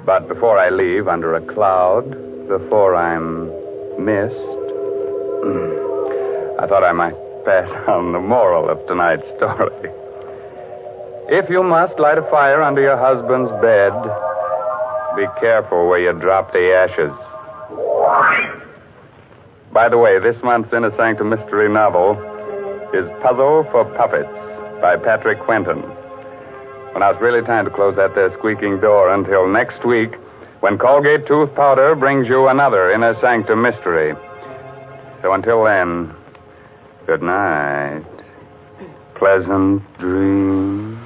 But before I leave under a cloud, before I'm missed, I thought I might pass on the moral of tonight's story. If you must light a fire under your husband's bed, be careful where you drop the ashes. By the way, this month's Inner Sanctum Mystery novel is Puzzle for Puppets by Patrick Quentin. Well, now it's really time to close that there squeaking door until next week when Colgate Tooth Powder brings you another Inner Sanctum Mystery. So until then, good night. Pleasant dreams.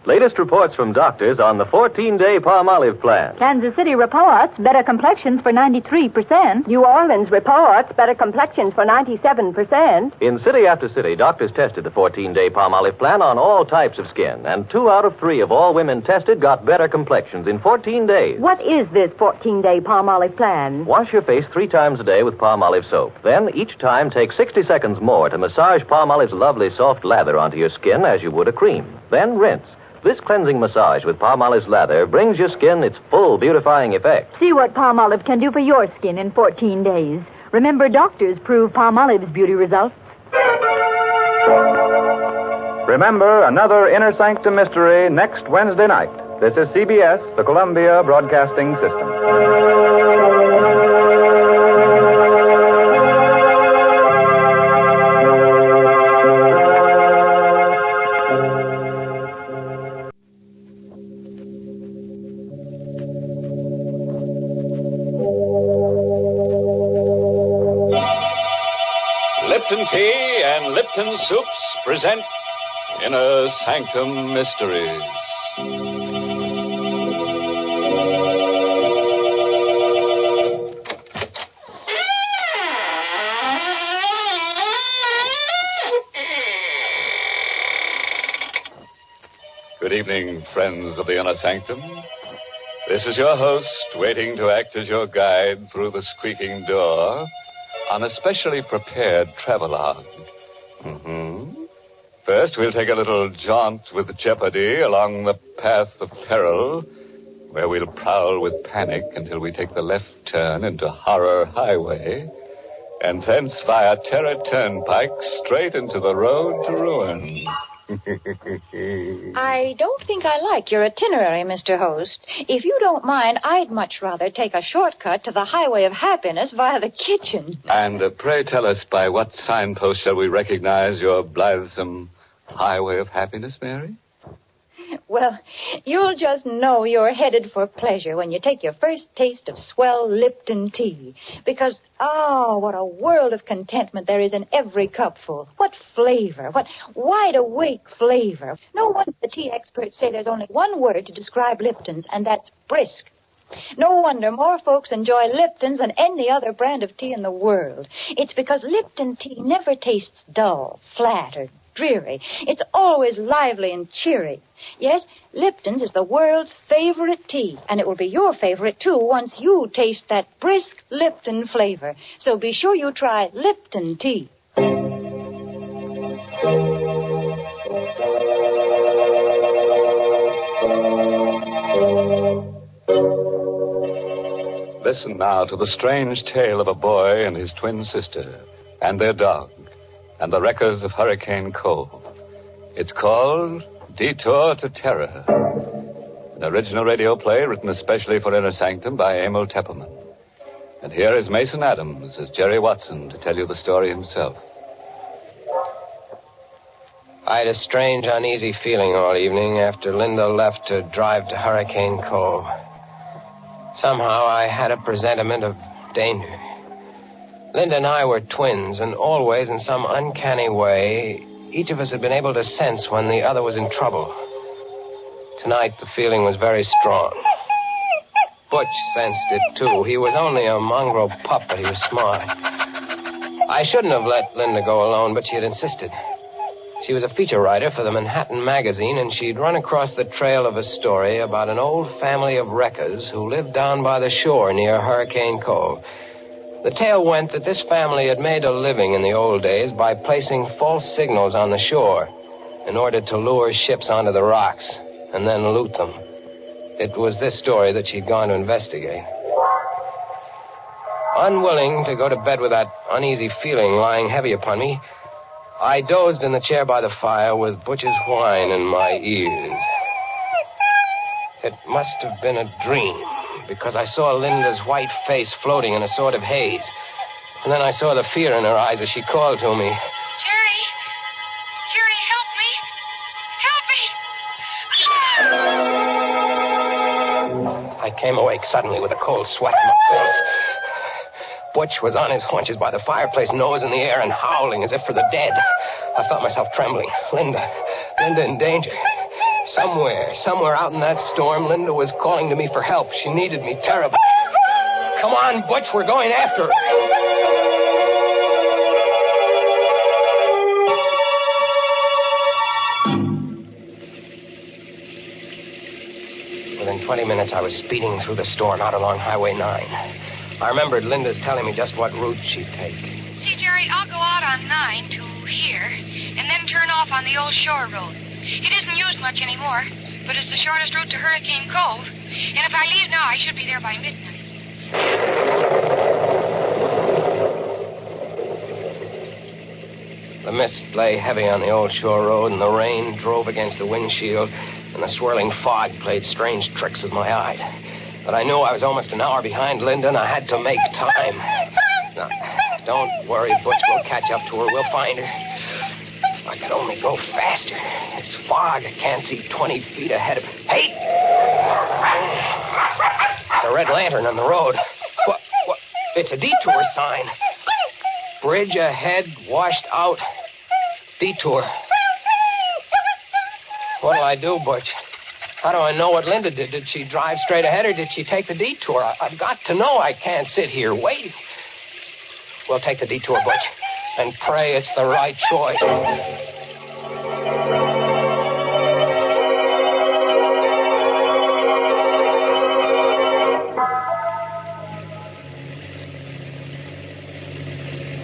Latest reports from doctors on the 14-day Palmolive plan. Kansas City reports better complexions for 93%. New Orleans reports better complexions for 97%. In city after city, doctors tested the 14-day Palmolive plan on all types of skin, and 2 out of 3 of all women tested got better complexions in 14 days. What is this 14-day Palmolive plan? Wash your face 3 times a day with Palmolive soap. Then, each time, take 60 seconds more to massage Palmolive's lovely soft lather onto your skin as you would a cream. Then rinse. This cleansing massage with Palmolive's lather brings your skin its full beautifying effect. See what Palmolive can do for your skin in 14 days. Remember, doctors prove Palmolive's beauty results. Remember, another Inner Sanctum Mystery next Wednesday night. This is CBS, the Columbia Broadcasting System. Lipton Tea and Lipton Soups present Inner Sanctum Mysteries. Good evening, friends of the Inner Sanctum. This is your host, waiting to act as your guide through the squeaking door on a specially prepared travelogue. First, we'll take a little jaunt with jeopardy along the path of peril, where we'll prowl with panic until we take the left turn into Horror Highway, and thence via Terror Turnpike straight into the road to ruin. I don't think I like your itinerary, Mr. Host. If you don't mind, I'd much rather take a shortcut to the highway of happiness via the kitchen. And pray tell us, by what signpost shall we recognize your blithesome highway of happiness, Mary? Well, you'll just know you're headed for pleasure when you take your first taste of swell Lipton tea. Because, what a world of contentment there is in every cupful. What flavor, what wide-awake flavor. No wonder the tea experts say there's only one word to describe Lipton's, and that's brisk. No wonder more folks enjoy Lipton's than any other brand of tea in the world. It's because Lipton tea never tastes dull, flat, or dreary. It's always lively and cheery. Yes, Lipton's is the world's favorite tea, and it will be your favorite, too, once you taste that brisk Lipton flavor. So be sure you try Lipton tea. Listen now to the strange tale of a boy and his twin sister, and their dog, and the wreckers of Hurricane Cove. It's called Detour to Terror. An original radio play written especially for Inner Sanctum by Emil Tepperman. And here is Mason Adams as Jerry Watson to tell you the story himself. I had a strange, uneasy feeling all evening after Linda left to drive to Hurricane Cove. Somehow I had a presentiment of danger. Linda and I were twins, and always, in some uncanny way, each of us had been able to sense when the other was in trouble. Tonight, the feeling was very strong. Butch sensed it, too. He was only a mongrel pup, but he was smart. I shouldn't have let Linda go alone, but she had insisted. She was a feature writer for the Manhattan Magazine, and she'd run across the trail of a story about an old family of wreckers who lived down by the shore near Hurricane Cove. The tale went that this family had made a living in the old days by placing false signals on the shore in order to lure ships onto the rocks and then loot them. It was this story that she'd gone to investigate. Unwilling to go to bed with that uneasy feeling lying heavy upon me, I dozed in the chair by the fire with Butch's whine in my ears. It must have been a dream, because I saw Linda's white face floating in a sort of haze. And then I saw the fear in her eyes as she called to me. Jerry! Jerry, help me! Help me! I came awake suddenly with a cold sweat in my face. Butch was on his haunches by the fireplace, nose in the air and howling as if for the dead. I felt myself trembling. Linda in danger. Somewhere out in that storm, Linda was calling to me for help. She needed me terribly. Come on, Butch, we're going after her. Within 20 minutes, I was speeding through the storm out along Highway 9. I remembered Linda's telling me just what route she'd take. See, Jerry, I'll go out on 9 to here, and then turn off on the old shore road. It isn't used much anymore, but it's the shortest route to Hurricane Cove. And if I leave now, I should be there by midnight. The mist lay heavy on the old shore road, and the rain drove against the windshield, and the swirling fog played strange tricks with my eyes. But I knew I was almost an hour behind Linda, and I had to make time. Now, don't worry, Butch. We'll catch up to her. We'll find her. If I could only go faster. It's fog. I can't see 20 feet ahead of... Hey! It's a red lantern on the road. What? It's a detour sign. Bridge ahead, washed out. Detour. What'll I do, Butch? How do I know what Linda did? Did she drive straight ahead or did she take the detour? I've got to know. I can't sit here waiting. We'll take the detour, Butch, and pray it's the right choice.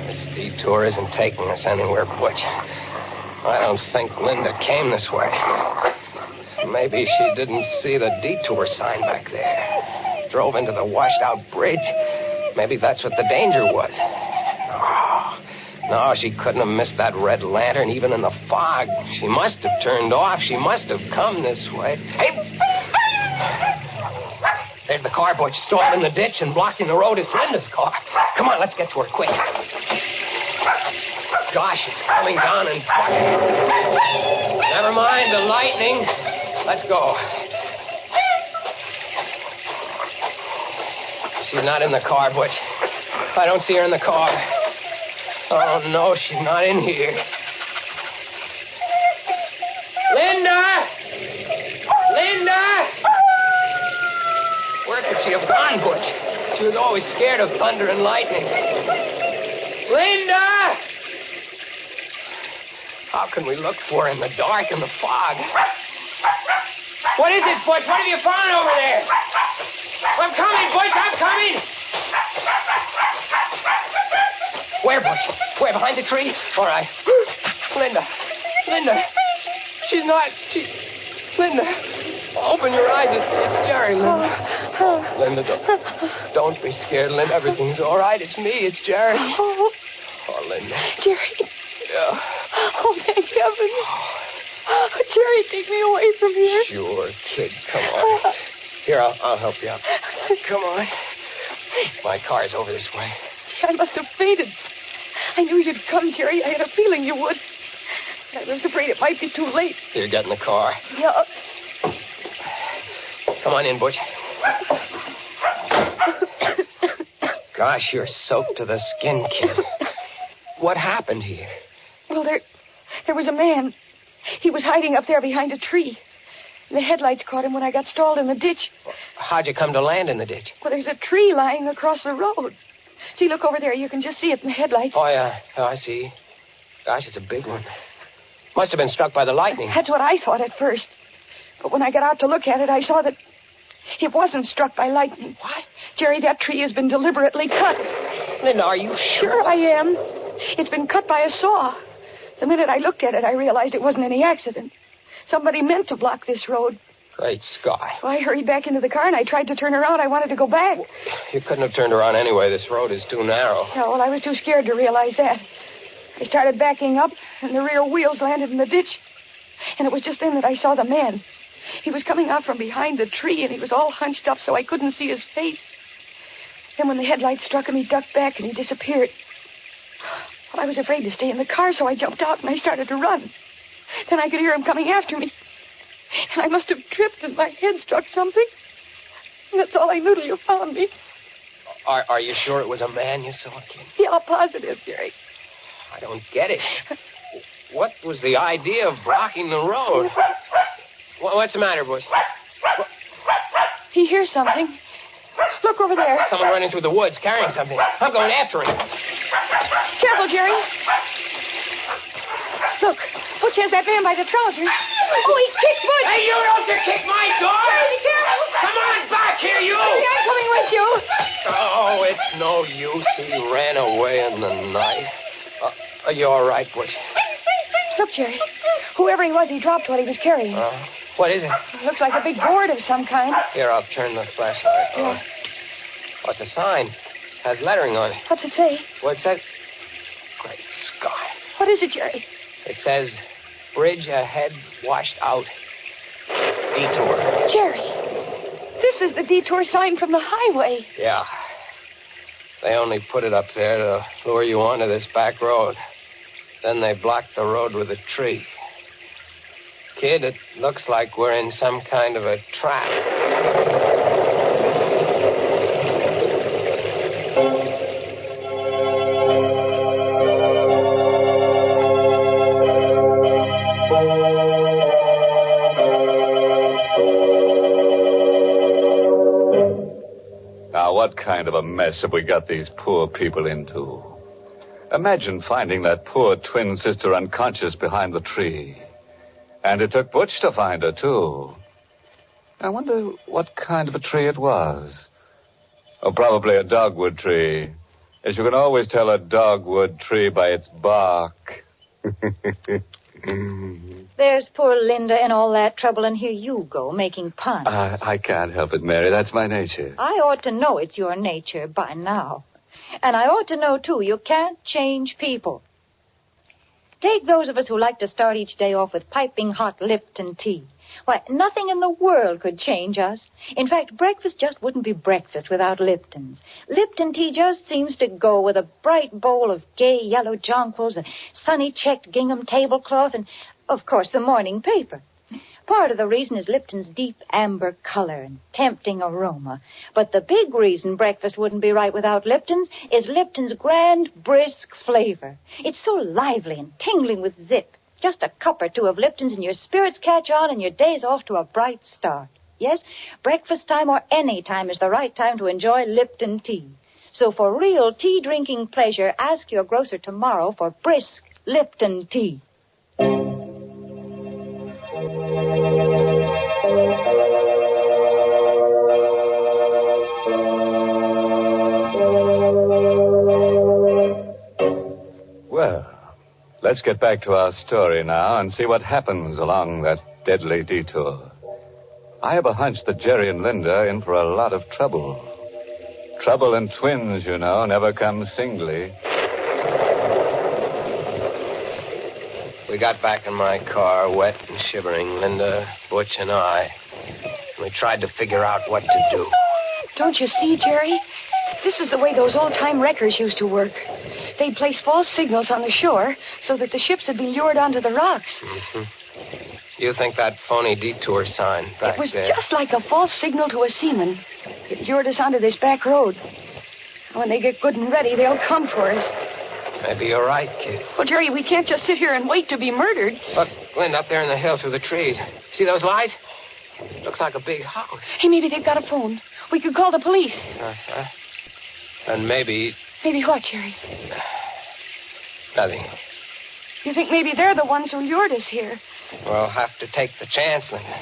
This detour isn't taking us anywhere, Butch. I don't think Linda came this way. Maybe she didn't see the detour sign back there. Drove into the washed-out bridge. Maybe that's what the danger was. No, she couldn't have missed that red lantern even in the fog. She must have turned off. She must have come this way. Hey! There's the car, Butch, stalled in the ditch and blocking the road. It's Linda's car. Come on, let's get to her quick. Gosh, it's coming down and... Never mind the lightning. Let's go. She's not in the car, Butch. I don't see her in the car. Oh, no, she's not in here. Linda! Linda! Where could she have gone, Butch? She was always scared of thunder and lightning. Linda! How can we look for her in the dark and the fog? What is it, Butch? What have you found over there? I'm coming, Butch. I'm coming. Where, Butch? Where, behind the tree? All right. Linda. She's not... Linda. Open your eyes. It's Jerry, Linda. Linda, don't be scared, Linda. Everything's all right. It's me. It's Jerry. Oh, Linda. Jerry. Yeah. Oh, thank heaven. Jerry, take me away from here. Sure, kid. Come on. Here, I'll help you out. Come on. My car's over this way. I must have fainted. I knew you'd come, Jerry. I had a feeling you would. I was afraid it might be too late. Here, get in the car. Yeah. Come on in, Butch. Gosh, you're soaked to the skin, kid. What happened here? Well, there was a man. He was hiding up there behind a tree. The headlights caught him when I got stalled in the ditch. How'd you come to land in the ditch? Well, there's a tree lying across the road. See, look over there. You can just see it in the headlights. Oh, yeah. Oh, I see. Gosh, it's a big one. Must have been struck by the lightning. That's what I thought at first. But when I got out to look at it, I saw that it wasn't struck by lightning. What? Jerry, that tree has been deliberately cut. Linda, are you sure? Sure I am. It's been cut by a saw. The minute I looked at it, I realized it wasn't any accident. Somebody meant to block this road. Great Scott. So I hurried back into the car, and I tried to turn around. I wanted to go back. You couldn't have turned around anyway. This road is too narrow. Yeah, well, I was too scared to realize that. I started backing up, and the rear wheels landed in the ditch. And it was just then that I saw the man. He was coming out from behind the tree, and he was all hunched up so I couldn't see his face. Then when the headlights struck him, he ducked back, and he disappeared. Well, I was afraid to stay in the car, so I jumped out, and I started to run. Then I could hear him coming after me. And I must have tripped, and my head struck something. And that's all I knew till you found me. Are you sure it was a man you saw, kid? Yeah, positive, Jerry. I don't get it. What was the idea of blocking the road? What's the matter, boys? He hears something. Look over there. Someone running through the woods carrying something. I'm going after him. Careful, Jerry. Look, Butch has that man by the trousers. Oh, he kicked Butch. Hey, you don't have to kick my door. Jerry, be careful. Come on back here, you. Jerry, I'm coming with you. Oh, it's no use. He ran away in the night. Are you all right, Butch? Look, Jerry. Whoever he was, he dropped what he was carrying. What is it? Looks like a big board of some kind. Here, I'll turn the flashlight on. Yeah. What's a sign? Has lettering on it. What's it say? What says? Great Scott. What is it, Jerry? It says, bridge ahead, washed out. Detour. Jerry, this is the detour sign from the highway. Yeah. They only put it up there to lure you onto this back road. Then they blocked the road with a tree. Kid, it looks like we're in some kind of a trap. Now, what kind of a mess have we got these poor people into? Imagine finding that poor twin sister unconscious behind the tree. And it took Butch to find her, too. I wonder what kind of a tree it was. Oh, probably a dogwood tree. As you can always tell a dogwood tree by its bark. There's poor Linda in all that trouble, and here you go, making puns. I can't help it, Mary. That's my nature. I ought to know it's your nature by now. And I ought to know, too, you can't change people. Take those of us who like to start each day off with piping hot Lipton tea. Why, nothing in the world could change us. In fact, breakfast just wouldn't be breakfast without Lipton's. Lipton tea just seems to go with a bright bowl of gay yellow jonquils, a sunny checked gingham tablecloth, and, of course, the morning paper. Part of the reason is Lipton's deep amber color and tempting aroma. But the big reason breakfast wouldn't be right without Lipton's is Lipton's grand, brisk flavor. It's so lively and tingling with zip. Just a cup or two of Lipton's and your spirits catch on and your day's off to a bright start. Yes, breakfast time or any time is the right time to enjoy Lipton tea. So for real tea-drinking pleasure, ask your grocer tomorrow for brisk Lipton tea. Well, let's get back to our story now and see what happens along that deadly detour. I have a hunch that Jerry and Linda are in for a lot of trouble. Trouble and twins, you know, never come singly. We got back in my car, wet and shivering, Linda, Butch, and I. We tried to figure out what to do. Don't you see, Jerry? This is the way those old-time wreckers used to work. They'd place false signals on the shore so that the ships would be lured onto the rocks. Mm-hmm. You think that phony detour sign back there... It was just like a false signal to a seaman. It lured us onto this back road. When they get good and ready, they'll come for us. Maybe you're right, kid. Well, Jerry, we can't just sit here and wait to be murdered. Look, Linda, up there in the hill through the trees. See those lights? Looks like a big house. Hey, maybe they've got a phone. We could call the police. Uh-huh. And maybe... Maybe what, Jerry? Nothing. You think maybe they're the ones who lured us here? We'll have to take the chance, Linda.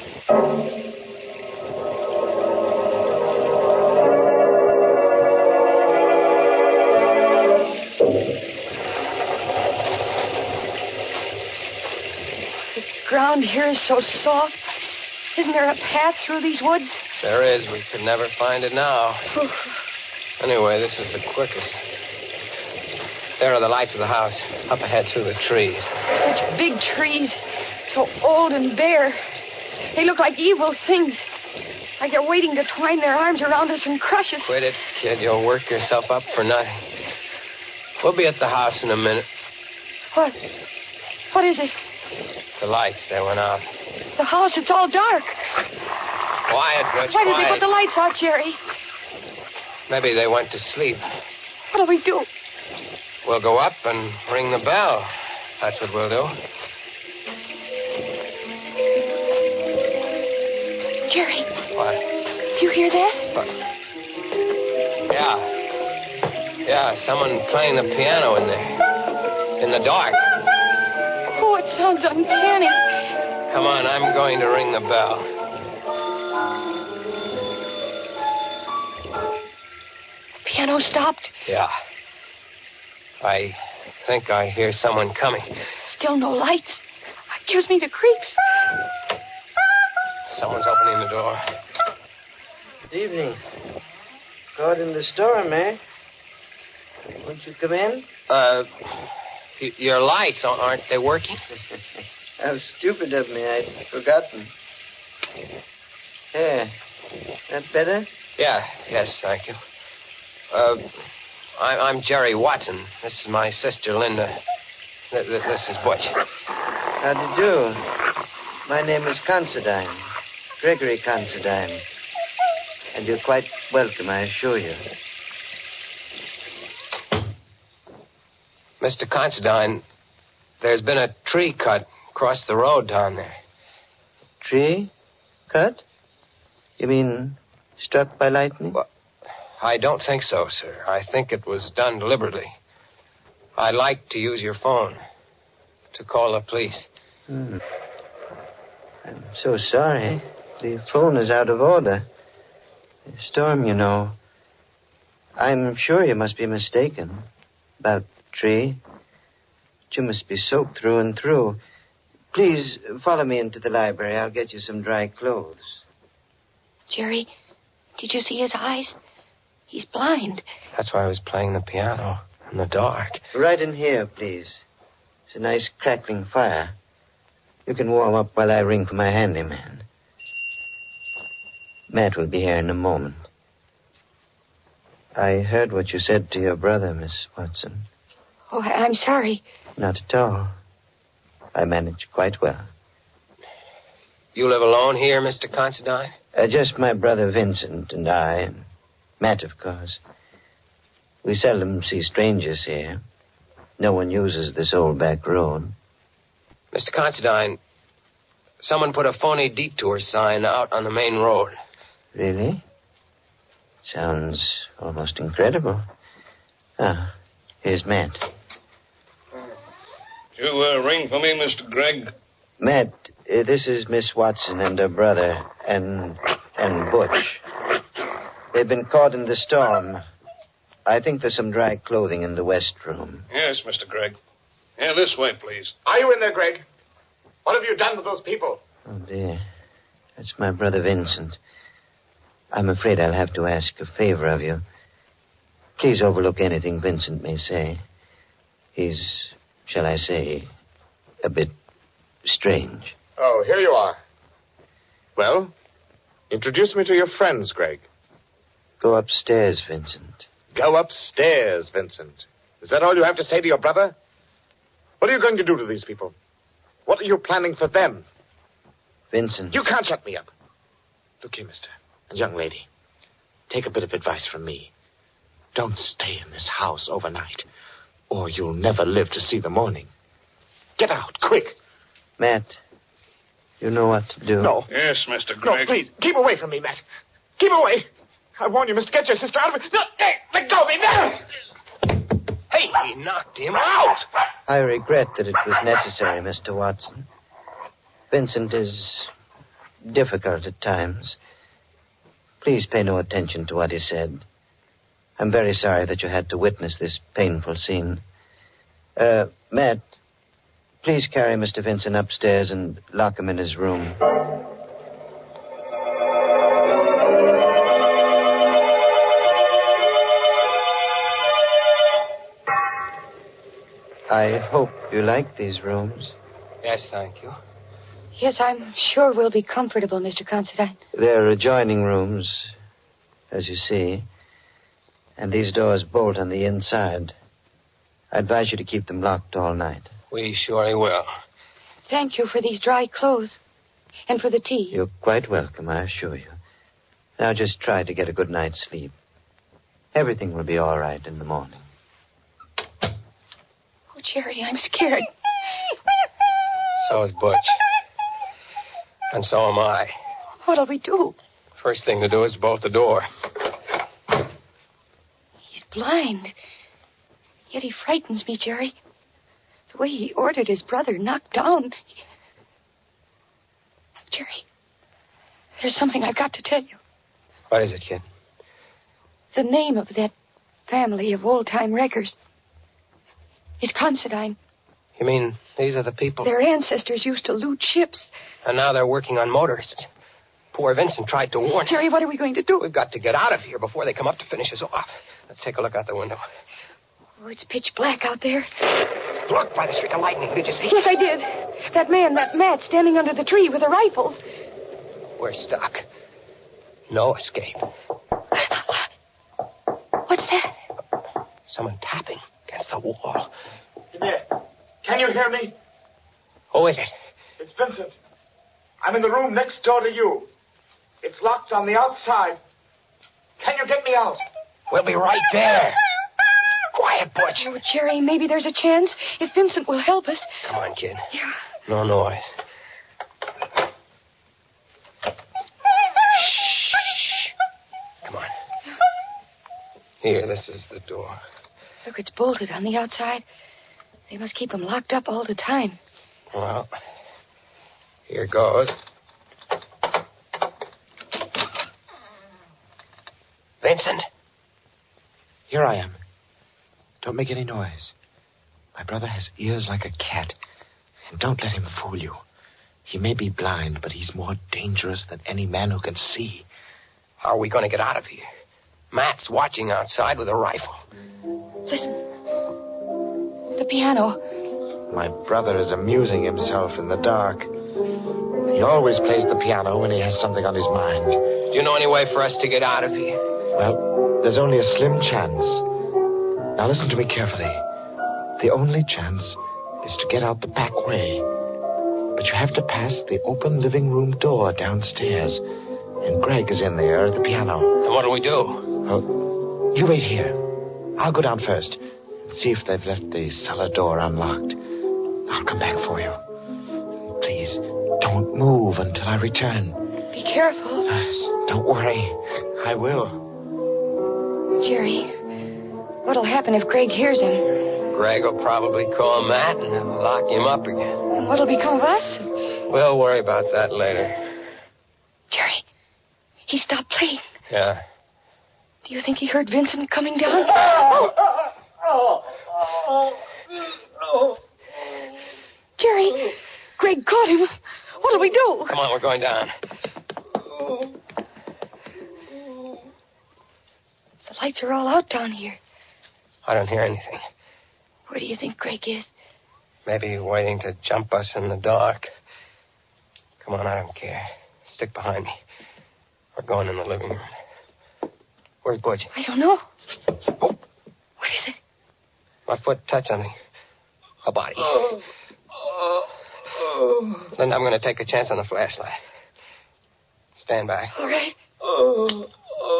The ground here is so soft. Isn't there a path through these woods? There is. We could never find it now. Anyway, this is the quickest. There are the lights of the house, up ahead through the trees. Such big trees, so old and bare. They look like evil things. Like they're waiting to twine their arms around us and crush us. Quit it, kid. You'll work yourself up for nothing. We'll be at the house in a minute. What? What is it? The lights, they went out. The house, it's all dark. Quiet, Butch, Why did they quiet. put the lights out, Jerry? Maybe they went to sleep. What'll we do? We'll go up and ring the bell. That's what we'll do. Jerry, What? do you hear that? Yeah, someone playing the piano in there. In the dark. Oh, it sounds uncanny. Come on, I'm going to ring the bell. The piano stopped. Yeah. I think I hear someone coming. Still no lights. It gives me the creeps. Someone's opening the door. Good evening. Caught in the storm, eh? Won't you come in? Your lights, aren't they working? How stupid of me. I'd forgotten. There. That better? Yes, thank you. I'm Jerry Watson. This is my sister, Linda. This is Butch. How do you do? My name is Considine. Gregory Considine. And you're quite welcome, I assure you. Mr. Considine, there's been a tree cut across the road down there. Tree? Cut? You mean struck by lightning? Well, I don't think so, sir. I think it was done deliberately. I'd like to use your phone to call the police. I'm so sorry. The phone is out of order. The storm, you know. I'm sure you must be mistaken about the tree. But you must be soaked through and through. Please follow me into the library. I'll get you some dry clothes. Jerry, did you see his eyes? He's blind. That's why I was playing the piano in the dark. Right in here, please. It's a nice crackling fire. You can warm up while I ring for my handyman. Matt will be here in a moment. I heard what you said to your brother, Miss Watson. Oh, I'm sorry. Not at all. I managed quite well. You live alone here, Mr. Considine? Just my brother Vincent and I, and Matt, of course. We seldom see strangers here. No one uses this old back road. Mr. Considine, someone put a phony detour sign out on the main road. Really? Sounds almost incredible. Ah, here's Matt. Did you ring for me, Mr. Gregg? Matt, this is Miss Watson and her brother, and Butch. They've been caught in the storm. I think there's some dry clothing in the west room. Yes, Mr. Gregg. Yeah, this way, please. Are you in there, Greg? What have you done to those people? Oh, dear. That's my brother Vincent. I'm afraid I'll have to ask a favor of you. Please overlook anything Vincent may say. He's, shall I say, a bit strange. Oh, here you are. Well, introduce me to your friends, Greg. Go upstairs, Vincent. Go upstairs, Vincent. Is that all you have to say to your brother? What are you going to do to these people? What are you planning for them? Vincent. You can't shut me up. Look here, mister. And young lady. Take a bit of advice from me. Don't stay in this house overnight, or you'll never live to see the morning. Get out, quick. Matt, you know what to do. No. Yes, Mr. No, Gregg. please, keep away from me, Matt. Keep away. I warn you, mister, get your sister out of it. No, hey, let go of me, Matt. Hey, he knocked him out. I regret that it was necessary, Mr. Watson. Vincent is difficult at times. Please pay no attention to what he said. I'm very sorry that you had to witness this painful scene. Matt, please carry Mr. Vincent upstairs and lock him in his room. I hope you like these rooms. Yes, thank you. Yes, I'm sure we'll be comfortable, Mr. Considine. They're adjoining rooms, as you see. And these doors bolt on the inside. I advise you to keep them locked all night. We surely will. Thank you for these dry clothes. And for the tea. You're quite welcome, I assure you. Now just try to get a good night's sleep. Everything will be all right in the morning. Oh, Jerry, I'm scared. So is Butch. And so am I. What'll we do? First thing to do is bolt the door. He's blind. Yet he frightens me, Jerry. The way he ordered his brother knocked down. Jerry, there's something I've got to tell you. What is it, kid? The name of that family of old-time wreckers. It's Considine. You mean these are the people? Their ancestors used to loot ships. And now they're working on motorists. Poor Vincent tried to warn us. Jerry, what are we going to do? We've got to get out of here before they come up to finish us off. Let's take a look out the window. Oh, it's pitch black out there. Look, by the streak of lightning, did you see? Yes, I did. That man, that Matt, standing under the tree with a rifle. We're stuck. No escape. What's that? Someone tapping against the wall. In there. Can you hear me? Who is it? It's Vincent. I'm in the room next door to you. It's locked on the outside. Can you get me out? We'll be right there. Quiet, Butch. Oh, Jerry, maybe there's a chance if Vincent will help us. Come on, kid. Yeah. No noise. Shh. Come on. Here, this is the door. Look, it's bolted on the outside. They must keep him locked up all the time. Well, here goes. Vincent? Here I am. Don't make any noise. My brother has ears like a cat. And don't let him fool you. He may be blind, but he's more dangerous than any man who can see. How are we going to get out of here? Matt's watching outside with a rifle. Listen. The piano. My brother is amusing himself in the dark. He always plays the piano when he has something on his mind. Do you know any way for us to get out of here? Well, there's only a slim chance. Now listen to me carefully. The only chance is to get out the back way. But you have to pass the open living room door downstairs. And Greg is in there at the piano. Then what'll we do? Oh, you wait here. I'll go down first and see if they've left the cellar door unlocked. I'll come back for you. Please, don't move until I return. Be careful. Don't worry. I will. Jerry, what'll happen if Greg hears him? Greg will probably call Matt and he'll lock him up again. And what'll become of us? We'll worry about that later. Jerry, he stopped playing. Yeah. Do you think he heard Vincent coming down? Jerry, Greg caught him. What'll we do? Come on, we're going down. The lights are all out down here. I don't hear anything. Where do you think Greg is? Maybe waiting to jump us in the dark. Come on, I don't care. Stick behind me. We're going in the living room. Where's Butch? I don't know. What is it? My foot touched on a body. Then I'm going to take a chance on the flashlight. Stand back. All right.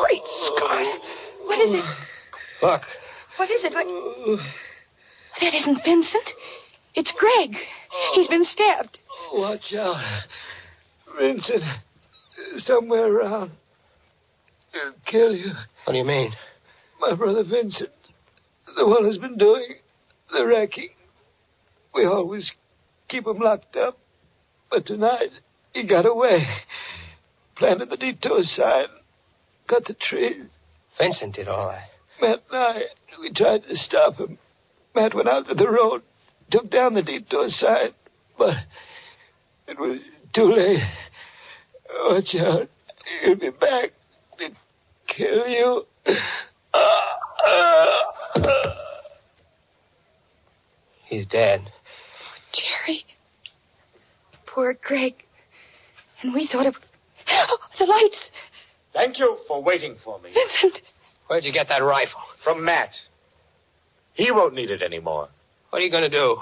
Great Scott. What is it? Look. What is it? That isn't Vincent. It's Greg. He's been stabbed. Watch out. Vincent is somewhere around. He'll kill you. What do you mean? My brother Vincent, the one who's been doing the wrecking. We always keep him locked up. But tonight, he got away. Planted the detour sign. Cut the trees. Vincent did all that. Matt and I, we tried to stop him. Matt went out to the road, took down the detour sign, but it was too late. Watch out. He'll be back to kill you. He's dead. Jerry. Poor Greg. And we thought it... Oh, the lights. Thank you for waiting for me. Vincent. Where'd you get that rifle? From Matt. He won't need it anymore. What are you going to do?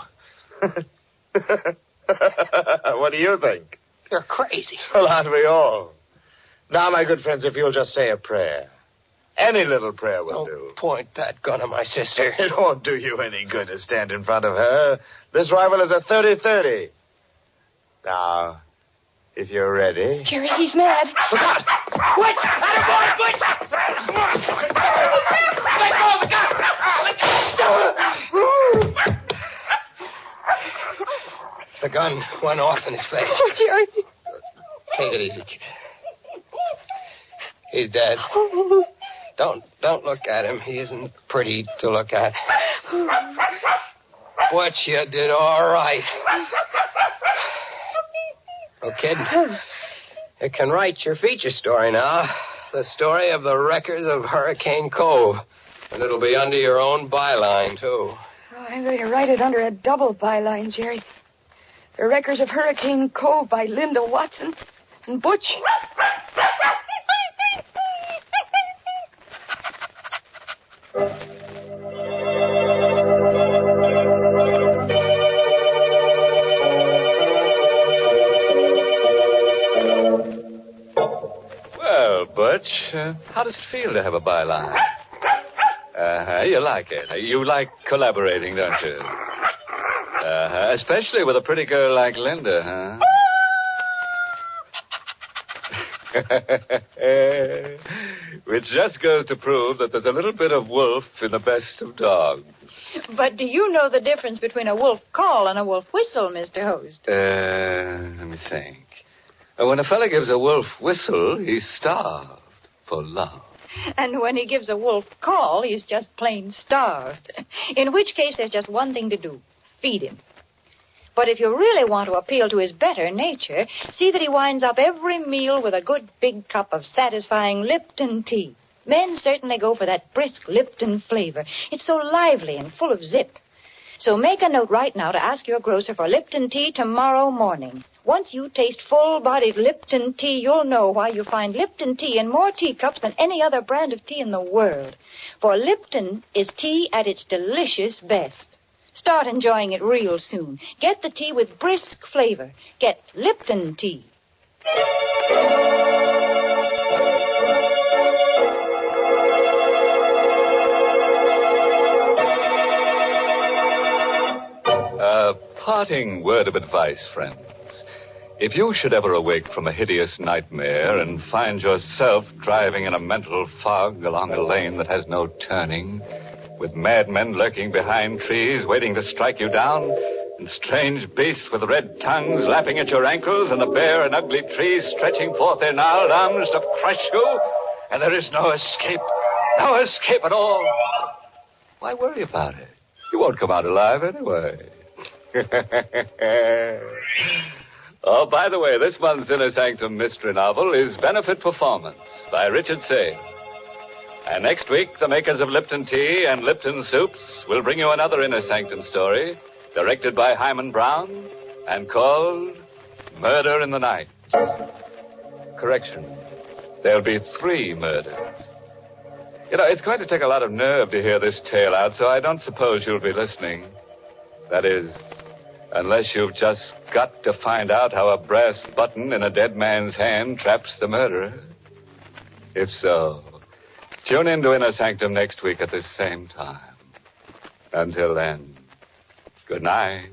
What do you think? You're crazy. Well, aren't we all? Now, my good friends, if you'll just say a prayer. Any little prayer will do. Point that gun at my sister. It won't do you any good to stand in front of her. This rifle is a 30-30. Now, if you're ready... Jerry, he's mad. Look out! Wait! Attaboy, Butch! Let go of the gun! The gun went off in his face. Oh, Jerry. Take it easy. He's dead. Don't look at him. He isn't pretty to look at. Butch, you did all right. Well, kid, you can write your feature story now. The story of the wreckers of Hurricane Cove. And it'll be under your own byline, too. Oh, I'm going to write it under a double byline, Jerry. The Wreckers of Hurricane Cove by Linda Watson and Butch. Well, Butch, how does it feel to have a byline? You like it. You like collaborating, don't you? Especially with a pretty girl like Linda, huh? Which just goes to prove that there's a little bit of wolf in the best of dogs. But do you know the difference between a wolf call and a wolf whistle, Mr. Host? Let me think. When a fella gives a wolf whistle, he's starved for love. And when he gives a wolf call, he's just plain starved. In which case, there's just one thing to do. Feed him. But if you really want to appeal to his better nature, see that he winds up every meal with a good big cup of satisfying Lipton tea. Men certainly go for that brisk Lipton flavor. It's so lively and full of zip. So make a note right now to ask your grocer for Lipton tea tomorrow morning. Once you taste full-bodied Lipton tea, you'll know why you find Lipton tea in more teacups than any other brand of tea in the world. For Lipton is tea at its delicious best. Start enjoying it real soon. Get the tea with brisk flavor. Get Lipton tea. A parting word of advice, friends. If you should ever awake from a hideous nightmare and find yourself driving in a mental fog along a lane that has no turning, with madmen lurking behind trees waiting to strike you down, and strange beasts with red tongues lapping at your ankles, and the bare and ugly trees stretching forth their gnarled arms to crush you, and there is no escape at all, why worry about it? You won't come out alive anyway. Oh, by the way, this month's Inner Sanctum mystery novel is Benefit Performance by Richard Sage. And next week, the makers of Lipton Tea and Lipton Soups will bring you another Inner Sanctum story, directed by Hyman Brown, and called Murder in the Night. Correction. There'll be 3 murders. You know, it's going to take a lot of nerve to hear this tale out, so I don't suppose you'll be listening. That is, unless you've just got to find out how a brass button in a dead man's hand traps the murderer. If so, tune in to Inner Sanctum next week at this same time. Until then, good night.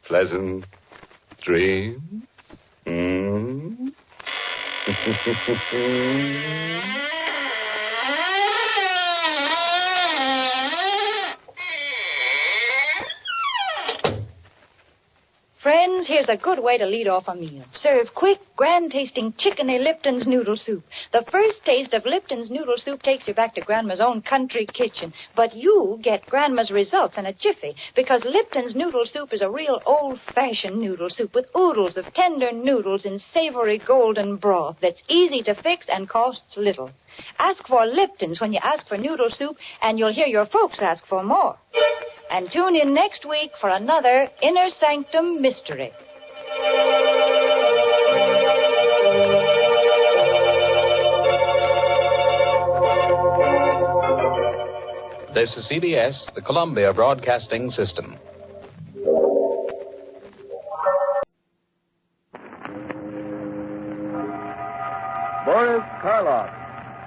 Pleasant dreams. Friends, here's a good way to lead off a meal. Serve quick, grand-tasting chickeny Lipton's noodle soup. The first taste of Lipton's noodle soup takes you back to Grandma's own country kitchen. But you get Grandma's results in a jiffy, because Lipton's noodle soup is a real old-fashioned noodle soup with oodles of tender noodles in savory golden broth that's easy to fix and costs little. Ask for Lipton's when you ask for noodle soup, and you'll hear your folks ask for more. And tune in next week for another Inner Sanctum Mystery. This is CBS, the Columbia Broadcasting System. Boris Karloff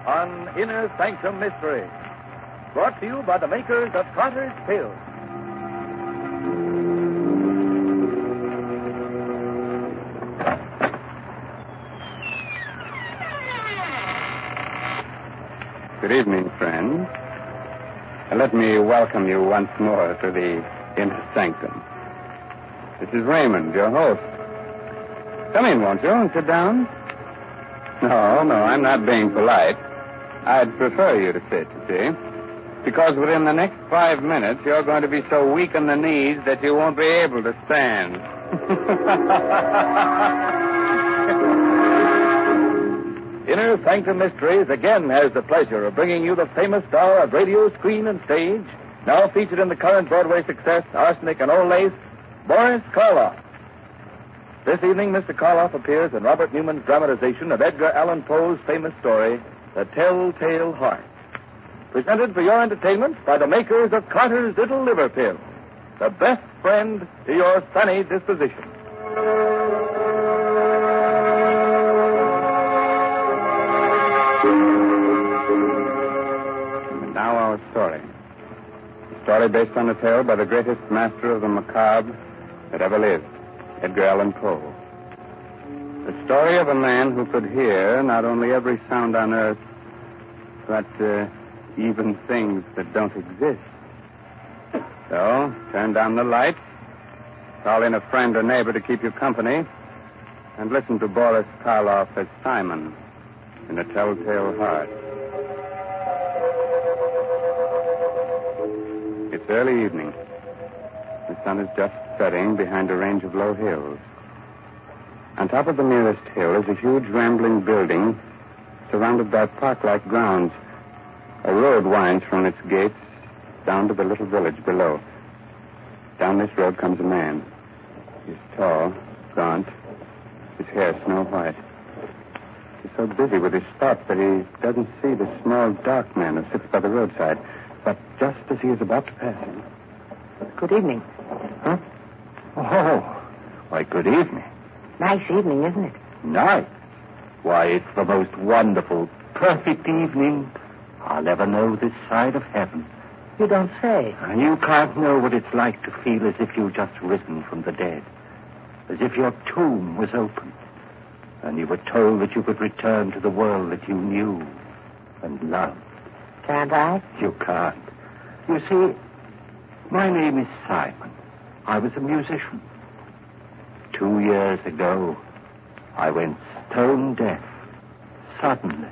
on Inner Sanctum Mystery. Brought to you by the makers of Carter's Pills. Good evening, friends. Let me welcome you once more to the Inner Sanctum. This is Raymond, your host. Come in, won't you, and sit down? No, I'm not being polite. I'd prefer you to sit, you see. Because within the next 5 minutes, you're going to be so weak in the knees that you won't be able to stand. Inner Sanctum Mysteries again has the pleasure of bringing you the famous star of radio, screen, and stage, now featured in the current Broadway success, Arsenic and Old Lace, Boris Karloff. This evening, Mr. Karloff appears in Robert Newman's dramatization of Edgar Allan Poe's famous story, The Telltale Heart. Presented for your entertainment by the makers of Carter's Little Liver Pill, the best friend to your sunny disposition. And now our story. A story based on a tale by the greatest master of the macabre that ever lived, Edgar Allan Poe. The story of a man who could hear not only every sound on earth, but even things that don't exist. So, turn down the lights, call in a friend or neighbor to keep you company, and listen to Boris Karloff as Simon in The Telltale Heart. It's early evening. The sun is just setting behind a range of low hills. On top of the nearest hill is a huge rambling building surrounded by park-like grounds. A road winds from its gates down to the little village below. Down this road comes a man. He's tall, gaunt, his hair snow white. He's so busy with his thoughts that he doesn't see the small, dark man who sits by the roadside. But just as he is about to pass him... Good evening. Huh? Oh, why, good evening. Nice evening, isn't it? Nice? Why, it's the most wonderful, perfect evening I'll ever know this side of heaven. You don't say. And you can't know what it's like to feel as if you've just risen from the dead. As if your tomb was opened. And you were told that you could return to the world that you knew and loved. Can't I? You can't. You see, my name is Simon. I was a musician. 2 years ago, I went stone deaf. Suddenly.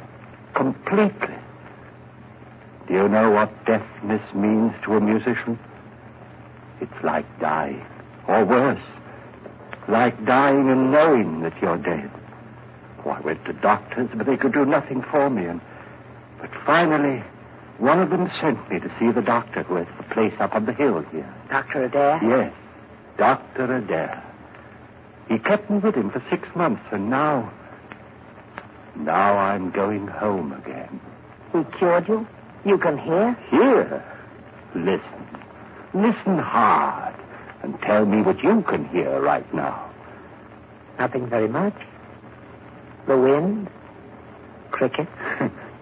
Completely. Do you know what deafness means to a musician? It's like dying. Or worse. Like dying and knowing that you're dead. Oh, I went to doctors, but they could do nothing for me. But finally, one of them sent me to see the doctor who has the place up on the hill here. Dr. Adair? Yes, Dr. Adair. He kept me with him for 6 months, and now I'm going home again. He cured you? You can hear? Hear? Listen. Listen hard, and tell me what you can hear right now. Nothing very much. The wind? Cricket?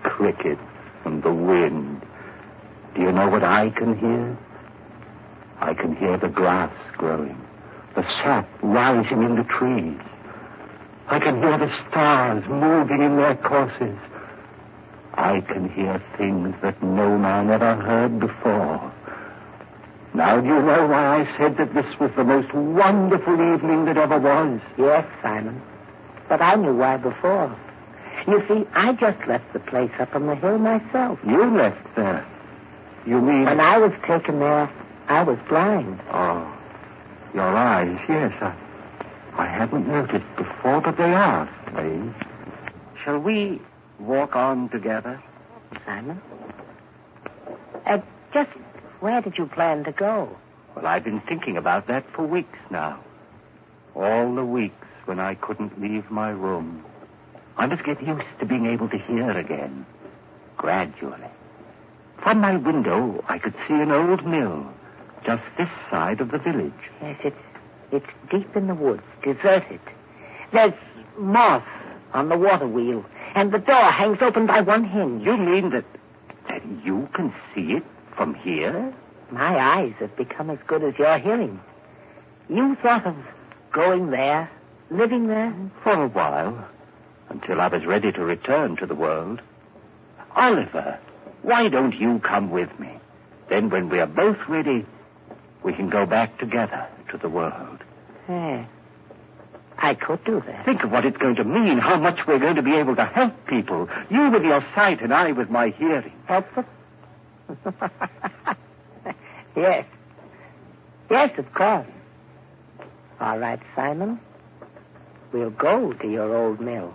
Cricket and the wind. Do you know what I can hear? I can hear the grass growing, the sap rising in the trees. I can hear the stars moving in their courses. I can hear things that no man ever heard before. Now, do you know why I said that this was the most wonderful evening that ever was? Yes, Simon. But I knew why before. You see, I just left the place up on the hill myself. You left there? You mean... When I was taken there, I was blind. Oh, your eyes, yes. I hadn't noticed before, but they are strange. Shall we walk on together? Simon? Just Where did you plan to go? Well, I've been thinking about that for weeks now. All the weeks when I couldn't leave my room. I must get used to being able to hear again. Gradually. From my window, I could see an old mill just this side of the village. Yes, it's deep in the woods, deserted. There's moss on the water wheel, and the door hangs open by one hinge. You mean that you can see it from here? My eyes have become as good as your hearing. You thought of going there, living there? For a while, until I was ready to return to the world. Oliver, why don't you come with me? Then when we are both ready, we can go back together to the world. Yeah. I could do that. Think of what it's going to mean, how much we're going to be able to help people. You with your sight and I with my hearing. Help them? Yes. Yes, of course. All right, Simon. We'll go to your old mill.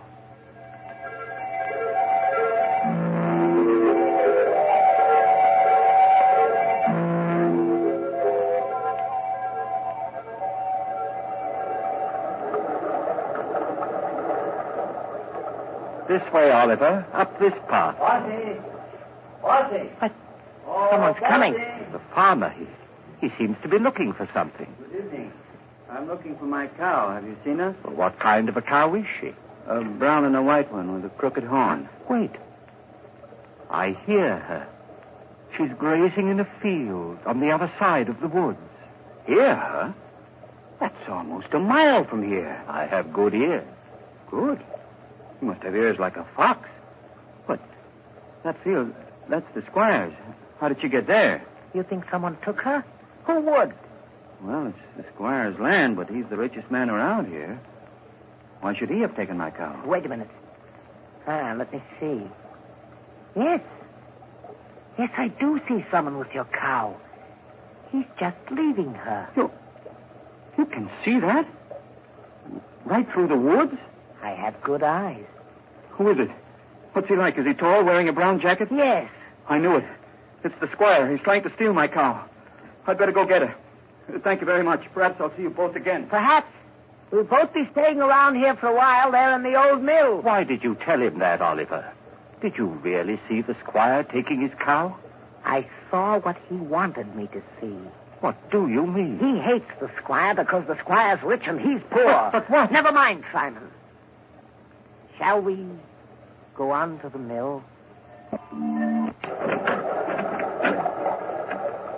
This way, Oliver. Up this path. Ozzy! Someone's coming. The farmer, he seems to be looking for something. Good evening. I'm looking for my cow. Have you seen her? Well, what kind of a cow is she? A brown and a white one with a crooked horn. Wait. I hear her. She's grazing in a field on the other side of the woods. Hear her? That's almost a mile from here. I have good ears. Good? You must have ears like a fox. But that field, that's the squire's. How did you get there? You think someone took her? Who would? Well, it's the squire's land, but he's the richest man around here. Why should he have taken my cow? Wait a minute. Let me see. Yes. Yes, I do see someone with your cow. He's just leaving her. You can see that? Right through the woods? I have good eyes. Who is it? What's he like? Is he tall, wearing a brown jacket? Yes. I knew it. It's the squire. He's trying to steal my cow. I'd better go get her. Thank you very much. Perhaps I'll see you both again. Perhaps. We'll both be staying around here for a while there in the old mill. Why did you tell him that, Oliver? Did you really see the squire taking his cow? I saw what he wanted me to see. What do you mean? He hates the squire because the squire's rich and he's poor. But what? Never mind, Simon. Shall we go on to the mill?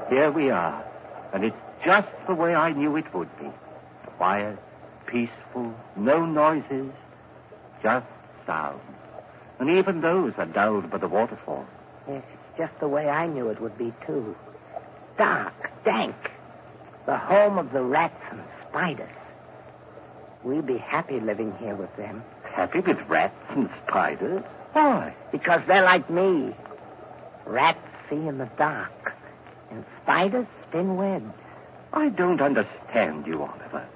Here we are. And it's just the way I knew it would be. Quiet, peaceful, no noises, just sound. And even those are dulled by the waterfall. Yes, it's just the way I knew it would be, too. Dark, dank. The home of the rats and spiders. We'll be happy living here with them. Happy with rats and spiders? Why? Because they're like me. Rats see in the dark, and spiders spin webs. I don't understand you, Oliver.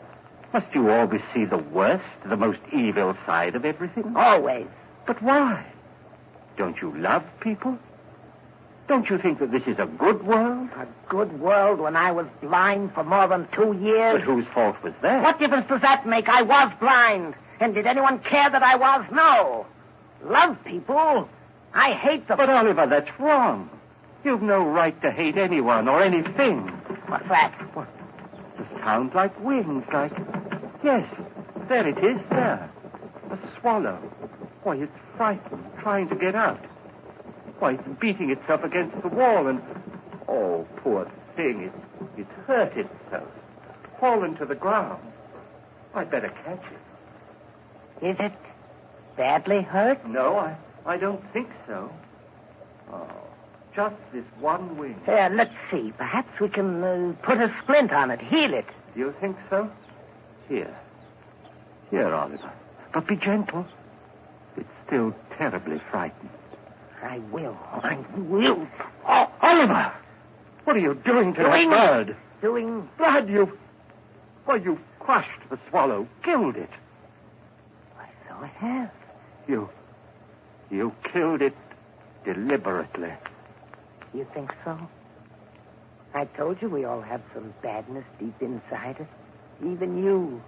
Must you always see the worst, the most evil side of everything? Always. But why? Don't you love people? Don't you think that this is a good world? A good world when I was blind for more than 2 years? But whose fault was that? What difference does that make? I was blind. And did anyone care that I was? No. Love people. I hate them. But, Oliver, that's wrong. You've no right to hate anyone or anything. What's that? What? It sounds like wings, like... Yes, there it is, there. A swallow. Why, it's frightened, trying to get out. Why, it's beating itself against the wall and... Oh, poor thing, it's hurt itself. Fallen to the ground. I'd better catch it. Is it badly hurt? No, I don't think so. Oh, just this one wing. Here, let's see. Perhaps we can put a splint on it, heal it. You think so? Here, Oliver. But be gentle. It's still terribly frightened. I will. Oh, Oliver! What are you doing to that bird? Doing... Blood, you've crushed the swallow, killed it. Why, so I have. You killed it deliberately. You think so? I told you we all have some badness deep inside us. Even you.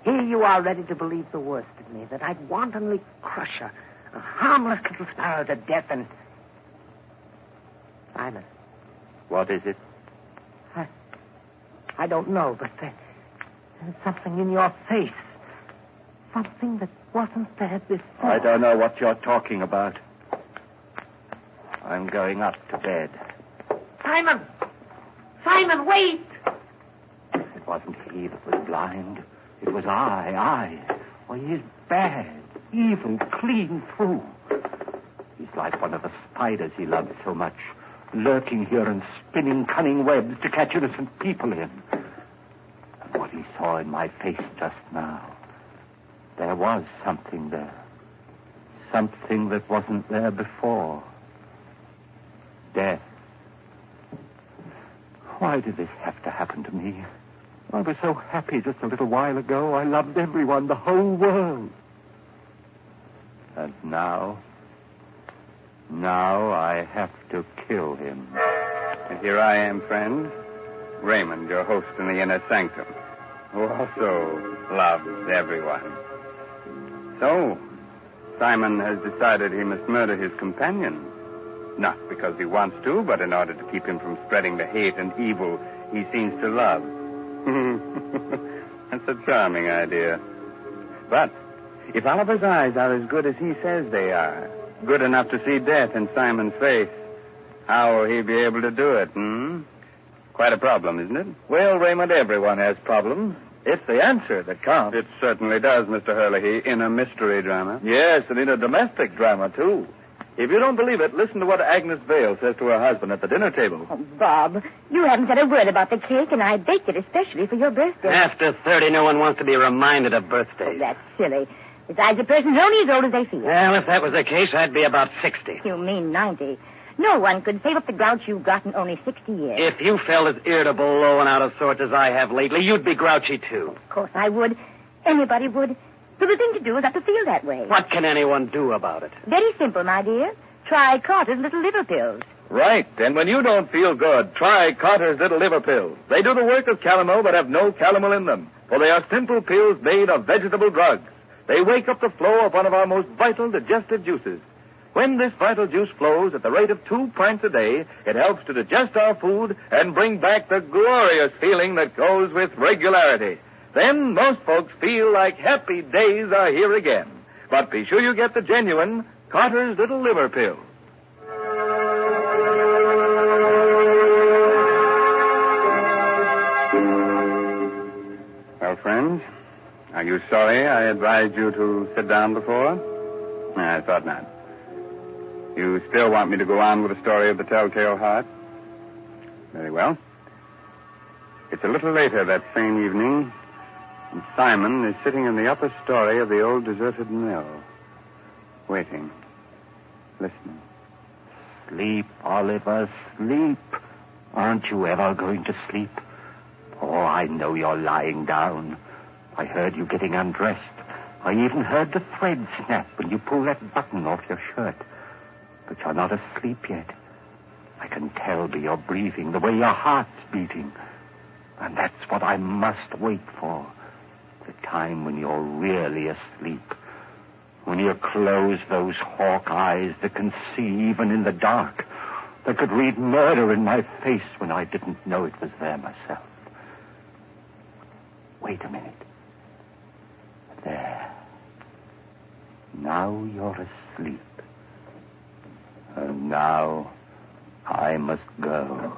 Here you are ready to believe the worst of me, that I'd wantonly crush a harmless little sparrow to death and... Simon. What is it? I don't know, but there's something in your face. Something that wasn't there before. I don't know what you're talking about. I'm going up to bed. Simon! Simon, wait! It wasn't he that was blind. It was I. Well, he is bad, evil, clean through. He's like one of the spiders he loves so much, lurking here and spinning cunning webs to catch innocent people in. And what he saw in my face just now, there was something there. Something that wasn't there before. Death. Why did this have to happen to me? I was so happy just a little while ago. I loved everyone, the whole world. And now I have to kill him. And here I am, friends. Raymond, your host in the Inner Sanctum, who also loves everyone. So, Simon has decided he must murder his companion. Not because he wants to, but in order to keep him from spreading the hate and evil he seems to love. That's a charming idea. But if Oliver's eyes are as good as he says they are, good enough to see death in Simon's face, how will he be able to do it, Quite a problem, isn't it? Well, Raymond, everyone has problems. It's the answer that counts. It certainly does, Mr. Hurley, in a mystery drama. Yes, and in a domestic drama, too. If you don't believe it, listen to what Agnes Vale says to her husband at the dinner table. Oh, Bob, you haven't said a word about the cake, and I baked it especially for your birthday. After 30, no one wants to be reminded of birthdays. Oh, that's silly. Besides, a person's only as old as they feel. Well, if that was the case, I'd be about 60. You mean 90. No one could save up the grouch you've got in only 60 years. If you felt as irritable, low, and out of sorts as I have lately, you'd be grouchy, too. Of course I would. Anybody would. So the thing to do is not to feel that way. What can anyone do about it? Very simple, my dear. Try Carter's little liver pills. Right, and when you don't feel good, try Carter's little liver pills. They do the work of calomel but have no calomel in them, for they are simple pills made of vegetable drugs. They wake up the flow of one of our most vital digestive juices. When this vital juice flows at the rate of 2 pints a day, it helps to digest our food and bring back the glorious feeling that goes with regularity. Then most folks feel like happy days are here again. But be sure you get the genuine Carter's little liver pill. Well, friends, are you sorry I advised you to sit down before? I thought not. You still want me to go on with the story of the Telltale Heart? Very well. It's a little later that same evening, and Simon is sitting in the upper story of the old deserted mill, waiting. Listening. Sleep, Oliver, sleep. Aren't you ever going to sleep? Oh, I know you're lying down. I heard you getting undressed. I even heard the thread snap when you pulled that button off your shirt. But you're not asleep yet. I can tell by your breathing, the way your heart's beating. And that's what I must wait for. The time when you're really asleep. When you close those hawk eyes that can see even in the dark, that could read murder in my face when I didn't know it was there myself. Wait a minute. There. Now you're asleep. And now I must go.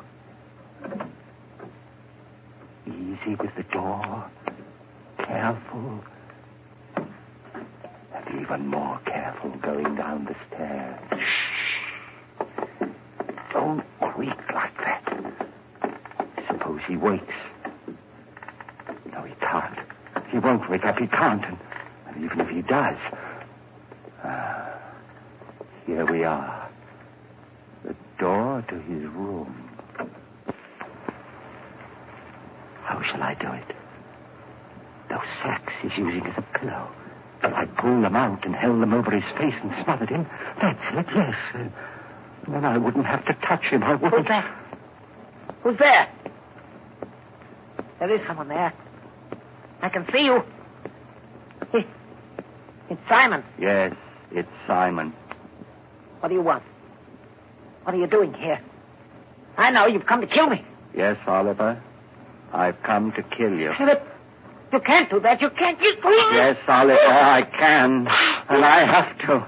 Easy with the door. Careful. And even more careful going down the stairs. Shh. Don't creak like that. Suppose he wakes. No, he can't. He won't wake up. He can't. And even if he does... here we are. The door to his room. How shall I do it? Those sacks he's using as a pillow. If I pull them out and held them over his face and smothered him, that's it, yes. Then I wouldn't have to touch him. I wouldn't. Who's that? Who's there? There is someone there. I can see you. It's Simon. Yes, it's Simon. What do you want? What are you doing here? I know you've come to kill me. Yes, Oliver. I've come to kill you. Philip, you can't do that. You can't. Yes, Oliver, I can. And I have to.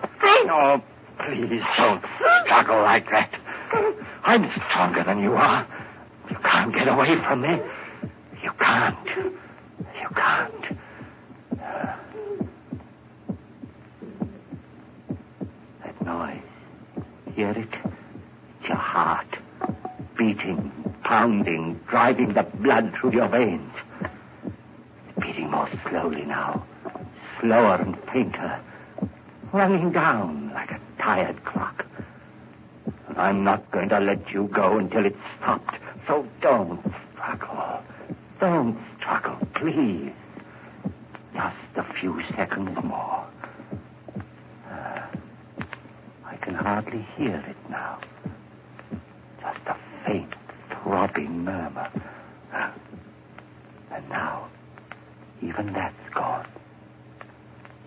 Oh, please don't struggle like that. I'm stronger than you are. You can't get away from me. You can't. You can't. That noise. Hear it? It's your heart. Beating, pounding, driving the blood through your veins. It's beating more slowly now. Slower and fainter. Running down like a tired clock. And I'm not going to let you go until it's stopped. So don't struggle. Don't struggle, please. Just a few seconds more. I can hardly hear it now. Just a faint, throbbing murmur. And now, even that's gone.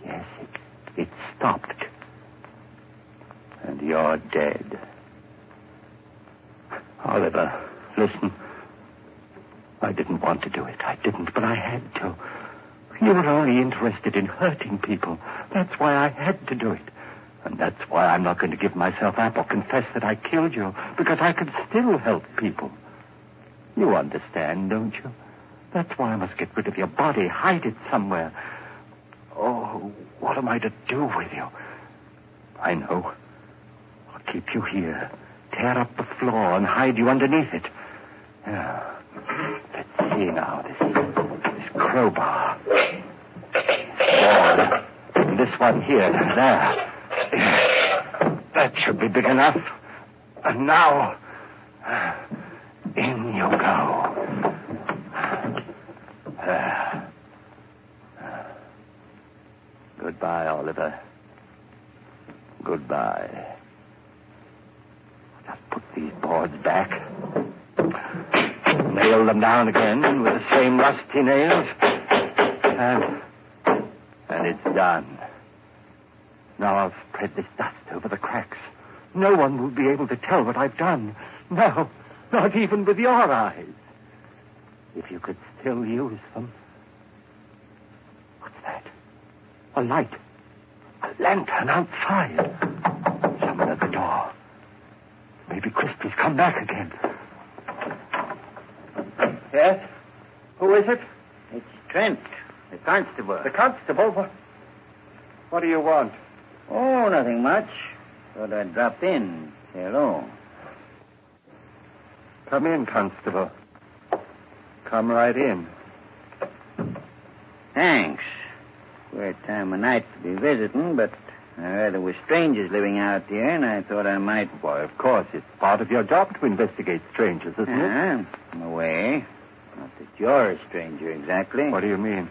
Yes, it's stopped. And you're dead. Oliver, listen. I didn't want to do it. I didn't, but I had to. You were only interested in hurting people. That's why I had to do it. And that's why I'm not going to give myself up or confess that I killed you, because I could still help people. You understand, don't you? That's why I must get rid of your body, hide it somewhere. Oh, what am I to do with you? I know. I'll keep you here, tear up the floor and hide you underneath it. Yeah. Let's see now, this crowbar. Ball. And this one here, there. That should be big enough. And now, in you go. Goodbye, Oliver. Goodbye. Just put these boards back. Nail them down again with the same rusty nails. And it's done. Now I'll spread this dust over the cracks. No one will be able to tell what I've done. No, not even with your eyes. If you could still use them. What's that? A light. A lantern outside. Someone at the door. Maybe Crispy's come back again. Yes? Who is it? It's Trent, the constable. The constable? What do you want? Oh, nothing much. Thought I'd drop in. Say hello. Come in, constable. Come right in. Thanks. Queer time of night to be visiting, but I heard there were strangers living out here, and I thought I might... Why, of course. It's part of your job to investigate strangers, isn't it? In a way. Not that you're a stranger, exactly. What do you mean?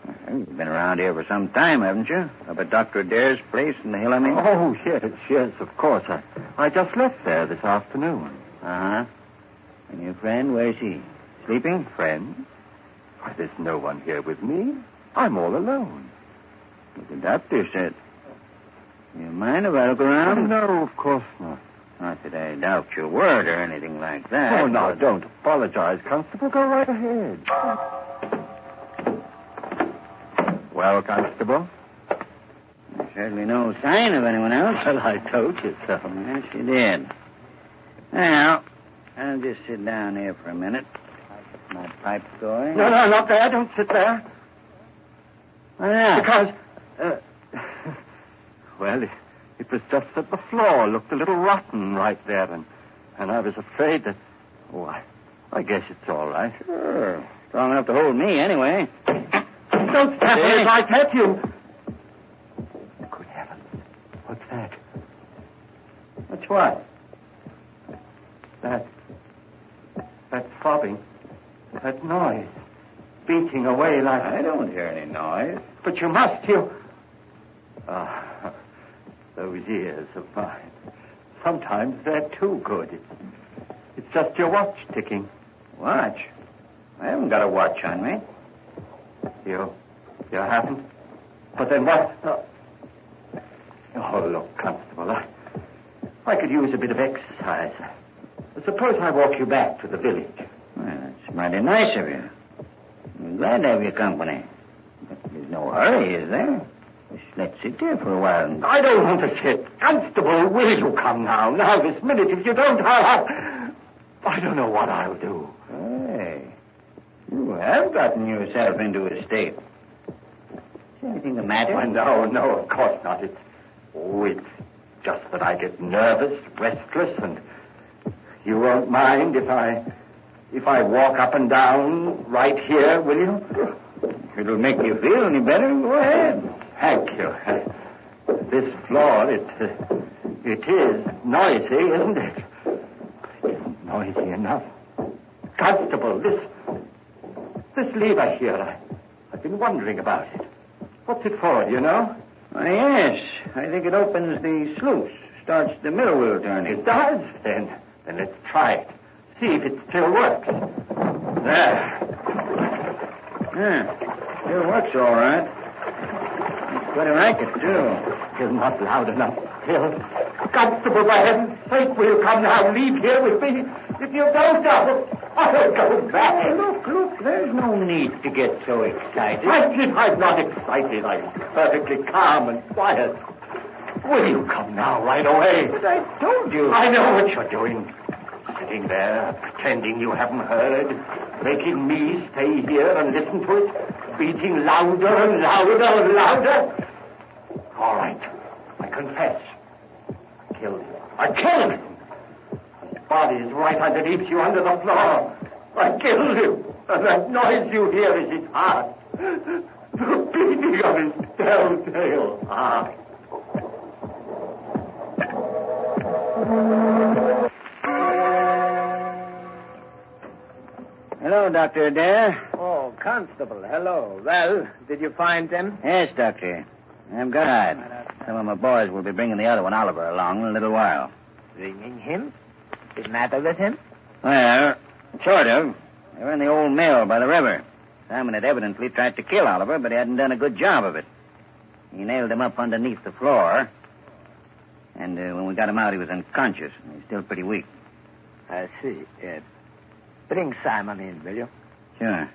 Well, you've been around here for some time, haven't you? Up at Dr. Adair's place in the hill, I mean? Oh, yes, of course. I just left there this afternoon. Uh-huh. And your friend, where's he? Sleeping? Friend? Why, there's no one here with me. I'm all alone. What the doctor said. You mind if I look around? No, of course not. Not that I doubt your word or anything like that. Oh, no, don't apologize, Constable. Go right ahead. Well, Constable? There's certainly no sign of anyone else. Well, I told you so. Yes, you did. Well, I'll just sit down here for a minute. Get my pipe going. No, not there. Don't sit there. Why not? Because, well, it was just that the floor looked a little rotten right there, and I was afraid that... Oh, I guess it's all right. Sure. Strong enough to hold me, anyway. Don't stab me if I pet you. Good heavens. What's that? What's what? That throbbing. That noise. Beating away like... I don't hear any noise. But you must. Ah, those ears of mine. Sometimes they're too good. It's just your watch ticking. Watch? I haven't got a watch on me. You haven't? But then what? Oh, look, Constable, I could use a bit of exercise. Suppose I walk you back to the village. Well, that's mighty nice of you. I'm glad to have your company. But there's no hurry, is there? Just let's sit here for a while. I don't want to sit. Constable, will you come now? Now, this minute. If you don't, I don't know what I'll do. Hey, you have gotten yourself into a state. Is anything the matter? Oh, no, of course not. It's just that I get nervous, restless, and you won't mind if I walk up and down right here, will you? It'll make you feel any better. Go ahead. Thank you. This floor, it is noisy, isn't it? It isn't noisy enough. Constable, this lever here, I've been wondering about it. What's it for, do you know? Oh, yes. I think it opens the sluice, starts the middle wheel turning. It does? Then let's try it. See if it still works. There. Yeah, still works all right. It's quite a racket, too. You're not loud enough, Phil. Constable, for heaven's sake, will you come now? Leave here with me. If you don't, I'll go back. Hey, look, there's no need to get so excited. I'm not excited. I'm perfectly calm and quiet. Will you come now, right away? But I told you. I know what you're doing. Sitting there, pretending you haven't heard, making me stay here and listen to it, beating louder and louder and louder. All right, I confess. I killed him. I killed him. His body is right underneath you, under the floor. I killed him. And that noise you hear is his heart. The beating of his telltale heart. Hello, Dr. Adair. Oh, Constable, hello. Well, did you find them? Yes, Doctor. I'm glad. Some of my boys will be bringing the other one, Oliver, along in a little while. Bringing him? What's the matter with him? Well, sort of. They were in the old mill by the river. Simon had evidently tried to kill Oliver, but he hadn't done a good job of it. He nailed him up underneath the floor. And when we got him out, he was unconscious. He's still pretty weak. I see. Bring Simon in, will you? Sure.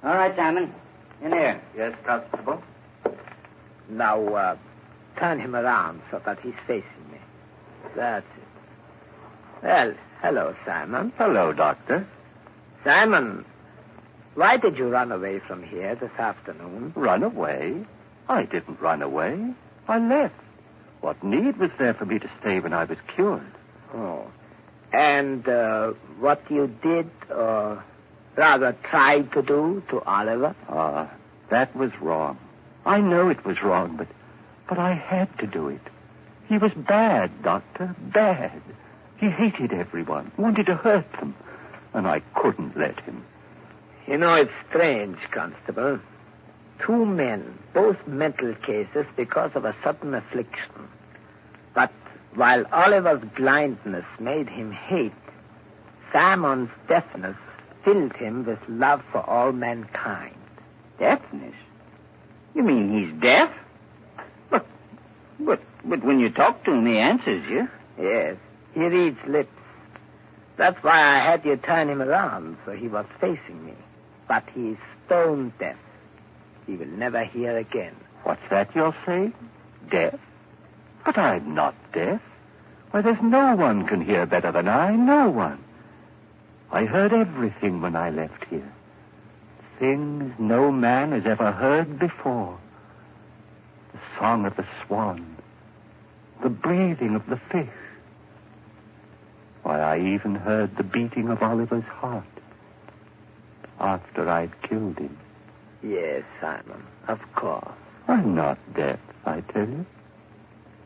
All right, Simon. In here. Yes, Constable. Now, turn him around so that he's facing me. That's it. Well, hello, Simon. Hello, Doctor. Simon, why did you run away from here this afternoon? Run away? I didn't run away. I left. What need was there for me to stay when I was cured? Oh. And what you did, or rather tried to do to Oliver? That was wrong. I know it was wrong, but I had to do it. He was bad, Doctor, bad. He hated everyone, wanted to hurt them, and I couldn't let him. You know, it's strange, Constable. 2 men, both mental cases because of a sudden affliction. But while Oliver's blindness made him hate, Simon's deafness filled him with love for all mankind. Deafness? You mean he's deaf? But when you talk to him, he answers you. Yes, he reads lips. That's why I had you turn him around, so he was facing me. But he's stone deaf. He will never hear again. What's that you're saying? Deaf? But I'm not deaf. Why, there's no one can hear better than I. No one. I heard everything when I left here. Things no man has ever heard before. The song of the swan. The breathing of the fish. Why, I even heard the beating of Oliver's heart. After I'd killed him. Yes, Simon, of course. I'm not deaf, I tell you.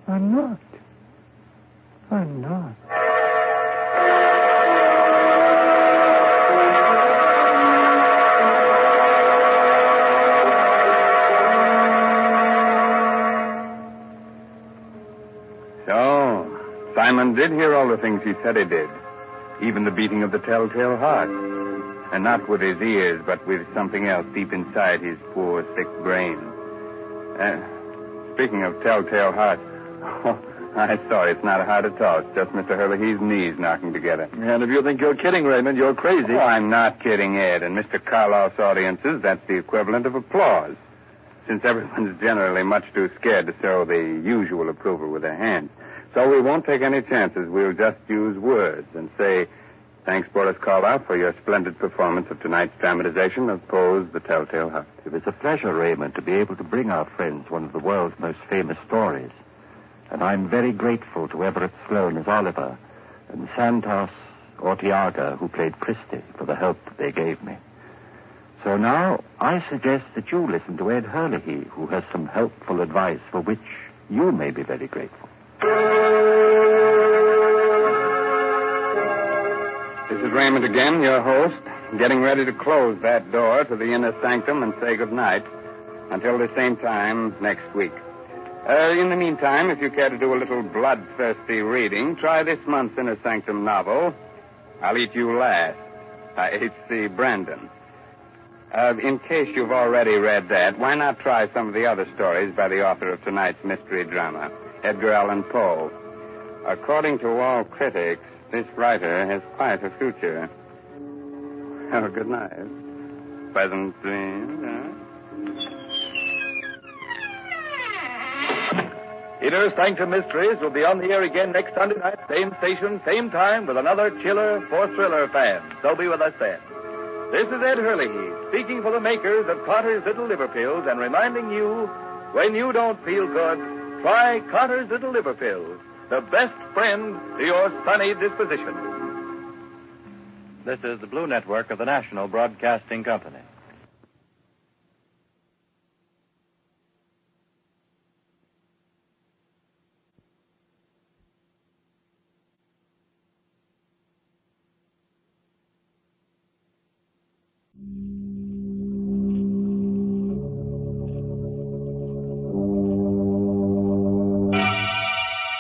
I'm not. I'm not. So, Simon did hear all the things he said he did. even the beating of the telltale heart. And not with his ears, but with something else deep inside his poor, sick brain. Speaking of telltale heart, I'm sorry, it's not a heart at all. It's just Mr. Hurley's knees knocking together. And if you think you're kidding, Raymond, you're crazy. Oh, I'm not kidding, Ed. In Mr. Karloff's audiences, that's the equivalent of applause. Since everyone's generally much too scared to show the usual approval with their hands. So we won't take any chances. We'll just use words and say, thanks, Boris Karloff, for your splendid performance of tonight's dramatization of Poe's The Telltale Heart. It was a pleasure, Raymond, to be able to bring our friends one of the world's most famous stories. And I'm very grateful to Everett Sloane as Oliver and Santos Ortiaga, who played Christie, for the help that they gave me. So now I suggest that you listen to Ed Hurley, who has some helpful advice for which you may be very grateful. This is Raymond again, your host, getting ready to close that door to the inner sanctum and say goodnight until the same time next week. In the meantime, if you care to do a little bloodthirsty reading, try this month's Inner Sanctum novel, I'll Eat You Last, by H.C. Brandon. In case you've already read that, why not try some of the other stories by the author of tonight's mystery drama, Edgar Allan Poe? According to all critics, this writer has quite a future. Oh, good night. Pleasant dreams, Inner Sanctum Mysteries will be on the air again next Sunday night, same station, same time, with another chiller for thriller fans. So be with us then. This is Ed Hurley, speaking for the makers of Carter's Little Liver Pills and reminding you, when you don't feel good, try Carter's Little Liver Pills, the best friend to your sunny disposition. This is the Blue Network of the National Broadcasting Company.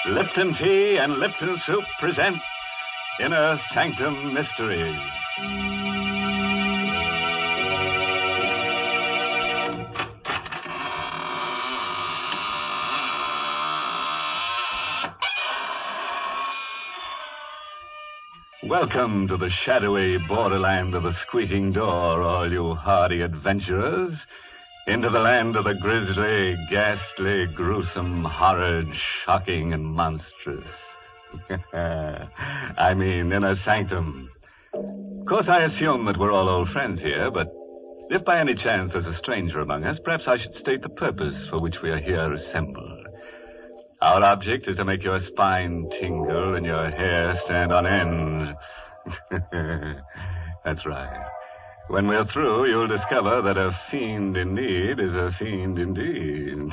Lipton Tea and Lipton Soup present Inner Sanctum Mysteries. Welcome to the shadowy borderland of the squeaking door, all you hardy adventurers. Into the land of the grisly, ghastly, gruesome, horrid, shocking, and monstrous. I mean, Inner Sanctum. Of course, I assume that we're all old friends here, but if by any chance there's a stranger among us, perhaps I should state the purpose for which we are here assembled. Our object is to make your spine tingle and your hair stand on end. That's right. When we're through, you'll discover that a fiend in need is a fiend indeed.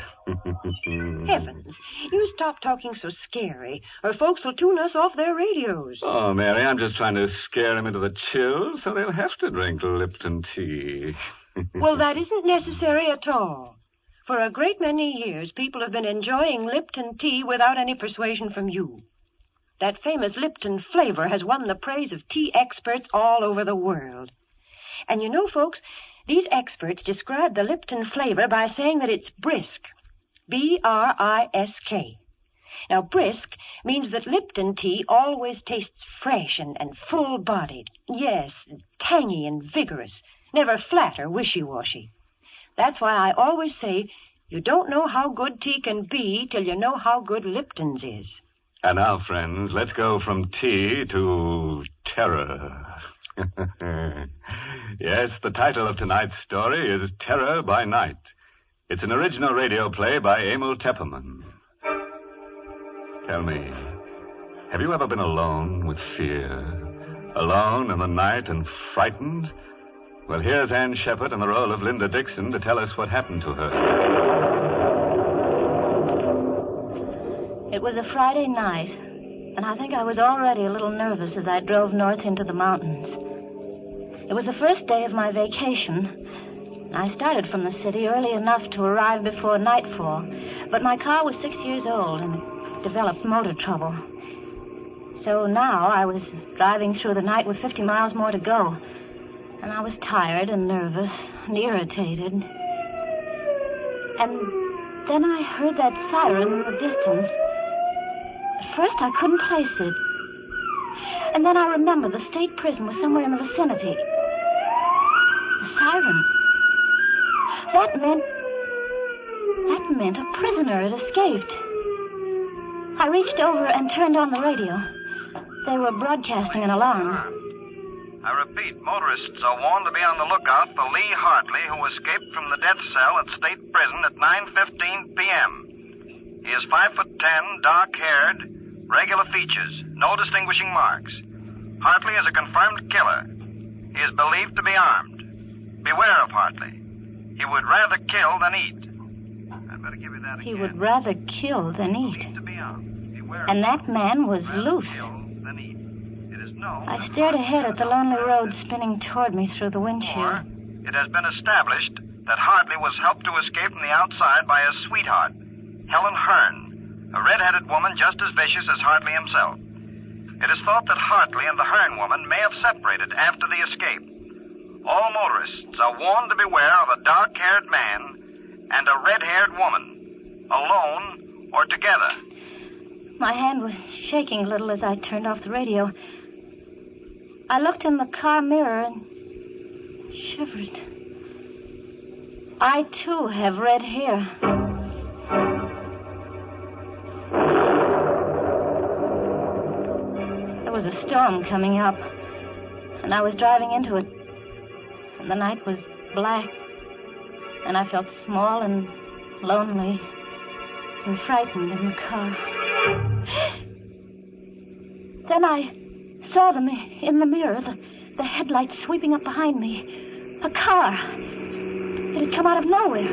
Heavens, you stop talking so scary, or folks will tune us off their radios. Oh, Mary, I'm just trying to scare them into the chill, so they'll have to drink Lipton tea. Well, that isn't necessary at all. For a great many years, people have been enjoying Lipton tea without any persuasion from you. That famous Lipton flavor has won the praise of tea experts all over the world. And you know, folks, these experts describe the Lipton flavor by saying that it's brisk. B-R-I-S-K. Now, brisk means that Lipton tea always tastes fresh and full-bodied. Yes, tangy and vigorous. Never flat or wishy-washy. That's why I always say you don't know how good tea can be till you know how good Lipton's is. And now, friends, let's go from tea to terror. Yes, the title of tonight's story is Terror by Night. It's an original radio play by Emil Tepperman. Tell me, have you ever been alone with fear? Alone in the night and frightened? Well, here's Ann Shepard in the role of Linda Dixon to tell us what happened to her. It was a Friday night, and I think I was already a little nervous as I drove north into the mountains. It was the first day of my vacation. I started from the city early enough to arrive before nightfall, but my car was 6 years old and developed motor trouble. So now I was driving through the night with 50 miles more to go. And I was tired and nervous and irritated. And then I heard that siren in the distance. At first I couldn't place it. And then I remembered the state prison was somewhere in the vicinity. The siren. That meant a prisoner had escaped. I reached over and turned on the radio. They were broadcasting an alarm. I repeat, motorists are warned to be on the lookout for Lee Hartley, who escaped from the death cell at State Prison at 9:15 p.m. He is 5'10", dark-haired, regular features, no distinguishing marks. Hartley is a confirmed killer. He is believed to be armed. Beware of Hartley. He would rather kill than eat. I'd better give you that again. He would rather kill than eat. And that man was loose. I stared ahead at the lonely road spinning toward me through the windshield. It has been established that Hartley was helped to escape from the outside by his sweetheart, Helen Hearn, a red-headed woman just as vicious as Hartley himself. It is thought that Hartley and the Hearn woman may have separated after the escape. All motorists are warned to beware of a dark-haired man and a red-haired woman, alone or together. My hand was shaking a little as I turned off the radio. I looked in the car mirror and shivered. I, too, have red hair. There was a storm coming up, and I was driving into it. And the night was black, and I felt small and lonely and frightened in the car. Then I saw them in the mirror, the headlights sweeping up behind me. A car. It had come out of nowhere.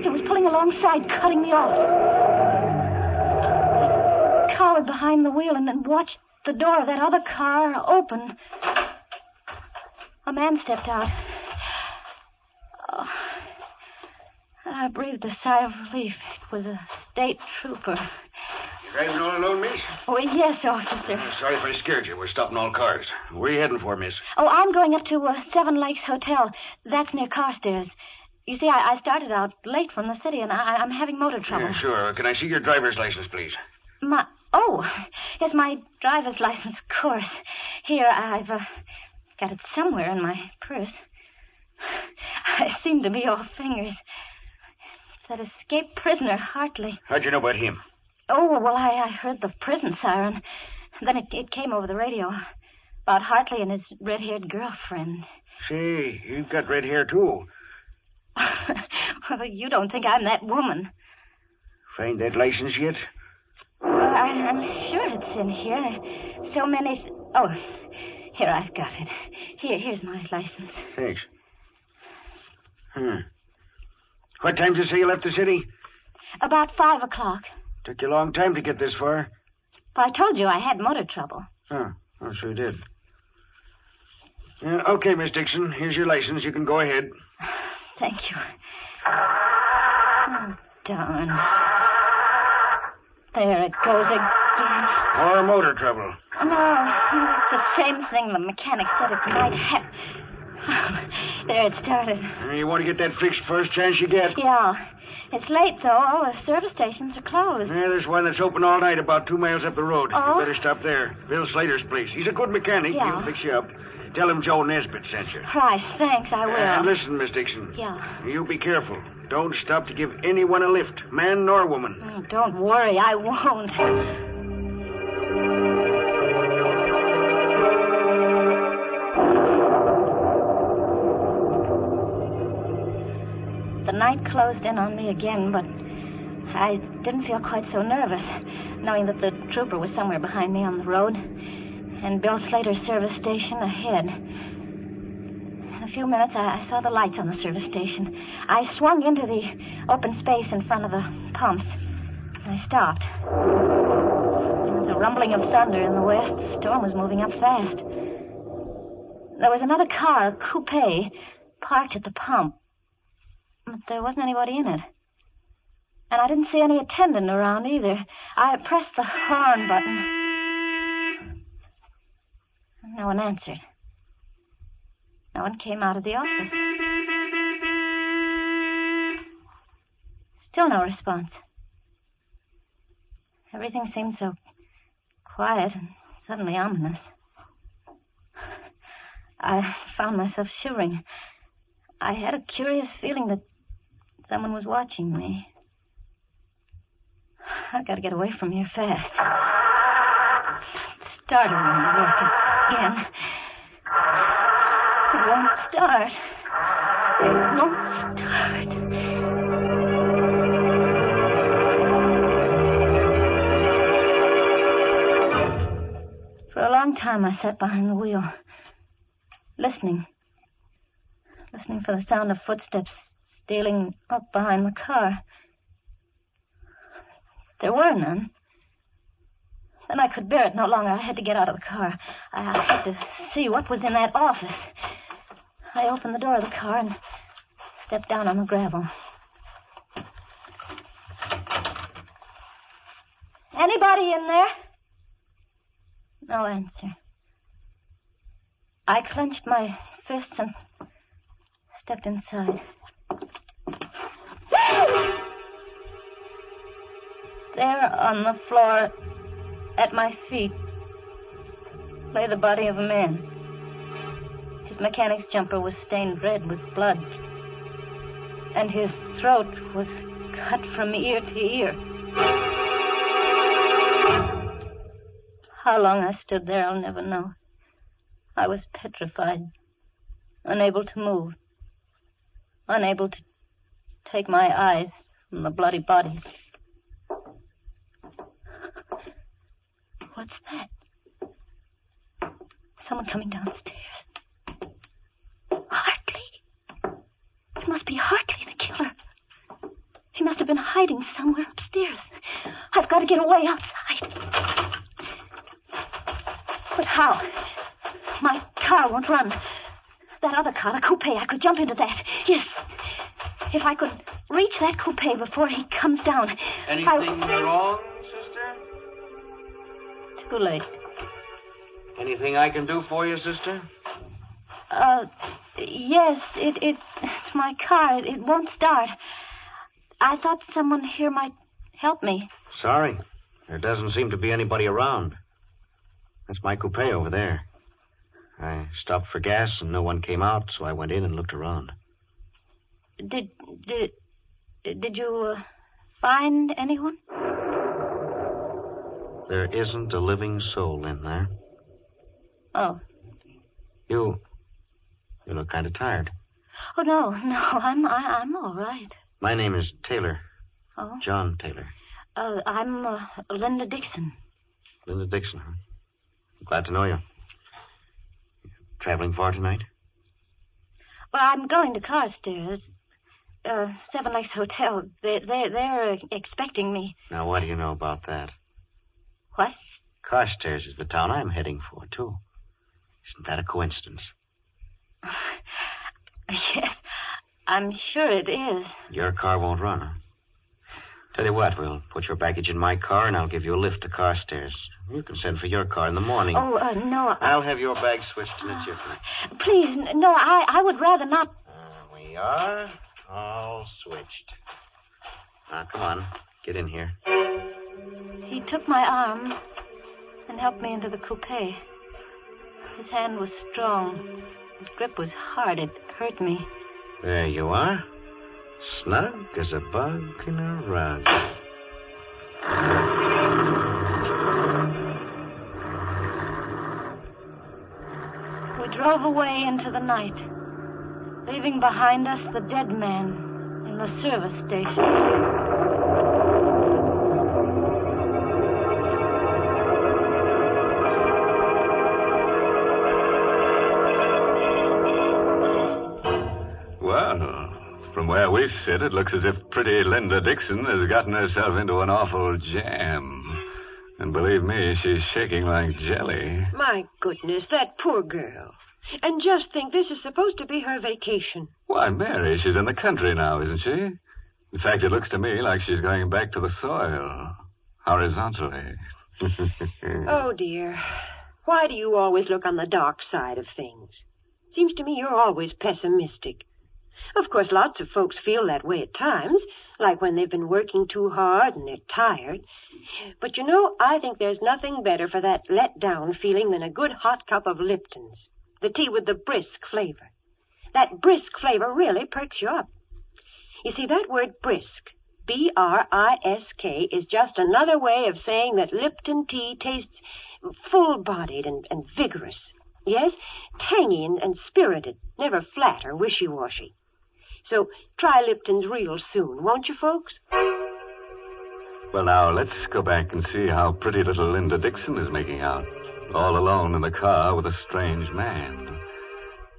It was pulling alongside, cutting me off. I cowered behind the wheel and watched the door of that other car open. A man stepped out. Oh, I breathed a sigh of relief. It was a state trooper. You driving all alone, miss? Oh, yes, officer. Sorry if I scared you. We're stopping all cars. Where are you heading for, miss? Oh, I'm going up to Seven Lakes Hotel. That's near Carstairs. You see, I started out late from the city, and I'm having motor trouble. Yeah, sure. Can I see your driver's license, please? Yes, my driver's license, of course. Here, I've got it somewhere in my purse. I seem to be all fingers. It's that escaped prisoner, Hartley. How'd you know about him? Oh, well, I heard the prison siren. Then it came over the radio about Hartley and his red-haired girlfriend. Say, you've got red hair, too. Well, you don't think I'm that woman. Find that license yet? Well, I'm sure it's in here. So many... Oh, here, I've got it. Here's my license. Thanks. What time did you say you left the city? About 5 o'clock. Took you a long time to get this far. Well, I told you I had motor trouble. Oh, sure did. Okay, Miss Dixon. Here's your license. You can go ahead. Thank you. Oh, darn. There it goes again. More motor trouble. No, it's the same thing the mechanic said it might have. There it started. You want to get that fixed first chance you get? Yeah. It's late, though. All the service stations are closed. Yeah, there's one that's open all night about 2 miles up the road. Oh? You better stop there. Bill Slater's place. He's a good mechanic. Yeah. He'll fix you up. Tell him Joe Nesbitt sent you. Price, thanks, I will. And listen, Miss Dixon. Yeah. You be careful. Don't stop to give anyone a lift, man nor woman. Oh, don't worry, I won't. The night closed in on me again, but I didn't feel quite so nervous, knowing that the trooper was somewhere behind me on the road, and Bill Slater's service station ahead. In a few minutes, I saw the lights on the service station. I swung into the open space in front of the pumps. I stopped. There was a rumbling of thunder in the west. The storm was moving up fast. There was another car, a coupe, parked at the pump. But there wasn't anybody in it. And I didn't see any attendant around either. I pressed the horn button. No one answered. No one came out of the office. Still no response. Everything seemed so quiet and suddenly ominous. I found myself shivering. I had a curious feeling that someone was watching me. I've got to get away from here fast. It's startling to work again. It won't start. It won't start. For a long time, I sat behind the wheel, listening for the sound of footsteps stealing up behind the car. There were none. Then I could bear it no longer. I had to get out of the car. I had to see what was in that office. I opened the door of the car and stepped down on the gravel. Anybody in there? No answer. I clenched my fists and stepped inside. There on the floor at my feet lay the body of a man. His mechanic's jumper was stained red with blood, and his throat was cut from ear to ear. How long I stood there, I'll never know. I was petrified, unable to move, unable to take my eyes from the bloody body. What's that? Someone coming downstairs. Hartley. It must be Hartley, the killer. He must have been hiding somewhere upstairs. I've got to get away outside. But how? My car won't run. That other car, the coupe, I could jump into that. Yes. If I could reach that coupe before he comes down. Anything wrong, sister? Too late. Anything I can do for you, sister? Yes, it's my car. It won't start. I thought someone here might help me. Sorry. There doesn't seem to be anybody around. That's my coupe over there. I stopped for gas and no one came out, so I went in and looked around. Did you find anyone? There isn't a living soul in there. Oh. You look kind of tired. Oh, no, I'm all right. My name is Taylor. Oh? John Taylor. I'm Linda Dixon. Linda Dixon, huh? Glad to know you. Traveling far tonight? Well, I'm going to Carstairs. Seven Lakes Hotel. They're expecting me. Now, what do you know about that? What? Carstairs is the town I'm heading for, too. Isn't that a coincidence? Yes, I'm sure it is. Your car won't run, huh? Tell you what, we'll put your baggage in my car and I'll give you a lift to Carstairs. You can send for your car in the morning. Oh, no. I'll have your bag switched in a jiffy. Please, no, I would rather not. We are all switched. Now, come on. Get in here. He took my arm and helped me into the coupe. His hand was strong. His grip was hard. It hurt me. There you are. Snug as a bug in a rug. We drove away into the night, leaving behind us the dead man in the service station. From where we sit, it looks as if pretty Linda Dixon has gotten herself into an awful jam. And believe me, she's shaking like jelly. My goodness, that poor girl. And just think, this is supposed to be her vacation. Why, Mary, she's in the country now, isn't she? In fact, it looks to me like she's going back to the soil, horizontally. Oh, dear. Why do you always look on the dark side of things? Seems to me you're always pessimistic. Of course, lots of folks feel that way at times, like when they've been working too hard and they're tired. But you know, I think there's nothing better for that let-down feeling than a good hot cup of Lipton's, the tea with the brisk flavor. That brisk flavor really perks you up. You see, that word brisk, B-R-I-S-K, is just another way of saying that Lipton tea tastes full-bodied and vigorous. Yes, tangy and spirited, never flat or wishy-washy. So try Lipton's real soon, won't you, folks? Well, now, let's go back and see how pretty little Linda Dixon is making out, all alone in the car with a strange man.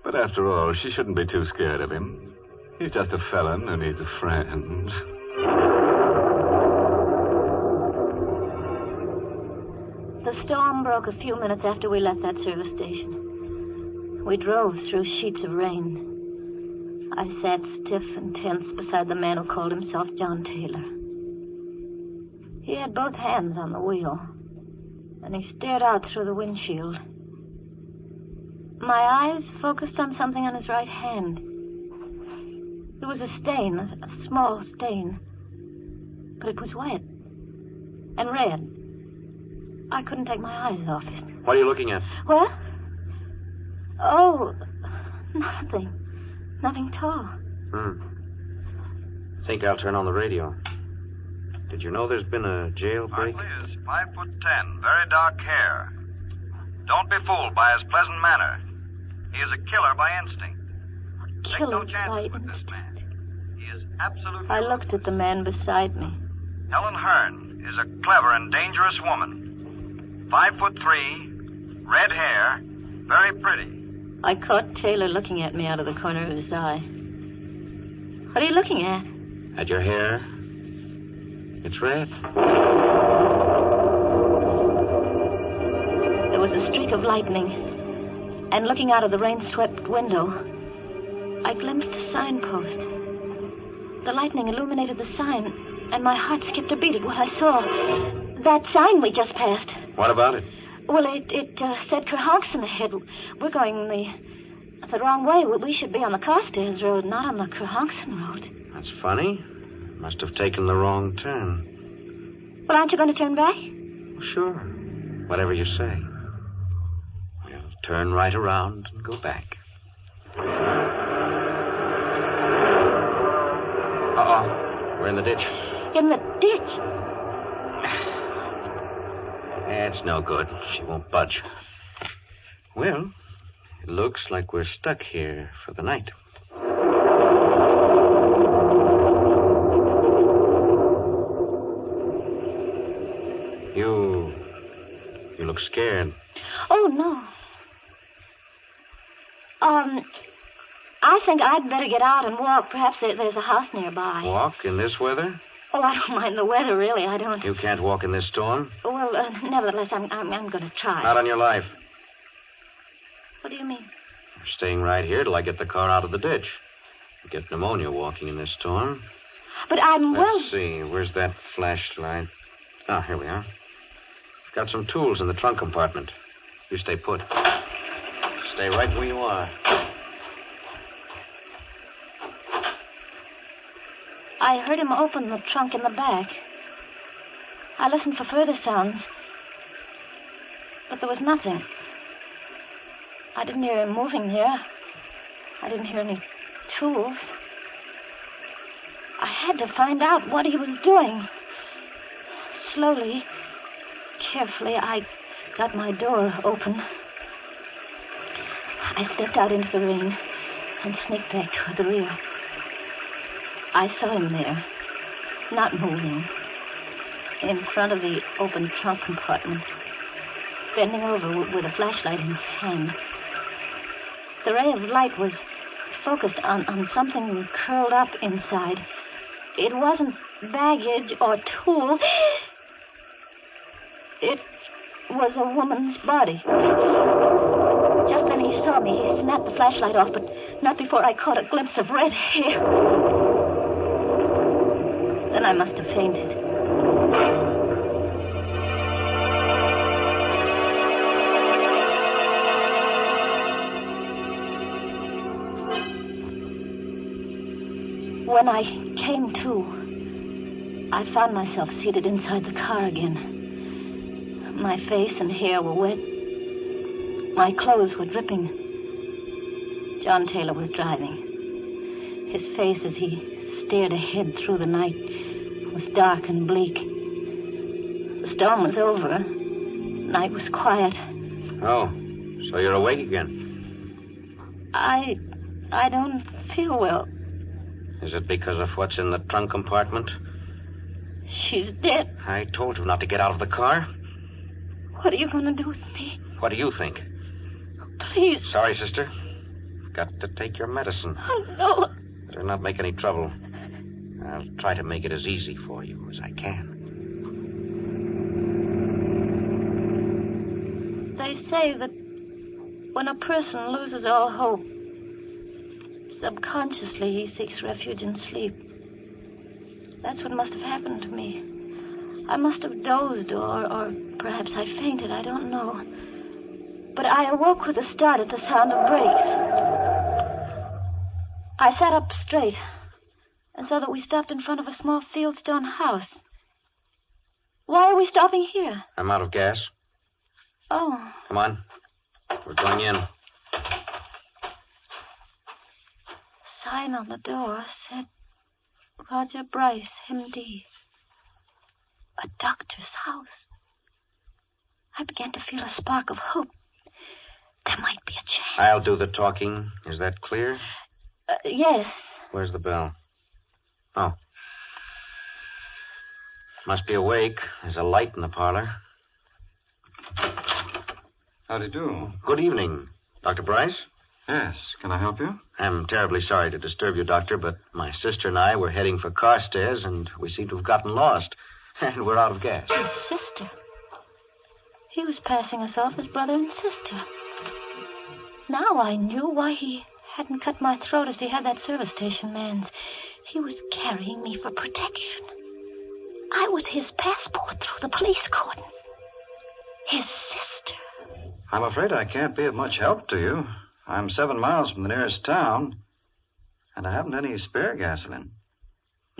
But after all, she shouldn't be too scared of him. He's just a felon who needs a friend. The storm broke a few minutes after we left that service station. We drove through sheets of rain. I sat stiff and tense beside the man who called himself John Taylor. He had both hands on the wheel, and he stared out through the windshield. My eyes focused on something on his right hand. It was a stain, a small stain, but it was wet and red. I couldn't take my eyes off it. What are you looking at? What? Oh, nothing. Nothing at all. Think I'll turn on the radio. Did you know there's been a jailbreak? Hartley is 5'10", very dark hair. Don't be fooled by his pleasant manner. He is a killer by instinct. Take no chances with this man. He is absolutely... I looked at the man beside me. Helen Hearn is a clever and dangerous woman. 5'3", red hair, very pretty. I caught Taylor looking at me out of the corner of his eye. What are you looking at? At your hair. It's red. There was a streak of lightning, and looking out of the rain-swept window, I glimpsed a signpost. The lightning illuminated the sign, and my heart skipped a beat at what I saw. That sign we just passed. What about it? Well, it said Cohogson ahead. We're going the wrong way. We should be on the Carstairs Road, not on the Cohogson Road. That's funny. Must have taken the wrong turn. Well, aren't you going to turn back? Sure. Whatever you say. We'll turn right around and go back. Uh-oh. We're in the ditch. In the ditch? It's no good. She won't budge. Well, it looks like we're stuck here for the night. You look scared. Oh, no. I think I'd better get out and walk. Perhaps there's a house nearby. Walk in this weather? Oh, I don't mind the weather, really. I don't. You can't walk in this storm? Well, nevertheless, I'm going to try. Not on your life. What do you mean? We're staying right here till I get the car out of the ditch. You get pneumonia walking in this storm. But I'm Let's see. Where's that flashlight? Ah, here we are. Got some tools in the trunk compartment. You stay put. Stay right where you are. I heard him open the trunk in the back. I listened for further sounds, but there was nothing. I didn't hear him moving there. I didn't hear any tools. I had to find out what he was doing. Slowly, carefully, I got my door open. I stepped out into the rain and sneaked back toward the rear. I saw him there, not moving, in front of the open trunk compartment, bending over with a flashlight in his hand. The ray of light was focused on something curled up inside. It wasn't baggage or tools. It was a woman's body. Just then he saw me. He snapped the flashlight off, but not before I caught a glimpse of red hair. Then I must have fainted. I came to, I found myself seated inside the car again. My face and hair were wet. My clothes were dripping. John Taylor was driving. His face, as he stared ahead through the night, was dark and bleak. The storm was over. Night was quiet. Oh, so you're awake again. I don't feel well. Is it because of what's in the trunk compartment? She's dead. I told you not to get out of the car. What are you going to do with me? What do you think? Please. Sorry, sister. Got to take your medicine. Oh, no. Better not make any trouble. I'll try to make it as easy for you as I can. They say that when a person loses all hope, subconsciously he seeks refuge in sleep. That's what must have happened to me. I must have dozed, or perhaps I fainted, I don't know. But I awoke with a start at the sound of brakes. I sat up straight and saw that we stopped in front of a small fieldstone house. Why are we stopping here? I'm out of gas. Oh. Come on. We're going in. Sign on the door said Roger Bryce, M.D. A doctor's house. I began to feel a spark of hope. There might be a chance. I'll do the talking. Is that clear? Yes. Where's the bell? Oh. Must be awake. There's a light in the parlor. How do you do? Good evening. Dr. Bryce? Yes. Can I help you? I'm terribly sorry to disturb you, Doctor, but my sister and I were heading for Carstairs, and we seem to have gotten lost. And we're out of gas. His sister? He was passing us off as brother and sister. Now I knew why he hadn't cut my throat as he had that service station man's. He was carrying me for protection. I was his passport through the police cordon. His sister. I'm afraid I can't be of much help to you. I'm 7 miles from the nearest town, and I haven't any spare gasoline.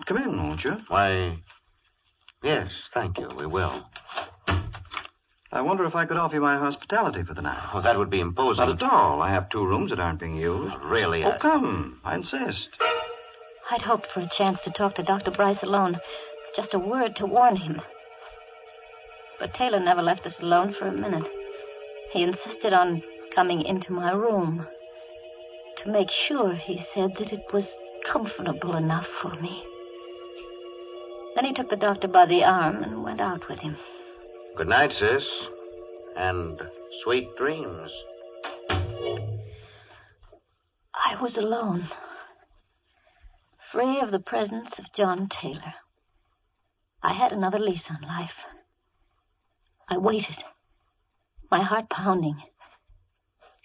Come in, won't you? Why, yes, thank you. We will. I wonder if I could offer you my hospitality for the night. Oh, that would be imposing. Not at all. I have 2 rooms that aren't being used. Oh, really? Oh, come. I insist. I'd hoped for a chance to talk to Dr. Bryce alone. Just a word to warn him. But Taylor never left us alone for a minute. He insisted on coming into my room. To make sure, he said, that it was comfortable enough for me. Then he took the doctor by the arm and went out with him. Good night, sis. And sweet dreams. I was alone. Free of the presence of John Taylor. I had another lease on life. I waited, my heart pounding.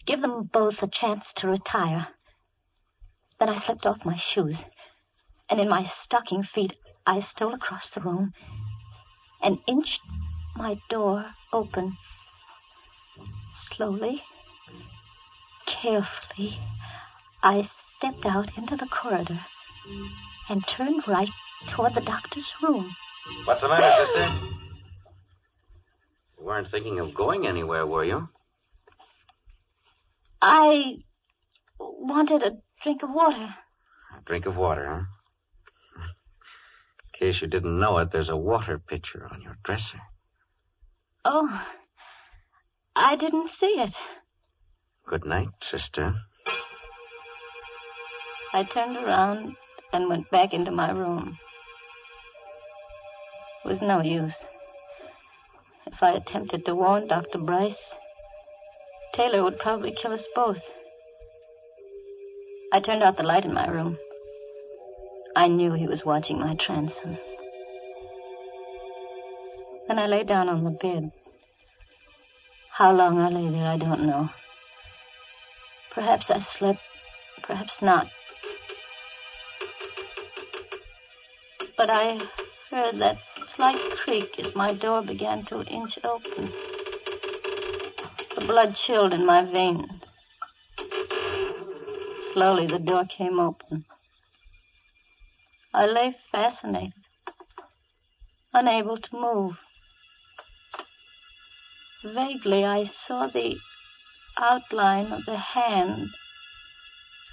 Give them both a chance to retire. Then I slipped off my shoes, and in my stocking feet, I stole across the room and inched my door open. Slowly, carefully, I stepped out into the corridor and turned right toward the doctor's room. What's the matter, sister? You weren't thinking of going anywhere, were you? I wanted a drink of water. A drink of water, huh? In case you didn't know it, there's a water pitcher on your dresser. Oh, I didn't see it. Good night, sister. I turned around and went back into my room. It was no use. If I attempted to warn Dr. Bryce, Taylor would probably kill us both. I turned out the light in my room. I knew he was watching my transom. Then I lay down on the bed. How long I lay there, I don't know. Perhaps I slept, perhaps not. But I heard that slight creak as my door began to inch open. The blood chilled in my veins. Slowly, the door came open. I lay fascinated, unable to move. Vaguely, I saw the outline of the hand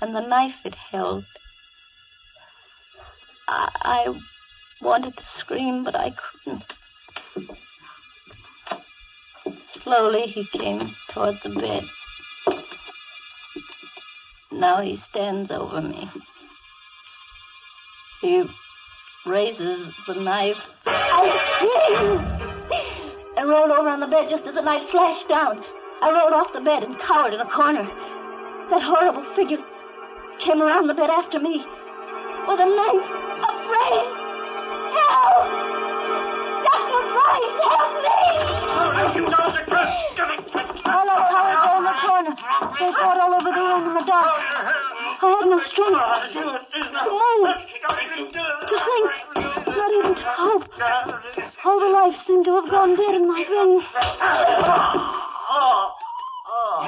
and the knife it held. I wanted to scream, but I couldn't. Slowly, he came toward the bed. Now he stands over me. He raises the knife. I screamed and rolled over on the bed just as the knife flashed down. I rolled off the bed and cowered in a corner. That horrible figure came around the bed after me with a knife, a brain. Help! Dr. Price, help me! I let Howard go in the corner. They fought all over the room in the dark. I had no strength to move, to think, not even to hope. All the life seemed to have gone dead in my veins.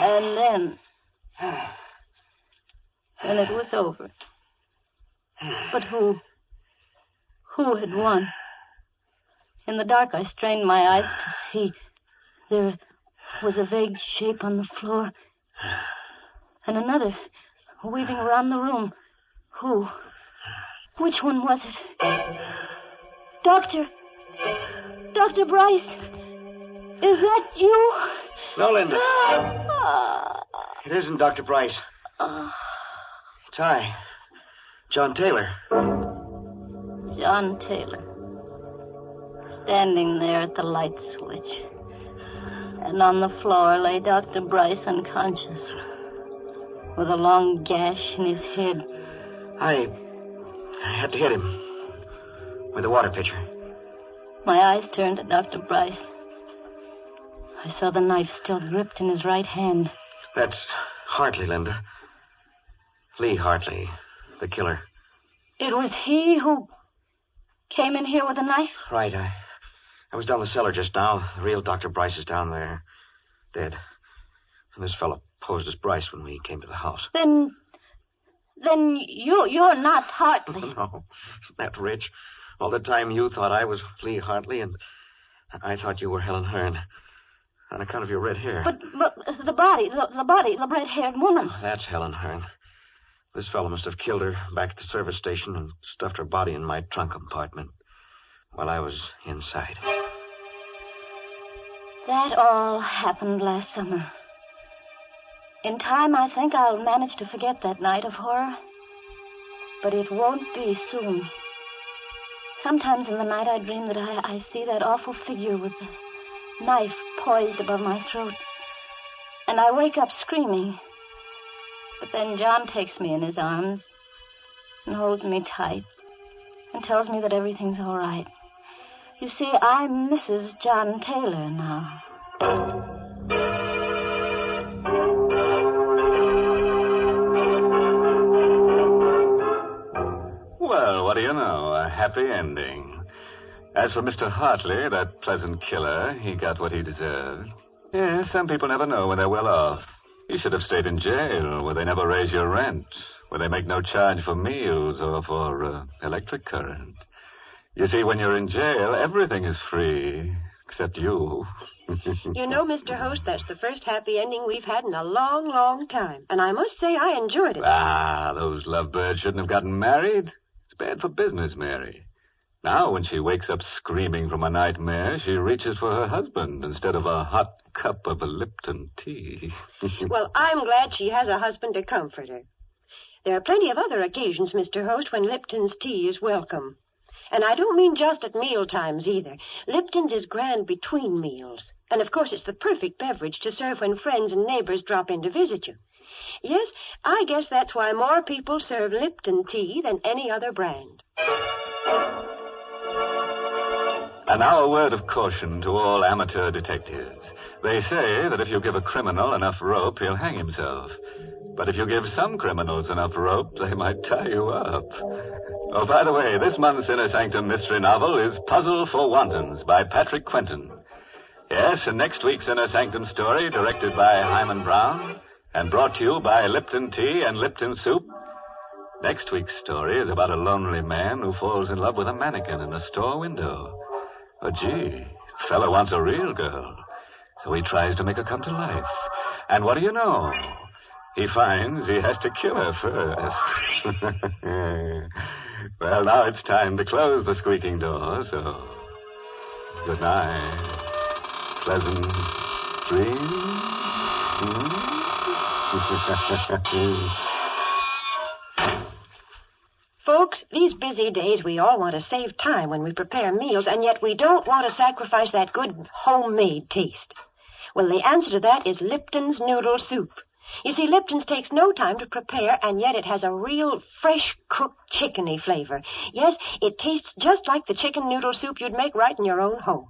And then it was over. But who had won? In the dark, I strained my eyes to see. There was a vague shape on the floor. And another, weaving around the room. Who? Which one was it? Dr. Bryce, is that you? No, Linda. It isn't Dr. Bryce. It's I, John Taylor. John Taylor. Standing there at the light switch. And on the floor lay Dr. Bryce unconscious, with a long gash in his head. I had to hit him with a water pitcher. My eyes turned to Dr. Bryce. I saw the knife still gripped in his right hand. That's Hartley, Linda. Lee Hartley, the killer. It was he who came in here with a knife? Right. I was down the cellar just now. The real Dr. Bryce is down there, dead. And this fellow posed as Bryce when we came to the house. Then you're not Hartley. No, isn't that rich? All the time you thought I was Lee Hartley, and I thought you were Helen Hearn. On account of your red hair. But the body, the red-haired woman. Oh, that's Helen Hearn. This fellow must have killed her back at the service station and stuffed her body in my trunk compartment while I was inside. That all happened last summer. In time, I think I'll manage to forget that night of horror. But it won't be soon. Sometimes in the night I dream that I see that awful figure with the knife poised above my throat. And I wake up screaming. But then John takes me in his arms and holds me tight and tells me that everything's all right. You see, I'm Mrs. John Taylor now. Well, what do you know? A happy ending. As for Mr. Hartley, that pleasant killer, he got what he deserved. Yes, some people never know when they're well off. You should have stayed in jail, where they never raise your rent, where they make no charge for meals or for electric current. You see, when you're in jail, everything is free, except you. You know, Mr. Host, that's the first happy ending we've had in a long, long time. And I must say I enjoyed it. Those lovebirds shouldn't have gotten married. It's bad for business, Mary. Now, when she wakes up screaming from a nightmare, she reaches for her husband instead of a hot cup of a Lipton tea. Well, I'm glad she has a husband to comfort her. There are plenty of other occasions, Mr. Host, when Lipton's tea is welcome. And I don't mean just at meal times either. Lipton's is grand between meals. And, of course, it's the perfect beverage to serve when friends and neighbors drop in to visit you. Yes, I guess that's why more people serve Lipton tea than any other brand. And now a word of caution to all amateur detectives. They say that if you give a criminal enough rope, he'll hang himself. But if you give some criminals enough rope, they might tie you up. Oh, by the way, this month's Inner Sanctum mystery novel is Puzzle for Wantons by Patrick Quentin. Yes, and next week's Inner Sanctum story, directed by Hyman Brown, and brought to you by Lipton Tea and Lipton Soup, Next week's story is about a lonely man who falls in love with a mannequin in a store window. Oh, gee, a fella wants a real girl. So he tries to make her come to life. And what do you know? He finds he has to kill her first. Well, now it's time to close the squeaking door, so good night. Pleasant dreams. Folks, these busy days, we all want to save time when we prepare meals, and yet we don't want to sacrifice that good homemade taste. Well, the answer to that is Lipton's Noodle Soup. You see, Lipton's takes no time to prepare, and yet it has a real fresh-cooked chickeny flavor. Yes, it tastes just like the chicken noodle soup you'd make right in your own home.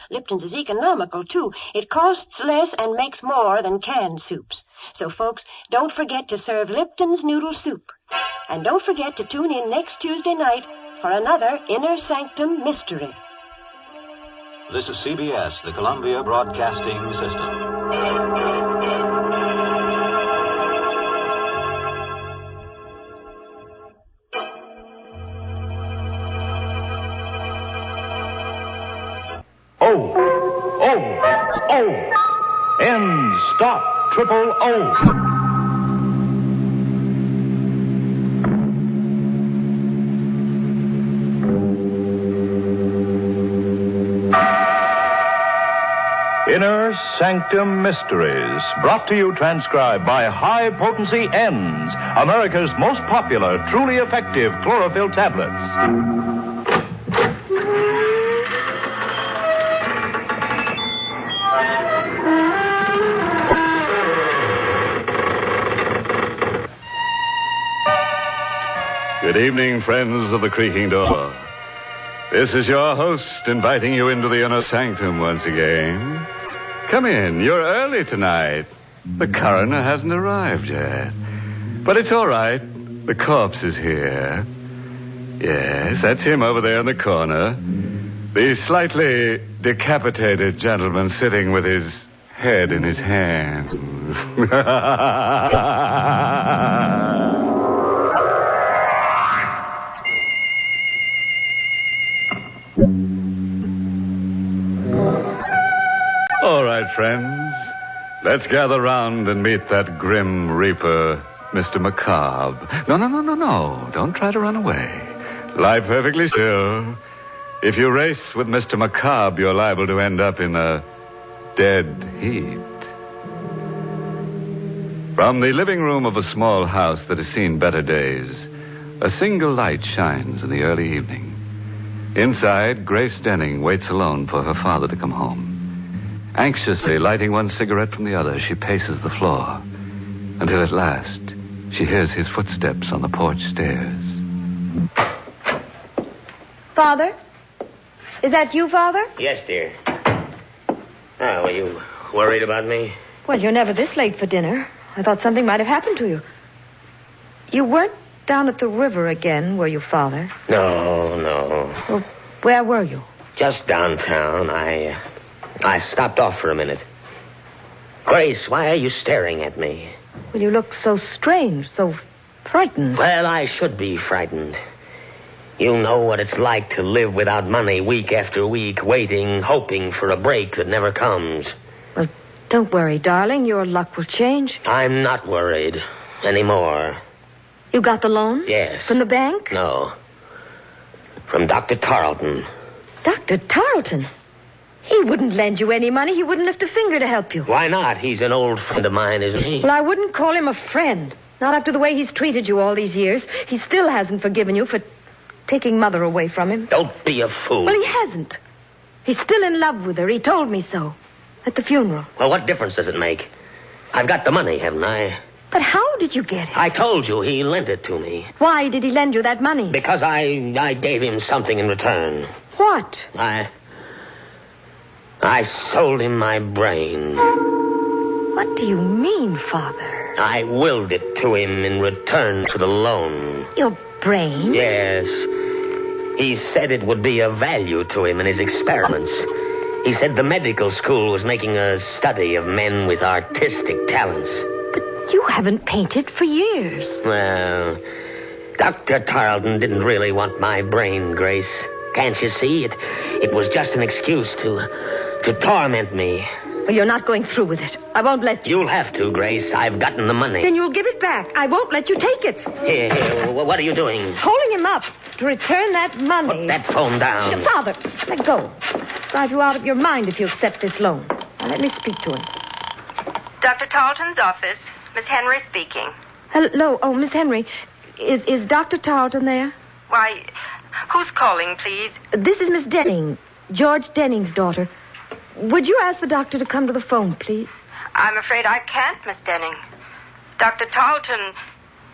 Lipton's is economical, too. It costs less and makes more than canned soups. So, folks, don't forget to serve Lipton's Noodle Soup. And don't forget to tune in next Tuesday night for another Inner Sanctum Mystery. This is CBS, the Columbia Broadcasting System. End. Stop. Triple O. Inner Sanctum Mysteries, brought to you transcribed by High Potency Ends, America's most popular, truly effective chlorophyll tablets. Good evening, friends of the creaking door. This is your host inviting you into the inner sanctum once again. Come in. You're early tonight. The coroner hasn't arrived yet. But it's all right. The corpse is here. Yes, that's him over there in the corner. The slightly decapitated gentleman sitting with his head in his hands. All right, friends. Let's gather round and meet that grim reaper, Mr. Macabre. No. Don't try to run away. Lie perfectly still. If you race with Mr. Macabre, you're liable to end up in a dead heat. From the living room of a small house that has seen better days, a single light shines in the early evening. Inside, Grace Denning waits alone for her father to come home. Anxiously lighting one cigarette from the other, she paces the floor until at last she hears his footsteps on the porch stairs. Father? Is that you, Father? Yes, dear. Oh, were you worried about me? Well, you're never this late for dinner. I thought something might have happened to you. You weren't down at the river again, were you, Father? No. Well, where were you? Just downtown. I stopped off for a minute. Grace, why are you staring at me? Well, you look so strange, so frightened. Well, I should be frightened. You know what it's like to live without money week after week, waiting, hoping for a break that never comes. Well, don't worry, darling. Your luck will change. I'm not worried anymore. You got the loan? Yes. From the bank? No. From Dr. Tarleton. Dr. Tarleton? He wouldn't lend you any money. He wouldn't lift a finger to help you. Why not? He's an old friend of mine, isn't he? Well, I wouldn't call him a friend. Not after the way he's treated you all these years. He still hasn't forgiven you for taking Mother away from him. Don't be a fool. Well, he hasn't. He's still in love with her. He told me so. At the funeral. Well, what difference does it make? I've got the money, haven't I? But how did you get it? I told you he lent it to me. Why did he lend you that money? Because I gave him something in return. What? I sold him my brain. What do you mean, Father? I willed it to him in return for the loan. Your brain? Yes. He said it would be of value to him in his experiments. He said the medical school was making a study of men with artistic talents. But you haven't painted for years. Well, Dr. Tarleton didn't really want my brain, Grace. Can't you see? It was just an excuse to torment me. Well, you're not going through with it. I won't let you. You'll have to, Grace. I've gotten the money. Then you'll give it back. I won't let you take it. Here, what are you doing? Holding him up to return that money. Put that phone down. Father, let go. Drive you out of your mind if you accept this loan. Now, let me speak to him. Dr. Tarleton's office. Miss Henry speaking. Hello. Oh, Miss Henry. Is Dr. Tarleton there? Why, who's calling, please? This is Miss Denning, George Denning's daughter. Would you ask the doctor to come to the phone, please? I'm afraid I can't, Miss Denning. Dr. Tarleton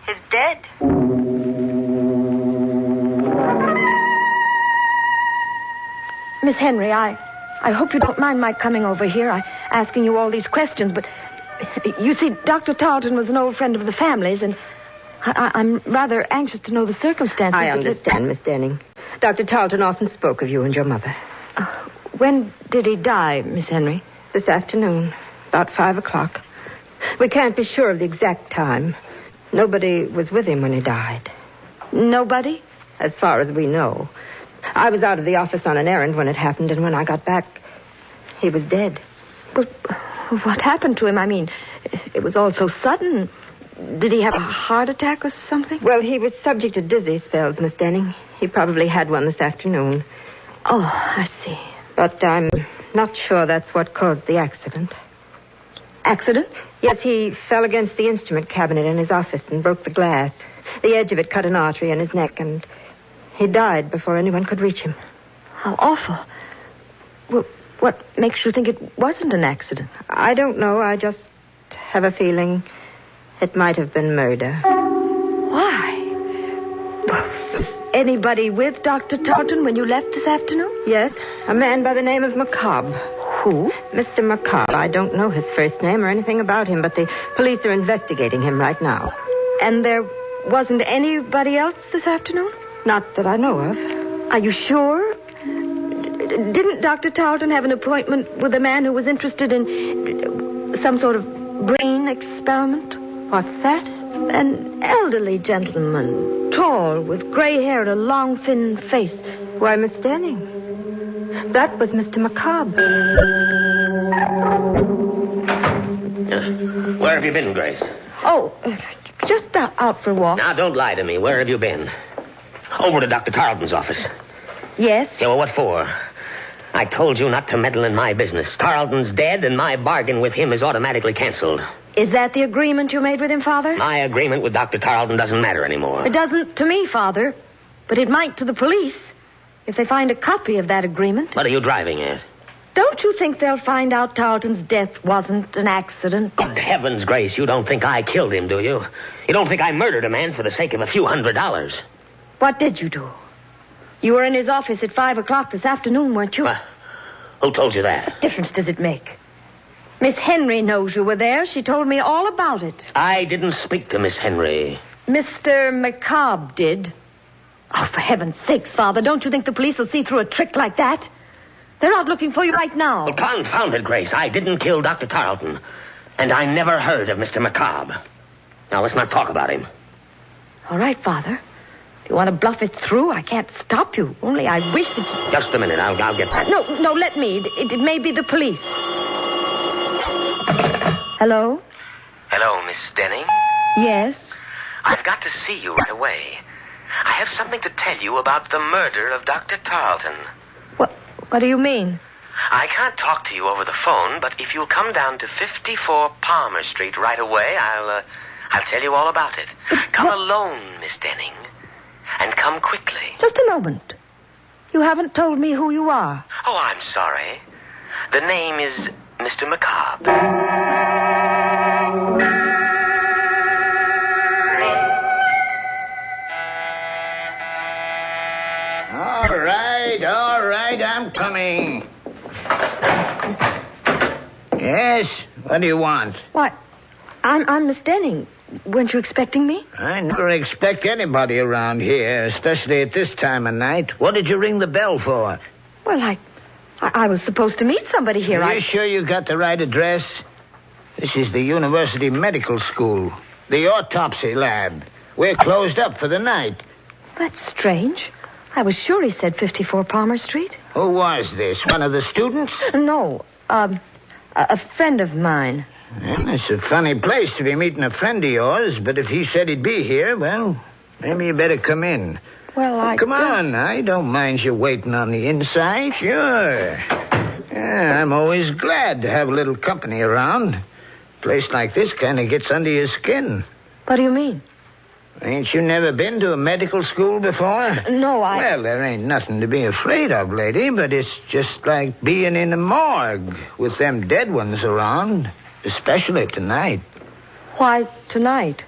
is dead. Miss Henry, I hope you don't mind my coming over here. Asking you all these questions, but you see, Dr. Tarleton was an old friend of the family's, and I'm rather anxious to know the circumstances. I understand, Miss Denning. Dr. Tarleton often spoke of you and your mother. When did he die, Miss Henry? This afternoon, about 5 o'clock. We can't be sure of the exact time. Nobody was with him when he died. Nobody? As far as we know. I was out of the office on an errand when it happened, and when I got back, he was dead. But what happened to him? I mean, it was all so sudden. Did he have a heart attack or something? Well, he was subject to dizzy spells, Miss Denning. He probably had one this afternoon. Oh, I see. But I'm not sure that's what caused the accident. Accident? Yes, he fell against the instrument cabinet in his office and broke the glass. The edge of it cut an artery in his neck, and he died before anyone could reach him. How awful. Well, what makes you think it wasn't an accident? I don't know. I just have a feeling it might have been murder. Why? Was anybody with Dr. Tarleton when you left this afternoon? Yes, a man by the name of McCobb. Who? Mr. McCobb. I don't know his first name or anything about him, but the police are investigating him right now. And there wasn't anybody else this afternoon? Not that I know of. Are you sure? Didn't Dr. Tarleton have an appointment with a man who was interested in some sort of brain experiment? What's that? An elderly gentleman, tall, with gray hair and a long, thin face. Why, Miss Denning, that was Mr. McCobb. Where have you been, Grace? Oh, just out for a walk. Now, don't lie to me. Where have you been? Over to Dr. Tarleton's office. Yes? Yeah, well, what for? I told you not to meddle in my business. Tarleton's dead, and my bargain with him is automatically canceled. Is that the agreement you made with him, Father? My agreement with Dr. Tarleton doesn't matter anymore. It doesn't to me, Father. But it might to the police if they find a copy of that agreement. What are you driving at? Don't you think they'll find out Tarleton's death wasn't an accident? Good heavens, Grace, you don't think I killed him, do you? You don't think I murdered a man for the sake of a few $100s? What did you do? You were in his office at 5 o'clock this afternoon, weren't you? Who told you that? What difference does it make? Miss Henry knows you were there. She told me all about it. I didn't speak to Miss Henry. Mr. McCobb did. Oh, for heaven's sakes, Father, don't you think the police will see through a trick like that? They're out looking for you right now. Well, confound it, Grace. I didn't kill Dr. Tarleton. And I never heard of Mr. McCobb. Now, let's not talk about him. All right, Father. If you want to bluff it through, I can't stop you. Only I wish that you... Just a minute. I'll get back. No, let me. It may be the police. Hello? Hello, Miss Denning? Yes? I've got to see you right away. I have something to tell you about the murder of Dr. Tarleton. What do you mean? I can't talk to you over the phone, but if you'll come down to 54 Palmer Street right away, I'll tell you all about it. Come alone, Miss Denning. And come quickly. Just a moment. You haven't told me who you are. Oh, I'm sorry. The name is Mr. McCobb. All right, I'm coming. Yes, what do you want? What? I'm Miss Denning. Weren't you expecting me? I never expect anybody around here, especially at this time of night. What did you ring the bell for? Well, I was supposed to meet somebody here. Are you sure you got the right address? This is the University Medical School, the autopsy lab. We're closed up for the night. That's strange. I was sure he said 54 Palmer Street. Who was this? One of the students? No, a friend of mine. Well, it's a funny place to be meeting a friend of yours, but if he said he'd be here, well, maybe you better come in. Well, Come on, I don't mind you waiting on the inside. Sure. Yeah, I'm always glad to have a little company around. A place like this kind of gets under your skin. What do you mean? Ain't you never been to a medical school before? No, Well, there ain't nothing to be afraid of, lady, but it's just like being in a morgue with them dead ones around, especially tonight. Why tonight?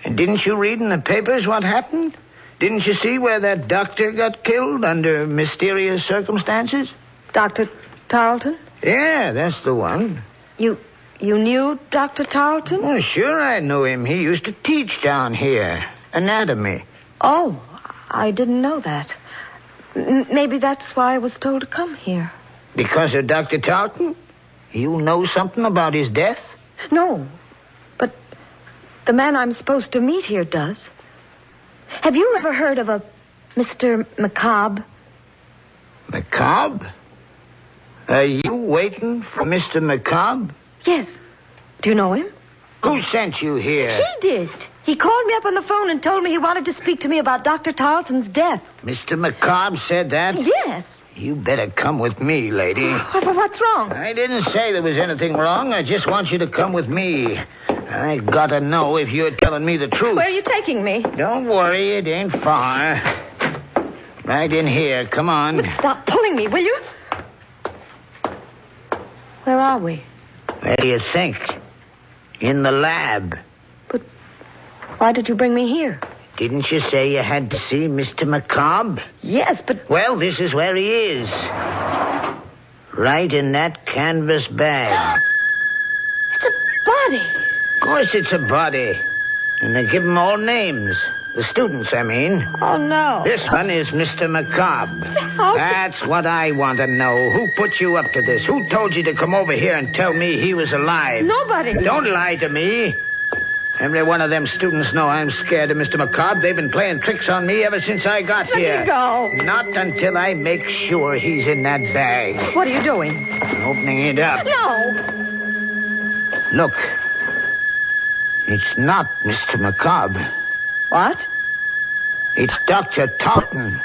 And didn't you read in the papers what happened? Didn't you see where that doctor got killed under mysterious circumstances? Dr. Tarleton? Yeah, that's the one. You knew Dr. Tarleton? Oh, sure I knew him. He used to teach down here. Anatomy. Oh, I didn't know that. Maybe that's why I was told to come here. Because of Dr. Tarleton? You know something about his death? No, but the man I'm supposed to meet here does. Have you ever heard of a Mr. McCobb? McCobb? Are you waiting for Mr. McCobb? Yes. Do you know him? Who sent you here? He did. He called me up on the phone and told me he wanted to speak to me about Dr. Tarleton's death. Mr. McCobb said that? Yes. You better come with me, lady. What's wrong? I didn't say there was anything wrong. I just want you to come with me. I gotta know if you're telling me the truth. Where are you taking me? Don't worry, it ain't far. Right in here. Come on. But stop pulling me, will you? Where are we? Where do you think? In the lab. But why did you bring me here? Didn't you say you had to see Mr. McCobb? Yes, but... Well, this is where he is. Right in that canvas bag. It's a body. Of course it's a body. And they give them all names. The students, I mean. Oh, no. This one is Mr. McCobb. That's what I want to know. Who put you up to this? Who told you to come over here and tell me he was alive? Nobody. Don't lie to me. Every one of them students know I'm scared of Mr. McCobb. They've been playing tricks on me ever since I got here. Let me go. Not until I make sure he's in that bag. What are you doing? Opening it up. No. Look. It's not Mr. McCobb. What? It's Dr. Tarleton.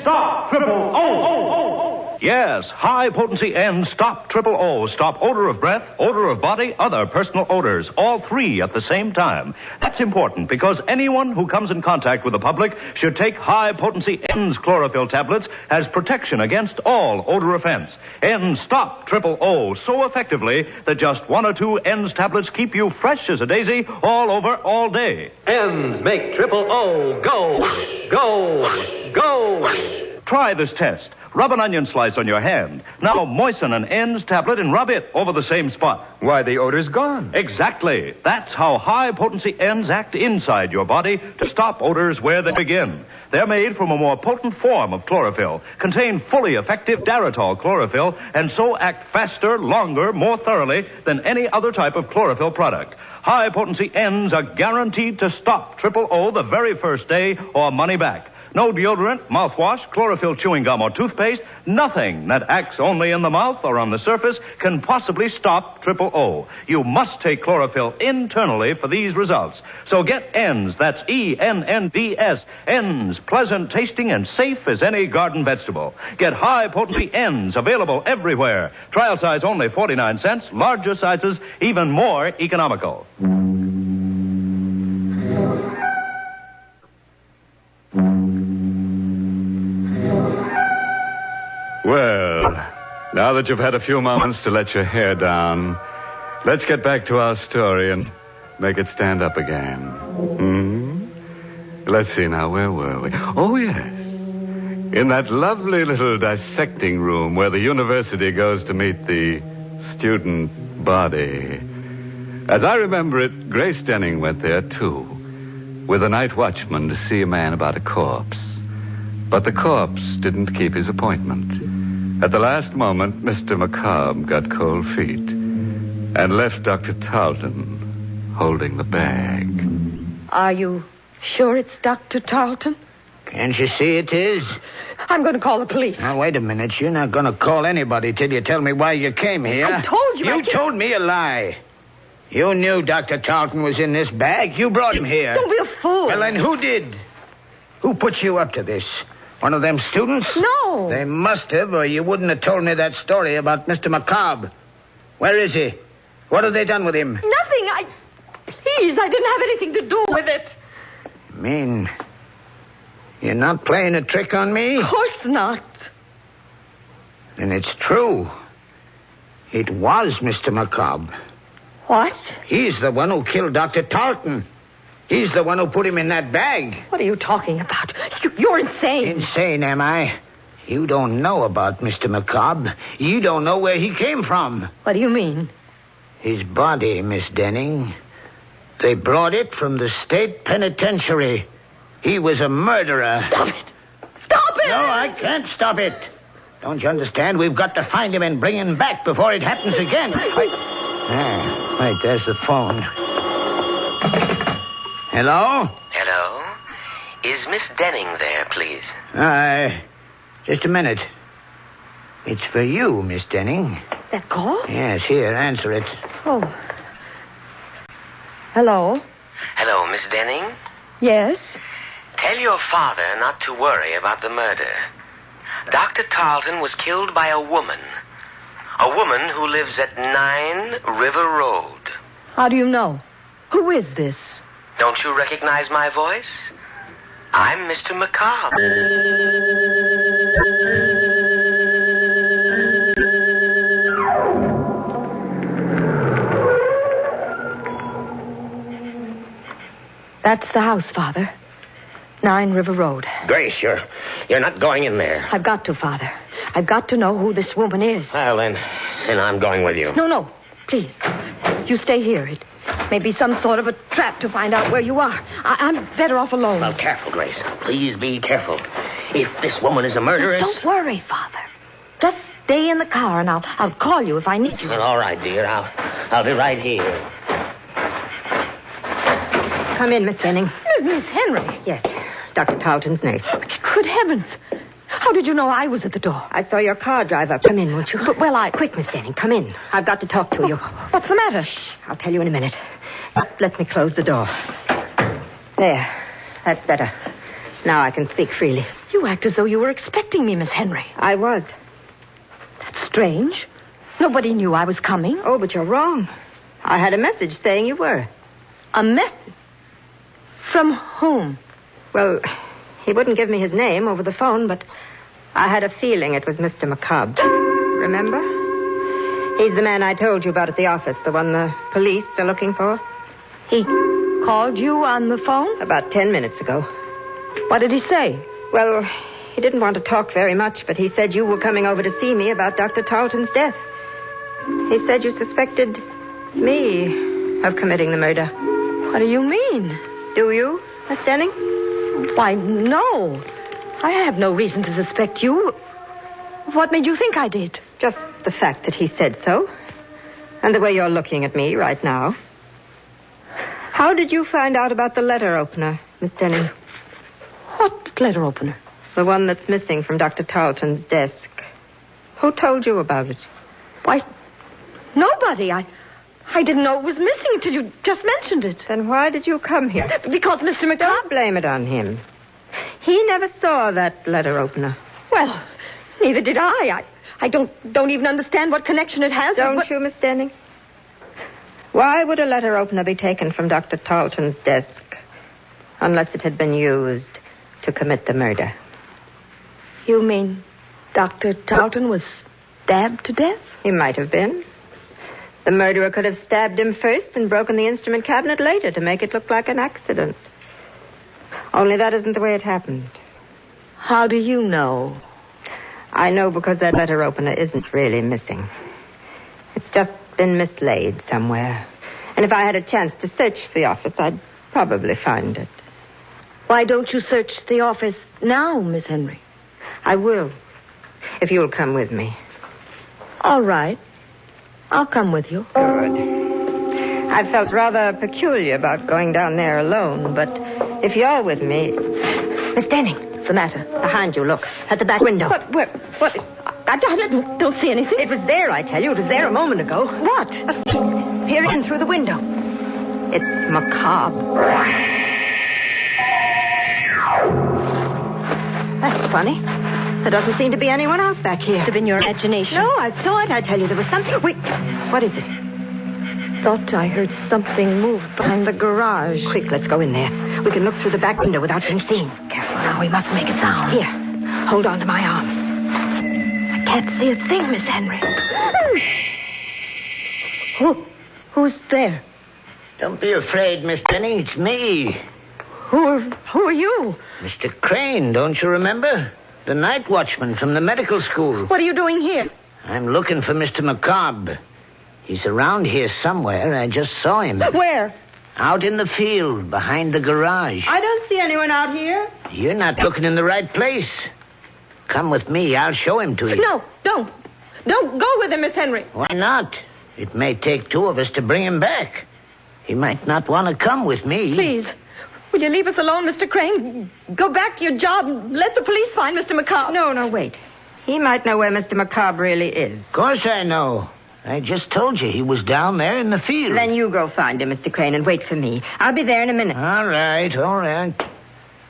Stop triple O. Yes, high potency N stop triple O. Stop odor of breath, odor of body, other personal odors. All three at the same time. That's important because anyone who comes in contact with the public should take high potency N's chlorophyll tablets as protection against all odor offense. N stop triple O so effectively that just one or two N's tablets keep you fresh as a daisy all over all day. N's make triple O go, go, go. Try this test. Rub an onion slice on your hand. Now moisten an N's tablet and rub it over the same spot. Why, the odor's gone. Exactly. That's how high-potency N's act inside your body to stop odors where they begin. They're made from a more potent form of chlorophyll, contain fully effective Daratol chlorophyll, and so act faster, longer, more thoroughly than any other type of chlorophyll product. High-potency N's are guaranteed to stop triple O the very first day or money back. No deodorant, mouthwash, chlorophyll chewing gum, or toothpaste, nothing that acts only in the mouth or on the surface can possibly stop triple O. You must take chlorophyll internally for these results. So get N's, that's E-N-N-D-S, N's, pleasant tasting and safe as any garden vegetable. Get high-potency N's, available everywhere. Trial size only 49 cents, larger sizes even more economical. Well, now that you've had a few moments to let your hair down, let's get back to our story and make it stand up again. Let's see now, where were we? Oh, yes. In that lovely little dissecting room where the university goes to meet the student body. As I remember it, Grace Denning went there, too, with a night watchman to see a man about a corpse. But the corpse didn't keep his appointment. At the last moment, Mr. Macabre got cold feet and left Dr. Tarleton holding the bag. Are you sure it's Dr. Tarleton? Can't you see it is? I'm going to call the police. Now, wait a minute. You're not going to call anybody till you tell me why you came here. I told you. You told me a lie. You knew Dr. Tarleton was in this bag. You brought him here. Don't be a fool. Well, then who did? Who put you up to this? One of them students? No. They must have, or you wouldn't have told me that story about Mr. Macabre. Where is he? What have they done with him? Nothing. Please, I didn't have anything to do with it. Mean you're not playing a trick on me? Of course not. Then it's true. It was Mr. Macabre. What? He's the one who killed Dr. Tarleton. He's the one who put him in that bag. What are you talking about? You're insane. Insane, am I? You don't know about Mr. Macabre. You don't know where he came from. What do you mean? His body, Miss Denning. They brought it from the state penitentiary. He was a murderer. Stop it! Stop it! No, I can't stop it. Don't you understand? We've got to find him and bring him back before it happens again. Wait, there's the phone. Hello? Hello? Is Miss Denning there, please? Just a minute. It's for you, Miss Denning. That call? Yes, here, answer it. Oh. Hello? Hello, Miss Denning? Yes? Tell your father not to worry about the murder. Dr. Tarleton was killed by a woman. A woman who lives at 9 River Road. How do you know? Who is this? Don't you recognize my voice? I'm Mr. Macabre. That's the house, Father. 9 River Road. Grace, you're not going in there. I've got to, Father. I've got to know who this woman is. Well, then I'm going with you. No. Please. You stay here. It may be some sort of a trap to find out where you are. I'm better off alone. Well, careful, Grace. Please be careful. If this woman is a murderess... Don't worry, Father. Just stay in the car, and I'll call you if I need you. Well, all right, dear. I'll be right here. Come in, Miss Denning. Miss Henry? Yes, Dr. Tarleton's nurse. Good heavens. How did you know I was at the door? I saw your car drive up. Come in, won't you? Quick, Miss Denning, come in. I've got to talk to you. What's the matter? Shh, I'll tell you in a minute. Just let me close the door. There. That's better. Now I can speak freely. You act as though you were expecting me, Miss Henry. I was. That's strange. Nobody knew I was coming. Oh, but you're wrong. I had a message saying you were. A message? From whom? Well, he wouldn't give me his name over the phone, but I had a feeling it was Mr. Macabre. Remember? He's the man I told you about at the office, the one the police are looking for. He called you on the phone? About 10 minutes ago. What did he say? Well, he didn't want to talk very much, but he said you were coming over to see me about Dr. Tarleton's death. He said you suspected me of committing the murder. What do you mean? Do you, Miss Denning? Why, no. I have no reason to suspect you. What made you think I did? Just the fact that he said so. And the way you're looking at me right now. How did you find out about the letter opener, Miss Denning? What letter opener? The one that's missing from Dr. Tarleton's desk. Who told you about it? Why, nobody. I didn't know it was missing until you just mentioned it. Then why did you come here? Because Mr. Macabre... Don't blame it on him. He never saw that letter opener. Well, neither did I. I don't even understand what connection it has. Don't you, Miss Denning? Why would a letter opener be taken from Dr. Tarleton's desk unless it had been used to commit the murder? You mean Dr. Tarleton was stabbed to death? He might have been. The murderer could have stabbed him first and broken the instrument cabinet later to make it look like an accident. Only that isn't the way it happened. How do you know? I know because that letter opener isn't really missing. It's just been mislaid somewhere. And if I had a chance to search the office, I'd probably find it. Why don't you search the office now, Miss Henry? I will, if you'll come with me. All right. I'll come with you. Good. I felt rather peculiar about going down there alone, but if you're with me... Miss Denning, what's the matter? Behind you, look. At the back window. What? I don't see anything. It was there, I tell you. It was there a moment ago. What? A face peering in through the window. It's macabre. That's funny. There doesn't seem to be anyone out back here. Must have been your imagination. No, I saw it. I tell you, there was something... Wait, what is it? Thought I heard something move behind the garage. Quick, let's go in there. We can look through the back window without being seen. Careful now, we mustn't make a sound. Here, hold on to my arm. I can't see a thing, Miss Henry. Who's there? Don't be afraid, Miss Denning. It's me. Who are you? Mr. Crane, don't you remember? The night watchman from the medical school. What are you doing here? I'm looking for Mr. Macabre. He's around here somewhere. I just saw him. Where? Out in the field, behind the garage. I don't see anyone out here. You're not looking in the right place. Come with me. I'll show him to you. No, don't. Don't go with him, Miss Henry. Why not? It may take two of us to bring him back. He might not want to come with me. Please. Will you leave us alone, Mr. Crane? Go back to your job and let the police find Mr. Macabre. No, wait. He might know where Mr. Macabre really is. Of course I know. I just told you he was down there in the field. Then you go find him, Mr. Crane, and wait for me. I'll be there in a minute. All right.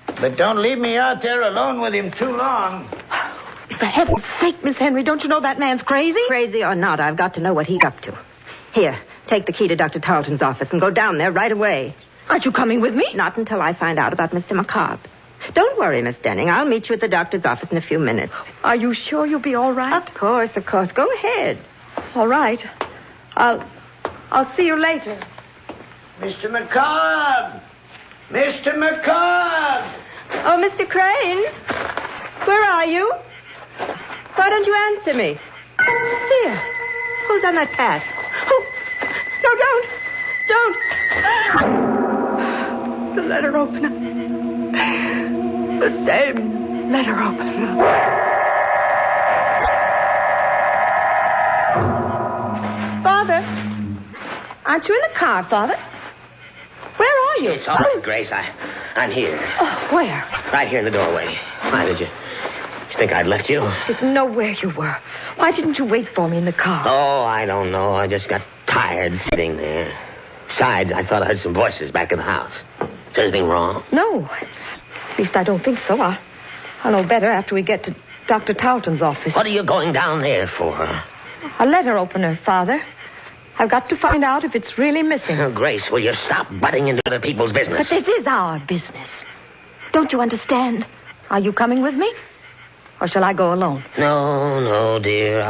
But don't leave me out there alone with him too long. For heaven's sake, Miss Henry, don't you know that man's crazy? Crazy or not, I've got to know what he's up to. Here, take the key to Dr. Tarleton's office and go down there right away. Aren't you coming with me? Not until I find out about Mr. Macabre. Don't worry, Miss Denning. I'll meet you at the doctor's office in a few minutes. Are you sure you'll be all right? Of course. Go ahead. All right. I'll see you later. Mr. Macabre! Mr. Macabre! Oh, Mr. Crane. Where are you? Why don't you answer me? Here. Who's on that path? Oh, no, don't. The letter opener. The same letter opener. Father. Aren't you in the car, Father? Where are you? It's all right, Grace. I'm here. Oh, where? Right here in the doorway. Why, did you think I'd left you? Didn't know where you were. Why didn't you wait for me in the car? Oh, I don't know. I just got tired sitting there. Besides, I thought I heard some voices back in the house. Is anything wrong? No. At least I don't think so. I'll know better after we get to Dr. Tarleton's office. What are you going down there for? A letter opener, Father. I've got to find out if it's really missing. Oh, Grace, will you stop butting into other people's business? But this is our business. Don't you understand? Are you coming with me? Or shall I go alone? No, dear.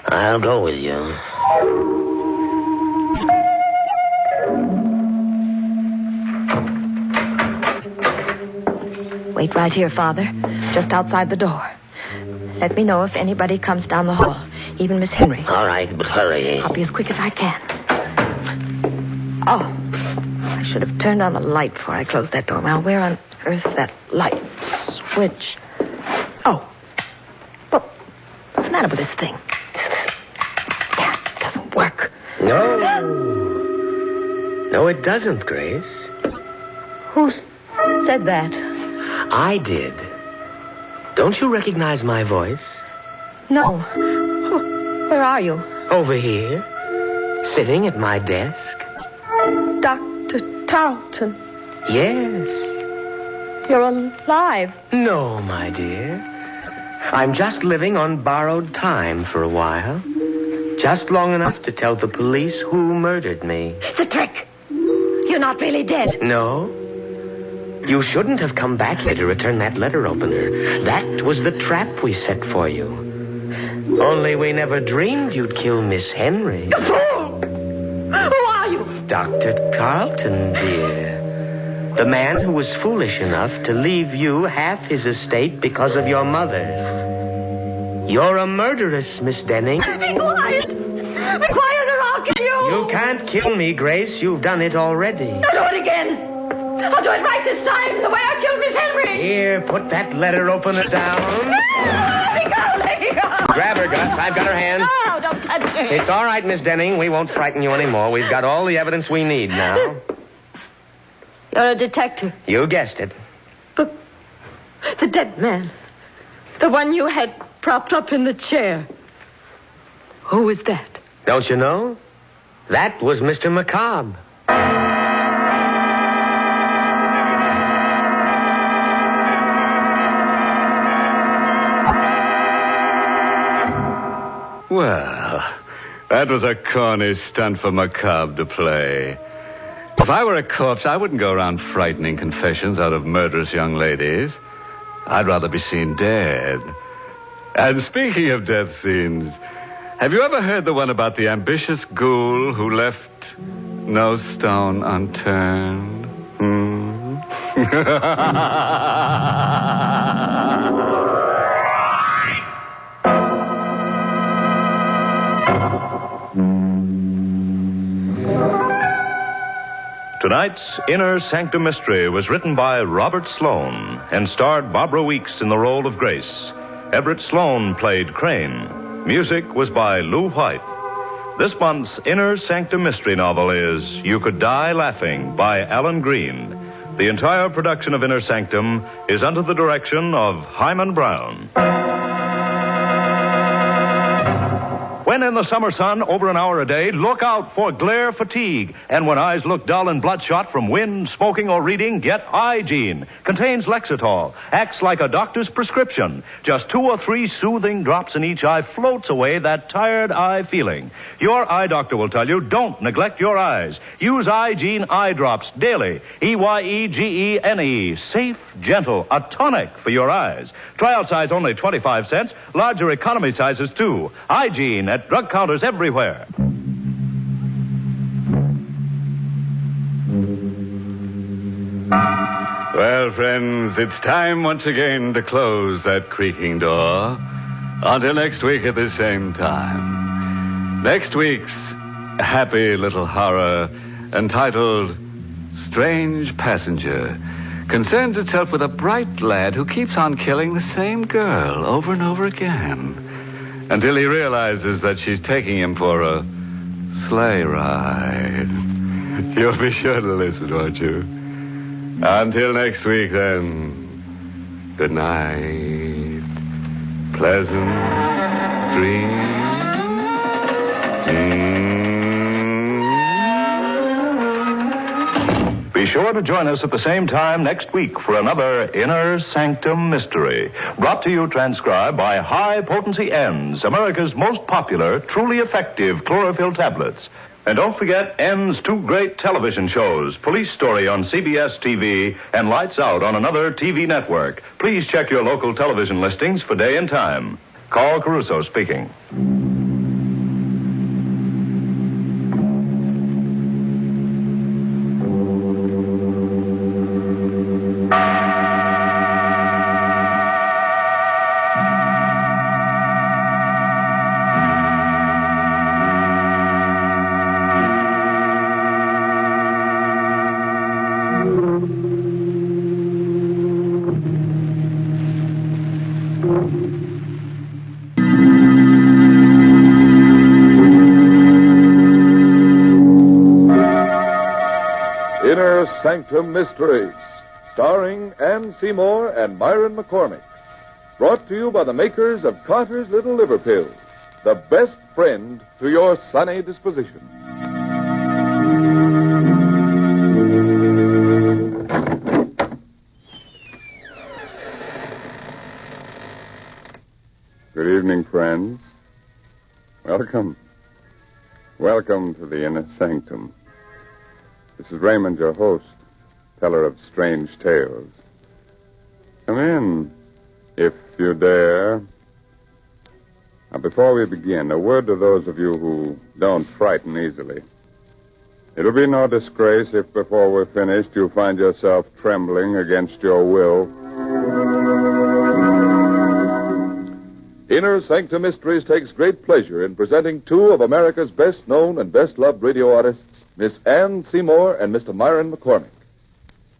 I'll go with you. Wait right here, Father. Just outside the door. Let me know if anybody comes down the hall. Even Miss Henry. All right, but hurry. I'll be as quick as I can. Oh, I should have turned on the light before I closed that door. Now, where on earth is that light switch? Oh. Well, what's the matter with this thing? It doesn't work. No, it doesn't, Grace. Who said that? I did. Don't you recognize my voice? No. Where are you? Over here. Sitting at my desk. Dr. Tarleton. Yes. You're alive. No, my dear. I'm just living on borrowed time for a while. Just long enough to tell the police who murdered me. It's a trick. You're not really dead. No. You shouldn't have come back here to return that letter opener. That was the trap we set for you. Only we never dreamed you'd kill Miss Henry. You fool! Who are you? Dr. Carlton, dear. The man who was foolish enough to leave you half his estate because of your mother. You're a murderess, Miss Denning. Be quiet! Be quiet or I'll kill you! You can't kill me, Grace. You've done it already. Don't do it again! I'll do it right this time, the way I killed Miss Henry. Here, put that letter opener down. Let me go. Grab her, Gus. I've got her hand. No, don't touch her. It's all right, Miss Denning. We won't frighten you anymore. We've got all the evidence we need now. You're a detective. You guessed it. But the dead man, the one you had propped up in the chair, who was that? Don't you know? That was Mr. Macabre. Well, that was a corny stunt for Macabre to play. If I were a corpse, I wouldn't go around frightening confessions out of murderous young ladies. I'd rather be seen dead. And speaking of death scenes, have you ever heard the one about the ambitious ghoul who left no stone unturned? Tonight's Inner Sanctum Mystery was written by Robert Sloane and starred Barbara Weeks in the role of Grace. Everett Sloane played Crane. Music was by Lou White. This month's Inner Sanctum Mystery novel is You Could Die Laughing by Alan Green. The entire production of Inner Sanctum is under the direction of Hyman Brown. When in the summer sun over an hour a day, look out for glare fatigue. And when eyes look dull and bloodshot from wind, smoking, or reading, get Eye-Gene. Contains Lexitol. Acts like a doctor's prescription. Just 2 or 3 soothing drops in each eye floats away that tired eye feeling. Your eye doctor will tell you, don't neglect your eyes. Use Eye-Gene eye drops daily. Eyegene. Safe, gentle, a tonic for your eyes. Trial size only 25 cents. Larger economy sizes too. Eye-Gene at drug counters everywhere. Well, friends, it's time once again to close that creaking door. Until next week at the same time. Next week's happy little horror, entitled Strange Passenger, concerns itself with a bright lad who keeps on killing the same girl over and over again until he realizes that she's taking him for a sleigh ride. You'll be sure to listen, won't you? Until next week, then, good night. Pleasant dreams. Be sure to join us at the same time next week for another Inner Sanctum Mystery. Brought to you, transcribed by High Potency N's, America's most popular, truly effective chlorophyll tablets. And don't forget N's 2 great television shows, Police Story on CBS TV and Lights Out on another TV network. Please check your local television listings for day and time. Carl Caruso speaking. Inner Sanctum Mysteries, starring Ann Seymour and Myron McCormick. Brought to you by the makers of Carter's Little Liver Pills, the best friend to your sunny disposition. Good evening, friends. Welcome. Welcome to the Inner Sanctum. This is Raymond, your host, teller of strange tales. Come in, if you dare. Now, before we begin, a word to those of you who don't frighten easily. It'll be no disgrace if before we're finished you find yourself trembling against your will. Inner Sanctum Mysteries takes great pleasure in presenting 2 of America's best-known and best-loved radio artists, Miss Ann Seymour and Mr. Myron McCormick.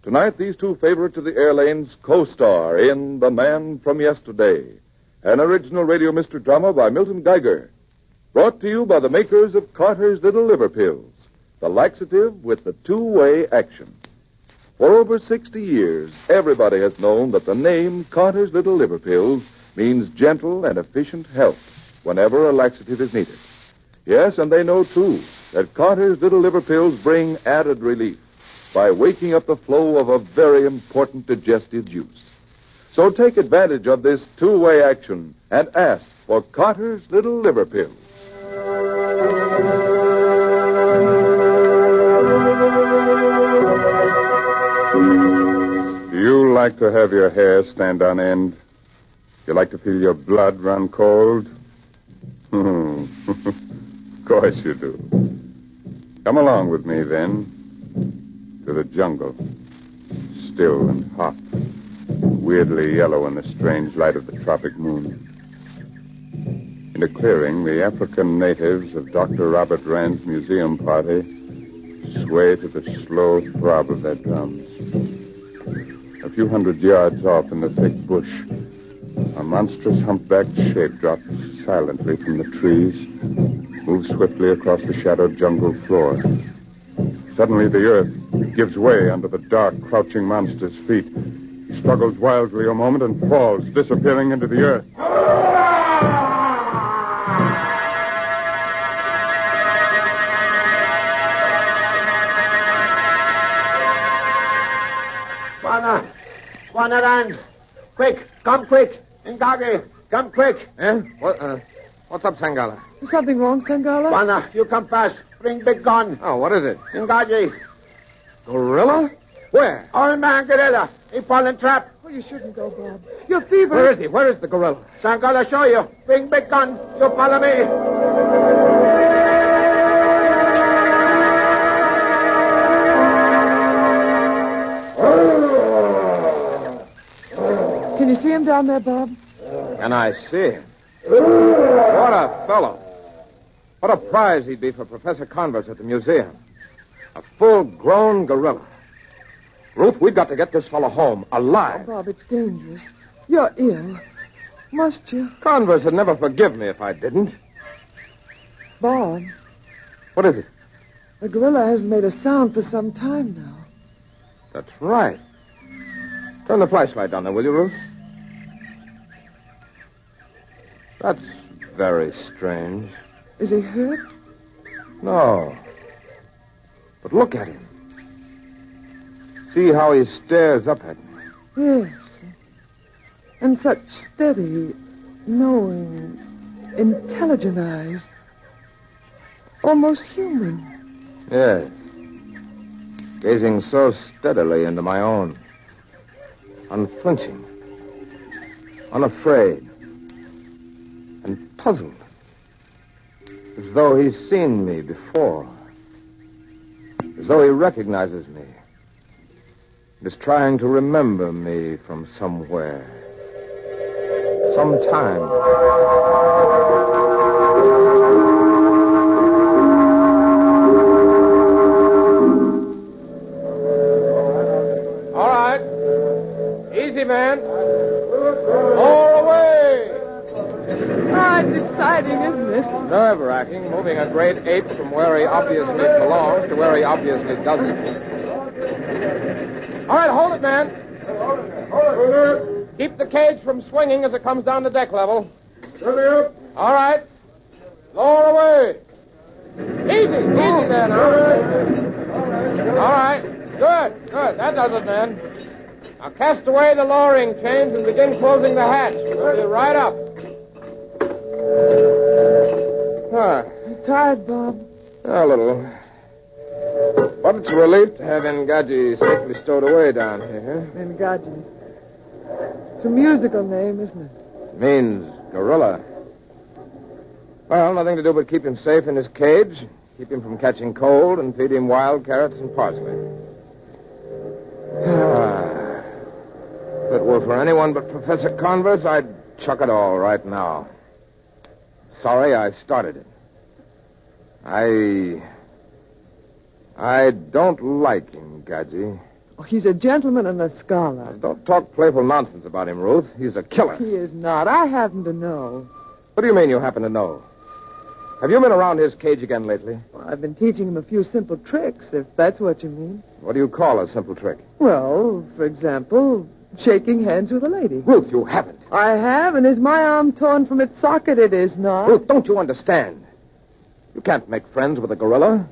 Tonight, these two favorites of the air lanes co-star in The Man from Yesterday, an original radio mystery drama by Milton Geiger. Brought to you by the makers of Carter's Little Liver Pills, the laxative with the two-way action. For over 60 years, everybody has known that the name Carter's Little Liver Pills means gentle and efficient help whenever a laxative is needed. Yes, and they know, too, that Carter's Little Liver Pills bring added relief by waking up the flow of a very important digestive juice. So take advantage of this two-way action and ask for Carter's Little Liver Pills. Do you like to have your hair stand on end? Do you like to feel your blood run cold? Of course you do. Come along with me, then, to the jungle. Still and hot, weirdly yellow in the strange light of the tropic moon. In a clearing, the African natives of Dr. Robert Rand's museum party sway to the slow throb of their drums. A few hundred yards off in the thick bush, a monstrous humpbacked shape drops silently from the trees, moves swiftly across the shadowed jungle floor. Suddenly, the earth gives way under the dark, crouching monster's feet. He struggles wildly a moment and falls, disappearing into the earth. Wanaran! Quick! Come quick! Ngagi! Come quick! Eh? What's up, Sangala? Is something wrong, Sangala? Wana, you come fast. Bring big gun. Oh, what is it? Ngagi. Gorilla? Where? Old man gorilla. He fallen trap. Oh, you shouldn't go, Bob. You're feverish. Where is he? Where is the gorilla? Sangala, show you. Bring big gun. You follow me. Can you see him down there, Bob? Can I see him? What a fellow. What a prize he'd be for Professor Converse at the museum. A full-grown gorilla. Ruth, we've got to get this fellow home, alive. Oh, Bob, it's dangerous. You're ill. Must you? Converse would never forgive me if I didn't. Bob. What is it? The gorilla hasn't made a sound for some time now. That's right. Turn the flashlight down there, will you, Ruth? That's very strange. Is he hurt? No. But look at him. See how he stares up at me. Yes. And such steady, knowing, intelligent eyes. Almost human. Yes. Gazing so steadily into my own. Unflinching. Unafraid. And puzzled. As though he's seen me before. As though he recognizes me. Is trying to remember me from somewhere. Sometime. All right. Easy, man. All away. Ah, it's exciting, isn't it? Nerve-wracking, moving a great ape from where he obviously belongs to where he obviously doesn't. All right, hold it, man. Keep the cage from swinging as it comes down to deck level. All right. Lower away. Easy there now. All right. Good. That does it, man. Now cast away the lowering chains and begin closing the hatch. We'll be right up. You tired, Bob? A little. But it's a relief to have Ngaji safely stowed away down here. Ngaji. It's a musical name, isn't it? It means gorilla. Well, nothing to do but keep him safe in his cage, keep him from catching cold, and feed him wild carrots and parsley. If it were for anyone but Professor Converse, I'd chuck it all right now. Sorry I started it. I don't like him, Gadji. He's a gentleman and a scholar. Don't talk playful nonsense about him, Ruth. He's a killer. He is not. I happen to know. What do you mean you happen to know? Have you been around his cage again lately? Well, I've been teaching him a few simple tricks, if that's what you mean. What do you call a simple trick? Well, for example, shaking hands with a lady. Ruth, you haven't. I have, and is my arm torn from its socket? It is not. Ruth, don't you understand? You can't make friends with a gorilla.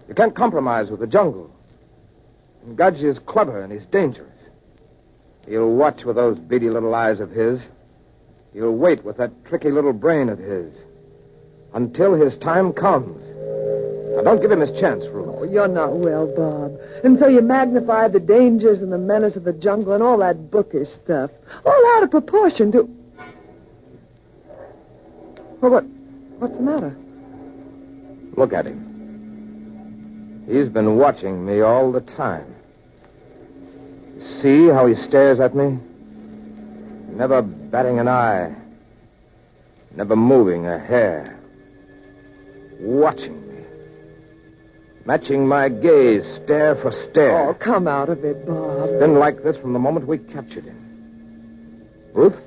You can't compromise with the jungle. And Gadji is clever and he's dangerous. He'll watch with those beady little eyes of his. He'll wait with that tricky little brain of his. Until his time comes. Now, don't give him his chance, Ruth. Oh, you're not well, Bob. And so you magnify the dangers and the menace of the jungle and all that bookish stuff. All out of proportion to... Well, what's the matter? Look at him. He's been watching me all the time. See how he stares at me? Never batting an eye. Never moving a hair. Watching me. Matching my gaze, stare for stare. Oh, come out of it, Bob. It's been like this from the moment we captured him. Ruth,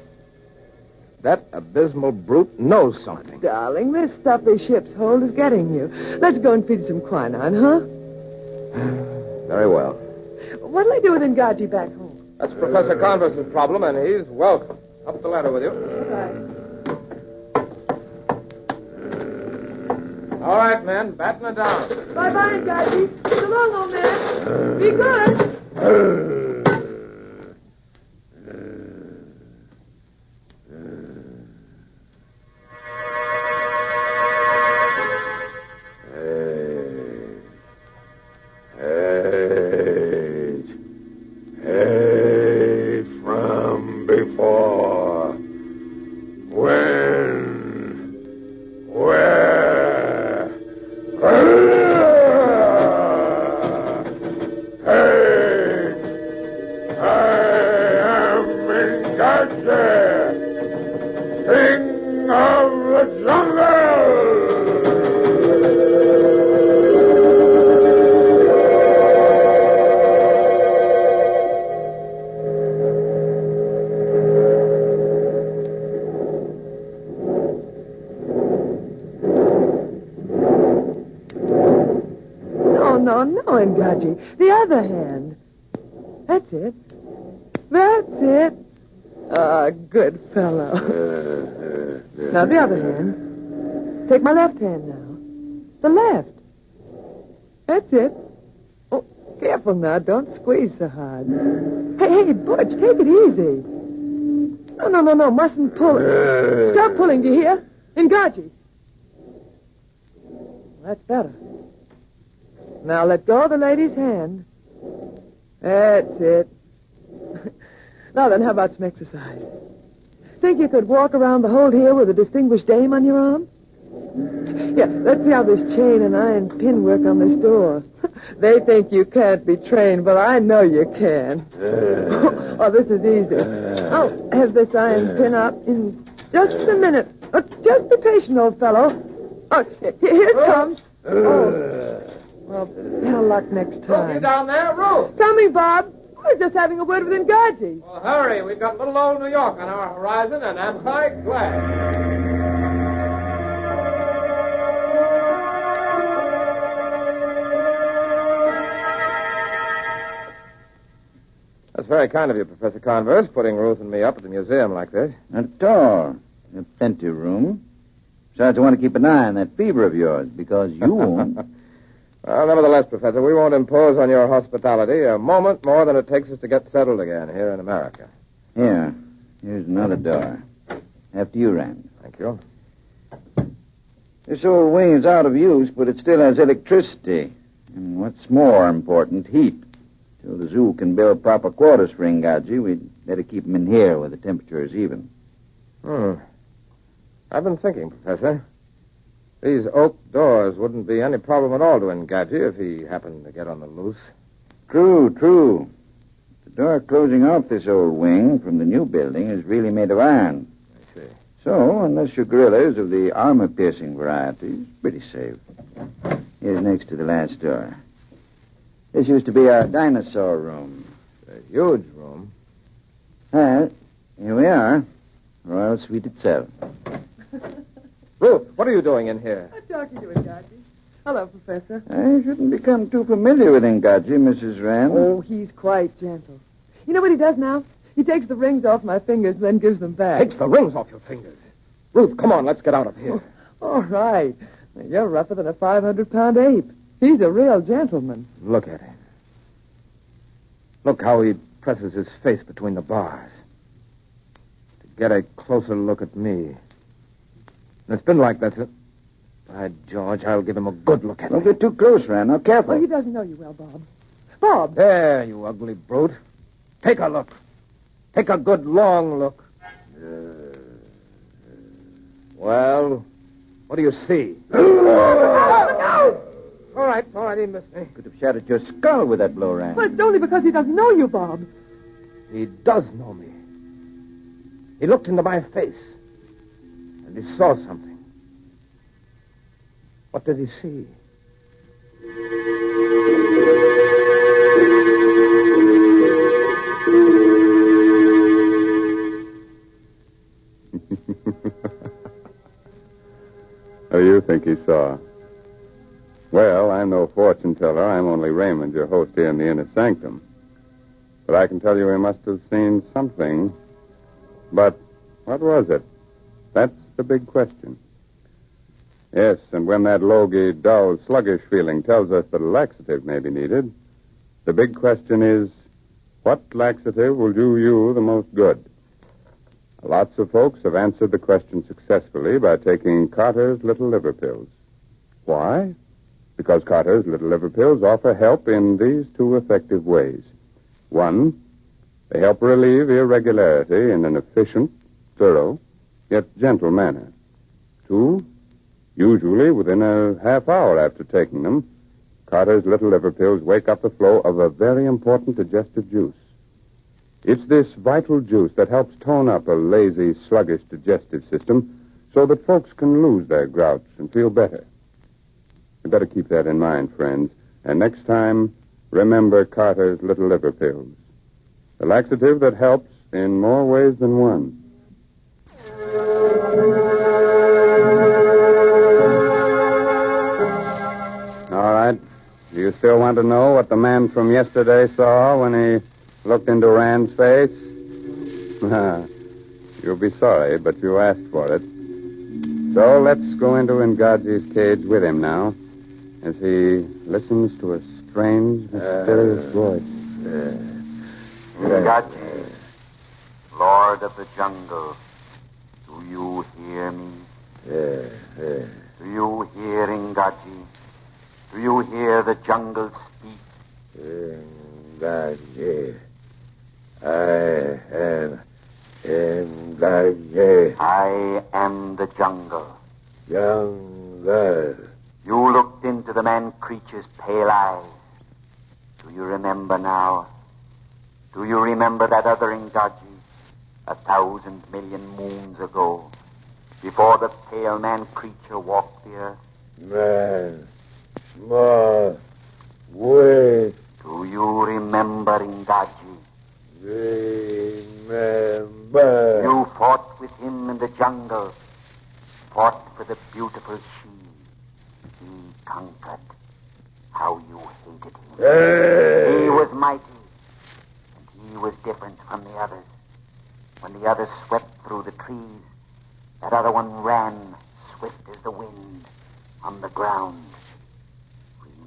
that abysmal brute knows something. Darling, this stuff this ship's hold is getting you. Let's go and feed some quinine, huh? Very well. What'll I do with Ngaji back home? That's Professor Converse's problem, and he's welcome. Up the ladder with you. All right, men, batten it down. Bye-bye, Ngaji. So long, old man. Be good. The other hand. That's it. That's it. Ah, good fellow. Now, the other hand. Take my left hand now. The left. That's it. Oh, careful now. Don't squeeze so hard. Hey, Butch, take it easy. No. Mustn't pull it. Stop pulling, do you hear? Ngaji. That's better. Now let go of the lady's hand. That's it. Now then, how about some exercise? Think you could walk around the hold here with a distinguished dame on your arm? Yeah, let's see how this chain and iron pin work on this door. They think you can't be trained, but I know you can. Oh, this is easy. I'll have this iron pin up in just a minute. Oh, just be patient, old fellow. Oh, here it comes. Oh. Well, better luck next time. Ruth, you down there? Ruth! Coming, Bob. We're just having a word with Ngaji. Well, hurry. We've got little old New York on our horizon, and am I glad. That's very kind of you, Professor Converse, putting Ruth and me up at the museum like this. Not at all. There's plenty of room. Besides, I want to keep an eye on that fever of yours, because you won't. Well, nevertheless, Professor, we won't impose on your hospitality a moment more than it takes us to get settled again here in America. Here. Here's another door. After you, Rand. Thank you. This old wing is out of use, but it still has electricity. And what's more important, heat. So the zoo can build proper quarters for Ngaji, we'd better keep him in here where the temperature is even. I've been thinking, Professor. These oak doors wouldn't be any problem at all to Ngaji if he happened to get on the loose. True. The door closing off this old wing from the new building is really made of iron. I see. So, unless your gorilla is of the armor-piercing variety, it's pretty safe. Here's next to the last door. This used to be our dinosaur room. A huge room. Well, here we are. Royal Suite at 7. Ruth, what are you doing in here? I'm talking to Ngaji. Hello, Professor. I shouldn't become too familiar with Ngaji, Mrs. Rand. Oh, he's quite gentle. You know what he does now? He takes the rings off my fingers and then gives them back. Takes the rings off your fingers. Ruth, come on, let's get out of here. All right. You're rougher than a 500-pound ape. He's a real gentleman. Look at him. Look how he presses his face between the bars. To get a closer look at me. And it's been like that. By George, I'll give him a good look at Don't me. get too close, Rand. Now, careful. Well, he doesn't know you well, Bob. Bob! There, you ugly brute. Take a look. Take a good long look. Well, what do you see? All right, he missed me. Could have shattered your skull with that blow, Rand. But it's only because he doesn't know you, Bob. He does know me. He looked into my face, and he saw something. What did he see? What do you think he saw? Well, I'm no fortune teller. I'm only Raymond, your host here in the Inner Sanctum. But I can tell you he must have seen something. But what was it? That's the big question. Yes, and when that logy, dull, sluggish feeling tells us that a laxative may be needed, the big question is, what laxative will do you the most good? Lots of folks have answered the question successfully by taking Carter's Little Liver Pills. Why? Because Carter's Little Liver Pills offer help in these two effective ways. One, they help relieve irregularity in an efficient, thorough, yet gentle manner. Two, usually within a half hour after taking them, Carter's Little Liver Pills wake up the flow of a very important digestive juice. It's this vital juice that helps tone up a lazy, sluggish digestive system so that folks can lose their grouch and feel better. You better keep that in mind, friends. And next time, remember Carter's Little Liver Pills. The laxative that helps in more ways than one. All right. Do you still want to know what the man from yesterday saw when he looked into Rand's face? You'll be sorry, but you asked for it. So let's go into Ngaji's cage with him now, as he listens to a strange, mysterious voice. Ngaji, Lord of the Jungle, do you hear me? Do you hear Ngaji? Do you hear the jungle speak? Ngaji, I am Ngaji. I am the jungle. Jungle. You looked into the man-creature's pale eyes. Do you remember now? Do you remember that other Ngaji 1,000 million moons ago, before the pale man-creature walked the earth? Man, more, wait. Do you remember Ngaji? Remember. You fought with him in the jungle, fought for the beautiful she. He conquered. How you hated him. Hey. He was mighty, and he was different from the others. When the others swept through the trees, that other one ran, swift as the wind, on the ground.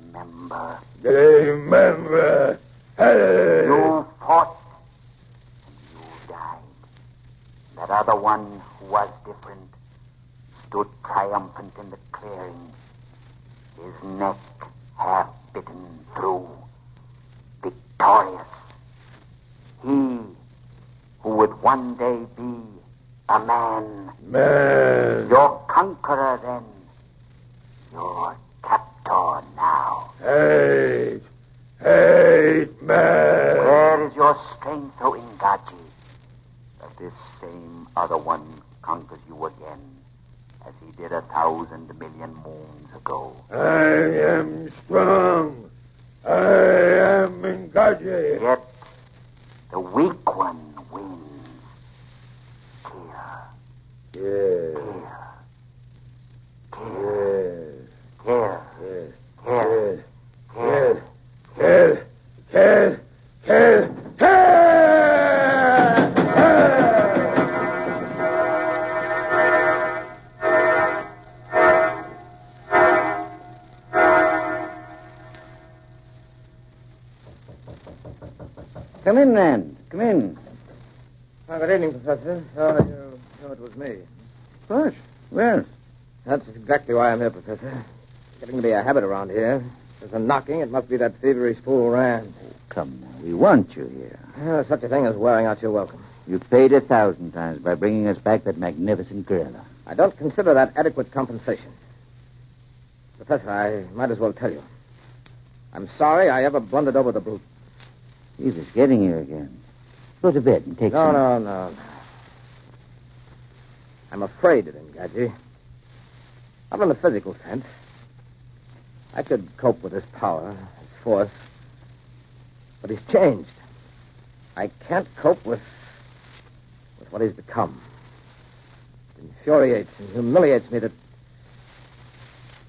Remember. Remember. Hey. You fought, and you died. That other one who was different stood triumphant in the clearing, his neck half bitten through, victorious. He who would one day be a man. Man. Your conqueror then. Your captor now. Hate, man. Where is your strength, O Ngaji, that this same other one conquers you again, as he did 1,000 million moons ago? I am strong. I Gaji. Yet the weak one wins. Yes. Kill. Come in, Rand. Come in. Good evening, Professor. So you know it was me. Of course. Where? That's exactly why I'm here, Professor. It's getting to be a habit around here. There's a knocking. It must be that feverish fool, Rand. Come now. We want you here. There's such a thing as wearing out your welcome. You paid 1,000 times by bringing us back that magnificent gorilla. I don't consider that adequate compensation. Professor, I might as well tell you. I'm sorry I ever blundered over the brute. He's just getting here again. Go to bed and take some... No. I'm afraid of him, Gadji. Not in a physical sense. I could cope with his power, his force. But he's changed. I can't cope with what he's become. It infuriates and humiliates me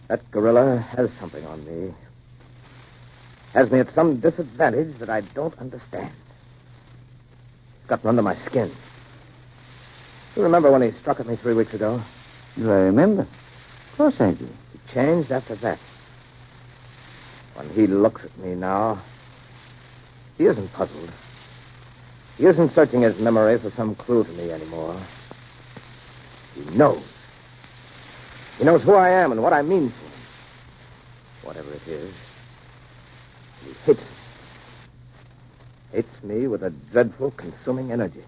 that gorilla has something on me. Has me at some disadvantage that I don't understand. It's gotten under my skin. You remember when he struck at me 3 weeks ago? Do I remember? Of course I do. He changed after that. When he looks at me now, he isn't puzzled. He isn't searching his memory for some clue to me anymore. He knows. He knows who I am and what I mean to him. Whatever it is. He hates me. Hates me with a dreadful, consuming energy.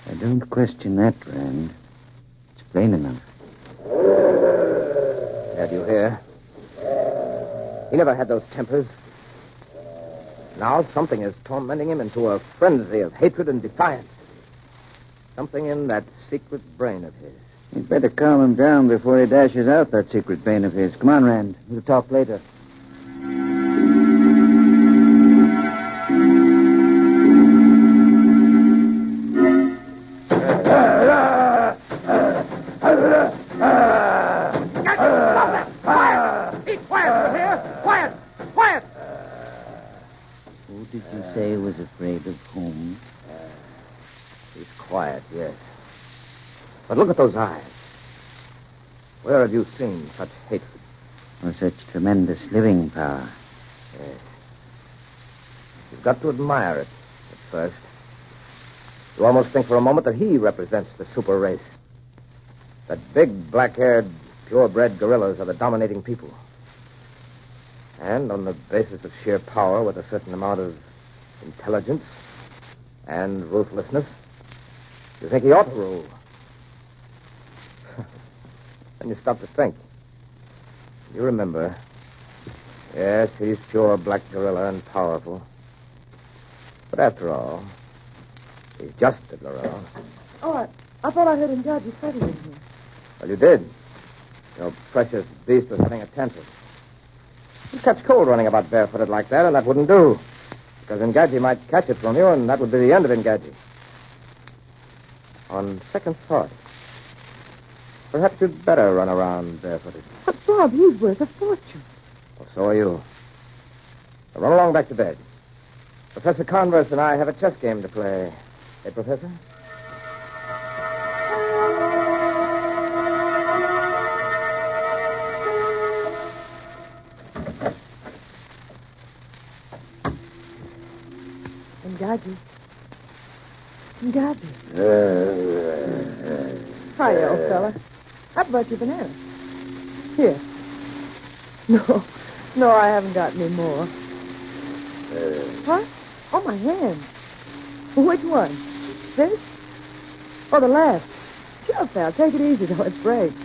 I don't question that, Rand. It's plain enough. Had you hear? He never had those tempers. Now something is tormenting him into a frenzy of hatred and defiance. Something in that secret brain of his. You'd better calm him down before he dashes out that secret brain of his. Come on, Rand. We'll talk later. Did you say was afraid of whom? He's quiet, yes. But look at those eyes. Where have you seen such hatred? Or such tremendous living power? Yes. You've got to admire it at first. You almost think for a moment that he represents the super race. That big, black-haired, purebred gorillas are the dominating people. And on the basis of sheer power with a certain amount of intelligence and ruthlessness, you think he ought to rule. Then you stop to think. You remember. Yes, he's pure black gorilla and powerful. But after all, he's just a gorilla. Oh, I thought I heard Ngaji fighting in here. Well, you did. Your precious beast was having a tantrum. You'd catch cold running about barefooted like that, and that wouldn't do. Because Ngaji might catch it from you, and that would be the end of Ngaji. On second thought, perhaps you'd better run around barefooted. But, Bob, he's worth a fortune. Well, so are you. Now run along back to bed. Professor Converse and I have a chess game to play. Hey, Professor? Ngaji. Hi, old fella. How about your banana? Here. No, I haven't got any more. What? Oh, my hand. Which one? This? Oh, the left. Sure, pal. Take it easy, though. It breaks.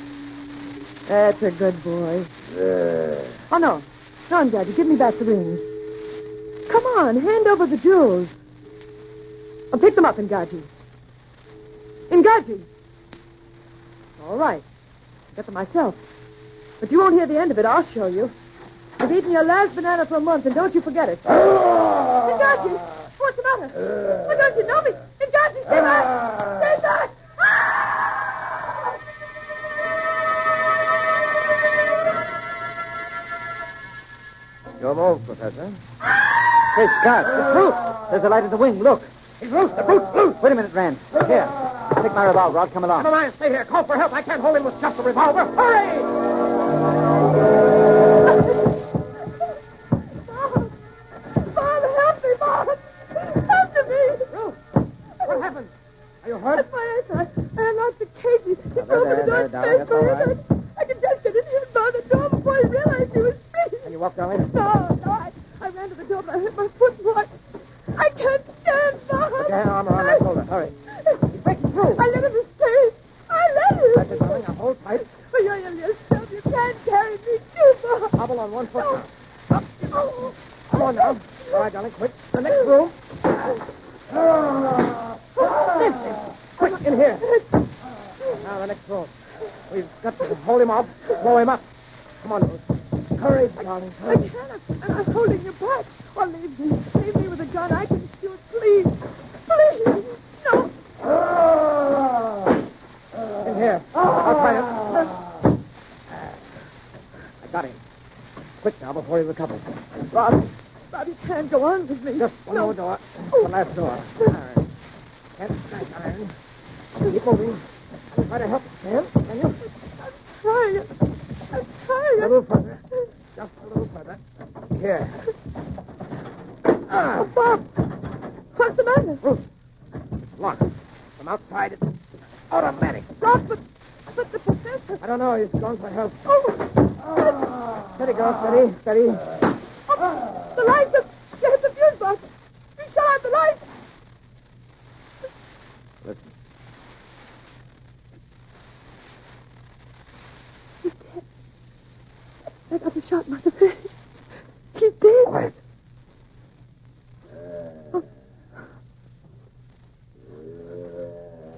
That's a good boy. Oh, no. No, Ngaji, give me back the rings. Come on, hand over the jewels. I'll pick them up, Ngaji. Ngaji! All right. I'll get them myself. But you won't hear the end of it. I'll show you. I've eaten your last banana for a month, and don't you forget it. Pinocchio! What's the matter? Why don't you know me? Pinocchio, stay back! Stay back! Your move, Professor. Hey, Scott, the fruit. There's a light at the wing. Look. He's loose. The brute's loose. Wait a minute, Rand. Here. Take my revolver. I'll come along. Never mind. Stay here. Call for help. I can't hold him with just a revolver. Hurry! Bob, help me, Bob! Come to me! Ruth, what happened? Are you hurt? That's my eyesight. I unlocked the cages. He There, opened the door and darling, smashed that's all my right. eyesight. I could just get in here and bar the door before he realized he was free. Can you walk, darling? No, I ran to the door, but I hurt my foot, boy. I can't stand, Bob. Put your arm around my shoulder. Hurry. He's breaking through. I let him escape. I let him. That's it, darling. Now hold tight. Oh, you're yourself. You can't carry me too, Bob. Hobble on one foot. No. Up. Come on now. All right, darling, quick. The next room. Quick, in here. Now, the next room. We've got to hold him off, blow him up. Come on, Ruth. Hurry, darling, I hurry. can't. I'm holding you back. Oh, leave me. Leave me with a gun. I can shoot. Please. Please. No. In here. I'll try it. I got him. Quick now, before he recovers. Bob, you can't go on with me. Just one more door. The last door. Iron. Can't strike iron. Keep moving. Try to help. Can you? I'm trying. A little further. Just a little further. Here. Oh, Bob. What's the matter? Ruth. Lock. From outside, it's automatic. Bob, but the professor. I don't know. He's gone for help. Oh. Steady, girl. Steady. Oh, the lights have... They hit the fuse box. We shut out the lights. Listen. He's dead. I got the shot in the face. He's dead. Quiet.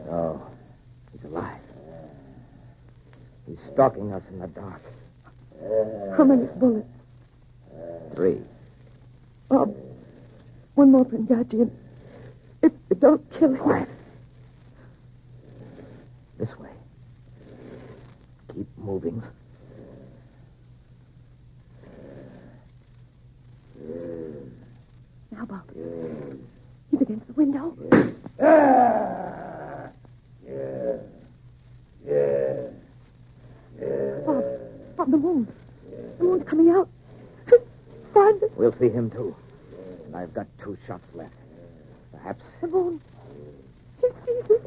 No. He's alive. He's stalking us in the dark. How many bullets? 3. Bob, one more for Ngaji. If don't kill him. Quiet. This way. Keep moving. Now, Bob. He's against the window. Bob, the moon. The moon's coming out. Find it. We'll see him, too. And I've got 2 shots left. Perhaps... The moon. He sees it.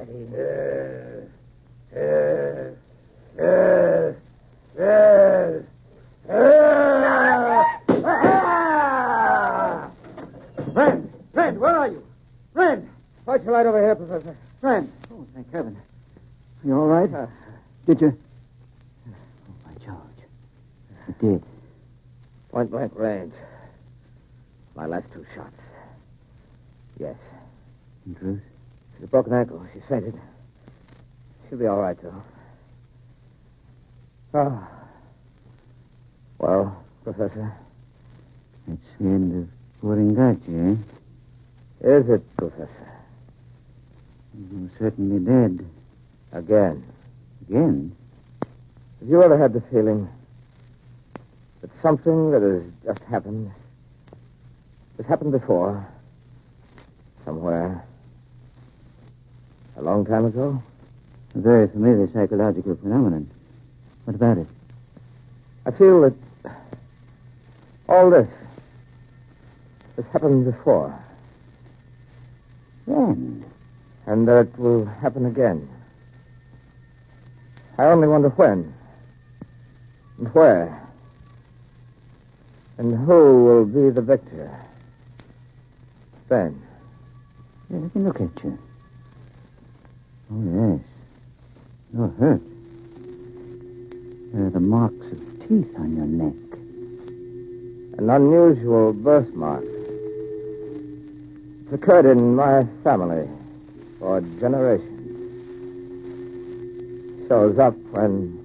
Rand, where are you? Rand! Point your light over here, Professor. Rand. Oh, thank heaven. You all right? Did you? Oh, my George. You did. Point blank range. My last 2 shots. Yes. In truth? She's a broken ankle. She fainted. She'll be all right, though. Oh. Well, Professor? That's the end of poor Ngaji, eh? Is it, Professor? You're certainly dead. Again. Again? Have you ever had the feeling that something that has just happened has happened before, somewhere, a long time ago? A very familiar psychological phenomenon. What about it? I feel that all this has happened before. When? And that it will happen again. I only wonder when. And where. And who will be the victor. Then. Yeah, let me look at you. Oh, yes. You're hurt. There are the marks of teeth on your neck. An unusual birthmark. It's occurred in my family for generations. Shows up when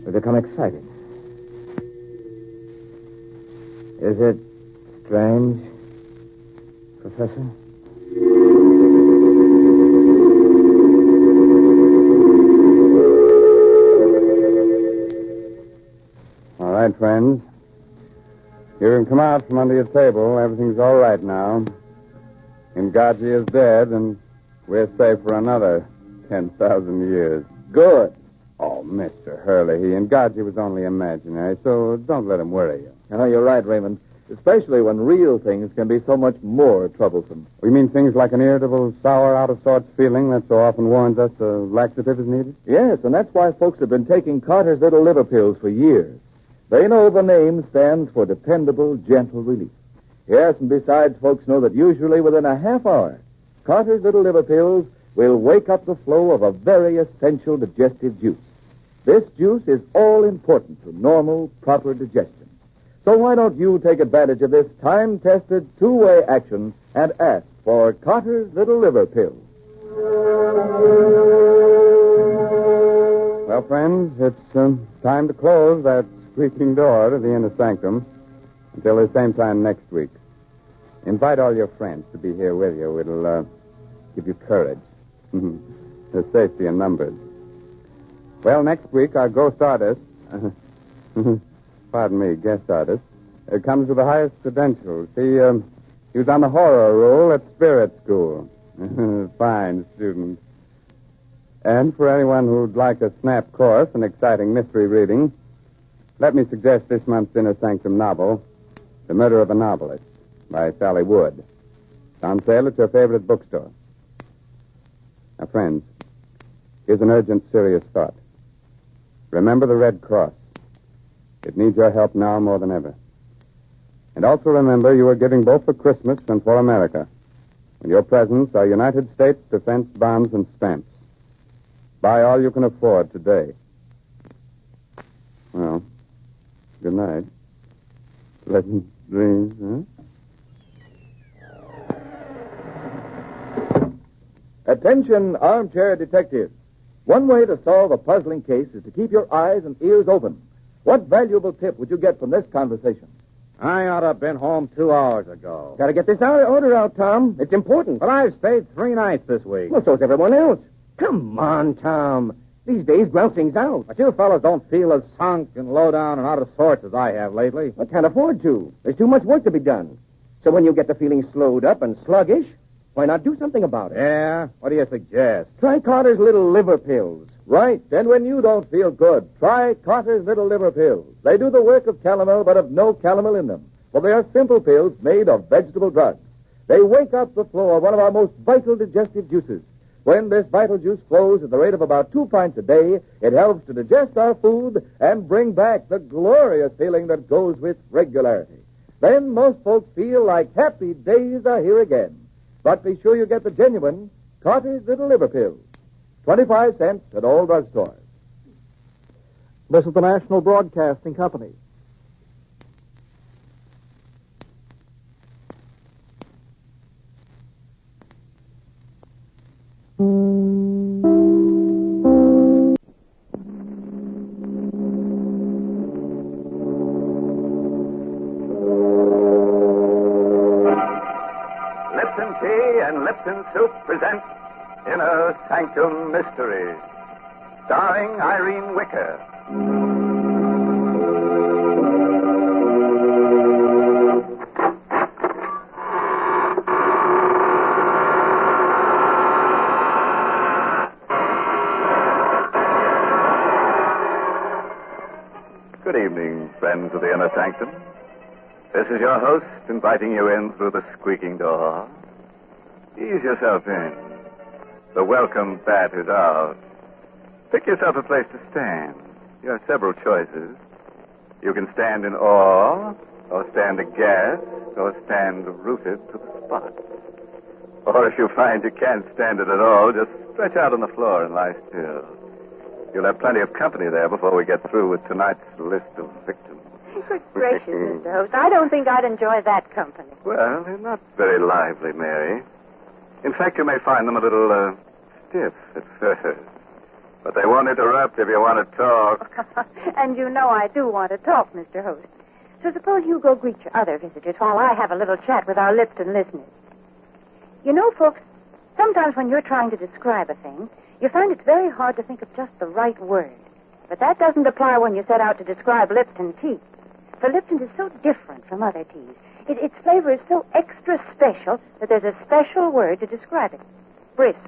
we become excited. Is it strange? Professor? All right, friends. You can come out from under your table. Everything's all right now. Ngaji is dead, and we're safe for another 10,000 years. Good. Oh, Mr. Hurley, Ngaji was only imaginary, so don't let him worry you. Oh, you're right, Raymond. Especially when real things can be so much more troublesome. We mean things like an irritable, sour, out-of-sorts feeling that so often warns us a laxative is needed? Yes, and that's why folks have been taking Carter's Little Liver Pills for years. They know the name stands for dependable, gentle relief. Yes, and besides, folks know that usually within a half hour, Carter's Little Liver Pills will wake up the flow of a very essential digestive juice. This juice is all important to normal, proper digestion. So why don't you take advantage of this time-tested two-way action and ask for Carter's Little Liver Pills? Well, friends, it's time to close that squeaking door to the inner sanctum until the same time next week. Invite all your friends to be here with you. It'll give you courage. There's safety in numbers. Well, next week, our ghost artist, pardon me, guest artist, comes with the highest credentials. He was on the horror roll at Spirit School. Fine student. And for anyone who'd like a snap course in exciting mystery reading, let me suggest this month's Inner Sanctum novel, The Murder of a Novelist, by Sally Wood. It's on sale at your favorite bookstore. Now, friends, here's an urgent, serious thought. Remember the Red Cross. It needs your help now more than ever. And also remember you are giving both for Christmas and for America. And your presents are United States defense bonds and stamps. Buy all you can afford today. Well, good night. Pleasant dreams, huh? Attention, armchair detectives. One way to solve a puzzling case is to keep your eyes and ears open. What valuable tip would you get from this conversation? I ought to have been home 2 hours ago. Got to get this order out, Tom. It's important. But I've stayed 3 nights this week. Well, so's everyone else. Come on, Tom. These days, grousing's out. But you fellas don't feel as sunk and low down and out of sorts as I have lately. I can't afford to. There's too much work to be done. So when you get to feeling slowed up and sluggish, why not do something about it? Yeah? What do you suggest? Try Carter's Little Liver Pills. Right. And when you don't feel good, try Carter's Little Liver Pills. They do the work of calomel, but have no calomel in them. For they are simple pills made of vegetable drugs. They wake up the flow of one of our most vital digestive juices. When this vital juice flows at the rate of about 2 pints a day, it helps to digest our food and bring back the glorious feeling that goes with regularity. Then most folks feel like happy days are here again. But be sure you get the genuine Carter's Little Liver Pills. 25 cents at all drugstores. This is the National Broadcasting Company. Lipton Tea and Lipton Soup present Inner Sanctum Mysteries, starring Irene Wicker. Good evening, friends of the Inner Sanctum. This is your host inviting you in through the squeaking door. Ease yourself in. The welcome bat is out. Pick yourself a place to stand. You have several choices. You can stand in awe, or stand aghast, or stand rooted to the spot. Or if you find you can't stand it at all, just stretch out on the floor and lie still. You'll have plenty of company there before we get through with tonight's list of victims. Good gracious, Mr. Host. I don't think I'd enjoy that company. Well, they're not very lively, Mary. In fact, you may find them a little stiff at first. But they won't interrupt if you want to talk. And you know I do want to talk, Mr. Host. So suppose you go greet your other visitors while I have a little chat with our Lipton listeners. You know, folks, sometimes when you're trying to describe a thing, you find it's very hard to think of just the right word. But that doesn't apply when you set out to describe Lipton tea. For Lipton is so different from other teas. Its flavor is so extra special that there's a special word to describe it. Brisk.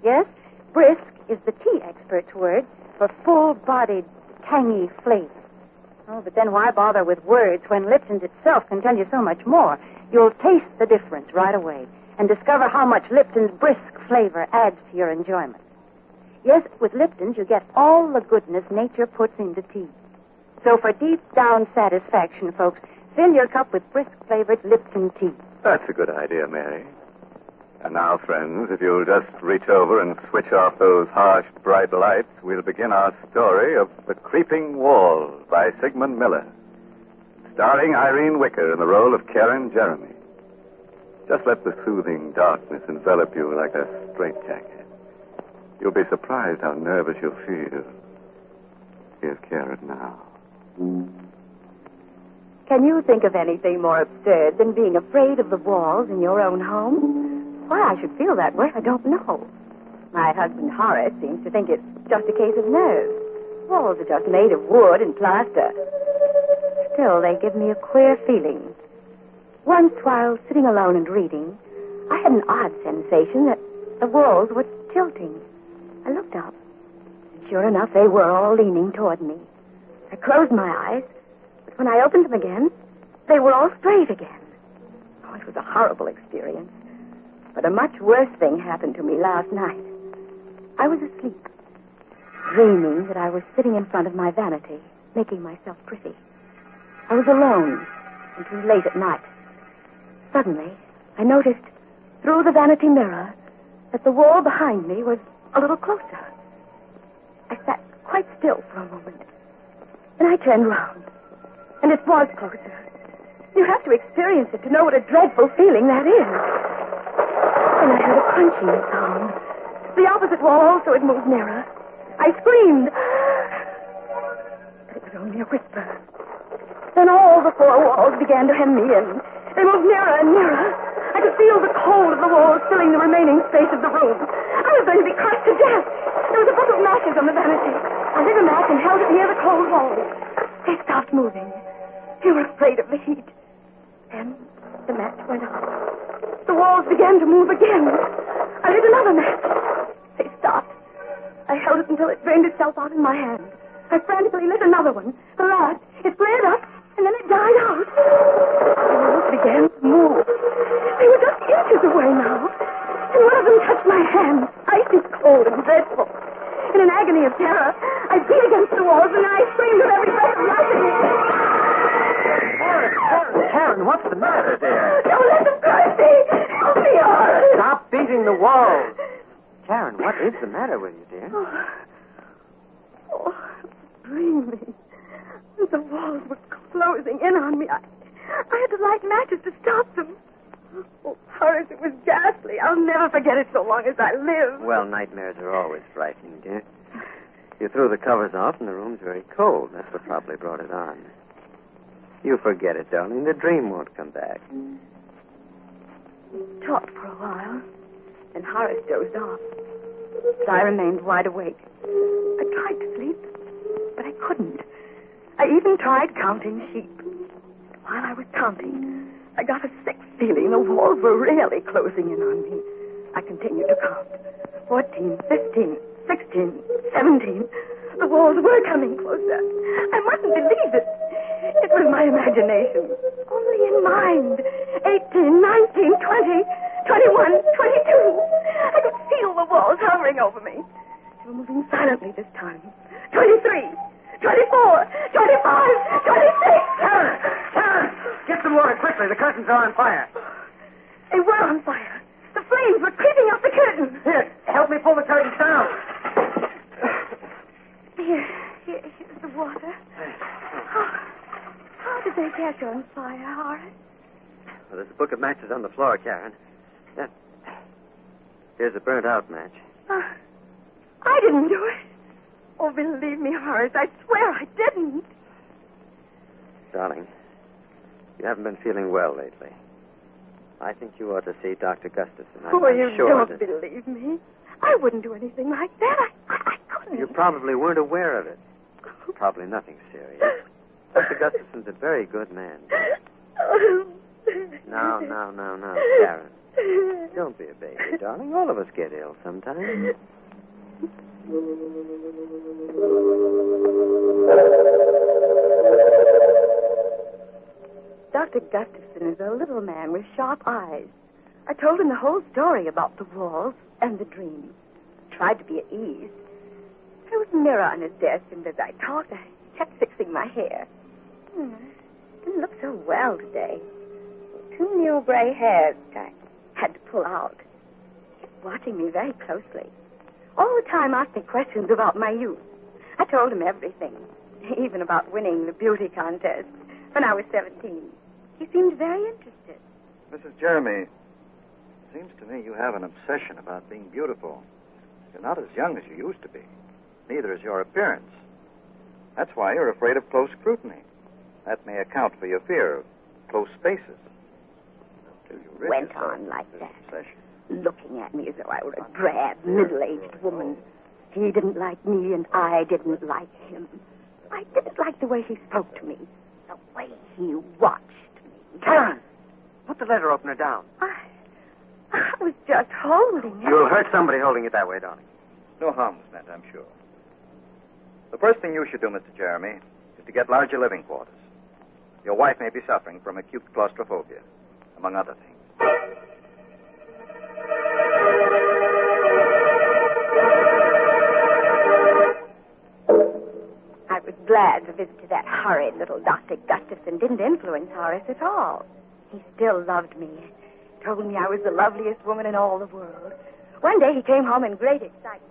Yes, brisk is the tea expert's word for full-bodied, tangy flavor. Oh, but then why bother with words when Lipton's itself can tell you so much more? You'll taste the difference right away and discover how much Lipton's brisk flavor adds to your enjoyment. Yes, with Lipton's, you get all the goodness nature puts into tea. So for deep-down satisfaction, folks, fill your cup with brisk-flavored Lipton tea. That's a good idea, Mary. And now, friends, if you'll just reach over and switch off those harsh, bright lights, we'll begin our story of The Creeping Wall by Sigmund Miller, starring Irene Wicker in the role of Karen Jeremy. Just let the soothing darkness envelop you like a straitjacket. You'll be surprised how nervous you'll feel. Here's Karen now. Can you think of anything more absurd than being afraid of the walls in your own home? Why I should feel that way, I don't know. My husband Horace seems to think it's just a case of nerves. Walls are just made of wood and plaster. Still, they give me a queer feeling. Once, while sitting alone and reading, I had an odd sensation that the walls were tilting. I looked up, and sure enough, they were all leaning toward me. I closed my eyes, but when I opened them again, they were all straight again. Oh, it was a horrible experience. But a much worse thing happened to me last night. I was asleep, dreaming that I was sitting in front of my vanity, making myself pretty. I was alone. It was late at night. Suddenly, I noticed through the vanity mirror that the wall behind me was a little closer. I sat quite still for a moment, and I turned round, and it was closer. You have to experience it to know what a dreadful feeling that is. And I heard a crunching sound. The opposite wall also had moved nearer. I screamed. But it was only a whisper. Then all the four walls began to hem me in. They moved nearer and nearer. I could feel the cold of the walls filling the remaining space of the room. I was going to be crushed to death. There was a book of matches on the vanity. I lit a match and held it near the cold walls. They stopped moving. They were afraid of the heat. Then the match went out. The walls began to move again. I lit another match. They stopped. I held it until it drained itself out in my hand. I frantically lit another one. The last. It flared up, and then it died out. The walls began to move. They were just inches away now. And one of them touched my hand, icy cold and dreadful. In an agony of terror, I beat against the walls, and I screamed with every breath of life. Karen, what's the matter, dear? Don't let them crush me! Help me, Horace! Stop beating the walls. Karen, what is the matter with you, dear? Oh, dreaming. The walls were closing in on me. I had to light matches to stop them. Oh, Horace, it was ghastly. I'll never forget it so long as I live. Well, nightmares are always frightening, dear. You threw the covers off and the room's very cold. That's what probably brought it on. You forget it, darling. The dream won't come back. We talked for a while, and Horace dozed off. But I remained wide awake. I tried to sleep, but I couldn't. I even tried counting sheep. While I was counting, I got a sick feeling the walls were really closing in on me. I continued to count. 14, 15, 16, 17. The walls were coming closer. I mustn't believe it. It was my imagination. Only in mind. 18, 19, 20, 21, 22. I could feel the walls hovering over me. They were moving silently this time. 23, 24, 25, 26. Karen! Get some water quickly. The curtains are on fire. They were on fire. The flames were creeping up the curtain. Here, help me pull the curtains down. Here's the water. How did they catch on fire, Horace? Well, there's a book of matches on the floor, Karen. Here's a burnt-out match. I didn't do it. Oh, believe me, Horace, I swear I didn't. Darling, you haven't been feeling well lately. I think you ought to see Dr. Gustafson. Oh, I'm you sure don't that believe me. I wouldn't do anything like that. I couldn't. you probably weren't aware of it. Probably nothing serious. Dr. Gustafson's a very good man. No, Sharon. Don't be a baby, darling. All of us get ill sometimes. Dr. Gustafson is a little man with sharp eyes. I told him the whole story about the walls and the dream. Tried to be at ease. There was a mirror on his desk, and as I talked, I kept fixing my hair. Didn't look so well today. 2 new gray hairs I had to pull out. He kept watching me very closely. All the time asking questions about my youth. I told him everything, even about winning the beauty contest when I was 17. He seemed very interested. Mrs. Jeremy, it seems to me you have an obsession about being beautiful. You're not as young as you used to be. Neither is your appearance. That's why you're afraid of close scrutiny. That may account for your fear of close spaces. Went on like that, looking at me as though I were a drab, middle-aged woman. He didn't like me, and I didn't like him. I didn't like the way he spoke to me, the way he watched me. Karen, put the letter opener down. I was just holding it. You'll hurt somebody holding it that way, darling. No harm was meant, I'm sure. The first thing you should do, Mr. Jeremy, is to get larger living quarters. Your wife may be suffering from acute claustrophobia, among other things. I was glad the visit to that horrid little Dr. Gustafson didn't influence Horace at all. He still loved me. Told me I was the loveliest woman in all the world. One day he came home in great excitement.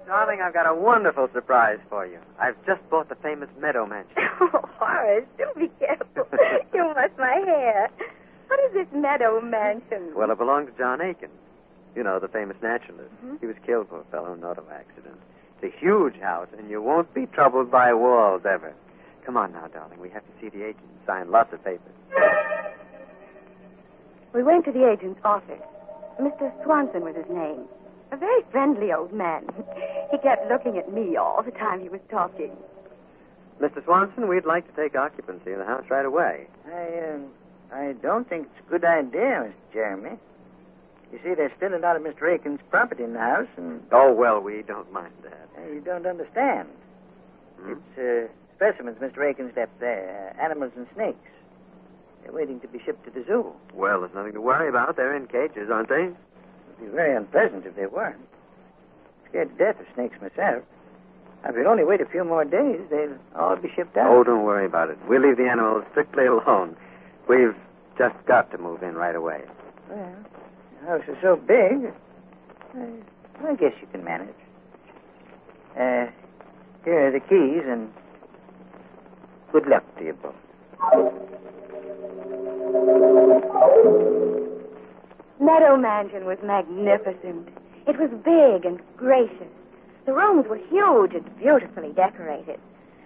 Darling, I've got a wonderful surprise for you. I've just bought the famous Meadow Mansion. Oh, Horace, do be careful. You mussed my hair. What is this Meadow Mansion? Well, it belonged to John Aiken. You know, the famous naturalist. Mm-hmm. He was killed, poor fellow, in an auto accident. It's a huge house, and you won't be troubled by walls ever. Come on now, darling. We have to see the agent and sign lots of papers. We went to the agent's office. Mr. Swanson was his name. A very friendly old man. He kept looking at me all the time he was talking. Mr. Swanson, we'd like to take occupancy of the house right away. I don't think it's a good idea, Mr. Jeremy. You see, there's still a lot of Mr. Aiken's property in the house, and... Oh, well, we don't mind that. You don't understand. It's specimens Mr. Aiken's left there, animals and snakes. They're waiting to be shipped to the zoo. Well, there's nothing to worry about. They're in cages, aren't they? It'd be very unpleasant if they weren't. I'm scared to death of snakes myself. If we'll only wait a few more days, they'll all be shipped out. Oh, don't worry about it. We'll leave the animals strictly alone. We've just got to move in right away. Well, the house is so big, I guess you can manage. Here are the keys, and good luck to you both. Meadow Mansion was magnificent. It was big and gracious. The rooms were huge and beautifully decorated.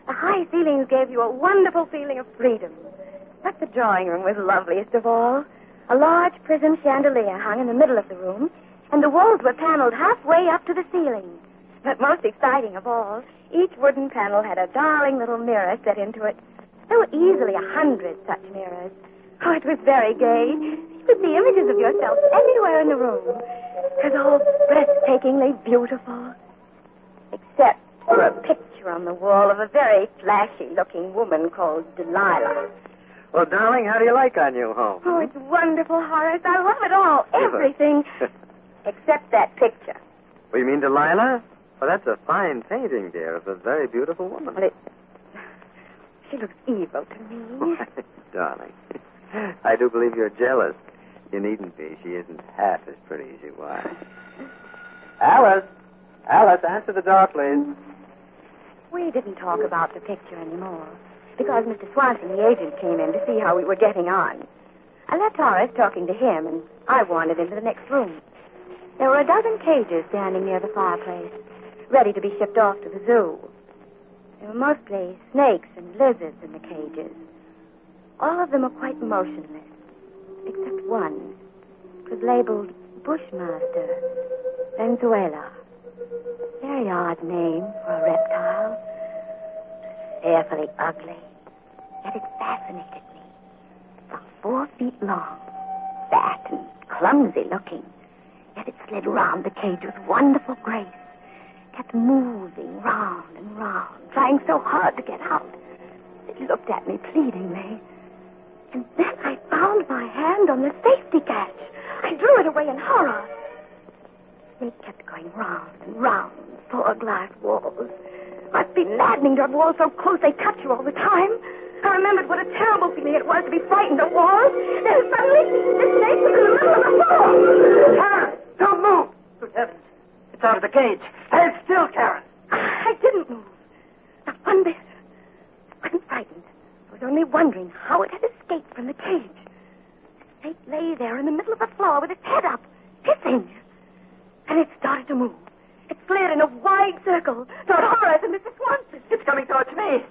The high ceilings gave you a wonderful feeling of freedom. But the drawing room was loveliest of all. A large prism chandelier hung in the middle of the room, and the walls were paneled halfway up to the ceiling. But most exciting of all, each wooden panel had a darling little mirror set into it. There were easily 100 such mirrors. Oh, it was very gay. You could see images of yourself everywhere in the room. It was all breathtakingly beautiful. Except for a picture on the wall of a very flashy-looking woman called Delilah. Well, darling, how do you like our new home? Oh, it's wonderful, Horace. I love it all. Everything. Except that picture. Well, you mean Delilah? Well, that's a fine painting, dear, of a very beautiful woman. Well, she looks evil to me. Darling, I do believe you're jealous. You needn't be. She isn't half as pretty as you are. Alice! Alice, answer the door, please. We didn't talk about the picture anymore, because Mr. Swanson, the agent, came in to see how we were getting on. I left Horace talking to him, and I wandered into the next room. There were a dozen cages standing near the fireplace, ready to be shipped off to the zoo. There were mostly snakes and lizards in the cages. All of them were quite motionless, except one. labeled Bushmaster, Venezuela. Very odd name for a reptile. Fearfully ugly. Yet it fascinated me. About 4 feet long. Fat and clumsy looking. Yet it slid round the cage with wonderful grace. Kept moving round and round, trying so hard to get out. It looked at me pleadingly. And then I found my hand on the safety catch. I drew it away in horror. The snake kept going round and round the 4 glass walls. Must be maddening to have walls so close they touch you all the time. I remembered what a terrible feeling it was to be frightened of walls. Then suddenly, the snake was in the middle of the floor. Karen, don't move. Good heavens. It's out of the cage. Stand still, Karen. I didn't move. Not one bit. I wasn't frightened. I was only wondering how it had escaped from the cage. The snake lay there in the middle of the floor with its head up, hissing. And it started to move. It slid in a wide circle toward Horace and Mrs. Swanson. It's coming towards me.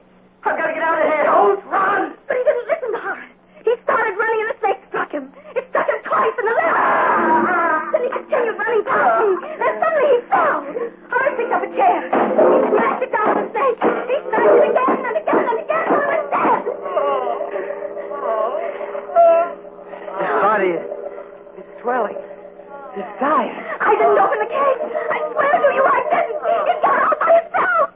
I've got to get out of here. Don't run. But he didn't listen to Horace. He started running and the snake struck him. It struck him twice in the left. Then he continued running past me. Then suddenly he fell. Horace picked up a chair. He smashed it down on the snake. He smashed it again and again and again until it was dead. His body is swelling. He's dying. I didn't open the cage. I swear to you I didn't. It got out by itself.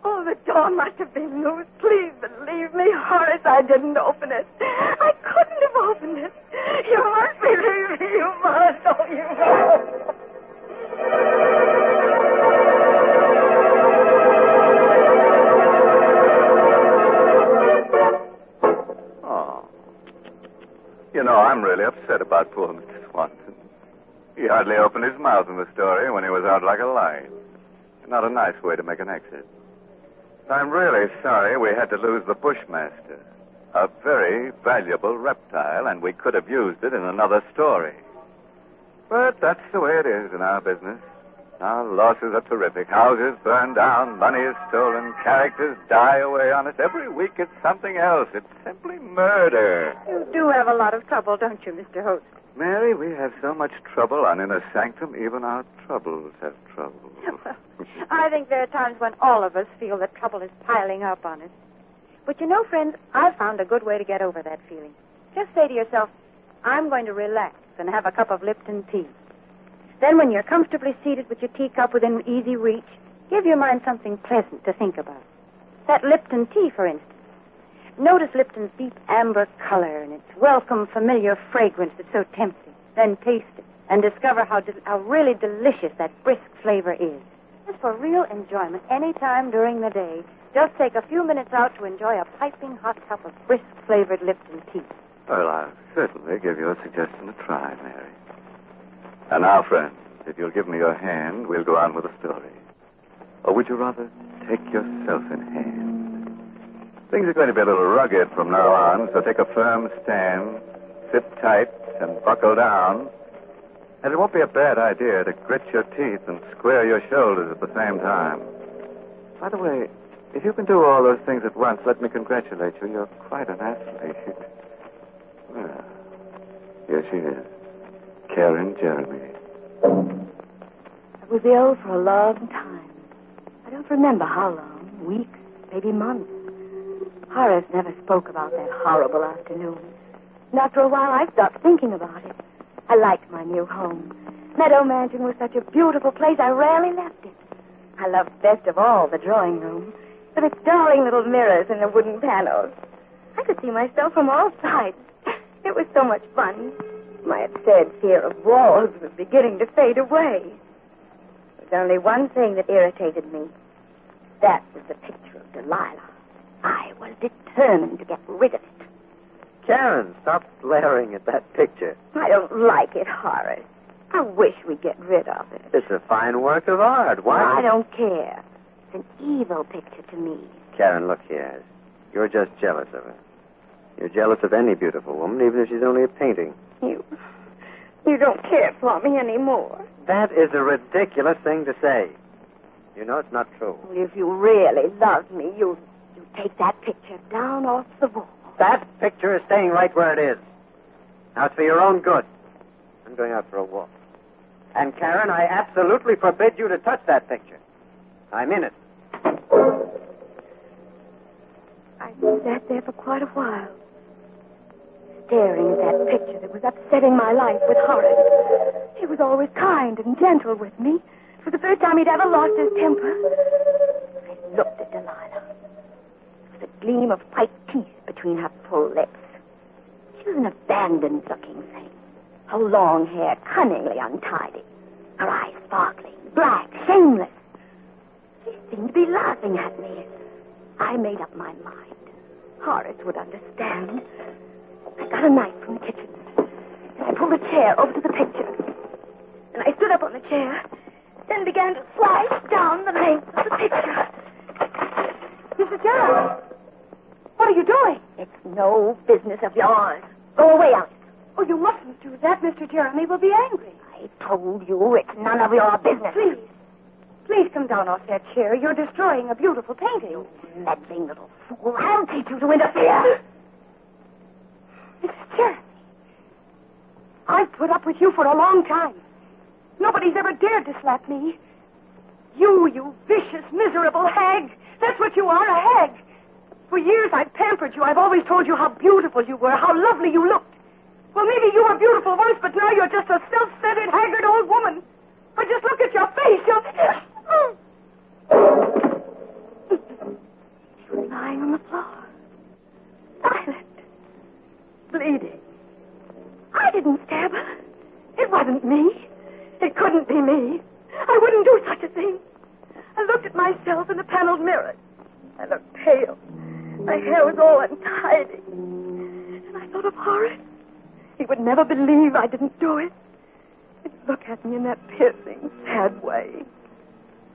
Oh, the door must have been loose. Please believe me, Horace. I didn't open it. I couldn't have opened it. You must believe me. You must. Oh, you must. Oh. You know, I'm really upset about poor Mr. Swanson. He hardly opened his mouth in the story when he was out like a light. Not a nice way to make an exit. I'm really sorry we had to lose the Bushmaster. A very valuable reptile, and we could have used it in another story. But that's the way it is in our business. Our losses are terrific. Houses burn down, money is stolen, characters die away on us. Every week it's something else. It's simply murder. You do have a lot of trouble, don't you, Mr. Host? Mary, we have so much trouble on Inner Sanctum, even our troubles have trouble. Well, I think there are times when all of us feel that trouble is piling up on us. But you know, friends, I've found a good way to get over that feeling. Just say to yourself, I'm going to relax and have a cup of Lipton tea. Then when you're comfortably seated with your teacup within easy reach, give your mind something pleasant to think about. That Lipton tea, for instance. Notice Lipton's deep amber color and its welcome, familiar fragrance that's so tempting. Then taste it and discover how really delicious that brisk flavor is. Just for real enjoyment, any time during the day, just take a few minutes out to enjoy a piping hot cup of brisk-flavored Lipton tea. Well, I'll certainly give your suggestion a try, Mary. And now, friends, if you'll give me your hand, we'll go on with the story. Or would you rather take yourself in hand? Things are going to be a little rugged from now on, so take a firm stand, sit tight, and buckle down. And it won't be a bad idea to grit your teeth and square your shoulders at the same time. By the way, if you can do all those things at once, let me congratulate you. You're quite an athlete. Well, here she is. Karen Jeremy. I was ill for a long time. I don't remember how long. Weeks, maybe months. Horace never spoke about that horrible afternoon. And after a while, I stopped thinking about it. I liked my new home. Meadow Mansion was such a beautiful place, I rarely left it. I loved best of all the drawing room, with its darling little mirrors and the wooden panels. I could see myself from all sides. It was so much fun. My absurd fear of walls was beginning to fade away. There was only one thing that irritated me. That was the picture of Delilah. I was determined to get rid of it. Karen, stop glaring at that picture. I don't like it, Horace. I wish we'd get rid of it. It's a fine work of art. Why? I don't care. It's an evil picture to me. Karen, look here. You're just jealous of her. You're jealous of any beautiful woman, even if she's only a painting. You don't care for me anymore. That is a ridiculous thing to say. You know it's not true. Well, if you really loved me, you'd take that picture down off the wall. That picture is staying right where it is. Now, it's for your own good. I'm going out for a walk. And, Karen, I absolutely forbid you to touch that picture. I'm in it. I sat there for quite a while, staring at that picture that was upsetting my life with Horace. He was always kind and gentle with me. For the first time he'd ever lost his temper. I looked at Delilah. There was a gleam of white teeth between her full lips. She was an abandoned-looking thing. Her long hair cunningly untidy. Her eyes sparkling, black, shameless. She seemed to be laughing at me. I made up my mind. Horace would understand. I got a knife from the kitchen. And I pulled a chair over to the picture. And I stood up on the chair, then began to slice down the length of the picture. Mrs. Gerald, what are you doing? It's no business of yours. Go away, Alice. Oh, you mustn't do that. Mr. Jeremy will be angry. I told you it's none of your business. Please. Please come down off that chair. You're destroying a beautiful painting. You meddling little fool. I'll teach you to interfere. Mrs. Jeremy, I've put up with you for a long time. Nobody's ever dared to slap me. You vicious, miserable hag. That's what you are, a hag. For years I've pampered you. I've always told you how beautiful you were, how lovely you looked. Well, maybe you were beautiful once, but now you're just a self-centered, haggard old woman. But just look at your face. She was lying on the floor, silent, bleeding. I didn't stab her. It wasn't me. It couldn't be me. I wouldn't do such a thing. I looked at myself in the paneled mirror. I looked pale. My hair was all untidy. And I thought of Horace. He would never believe I didn't do it. He'd look at me in that piercing, sad way.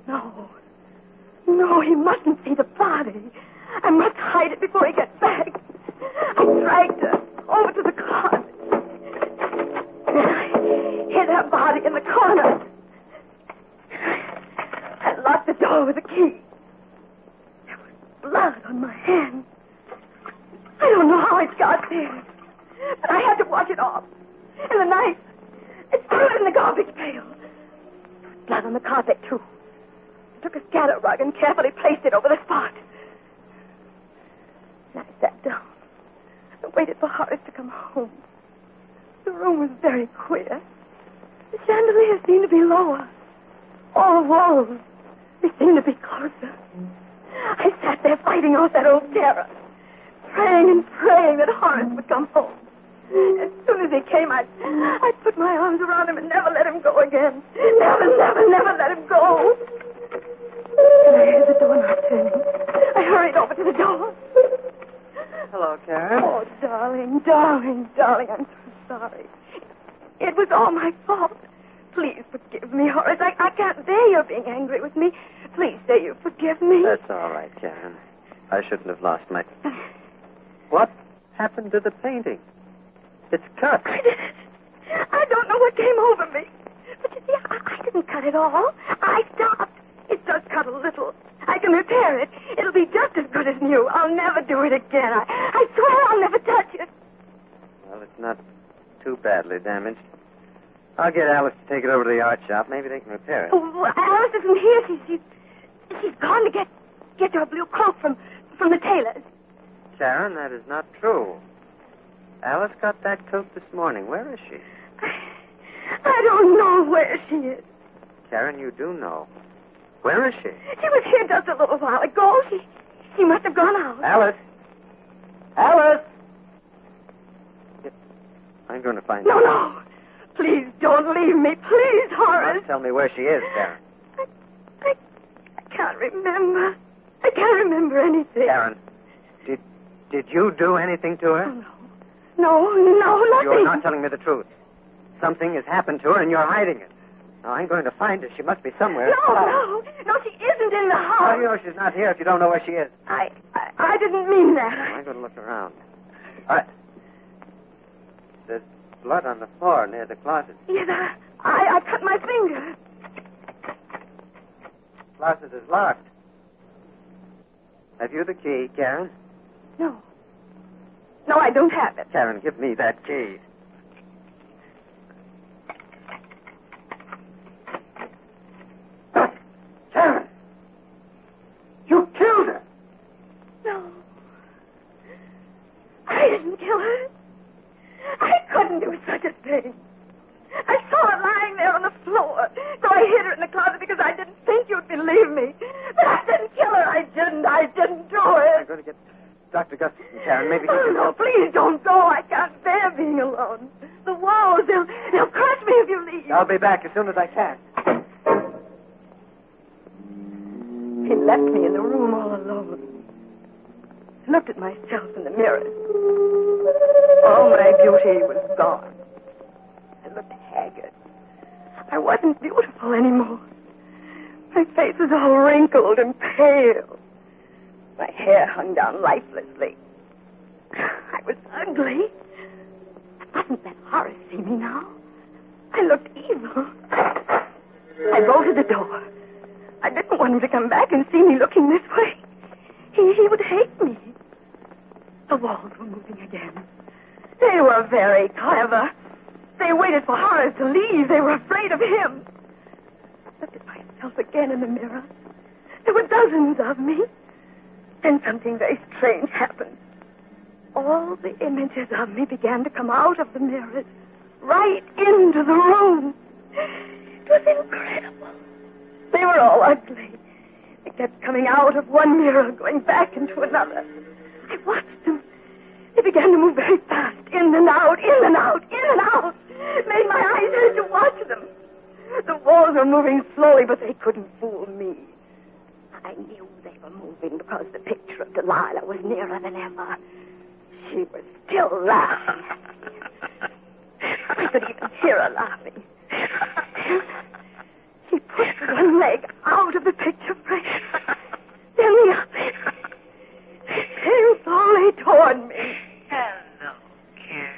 No, he mustn't see the body. I must hide it before he gets back. I dragged her over to the closet. And I hid her body in the corner. I locked the door with a key. There was blood on my hand. I don't know how it got there, but I had to wash it off. And the knife, it threw it in the garbage pail. There was blood on the carpet, too. I took a scatter rug and carefully placed it over the spot. And I sat down and waited for Horace to come home. The room was very queer. The chandelier seemed to be lower. All the walls, they seemed to be closer. I sat there fighting off that old terror, praying and praying that Horace would come home. As soon as he came, I'd put my arms around him and never let him go again. Never let him go. And I heard the doorknob turning. I hurried over to the door. Hello, Karen. Oh, darling, I'm so sorry. It was all my fault. Please forgive me, Horace. I can't bear your being angry with me. Please say you forgive me. That's all right, Karen. I shouldn't have lost my... What happened to the painting? It's cut. I don't know what came over me. But you see, I didn't cut it all. I stopped. It does cut a little. I can repair it. It'll be just as good as new. I'll never do it again. I swear I'll never touch it. Well, it's not too badly damaged. I'll get Alice to take it over to the art shop. Maybe they can repair it. Oh, Alice isn't here. She's gone to get your blue cloak from the tailor's. Karen, that is not true. Alice got that coat this morning. Where is she? I don't know where she is. Karen, you do know. Where is she? She was here just a little while ago. She must have gone out. Alice! Alice! I'm going to find her. No. Please don't leave me. Please, Horace. Now tell me where she is, Karen. I can't remember. I can't remember anything. Karen, did you do anything to her? No, nothing. You're not telling me the truth. Something has happened to her and you're hiding it. Now, I'm going to find her. She must be somewhere. No, she isn't in the house. How do you know she's not here if you don't know where she is? I didn't mean that. I'm going to look around. All right. There's blood on the floor near the closet. Yes, I cut my finger. The closet is locked. Have you the key, Karen? No, I don't have it. Karen, give me that key. I hid her in the closet because I didn't think you'd believe me. But I didn't kill her. I didn't do it. I'm going to get Dr. Gustafson, Karen. Maybe he Oh, can no, help. please don't go. I can't bear being alone. The walls, they'll crush me if you leave. I'll be back as soon as I can. He left me in the room all alone. I looked at myself in the mirror. All my beauty was gone. I looked haggard. I wasn't beautiful anymore. My face was all wrinkled and pale. My hair hung down lifelessly. I was ugly. I mustn't let Horace see me now. I looked evil. I bolted the door. I didn't want him to come back and see me looking this way. He would hate me. The walls were moving again. They were very clever. They waited for Horace to leave. They were afraid of him. I looked at myself again in the mirror. There were dozens of me. Then something very strange happened. All the images of me began to come out of the mirrors, right into the room. It was incredible. They were all ugly. They kept coming out of one mirror, going back into another. I watched them. They began to move very fast, in and out, in and out, in and out. It made my eyes hurt to watch them. The walls were moving slowly, but they couldn't fool me. I knew they were moving because the picture of Delilah was nearer than ever. She was still laughing. I could even hear her laughing. She pushed one leg out of the picture frame. Then the other. She came slowly toward me. Hello, Karen.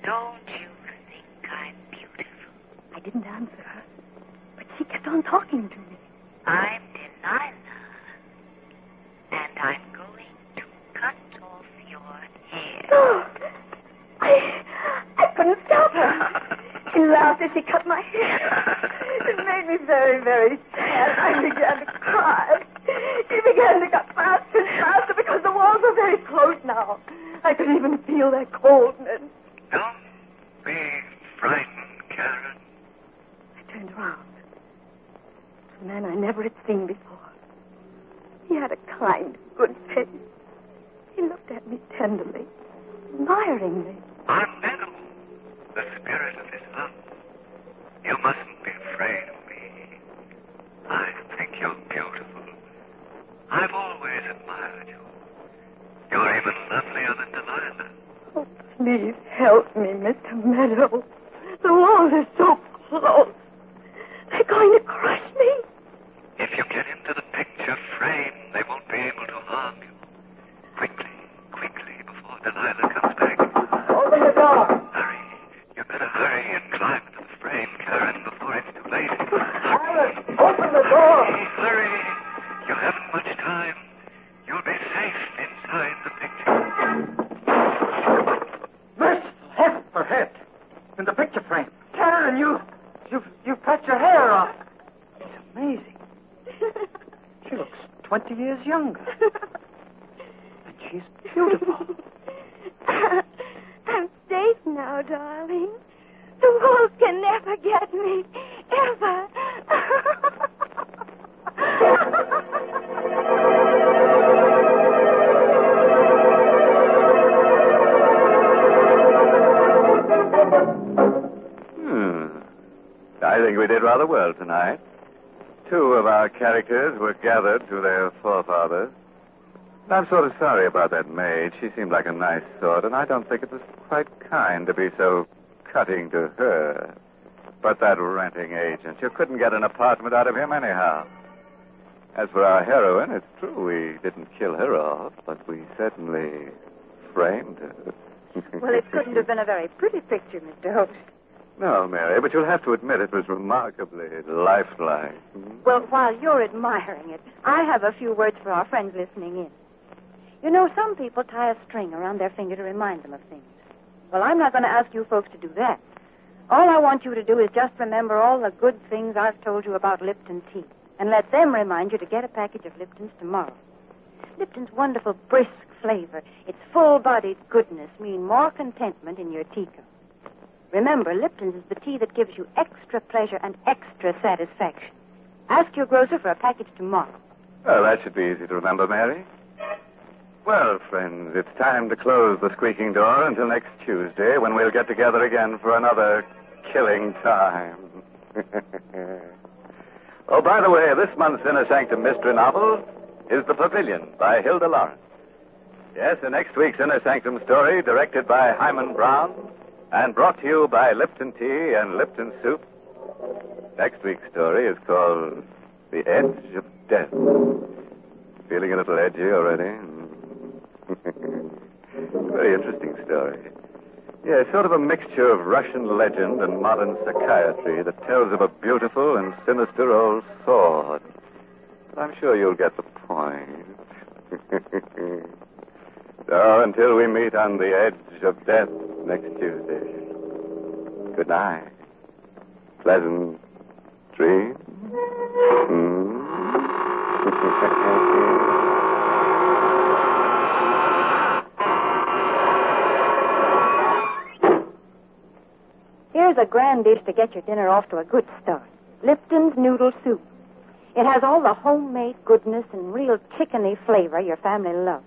Don't you think I'm beautiful? I didn't answer her, but she kept on talking to me. I'm Delilah, and I'm going to cut off your hair. Oh, I couldn't stop her. She laughed as she cut my hair. It made me very, very sad. I began to cry. She began to cut faster and faster because the walls were very close now. I could even feel their coldness. Don't be frightened, Karen. I turned around. A man I never had seen before. He had a kind, good face. He looked at me tenderly, admiringly. I'm Meadow, the spirit of his love. You mustn't be afraid of me. I think you're beautiful. I've always admired you. You're even lovelier than Delilah. Oh, please help me, Mr. Meadow. The walls are so close. They're going to crush me. If you get into the picture frame, they won't be able to harm you. Quickly, before Delilah comes back. Open the door. Hurry. You better hurry and climb into the frame, Karen, before it's too late. Alice, open the door. Hurry. You haven't much time. You'll be safe inside the picture. Merciful heaven for head. In the picture frame. Karen, you've cut your hair off. It's amazing. She looks 20 years younger. And she's beautiful. I'm safe now, darling. The wolves can never get me. Ever. I think we did rather well tonight. Two of our characters were gathered to their forefathers. I'm sort of sorry about that maid. She seemed like a nice sort, and I don't think it was quite kind to be so cutting to her. But that renting agent, you couldn't get an apartment out of him anyhow. As for our heroine, it's true we didn't kill her off, but we certainly framed her. Well, it couldn't have been a very pretty picture, Mr. Host. No, Mary, but you'll have to admit it was remarkably lifelike. Well, while you're admiring it, I have a few words for our friends listening in. You know, some people tie a string around their finger to remind them of things. Well, I'm not going to ask you folks to do that. All I want you to do is just remember all the good things I've told you about Lipton tea, and let them remind you to get a package of Lipton's tomorrow. Lipton's wonderful, brisk flavor, its full-bodied goodness mean more contentment in your teacup. Remember, Lipton's is the tea that gives you extra pleasure and extra satisfaction. Ask your grocer for a package tomorrow. Well, that should be easy to remember, Mary. Well, friends, it's time to close the squeaking door until next Tuesday, when we'll get together again for another killing time. Oh, by the way, this month's Inner Sanctum Mystery novel is The Pavilion by Hilda Lawrence. Yes, in next week's Inner Sanctum story, directed by Hyman Brown and brought to you by Lipton Tea and Lipton Soup, next week's story is called The Edge of Death. Feeling a little edgy already? Very interesting story. Yeah, sort of a mixture of Russian legend and modern psychiatry that tells of a beautiful and sinister old sword. But I'm sure you'll get the point. So, until we meet on the edge of death next Tuesday, good night. Pleasant dreams. Here's a grand dish to get your dinner off to a good start. Lipton's Noodle Soup. It has all the homemade goodness and real chickeny flavor your family loves.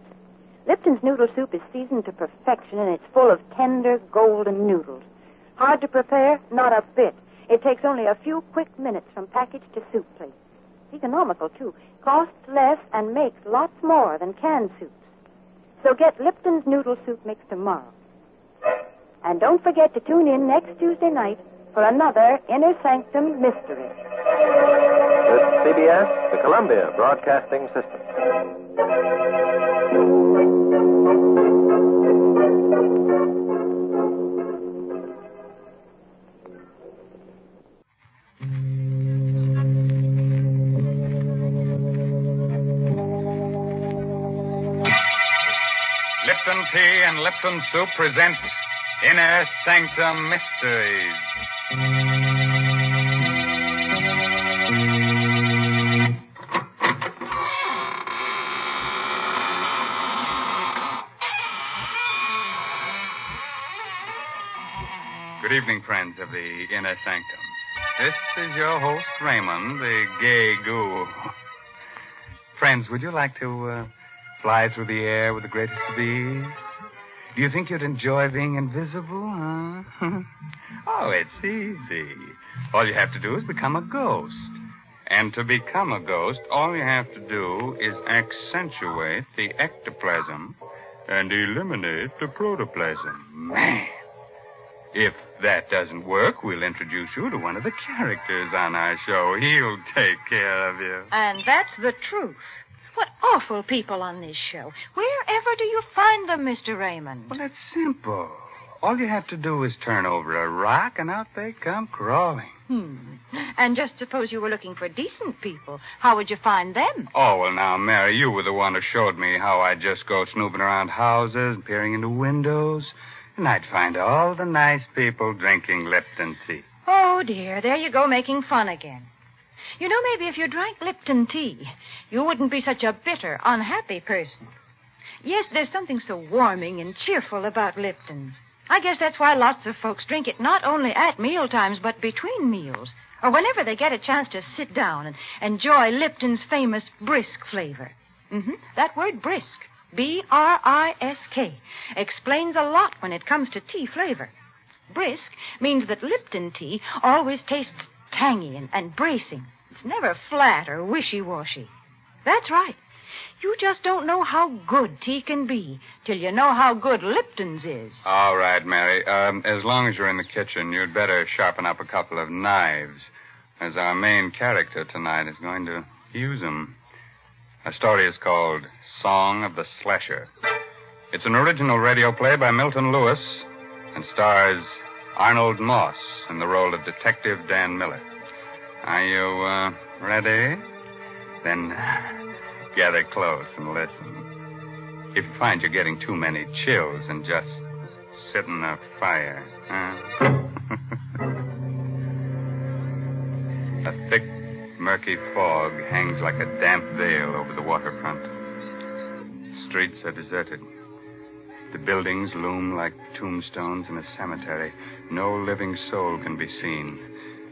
Lipton's Noodle Soup is seasoned to perfection, and it's full of tender, golden noodles. Hard to prepare? Not a bit. It takes only a few quick minutes from package to soup plate. It's economical, too. Costs less and makes lots more than canned soups. So get Lipton's Noodle Soup mix tomorrow. And don't forget to tune in next Tuesday night for another Inner Sanctum Mystery. This is CBS, the Columbia Broadcasting System. Lipton Tea and Lipton Soup presents Inner Sanctum Mysteries. Good evening, friends of the Inner Sanctum. This is your host, Raymond, the gay ghoul. Friends, would you like to fly through the air with the greatest of ease? Do you think you'd enjoy being invisible, huh? Oh, it's easy. All you have to do is become a ghost. And to become a ghost, all you have to do is accentuate the ectoplasm and eliminate the protoplasm. Man! If that doesn't work, we'll introduce you to one of the characters on our show. He'll take care of you. And that's the truth. What awful people on this show. Wherever do you find them, Mr. Raymond? Well, it's simple. All you have to do is turn over a rock, and out they come crawling. And just suppose you were looking for decent people. How would you find them? Oh, well, now, Mary, you were the one who showed me how I'd just go snooping around houses and peering into windows, and I'd find all the nice people drinking Lipton tea. Oh, dear. There you go, making fun again. You know, maybe if you drank Lipton tea, you wouldn't be such a bitter, unhappy person. Yes, there's something so warming and cheerful about Lipton. I guess that's why lots of folks drink it not only at mealtimes, but between meals, or whenever they get a chance to sit down and enjoy Lipton's famous brisk flavor. That word brisk, B-R-I-S-K, explains a lot when it comes to tea flavor. Brisk means that Lipton tea always tastes tangy and bracing. It's never flat or wishy-washy. That's right. You just don't know how good tea can be till you know how good Lipton's is. All right, Mary. As long as you're in the kitchen, you'd better sharpen up a couple of knives, as our main character tonight is going to use them. Our story is called Song of the Slasher. It's an original radio play by Milton Lewis and stars Arnold Moss in the role of Detective Dan Miller. Are you ready? Then gather close and listen. If you find you're getting too many chills, and just sit in the fire. A thick, murky fog hangs like a damp veil over the waterfront. The streets are deserted. The buildings loom like tombstones in a cemetery. No living soul can be seen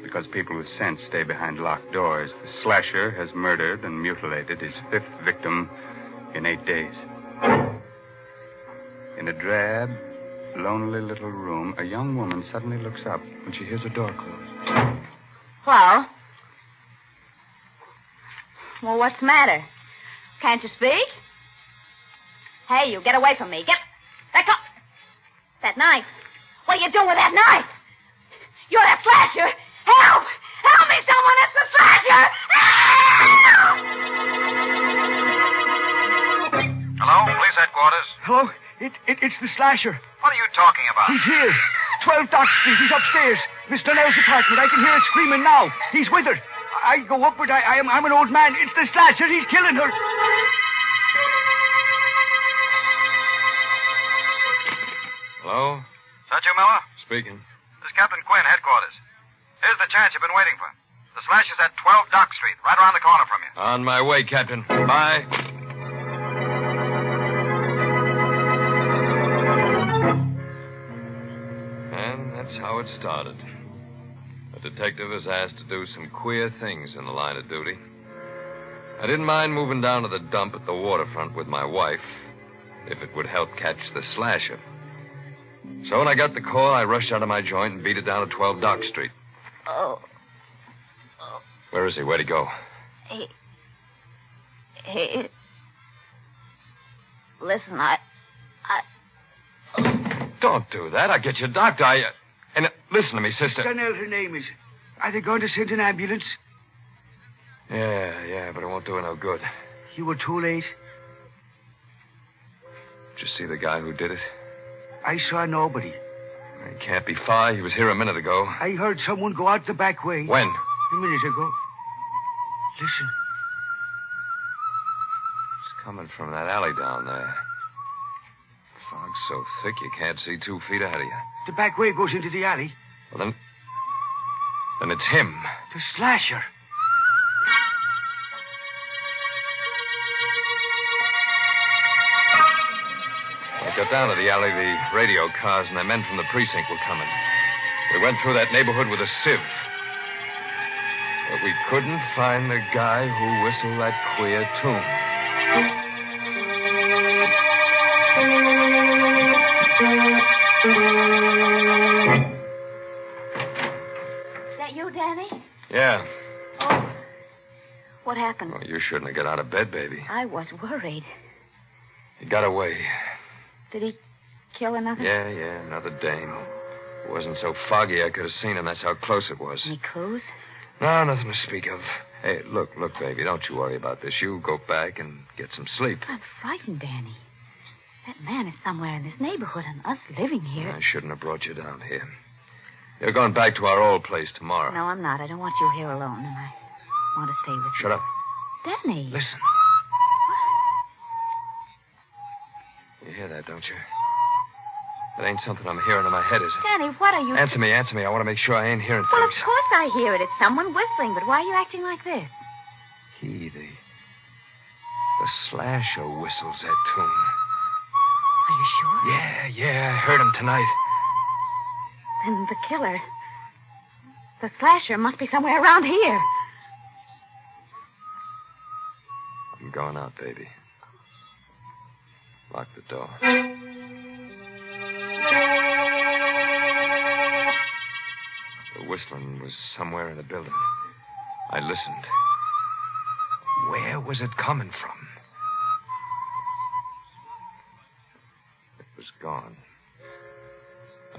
because people with sense stay behind locked doors. The slasher has murdered and mutilated his 5th victim in 8 days. In a drab, lonely little room, a young woman suddenly looks up when she hears a door close. Hello? Well, what's the matter? Can't you speak? Hey, you, get away from me. Let go. That knife. What are you doing with that knife? You're that slasher. Help! Help me, someone! It's the slasher! Help! Hello, police headquarters. Hello? It's the slasher. What are you talking about? He's here. 12 Dock Street. He's upstairs. Miss Donnell's apartment. I can hear her screaming now. He's with her. I go up, but I'm an old man. It's the slasher. He's killing her. Hello? Is that you, Miller? Speaking. This is Captain Quinn, headquarters. Here's the chance you've been waiting for. The slasher's at 12 Dock Street, right around the corner from you. On my way, Captain. Bye. And that's how it started. A detective is asked to do some queer things in the line of duty. I didn't mind moving down to the dump at the waterfront with my wife if it would help catch the slasher. So when I got the call, I rushed out of my joint and beat it down to 12 Dock Street. Oh. Where is he? Where'd he go? He... Listen, I... Don't do that. I'll get you a doctor. And listen to me, sister. Donnell, her name is. Are they going to send an ambulance? Yeah, but it won't do her no good. You were too late. Did you see the guy who did it? I saw nobody. He can't be far. He was here a minute ago. I heard someone go out the back way. When? A minute ago. Listen. It's coming from that alley down there. Fog's so thick you can't see 2 feet ahead of you. The back way goes into the alley. Well, then it's him. The slasher. I got down to the alley, the radio cars and the men from the precinct were coming. We went through that neighborhood with a sieve. But we couldn't find the guy who whistled that queer tune. Is that you, Danny? Yeah. Oh. What happened? Well, you shouldn't have got out of bed, baby. I was worried. He got away. Did he kill another? Yeah, another dame. It wasn't so foggy I could have seen him. That's how close it was. Any clues? No, nothing to speak of. Hey, look, baby, don't you worry about this. You go back and get some sleep. I'm frightened, Danny. That man is somewhere in this neighborhood, and us living here. I shouldn't have brought you down here. You're going back to our old place tomorrow. No, I'm not. I don't want you here alone, and I want to stay with you. Shut up. Danny. Listen. You hear that, don't you? That ain't something I'm hearing in my head, is it? Danny, what are you... Answer me. I want to make sure I ain't hearing Well, things. of course I hear it. It's someone whistling, but why are you acting like this? The slasher whistles that tune. Are you sure? Yeah, I heard him tonight. Then the killer... The slasher must be somewhere around here. I'm going out, baby. Lock the door. The whistling was somewhere in the building. I listened. Where was it coming from? It was gone.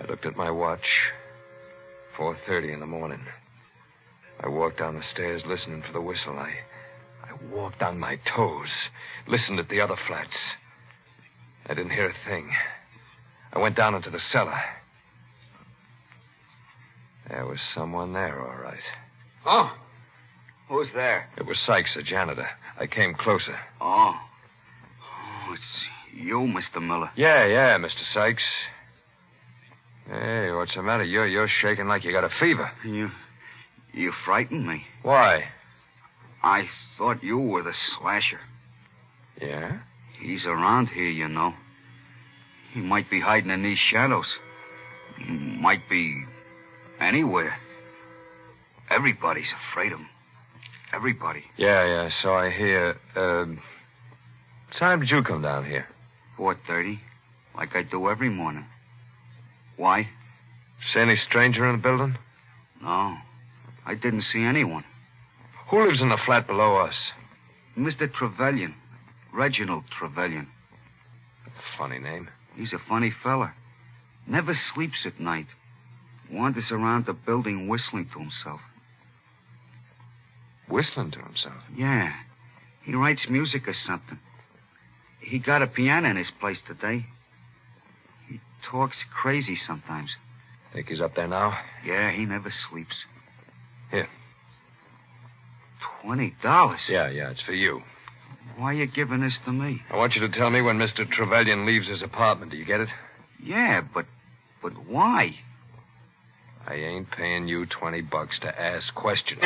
I looked at my watch. 4:30 in the morning. I walked down the stairs listening for the whistle. I walked on my toes, listened at the other flats. I didn't hear a thing. I went down into the cellar. There was someone there, all right. Oh? Who's there? It was Sykes, the janitor. I came closer. Oh, it's you, Mr. Miller. Yeah, Mr. Sykes. Hey, what's the matter? You're shaking like you got a fever. You frightened me. Why? I thought you were the slasher. Yeah? He's around here, you know. He might be hiding in these shadows. Might be anywhere. Everybody's afraid of him. Everybody. Yeah, so I hear. What time did you come down here? 4:30, like I do every morning. Why? See any stranger in the building? No, I didn't see anyone. Who lives in the flat below us? Mr. Trevelyan. Reginald Trevelyan. Funny name. He's a funny fella. Never sleeps at night. Wanders around the building whistling to himself. Whistling to himself? Yeah. He writes music or something. He got a piano in his place today. He talks crazy sometimes. Think he's up there now? Yeah, he never sleeps. Here. $20? Yeah, it's for you. Why are you giving this to me? I want you to tell me when Mr. Trevelyan leaves his apartment. Do you get it? Yeah, but why? I ain't paying you $20 to ask questions.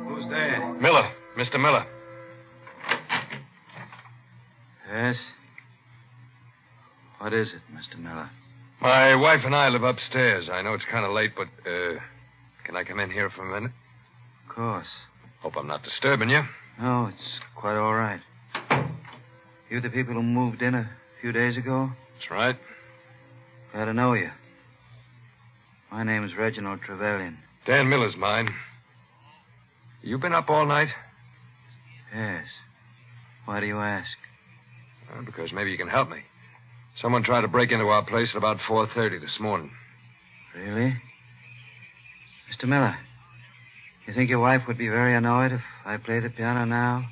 Who's there? Miller. Mr. Miller. Yes? What is it, Mr. Miller? My wife and I live upstairs. I know it's kind of late, but, can I come in here for a minute? Of course. Hope I'm not disturbing you. No, it's quite all right. You the people who moved in a few days ago? That's right. Glad to know you. My name's Reginald Trevelyan. Dan Miller's mine. You been up all night? Yes. Why do you ask? Well, because maybe you can help me. Someone tried to break into our place at about 4:30 this morning. Really? Mr. Miller, you think your wife would be very annoyed if I played the piano now?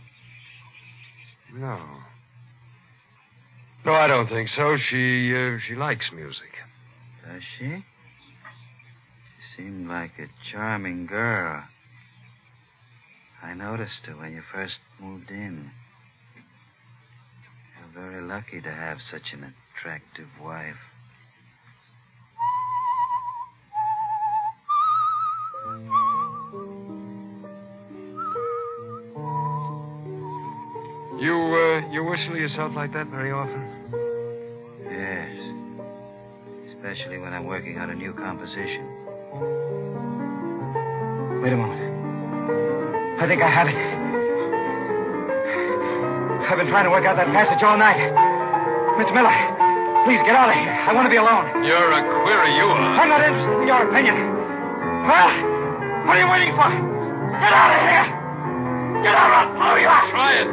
No. No, I don't think so. She likes music. Does she? She seemed like a charming girl. I noticed her when you first moved in. You're very lucky to have such an attractive wife. You whistle yourself like that very often? Yes. Especially when I'm working on a new composition. Wait a moment. I think I have it. I've been trying to work out that passage all night. Mr. Miller, please get out of here. I want to be alone. You're a query, you are. I'm not interested in your opinion. Well, what are you waiting for? Get out of here! Get out or I'll blow you out! Try it.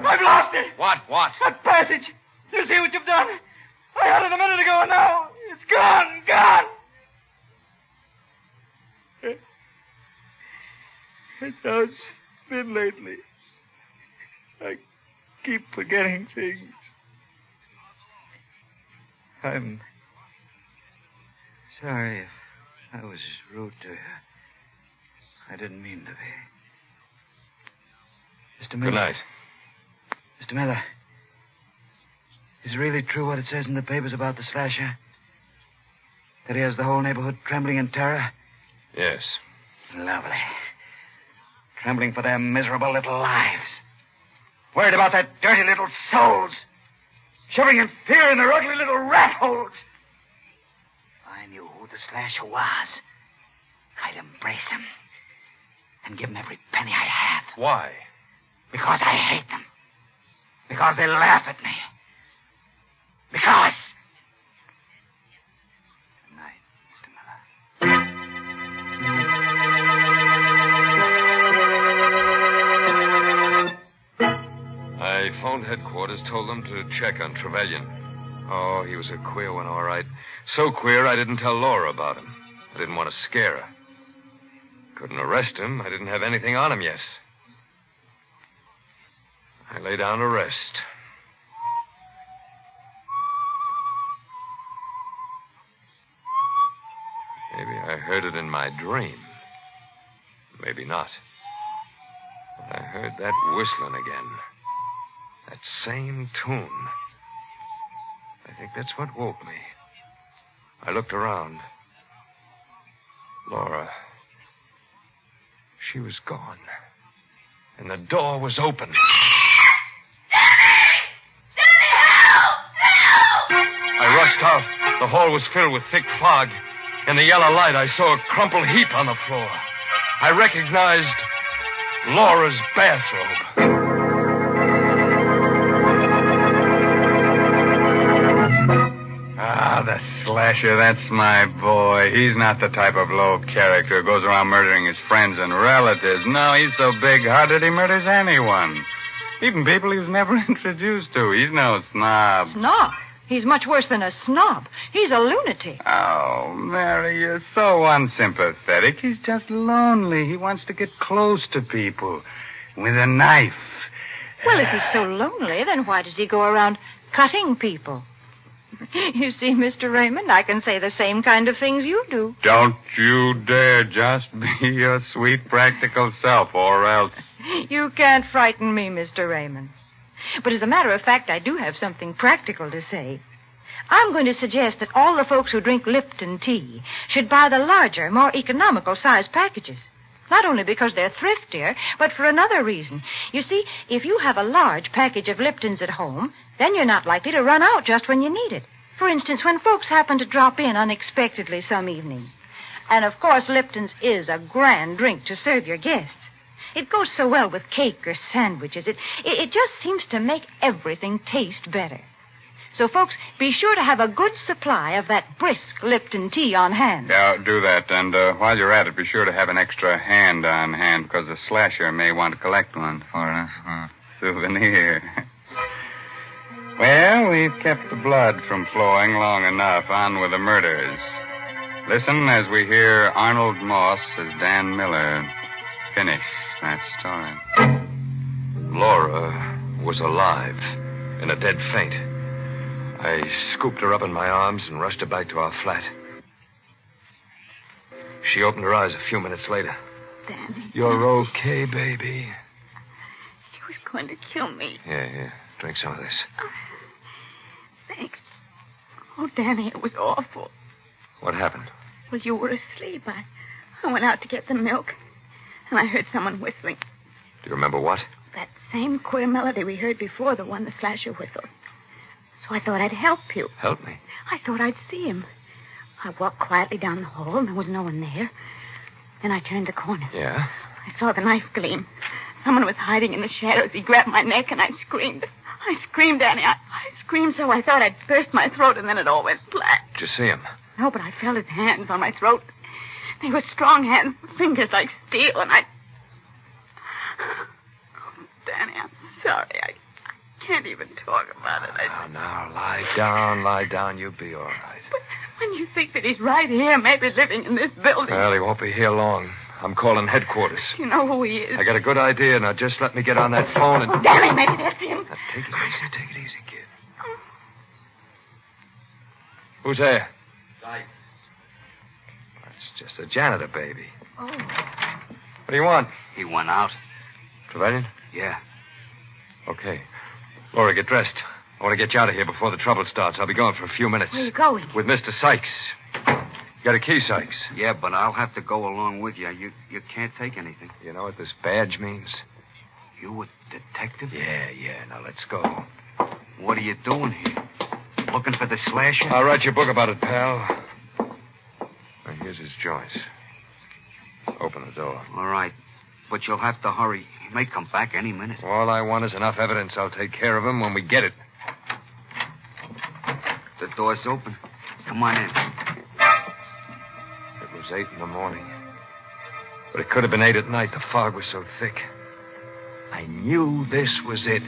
I've lost it. What? That passage. You see what you've done? I had it a minute ago and now it's gone. It's how it's been lately. I keep forgetting things. I'm sorry if I was rude to you. I didn't mean to be. Mr. Miller. Good night. Mr. Miller, is it really true what it says in the papers about the slasher? That he has the whole neighborhood trembling in terror? Yes. Lovely. Trembling for their miserable little lives. Worried about their dirty little souls. Shivering in fear in their ugly little rat holes. If I knew who the slasher was, I'd embrace him and give him every penny I have. Why? Because I hate them. Because they laugh at me. Because... Good night, Mr. Miller. I phoned headquarters, told them to check on Trevelyan. Oh, he was a queer one, all right. So queer I didn't tell Laura about him. I didn't want to scare her. Couldn't arrest him. I didn't have anything on him yet. I lay down to rest. Maybe I heard it in my dream. Maybe not. But I heard that whistling again. That same tune. I think that's what woke me. I looked around. Laura. She was gone. and the door was open. I rushed out. The hall was filled with thick fog. In the yellow light, I saw a crumpled heap on the floor. I recognized Laura's bathrobe. Ah, the slasher, that's my boy. He's not the type of low character who goes around murdering his friends and relatives. No, he's so big-hearted he murders anyone. Even people he was never introduced to. He's no snob. Snob? He's much worse than a snob. He's a lunatic. Oh, Mary, you're so unsympathetic. He's just lonely. He wants to get close to people with a knife. Well, if he's so lonely, then why does he go around cutting people? You see, Mr. Raymond, I can say the same kind of things you do. Don't you dare just be your sweet, practical self, or else... You can't frighten me, Mr. Raymond. But as a matter of fact, I do have something practical to say. I'm going to suggest that all the folks who drink Lipton tea should buy the larger, more economical size packages. Not only because they're thriftier, but for another reason. You see, if you have a large package of Liptons at home, then you're not likely to run out just when you need it. For instance, when folks happen to drop in unexpectedly some evening. And, of course, Lipton's is a grand drink to serve your guests. It goes so well with cake or sandwiches. It just seems to make everything taste better. So, folks, be sure to have a good supply of that brisk Lipton tea on hand. Yeah, do that. And while you're at it, be sure to have an extra hand on hand, because the slasher may want to collect one for a souvenir. Well, we've kept the blood from flowing long enough. On with the murders. Listen as we hear Arnold Moss as Dan Miller finish that story. Laura was alive, in a dead faint. I scooped her up in my arms and rushed her back to our flat. She opened her eyes a few minutes later. Danny. You're okay, baby. He was going to kill me. Yeah. Drink some of this. Thanks. Oh, Danny, it was awful. What happened? Well, you were asleep. I went out to get some milk, and I heard someone whistling. Do you remember what? That same queer melody we heard before, the one the slasher whistled. So I thought I'd help you. Help me? I thought I'd see him. I walked quietly down the hall, and there was no one there. Then I turned the corner. Yeah? I saw the knife gleam. Someone was hiding in the shadows. He grabbed my neck, and I screamed. I screamed, Danny. I screamed so I thought I'd burst my throat, and then it all went flat. Did you see him? No, but I felt his hands on my throat. They were strong hands, fingers like steel, and I... Oh, Danny, I'm sorry. I can't even talk about it. Now, lie down. You'll be all right. But when you think that he's right here, maybe living in this building... Well, he won't be here long. I'm calling headquarters. You know who he is. I got a good idea. Now, just let me get on that phone and... Oh, Danny, maybe that's him. Now, take it easy, kid. Who's there? Sykes. That's just a janitor, baby. Oh. What do you want? He went out. Trevelyan? Yeah. Okay. Laura, get dressed. I want to get you out of here before the trouble starts. I'll be gone for a few minutes. Where are you going? With Mr. Sykes. You got a key, Sykes? Yeah, but I'll have to go along with you. You can't take anything. You know what this badge means? You a detective? Yeah. Now, let's go. What are you doing here? Looking for the slasher? I'll write you a book about it, pal. Now, here's his joints. Open the door. All right. But you'll have to hurry. He may come back any minute. All I want is enough evidence. I'll take care of him when we get it. The door's open. Come on in. It was 8 in the morning. But it could have been 8 at night. The fog was so thick. I knew this was it.